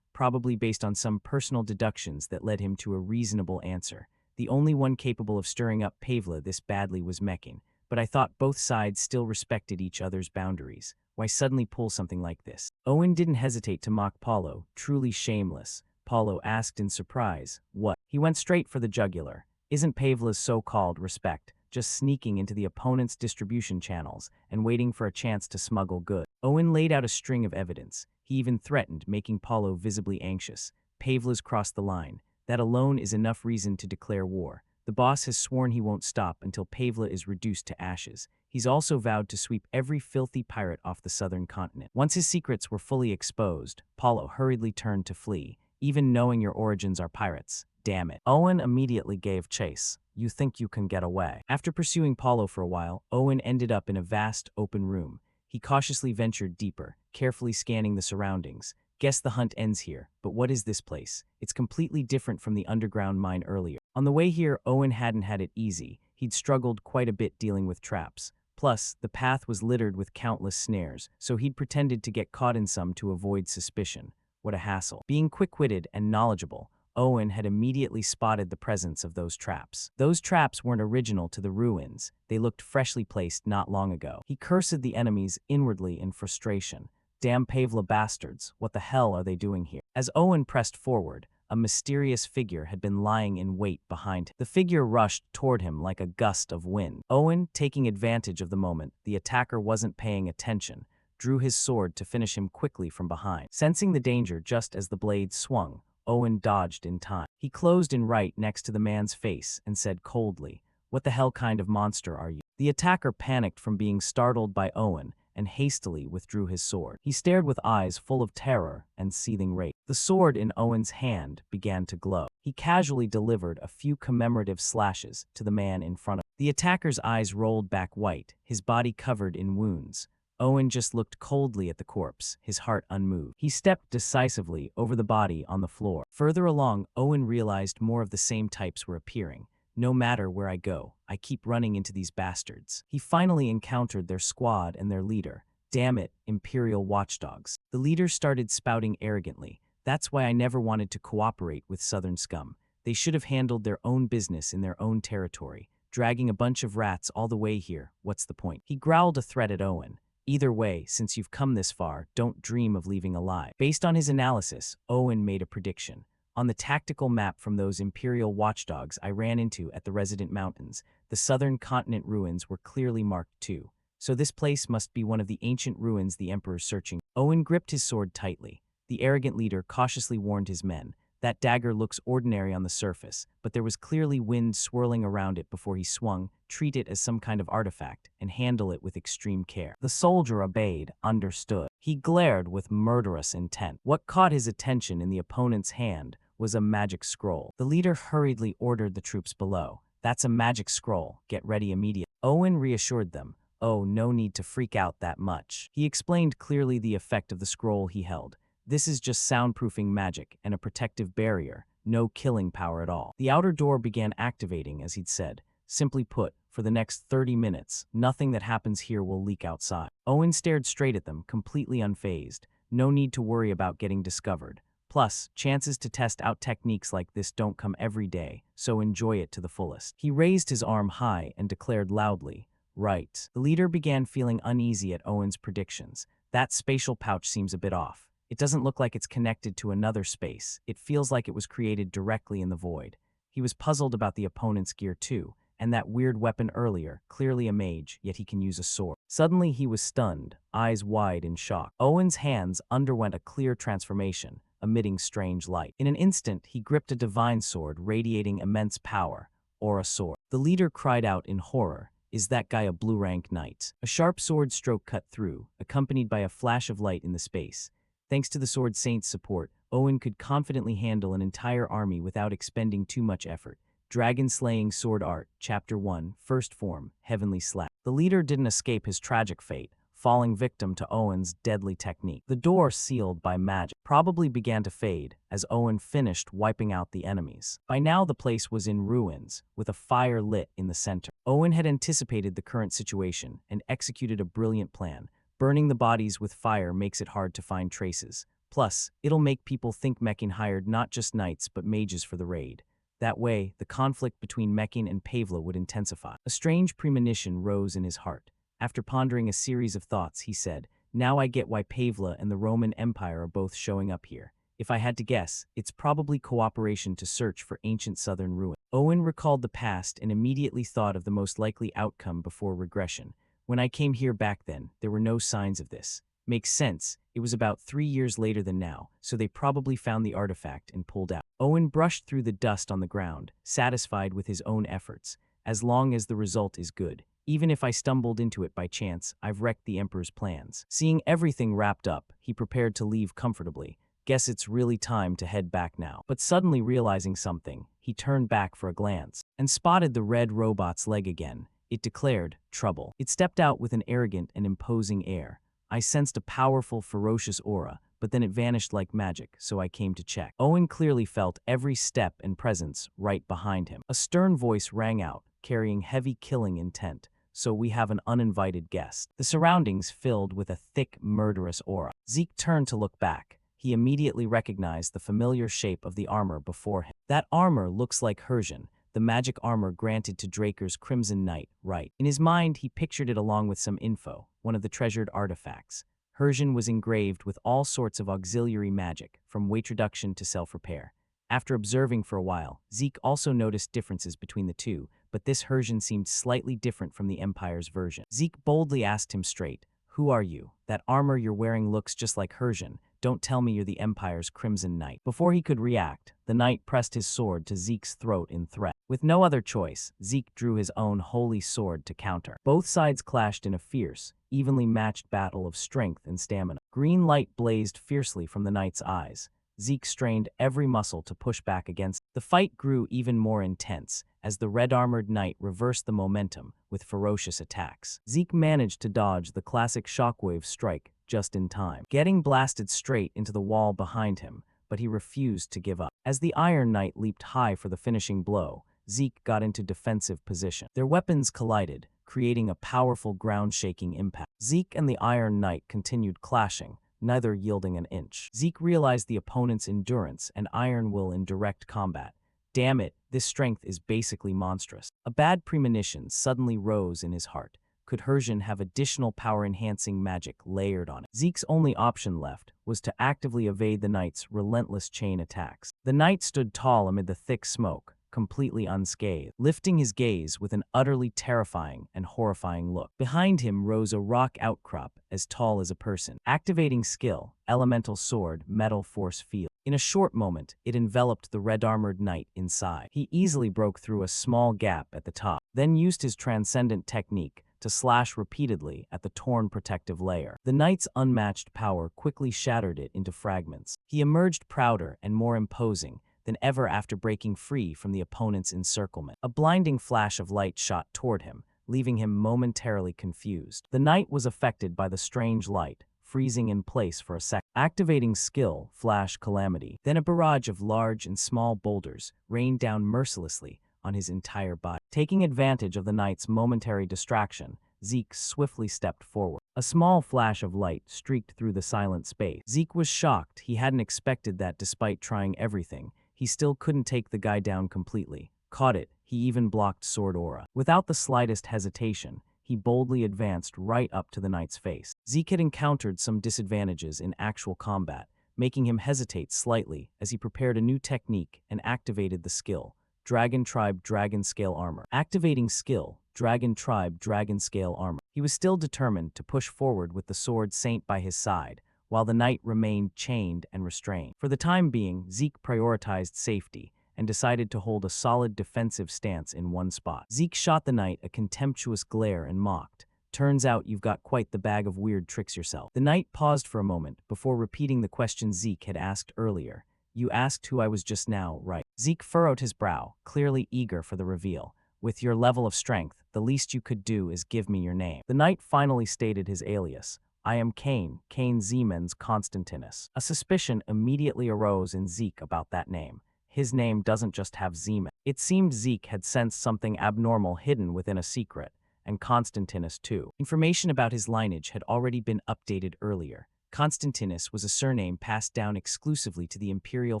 probably based on some personal deductions that led him to a reasonable answer. The only one capable of stirring up Pavla this badly was Mecking, but I thought both sides still respected each other's boundaries. Why suddenly pull something like this? Owen didn't hesitate to mock Paulo, truly shameless. Paulo asked in surprise, "What?" He went straight for the jugular. Isn't Pavla's so-called respect just sneaking into the opponent's distribution channels and waiting for a chance to smuggle goods? Owen laid out a string of evidence. He even threatened, making Paulo visibly anxious. Pavla's crossed the line. That alone is enough reason to declare war. The boss has sworn he won't stop until Pavla is reduced to ashes. He's also vowed to sweep every filthy pirate off the southern continent. Once his secrets were fully exposed, Paulo hurriedly turned to flee, even knowing your origins are pirates. Damn it. Owen immediately gave chase. "You think you can get away?" After pursuing Paulo for a while, Owen ended up in a vast, open room. He cautiously ventured deeper, carefully scanning the surroundings. Guess the hunt ends here, but what is this place? It's completely different from the underground mine earlier. On the way here, Owen hadn't had it easy. He'd struggled quite a bit dealing with traps. Plus, the path was littered with countless snares, so he'd pretended to get caught in some to avoid suspicion. What a hassle. Being quick-witted and knowledgeable, Owen had immediately spotted the presence of those traps. Those traps weren't original to the ruins. They looked freshly placed not long ago. He cursed the enemies inwardly in frustration. Damn Pavla bastards, what the hell are they doing here? As Owen pressed forward, a mysterious figure had been lying in wait behind him. The figure rushed toward him like a gust of wind. Owen, taking advantage of the moment the attacker wasn't paying attention, drew his sword to finish him quickly from behind. Sensing the danger just as the blade swung, Owen dodged in time. He closed in right next to the man's face and said coldly, "What the hell kind of monster are you?" The attacker panicked from being startled by Owen and hastily withdrew his sword. He stared with eyes full of terror and seething rage. The sword in Owen's hand began to glow. He casually delivered a few commemorative slashes to the man in front of him. The attacker's eyes rolled back white, his body covered in wounds. Owen just looked coldly at the corpse, his heart unmoved. He stepped decisively over the body on the floor. Further along, Owen realized more of the same types were appearing. No matter where I go, I keep running into these bastards. He finally encountered their squad and their leader. Damn it, Imperial watchdogs. The leader started spouting arrogantly. "That's why I never wanted to cooperate with Southern scum. They should have handled their own business in their own territory. Dragging a bunch of rats all the way here, what's the point?" He growled a threat at Owen. "Either way, since you've come this far, don't dream of leaving alive." Based on his analysis, Owen made a prediction. On the tactical map from those Imperial watchdogs I ran into at the Resident Mountains, the southern continent ruins were clearly marked too. So this place must be one of the ancient ruins the Emperor's searching. Owen gripped his sword tightly. The arrogant leader cautiously warned his men. That dagger looks ordinary on the surface, but there was clearly wind swirling around it before he swung. Treat it as some kind of artifact and handle it with extreme care. The soldier obeyed, understood. He glared with murderous intent. What caught his attention in the opponent's hand was a magic scroll. The leader hurriedly ordered the troops below. That's a magic scroll. Get ready immediately. Owen reassured them. Oh, no need to freak out that much. He explained clearly the effect of the scroll he held. This is just soundproofing magic and a protective barrier, no killing power at all. The outer door began activating, as he'd said. Simply put, for the next 30 minutes, nothing that happens here will leak outside. Owen stared straight at them, completely unfazed. No need to worry about getting discovered. Plus, chances to test out techniques like this don't come every day, so enjoy it to the fullest. He raised his arm high and declared loudly, "Right." The leader began feeling uneasy at Owen's predictions. That spatial pouch seems a bit off. It doesn't look like it's connected to another space. It feels like it was created directly in the void. He was puzzled about the opponent's gear too, and that weird weapon earlier, clearly a mage, yet he can use a sword. Suddenly he was stunned, eyes wide in shock. Owen's hands underwent a clear transformation, emitting strange light. In an instant, he gripped a divine sword radiating immense power, or a sword. The leader cried out in horror. Is that guy a blue-rank knight? A sharp sword stroke cut through, accompanied by a flash of light in the space. Thanks to the Sword Saint's support, Owen could confidently handle an entire army without expending too much effort. Dragon-slaying sword art, Chapter 1, First Form, Heavenly Slap. The leader didn't escape his tragic fate, falling victim to Owen's deadly technique. The door, sealed by magic, probably began to fade as Owen finished wiping out the enemies. By now the place was in ruins, with a fire lit in the center. Owen had anticipated the current situation and executed a brilliant plan. Burning the bodies with fire makes it hard to find traces. Plus, it'll make people think Mechin hired not just knights but mages for the raid. That way, the conflict between Mechin and Pavla would intensify. A strange premonition rose in his heart. After pondering a series of thoughts, he said, "Now I get why Pavla and the Roman Empire are both showing up here. If I had to guess, it's probably cooperation to search for ancient southern ruins." Owen recalled the past and immediately thought of the most likely outcome before regression. When I came here back then, there were no signs of this. Makes sense. It was about 3 years later than now, so they probably found the artifact and pulled out. Owen brushed through the dust on the ground, satisfied with his own efforts. As long as the result is good. Even if I stumbled into it by chance, I've wrecked the Emperor's plans. Seeing everything wrapped up, he prepared to leave comfortably. Guess it's really time to head back now. But suddenly realizing something, he turned back for a glance and spotted the red robot's leg again. It declared, "Trouble." It stepped out with an arrogant and imposing air. I sensed a powerful, ferocious aura, but then it vanished like magic, so I came to check. Owen clearly felt every step and presence right behind him. A stern voice rang out, carrying heavy killing intent. So we have an uninvited guest. The surroundings filled with a thick, murderous aura. Zeke turned to look back. He immediately recognized the familiar shape of the armor before him. That armor looks like Hersian, the magic armor granted to Draker's Crimson Knight, right? In his mind, he pictured it along with some info, one of the treasured artifacts. Hersian was engraved with all sorts of auxiliary magic, from weight reduction to self-repair. After observing for a while, Zeke also noticed differences between the two, but this Hersian seemed slightly different from the Empire's version. Zeke boldly asked him straight, "Who are you? That armor you're wearing looks just like Hersian. Don't tell me you're the Empire's Crimson Knight." Before he could react, the knight pressed his sword to Zeke's throat in threat. With no other choice, Zeke drew his own holy sword to counter. Both sides clashed in a fierce, evenly matched battle of strength and stamina. Green light blazed fiercely from the knight's eyes. Zeke strained every muscle to push back against. The fight grew even more intense as the red-armored knight reversed the momentum with ferocious attacks. Zeke managed to dodge the classic shockwave strike just in time, getting blasted straight into the wall behind him, but he refused to give up. As the Iron Knight leaped high for the finishing blow, Zeke got into defensive position. Their weapons collided, creating a powerful ground-shaking impact. Zeke and the Iron Knight continued clashing, neither yielding an inch. Zeke realized the opponent's endurance and iron will in direct combat. Damn it, this strength is basically monstrous. A bad premonition suddenly rose in his heart. Could Hersian have additional power-enhancing magic layered on it? Zeke's only option left was to actively evade the knight's relentless chain attacks. The knight stood tall amid the thick smoke, completely unscathed, lifting his gaze with an utterly terrifying and horrifying look. Behind him rose a rock outcrop as tall as a person. Activating skill, elemental sword, metal force field. In a short moment, it enveloped the red-armored knight inside. He easily broke through a small gap at the top, then used his transcendent technique to slash repeatedly at the torn protective layer. The knight's unmatched power quickly shattered it into fragments. He emerged prouder and more imposing than ever after breaking free from the opponent's encirclement. A blinding flash of light shot toward him, leaving him momentarily confused. The knight was affected by the strange light, freezing in place for a second. Activating skill, flash calamity. Then a barrage of large and small boulders rained down mercilessly on his entire body. Taking advantage of the knight's momentary distraction, Zeke swiftly stepped forward. A small flash of light streaked through the silent space. Zeke was shocked. He hadn't expected that despite trying everything. He still couldn't take the guy down completely. Caught it, he even blocked sword aura. Without the slightest hesitation, he boldly advanced right up to the knight's face. Zeke had encountered some disadvantages in actual combat, making him hesitate slightly as he prepared a new technique and activated the skill, Dragon Tribe Dragon Scale Armor. Activating skill, Dragon Tribe Dragon Scale Armor. He was still determined to push forward with the sword saint by his side, while the knight remained chained and restrained. For the time being, Zeke prioritized safety and decided to hold a solid defensive stance in one spot. Zeke shot the knight a contemptuous glare and mocked, "Turns out you've got quite the bag of weird tricks yourself." The knight paused for a moment before repeating the question Zeke had asked earlier. "You asked who I was just now, right?" Zeke furrowed his brow, clearly eager for the reveal. "With your level of strength, the least you could do is give me your name." The knight finally stated his alias. "I am Cain Zemens Constantinus." A suspicion immediately arose in Zeke about that name. His name doesn't just have Zeman. It seemed Zeke had sensed something abnormal hidden within a secret, and Constantinus too. Information about his lineage had already been updated earlier. Constantinus was a surname passed down exclusively to the imperial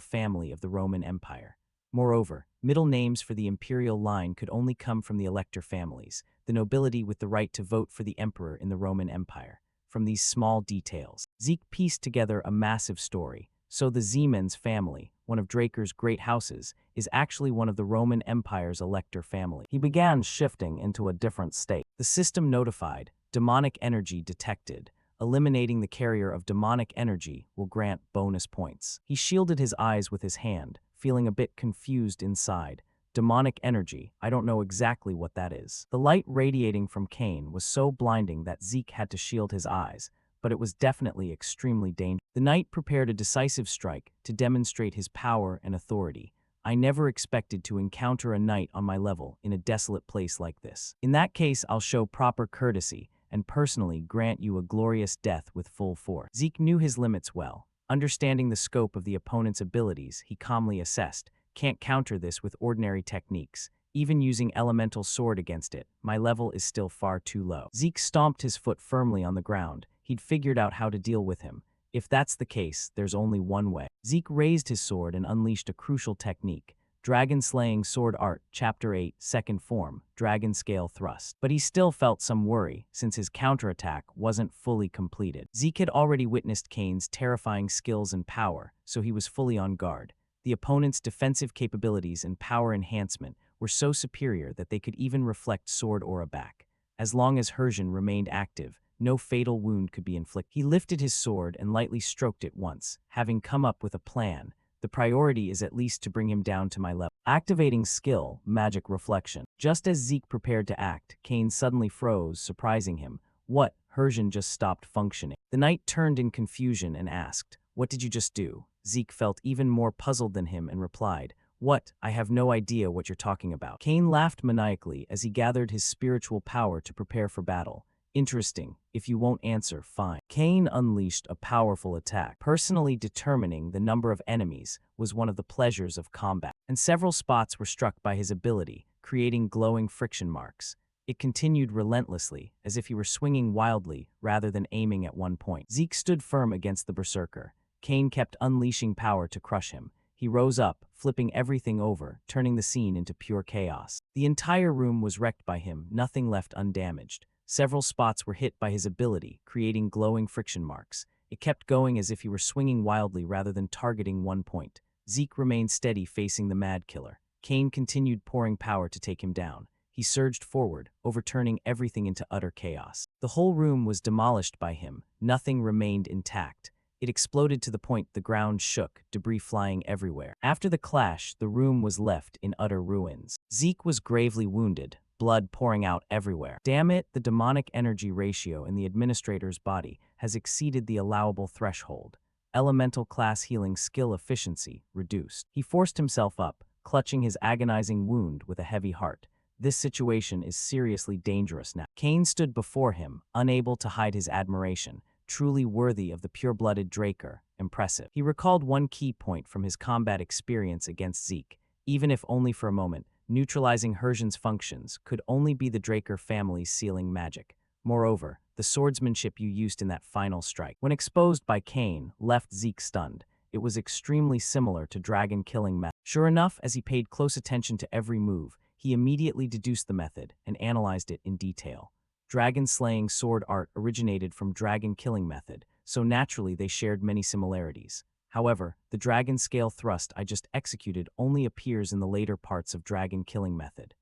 family of the Roman Empire. Moreover, middle names for the imperial line could only come from the elector families, the nobility with the right to vote for the emperor in the Roman Empire. From these small details, Zeke pieced together a massive story. So the Zemens family, one of Draker's great houses, is actually one of the Roman Empire's elector family. He began shifting into a different state. The system notified, demonic energy detected. Eliminating the carrier of demonic energy will grant bonus points. He shielded his eyes with his hand, feeling a bit confused inside. Demonic energy, I don't know exactly what that is. The light radiating from Cain was so blinding that Zeke had to shield his eyes, but it was definitely extremely dangerous. The knight prepared a decisive strike to demonstrate his power and authority. "I never expected to encounter a knight on my level in a desolate place like this. In that case, I'll show proper courtesy and personally grant you a glorious death with full force." Zeke knew his limits well. Understanding the scope of the opponent's abilities, he calmly assessed, "Can't counter this with ordinary techniques. Even using elemental sword against it, my level is still far too low." Zeke stomped his foot firmly on the ground. He'd figured out how to deal with him. If that's the case, there's only one way. Zeke raised his sword and unleashed a crucial technique. Dragon Slaying Sword Art, Chapter 8, Second Form, Dragon Scale Thrust. But he still felt some worry, since his counterattack wasn't fully completed. Zeke had already witnessed Cain's terrifying skills and power, so he was fully on guard. The opponent's defensive capabilities and power enhancement were so superior that they could even reflect sword aura back. As long as Hersian remained active, no fatal wound could be inflicted. He lifted his sword and lightly stroked it once, having come up with a plan. The priority is at least to bring him down to my level. Activating skill, Magic Reflection. Just as Zeke prepared to act, Cain suddenly froze, surprising him. "What?" Hersian just stopped functioning. The knight turned in confusion and asked, "What did you just do?" Zeke felt even more puzzled than him and replied, "What? I have no idea what you're talking about." Cain laughed maniacally as he gathered his spiritual power to prepare for battle. "Interesting. If you won't answer, fine." Cain unleashed a powerful attack. Personally determining the number of enemies was one of the pleasures of combat, and several spots were struck by his ability, creating glowing friction marks. It continued relentlessly, as if he were swinging wildly rather than aiming at one point. Zeke stood firm against the berserker. Cain kept unleashing power to crush him. He rose up, flipping everything over, turning the scene into pure chaos. The entire room was wrecked by him, nothing left undamaged. Several spots were hit by his ability, creating glowing friction marks. It kept going as if he were swinging wildly rather than targeting one point. Zeke remained steady facing the mad killer. Kane continued pouring power to take him down. He surged forward, overturning everything into utter chaos. The whole room was demolished by him. Nothing remained intact. It exploded to the point the ground shook, debris flying everywhere. After the clash, the room was left in utter ruins. Zeke was gravely wounded, blood pouring out everywhere. Damn it, the demonic energy ratio in the administrator's body has exceeded the allowable threshold. Elemental class healing skill efficiency reduced. He forced himself up, clutching his agonizing wound with a heavy heart. This situation is seriously dangerous now. Kane stood before him, unable to hide his admiration. Truly worthy of the pure-blooded Draker. Impressive. He recalled one key point from his combat experience against Zeke. Even if only for a moment, neutralizing Hersian's functions could only be the Draker family's sealing magic. Moreover, the swordsmanship you used in that final strike, when exposed by Kane, left Zeke stunned. It was extremely similar to dragon-killing method. Sure enough, as he paid close attention to every move, he immediately deduced the method and analyzed it in detail. Dragon-slaying sword art originated from dragon-killing method, so naturally they shared many similarities. However, the dragon scale thrust I just executed only appears in the later parts of dragon-killing method.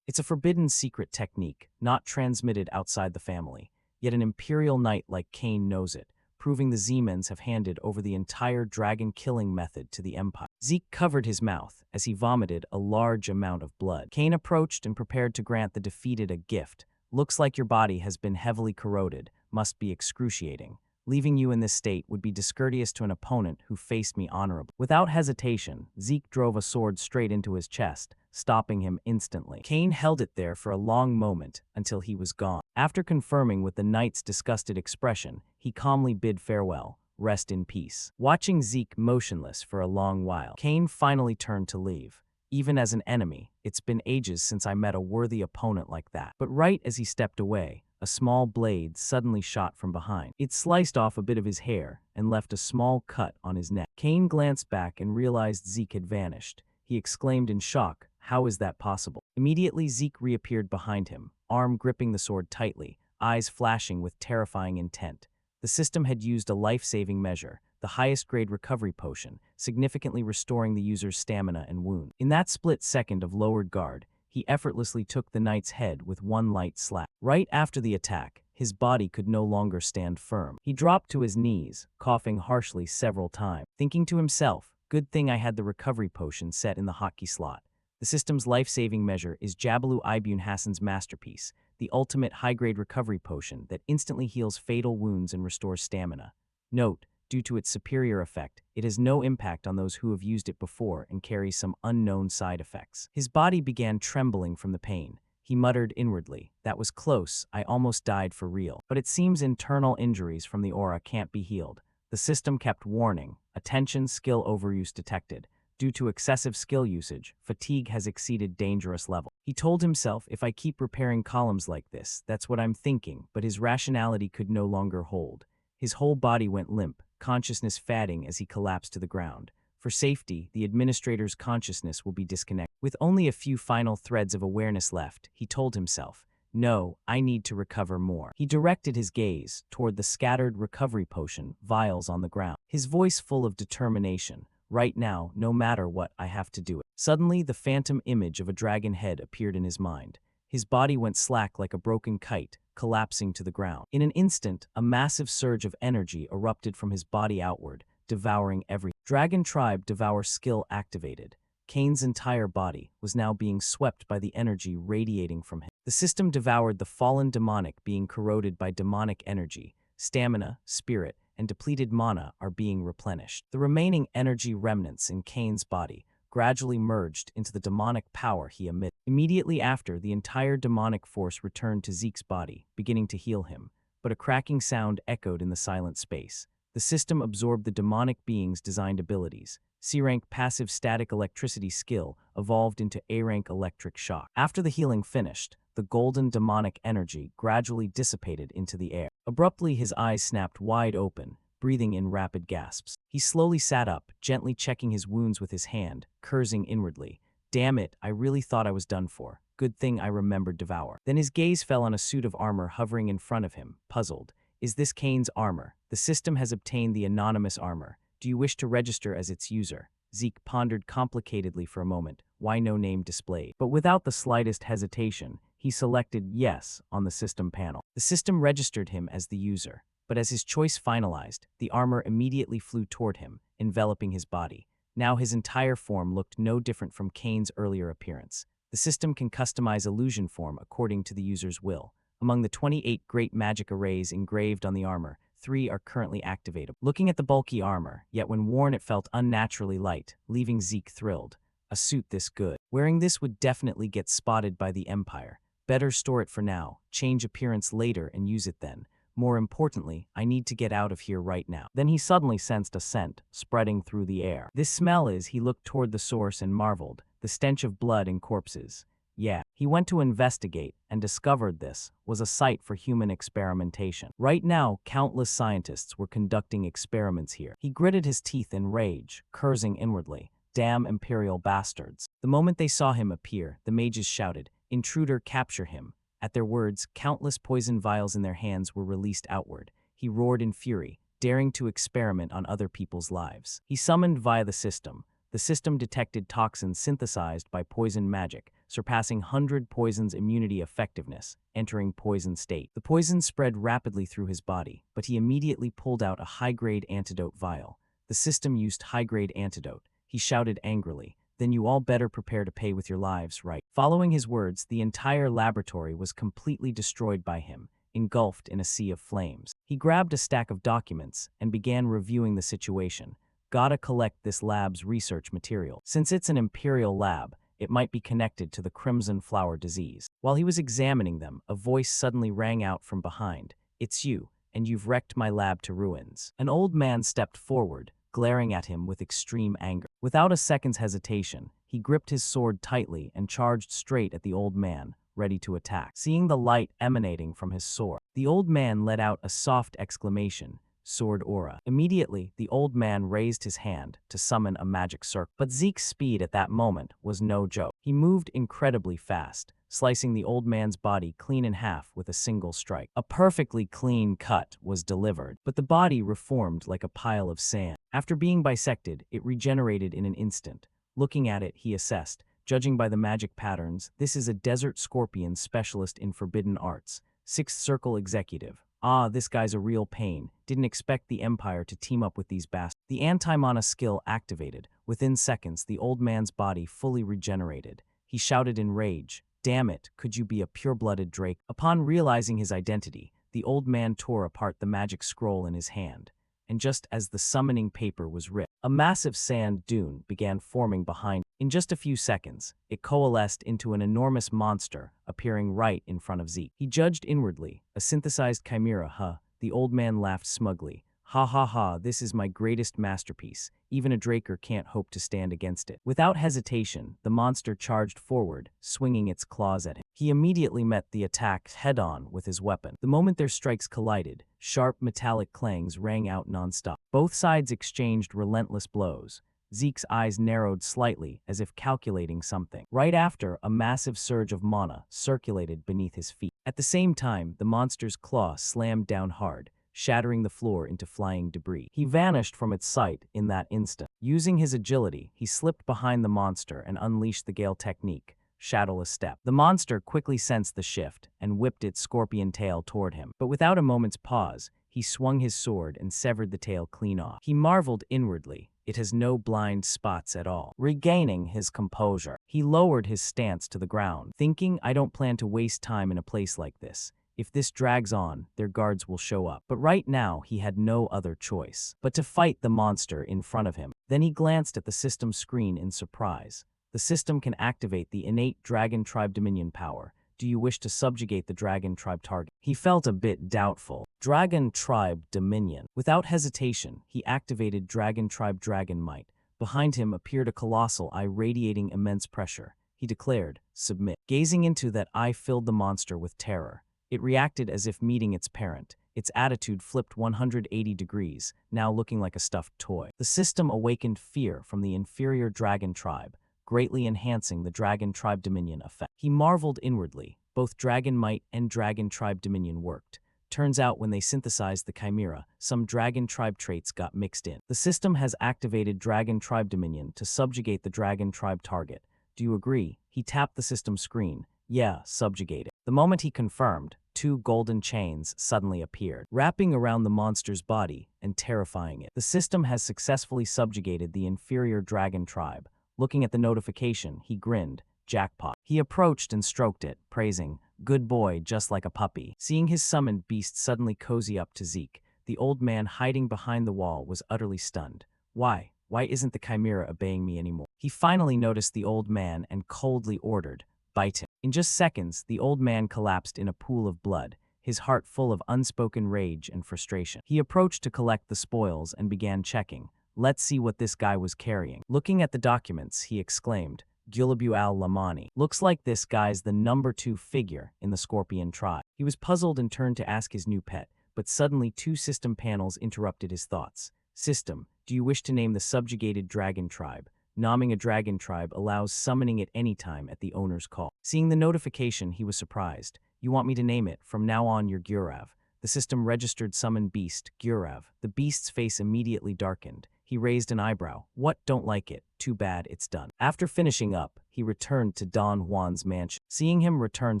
It's a forbidden secret technique, not transmitted outside the family, yet an imperial knight like Kane knows it, proving the Zemens have handed over the entire dragon-killing method to the Empire. Zeke covered his mouth as he vomited a large amount of blood. Kane approached and prepared to grant the defeated a gift. Looks like your body has been heavily corroded, must be excruciating. Leaving you in this state would be discourteous to an opponent who faced me honorably. Without hesitation, Zeke drove a sword straight into his chest, stopping him instantly. Kane held it there for a long moment until he was gone. After confirming with the knight's disgusted expression, he calmly bid farewell. Rest in peace. Watching Zeke motionless for a long while, Kane finally turned to leave. Even as an enemy, it's been ages since I met a worthy opponent like that. But right as he stepped away, a small blade suddenly shot from behind. It sliced off a bit of his hair and left a small cut on his neck. Kane glanced back and realized Zeke had vanished. He exclaimed in shock, "How is that possible?" Immediately, Zeke reappeared behind him, arm gripping the sword tightly, eyes flashing with terrifying intent. The system had used a life-saving measure, the highest-grade recovery potion, significantly restoring the user's stamina and wound. In that split second of lowered guard, he effortlessly took the knight's head with one light slap. Right after the attack, his body could no longer stand firm. He dropped to his knees, coughing harshly several times, thinking to himself, "Good thing I had the recovery potion set in the hotkey slot." The system's life-saving measure is Jabalu Ibn Hassan's masterpiece, the ultimate high-grade recovery potion that instantly heals fatal wounds and restores stamina. Note, due to its superior effect, it has no impact on those who have used it before and carries some unknown side effects. His body began trembling from the pain. He muttered inwardly, "That was close, I almost died for real." But it seems internal injuries from the aura can't be healed. The system kept warning, "Attention, skill overuse detected. Due to excessive skill usage, fatigue has exceeded dangerous level." He told himself, "If I keep repairing columns like this, that's what I'm thinking," but his rationality could no longer hold. His whole body went limp, consciousness fading as he collapsed to the ground. For safety, the administrator's consciousness will be disconnected. With only a few final threads of awareness left, he told himself, "No, I need to recover more." He directed his gaze toward the scattered recovery potion vials on the ground, his voice full of determination. "Right now, no matter what, I have to do it." Suddenly, the phantom image of a dragon head appeared in his mind. His body went slack like a broken kite, collapsing to the ground. In an instant, a massive surge of energy erupted from his body outward, devouring every Dragon Tribe Devour skill activated. Kane's entire body was now being swept by the energy radiating from him. The system devoured the fallen demonic being corroded by demonic energy. Stamina, spirit, and depleted mana are being replenished. The remaining energy remnants in Kane's body gradually merged into the demonic power he emitted. Immediately after, the entire demonic force returned to Zeke's body, beginning to heal him, but a cracking sound echoed in the silent space. The system absorbed the demonic being's designed abilities. C-rank passive static electricity skill evolved into A-rank electric shock. After the healing finished, the golden demonic energy gradually dissipated into the air. Abruptly, his eyes snapped wide open, breathing in rapid gasps. He slowly sat up, gently checking his wounds with his hand, cursing inwardly. "Damn it, I really thought I was done for. Good thing I remembered Devour." Then his gaze fell on a suit of armor hovering in front of him, puzzled. "Is this Kane's armor? The system has obtained the anonymous armor. Do you wish to register as its user?" Zeke pondered complicatedly for a moment, why no name displayed. But without the slightest hesitation, he selected Yes on the system panel. The system registered him as the user, but as his choice finalized, the armor immediately flew toward him, enveloping his body. Now his entire form looked no different from Kane's earlier appearance. The system can customize illusion form according to the user's will. Among the 28 great magic arrays engraved on the armor, 3 are currently activatable. Looking at the bulky armor, yet when worn it felt unnaturally light, leaving Zeke thrilled. A suit this good. Wearing this would definitely get spotted by the Empire. Better store it for now, change appearance later and use it then. More importantly, I need to get out of here right now. Then he suddenly sensed a scent spreading through the air. This smell is, he looked toward the source and marveled, the stench of blood and corpses. Yeah, he went to investigate and discovered this was a site for human experimentation. Right now, countless scientists were conducting experiments here. He gritted his teeth in rage, cursing inwardly. Damn imperial bastards. The moment they saw him appear, the mages shouted, "Intruder, capture him." At their words, countless poison vials in their hands were released outward. He roared in fury, daring to experiment on other people's lives. He summoned via the system. The system detected toxins synthesized by poison magic, surpassing 100 poisons' immunity effectiveness, entering poison state. The poison spread rapidly through his body, but he immediately pulled out a high-grade antidote vial. The system used high-grade antidote. He shouted angrily, "Then you all better prepare to pay with your lives, right?" Following his words, the entire laboratory was completely destroyed by him, engulfed in a sea of flames. He grabbed a stack of documents and began reviewing the situation. Gotta collect this lab's research material. Since it's an imperial lab, it might be connected to the Crimson Flower disease. While he was examining them, a voice suddenly rang out from behind. "It's you, and you've wrecked my lab to ruins." An old man stepped forward, glaring at him with extreme anger. Without a second's hesitation, he gripped his sword tightly and charged straight at the old man, ready to attack. Seeing the light emanating from his sword, the old man let out a soft exclamation, "Sword aura." Immediately, the old man raised his hand to summon a magic circle. But Zeke's speed at that moment was no joke. He moved incredibly fast, slicing the old man's body clean in half with a single strike. A perfectly clean cut was delivered, but the body reformed like a pile of sand. After being bisected, it regenerated in an instant. Looking at it, he assessed, judging by the magic patterns, this is a desert scorpion specialist in forbidden arts. Sixth Circle executive. Ah, this guy's a real pain. Didn't expect the Empire to team up with these bastards. The anti-mana skill activated. Within seconds, the old man's body fully regenerated. He shouted in rage, "Damn it, could you be a pure-blooded Drake?" Upon realizing his identity, the old man tore apart the magic scroll in his hand. And just as the summoning paper was ripped, a massive sand dune began forming behind. In just a few seconds, it coalesced into an enormous monster, appearing right in front of Zeke. He judged inwardly, a synthesized chimera, huh? The old man laughed smugly. "Ha ha ha, this is my greatest masterpiece. Even a Draker can't hope to stand against it." Without hesitation, the monster charged forward, swinging its claws at him. He immediately met the attack head-on with his weapon. The moment their strikes collided, sharp metallic clangs rang out non-stop. Both sides exchanged relentless blows. Zeke's eyes narrowed slightly, as if calculating something. Right after, a massive surge of mana circulated beneath his feet. At the same time, the monster's claw slammed down hard, shattering the floor into flying debris. He vanished from its sight in that instant. Using his agility, he slipped behind the monster and unleashed the Gale technique, Shadowless Step. The monster quickly sensed the shift and whipped its scorpion tail toward him. But without a moment's pause, he swung his sword and severed the tail clean off. He marveled inwardly. It has no blind spots at all. Regaining his composure, he lowered his stance to the ground, thinking, I don't plan to waste time in a place like this. If this drags on, their guards will show up. But right now, he had no other choice but to fight the monster in front of him. Then he glanced at the system screen in surprise. The system can activate the innate Dragon Tribe Dominion power. Do you wish to subjugate the Dragon Tribe target? He felt a bit doubtful. Dragon Tribe Dominion. Without hesitation, he activated Dragon Tribe Dragon Might. Behind him appeared a colossal eye radiating immense pressure. He declared, "Submit." Gazing into that eye filled the monster with terror. It reacted as if meeting its parent. Its attitude flipped 180 degrees, now looking like a stuffed toy. The system awakened fear from the inferior Dragon Tribe, greatly enhancing the Dragon Tribe Dominion effect. He marveled inwardly. Both Dragon Might and Dragon Tribe Dominion worked. Turns out when they synthesized the chimera, some Dragon Tribe traits got mixed in. The system has activated Dragon Tribe Dominion to subjugate the Dragon Tribe target. do you agree? He tapped the system screen. Yeah, subjugated. The moment he confirmed, 2 golden chains suddenly appeared, wrapping around the monster's body and terrifying it. The system has successfully subjugated the inferior dragon tribe. Looking at the notification, he grinned. Jackpot. He approached and stroked it, praising, good boy, just like a puppy. Seeing his summoned beast suddenly cozy up to Zeke, the old man hiding behind the wall was utterly stunned. Why? Why isn't the chimera obeying me anymore? He finally noticed the old man and coldly ordered, bite him. In just seconds, the old man collapsed in a pool of blood, his heart full of unspoken rage and frustration. He approached to collect the spoils and began checking. Let's see what this guy was carrying. Looking at the documents, he exclaimed, Gulabu al-Lamani. Looks like this guy's the number 2 figure in the Scorpion tribe. He was puzzled and turned to ask his new pet, but suddenly 2 system panels interrupted his thoughts. System, do you wish to name the subjugated dragon tribe? Naming a dragon tribe allows summoning it anytime at the owner's call. Seeing the notification, he was surprised. You want me to name it? From now on, you're Gurav. The system registered summoned beast, Gurav. The beast's face immediately darkened. He raised an eyebrow. What? Don't like it. Too bad, it's done. After finishing up, he returned to Don Juan's mansion. Seeing him return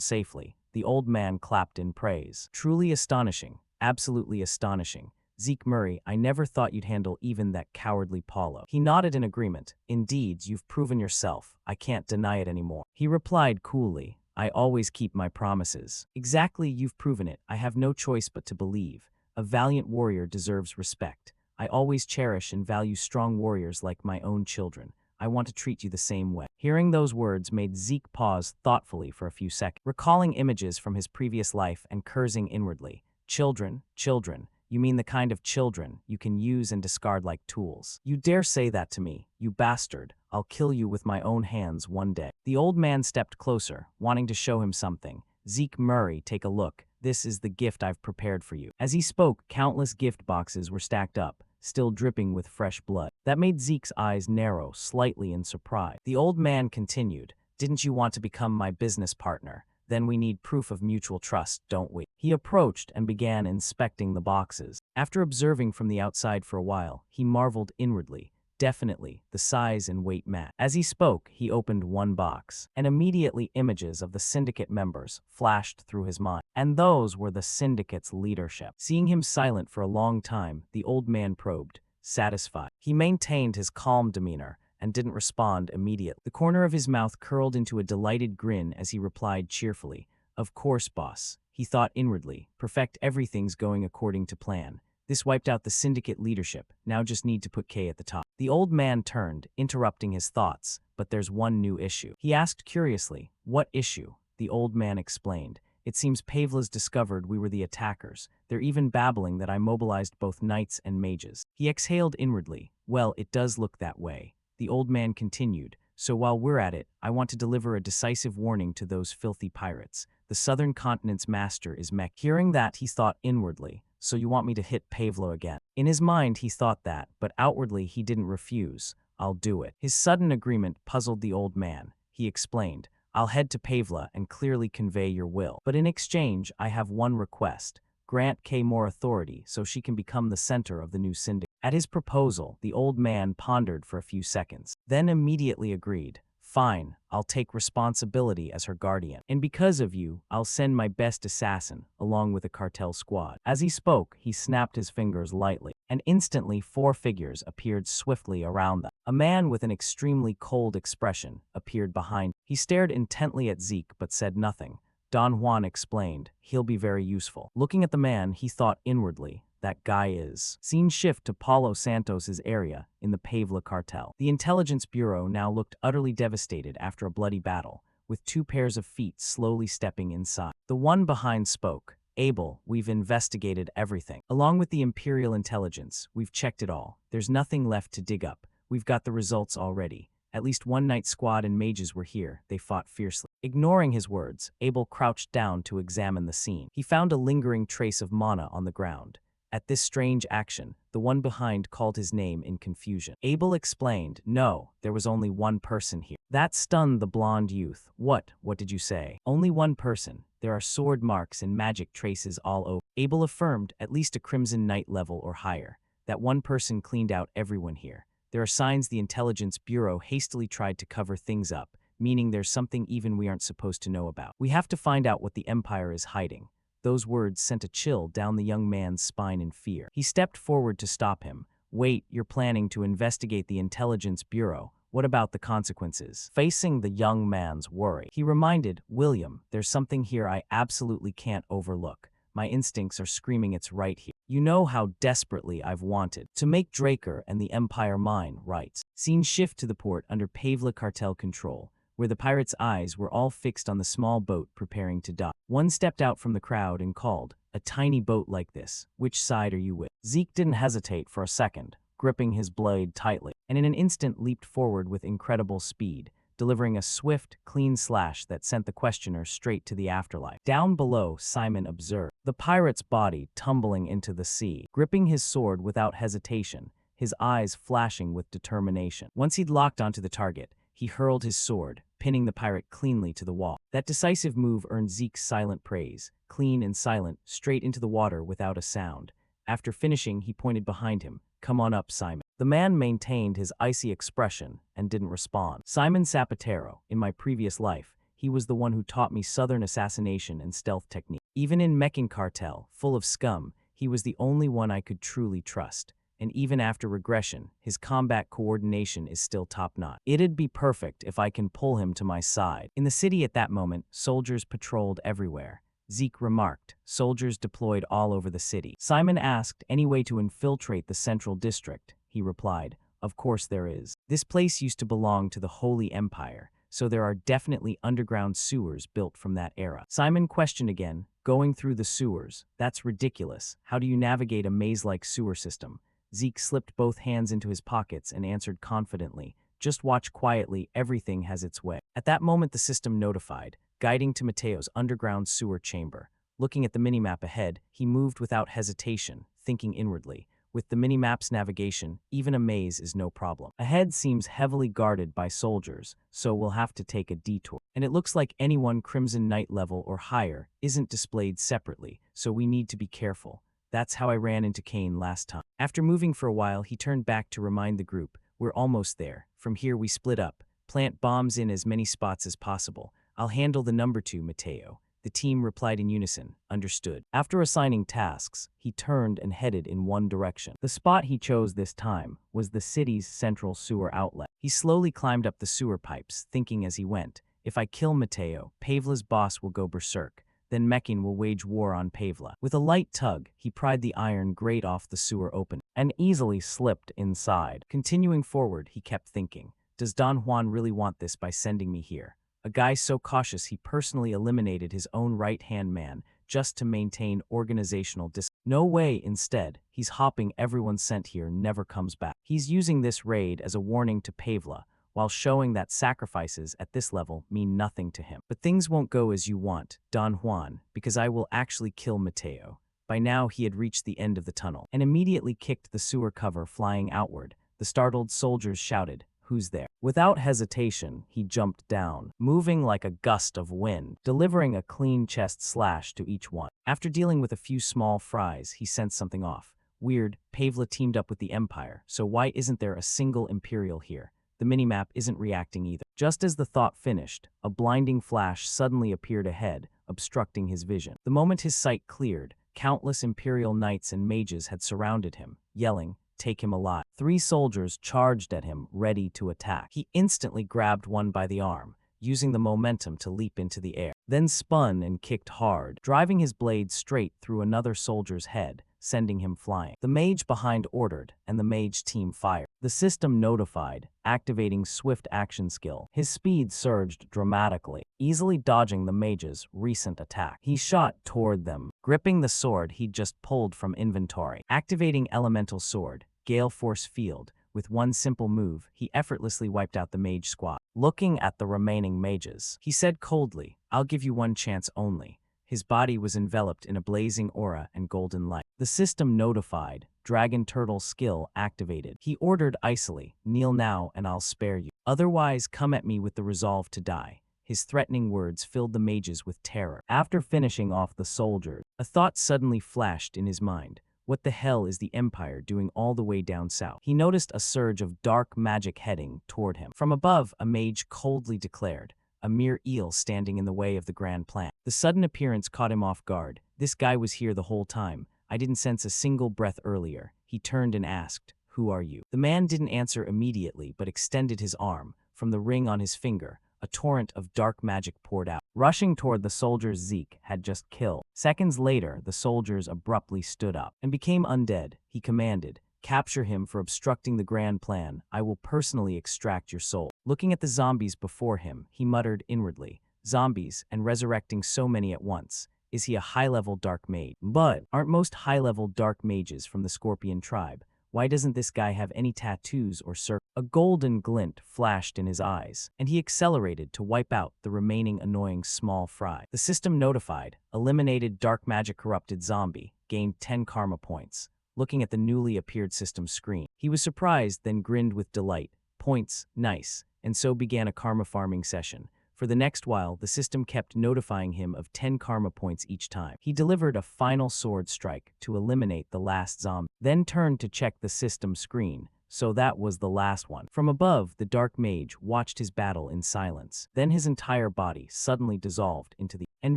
safely, the old man clapped in praise. Truly astonishing. Absolutely astonishing. Zeke Murray, I never thought you'd handle even that cowardly Paulo. He nodded in agreement. Indeed, you've proven yourself. I can't deny it anymore. He replied coolly, I always keep my promises. Exactly, you've proven it. I have no choice but to believe. A valiant warrior deserves respect. I always cherish and value strong warriors like my own children. I want to treat you the same way. Hearing those words made Zeke pause thoughtfully for a few seconds, recalling images from his previous life and cursing inwardly. Children, children. You mean the kind of children you can use and discard like tools. You dare say that to me, you bastard. I'll kill you with my own hands one day. The old man stepped closer, wanting to show him something. Zeke Murray, take a look. This is the gift I've prepared for you. As he spoke, countless gift boxes were stacked up, still dripping with fresh blood. That made Zeke's eyes narrow slightly in surprise. The old man continued, didn't you want to become my business partner? Then we need proof of mutual trust, don't we? He approached and began inspecting the boxes. After observing from the outside for a while, he marveled inwardly. Definitely, the size and weight match. As he spoke, he opened one box, and immediately images of the Syndicate members flashed through his mind. And those were the Syndicate's leadership. Seeing him silent for a long time, the old man probed, satisfied. He maintained his calm demeanor and didn't respond immediately. The corner of his mouth curled into a delighted grin as he replied cheerfully, Of course, boss. He thought inwardly, perfect, everything's going according to plan. This wiped out the Syndicate leadership, now just need to put K at the top. The old man turned, interrupting his thoughts, but there's one new issue. He asked curiously, what issue? The old man explained. It seems Pavla's discovered we were the attackers. They're even babbling that I mobilized both knights and mages. He exhaled inwardly. Well, it does look that way. The old man continued, so while we're at it, I want to deliver a decisive warning to those filthy pirates. The southern continent's master is Mech. Hearing that, he thought inwardly, so you want me to hit Pavlo again? In his mind, he thought that, but outwardly he didn't refuse. I'll do it. His sudden agreement puzzled the old man. He explained, I'll head to Pavla and clearly convey your will. But in exchange, I have one request. Grant Kay more authority so she can become the center of the new syndicate. At his proposal, the old man pondered for a few seconds, then immediately agreed. Fine, I'll take responsibility as her guardian. And because of you, I'll send my best assassin, along with a cartel squad. As he spoke, he snapped his fingers lightly, and instantly 4 figures appeared swiftly around them. A man with an extremely cold expression appeared behind. He stared intently at Zeke but said nothing. Don Juan explained, he'll be very useful. Looking at the man, he thought inwardly, that guy is. Scene shift to Paulo Santos's area in the Pavla cartel. The intelligence bureau now looked utterly devastated after a bloody battle, with 2 pairs of feet slowly stepping inside. The one behind spoke, Abel, we've investigated everything. Along with the Imperial intelligence, we've checked it all. There's nothing left to dig up. We've got the results already. At least 1 night squad and mages were here. They fought fiercely. Ignoring his words, Abel crouched down to examine the scene. He found a lingering trace of mana on the ground. At this strange action, the one behind called his name in confusion. Abel explained, no, there was only 1 person here. That stunned the blonde youth. What did you say? Only 1 person. There are sword marks and magic traces all over. Abel affirmed, at least a Crimson Knight level or higher. That 1 person cleaned out everyone here. There are signs the Intelligence Bureau hastily tried to cover things up, meaning there's something even we aren't supposed to know about. We have to find out what the Empire is hiding. Those words sent a chill down the young man's spine in fear. He stepped forward to stop him. Wait, you're planning to investigate the Intelligence Bureau. What about the consequences? Facing the young man's worry, he reminded, William, there's something here I absolutely can't overlook. My instincts are screaming it's right here. You know how desperately I've wanted to make Draker and the Empire mine, right? Scene shift to the port under Pavla cartel control, where the pirates' eyes were all fixed on the small boat preparing to dock. One stepped out from the crowd and called, a tiny boat like this, which side are you with? Zeke didn't hesitate for a second, gripping his blade tightly, and in an instant leaped forward with incredible speed, delivering a swift, clean slash that sent the questioner straight to the afterlife. Down below, Simon observed the pirate's body tumbling into the sea, gripping his sword without hesitation, his eyes flashing with determination. Once he'd locked onto the target, he hurled his sword, pinning the pirate cleanly to the wall. That decisive move earned Zeke's silent praise, clean and silent, straight into the water without a sound. After finishing, he pointed behind him. Come on up, Simon. The man maintained his icy expression and didn't respond. Simon Zapatero, in my previous life, he was the one who taught me southern assassination and stealth technique. Even in Meccan cartel, full of scum, he was the only one I could truly trust. And even after regression, his combat coordination is still top-notch. It'd be perfect if I can pull him to my side. In the city at that moment, soldiers patrolled everywhere. Zeke remarked, soldiers deployed all over the city. Simon asked, any way to infiltrate the central district? He replied, of course there is. This place used to belong to the Holy Empire, so there are definitely underground sewers built from that era. Simon questioned again, going through the sewers? That's ridiculous. How do you navigate a maze-like sewer system? Zeke slipped both hands into his pockets and answered confidently, just watch quietly, everything has its way. At that moment the system notified, guiding to Mateo's underground sewer chamber. Looking at the minimap ahead, he moved without hesitation, thinking inwardly. With the minimap's navigation, even a maze is no problem. Ahead seems heavily guarded by soldiers, so we'll have to take a detour. And it looks like anyone Crimson Knight level or higher isn't displayed separately, so we need to be careful. That's how I ran into Kane last time. After moving for a while, he turned back to remind the group, we're almost there. From here we split up. Plant bombs in as many spots as possible. I'll handle the number 2, Mateo. The team replied in unison, understood. After assigning tasks, he turned and headed in one direction. The spot he chose this time was the city's central sewer outlet. He slowly climbed up the sewer pipes, thinking as he went, if I kill Mateo, Pavla's boss will go berserk. Then Meccan will wage war on Pavla. With a light tug, he pried the iron grate off the sewer opening and easily slipped inside. Continuing forward, he kept thinking, does Don Juan really want this by sending me here? A guy so cautious he personally eliminated his own right-hand man just to maintain organizational discipline. No way, instead, he's hopping everyone sent here never comes back. He's using this raid as a warning to Pavla, while showing that sacrifices at this level mean nothing to him. But things won't go as you want, Don Juan, because I will actually kill Mateo. By now he had reached the end of the tunnel, and immediately kicked the sewer cover flying outward. The startled soldiers shouted, who's there? Without hesitation, he jumped down, moving like a gust of wind, delivering a clean chest slash to each one. After dealing with a few small fries, he sensed something off. Weird, Pavla teamed up with the Empire, so why isn't there a single Imperial here? The minimap isn't reacting either. Just as the thought finished, a blinding flash suddenly appeared ahead, obstructing his vision. The moment his sight cleared, countless Imperial knights and mages had surrounded him, yelling, take him alive. 3 soldiers charged at him, ready to attack. He instantly grabbed one by the arm, using the momentum to leap into the air, then spun and kicked hard, driving his blade straight through another soldier's head, sending him flying. The mage behind ordered, and the mage team fired. The system notified, activating swift action skill. His speed surged dramatically, easily dodging the mage's recent attack. He shot toward them, gripping the sword he'd just pulled from inventory. Activating elemental sword, Gale Force Field, with one simple move, he effortlessly wiped out the mage squad. Looking at the remaining mages, he said coldly, I'll give you one chance only. His body was enveloped in a blazing aura and golden light. The system notified, Dragon Turtle skill activated. He ordered icily, kneel now and I'll spare you. Otherwise come at me with the resolve to die. His threatening words filled the mages with terror. After finishing off the soldiers, a thought suddenly flashed in his mind. What the hell is the Empire doing all the way down south? He noticed a surge of dark magic heading toward him. From above, a mage coldly declared, a mere eel standing in the way of the grand plan. The sudden appearance caught him off guard. This guy was here the whole time. I didn't sense a single breath earlier. He turned and asked, "Who are you?" The man didn't answer immediately but extended his arm. From the ring on his finger, a torrent of dark magic poured out, rushing toward the soldiers Zeke had just killed. Seconds later, the soldiers abruptly stood up and became undead. He commanded, "Capture him for obstructing the grand plan. I will personally extract your soul." Looking at the zombies before him, he muttered inwardly, "Zombies, and resurrecting so many at once. Is he a high-level dark mage? But aren't most high-level dark mages from the Scorpion tribe? Why doesn't this guy have any tattoos or circles?" A golden glint flashed in his eyes, and he accelerated to wipe out the remaining annoying small fry. The system notified, eliminated dark magic corrupted zombie, gained 10 karma points. Looking at the newly appeared system screen, he was surprised, then grinned with delight. Points, nice, and so began a karma farming session. For the next while, the system kept notifying him of 10 karma points each time. He delivered a final sword strike to eliminate the last zombie, then turned to check the system screen. So that was the last one. From above, the dark mage watched his battle in silence. Then his entire body suddenly dissolved into the and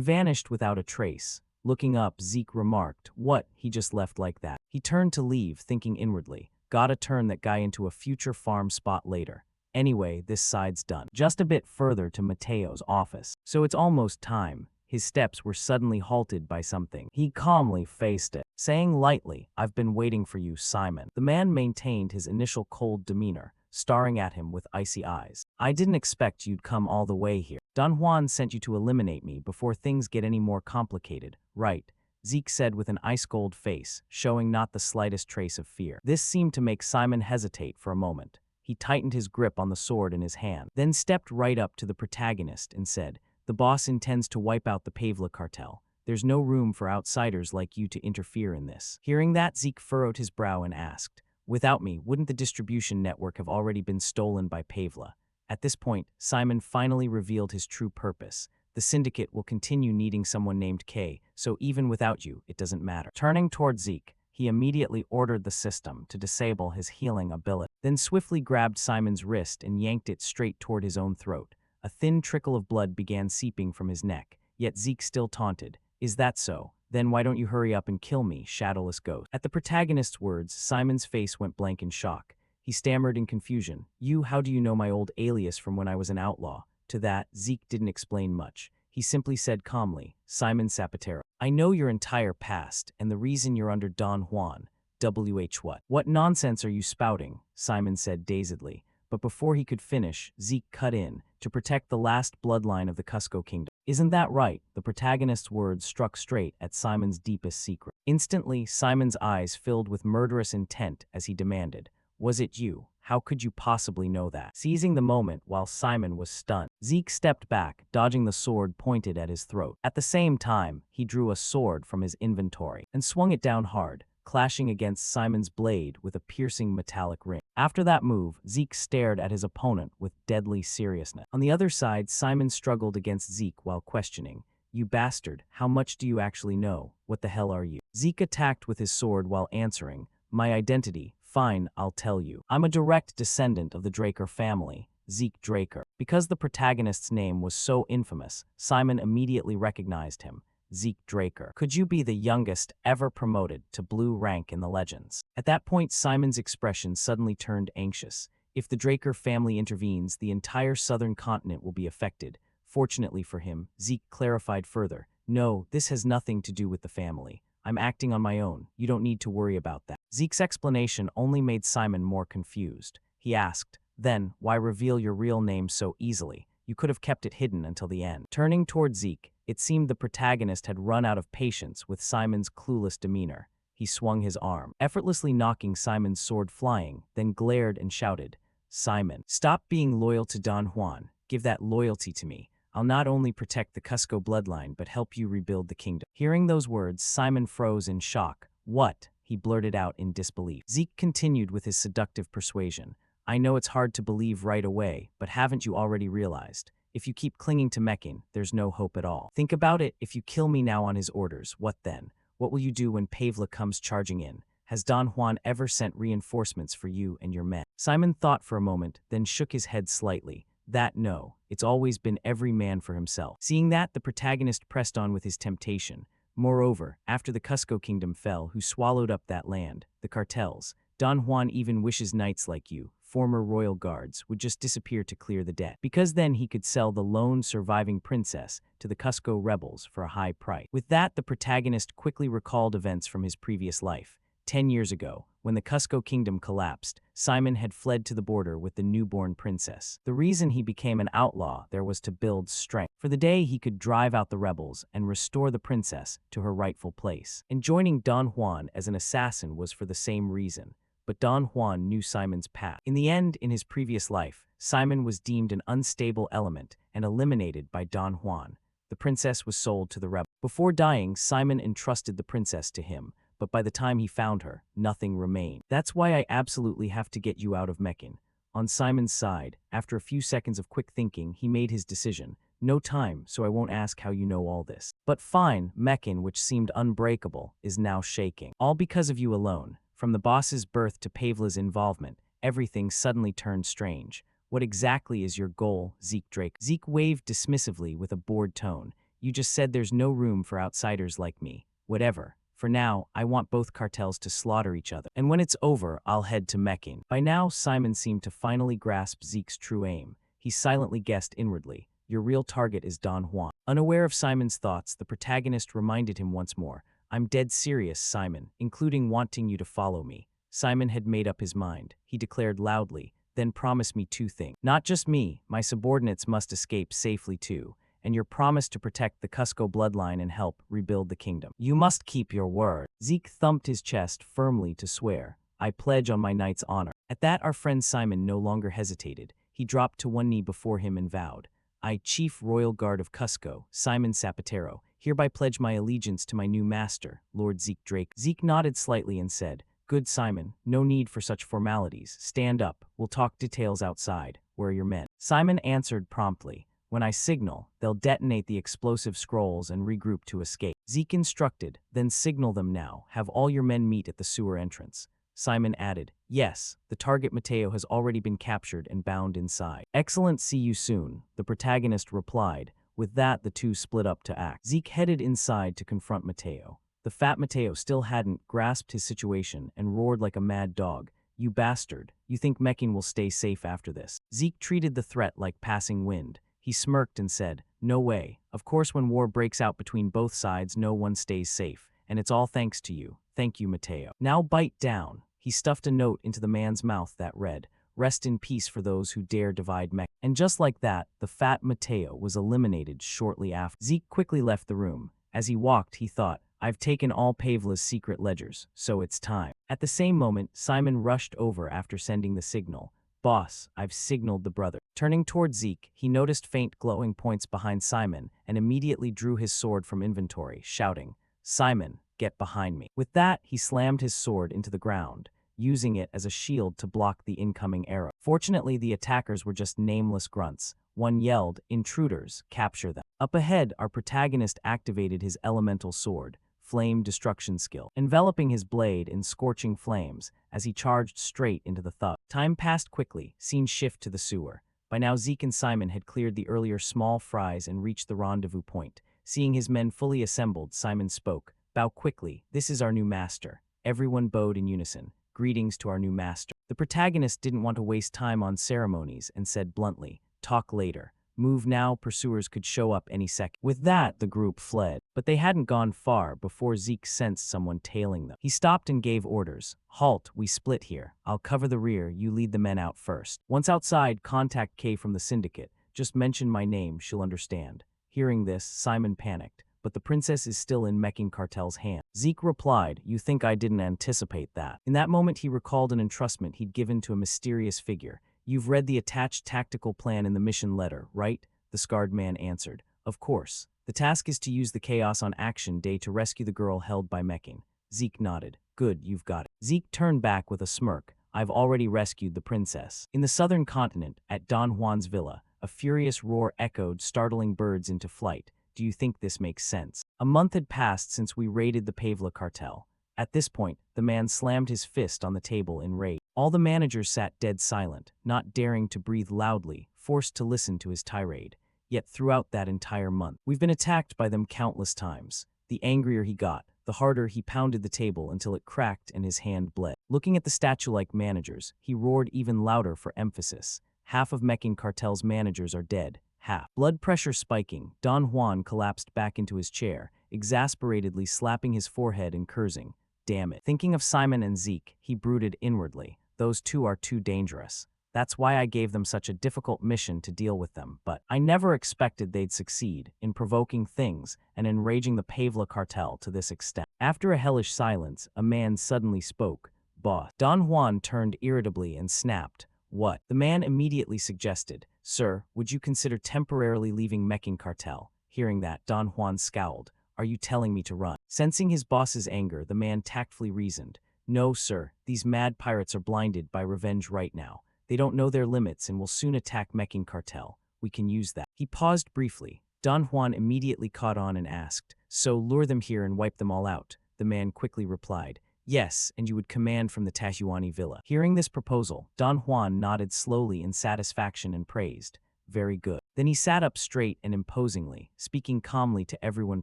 vanished without a trace. Looking up, Zeke remarked, "What, he just left like that?" He turned to leave, thinking inwardly, "Gotta turn that guy into a future farm spot later. Anyway, this side's done." Just a bit further to Mateo's office. "So it's almost time." His steps were suddenly halted by something. He calmly faced it, saying lightly, "I've been waiting for you, Simon." The man maintained his initial cold demeanor, staring at him with icy eyes. "I didn't expect you'd come all the way here. Don Juan sent you to eliminate me before things get any more complicated, right?" Zeke said with an ice-cold face, showing not the slightest trace of fear. This seemed to make Simon hesitate for a moment. He tightened his grip on the sword in his hand, then stepped right up to the protagonist and said, "The boss intends to wipe out the Pavla cartel. There's no room for outsiders like you to interfere in this." Hearing that, Zeke furrowed his brow and asked, "Without me, wouldn't the distribution network have already been stolen by Pavla?" At this point, Simon finally revealed his true purpose. "The Syndicate will continue needing someone named K, so even without you, it doesn't matter." Turning toward Zeke, he immediately ordered the system to disable his healing ability, then swiftly grabbed Simon's wrist and yanked it straight toward his own throat. A thin trickle of blood began seeping from his neck, yet Zeke still taunted, "Is that so? Then why don't you hurry up and kill me, shadowless ghost?" At the protagonist's words, Simon's face went blank in shock. He stammered in confusion, how do you know my old alias from when I was an outlaw?" To that, Zeke didn't explain much. He simply said calmly, "Simon Zapatero. I know your entire past, and the reason you're under Don Juan. What? What nonsense are you spouting?" Simon said dazedly. But before he could finish, Zeke cut in, "To protect the last bloodline of the Cusco kingdom. Isn't that right?" The protagonist's words struck straight at Simon's deepest secret. Instantly, Simon's eyes filled with murderous intent as he demanded, "Was it you? How could you possibly know that?" Seizing the moment while Simon was stunned, Zeke stepped back, dodging the sword pointed at his throat. At the same time, he drew a sword from his inventory and swung it down hard, clashing against Simon's blade with a piercing metallic ring. After that move, Zeke stared at his opponent with deadly seriousness. On the other side, Simon struggled against Zeke while questioning, "You bastard, how much do you actually know? What the hell are you?" Zeke attacked with his sword while answering, "My identity. Fine, I'll tell you. I'm a direct descendant of the Draker family, Zeke Draker." Because the protagonist's name was so infamous, Simon immediately recognized him. Zeke Draker. Could you be the youngest ever promoted to blue rank in the legends? At that point, Simon's expression suddenly turned anxious. If the Draker family intervenes, the entire southern continent will be affected. Fortunately for him, Zeke clarified further, "No, this has nothing to do with the family. I'm acting on my own. You don't need to worry about that." Zeke's explanation only made Simon more confused. He asked, "Then, why reveal your real name so easily? You could have kept it hidden until the end." Turning toward Zeke, it seemed the protagonist had run out of patience with Simon's clueless demeanor. He swung his arm, effortlessly knocking Simon's sword flying, then glared and shouted, "Simon, stop being loyal to Don Juan. Give that loyalty to me. I'll not only protect the Cusco bloodline but help you rebuild the kingdom." Hearing those words, Simon froze in shock. "What?" he blurted out in disbelief. Zeke continued with his seductive persuasion. "I know it's hard to believe right away, but haven't you already realized? If you keep clinging to Meccan, there's no hope at all. Think about it, if you kill me now on his orders, what then? What will you do when Pavla comes charging in? Has Don Juan ever sent reinforcements for you and your men? Simon thought for a moment, then shook his head slightly. That no, it's always been every man for himself. Seeing that, the protagonist pressed on with his temptation. Moreover, after the Cusco kingdom fell, who swallowed up that land, the cartels, Don Juan even wishes knights like you, former royal guards, would just disappear to clear the debt. Because then he could sell the lone surviving princess to the Cusco rebels for a high price. With that, the protagonist quickly recalled events from his previous life. 10 years ago, when the Cusco kingdom collapsed, Simon had fled to the border with the newborn princess. The reason he became an outlaw there was to build strength. For the day he could drive out the rebels and restore the princess to her rightful place. And joining Don Juan as an assassin was for the same reason. But Don Juan knew Simon's path. In the end, in his previous life, Simon was deemed an unstable element and eliminated by Don Juan. The princess was sold to the rebels. Before dying, Simon entrusted the princess to him, but by the time he found her, nothing remained. That's why I absolutely have to get you out of Meccan. On Simon's side, after a few seconds of quick thinking, he made his decision. No time, so I won't ask how you know all this. But fine, Meccan, which seemed unbreakable, is now shaking. All because of you alone. From the boss's birth to Pavla's involvement, everything suddenly turned strange. What exactly is your goal, Zeke Drake? Zeke waved dismissively with a bored tone. You just said there's no room for outsiders like me. Whatever. For now, I want both cartels to slaughter each other. And when it's over, I'll head to Meccan. By now, Simon seemed to finally grasp Zeke's true aim. He silently guessed inwardly. Your real target is Don Juan. Unaware of Simon's thoughts, the protagonist reminded him once more. I'm dead serious, Simon, including wanting you to follow me. Simon had made up his mind. He declared loudly, then promise me two things. Not just me, my subordinates must escape safely too. And your promise to protect the Cusco bloodline and help rebuild the kingdom. You must keep your word. Zeke thumped his chest firmly to swear. I pledge on my knight's honor. At that, our friend Simon no longer hesitated. He dropped to one knee before him and vowed. I, Chief Royal Guard of Cusco, Simon Zapatero, hereby pledge my allegiance to my new master, Lord Zeke Drake. Zeke nodded slightly and said, Good Simon, no need for such formalities. Stand up, we'll talk details outside. Where are your men? Simon answered promptly. When I signal, they'll detonate the explosive scrolls and regroup to escape. Zeke instructed, then signal them now. Have all your men meet at the sewer entrance. Simon added, Yes, the target Mateo has already been captured and bound inside. Excellent, see you soon, the protagonist replied. With that, the two split up to act. Zeke headed inside to confront Mateo. The fat Mateo still hadn't grasped his situation and roared like a mad dog. You bastard, you think Meccan will stay safe after this? Zeke treated the threat like passing wind. He smirked and said, No way. Of course, when war breaks out between both sides, no one stays safe. And it's all thanks to you. Thank you, Mateo. Now bite down. He stuffed a note into the man's mouth that read, Rest in peace for those who dare divide Mecca. And just like that, the fat Mateo was eliminated shortly after. Zeke quickly left the room. As he walked, he thought, I've taken all Pavla's secret ledgers, so it's time. At the same moment, Simon rushed over after sending the signal. Boss, I've signaled the brother. Turning toward Zeke, he noticed faint glowing points behind Simon and immediately drew his sword from inventory, shouting, Simon, get behind me. With that, he slammed his sword into the ground, using it as a shield to block the incoming arrow. Fortunately, the attackers were just nameless grunts. One yelled, Intruders, capture them. Up ahead, our protagonist activated his elemental sword, Flame Destruction skill, enveloping his blade in scorching flames as he charged straight into the thug. Time passed quickly, scene shift to the sewer. By now, Zeke and Simon had cleared the earlier small fries and reached the rendezvous point. Seeing his men fully assembled, Simon spoke. Bow quickly, this is our new master. Everyone bowed in unison. Greetings to our new master. The protagonist didn't want to waste time on ceremonies and said bluntly, Talk later. Move now, pursuers could show up any second. With that, the group fled. But they hadn't gone far before Zeke sensed someone tailing them. He stopped and gave orders. Halt, we split here. I'll cover the rear, you lead the men out first. Once outside, contact Kay from the Syndicate. Just mention my name, she'll understand. Hearing this, Simon panicked. But the princess is still in Meccan cartel's hand. Zeke replied, You think I didn't anticipate that? In that moment, he recalled an entrustment he'd given to a mysterious figure. You've read the attached tactical plan in the mission letter, right? The scarred man answered. Of course. The task is to use the chaos on action day to rescue the girl held by Meccan. Zeke nodded. Good, you've got it. Zeke turned back with a smirk. I've already rescued the princess. In the southern continent, at Don Juan's villa, a furious roar echoed, startling birds into flight. Do you think this makes sense? A month had passed since we raided the Pavla cartel. At this point, the man slammed his fist on the table in rage. All the managers sat dead silent, not daring to breathe loudly, forced to listen to his tirade. Yet throughout that entire month, we've been attacked by them countless times. The angrier he got, the harder he pounded the table until it cracked and his hand bled. Looking at the statue-like managers, he roared even louder for emphasis. Half of Mecking Cartel's managers are dead. Half. Blood pressure spiking, Don Juan collapsed back into his chair, exasperatedly slapping his forehead and cursing. Damn it. Thinking of Simon and Zeke, he brooded inwardly. Those two are too dangerous. That's why I gave them such a difficult mission to deal with them, but I never expected they'd succeed in provoking things and enraging the Pavla cartel to this extent. After a hellish silence, a man suddenly spoke. Boss. Don Juan turned irritably and snapped. What? The man immediately suggested. Sir, would you consider temporarily leaving Mecking cartel? Hearing that, Don Juan scowled. Are you telling me to run? Sensing his boss's anger, the man tactfully reasoned. No, sir, these mad pirates are blinded by revenge right now. They don't know their limits and will soon attack Mecking cartel. We can use that. He paused briefly. Don Juan immediately caught on and asked, so lure them here and wipe them all out. The man quickly replied, yes, and you would command from the Tahuani villa. Hearing this proposal, Don Juan nodded slowly in satisfaction and praised. Very good. Then he sat up straight and imposingly, speaking calmly to everyone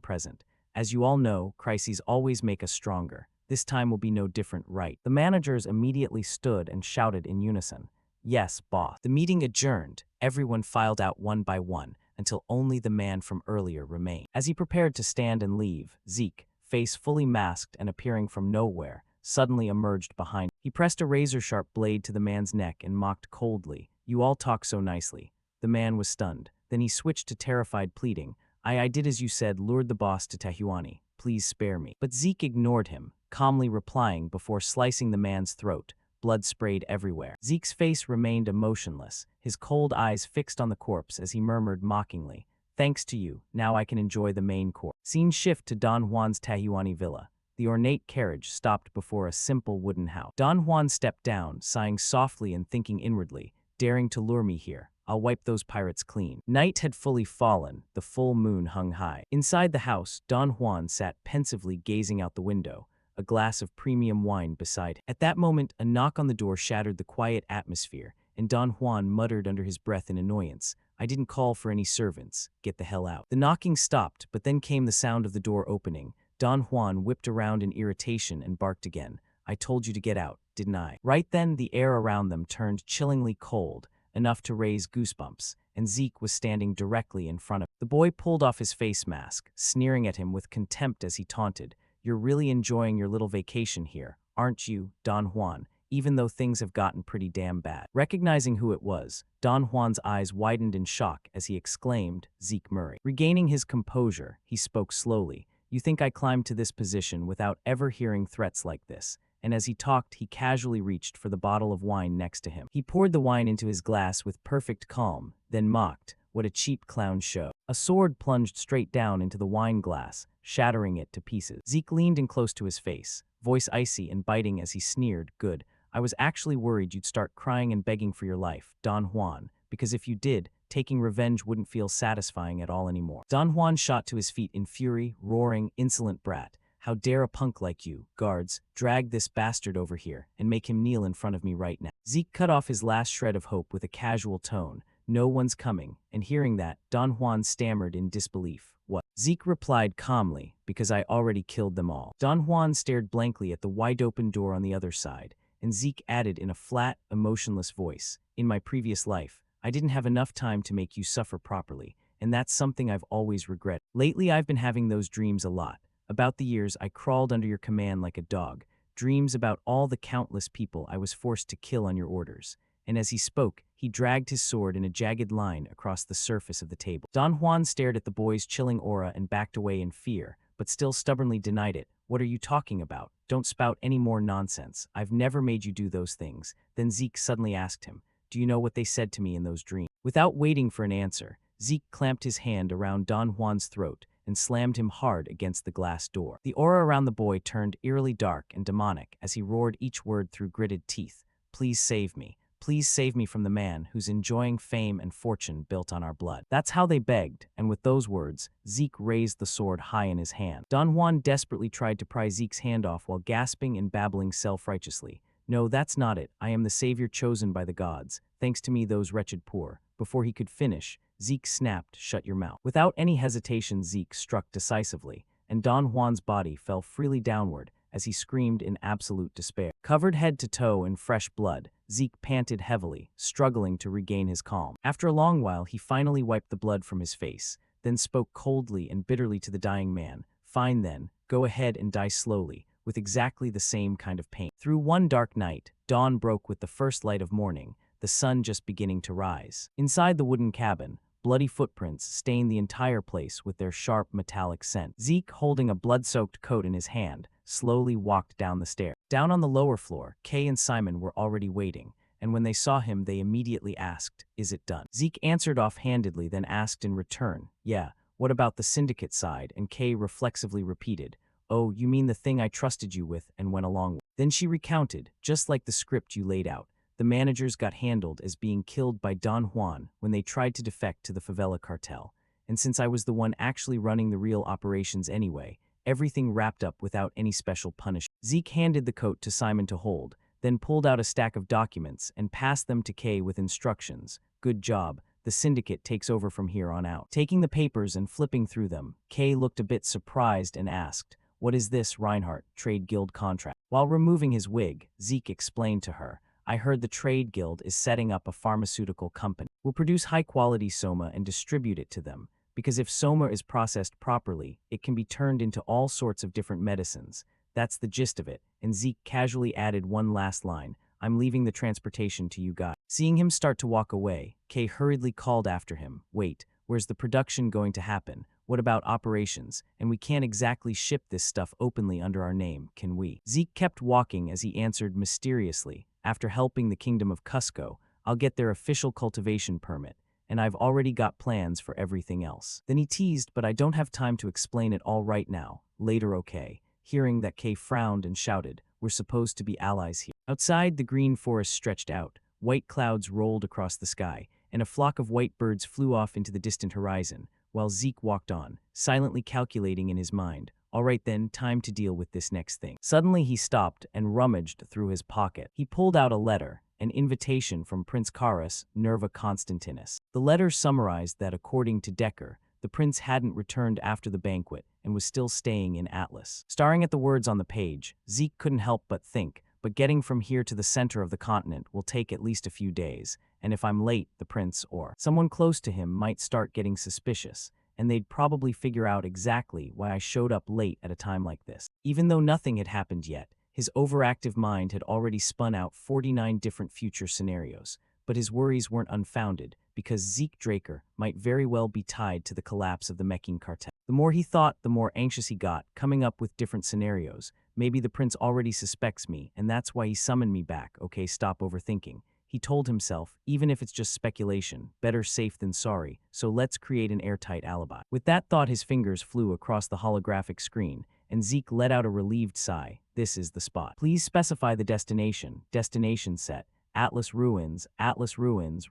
present. As you all know, crises always make us stronger. This time will be no different, right? The managers immediately stood and shouted in unison. Yes, boss. The meeting adjourned. Everyone filed out one by one, until only the man from earlier remained. As he prepared to stand and leave, Zeke, face fully masked and appearing from nowhere, suddenly emerged behind him. He pressed a razor-sharp blade to the man's neck and mocked coldly. You all talk so nicely. The man was stunned. Then he switched to terrified pleading. I did as you said, lured the boss to Tahuani. Please spare me. But Zeke ignored him, calmly replying before slicing the man's throat. Blood sprayed everywhere. Zeke's face remained emotionless, his cold eyes fixed on the corpse as he murmured mockingly. Thanks to you, now I can enjoy the main course. Scene shift to Don Juan's Tahuani villa. The ornate carriage stopped before a simple wooden house. Don Juan stepped down, sighing softly and thinking inwardly, daring to lure me here. I'll wipe those pirates clean. Night had fully fallen, the full moon hung high. Inside the house, Don Juan sat pensively gazing out the window, a glass of premium wine beside him. At that moment, a knock on the door shattered the quiet atmosphere, and Don Juan muttered under his breath in annoyance, I didn't call for any servants. Get the hell out. The knocking stopped, but then came the sound of the door opening. Don Juan whipped around in irritation and barked again. I told you to get out, didn't I? Right then, the air around them turned chillingly cold, enough to raise goosebumps, and Zeke was standing directly in front of him. The boy pulled off his face mask, sneering at him with contempt as he taunted, You're really enjoying your little vacation here, aren't you, Don Juan, even though things have gotten pretty damn bad. Recognizing who it was, Don Juan's eyes widened in shock as he exclaimed, Zeke Murray. Regaining his composure, he spoke slowly. You think I climbed to this position without ever hearing threats like this? And as he talked, he casually reached for the bottle of wine next to him. He poured the wine into his glass with perfect calm, then mocked, what a cheap clown show. A sword plunged straight down into the wine glass, shattering it to pieces. Zeke leaned in close to his face, voice icy and biting as he sneered, Good, I was actually worried you'd start crying and begging for your life, Don Juan, because if you did, taking revenge wouldn't feel satisfying at all anymore. Don Juan shot to his feet in fury, roaring, insolent brat. How dare a punk like you, guards, drag this bastard over here and make him kneel in front of me right now. Zeke cut off his last shred of hope with a casual tone. No one's coming, and hearing that, Don Juan stammered in disbelief. What? Zeke replied calmly, because I already killed them all. Don Juan stared blankly at the wide-open door on the other side, and Zeke added in a flat, emotionless voice, In my previous life, I didn't have enough time to make you suffer properly, and that's something I've always regretted. Lately, I've been having those dreams a lot. About the years I crawled under your command like a dog, dreams about all the countless people I was forced to kill on your orders. And as he spoke, he dragged his sword in a jagged line across the surface of the table. Don Juan stared at the boy's chilling aura and backed away in fear, but still stubbornly denied it. What are you talking about? Don't spout any more nonsense. I've never made you do those things. Then Zeke suddenly asked him, Do you know what they said to me in those dreams? Without waiting for an answer, Zeke clamped his hand around Don Juan's throat and slammed him hard against the glass door. The aura around the boy turned eerily dark and demonic as he roared each word through gritted teeth. Please save me. Please save me from the man who's enjoying fame and fortune built on our blood." That's how they begged, and with those words, Zeke raised the sword high in his hand. Don Juan desperately tried to pry Zeke's hand off while gasping and babbling self-righteously. "No, that's not it. I am the savior chosen by the gods. Thanks to me, those wretched poor." Before he could finish, Zeke snapped, "Shut your mouth." Without any hesitation, Zeke struck decisively, and Don Juan's body fell freely downward as he screamed in absolute despair. Covered head to toe in fresh blood, Zeke panted heavily, struggling to regain his calm. After a long while, he finally wiped the blood from his face, then spoke coldly and bitterly to the dying man. "Fine then, go ahead and die slowly, with exactly the same kind of pain." Through one dark night, dawn broke with the first light of morning, the sun just beginning to rise. Inside the wooden cabin, bloody footprints stained the entire place with their sharp metallic scent. Zeke, holding a blood-soaked coat in his hand, slowly walked down the stairs. Down on the lower floor, Kay and Simon were already waiting, and when they saw him, they immediately asked, "Is it done?" Zeke answered offhandedly, then asked in return, "Yeah, what about the Syndicate side?" And Kay reflexively repeated, "Oh, you mean the thing I trusted you with and went along with." Then she recounted, "Just like the script you laid out, the managers got handled as being killed by Don Juan when they tried to defect to the favela cartel, and since I was the one actually running the real operations anyway, everything wrapped up without any special punishment." Zeke handed the coat to Simon to hold, then pulled out a stack of documents and passed them to Kay with instructions. "Good job. The Syndicate takes over from here on out." Taking the papers and flipping through them, Kay looked a bit surprised and asked, "What is this, Reinhardt, Trade Guild contract?" While removing his wig, Zeke explained to her, "I heard the Trade Guild is setting up a pharmaceutical company. We'll produce high-quality soma and distribute it to them, because if soma is processed properly, it can be turned into all sorts of different medicines. That's the gist of it." And Zeke casually added one last line, "I'm leaving the transportation to you guys." Seeing him start to walk away, Kay hurriedly called after him, "Wait, where's the production going to happen? What about operations? And we can't exactly ship this stuff openly under our name, can we?" Zeke kept walking as he answered mysteriously, "After helping the Kingdom of Cusco, I'll get their official cultivation permit, and I've already got plans for everything else." Then he teased, "But I don't have time to explain it all right now. Later, okay?" Hearing that, Kay frowned and shouted, "We're supposed to be allies here." Outside, the green forest stretched out, white clouds rolled across the sky, and a flock of white birds flew off into the distant horizon, while Zeke walked on, silently calculating in his mind, "All right then, time to deal with this next thing." Suddenly he stopped and rummaged through his pocket. He pulled out a letter, an invitation from Prince Carus Nerva Constantinus. The letter summarized that according to Decker, the prince hadn't returned after the banquet and was still staying in Atlas. Staring at the words on the page, Zeke couldn't help but think, "But getting from here to the center of the continent will take at least a few days, and if I'm late, the prince or someone close to him might start getting suspicious, and they'd probably figure out exactly why I showed up late at a time like this." Even though nothing had happened yet, his overactive mind had already spun out 49 different future scenarios, but his worries weren't unfounded, because Zeke Draker might very well be tied to the collapse of the Mecking cartel. The more he thought, the more anxious he got, coming up with different scenarios. Maybe the prince already suspects me, and that's why he summoned me back. Okay, stop overthinking. He told himself, even if it's just speculation, better safe than sorry, so let's create an airtight alibi. With that thought, his fingers flew across the holographic screen, and Zeke let out a relieved sigh. "This is the spot. Please specify the destination. Destination set. Atlas Ruins,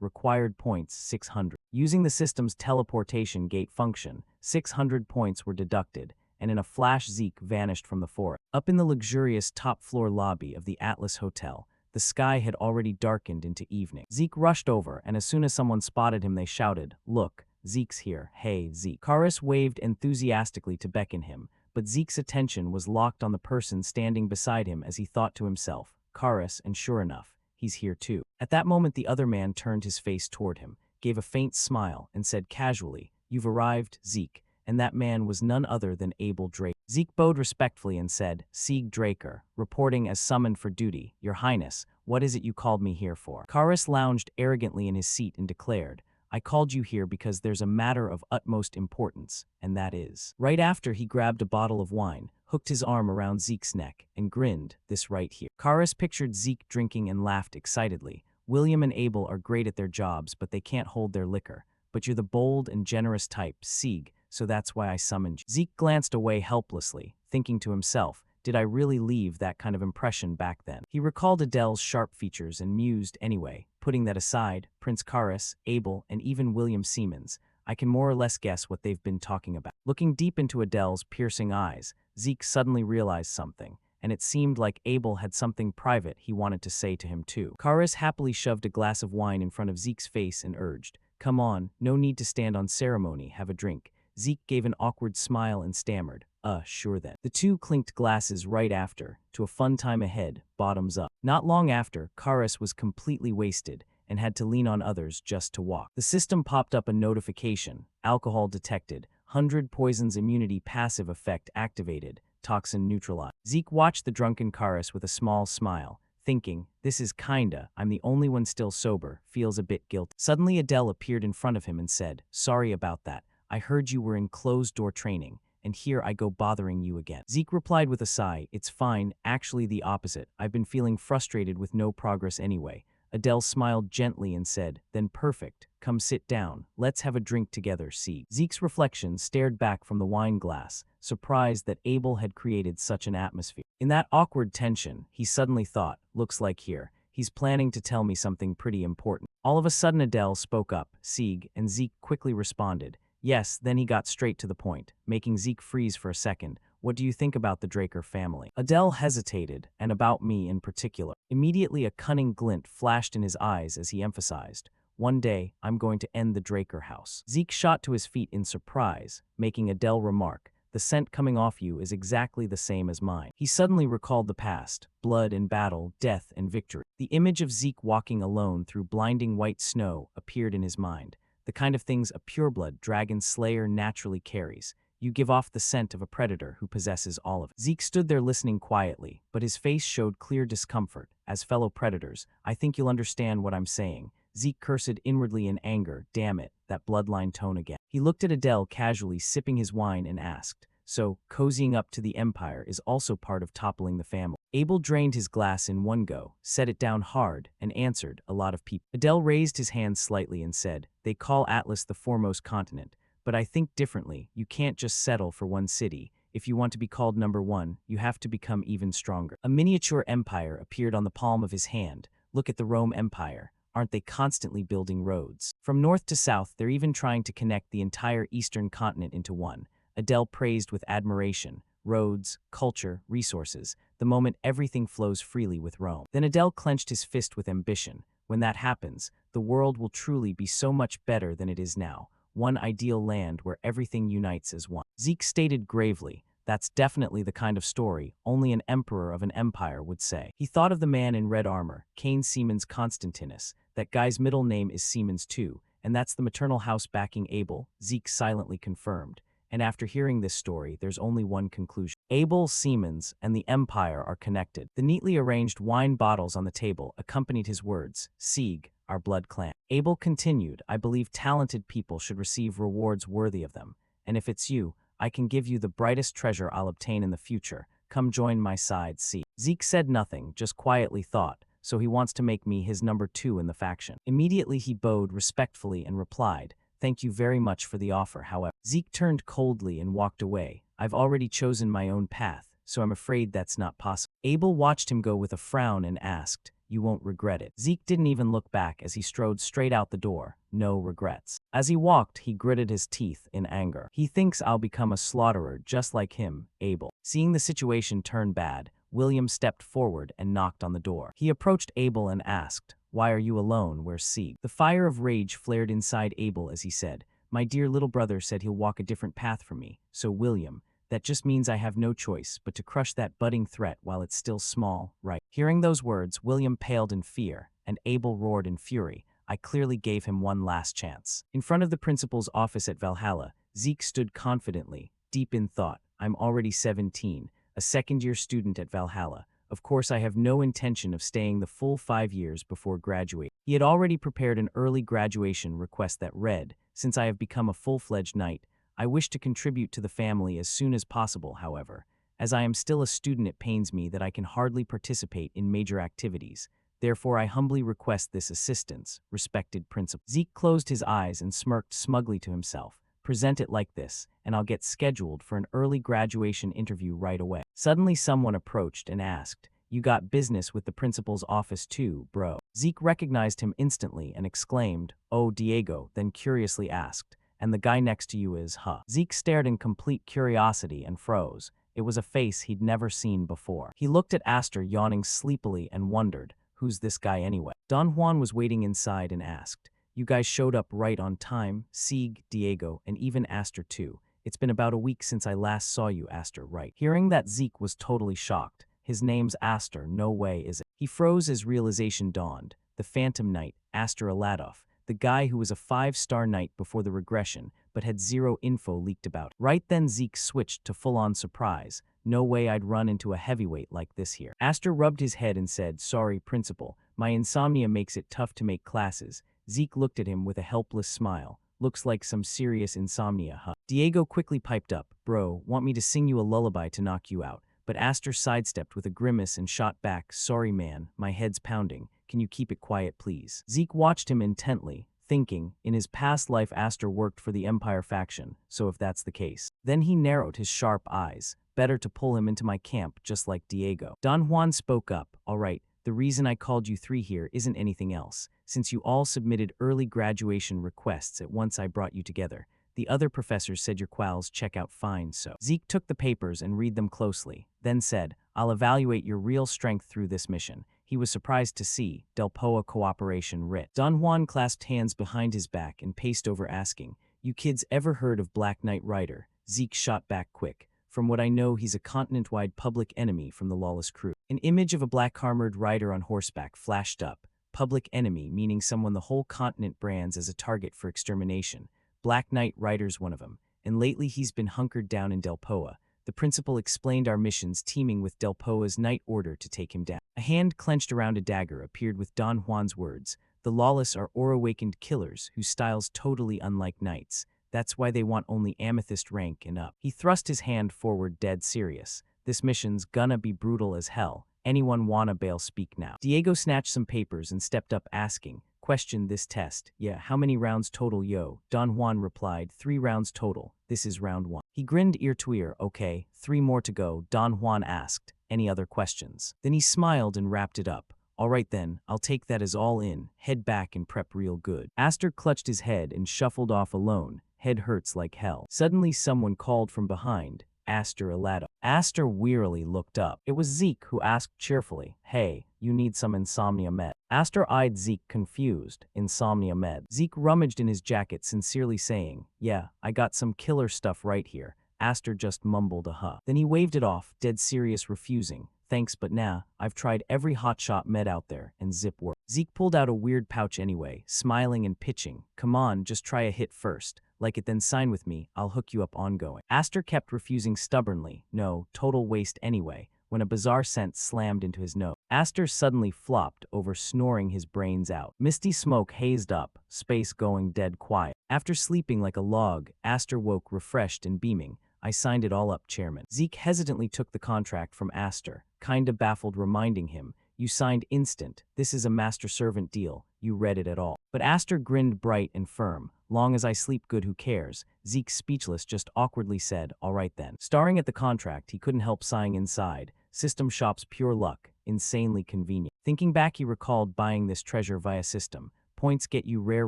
required points 600. Using the system's teleportation gate function, 600 points were deducted, and in a flash Zeke vanished from the forest. Up in the luxurious top-floor lobby of the Atlas Hotel, the sky had already darkened into evening. Zeke rushed over, and as soon as someone spotted him, they shouted, "Look, Zeke's here. Hey, Zeke." Carus waved enthusiastically to beckon him, but Zeke's attention was locked on the person standing beside him as he thought to himself, "Carus, and sure enough, he's here too." At that moment, the other man turned his face toward him, gave a faint smile, and said casually, "You've arrived, Zeke," and that man was none other than Abel Drake. Zeke bowed respectfully and said, "Sieg Draker, reporting as summoned for duty. Your Highness, what is it you called me here for?" Carus lounged arrogantly in his seat and declared, "I called you here because there's a matter of utmost importance, and that is." Right after, he grabbed a bottle of wine, hooked his arm around Zeke's neck, and grinned, "This right here." Carus pictured Zeke drinking and laughed excitedly. "William and Abel are great at their jobs, but they can't hold their liquor. But you're the bold and generous type, Sieg, so that's why I summoned you." Zeke glanced away helplessly, thinking to himself, did I really leave that kind of impression back then? He recalled Adele's sharp features and mused, anyway, Putting that aside, Prince Karis, Abel, and even William Siemens, I can more or less guess what they've been talking about. Looking deep into Adele's piercing eyes, Zeke suddenly realized something, and it seemed like Abel had something private he wanted to say to him too. Karis happily shoved a glass of wine in front of Zeke's face and urged, "Come on, no need to stand on ceremony, have a drink." Zeke gave an awkward smile and stammered, sure then." The two clinked glasses right after, to a fun time ahead, bottoms up. Not long after, Karis was completely wasted and had to lean on others just to walk. The system popped up a notification, alcohol detected, 100 poisons immunity passive effect activated, toxin neutralized. Zeke watched the drunken Karis with a small smile, thinking, this is kinda, I'm the only one still sober, feels a bit guilty. Suddenly Adele appeared in front of him and said, "Sorry about that. I heard you were in closed-door training, and here I go bothering you again." Zeke replied with a sigh, "It's fine, actually the opposite. I've been feeling frustrated with no progress anyway." Adele smiled gently and said, "Then perfect. Come sit down. Let's have a drink together, see." Zeke's reflection stared back from the wine glass, surprised that Abel had created such an atmosphere. In that awkward tension, he suddenly thought, looks like here, he's planning to tell me something pretty important. All of a sudden Adele spoke up, Sieg, and Zeke quickly responded, "Yes." Then he got straight to the point, making Zeke freeze for a second. "What do you think about the Draker family?" Adele hesitated, and about me in particular. Immediately a cunning glint flashed in his eyes as he emphasized, "One day, I'm going to end the Draker house." Zeke shot to his feet in surprise, making Adele remark, "The scent coming off you is exactly the same as mine." He suddenly recalled the past, blood and battle, death and victory. The image of Zeke walking alone through blinding white snow appeared in his mind, the kind of things a pureblood dragon slayer naturally carries. You give off the scent of a predator who possesses all of it. Zeke stood there listening quietly, but his face showed clear discomfort. "As fellow predators, I think you'll understand what I'm saying." Zeke cursed inwardly in anger. Damn it, that bloodline tone again. He looked at Adele casually sipping his wine and asked, "So, cozying up to the Empire is also part of toppling the family?" Abel drained his glass in one go, set it down hard, and answered, "A lot of people." Adele raised his hand slightly and said, "They call Atlas the foremost continent. But I think differently. You can't just settle for one city. If you want to be called number one, you have to become even stronger." A miniature empire appeared on the palm of his hand. "Look at the Rome Empire. Aren't they constantly building roads? From north to south, they're even trying to connect the entire eastern continent into one." Adele praised with admiration. Roads, culture, resources. The moment everything flows freely with Rome. Then Adele clenched his fist with ambition. "When that happens, the world will truly be so much better than it is now. One ideal land where everything unites as one." Zeke stated gravely, "That's definitely the kind of story only an emperor of an empire would say." He thought of the man in red armor, Cain Siemens Constantinus. That guy's middle name is Siemens too, and that's the maternal house backing Abel, Zeke silently confirmed. And after hearing this story, there's only one conclusion. Abel, Siemens, and the Empire are connected. The neatly arranged wine bottles on the table accompanied his words, "Sieg, our blood clan." Abel continued, "I believe talented people should receive rewards worthy of them. And if it's you, I can give you the brightest treasure I'll obtain in the future. Come join my side, see." Zeke said nothing, just quietly thought, "So he wants to make me his number two in the faction." Immediately he bowed respectfully and replied, "Thank you very much for the offer, however." Zeke turned coldly and walked away. "I've already chosen my own path, so I'm afraid that's not possible." Abel watched him go with a frown and asked, "You won't regret it." Zeke didn't even look back as he strode straight out the door. No regrets. As he walked, he gritted his teeth in anger. "He thinks I'll become a slaughterer just like him, Abel." Seeing the situation turn bad, William stepped forward and knocked on the door. He approached Abel and asked, "Why are you alone? Where's Sieg?" The fire of rage flared inside Abel as he said, "My dear little brother said he'll walk a different path from me. So William, that just means I have no choice but to crush that budding threat while it's still small, right?" Hearing those words, William paled in fear, and Abel roared in fury. "I clearly gave him one last chance." In front of the principal's office at Valhalla, Zeke stood confidently, deep in thought. "I'm already 17, a second-year student at Valhalla. Of course, I have no intention of staying the full 5 years before graduating." He had already prepared an early graduation request that read, "Since I have become a full-fledged knight, I wish to contribute to the family as soon as possible, however. As I am still a student, it pains me that I can hardly participate in major activities. Therefore, I humbly request this assistance, respected principal." Zeke closed his eyes and smirked smugly to himself. "Present it like this, and I'll get scheduled for an early graduation interview right away." Suddenly someone approached and asked, You got business with the principal's office too, bro. Zeke recognized him instantly and exclaimed, "Oh, Diego," then curiously asked, "And the guy next to you is, huh?" Zeke stared in complete curiosity and froze. It was a face he'd never seen before. He looked at Aster yawning sleepily and wondered, who's this guy anyway? Don Juan was waiting inside and asked, "You guys showed up right on time, Sieg, Diego, and even Aster too. It's been about a week since I last saw you, Aster, right?" Hearing that, Zeke was totally shocked. His name's Aster, no way is it. He froze as realization dawned. The Phantom Knight, Aster Aladov, the guy who was a 5-star knight before the regression, but had zero info leaked about. Right then Zeke switched to full-on surprise. No way I'd run into a heavyweight like this here. Aster rubbed his head and said, "Sorry, principal. My insomnia makes it tough to make classes." Zeke looked at him with a helpless smile. "Looks like some serious insomnia, huh?" Diego quickly piped up, "Bro, want me to sing you a lullaby to knock you out?" But Aster sidestepped with a grimace and shot back, "Sorry man, my head's pounding. Can you keep it quiet please?" Zeke watched him intently, thinking, in his past life Aster worked for the Empire faction, so if that's the case. Then he narrowed his sharp eyes. "Better to pull him into my camp just like Diego." Don Juan spoke up, "All right, the reason I called you three here isn't anything else. Since you all submitted early graduation requests at once I brought you together. The other professors said your quals check out fine, so." Zeke took the papers and read them closely, then said, "I'll evaluate your real strength through this mission." He was surprised to see Delpoa cooperation writ. Don Juan clasped hands behind his back and paced over asking, "You kids ever heard of Black Knight Rider?" Zeke shot back quick. "From what I know, he's a continent-wide public enemy from the lawless crew." An image of a black-armored rider on horseback flashed up. Public enemy meaning someone the whole continent brands as a target for extermination. Black Knight Rider's one of them, and lately he's been hunkered down in Delpoa. The principal explained our missions teaming with Delpoa's Knight Order to take him down. A hand clenched around a dagger appeared with Don Juan's words. "The lawless are awakened killers whose styles totally unlike knights. That's why they want only amethyst rank and up." He thrust his hand forward dead serious. "This mission's gonna be brutal as hell. Anyone wanna bail speak now." Diego snatched some papers and stepped up asking, "Question this test. Yeah, how many rounds total, yo?" Don Juan replied, 3 rounds total. This is round 1. He grinned ear to ear. "Okay, 3 more to go." Don Juan asked, "Any other questions?" Then he smiled and wrapped it up. "All right then, I'll take that as all in. Head back and prep real good." Aster clutched his head and shuffled off alone. Head hurts like hell. Suddenly someone called from behind, "Aster Alado." Aster wearily looked up. It was Zeke who asked cheerfully, "Hey, you need some insomnia med?" Aster eyed Zeke confused. "Insomnia med?" Zeke rummaged in his jacket sincerely saying, "Yeah, I got some killer stuff right here." Aster just mumbled a huh. Then he waved it off, dead serious, refusing. "Thanks but nah, I've tried every hotshot med out there and zip work." Zeke pulled out a weird pouch anyway, smiling and pitching, "Come on, just try a hit first. Like it then sign with me, I'll hook you up ongoing." Aster kept refusing stubbornly, "No, total waste anyway," when a bizarre scent slammed into his nose. Aster suddenly flopped over, snoring his brains out. Misty smoke hazed up, space going dead quiet. After sleeping like a log, Aster woke refreshed and beaming. "I signed it all up, Chairman." Zeke hesitantly took the contract from Aster, kinda baffled, reminding him, "You signed instant. This is a master-servant deal. You read it at all." But Aster grinned bright and firm. "Long as I sleep good, who cares?" Zeke, speechless, just awkwardly said, "All right then." Staring at the contract, he couldn't help sighing inside. System shop's pure luck. Insanely convenient. Thinking back, he recalled buying this treasure via system. Points get you rare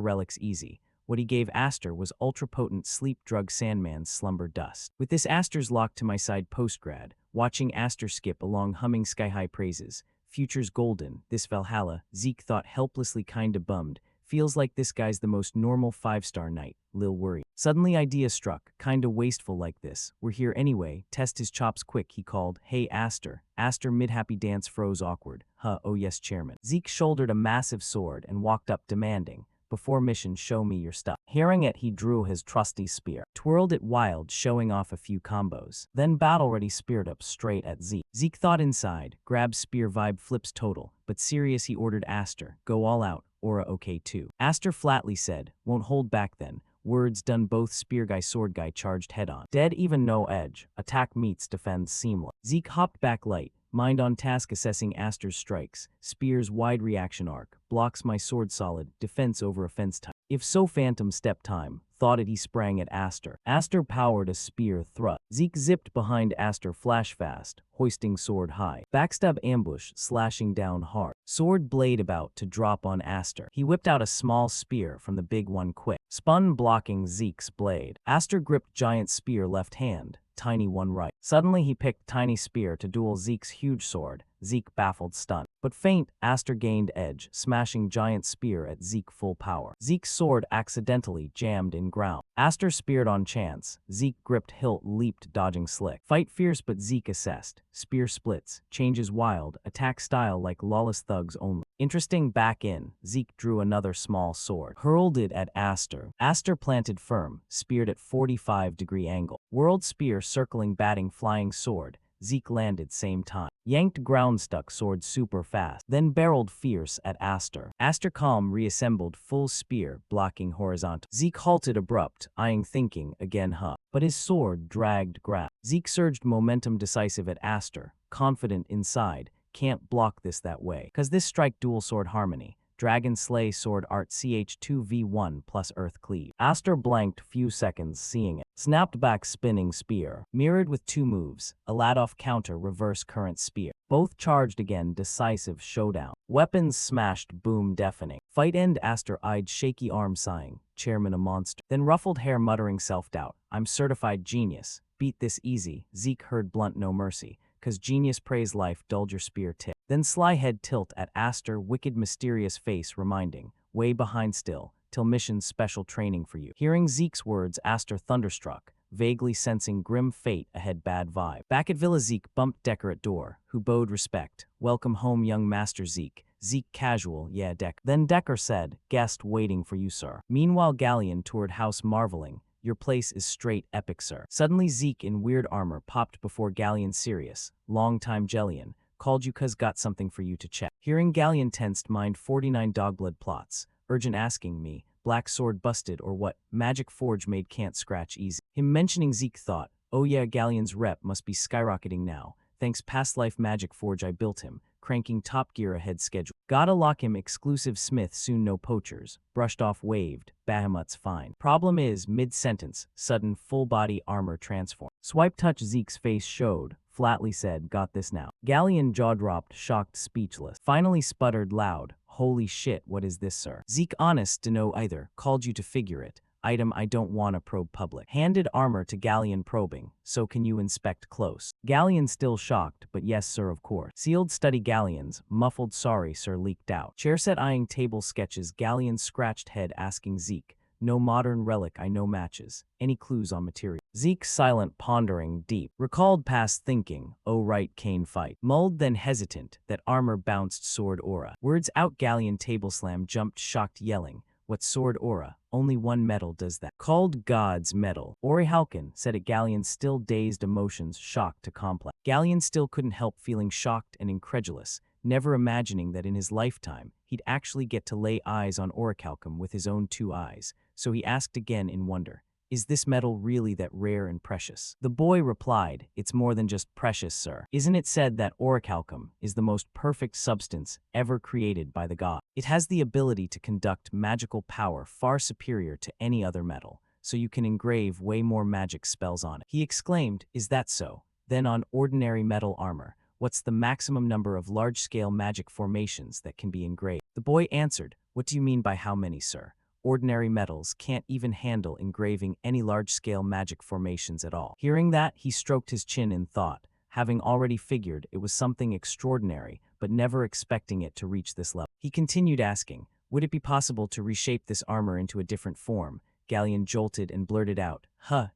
relics easy. What he gave Aster was ultra-potent sleep drug Sandman's slumber dust. With this, Aster's locked to my side postgrad, watching Aster skip along humming sky-high praises. Future's golden, this Valhalla, Zeke thought, helplessly kinda bummed. Feels like this guy's the most normal 5-star knight, lil worry. Suddenly idea struck, kinda wasteful like this. "We're here anyway, test his chops quick," he called. "Hey Aster." Aster mid-happy dance froze awkward. "Huh, oh yes, Chairman." Zeke shouldered a massive sword and walked up demanding, "Before mission, show me your stuff." Hearing it, he drew his trusty spear, twirled it wild, showing off a few combos. Then battle-ready speared up straight at Zeke. Zeke thought inside, grab spear vibe flips total, but serious he ordered Aster, "Go all out, Aura okay too." Aster flatly said, "Won't hold back then." Words done, both spear guy sword guy charged head on. Dead even, no edge. Attack meets defense seamless. Zeke hopped back light, mind on task assessing Aster's strikes. Spear's wide reaction arc, blocks my sword solid, defense over offense type. If so, phantom step time, thought it he sprang at Aster. Aster powered a spear thrust. Zeke zipped behind Aster flash fast, hoisting sword high. Backstab ambush, slashing down hard. Sword blade about to drop on Aster. He whipped out a small spear from the big one quick. Spun blocking Zeke's blade. Aster gripped giant spear left hand, tiny one right. Suddenly he picked tiny spear to duel Zeke's huge sword. Zeke baffled stunned. But feint, Aster gained edge, smashing giant spear at Zeke full power. Zeke's sword accidentally jammed in ground. Aster speared on chance. Zeke gripped hilt, leaped, dodging slick. Fight fierce, but Zeke assessed. Spear splits, changes wild, attack style like lawless thugs only. Interesting back in, Zeke drew another small sword. Hurled it at Aster. Aster planted firm, speared at 45-degree angle. Whirled spear circling batting flying sword. Zeke landed same time. Yanked ground stuck sword super fast. Then barreled fierce at Aster. Aster calm reassembled full spear, blocking horizontal. Zeke halted abrupt, eyeing thinking, again but his sword dragged grab. Zeke surged momentum decisive at Aster, confident inside. Can't block this that way. Cause this strike dual sword harmony. Dragon Slay Sword Art ch2v1 plus Earth Cleave. Aster blanked few seconds seeing it. Snapped back spinning spear. Mirrored with two moves. A lad-off counter reverse current spear. Both charged again decisive showdown. Weapons smashed boom deafening. Fight end Aster eyed shaky arm sighing. Chairman a monster. Then ruffled hair muttering self-doubt. I'm certified genius. Beat this easy. Zeke heard blunt no mercy. Cause genius praise life dulled your spear tip. Then sly head tilt at Aster wicked mysterious face reminding, way behind still, till mission's special training for you. Hearing Zeke's words Aster thunderstruck, vaguely sensing grim fate ahead bad vibe. Back at Villa Zeke bumped Decker at door, who bowed respect. Welcome home young master Zeke. Zeke casual, yeah Deck. Then Decker said, guest waiting for you sir. Meanwhile Galleon toured house marveling. Your place is straight epic, sir. Suddenly Zeke in weird armor popped before Galleon serious. Long time Jellion. Called you cause got something for you to check. Hearing Galleon tensed mind 49 dogblood plots. Urgent asking me, black sword busted or what, magic forge made can't scratch easy. Him mentioning Zeke thought, oh yeah Galleon's rep must be skyrocketing now. Thanks past life magic forge I built him. Cranking top gear ahead schedule. Gotta lock him exclusive Smith soon no poachers. Brushed off waved, Bahamut's fine. Problem is, mid-sentence, sudden full-body armor transform. Swipe touch Zeke's face showed, flatly said, got this now. Galleon jaw dropped, shocked, speechless. Finally sputtered loud, holy shit what is this sir? Zeke honest to know either, called you to figure it. Item I don't wanna probe public. Handed armor to Galleon probing, so can you inspect close? Galleon still shocked, but yes sir of course. Sealed study Galleon's, muffled sorry sir leaked out. Chairset eyeing table sketches Galleon's scratched head asking Zeke, no modern relic I know matches. Any clues on material? Zeke silent pondering deep. Recalled past thinking, oh right Kane fight. Mulled then hesitant, that armor bounced sword aura. Words out Galleon table slam jumped shocked yelling. What sword aura? Only one metal does that. Called God's metal. Orihalkin said it Galleon still dazed emotions shocked to complex. Galleon still couldn't help feeling shocked and incredulous, never imagining that in his lifetime, he'd actually get to lay eyes on Orichalcum with his own two eyes, so he asked again in wonder, is this metal really that rare and precious? The boy replied, it's more than just precious, sir. Isn't it said that orichalcum is the most perfect substance ever created by the god? It has the ability to conduct magical power far superior to any other metal, so you can engrave way more magic spells on it. He exclaimed, is that so? Then on ordinary metal armor, what's the maximum number of large-scale magic formations that can be engraved? The boy answered, what do you mean by how many, sir? Ordinary metals can't even handle engraving any large-scale magic formations at all. Hearing that, he stroked his chin in thought, having already figured it was something extraordinary, but never expecting it to reach this level. He continued asking, would it be possible to reshape this armor into a different form? Galleon jolted and blurted out,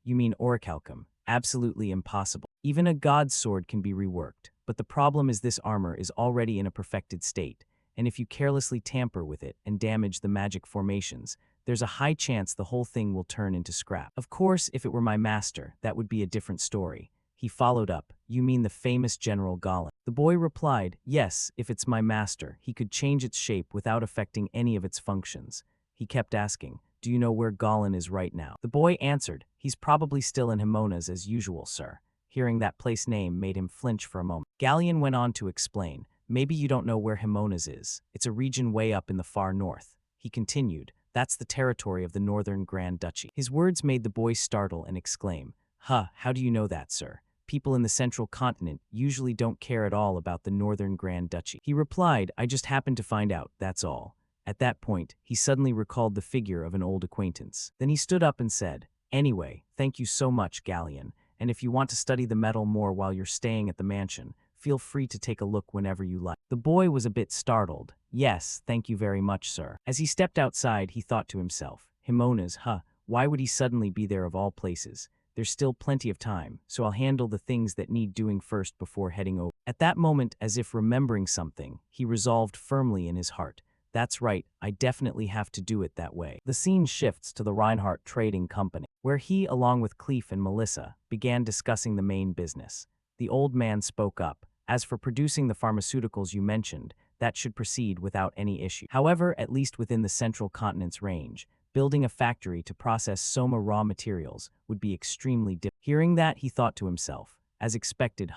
you mean orichalcum? Absolutely impossible. Even a god's sword can be reworked, but the problem is this armor is already in a perfected state. And if you carelessly tamper with it and damage the magic formations, there's a high chance the whole thing will turn into scrap. Of course, if it were my master, that would be a different story. He followed up, you mean the famous General Gollum? The boy replied, yes, if it's my master, he could change its shape without affecting any of its functions. He kept asking, do you know where Gollum is right now? The boy answered, he's probably still in Himonas as usual, sir. Hearing that place name made him flinch for a moment. Galleon went on to explain, maybe you don't know where Himonas is. It's a region way up in the far north. He continued, That's the territory of the Northern Grand Duchy. His words made the boy startle and exclaim, "Huh, how do you know that, sir? People in the central continent usually don't care at all about the Northern Grand Duchy." He replied, "I just happened to find out, that's all." At that point, he suddenly recalled the figure of an old acquaintance. Then he stood up and said, "Anyway, thank you so much, Galleon, and if you want to study the metal more while you're staying at the mansion, feel free to take a look whenever you like." The boy was a bit startled. "Yes, thank you very much, sir." As he stepped outside, he thought to himself, "Himonas, huh, why would he suddenly be there of all places? There's still plenty of time, so I'll handle the things that need doing first before heading over." At that moment, as if remembering something, he resolved firmly in his heart, "That's right, I definitely have to do it that way." The scene shifts to the Reinhardt Trading Company, where he, along with Cleef and Melissa, began discussing the main business. The old man spoke up. "As for producing the pharmaceuticals you mentioned, that should proceed without any issue. However, at least within the central continent's range, building a factory to process Soma raw materials would be extremely difficult." Hearing that, he thought to himself, as expected,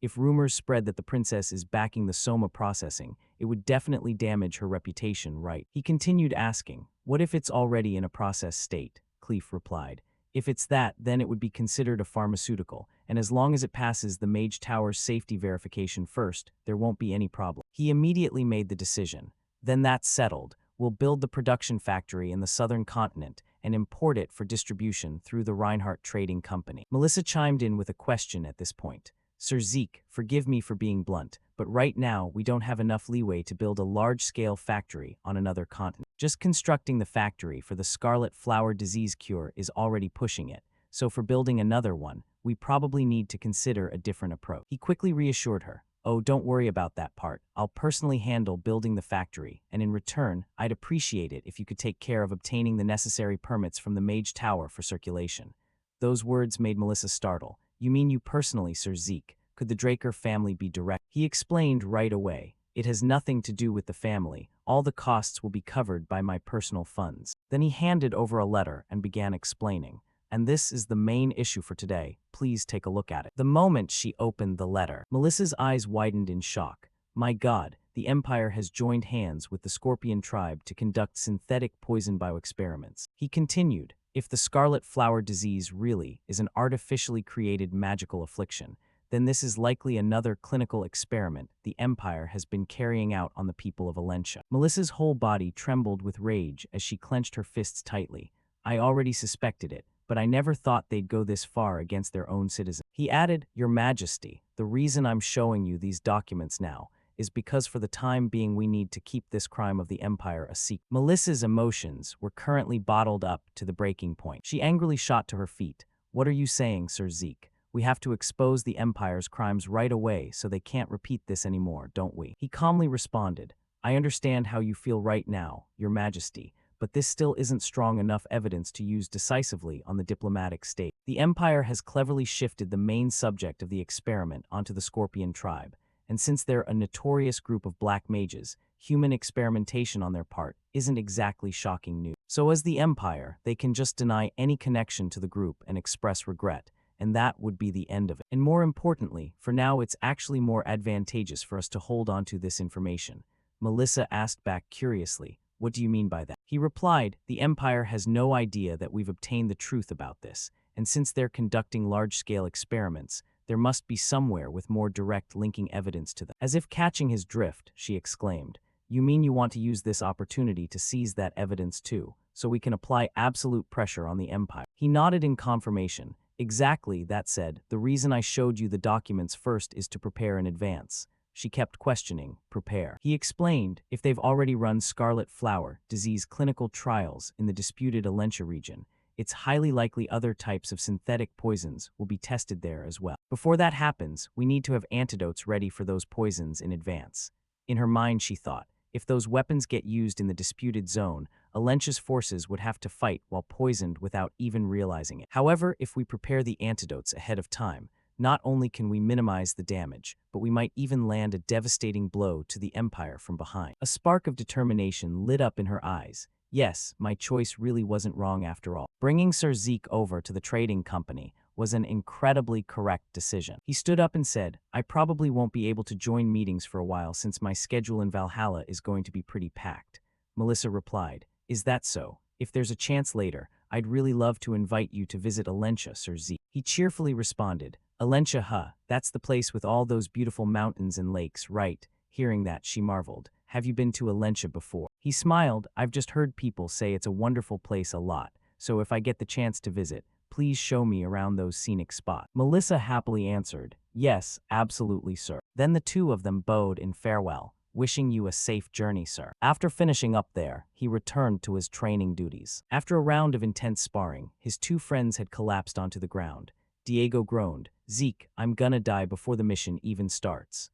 if rumors spread that the princess is backing the Soma processing, it would definitely damage her reputation, right? He continued asking, "What if it's already in a process state?" Cleef replied, "If it's that, then it would be considered a pharmaceutical, and as long as it passes the Mage Tower's safety verification first, there won't be any problem." He immediately made the decision. "Then that's settled. We'll build the production factory in the southern continent and import it for distribution through the Reinhardt Trading Company." Melissa chimed in with a question at this point. "Sir Zeke, forgive me for being blunt, but right now we don't have enough leeway to build a large-scale factory on another continent. Just constructing the factory for the scarlet flower disease cure is already pushing it, so for building another one, we probably need to consider a different approach." He quickly reassured her, "Oh, don't worry about that part. I'll personally handle building the factory, and in return, I'd appreciate it if you could take care of obtaining the necessary permits from the Mage Tower for circulation." Those words made Melissa startle. "You mean you personally, Sir Zeke? Could the Draker family be direct?" He explained right away, "It has nothing to do with the family. All the costs will be covered by my personal funds." Then he handed over a letter and began explaining, "And this is the main issue for today. Please take a look at it." The moment she opened the letter, Melissa's eyes widened in shock. "My God, the Empire has joined hands with the Scorpion tribe to conduct synthetic poison bioexperiments." He continued, "If the scarlet flower disease really is an artificially created magical affliction, then this is likely another clinical experiment the Empire has been carrying out on the people of Valentia." Melissa's whole body trembled with rage as she clenched her fists tightly. "I already suspected it, but I never thought they'd go this far against their own citizens." He added, "Your Majesty, the reason I'm showing you these documents now is because for the time being we need to keep this crime of the Empire a secret." Melissa's emotions were currently bottled up to the breaking point. She angrily shot to her feet. "What are you saying, Sir Zeke? We have to expose the Empire's crimes right away so they can't repeat this anymore, don't we?" He calmly responded, "I understand how you feel right now, Your Majesty, but this still isn't strong enough evidence to use decisively on the diplomatic stage. The Empire has cleverly shifted the main subject of the experiment onto the Scorpion tribe, and since they're a notorious group of black mages, human experimentation on their part isn't exactly shocking news. So as the Empire, they can just deny any connection to the group and express regret, and that would be the end of it. And more importantly, for now it's actually more advantageous for us to hold on to this information." Melissa asked back curiously, "What do you mean by that?" He replied, "The Empire has no idea that we've obtained the truth about this, and since they're conducting large-scale experiments, there must be somewhere with more direct linking evidence to them." As if catching his drift, she exclaimed, "You mean you want to use this opportunity to seize that evidence too, so we can apply absolute pressure on the Empire?" He nodded in confirmation. "Exactly," that said, "the reason I showed you the documents first is to prepare in advance." She kept questioning, "Prepare?" He explained, "If they've already run scarlet flower disease clinical trials in the disputed Alentia region, it's highly likely other types of synthetic poisons will be tested there as well. Before that happens, we need to have antidotes ready for those poisons in advance." In her mind, she thought, if those weapons get used in the disputed zone, Alentia's forces would have to fight while poisoned without even realizing it. However, if we prepare the antidotes ahead of time, not only can we minimize the damage, but we might even land a devastating blow to the Empire from behind. A spark of determination lit up in her eyes. Yes, my choice really wasn't wrong after all. Bringing Sir Zeke over to the trading company was an incredibly correct decision. He stood up and said, "I probably won't be able to join meetings for a while since my schedule in Valhalla is going to be pretty packed." Melissa replied, Is that so? If there's a chance later, I'd really love to invite you to visit Alencia, Sir Zeke. He cheerfully responded, Alencia, huh? That's the place with all those beautiful mountains and lakes, right? Hearing that, she marveled. Have you been to Alencia before? He smiled. I've just heard people say it's a wonderful place a lot, so if I get the chance to visit, please show me around those scenic spots. Melissa happily answered, yes, absolutely, sir. Then the two of them bowed in farewell, wishing you a safe journey, sir. After finishing up there, he returned to his training duties. After a round of intense sparring, his two friends had collapsed onto the ground. Diego groaned, Zeke, I'm gonna die before the mission even starts.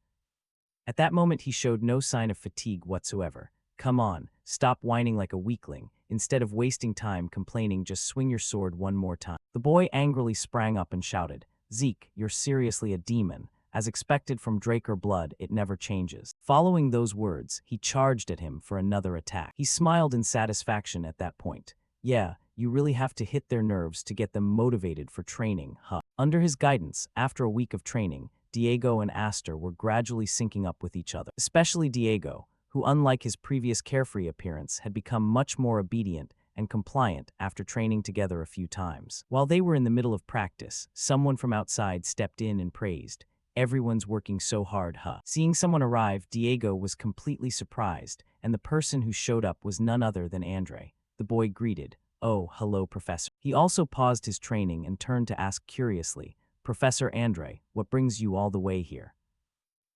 At that moment, he showed no sign of fatigue whatsoever. Come on, stop whining like a weakling. Instead of wasting time complaining, just swing your sword one more time. The boy angrily sprang up and shouted, Zeke, you're seriously a demon. As expected from Draker blood, it never changes. Following those words, he charged at him for another attack. He smiled in satisfaction at that point. Yeah, you really have to hit their nerves to get them motivated for training, huh? Under his guidance, after a week of training, Diego and Aster were gradually syncing up with each other. Especially Diego, who unlike his previous carefree appearance had become much more obedient and compliant after training together a few times. While they were in the middle of practice, someone from outside stepped in and praised, everyone's working so hard, huh? Seeing someone arrive, Diego was completely surprised, and the person who showed up was none other than Andre. The boy greeted, oh, hello, Professor. He also paused his training and turned to ask curiously, Professor Andre, what brings you all the way here?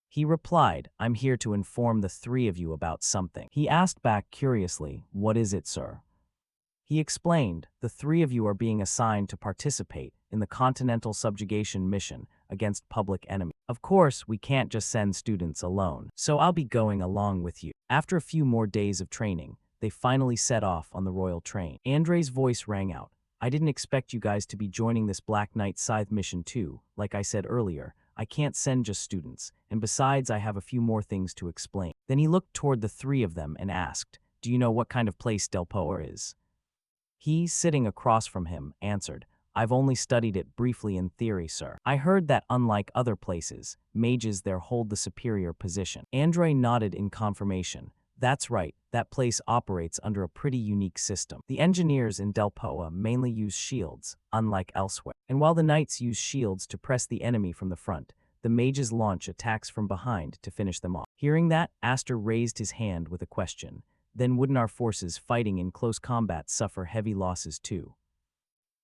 He replied, I'm here to inform the three of you about something. He asked back curiously, what is it, sir? He explained, the three of you are being assigned to participate in the Continental Subjugation mission against public enemy. Of course, we can't just send students alone, so I'll be going along with you. After a few more days of training, they finally set off on the royal train. Andre's voice rang out. I didn't expect you guys to be joining this Black Knight Scythe mission too. Like I said earlier, I can't send just students, and besides I have a few more things to explain. Then he looked toward the three of them and asked, do you know what kind of place Delpoa is? He, sitting across from him, answered, I've only studied it briefly in theory, sir. I heard that unlike other places, mages there hold the superior position. Andre nodded in confirmation. That's right, that place operates under a pretty unique system. The engineers in Delpoa mainly use shields, unlike elsewhere. And while the knights use shields to press the enemy from the front, the mages launch attacks from behind to finish them off. Hearing that, Aster raised his hand with a question. Then wouldn't our forces fighting in close combat suffer heavy losses too?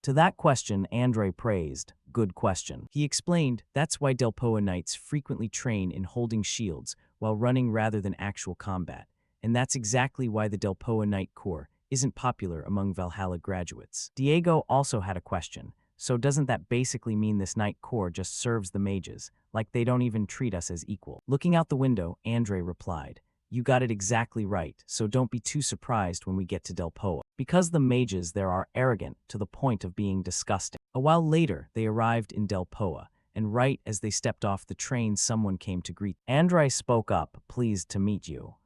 To that question, Andre praised, good question. He explained, that's why Delpoa knights frequently train in holding shields while running rather than actual combat. And that's exactly why the Delpoa Knight Corps isn't popular among Valhalla graduates. Diego also had a question. So doesn't that basically mean this Knight Corps just serves the mages, like they don't even treat us as equal? Looking out the window, Andre replied, you got it exactly right, so don't be too surprised when we get to Delpoa. Because the mages there are arrogant to the point of being disgusting. A while later, they arrived in Delpoa, and right as they stepped off the train, someone came to greet. Andre spoke up, pleased to meet you.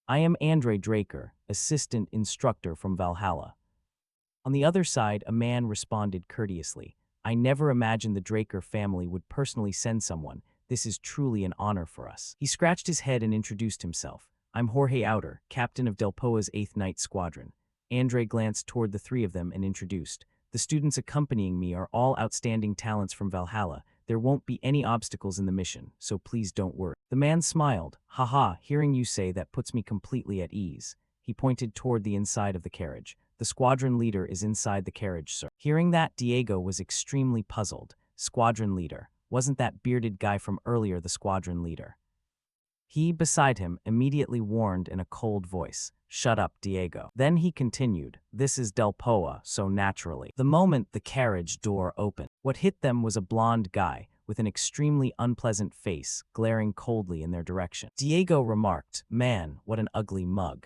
I am Andre Draker, assistant instructor from Valhalla. On the other side, a man responded courteously. I never imagined the Draker family would personally send someone. This is truly an honor for us. He scratched his head and introduced himself. I'm Jorge Outer, captain of Delpoa's 8th Night Squadron. Andre glanced toward the three of them and introduced. The students accompanying me are all outstanding talents from Valhalla. There won't be any obstacles in the mission, so please don't worry. The man smiled. Haha, hearing you say that puts me completely at ease. He pointed toward the inside of the carriage. The squadron leader is inside the carriage, sir. Hearing that, Diego was extremely puzzled. Squadron leader. Wasn't that bearded guy from earlier the squadron leader? He, beside him, immediately warned in a cold voice, shut up, Diego. Then he continued, this is Delpoa, so naturally. The moment the carriage door opened, what hit them was a blonde guy with an extremely unpleasant face glaring coldly in their direction. Diego remarked, man, what an ugly mug.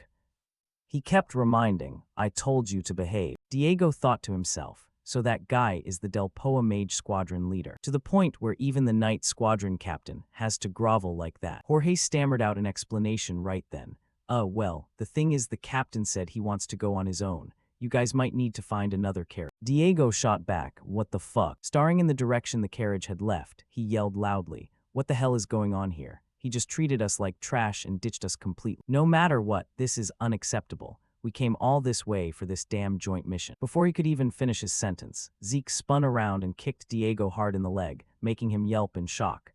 He kept reminding, I told you to behave. Diego thought to himself, so that guy is the Delpoa Mage Squadron leader, to the point where even the Knight Squadron captain has to grovel like that. Jorge stammered out an explanation right then. Well, the thing is the captain said he wants to go on his own. You guys might need to find another carriage. Diego shot back, what the fuck? Staring in the direction the carriage had left, he yelled loudly, what the hell is going on here? He just treated us like trash and ditched us completely. No matter what, this is unacceptable. We came all this way for this damn joint mission. Before he could even finish his sentence, Zeke spun around and kicked Diego hard in the leg, making him yelp in shock.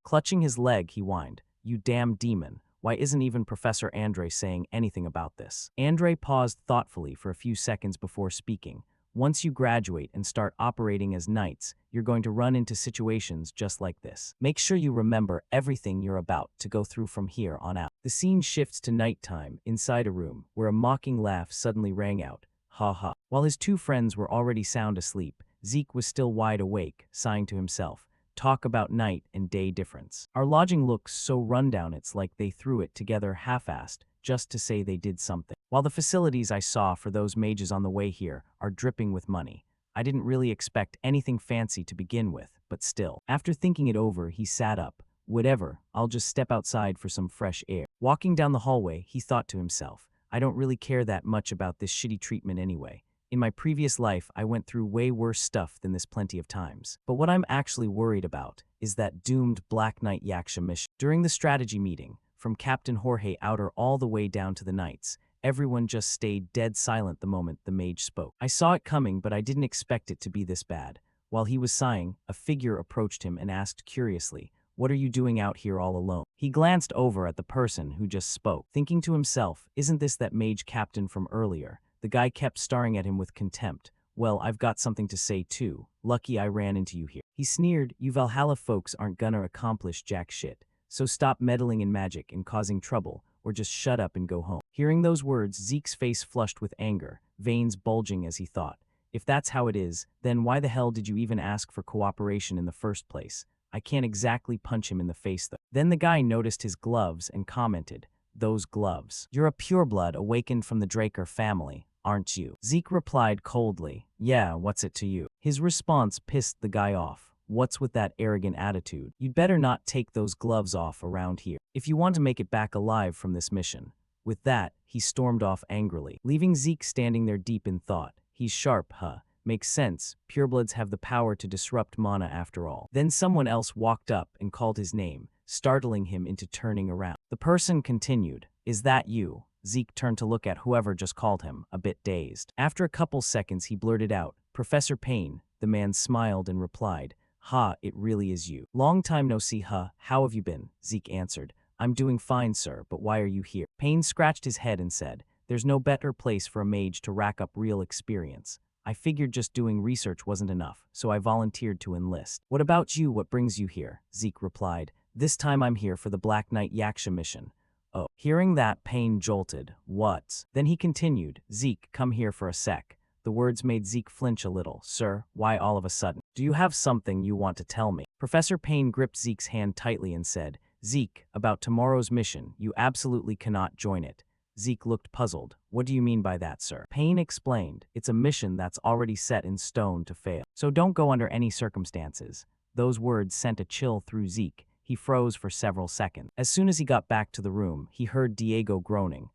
Clutching his leg, he whined, "You damn demon. Why isn't even Professor Andre saying anything about this?" Andre paused thoughtfully for a few seconds before speaking. "Once you graduate and start operating as knights, you're going to run into situations just like this. Make sure you remember everything you're about to go through from here on out." The scene shifts to nighttime inside a room where a mocking laugh suddenly rang out. Ha ha. While his two friends were already sound asleep, Zeke was still wide awake, sighing to himself. Talk about night and day difference. Our lodging looks so rundown it's like they threw it together half-assed, just to say they did something. While the facilities I saw for those mages on the way here are dripping with money, I didn't really expect anything fancy to begin with, but still. After thinking it over, he sat up. Whatever, I'll just step outside for some fresh air. Walking down the hallway, he thought to himself, I don't really care that much about this shitty treatment anyway. In my previous life, I went through way worse stuff than this plenty of times. But what I'm actually worried about is that doomed Black Knight Yaksha mission. During the strategy meeting, from Captain Jorge Outer all the way down to the Knights, everyone just stayed dead silent the moment the mage spoke. I saw it coming, but I didn't expect it to be this bad. While he was sighing, a figure approached him and asked curiously, "What are you doing out here all alone?" He glanced over at the person who just spoke, thinking to himself, isn't this that mage captain from earlier? The guy kept staring at him with contempt. "Well, I've got something to say too. Lucky I ran into you here." He sneered, "You Valhalla folks aren't gonna accomplish jack shit. So stop meddling in magic and causing trouble, or just shut up and go home." Hearing those words, Zeke's face flushed with anger, veins bulging as he thought, if that's how it is, then why the hell did you even ask for cooperation in the first place? I can't exactly punch him in the face though. Then the guy noticed his gloves and commented, "Those gloves. You're a pureblood awakened from the Draker family, aren't you?" Zeke replied coldly, "Yeah, what's it to you?" His response pissed the guy off. "What's with that arrogant attitude? You'd better not take those gloves off around here, if you want to make it back alive from this mission." With that, he stormed off angrily, leaving Zeke standing there deep in thought. He's sharp, huh? Makes sense. Purebloods have the power to disrupt mana after all. Then someone else walked up and called his name, startling him into turning around. The person continued, "Is that you?" Zeke turned to look at whoever just called him, a bit dazed. After a couple seconds, he blurted out, "Professor Payne." The man smiled and replied, "Ha, it really is you. Long time no see, huh? How have you been?" Zeke answered, "I'm doing fine, sir, but why are you here?" Payne scratched his head and said, "There's no better place for a mage to rack up real experience. I figured just doing research wasn't enough, so I volunteered to enlist." "What about you? What brings you here?" Zeke replied, "This time I'm here for the Black Knight Yaksha mission." Oh. Hearing that, Payne jolted. "What?" Then he continued, "Zeke, come here for a sec." The words made Zeke flinch a little. "Sir, why all of a sudden? Do you have something you want to tell me?" Professor Payne gripped Zeke's hand tightly and said, "Zeke, about tomorrow's mission, you absolutely cannot join it." Zeke looked puzzled. "What do you mean by that, sir?" Payne explained, "It's a mission that's already set in stone to fail. So don't go under any circumstances." Those words sent a chill through Zeke. He froze for several seconds. As soon as he got back to the room, he heard Diego groaning.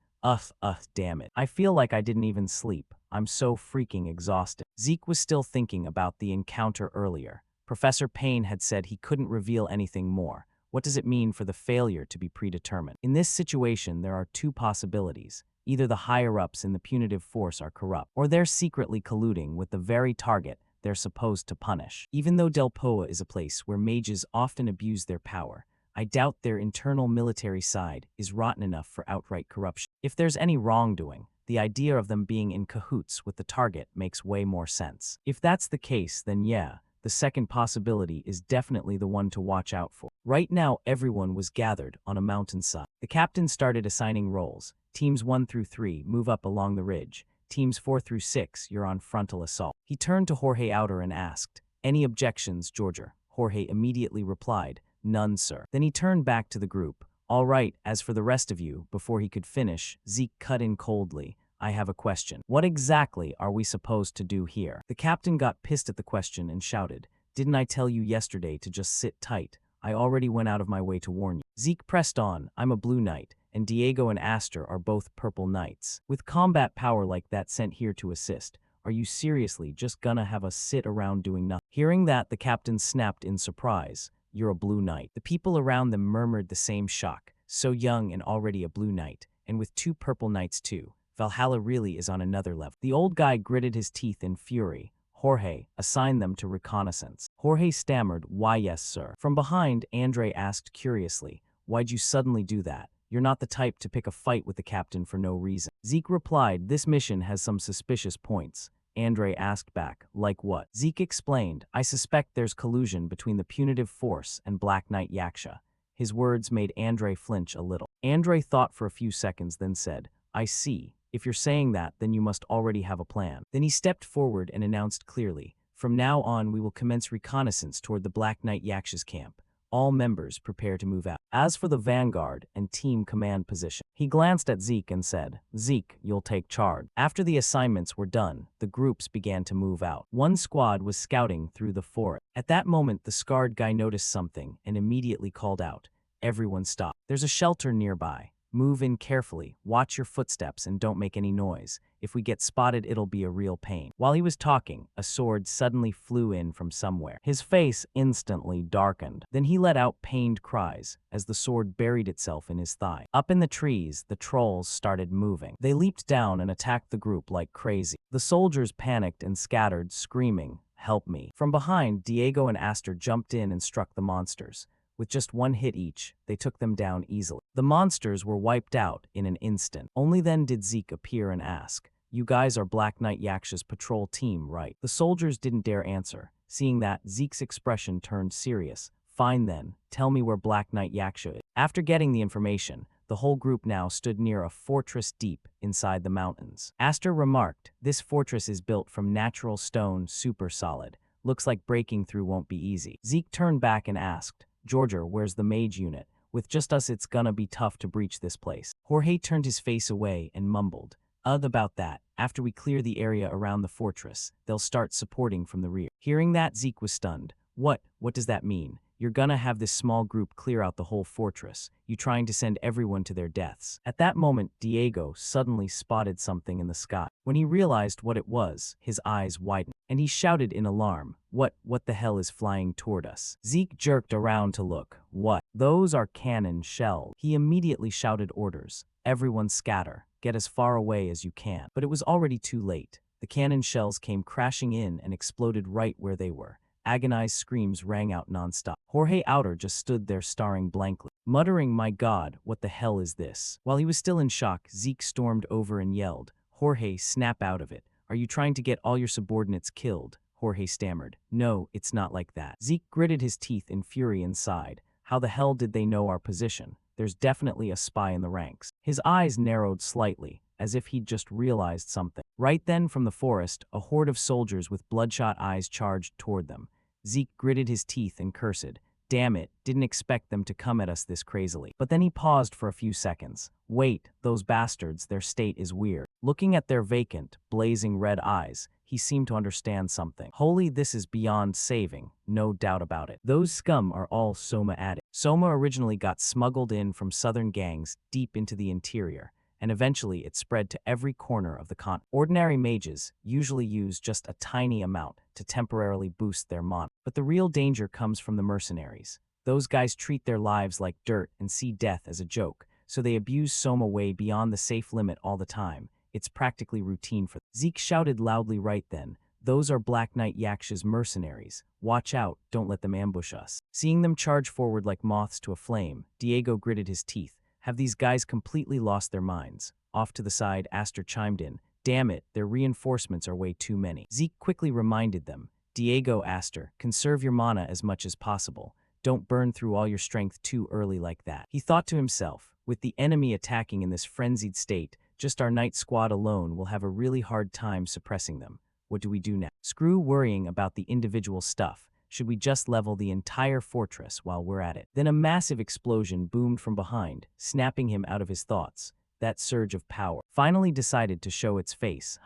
Damn it. I feel like I didn't even sleep. I'm so freaking exhausted." Zeke was still thinking about the encounter earlier. Professor Payne had said he couldn't reveal anything more. What does it mean for the failure to be predetermined? In this situation, there are two possibilities. Either the higher-ups in the punitive force are corrupt, or they're secretly colluding with the very target they're supposed to punish. Even though Del Poa is a place where mages often abuse their power, I doubt their internal military side is rotten enough for outright corruption. If there's any wrongdoing, the idea of them being in cahoots with the target makes way more sense. If that's the case, then yeah, the second possibility is definitely the one to watch out for. Right now, everyone was gathered on a mountainside. The captain started assigning roles. Teams 1 through 3 move up along the ridge. Teams 4 through 6, you're on frontal assault. He turned to Jorge Outer and asked, "Any objections, Georgia?" Jorge immediately replied, "None, sir." Then he turned back to the group. "All right, as for the rest of you," before he could finish, Zeke cut in coldly, "I have a question. What exactly are we supposed to do here?" The captain got pissed at the question and shouted, "Didn't I tell you yesterday to just sit tight? I already went out of my way to warn you." Zeke pressed on, "I'm a blue knight, and Diego and Aster are both purple knights. With combat power like that sent here to assist, are you seriously just gonna have us sit around doing nothing?" Hearing that, the captain snapped in surprise, "You're a blue knight." The people around them murmured the same shock. So young and already a blue knight, and with 2 purple knights too. Valhalla really is on another level. The old guy gritted his teeth in fury. Jorge, assign them to reconnaissance. Jorge stammered, why yes, sir. From behind, Andre asked curiously, why'd you suddenly do that? You're not the type to pick a fight with the captain for no reason. Zeke replied, this mission has some suspicious points. Andre asked back, like what? Zeke explained, I suspect there's collusion between the punitive force and Black Knight Yaksha. His words made Andre flinch a little. Andre thought for a few seconds, then said, I see. If you're saying that, then you must already have a plan. Then he stepped forward and announced clearly, from now on we will commence reconnaissance toward the Black Knight Yaksha's camp. All members prepare to move out. As for the vanguard and team command position, he glanced at Zeke and said, Zeke, you'll take charge. After the assignments were done, the groups began to move out. One squad was scouting through the forest. At that moment, the scarred guy noticed something and immediately called out, everyone stop. There's a shelter nearby. Move in carefully, watch your footsteps, and don't make any noise. If we get spotted, it'll be a real pain. While he was talking, a sword suddenly flew in from somewhere. His face instantly darkened. Then he let out pained cries as the sword buried itself in his thigh. Up in the trees, the trolls started moving. They leaped down and attacked the group like crazy. The soldiers panicked and scattered, screaming, help me. From behind, Diego and Aster jumped in and struck the monsters. With just one hit each, they took them down easily. The monsters were wiped out in an instant. Only then did Zeke appear and ask, you guys are Black Knight Yaksha's patrol team, right? The soldiers didn't dare answer. Seeing that, Zeke's expression turned serious. Fine then, tell me where Black Knight Yaksha is. After getting the information, the whole group now stood near a fortress deep inside the mountains. Aster remarked, this fortress is built from natural stone, super solid. Looks like breaking through won't be easy. Zeke turned back and asked, Georgia, where's the mage unit? With just us, it's gonna be tough to breach this place. Jorge turned his face away and mumbled, about that. After we clear the area around the fortress, they'll start supporting from the rear. Hearing that, Zeke was stunned. What does that mean? You're gonna have this small group clear out the whole fortress. You trying to send everyone to their deaths. At that moment, Diego suddenly spotted something in the sky. When he realized what it was, his eyes widened, and he shouted in alarm, what the hell is flying toward us? Zeke jerked around to look. What? Those are cannon shells. He immediately shouted orders. Everyone scatter. Get as far away as you can. But it was already too late. The cannon shells came crashing in and exploded right where they were. Agonized screams rang out nonstop. Jorge Outer just stood there staring blankly, muttering, my God, what the hell is this? While he was still in shock, Zeke stormed over and yelled, Jorge, snap out of it. Are you trying to get all your subordinates killed? Jorge stammered. No, it's not like that. Zeke gritted his teeth in fury and sighed. How the hell did they know our position? There's definitely a spy in the ranks. His eyes narrowed slightly, as if he'd just realized something. Right then, from the forest, a horde of soldiers with bloodshot eyes charged toward them. Zeke gritted his teeth and cursed. Damn it, didn't expect them to come at us this crazily. But then he paused for a few seconds. Wait, those bastards, their state is weird. Looking at their vacant, blazing red eyes, he seemed to understand something. Holy, this is beyond saving, no doubt about it. Those scum are all Soma addicts. Soma originally got smuggled in from southern gangs deep into the interior, and eventually it spread to every corner of the continent. Ordinary mages usually use just a tiny amount to temporarily boost their mana. But the real danger comes from the mercenaries. Those guys treat their lives like dirt and see death as a joke, so they abuse Soma way beyond the safe limit all the time. It's practically routine for them. Zeke shouted loudly right then, those are Black Knight Yaksha's mercenaries. Watch out, don't let them ambush us. Seeing them charge forward like moths to a flame, Diego gritted his teeth. Have these guys completely lost their minds? Off to the side, Aster chimed in. Damn it, their reinforcements are way too many. Zeke quickly reminded them. Diego, Aster, conserve your mana as much as possible. Don't burn through all your strength too early like that. He thought to himself, with the enemy attacking in this frenzied state, just our night squad alone will have a really hard time suppressing them. What do we do now? Screw worrying about the individual stuff. Should we just level the entire fortress while we're at it? Then a massive explosion boomed from behind, snapping him out of his thoughts. That surge of power finally decided to show its face.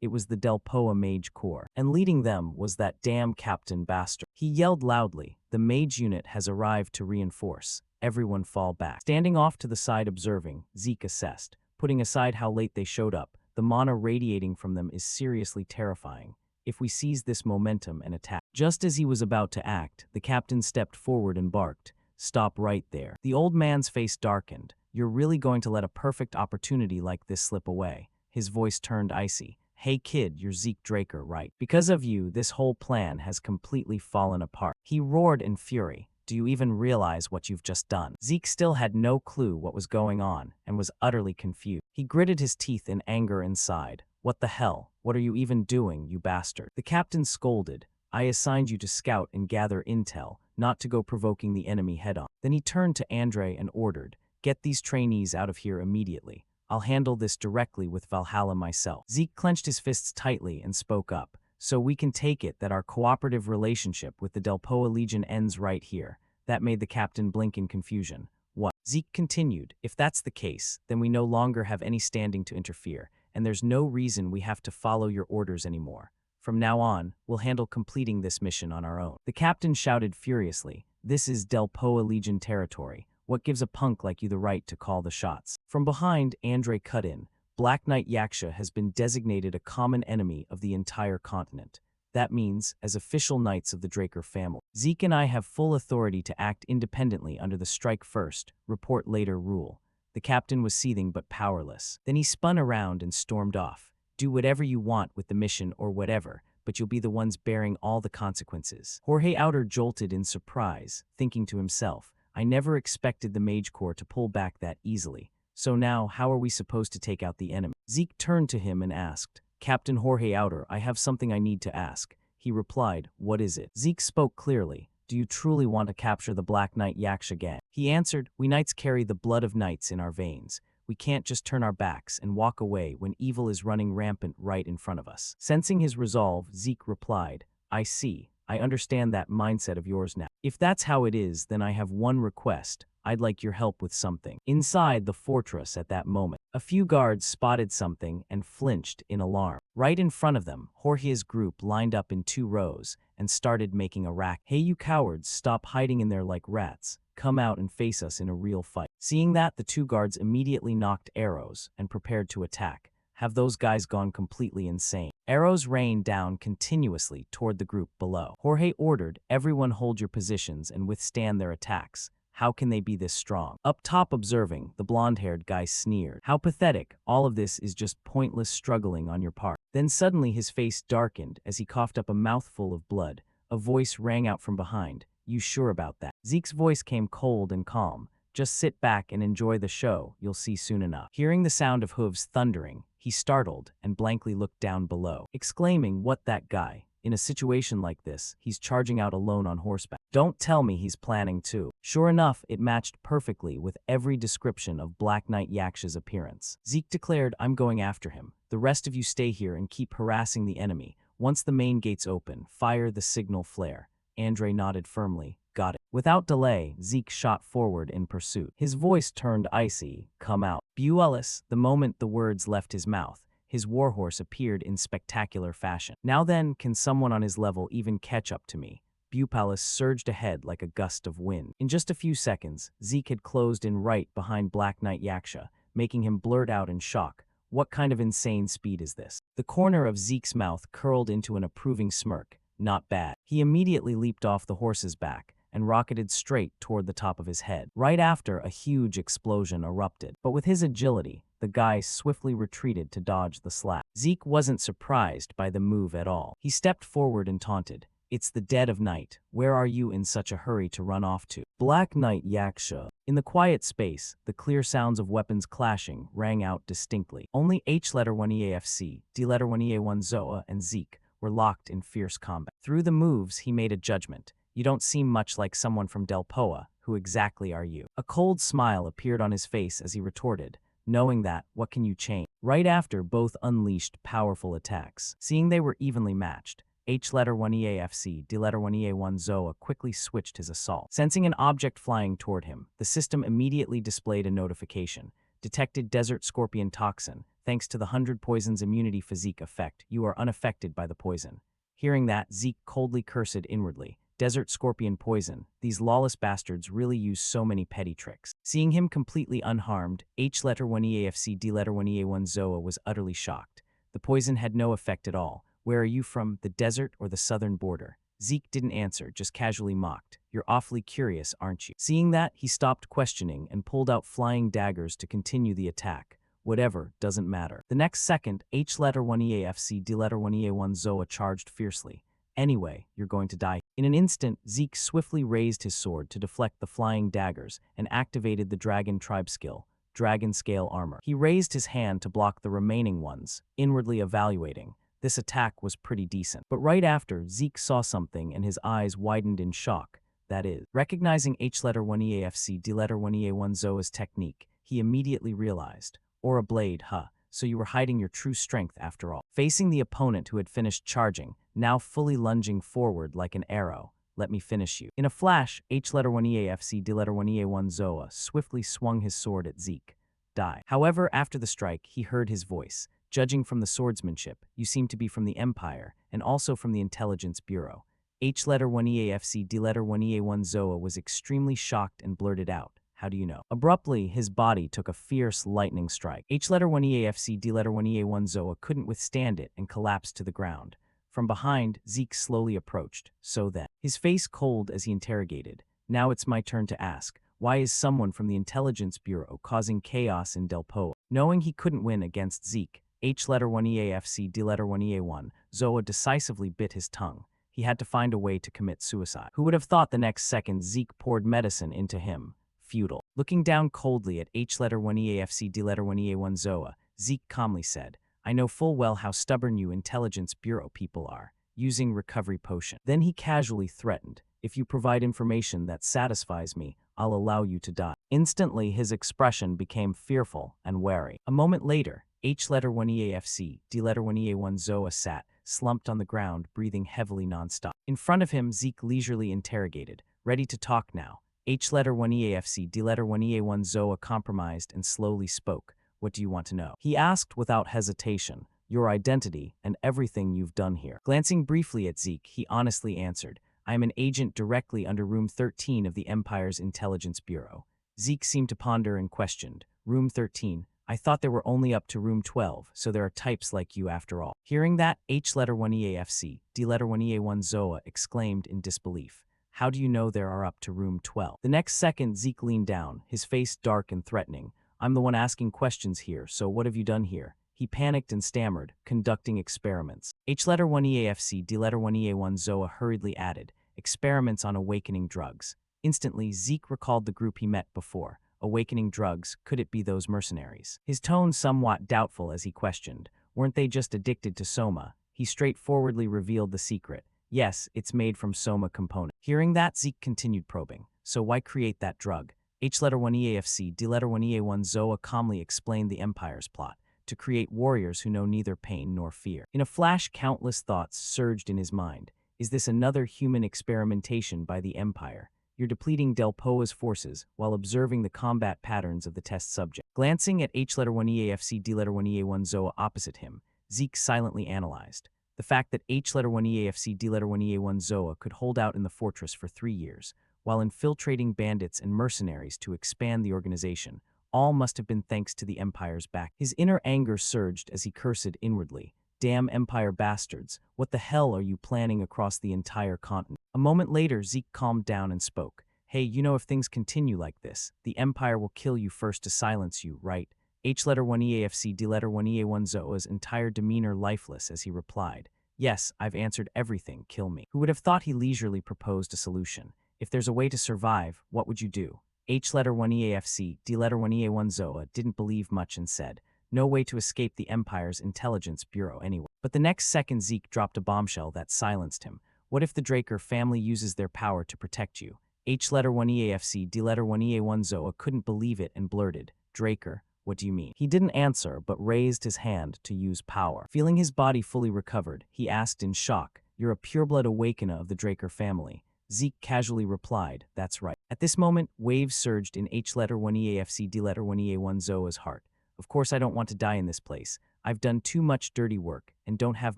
It was the Delpoa Mage Corps, and leading them was that damn Captain Bastard. He yelled loudly, the mage unit has arrived to reinforce. Everyone fall back. Standing off to the side observing, Zeke assessed. Putting aside how late they showed up, the mana radiating from them is seriously terrifying. If we seize this momentum and attack. Just as he was about to act, the captain stepped forward and barked, stop right there. The old man's face darkened. You're really going to let a perfect opportunity like this slip away? His voice turned icy. Hey kid, you're Zeke Draker, right? Because of you, this whole plan has completely fallen apart. He roared in fury. Do you even realize what you've just done? Zeke still had no clue what was going on and was utterly confused. He gritted his teeth in anger inside. What the hell? What are you even doing, you bastard? The captain scolded. I assigned you to scout and gather intel, not to go provoking the enemy head-on. Then he turned to Andre and ordered, get these trainees out of here immediately. I'll handle this directly with Valhalla myself. Zeke clenched his fists tightly and spoke up. So we can take it that our cooperative relationship with the Delpoa Legion ends right here. That made the captain blink in confusion. What? Zeke continued. If that's the case, then we no longer have any standing to interfere, and there's no reason we have to follow your orders anymore. From now on, we'll handle completing this mission on our own. The captain shouted furiously. This is Delpoa Legion territory. What gives a punk like you the right to call the shots? From behind, Andre cut in. Black Knight Yaksha has been designated a common enemy of the entire continent. That means, as official knights of the Draker family, Zeke and I have full authority to act independently under the strike first, report later rule. The captain was seething but powerless. Then he spun around and stormed off. Do whatever you want with the mission or whatever, but you'll be the ones bearing all the consequences. Jorge Outer jolted in surprise, thinking to himself, I never expected the Mage Corps to pull back that easily. So now, how are we supposed to take out the enemy? Zeke turned to him and asked, Captain Jorge Outer, I have something I need to ask. He replied, what is it? Zeke spoke clearly. Do you truly want to capture the Black Knight Yaksha gang? He answered, we knights carry the blood of knights in our veins. We can't just turn our backs and walk away when evil is running rampant right in front of us. Sensing his resolve, Zeke replied, I see. I understand that mindset of yours now. If that's how it is, then I have one request. I'd like your help with something. Inside the fortress at that moment, a few guards spotted something and flinched in alarm. Right in front of them, Jorge's group lined up in 2 rows and started making a racket. Hey you cowards, stop hiding in there like rats. Come out and face us in a real fight. Seeing that, the 2 guards immediately knocked arrows and prepared to attack. Have those guys gone completely insane? Arrows rained down continuously toward the group below. Jorge ordered, everyone hold your positions and withstand their attacks. How can they be this strong? Up top observing, the blonde-haired guy sneered. How pathetic, all of this is just pointless struggling on your part. Then suddenly his face darkened as he coughed up a mouthful of blood. A voice rang out from behind. You sure about that? Zeke's voice came cold and calm. Just sit back and enjoy the show, you'll see soon enough. Hearing the sound of hooves thundering, he startled and blankly looked down below, exclaiming, what that guy? In a situation like this, he's charging out alone on horseback. Don't tell me he's planning to. Sure enough, it matched perfectly with every description of Black Knight Yaksha's appearance. Zeke declared, I'm going after him. The rest of you stay here and keep harassing the enemy. Once the main gates open, fire the signal flare. Andre nodded firmly. Got it. Without delay, Zeke shot forward in pursuit. His voice turned icy. Come out. Buelis, the moment the words left his mouth, his warhorse appeared in spectacular fashion. Now then, can someone on his level even catch up to me? Buelis surged ahead like a gust of wind. In just a few seconds, Zeke had closed in right behind Black Knight Yaksha, making him blurt out in shock. What kind of insane speed is this? The corner of Zeke's mouth curled into an approving smirk. Not bad. He immediately leaped off the horse's back and rocketed straight toward the top of his head. Right after, a huge explosion erupted. But with his agility, the guy swiftly retreated to dodge the slap. Zeke wasn't surprised by the move at all. He stepped forward and taunted. It's the dead of night. Where are you in such a hurry to run off to? Black Knight Yaksha. In the quiet space, the clear sounds of weapons clashing rang out distinctly. Only H-1EAFC, D-1EA1 Zoa, and Zeke were locked in fierce combat. Through the moves, he made a judgment. You don't seem much like someone from Delpoa. Who exactly are you? A cold smile appeared on his face as he retorted. Knowing that, what can you change? Right after, both unleashed powerful attacks. Seeing they were evenly matched, H-1EAFC, D-1EA1 Zoa quickly switched his assault. Sensing an object flying toward him, the system immediately displayed a notification. Detected desert scorpion toxin. Thanks to the 100 poisons immunity physique effect, you are unaffected by the poison. Hearing that, Zeke coldly cursed inwardly. Desert scorpion poison. These lawless bastards really use so many petty tricks. Seeing him completely unharmed, H-1EAFC, D-1EA1 Zoa was utterly shocked. The poison had no effect at all. Where are you from, the desert or the southern border? Zeke didn't answer, just casually mocked. You're awfully curious, aren't you? Seeing that, he stopped questioning and pulled out flying daggers to continue the attack. Whatever, doesn't matter. The next second, H letter 1EAFC D letter 1EA1 Zoa charged fiercely. Anyway, you're going to die. In an instant, Zeke swiftly raised his sword to deflect the flying daggers and activated the Dragon Tribe skill, Dragon Scale Armor. He raised his hand to block the remaining ones, inwardly evaluating. This attack was pretty decent. But right after, Zeke saw something and his eyes widened in shock. That is, recognizing H letter 1EAFC D letter 1EA1 Zoa's technique, he immediately realized, or a blade, huh? So you were hiding your true strength after all. Facing the opponent who had finished charging, now fully lunging forward like an arrow, let me finish you. In a flash, H letter 1EAFC D letter 1EA1 Zoa swiftly swung his sword at Zeke. Die. However, after the strike, he heard his voice. Judging from the swordsmanship, you seem to be from the Empire, and also from the Intelligence Bureau. H letter 1EAFC D letter 1EA1 Zoa was extremely shocked and blurted out. How do you know? Abruptly, his body took a fierce lightning strike. H letter 1EAFC D letter 1EA1 Zoa couldn't withstand it and collapsed to the ground. From behind, Zeke slowly approached. So then, his face cold as he interrogated. Now it's my turn to ask, why is someone from the Intelligence Bureau causing chaos in Delpo? Knowing he couldn't win against Zeke, H letter 1EAFC D letter 1EA1, Zoa decisively bit his tongue. He had to find a way to commit suicide. Who would have thought the next second Zeke poured medicine into him? Futile. Looking down coldly at H letter 1EAFC D letter 1EA1 Zoa, Zeke calmly said, I know full well how stubborn you Intelligence Bureau people are, using recovery potion. Then he casually threatened, if you provide information that satisfies me, I'll allow you to die. Instantly, his expression became fearful and wary. A moment later, H letter 1EAFC D letter 1EA1 Zoa sat, slumped on the ground, breathing heavily nonstop. In front of him, Zeke leisurely interrogated, ready to talk now. H letter 1EAFC D letter 1EA1 Zoa compromised and slowly spoke. What do you want to know? He asked without hesitation, your identity and everything you've done here. Glancing briefly at Zeke, he honestly answered, I am an agent directly under Room 13 of the Empire's Intelligence Bureau. Zeke seemed to ponder and questioned, Room 13? I thought they were only up to Room 12, so there are types like you after all. Hearing that, H letter 1EAFC D letter 1EA1 Zoa exclaimed in disbelief. How do you know there are up to Room 12? The next second, Zeke leaned down, his face dark and threatening. I'm the one asking questions here, so what have you done here? He panicked and stammered, conducting experiments. H letter 1EAFC D letter 1EA1 Zoa hurriedly added, experiments on awakening drugs. Instantly, Zeke recalled the group he met before. Awakening drugs, could it be those mercenaries? His tone somewhat doubtful as he questioned, weren't they just addicted to Soma? He straightforwardly revealed the secret. Yes, it's made from Soma component. Hearing that, Zeke continued probing. So why create that drug? H letter 1EAFC D letter 1EA1 Zoa calmly explained the Empire's plot, to create warriors who know neither pain nor fear. In a flash, countless thoughts surged in his mind. Is this another human experimentation by the Empire? You're depleting Delpoa's forces while observing the combat patterns of the test subject. Glancing at H letter 1EAFC D letter 1EA1 Zoa opposite him, Zeke silently analyzed. The fact that H letter 1EAFC D letter 1EA1 Zoa could hold out in the fortress for 3 years, while infiltrating bandits and mercenaries to expand the organization, all must have been thanks to the Empire's back. His inner anger surged as he cursed inwardly. Damn Empire bastards, what the hell are you planning across the entire continent? A moment later, Zeke calmed down and spoke. Hey, you know if things continue like this, the Empire will kill you first to silence you, right? H letter 1EAFC D letter 1EA1 Zoa's entire demeanor lifeless as he replied. Yes, I've answered everything, kill me. Who would have thought he leisurely proposed a solution? If there's a way to survive, what would you do? H letter 1EAFC D letter 1EA1 Zoa didn't believe much and said, no way to escape the Empire's Intelligence Bureau anyway. But the next second Zeke dropped a bombshell that silenced him. What if the Draker family uses their power to protect you? H letter 1EAFC D letter 1EA1 Zoa couldn't believe it and blurted, Draker, what do you mean? He didn't answer but raised his hand to use power. Feeling his body fully recovered, he asked in shock, you're a pureblood awakener of the Draker family. Zeke casually replied, that's right. At this moment, waves surged in H letter 1EAFC D letter 1EA1 Zoa's heart. Of course I don't want to die in this place. I've done too much dirty work and don't have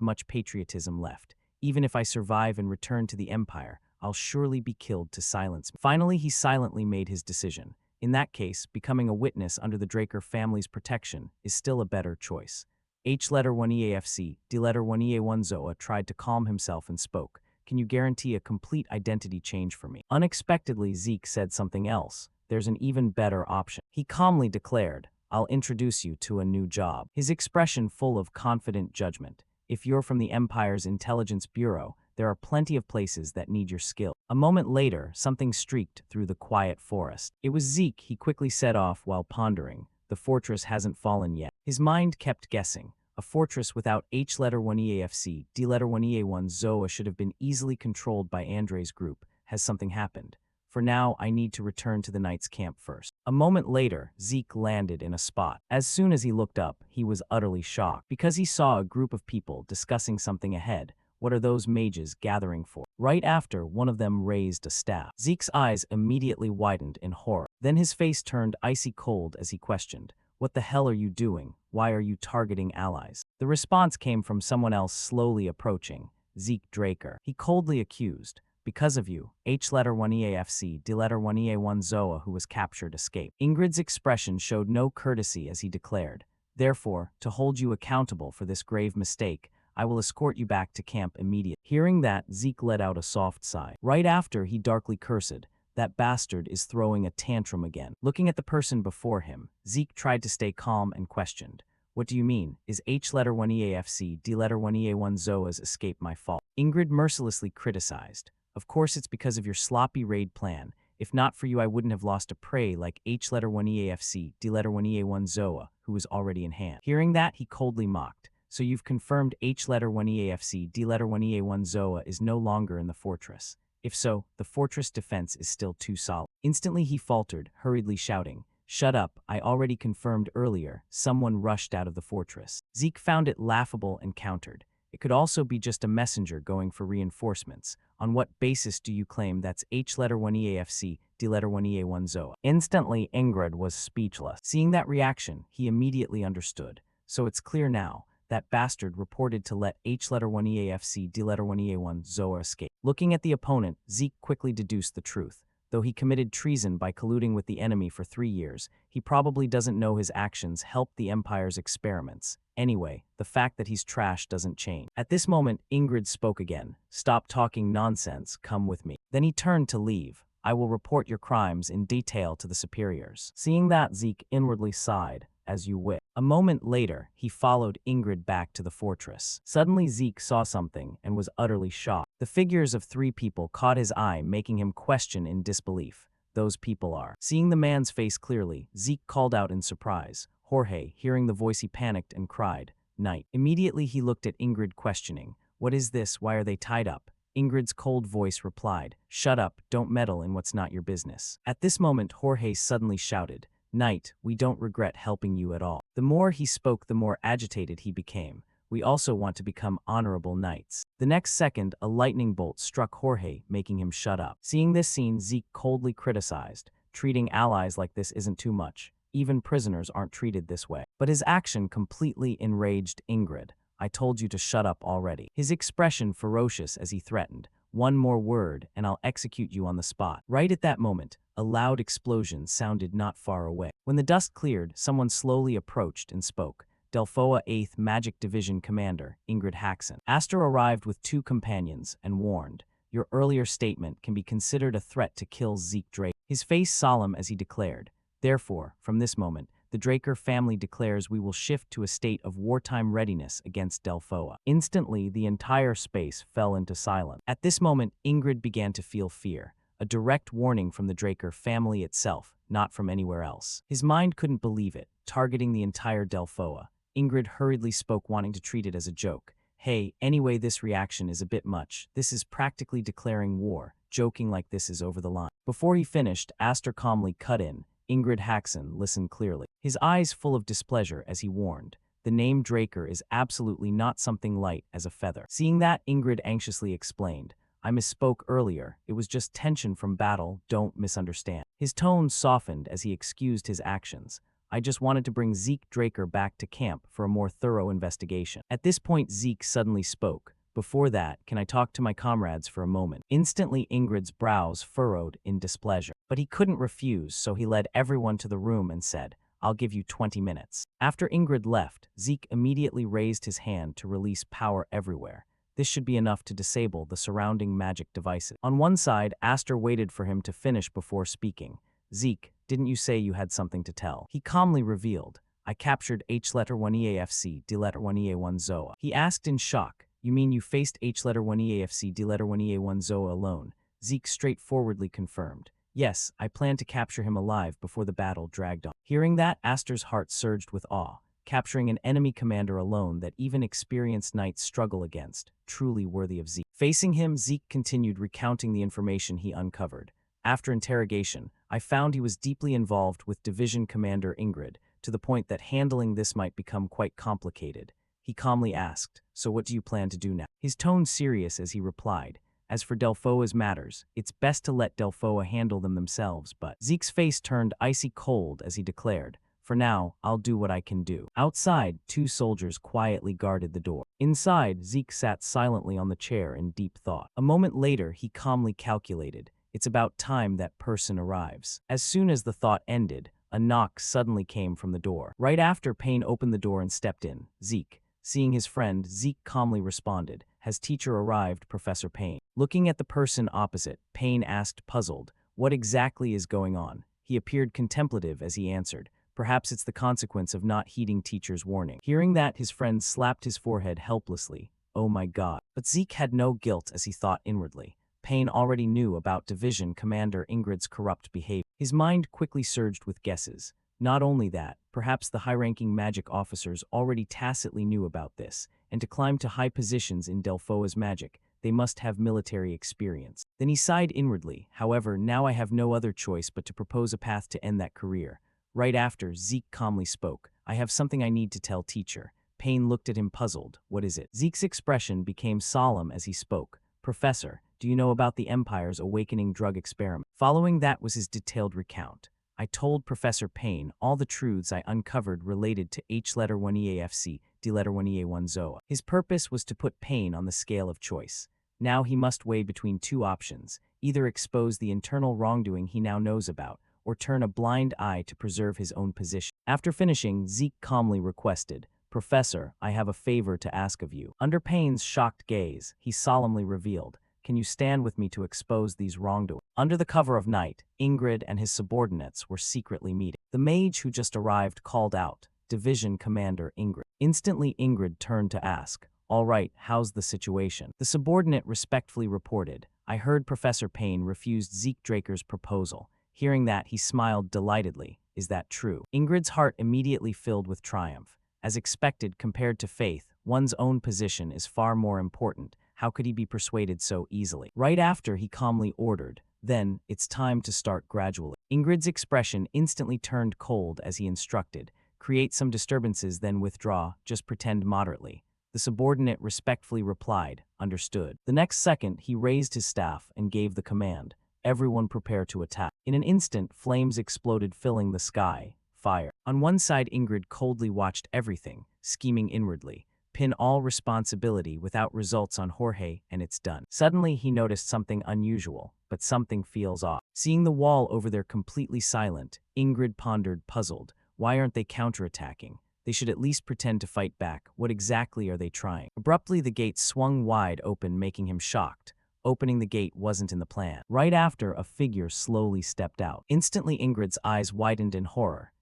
much patriotism left. Even if I survive and return to the Empire, I'll surely be killed to silence me. Finally, he silently made his decision. In that case, becoming a witness under the Draker family's protection is still a better choice. H letter 1EAFC D letter 1EA1 Zoa tried to calm himself and spoke. Can you guarantee a complete identity change for me? Unexpectedly, Zeke said something else. There's an even better option. He calmly declared, I'll introduce you to a new job. His expression full of confident judgment. If you're from the Empire's Intelligence Bureau, there are plenty of places that need your skill. A moment later, something streaked through the quiet forest. It was Zeke, he quickly set off while pondering. The fortress hasn't fallen yet. His mind kept guessing. A fortress without H-1EAFC, D-1EA1 Zoa should have been easily controlled by Andre's group. Has something happened? For now, I need to return to the knight's camp first. A moment later, Zeke landed in a spot. As soon as he looked up, he was utterly shocked because he saw a group of people discussing something ahead. What are those mages gathering for? Right after, one of them raised a staff. Zeke's eyes immediately widened in horror. Then his face turned icy cold as he questioned, "What the hell are you doing? Why are you targeting allies?" The response came from someone else slowly approaching, Zeke Draker. He coldly accused, "Because of you, H-1EAFC, D-1EA1 Zoa who was captured escaped." Ingrid's expression showed no courtesy as he declared, "Therefore, to hold you accountable for this grave mistake, I will escort you back to camp immediately." Hearing that, Zeke let out a soft sigh. Right after, he darkly cursed, "That bastard is throwing a tantrum again." Looking at the person before him, Zeke tried to stay calm and questioned, "What do you mean? Is H-1EAFC, D-1EA1 Zoa's escape my fault?" Ingrid mercilessly criticized, "Of course it's because of your sloppy raid plan. If not for you, I wouldn't have lost a prey like H-1EAFC, D-1EA1 Zoa, who was already in hand." Hearing that, he coldly mocked, "So you've confirmed H-1EAFC, D-1EA1 Zoa is no longer in the fortress. If so, the fortress defense is still too solid." Instantly he faltered, hurriedly shouting, "Shut up, I already confirmed earlier." Someone rushed out of the fortress. Zeke found it laughable and countered, "It could also be just a messenger going for reinforcements. On what basis do you claim that's H-1EAFC, D-1EA1 Zoa?" Instantly, Ingrid was speechless. Seeing that reaction, he immediately understood. So it's clear now. That bastard reported to let H-1EAFC, D-1EA1 Zoa escape. Looking at the opponent, Zeke quickly deduced the truth. Though he committed treason by colluding with the enemy for 3 years, he probably doesn't know his actions helped the Empire's experiments. Anyway, the fact that he's trash doesn't change. At this moment, Ingrid spoke again. "Stop talking nonsense, come with me." Then he turned to leave. "I will report your crimes in detail to the superiors." Seeing that, Zeke inwardly sighed, "As you wish." A moment later, he followed Ingrid back to the fortress. Suddenly, Zeke saw something and was utterly shocked. The figures of 3 people caught his eye, making him question in disbelief. "Those people are..." Seeing the man's face clearly, Zeke called out in surprise. Jorge, hearing the voice, he panicked and cried, "Knight." Immediately he looked at Ingrid questioning, "What is this? Why are they tied up?" Ingrid's cold voice replied, "Shut up, don't meddle in what's not your business." At this moment, Jorge suddenly shouted, "Knight, we don't regret helping you at all." The more he spoke, the more agitated he became. "We also want to become honorable knights." The next second, a lightning bolt struck Jorge, making him shut up. Seeing this scene, Zeke coldly criticized, "Treating allies like this isn't too much. Even prisoners aren't treated this way." But his action completely enraged Ingrid. "I told you to shut up already." His expression ferocious as he threatened, "One more word and I'll execute you on the spot." Right at that moment, a loud explosion sounded not far away. When the dust cleared, someone slowly approached and spoke. "Delphoa 8th Magic Division Commander, Ingrid Haxon." Aster arrived with 2 companions and warned, "Your earlier statement can be considered a threat to kill Zeke Draker." His face solemn as he declared, "Therefore, from this moment, the Draker family declares we will shift to a state of wartime readiness against Delphoa." Instantly, the entire space fell into silence. At this moment, Ingrid began to feel fear. A direct warning from the Draker family itself, not from anywhere else. His mind couldn't believe it, targeting the entire Delphoa. Ingrid hurriedly spoke, wanting to treat it as a joke. "Hey, anyway, this reaction is a bit much. This is practically declaring war. Joking like this is over the line." Before he finished, Aster calmly cut in. Ingrid Haxon listened clearly, his eyes full of displeasure as he warned, "The name Draker is absolutely not something light as a feather." Seeing that, Ingrid anxiously explained, "I misspoke earlier. It was just tension from battle, don't misunderstand." His tone softened as he excused his actions. "I just wanted to bring Zeke Draker back to camp for a more thorough investigation." At this point, Zeke suddenly spoke. "Before that, can I talk to my comrades for a moment?" Instantly, Ingrid's brows furrowed in displeasure. But he couldn't refuse, so he led everyone to the room and said, "I'll give you 20 minutes." After Ingrid left, Zeke immediately raised his hand to release power everywhere. This should be enough to disable the surrounding magic devices. On one side, Aster waited for him to finish before speaking. Zeke, didn't you say you had something to tell? He calmly revealed, I captured H-letter 1 EAFC, D-letter 1 EA1 Zoa. He asked in shock, you mean you faced H-letter 1 EAFC, D-letter 1 EA1 Zoa alone? Zeke straightforwardly confirmed. Yes, I planned to capture him alive before the battle dragged on. Hearing that, Aster's heart surged with awe. Capturing an enemy commander alone that even experienced knights struggle against, truly worthy of Zeke. Facing him, Zeke continued recounting the information he uncovered. After interrogation, I found he was deeply involved with Division Commander Ingrid, to the point that handling this might become quite complicated. He calmly asked, so what do you plan to do now? His tone serious as he replied, as for Delphoa's matters, it's best to let Delphoa handle them themselves, but Zeke's face turned icy cold as he declared, for now, I'll do what I can do. Outside, 2 soldiers quietly guarded the door. Inside, Zeke sat silently on the chair in deep thought. A moment later, he calmly calculated, it's about time that person arrives. As soon as the thought ended, a knock suddenly came from the door. Right after Payne opened the door and stepped in, Zeke. Seeing his friend, Zeke calmly responded, has teacher arrived, Professor Payne? Looking at the person opposite, Payne asked puzzled, what exactly is going on? He appeared contemplative as he answered, perhaps it's the consequence of not heeding teacher's warning. Hearing that, his friend slapped his forehead helplessly. Oh my God. But Zeke had no guilt as he thought inwardly. Payne already knew about Division Commander Ingrid's corrupt behavior. His mind quickly surged with guesses. Not only that, perhaps the high-ranking magic officers already tacitly knew about this, and to climb to high positions in Delphoa's magic, they must have military experience. Then he sighed inwardly, however, now I have no other choice but to propose a path to end that career. Right after, Zeke calmly spoke, I have something I need to tell teacher. Payne looked at him puzzled, what is it? Zeke's expression became solemn as he spoke, Professor, do you know about the Empire's awakening drug experiment? Following that was his detailed recount. I told Professor Payne all the truths I uncovered related to H-letter 1 EAFC, D-letter 1 EA1 Zoa. His purpose was to put Payne on the scale of choice. Now he must weigh between 2 options, either expose the internal wrongdoing he now knows about, or turn a blind eye to preserve his own position. After finishing, Zeke calmly requested, Professor, I have a favor to ask of you. Under Payne's shocked gaze, he solemnly revealed, can you stand with me to expose these wrongdoings? Under the cover of night, Ingrid and his subordinates were secretly meeting. The mage who just arrived called out, Division Commander Ingrid. Instantly Ingrid turned to ask, all right, how's the situation? The subordinate respectfully reported, I heard Professor Payne refused Zeke Draker's proposal. Hearing that, he smiled delightedly. Is that true? Ingrid's heart immediately filled with triumph. As expected, compared to faith, one's own position is far more important. How could he be persuaded so easily? Right after, he calmly ordered, then, it's time to start gradually. Ingrid's expression instantly turned cold as he instructed, create some disturbances then withdraw, just pretend moderately. The subordinate respectfully replied, understood. The next second, he raised his staff and gave the command, everyone prepare to attack. In an instant, flames exploded filling the sky. Fire. On one side, Ingrid coldly watched everything, scheming inwardly. Pin all responsibility without results on Jorge, and it's done. Suddenly, he noticed something unusual, but something feels off. Seeing the wall over there completely silent, Ingrid pondered, puzzled. Why aren't they counterattacking? They should at least pretend to fight back. What exactly are they trying? Abruptly, the gate swung wide open, making him shocked. Opening the gate wasn't in the plan. Right after, a figure slowly stepped out. Instantly, Ingrid's eyes widened in horror.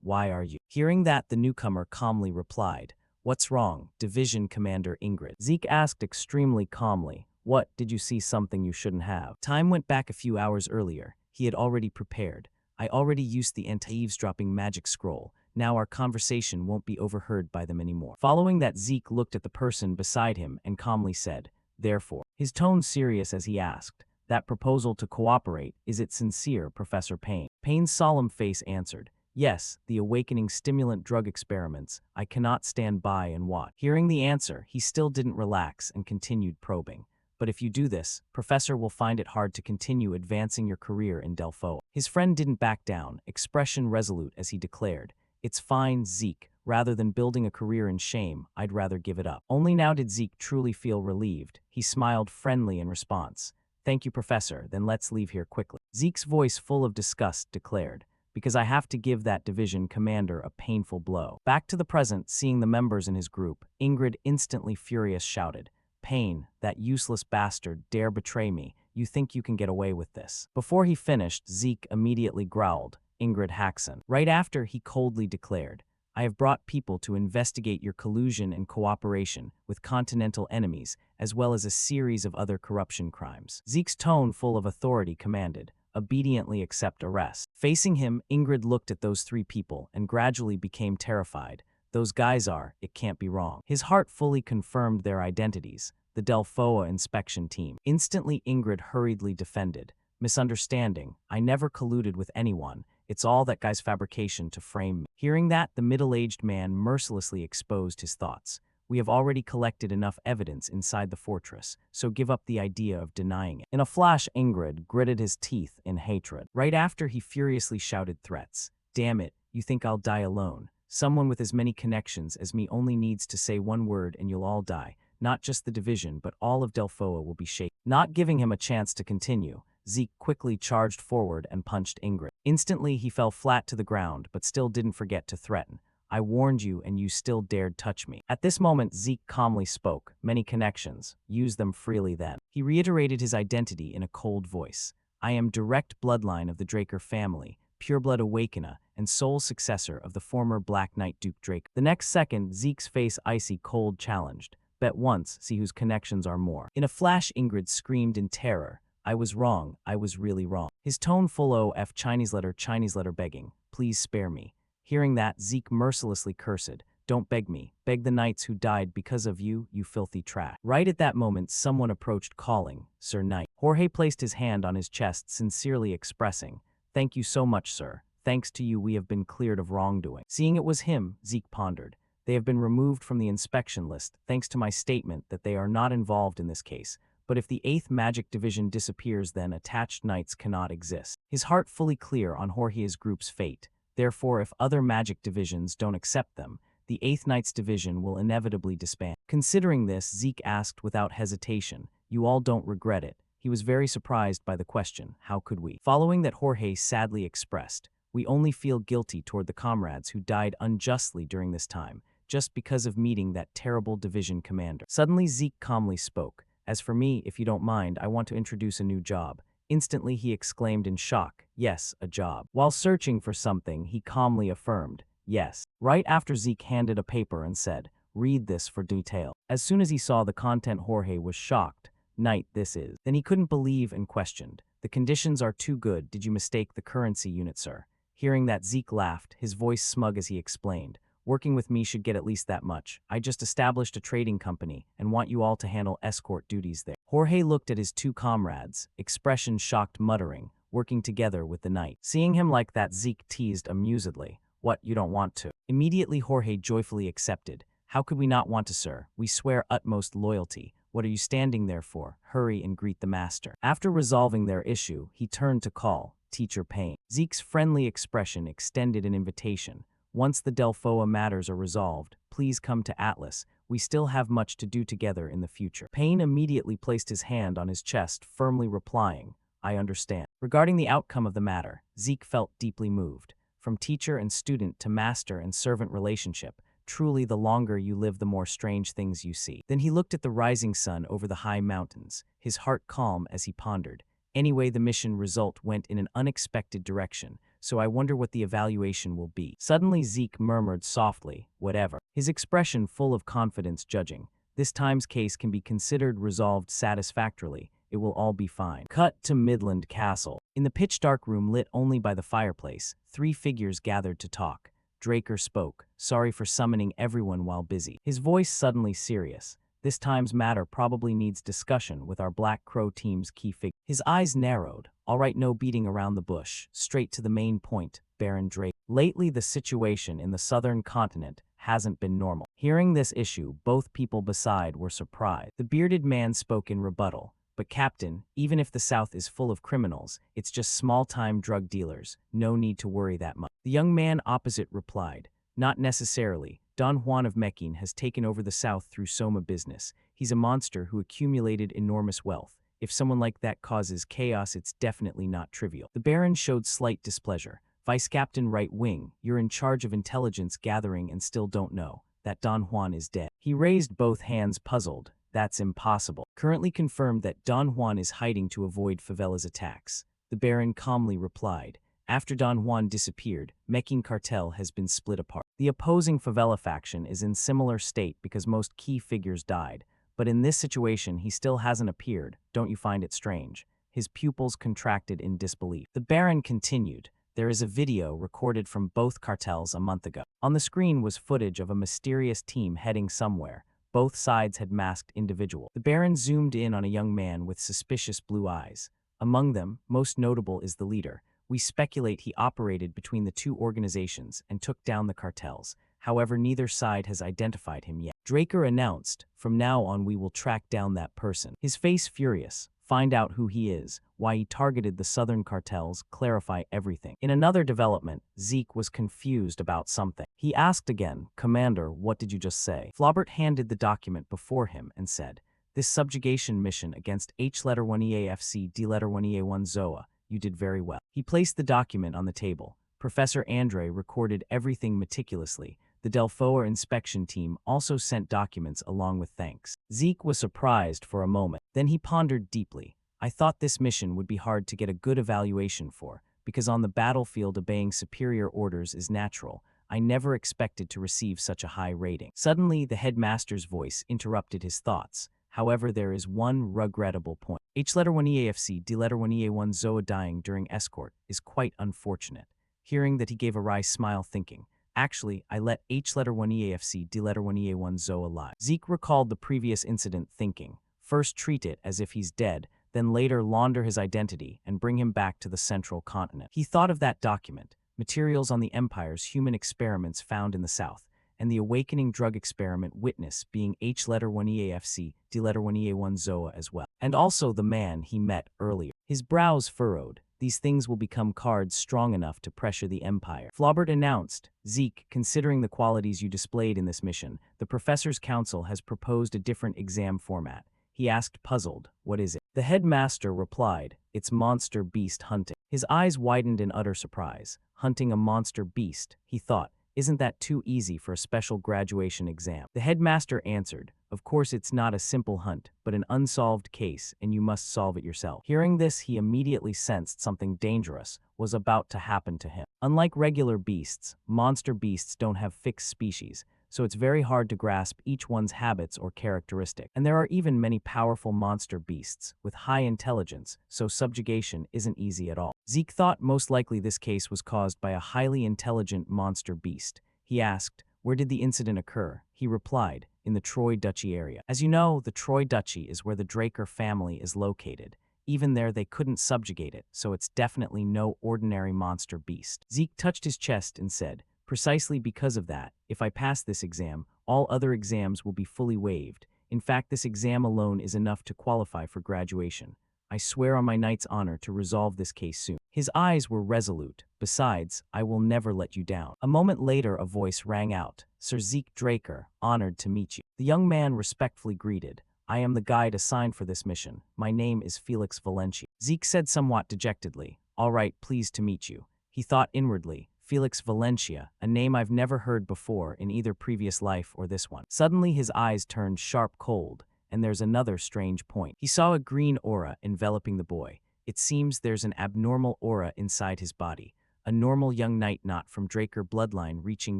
Why are you? Hearing that, the newcomer calmly replied, what's wrong, Division Commander Ingrid? Zeke asked extremely calmly, what, did you see something you shouldn't have? Time went back a few hours earlier. He had already prepared. I already used the anti-eavesdropping magic scroll. Now our conversation won't be overheard by them anymore. Following that, Zeke looked at the person beside him and calmly said, therefore, his tone serious as he asked, that proposal to cooperate, is it sincere, Professor Payne? Payne's solemn face answered, yes, the awakening stimulant drug experiments, I cannot stand by and watch. Hearing the answer, he still didn't relax and continued probing. But if you do this, Professor will find it hard to continue advancing your career in Delphoa. His friend didn't back down, expression resolute as he declared, it's fine, Zeke. Rather than building a career in shame, I'd rather give it up. Only now did Zeke truly feel relieved. He smiled friendly in response. Thank you, Professor, then let's leave here quickly. Zeke's voice full of disgust declared, because I have to give that division commander a painful blow. Back to the present, seeing the members in his group, Ingrid instantly furious shouted, Payne, that useless bastard, dare betray me. You think you can get away with this?" Before he finished, Zeke immediately growled, "Ingrid Haxon." Right after, he coldly declared, "I have brought people to investigate your collusion and cooperation with continental enemies, as well as a series of other corruption crimes." Zeke's tone, full of authority, commanded, "Obediently accept arrest." Facing him, Ingrid looked at those three people and gradually became terrified. Those guys are, it can't be wrong. His heart fully confirmed their identities, the Delphoa inspection team. Instantly, Ingrid hurriedly defended, "Misunderstanding, I never colluded with anyone. It's all that guy's fabrication to frame me." Hearing that, the middle-aged man mercilessly exposed his thoughts. "We have already collected enough evidence inside the fortress, so give up the idea of denying it." In a flash, Ingrid gritted his teeth in hatred. Right after, he furiously shouted threats. "Damn it, you think I'll die alone? Someone with as many connections as me only needs to say one word and you'll all die. Not just the division, but all of Delphoa will be shaken." Not giving him a chance to continue, Zeke quickly charged forward and punched Ingrid. Instantly, he fell flat to the ground, but still didn't forget to threaten, "I warned you and you still dared touch me." At this moment, Zeke calmly spoke, "Many connections. Use them freely then." He reiterated his identity in a cold voice. "I am direct bloodline of the Draker family, pureblood awakener, and sole successor of the former Black Knight Duke Draker." The next second, Zeke's face icy cold challenged, "Bet once, see whose connections are more." In a flash, Ingrid screamed in terror, "I was wrong, I was really wrong." His tone full of Chinese letter begging, "Please spare me." Hearing that, Zeke mercilessly cursed, "Don't beg me, beg the knights who died because of you, you filthy trash." Right at that moment, someone approached calling, "Sir Knight." Jorge placed his hand on his chest, sincerely expressing, "Thank you so much, sir. Thanks to you we have been cleared of wrongdoing." Seeing it was him, Zeke pondered, "They have been removed from the inspection list thanks to my statement that they are not involved in this case. But if the 8th Magic Division disappears, then attached knights cannot exist." His heart fully clear on Jorge's group's fate. Therefore, if other magic divisions don't accept them, the 8th Knights Division will inevitably disband. Considering this, Zeke asked without hesitation, "You all don't regret it?" He was very surprised by the question, "How could we?" Following that, Jorge sadly expressed, "We only feel guilty toward the comrades who died unjustly during this time, just because of meeting that terrible division commander." Suddenly, Zeke calmly spoke, "As for me, if you don't mind, I want to introduce a new job." Instantly, he exclaimed in shock, "Yes, a job." While searching for something, he calmly affirmed, "Yes." Right after, Zeke handed a paper and said, "Read this for detail." As soon as he saw the content, Jorge was shocked. "Knight, this is." Then he couldn't believe and questioned, "The conditions are too good. Did you mistake the currency unit, sir?" Hearing that, Zeke laughed, his voice smug as he explained, "Working with me should get at least that much. I just established a trading company and want you all to handle escort duties there." Jorge looked at his two comrades, expression shocked, muttering, "Working together with the knight." Seeing him like that, Zeke teased amusedly, "What, you don't want to?" Immediately, Jorge joyfully accepted, "How could we not want to, sir? We swear utmost loyalty. What are you standing there for? Hurry and greet the master." After resolving their issue, he turned to call, "Teacher Payne." Zeke's friendly expression extended an invitation. "Once the Delphoa matters are resolved, please come to Atlas. We still have much to do together in the future." Payne immediately placed his hand on his chest, firmly replying, "I understand." Regarding the outcome of the matter, Zeke felt deeply moved. From teacher and student to master and servant relationship, truly the longer you live, the more strange things you see. Then he looked at the rising sun over the high mountains, his heart calm as he pondered, "Anyway, the mission result went in an unexpected direction, so I wonder what the evaluation will be." Suddenly, Zeke murmured softly, "Whatever." His expression full of confidence, judging, "This time's case can be considered resolved satisfactorily. It will all be fine." Cut to Midland Castle. In the pitch-dark room lit only by the fireplace, three figures gathered to talk. Draker spoke, "Sorry for summoning everyone while busy." His voice suddenly serious. "This time's matter probably needs discussion with our Black Crow team's key figure." His eyes narrowed. "All right, no beating around the bush. Straight to the main point, Baron Drake. Lately, the situation in the southern continent hasn't been normal." Hearing this issue, both people beside were surprised. The bearded man spoke in rebuttal, "But Captain, even if the South is full of criminals, it's just small-time drug dealers. No need to worry that much." The young man opposite replied, "Not necessarily. Don Juan of Mequin has taken over the South through Soma business. He's a monster who accumulated enormous wealth. If someone like that causes chaos, it's definitely not trivial." The Baron showed slight displeasure. "Vice Captain Right Wing, you're in charge of intelligence gathering and still don't know that Don Juan is dead." He raised both hands, puzzled. That's impossible. Currently confirmed that Don Juan is hiding to avoid favela's attacks. The Baron calmly replied. After Don Juan disappeared, Meking cartel has been split apart. The opposing favela faction is in similar state because most key figures died, but in this situation he still hasn't appeared. Don't you find it strange? His pupils contracted in disbelief. The Baron continued. There is a video recorded from both cartels a month ago. On the screen was footage of a mysterious team heading somewhere. Both sides had masked individuals. The Baron zoomed in on a young man with suspicious blue eyes. Among them, most notable is the leader. We speculate he operated between the two organizations and took down the cartels. However, neither side has identified him yet. Draker announced, from now on we will track down that person. His face furious. Find out who he is, why he targeted the southern cartels, clarify everything. In another development, Zeke was confused about something. He asked again, Commander, what did you just say? Flaubert handed the document before him and said, this subjugation mission against H-1EAFC D-1EA1 ZOA, you did very well. He placed the document on the table. Professor Andre recorded everything meticulously. The Delfoa inspection team also sent documents along with thanks. Zeke was surprised for a moment. Then he pondered deeply. I thought this mission would be hard to get a good evaluation for, because on the battlefield obeying superior orders is natural. I never expected to receive such a high rating. Suddenly, the headmaster's voice interrupted his thoughts. However, there is one regrettable point. H-1EAFC D-1EA1 ZOA dying during escort is quite unfortunate. Hearing that, he gave a wry smile, thinking, actually, I let H-1EAFC D-1EA1 ZOA lie. Zeke recalled the previous incident, thinking, first treat it as if he's dead, then later launder his identity and bring him back to the central continent. He thought of that document, materials on the Empire's human experiments found in the south, and the awakening drug experiment witness being H-1EAFC D-1EA1 ZOA as well. And also the man he met earlier. His brows furrowed. These things will become cards strong enough to pressure the Empire. Flaubert announced, Zeke, considering the qualities you displayed in this mission, the Professor's Council has proposed a different exam format. He asked, puzzled, what is it? The headmaster replied, it's monster beast hunting. His eyes widened in utter surprise. Hunting a monster beast, he thought. Isn't that too easy for a special graduation exam? The headmaster answered, of course it's not a simple hunt, but an unsolved case, and you must solve it yourself. Hearing this, he immediately sensed something dangerous was about to happen to him. Unlike regular beasts, monster beasts don't have fixed species, so it's very hard to grasp each one's habits or characteristics. And there are even many powerful monster beasts with high intelligence, so subjugation isn't easy at all. Zeke thought most likely this case was caused by a highly intelligent monster beast. He asked, where did the incident occur? He replied, in the Troy Duchy area. As you know, the Troy Duchy is where the Draker family is located. Even there, they couldn't subjugate it, so it's definitely no ordinary monster beast. Zeke touched his chest and said, precisely because of that, if I pass this exam, all other exams will be fully waived. In fact, this exam alone is enough to qualify for graduation. I swear on my knight's honor to resolve this case soon. His eyes were resolute. Besides, I will never let you down. A moment later, a voice rang out. Sir Zeke Draker, honored to meet you. The young man respectfully greeted. I am the guide assigned for this mission. My name is Felix Valencia. Zeke said somewhat dejectedly, all right, pleased to meet you. He thought inwardly, Felix Valencia, a name I've never heard before in either previous life or this one. Suddenly his eyes turned sharp cold, and there's another strange point. He saw a green aura enveloping the boy. It seems there's an abnormal aura inside his body. A normal young knight not from Draker bloodline reaching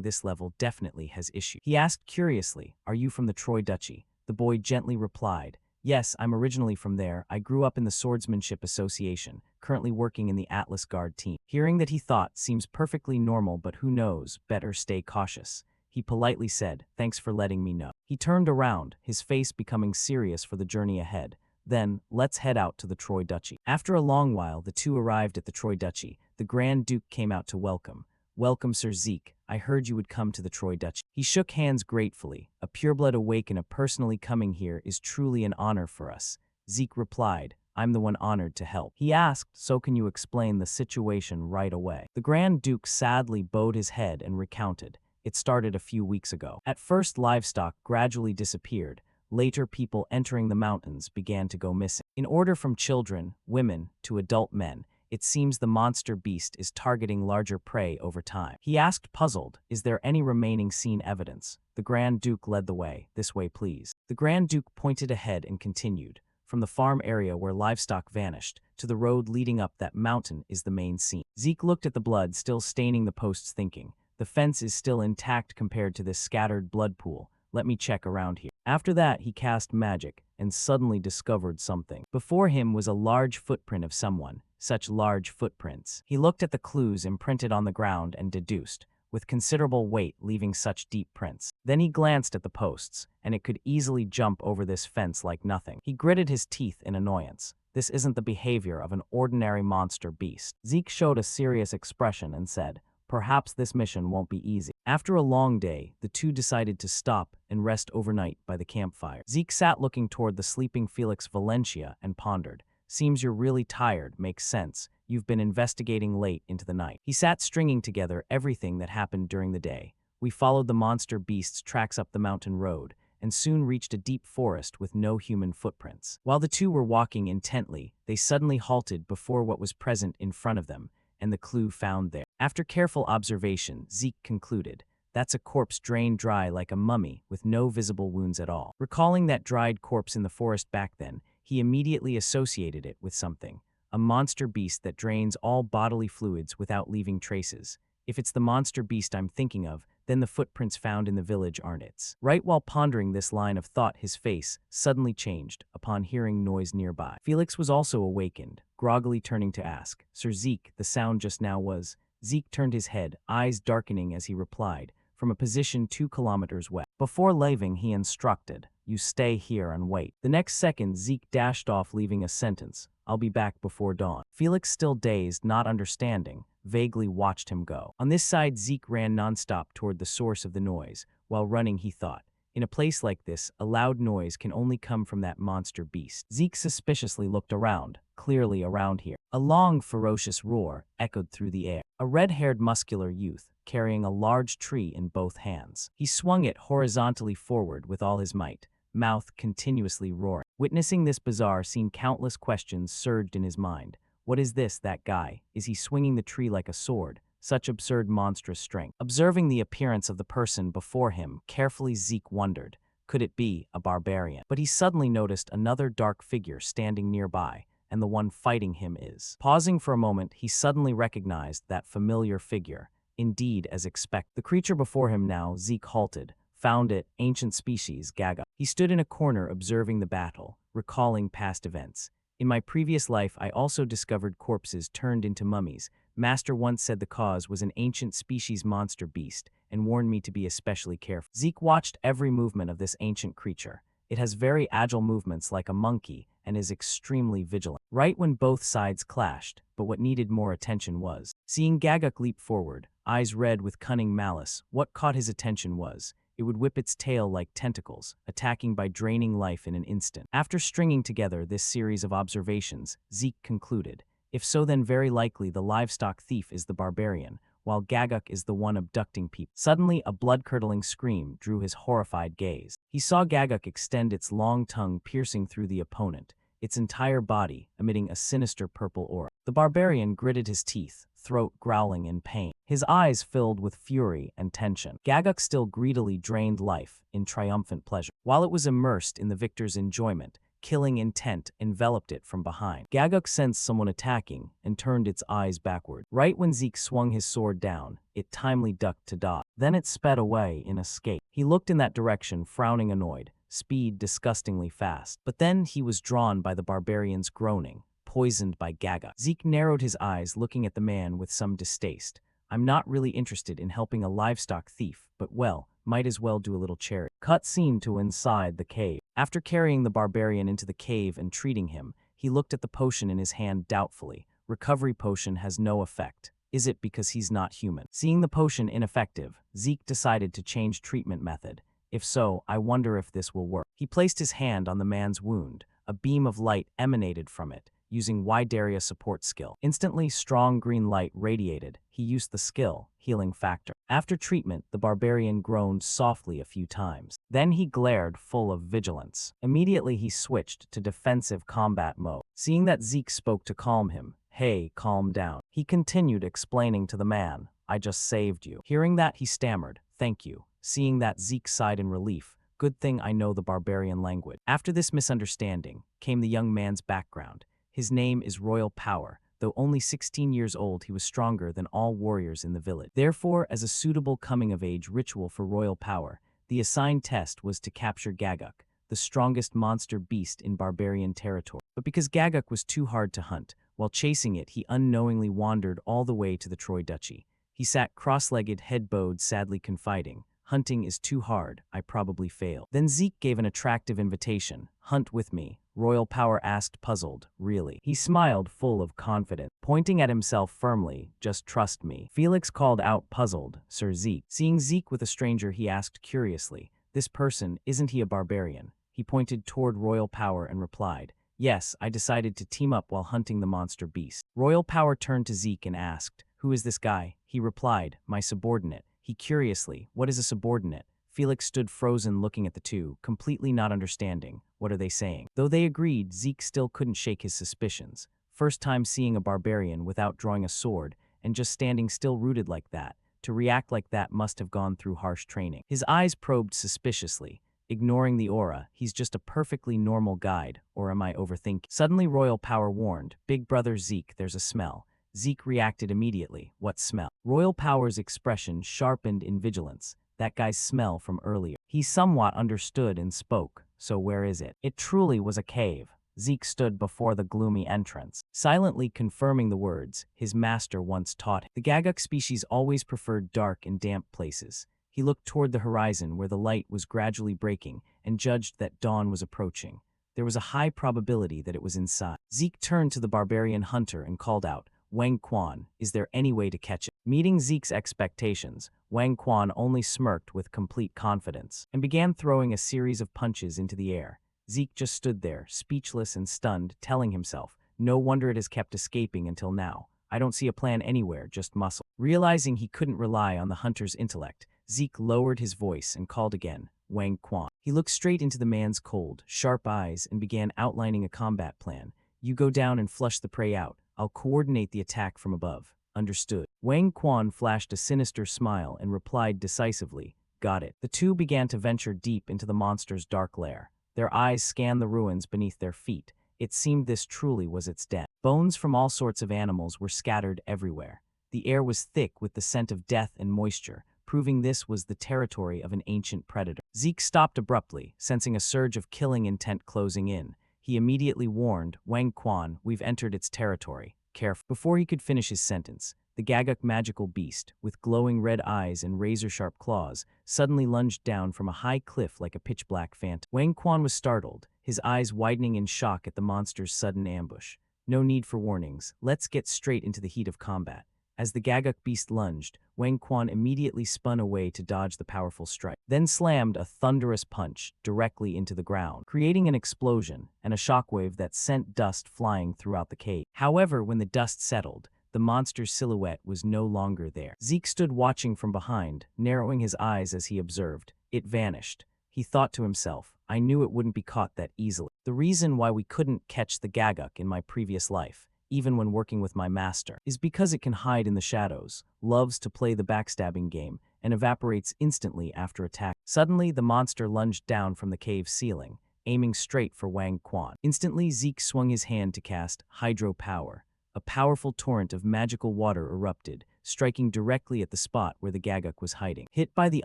this level definitely has issues. He asked curiously, are you from the Troy Duchy? The boy gently replied, yes, I'm originally from there. I grew up in the Swordsmanship Association, currently working in the Atlas Guard team. Hearing that, he thought, seems perfectly normal, but who knows, better stay cautious. He politely said, thanks for letting me know. He turned around, his face becoming serious for the journey ahead. Then, let's head out to the Troy Duchy. After a long while, the two arrived at the Troy Duchy. The Grand Duke came out to welcome. Welcome, Sir Zeke. I heard you would come to the Troy Duchy. He shook hands gratefully. A pureblood awakener personally coming here is truly an honor for us. Zeke replied, I'm the one honored to help. He asked, so can you explain the situation right away? The Grand Duke sadly bowed his head and recounted. It started a few weeks ago. At first, livestock gradually disappeared. Later, people entering the mountains began to go missing. In order from children, women, to adult men, It seems the monster beast is targeting larger prey over time. He asked, puzzled, is there any remaining scene evidence? The Grand Duke led the way. This way, please. The Grand Duke pointed ahead and continued. From the farm area where livestock vanished to the road leading up that mountain is the main scene. Zeke looked at the blood still staining the posts, thinking, the fence is still intact compared to this scattered blood pool. Let me check around here. After that, he cast magic and suddenly discovered something. Before him was a large footprint of someone. Such large footprints. He looked at the clues imprinted on the ground and deduced, with considerable weight leaving such deep prints. Then he glanced at the posts, and it could easily jump over this fence like nothing. He gritted his teeth in annoyance. This isn't the behavior of an ordinary monster beast. Zeke showed a serious expression and said, perhaps this mission won't be easy. After a long day, the two decided to stop and rest overnight by the campfire. Zeke sat looking toward the sleeping Felix Valencia and pondered. Seems you're really tired, makes sense. You've been investigating late into the night. He sat stringing together everything that happened during the day. We followed the monster beast's tracks up the mountain road, and soon reached a deep forest with no human footprints. While the two were walking intently, they suddenly halted before what was present in front of them, and the clue found there. After careful observation, Zeke concluded, that's a corpse drained dry like a mummy with no visible wounds at all. Recalling that dried corpse in the forest back then, he immediately associated it with something, a monster beast that drains all bodily fluids without leaving traces. If it's the monster beast I'm thinking of, then the footprints found in the village aren't its. Right while pondering this line of thought, his face suddenly changed upon hearing noise nearby. Felix was also awakened, groggily turning to ask, Sir Zeke, the sound just now was. Zeke turned his head, eyes darkening as he replied, from a position 2 kilometers west. Before leaving, he instructed, you stay here and wait. The next second, Zeke dashed off, leaving a sentence, I'll be back before dawn. Felix, still dazed, not understanding, vaguely watched him go. On this side, Zeke ran nonstop toward the source of the noise. While running, he thought, in a place like this, a loud noise can only come from that monster beast. Zeke suspiciously looked around, clearly around here. A long, ferocious roar echoed through the air. A red-haired muscular youth, carrying a large tree in both hands. He swung it horizontally forward with all his might, mouth continuously roaring. Witnessing this bizarre scene, countless questions surged in his mind. What is this, that guy? Is he swinging the tree like a sword? Such absurd, monstrous strength. Observing the appearance of the person before him, carefully Zeke wondered, could it be a barbarian? But he suddenly noticed another dark figure standing nearby, and the one fighting him is. Pausing for a moment, he suddenly recognized that familiar figure. Indeed, as expected. The creature before him now, Zeke halted, found it, ancient species, Gaga. He stood in a corner observing the battle, recalling past events. In my previous life, I also discovered corpses turned into mummies. Master once said the cause was an ancient species monster beast, and warned me to be especially careful. Zeke watched every movement of this ancient creature. It has very agile movements like a monkey, and is extremely vigilant. Right when both sides clashed, but what needed more attention was seeing Gaguk leap forward, eyes red with cunning malice. What caught his attention was it would whip its tail like tentacles, attacking by draining life in an instant. After stringing together this series of observations, Zeke concluded, if so, then very likely the livestock thief is the barbarian, while Gaguk is the one abducting people. Suddenly, a blood-curdling scream drew his horrified gaze. He saw Gaguk extend its long tongue, piercing through the opponent, its entire body emitting a sinister purple aura. The barbarian gritted his teeth, throat growling in pain. His eyes filled with fury and tension. Gaguk still greedily drained life in triumphant pleasure. While it was immersed in the victor's enjoyment, killing intent enveloped it from behind. Gaguk sensed someone attacking and turned its eyes backward. Right when Zeke swung his sword down, it timely ducked to dodge. Then it sped away in escape. He looked in that direction, frowning, annoyed, speed disgustingly fast. But then he was drawn by the barbarian's groaning, poisoned by Gaguk. Zeke narrowed his eyes, looking at the man with some distaste. I'm not really interested in helping a livestock thief, but well, might as well do a little charity. Cut scene to inside the cave. After carrying the barbarian into the cave and treating him, he looked at the potion in his hand doubtfully. Recovery potion has no effect. Is it because he's not human? Seeing the potion ineffective, Zeke decided to change treatment method. If so, I wonder if this will work. He placed his hand on the man's wound. A beam of light emanated from it, using wide area support skill. Instantly, strong green light radiated. He used the skill, healing factor. After treatment, the barbarian groaned softly a few times. Then he glared, full of vigilance. Immediately, he switched to defensive combat mode. Seeing that Zeke spoke to calm him, Hey, calm down. He continued explaining to the man, I just saved you. Hearing that, he stammered, thank you. Seeing that, Zeke sighed in relief. Good thing I know the barbarian language. After this misunderstanding came the young man's background. His name is Royal Power. Though only 16 years old, he was stronger than all warriors in the village. Therefore, as a suitable coming-of-age ritual for Royal Power, the assigned test was to capture Gaguk, the strongest monster beast in barbarian territory. But because Gaguk was too hard to hunt, while chasing it, he unknowingly wandered all the way to the Troy Duchy. He sat cross-legged, head bowed, sadly confiding, hunting is too hard, I probably fail. Then Zeke gave an attractive invitation, hunt with me. Royal Power asked, puzzled, really? He smiled, full of confidence, pointing at himself firmly, just trust me. Felix called out, puzzled, Sir Zeke. Seeing Zeke with a stranger, he asked curiously, this person, isn't he a barbarian? He pointed toward Royal Power and replied, yes, I decided to team up while hunting the monster beast. Royal Power turned to Zeke and asked, who is this guy? He replied, my subordinate. He curiously, what is a subordinate? Felix stood frozen looking at the two, completely not understanding. What are they saying? Though they agreed, Zeke still couldn't shake his suspicions. First time seeing a barbarian without drawing a sword, and just standing still rooted like that. To react like that must have gone through harsh training. His eyes probed suspiciously. Ignoring the aura, he's just a perfectly normal guide, or am I overthinking? Suddenly Royal Power warned, big brother Zeke, there's a smell. Zeke reacted immediately, what smell? Royal Power's expression sharpened in vigilance. That guy's smell from earlier. He somewhat understood and spoke, so where is it? It truly was a cave. Zeke stood before the gloomy entrance, silently confirming the words his master once taught him. The Gaguk species always preferred dark and damp places. He looked toward the horizon where the light was gradually breaking and judged that dawn was approaching. There was a high probability that it was inside. Zeke turned to the barbarian hunter and called out, Wang Quan, is there any way to catch it? Meeting Zeke's expectations, Wang Quan only smirked with complete confidence and began throwing a series of punches into the air. Zeke just stood there, speechless and stunned, telling himself, no wonder it has kept escaping until now. I don't see a plan anywhere, just muscle. Realizing he couldn't rely on the hunter's intellect, Zeke lowered his voice and called again, Wang Quan. He looked straight into the man's cold, sharp eyes and began outlining a combat plan. You go down and flush the prey out. I'll coordinate the attack from above. Understood. Wang Quan flashed a sinister smile and replied decisively, got it. The two began to venture deep into the monster's dark lair. Their eyes scanned the ruins beneath their feet. It seemed this truly was its den. Bones from all sorts of animals were scattered everywhere. The air was thick with the scent of death and moisture, proving this was the territory of an ancient predator. Zeke stopped abruptly, sensing a surge of killing intent closing in. He immediately warned, Wang Quan, we've entered its territory. Careful. Before he could finish his sentence, the Gaguk magical beast, with glowing red eyes and razor-sharp claws, suddenly lunged down from a high cliff like a pitch-black phantom. Wang Quan was startled, his eyes widening in shock at the monster's sudden ambush. No need for warnings, let's get straight into the heat of combat. As the Gaguk beast lunged, Wang Quan immediately spun away to dodge the powerful strike, then slammed a thunderous punch directly into the ground, creating an explosion and a shockwave that sent dust flying throughout the cave. However, when the dust settled, the monster's silhouette was no longer there. Zeke stood watching from behind, narrowing his eyes as he observed. It vanished. He thought to himself, I knew it wouldn't be caught that easily. The reason why we couldn't catch the Gaguk in my previous life, even when working with my master, is because it can hide in the shadows, loves to play the backstabbing game, and evaporates instantly after attack. Suddenly, the monster lunged down from the cave ceiling, aiming straight for Wang Quan. Instantly, Zeke swung his hand to cast Hydro Power. A powerful torrent of magical water erupted, striking directly at the spot where the Gaguk was hiding. Hit by the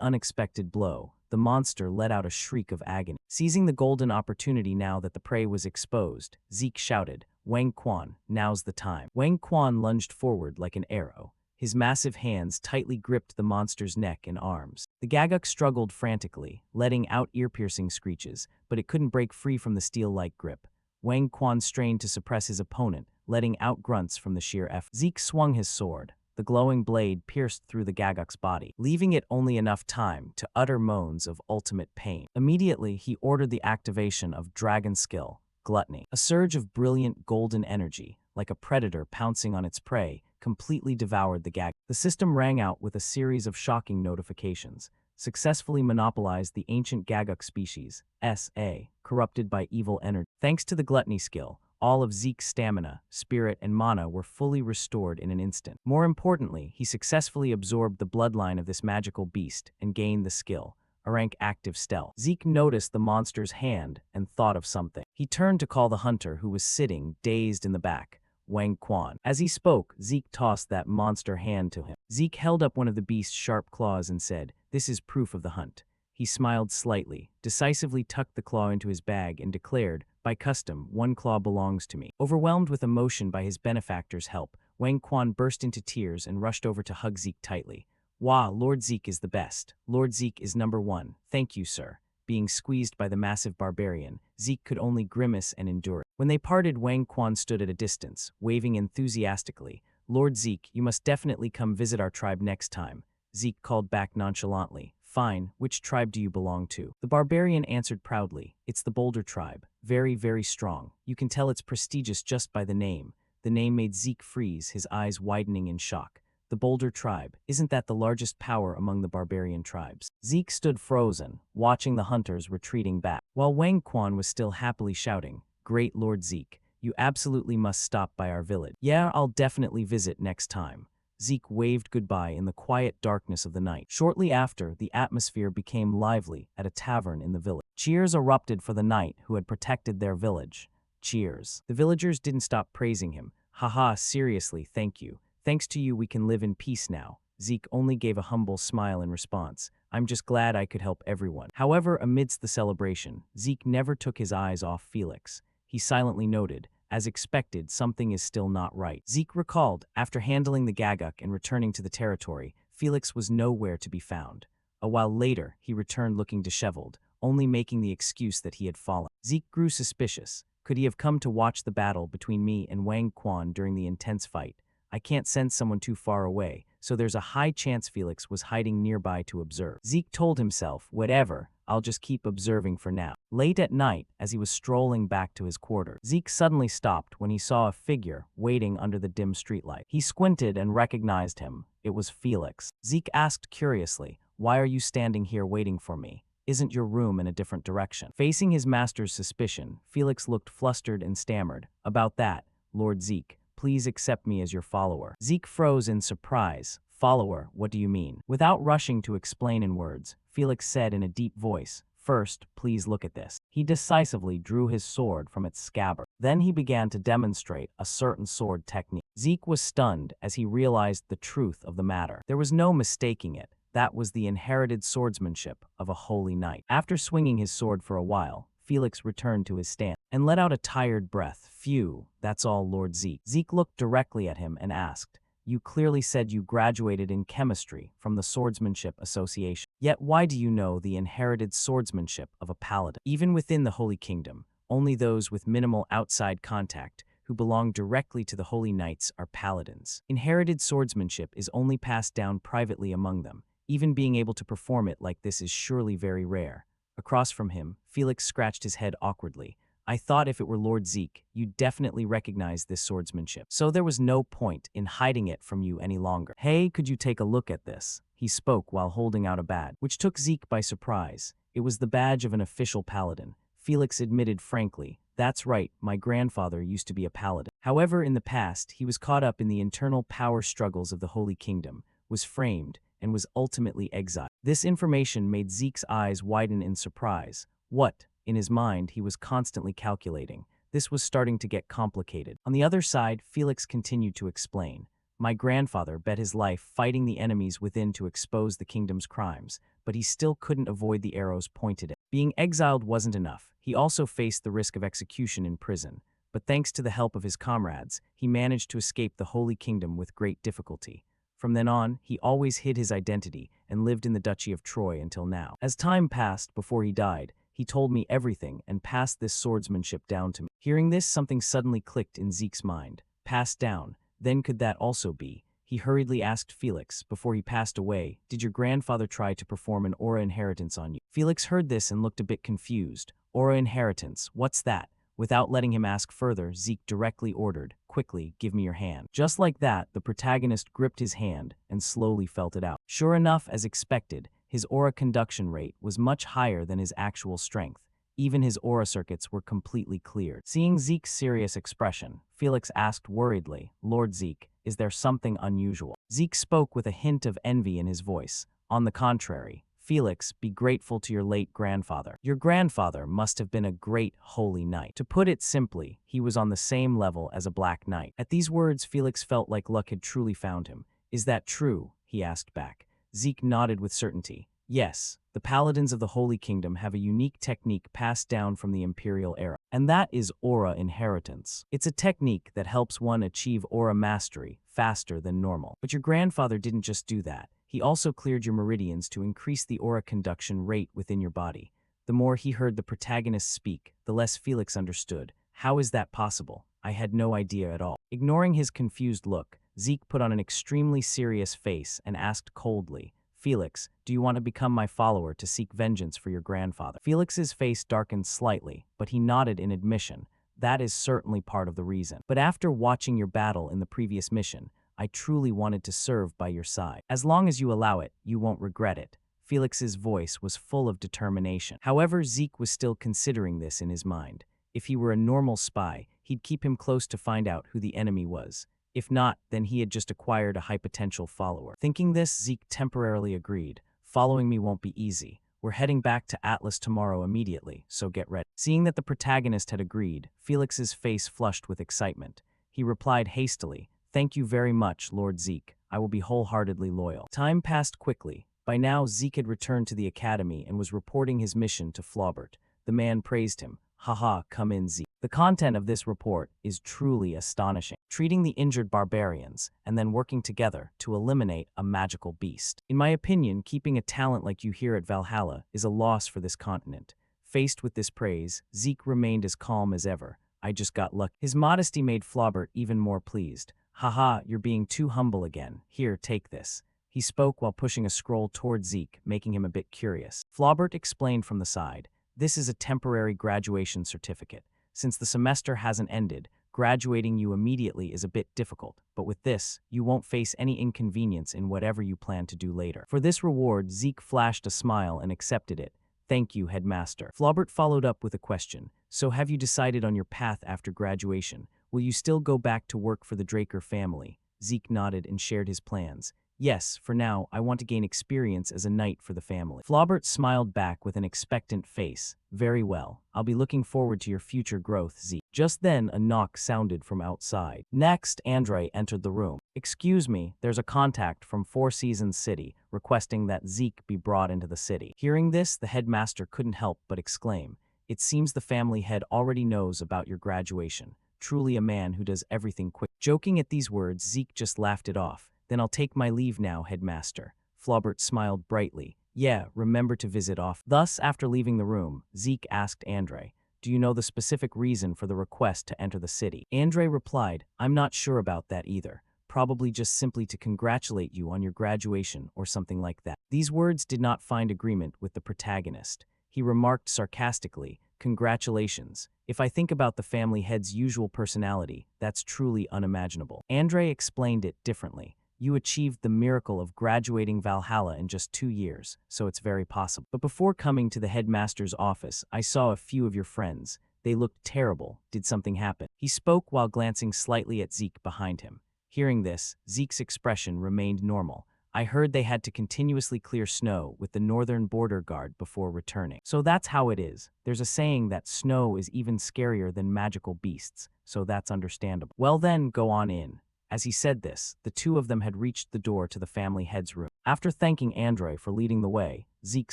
unexpected blow, the monster let out a shriek of agony. Seizing the golden opportunity now that the prey was exposed, Zeke shouted, Wang Quan, now's the time. Wang Quan lunged forward like an arrow. His massive hands tightly gripped the monster's neck and arms. The Gaguk struggled frantically, letting out ear-piercing screeches, but it couldn't break free from the steel-like grip. Wang Quan strained to suppress his opponent, letting out grunts from the sheer effort. Zeke swung his sword. The glowing blade pierced through the Gaguk's body, leaving it only enough time to utter moans of ultimate pain. Immediately, he ordered the activation of Dragon Skill, Gluttony. A surge of brilliant golden energy, like a predator pouncing on its prey, completely devoured the Gaguk. The system rang out with a series of shocking notifications. Successfully monopolized the ancient Gaguk species, S.A., corrupted by evil energy. Thanks to the Gluttony skill, All of Zeke's stamina, spirit, and mana were fully restored in an instant. More importantly, he successfully absorbed the bloodline of this magical beast and gained the skill, a rank active stealth. Zeke noticed the monster's hand and thought of something. He turned to call the hunter who was sitting, dazed in the back, Wang Quan. As he spoke, Zeke tossed that monster hand to him. Zeke held up one of the beast's sharp claws and said, "This is proof of the hunt." He smiled slightly, decisively tucked the claw into his bag, and declared, "By custom, one claw belongs to me." Overwhelmed with emotion by his benefactor's help, Wang Quan burst into tears and rushed over to hug Zeke tightly. "Wah, Lord Zeke is the best. Lord Zeke is #1. Thank you, sir." Being squeezed by the massive barbarian, Zeke could only grimace and endure it. When they parted, Wang Quan stood at a distance, waving enthusiastically. "Lord Zeke, you must definitely come visit our tribe next time." Zeke called back nonchalantly, "Fine, which tribe do you belong to?" The barbarian answered proudly, "It's the Boulder tribe. Very, very strong. You can tell it's prestigious just by the name." The name made Zeke freeze, his eyes widening in shock. The Boulder tribe, isn't that the largest power among the barbarian tribes? Zeke stood frozen, watching the hunters retreating back, while Wang Quan was still happily shouting, "Great Lord Zeke, you absolutely must stop by our village." "Yeah, I'll definitely visit next time." Zeke waved goodbye in the quiet darkness of the night. Shortly after, the atmosphere became lively at a tavern in the village. Cheers erupted for the knight who had protected their village. Cheers. The villagers didn't stop praising him. "Haha, seriously, thank you. Thanks to you we can live in peace now." Zeke only gave a humble smile in response. "I'm just glad I could help everyone." However, amidst the celebration, Zeke never took his eyes off Felix. He silently noted, as expected, something is still not right. Zeke recalled, after handling the Gaguk and returning to the territory, Felix was nowhere to be found. A while later, he returned looking disheveled, only making the excuse that he had fallen. Zeke grew suspicious. Could he have come to watch the battle between me and Wang Quan during the intense fight? I can't sense someone too far away, so there's a high chance Felix was hiding nearby to observe. Zeke told himself, "Whatever, I'll just keep observing for now." Late at night, as he was strolling back to his quarters, Zeke suddenly stopped when he saw a figure waiting under the dim streetlight. He squinted and recognized him. It was Felix. Zeke asked curiously, "Why are you standing here waiting for me? Isn't your room in a different direction?" Facing his master's suspicion, Felix looked flustered and stammered, "About that, Lord Zeke, please accept me as your follower." Zeke froze in surprise. "Follower, what do you mean?" Without rushing to explain in words, Felix said in a deep voice, "First, please look at this." He decisively drew his sword from its scabbard. Then he began to demonstrate a certain sword technique. Zeke was stunned as he realized the truth of the matter. There was no mistaking it. That was the inherited swordsmanship of a holy knight. After swinging his sword for a while, Felix returned to his stand and let out a tired breath. "Phew, that's all, Lord Zeke." Zeke looked directly at him and asked, "You clearly said you graduated in chemistry from the Swordsmanship Association. Yet why do you know the inherited swordsmanship of a paladin? Even within the Holy Kingdom, only those with minimal outside contact who belong directly to the Holy Knights are paladins. Inherited swordsmanship is only passed down privately among them. Even being able to perform it like this is surely very rare." Across from him, Felix scratched his head awkwardly. "I thought if it were Lord Zeke, you'd definitely recognize this swordsmanship. So there was no point in hiding it from you any longer. Hey, could you take a look at this?" He spoke while holding out a badge, which took Zeke by surprise. It was the badge of an official paladin. Felix admitted frankly, "That's right, my grandfather used to be a paladin. However, in the past, he was caught up in the internal power struggles of the Holy Kingdom, was framed, and was ultimately exiled." This information made Zeke's eyes widen in surprise. What? In his mind, he was constantly calculating. This was starting to get complicated. On the other side, Felix continued to explain. "My grandfather bet his life fighting the enemies within to expose the kingdom's crimes, but he still couldn't avoid the arrows pointed at him. Being exiled wasn't enough. He also faced the risk of execution in prison. But thanks to the help of his comrades, he managed to escape the Holy Kingdom with great difficulty. From then on, he always hid his identity and lived in the Duchy of Troy until now. As time passed before he died, he told me everything and passed this swordsmanship down to me." Hearing this, something suddenly clicked in Zeke's mind. Passed down, then could that also be? He hurriedly asked Felix, before he passed away, "Did your grandfather try to perform an aura inheritance on you?" Felix heard this and looked a bit confused. "Aura inheritance, what's that?" Without letting him ask further, Zeke directly ordered, "Quickly, give me your hand." Just like that, the protagonist gripped his hand and slowly felt it out. Sure enough, as expected, his aura conduction rate was much higher than his actual strength. Even his aura circuits were completely cleared. Seeing Zeke's serious expression, Felix asked worriedly, "Lord Zeke, is there something unusual?" Zeke spoke with a hint of envy in his voice. "On the contrary, Felix, be grateful to your late grandfather. Your grandfather must have been a great holy knight. To put it simply, he was on the same level as a black knight." At these words, Felix felt like luck had truly found him. "Is that true?" he asked back. Zeke nodded with certainty. "Yes, the paladins of the Holy Kingdom have a unique technique passed down from the Imperial era, and that is aura inheritance. It's a technique that helps one achieve aura mastery faster than normal. But your grandfather didn't just do that. He also cleared your meridians to increase the aura conduction rate within your body." The more he heard the protagonist speak, the less Felix understood. How is that possible? I had no idea at all. Ignoring his confused look, Zeke put on an extremely serious face and asked coldly, "Felix, do you want to become my follower to seek vengeance for your grandfather?" Felix's face darkened slightly, but he nodded in admission. "That is certainly part of the reason. But after watching your battle in the previous mission, I truly wanted to serve by your side. As long as you allow it, you won't regret it." Felix's voice was full of determination. However, Zeke was still considering this in his mind. If he were a normal spy, he'd keep him close to find out who the enemy was. If not, then he had just acquired a high potential follower. Thinking this, Zeke temporarily agreed. "Following me won't be easy. We're heading back to Atlas tomorrow immediately, so get ready." Seeing that the protagonist had agreed, Felix's face flushed with excitement. He replied hastily, "Thank you very much, Lord Zeke. I will be wholeheartedly loyal." Time passed quickly. By now, Zeke had returned to the academy and was reporting his mission to Flaubert. The man praised him. "Haha, come in, Zeke." The content of this report is truly astonishing. Treating the injured barbarians, and then working together to eliminate a magical beast. In my opinion, keeping a talent like you here at Valhalla is a loss for this continent. Faced with this praise, Zeke remained as calm as ever. "I just got lucky." His modesty made Flaubert even more pleased. "Haha, you're being too humble again. Here, take this." He spoke while pushing a scroll toward Zeke, making him a bit curious. Flaubert explained from the side, "This is a temporary graduation certificate. Since the semester hasn't ended, graduating you immediately is a bit difficult, but with this, you won't face any inconvenience in whatever you plan to do later." For this reward, Zeke flashed a smile and accepted it. "Thank you, headmaster." Flaubert followed up with a question. "So have you decided on your path after graduation? Will you still go back to work for the Draker family?" Zeke nodded and shared his plans. "Yes, for now, I want to gain experience as a knight for the family." Flaubert smiled back with an expectant face. "Very well. I'll be looking forward to your future growth, Zeke." Just then, a knock sounded from outside. Next, Andre entered the room. "Excuse me, there's a contact from Four Seasons City requesting that Zeke be brought into the city." Hearing this, the headmaster couldn't help but exclaim, "It seems the family head already knows about your graduation. Truly a man who does everything quick." Joking at these words, Zeke just laughed it off. "Then I'll take my leave now, headmaster." Flaubert smiled brightly. "Yeah, remember to visit off." Thus, after leaving the room, Zeke asked Andre, "Do you know the specific reason for the request to enter the city?" Andre replied, "I'm not sure about that either. Probably just simply to congratulate you on your graduation or something like that." These words did not find agreement with the protagonist. He remarked sarcastically, "Congratulations. If I think about the family head's usual personality, that's truly unimaginable." Andre explained it differently. "You achieved the miracle of graduating Valhalla in just 2 years, so it's very possible. But before coming to the headmaster's office, I saw a few of your friends. They looked terrible. Did something happen?" He spoke while glancing slightly at Zeke behind him. Hearing this, Zeke's expression remained normal. "I heard they had to continuously clear snow with the northern border guard before returning. So that's how it is. There's a saying that snow is even scarier than magical beasts, so that's understandable." "Well then, go on in." As he said this, the two of them had reached the door to the family head's room. After thanking Andre for leading the way, Zeke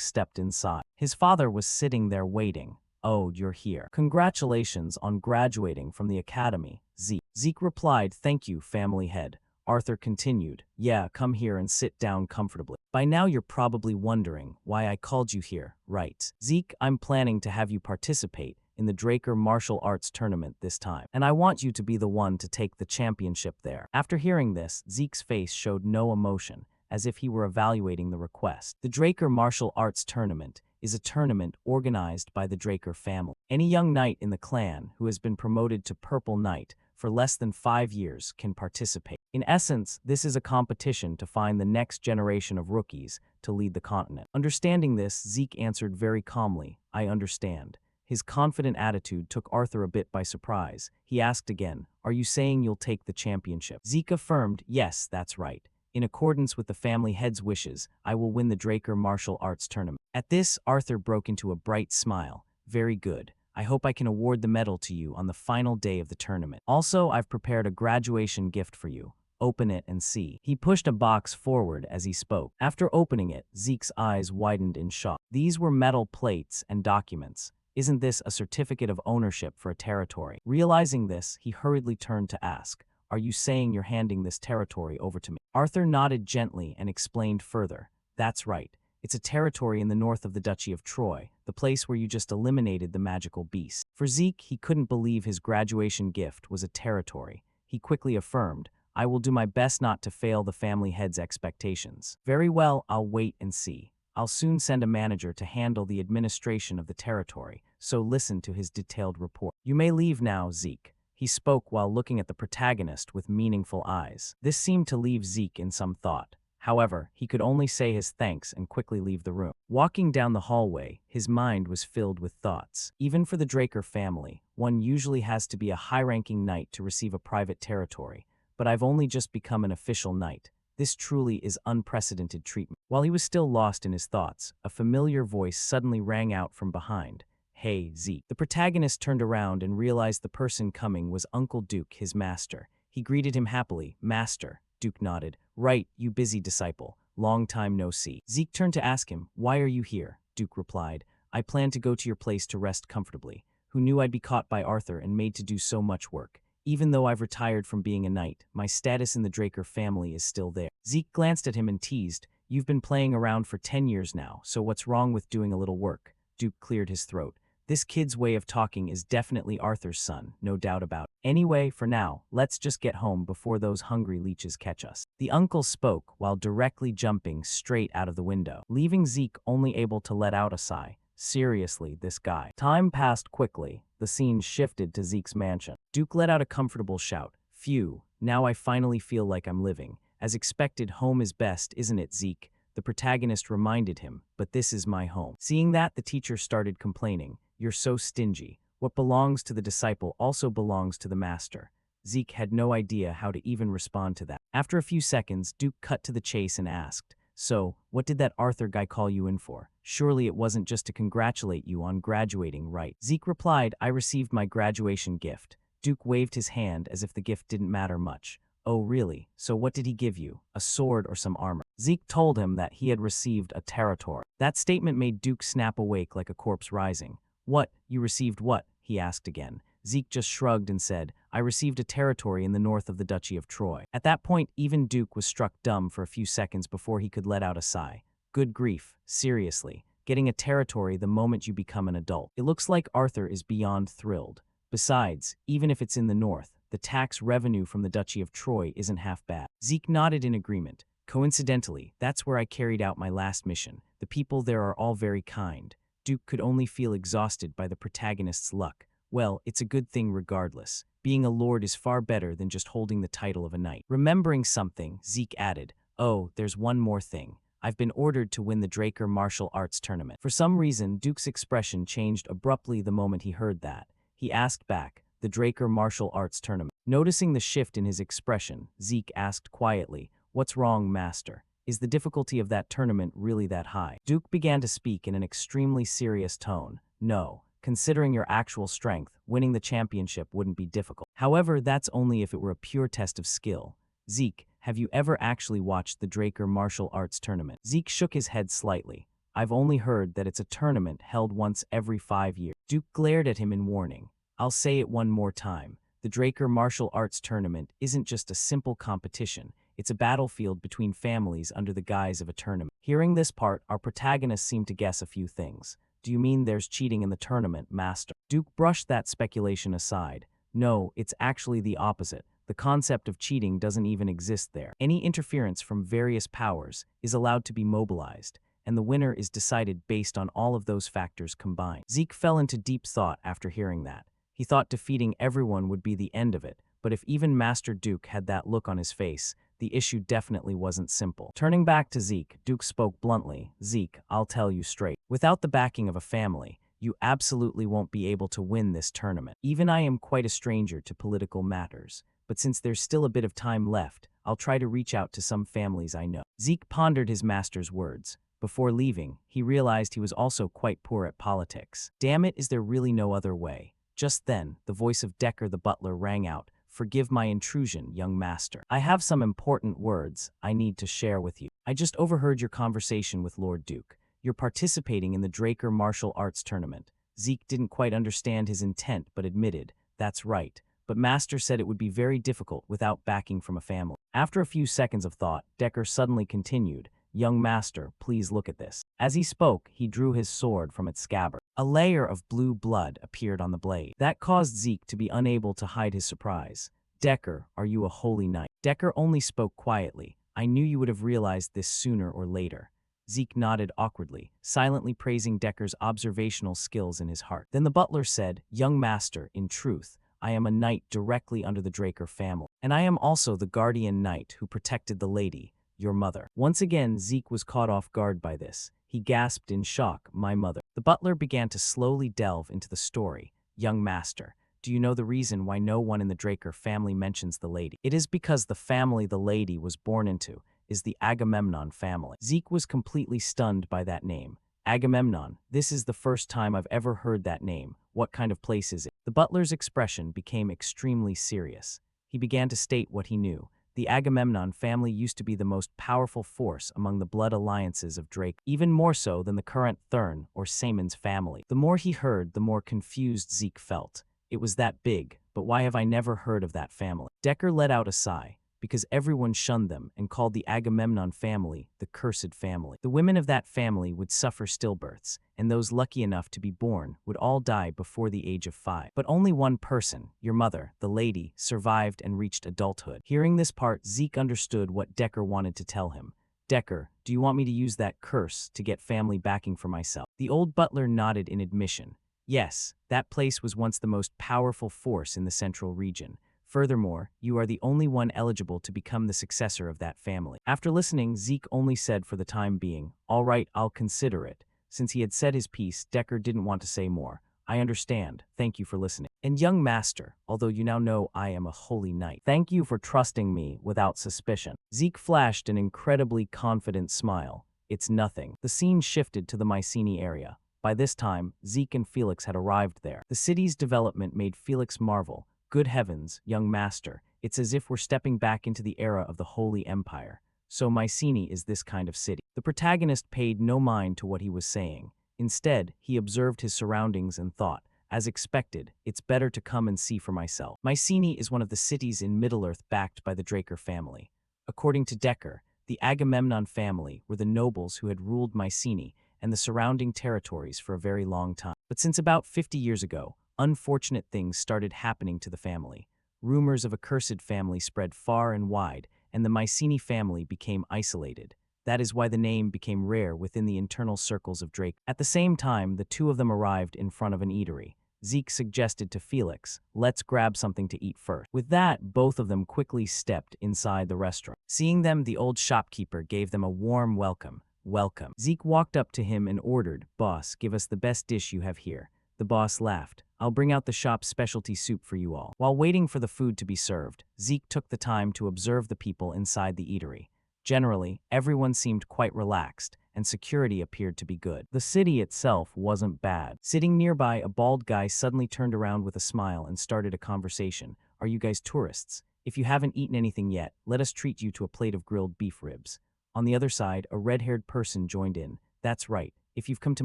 stepped inside. His father was sitting there waiting. "Oh, you're here. Congratulations on graduating from the academy, Zeke." Zeke replied, "Thank you, family head." Arthur continued, "Yeah, come here and sit down comfortably. By now you're probably wondering why I called you here, right? Zeke, I'm planning to have you participate in the Draker Martial Arts Tournament this time, and I want you to be the one to take the championship there." After hearing this, Zeke's face showed no emotion, as if he were evaluating the request. The Draker Martial Arts Tournament is a tournament organized by the Draker family. Any young knight in the clan who has been promoted to Purple Knight for less than 5 years can participate. In essence, this is a competition to find the next generation of rookies to lead the continent. Understanding this, Zeke answered very calmly, "I understand." His confident attitude took Arthur a bit by surprise. He asked again, "Are you saying you'll take the championship?" Zeke affirmed, "Yes, that's right. In accordance with the family head's wishes, I will win the Draker martial arts tournament." At this, Arthur broke into a bright smile. "Very good. I hope I can award the medal to you on the final day of the tournament. Also, I've prepared a graduation gift for you. Open it and see." He pushed a box forward as he spoke. After opening it, Zeke's eyes widened in shock. These were metal plates and documents. Isn't this a certificate of ownership for a territory? Realizing this, he hurriedly turned to ask, "Are you saying you're handing this territory over to me?" Arthur nodded gently and explained further. "That's right. It's a territory in the north of the Duchy of Troy, the place where you just eliminated the magical beast." For Zeke, he couldn't believe his graduation gift was a territory. He quickly affirmed, "I will do my best not to fail the family head's expectations." "Very well, I'll wait and see. I'll soon send a manager to handle the administration of the territory, so listen to his detailed report. You may leave now, Zeke." He spoke while looking at the protagonist with meaningful eyes. This seemed to leave Zeke in some thought. However, he could only say his thanks and quickly leave the room. Walking down the hallway, his mind was filled with thoughts. Even for the Draker family, one usually has to be a high-ranking knight to receive a private territory. But I've only just become an official knight. This truly is unprecedented treatment. While he was still lost in his thoughts, a familiar voice suddenly rang out from behind. "Hey, Zeke." The protagonist turned around and realized the person coming was Uncle Duke, his master. He greeted him happily. "Master." Duke nodded. "Right, you busy disciple. Long time no see." Zeke turned to ask him, "Why are you here?" Duke replied, "I plan to go to your place to rest comfortably. Who knew I'd be caught by Arthur and made to do so much work? Even though I've retired from being a knight, my status in the Draker family is still there." Zeke glanced at him and teased, "You've been playing around for 10 years now, so what's wrong with doing a little work?" Duke cleared his throat. "This kid's way of talking is definitely Arthur's son, no doubt about it. Anyway, for now, let's just get home before those hungry leeches catch us." The uncle spoke while directly jumping straight out of the window, leaving Zeke only able to let out a sigh. Seriously, this guy. Time passed quickly. The scene shifted to Zeke's mansion. Duke let out a comfortable shout. "Phew, now I finally feel like I'm living. As expected, home is best, isn't it, Zeke?" The protagonist reminded him, "But this is my home." Seeing that, the teacher started complaining. "You're so stingy. What belongs to the disciple also belongs to the master." Zeke had no idea how to even respond to that. After a few seconds, Duke cut to the chase and asked, "So, what did that Arthur guy call you in for? Surely it wasn't just to congratulate you on graduating, right?" Zeke replied, "I received my graduation gift." Duke waved his hand as if the gift didn't matter much. "Oh really? So what did he give you? A sword or some armor?" Zeke told him that he had received a territory. That statement made Duke snap awake like a corpse rising. "What? You received what?" he asked again. Zeke just shrugged and said, "I received a territory in the north of the Duchy of Troy." At that point, even Duke was struck dumb for a few seconds before he could let out a sigh. Good grief, seriously. Getting a territory the moment you become an adult. It looks like Arthur is beyond thrilled. Besides, even if it's in the north, the tax revenue from the Duchy of Troy isn't half bad. Zeke nodded in agreement. "Coincidentally, that's where I carried out my last mission. The people there are all very kind." Duke could only feel exhausted by the protagonist's luck. Well, it's a good thing regardless. Being a lord is far better than just holding the title of a knight. Remembering something, Zeke added, "Oh, there's one more thing. I've been ordered to win the Draker martial arts tournament." For some reason, Duke's expression changed abruptly the moment he heard that. He asked back, "The Draker martial arts tournament?" Noticing the shift in his expression, Zeke asked quietly, "What's wrong, master? Is the difficulty of that tournament really that high?" Duke began to speak in an extremely serious tone. "No. Considering your actual strength, winning the championship wouldn't be difficult. However, that's only if it were a pure test of skill. Zeke, have you ever actually watched the Draker martial arts tournament?" Zeke shook his head slightly. "I've only heard that it's a tournament held once every 5 years." Duke glared at him in warning. "I'll say it one more time. The Draker martial arts tournament isn't just a simple competition. It's a battlefield between families under the guise of a tournament." Hearing this part, our protagonist seemed to guess a few things. "Do you mean there's cheating in the tournament, master?" Duke brushed that speculation aside. "No, it's actually the opposite. The concept of cheating doesn't even exist there. Any interference from various powers is allowed to be mobilized, and the winner is decided based on all of those factors combined." Zeke fell into deep thought after hearing that. He thought defeating everyone would be the end of it, but if even Master Duke had that look on his face, the issue definitely wasn't simple. Turning back to Zeke, Duke spoke bluntly, "Zeke, I'll tell you straight. Without the backing of a family, You absolutely won't be able to win this tournament. Even I am quite a stranger to political matters, but since there's still a bit of time left, I'll try to reach out to some families I know. Zeke pondered his master's words. Before leaving, he realized he was also quite poor at politics. Damn it, is there really no other way? Just then, the voice of Decker the butler rang out. Forgive my intrusion, young master. I have some important words I need to share with you. I just overheard your conversation with Lord Duke. You're participating in the Draker Martial Arts Tournament. Zeke didn't quite understand his intent but admitted, that's right. But Master said it would be very difficult without backing from a family. After a few seconds of thought, Decker suddenly continued, Young Master, please look at this. As he spoke, he drew his sword from its scabbard. A layer of blue blood appeared on the blade. That caused Zeke to be unable to hide his surprise. Decker, are you a holy knight? Decker only spoke quietly. I knew you would have realized this sooner or later. Zeke nodded awkwardly, silently praising Decker's observational skills in his heart. Then the butler said, Young Master, in truth, I am a knight directly under the Draker family, and I am also the guardian knight who protected the lady, your mother. Once again, Zeke was caught off guard by this. He gasped in shock, my mother. The butler began to slowly delve into the story. Young Master, do you know the reason why no one in the Draker family mentions the lady? It is because the family the lady was born into is the Agamemnon family. Zeke was completely stunned by that name. Agamemnon, this is the first time I've ever heard that name. What kind of place is it? The butler's expression became extremely serious. He began to state what he knew. The Agamemnon family used to be the most powerful force among the blood alliances of Drake, even more so than the current Thurn or Saemon's family. The more he heard, the more confused Zeke felt. It was that big, but why have I never heard of that family? Decker let out a sigh, because everyone shunned them and called the Agamemnon family the cursed family. The women of that family would suffer stillbirths, and those lucky enough to be born would all die before the age of 5. But only one person, your mother, the lady, survived and reached adulthood. Hearing this part, Zeke understood what Decker wanted to tell him. Decker, do you want me to use that curse to get family backing for myself? The old butler nodded in admission. Yes, that place was once the most powerful force in the central region. Furthermore, you are the only one eligible to become the successor of that family. After listening, Zeke only said for the time being, all right, I'll consider it. Since he had said his piece, Decker didn't want to say more. I understand. Thank you for listening. And young master, although you now know I am a holy knight, thank you for trusting me without suspicion. Zeke flashed an incredibly confident smile. It's nothing. The scene shifted to the Mycenae area. By this time, Zeke and Felix had arrived there. The city's development made Felix marvel. Good heavens, young master, it's as if we're stepping back into the era of the Holy Empire. So Mycenae is this kind of city. The protagonist paid no mind to what he was saying. Instead, he observed his surroundings and thought, as expected, it's better to come and see for myself. Mycenae is one of the cities in Middle-earth backed by the Draker family. According to Decker, the Agamemnon family were the nobles who had ruled Mycenae and the surrounding territories for a very long time. But since about 50 years ago, unfortunate things started happening to the family. Rumors of a cursed family spread far and wide, and the Mycenae family became isolated. That is why the name became rare within the internal circles of Drake. At the same time, the two of them arrived in front of an eatery. Zeke suggested to Felix, let's grab something to eat first. With that, both of them quickly stepped inside the restaurant. Seeing them, the old shopkeeper gave them a warm welcome. Welcome. Zeke walked up to him and ordered, Boss, give us the best dish you have here. The boss laughed. I'll bring out the shop's specialty soup for you all. While waiting for the food to be served, Zeke took the time to observe the people inside the eatery. Generally, everyone seemed quite relaxed, and security appeared to be good. The city itself wasn't bad. Sitting nearby, a bald guy suddenly turned around with a smile and started a conversation. Are you guys tourists? If you haven't eaten anything yet, let us treat you to a plate of grilled beef ribs. On the other side, a red-haired person joined in. That's right. If you've come to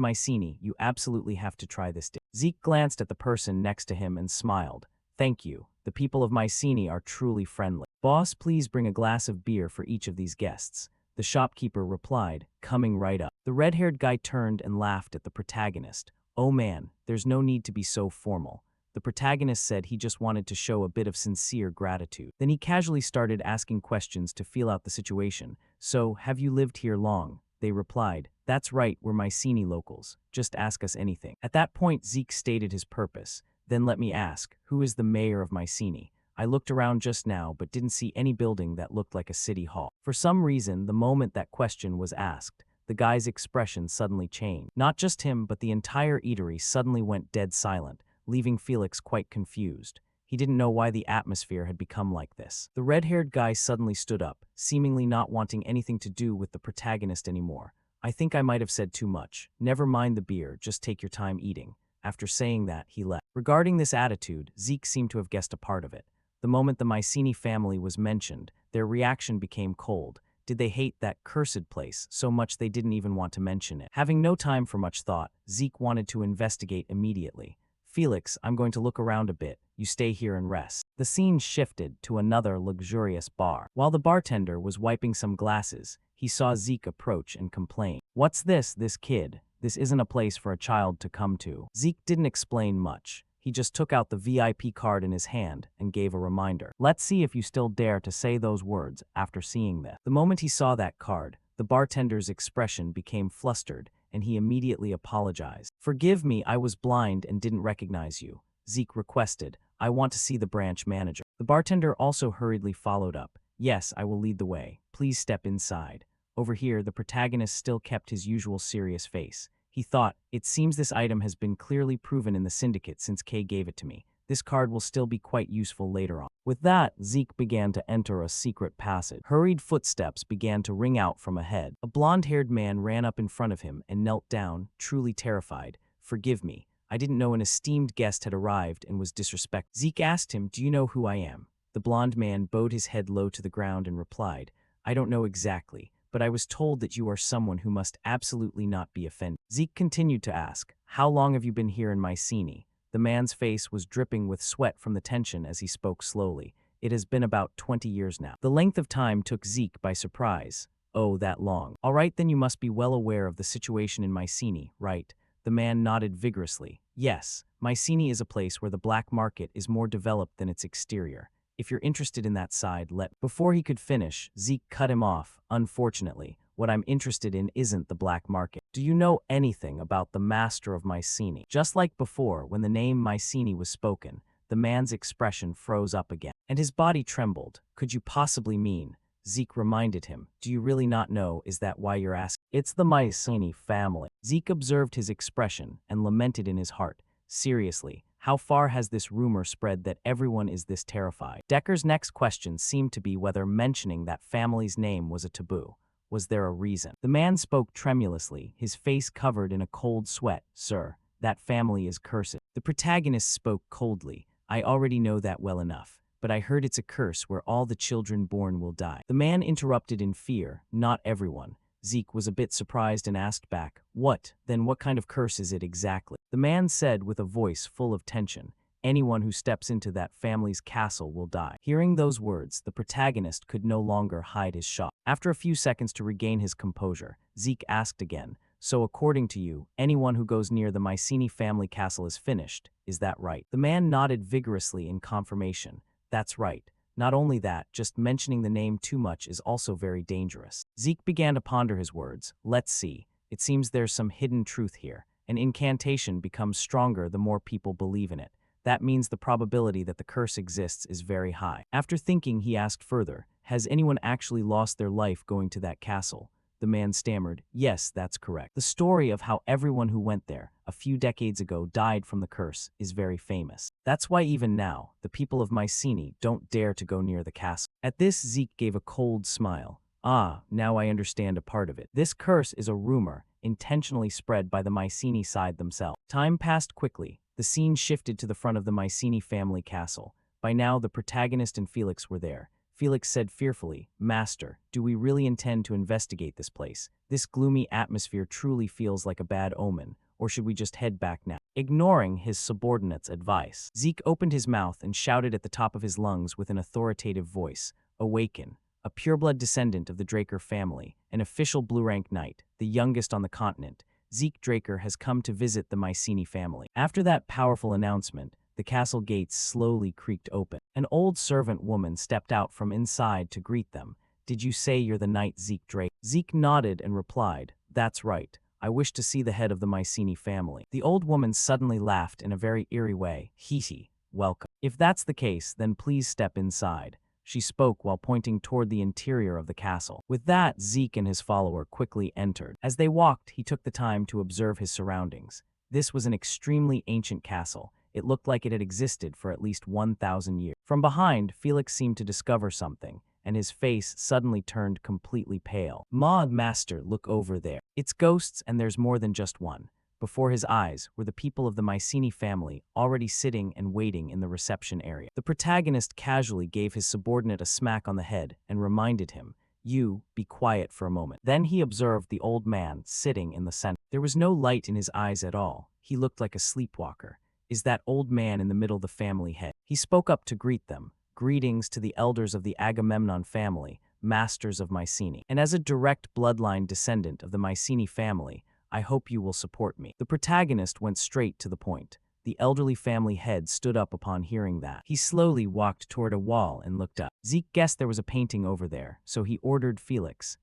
Mycenae, you absolutely have to try this dish. Zeke glanced at the person next to him and smiled. Thank you. The people of Mycenae are truly friendly. Boss, please bring a glass of beer for each of these guests. The shopkeeper replied, coming right up. The red-haired guy turned and laughed at the protagonist. Oh man, there's no need to be so formal. The protagonist said he just wanted to show a bit of sincere gratitude. Then he casually started asking questions to feel out the situation. So, have you lived here long? They replied, that's right, we're Mycenae locals. Just ask us anything. At that point, Zeke stated his purpose. Then let me ask, who is the mayor of Mycenae? I looked around just now but didn't see any building that looked like a city hall. For some reason, the moment that question was asked, The guy's expression suddenly changed. Not just him, but the entire eatery suddenly went dead silent, leaving Felix quite confused. He didn't know why the atmosphere had become like this. The red-haired guy suddenly stood up, seemingly not wanting anything to do with the protagonist anymore. I think I might have said too much. Never mind the beer, just take your time eating. After saying that, he left. Regarding this attitude, Zeke seemed to have guessed a part of it. The moment the Mycenae family was mentioned, their reaction became cold. Did they hate that cursed place so much they didn't even want to mention it? Having no time for much thought, Zeke wanted to investigate immediately. Felix, I'm going to look around a bit. You stay here and rest. The scene shifted to another luxurious bar. While the bartender was wiping some glasses, he saw Zeke approach and complain. What's this kid? This isn't a place for a child to come to. Zeke didn't explain much. He just took out the VIP card in his hand and gave a reminder. Let's see if you still dare to say those words after seeing this. The moment he saw that card, the bartender's expression became flustered, and he immediately apologized. Forgive me, I was blind and didn't recognize you. Zeke requested, I want to see the branch manager. The bartender also hurriedly followed up. Yes, I will lead the way. Please step inside. Over here, the protagonist still kept his usual serious face. He thought, it seems this item has been clearly proven in the Syndicate since Kay gave it to me. This card will still be quite useful later on. With that, Zeke began to enter a secret passage. Hurried footsteps began to ring out from ahead. A blonde-haired man ran up in front of him and knelt down, truly terrified. Forgive me. I didn't know an esteemed guest had arrived and was disrespectful. Zeke asked him, do you know who I am? The blonde man bowed his head low to the ground and replied, I don't know exactly, but I was told that you are someone who must absolutely not be offended. Zeke continued to ask, how long have you been here in Mycenae? The man's face was dripping with sweat from the tension as he spoke slowly. It has been about 20 years now. The length of time took Zeke by surprise. Oh, that long. All right, then you must be well aware of the situation in Mycenae, right? The man nodded vigorously. Yes, Mycenae is a place where the black market is more developed than its exterior. If you're interested in that side, Before he could finish, Zeke cut him off. Unfortunately, what I'm interested in isn't the black market. Do you know anything about the master of Mycenae? Just like before, when the name Mycenae was spoken, the man's expression froze up again, and his body trembled. Could you possibly mean? Zeke reminded him. Do you really not know? Is that why you're asking? It's the Mycenae family. Zeke observed his expression and lamented in his heart. Seriously, how far has this rumor spread that everyone is this terrified? Decker's next question seemed to be whether mentioning that family's name was a taboo. Was there a reason? The man spoke tremulously, his face covered in a cold sweat. Sir, that family is cursed. The protagonist spoke coldly. I already know that well enough, but I heard it's a curse where all the children born will die. The man interrupted in fear. Not everyone. Zeke was a bit surprised and asked back, what? Then what kind of curse is it exactly? The man said with a voice full of tension, anyone who steps into that family's castle will die. Hearing those words, the protagonist could no longer hide his shock. After a few seconds to regain his composure, Zeke asked again, so according to you, anyone who goes near the Mycenae family castle is finished, is that right? The man nodded vigorously in confirmation. That's right. Not only that, just mentioning the name too much is also very dangerous. Zeke began to ponder his words. Let's see. It seems there's some hidden truth here. An incantation becomes stronger the more people believe in it. That means the probability that the curse exists is very high. After thinking, he asked further, has anyone actually lost their life going to that castle? The man stammered, yes, that's correct. The story of how everyone who went there a few decades ago died from the curse is very famous. That's why even now, the people of Mycenae don't dare to go near the castle. At this, Zeke gave a cold smile. Ah, now I understand a part of it. This curse is a rumor, intentionally spread by the Mycenae side themselves. Time passed quickly. The scene shifted to the front of the Mycenae family castle. By now, the protagonist and Felix were there. Felix said fearfully, Master, do we really intend to investigate this place? This gloomy atmosphere truly feels like a bad omen, or should we just head back now? Ignoring his subordinate's advice, Zeke opened his mouth and shouted at the top of his lungs with an authoritative voice, Awaken, a pureblood descendant of the Draker family, an official blue-rank knight, the youngest on the continent. Zeke Draker has come to visit the Mycenae family. After that powerful announcement, the castle gates slowly creaked open. An old servant woman stepped out from inside to greet them. Did you say you're the knight Zeke Draker? Zeke nodded and replied, that's right. I wish to see the head of the Mycenae family. The old woman suddenly laughed in a very eerie way. Hee hee, welcome. If that's the case, then please step inside. she spoke while pointing toward the interior of the castle. With that, Zeke and his follower quickly entered. As they walked, he took the time to observe his surroundings. This was an extremely ancient castle. It looked like it had existed for at least 1,000 years. From behind, Felix seemed to discover something, and his face suddenly turned completely pale. Master, look over there. It's ghosts, and there's more than just one. Before his eyes were the people of the Mycenae family already sitting and waiting in the reception area. The protagonist casually gave his subordinate a smack on the head and reminded him, "You, be quiet for a moment." Then he observed the old man sitting in the center. There was no light in his eyes at all. He looked like a sleepwalker. Is that old man in the middle the family head? He spoke up to greet them. Greetings to the elders of the Agamemnon family, masters of Mycenae. And as a direct bloodline descendant of the Mycenae family, I hope you will support me. The protagonist went straight to the point. The elderly family head stood up upon hearing that. He slowly walked toward a wall and looked up. Zeke guessed there was a painting over there, so he ordered Felix,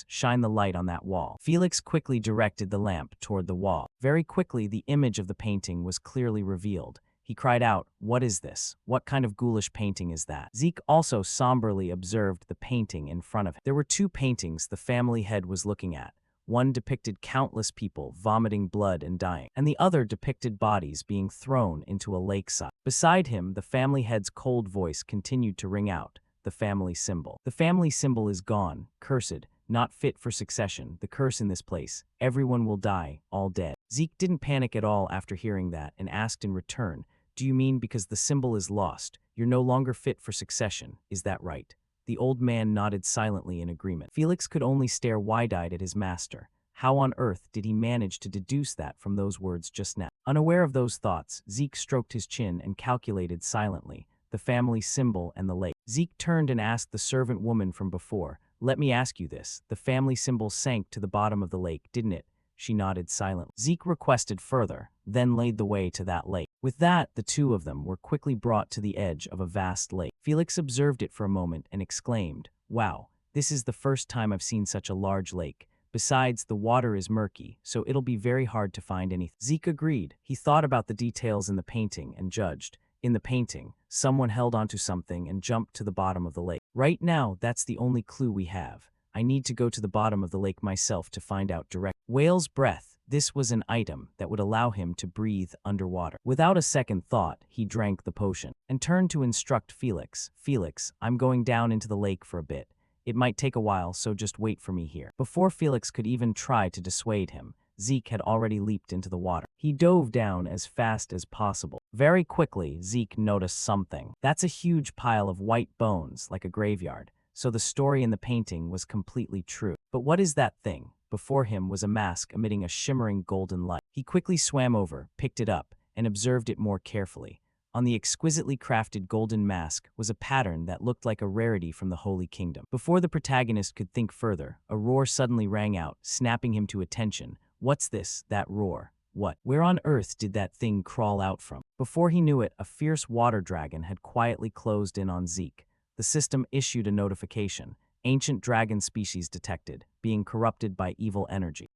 shine the light on that wall. Felix quickly directed the lamp toward the wall. Very quickly, the image of the painting was clearly revealed. He cried out, "What is this? What kind of ghoulish painting is that?" Zeke also somberly observed the painting in front of him. There were two paintings the family head was looking at. One depicted countless people vomiting blood and dying, and the other depicted bodies being thrown into a lakeside. Beside him, the family head's cold voice continued to ring out, the family symbol. The family symbol is gone, cursed, not fit for succession, the curse in this place. Everyone will die, all dead. Zeke didn't panic at all after hearing that and asked in return, "Do you mean because the symbol is lost, you're no longer fit for succession, is that right?" The old man nodded silently in agreement. Felix could only stare wide-eyed at his master. How on earth did he manage to deduce that from those words just now? Unaware of those thoughts, Zeke stroked his chin and calculated silently, the family symbol and the lake. Zeke turned and asked the servant woman from before, "Let me ask you this, the family symbol sank to the bottom of the lake, didn't it?" She nodded silently. Zeke requested further, then laid the way to that lake. With that, the two of them were quickly brought to the edge of a vast lake. Felix observed it for a moment and exclaimed, "Wow, this is the first time I've seen such a large lake. Besides, the water is murky, so it'll be very hard to find anything." Zeke agreed. He thought about the details in the painting and judged. In the painting, someone held onto something and jumped to the bottom of the lake. Right now, that's the only clue we have. I need to go to the bottom of the lake myself to find out direct. Whale's breath. This was an item that would allow him to breathe underwater. Without a second thought, he drank the potion and turned to instruct Felix. "Felix, I'm going down into the lake for a bit. It might take a while, so just wait for me here." Before Felix could even try to dissuade him, Zeke had already leaped into the water. He dove down as fast as possible. Very quickly, Zeke noticed something. That's a huge pile of white bones, like a graveyard. So the story in the painting was completely true. But what is that thing? Before him was a mask emitting a shimmering golden light. He quickly swam over, picked it up, and observed it more carefully. On the exquisitely crafted golden mask was a pattern that looked like a rarity from the Holy Kingdom. Before the protagonist could think further, a roar suddenly rang out, snapping him to attention. "What's this? That roar? What? Where on earth did that thing crawl out from?" Before he knew it, a fierce water dragon had quietly closed in on Zeke. The system issued a notification. Ancient dragon species detected, being corrupted by evil energy.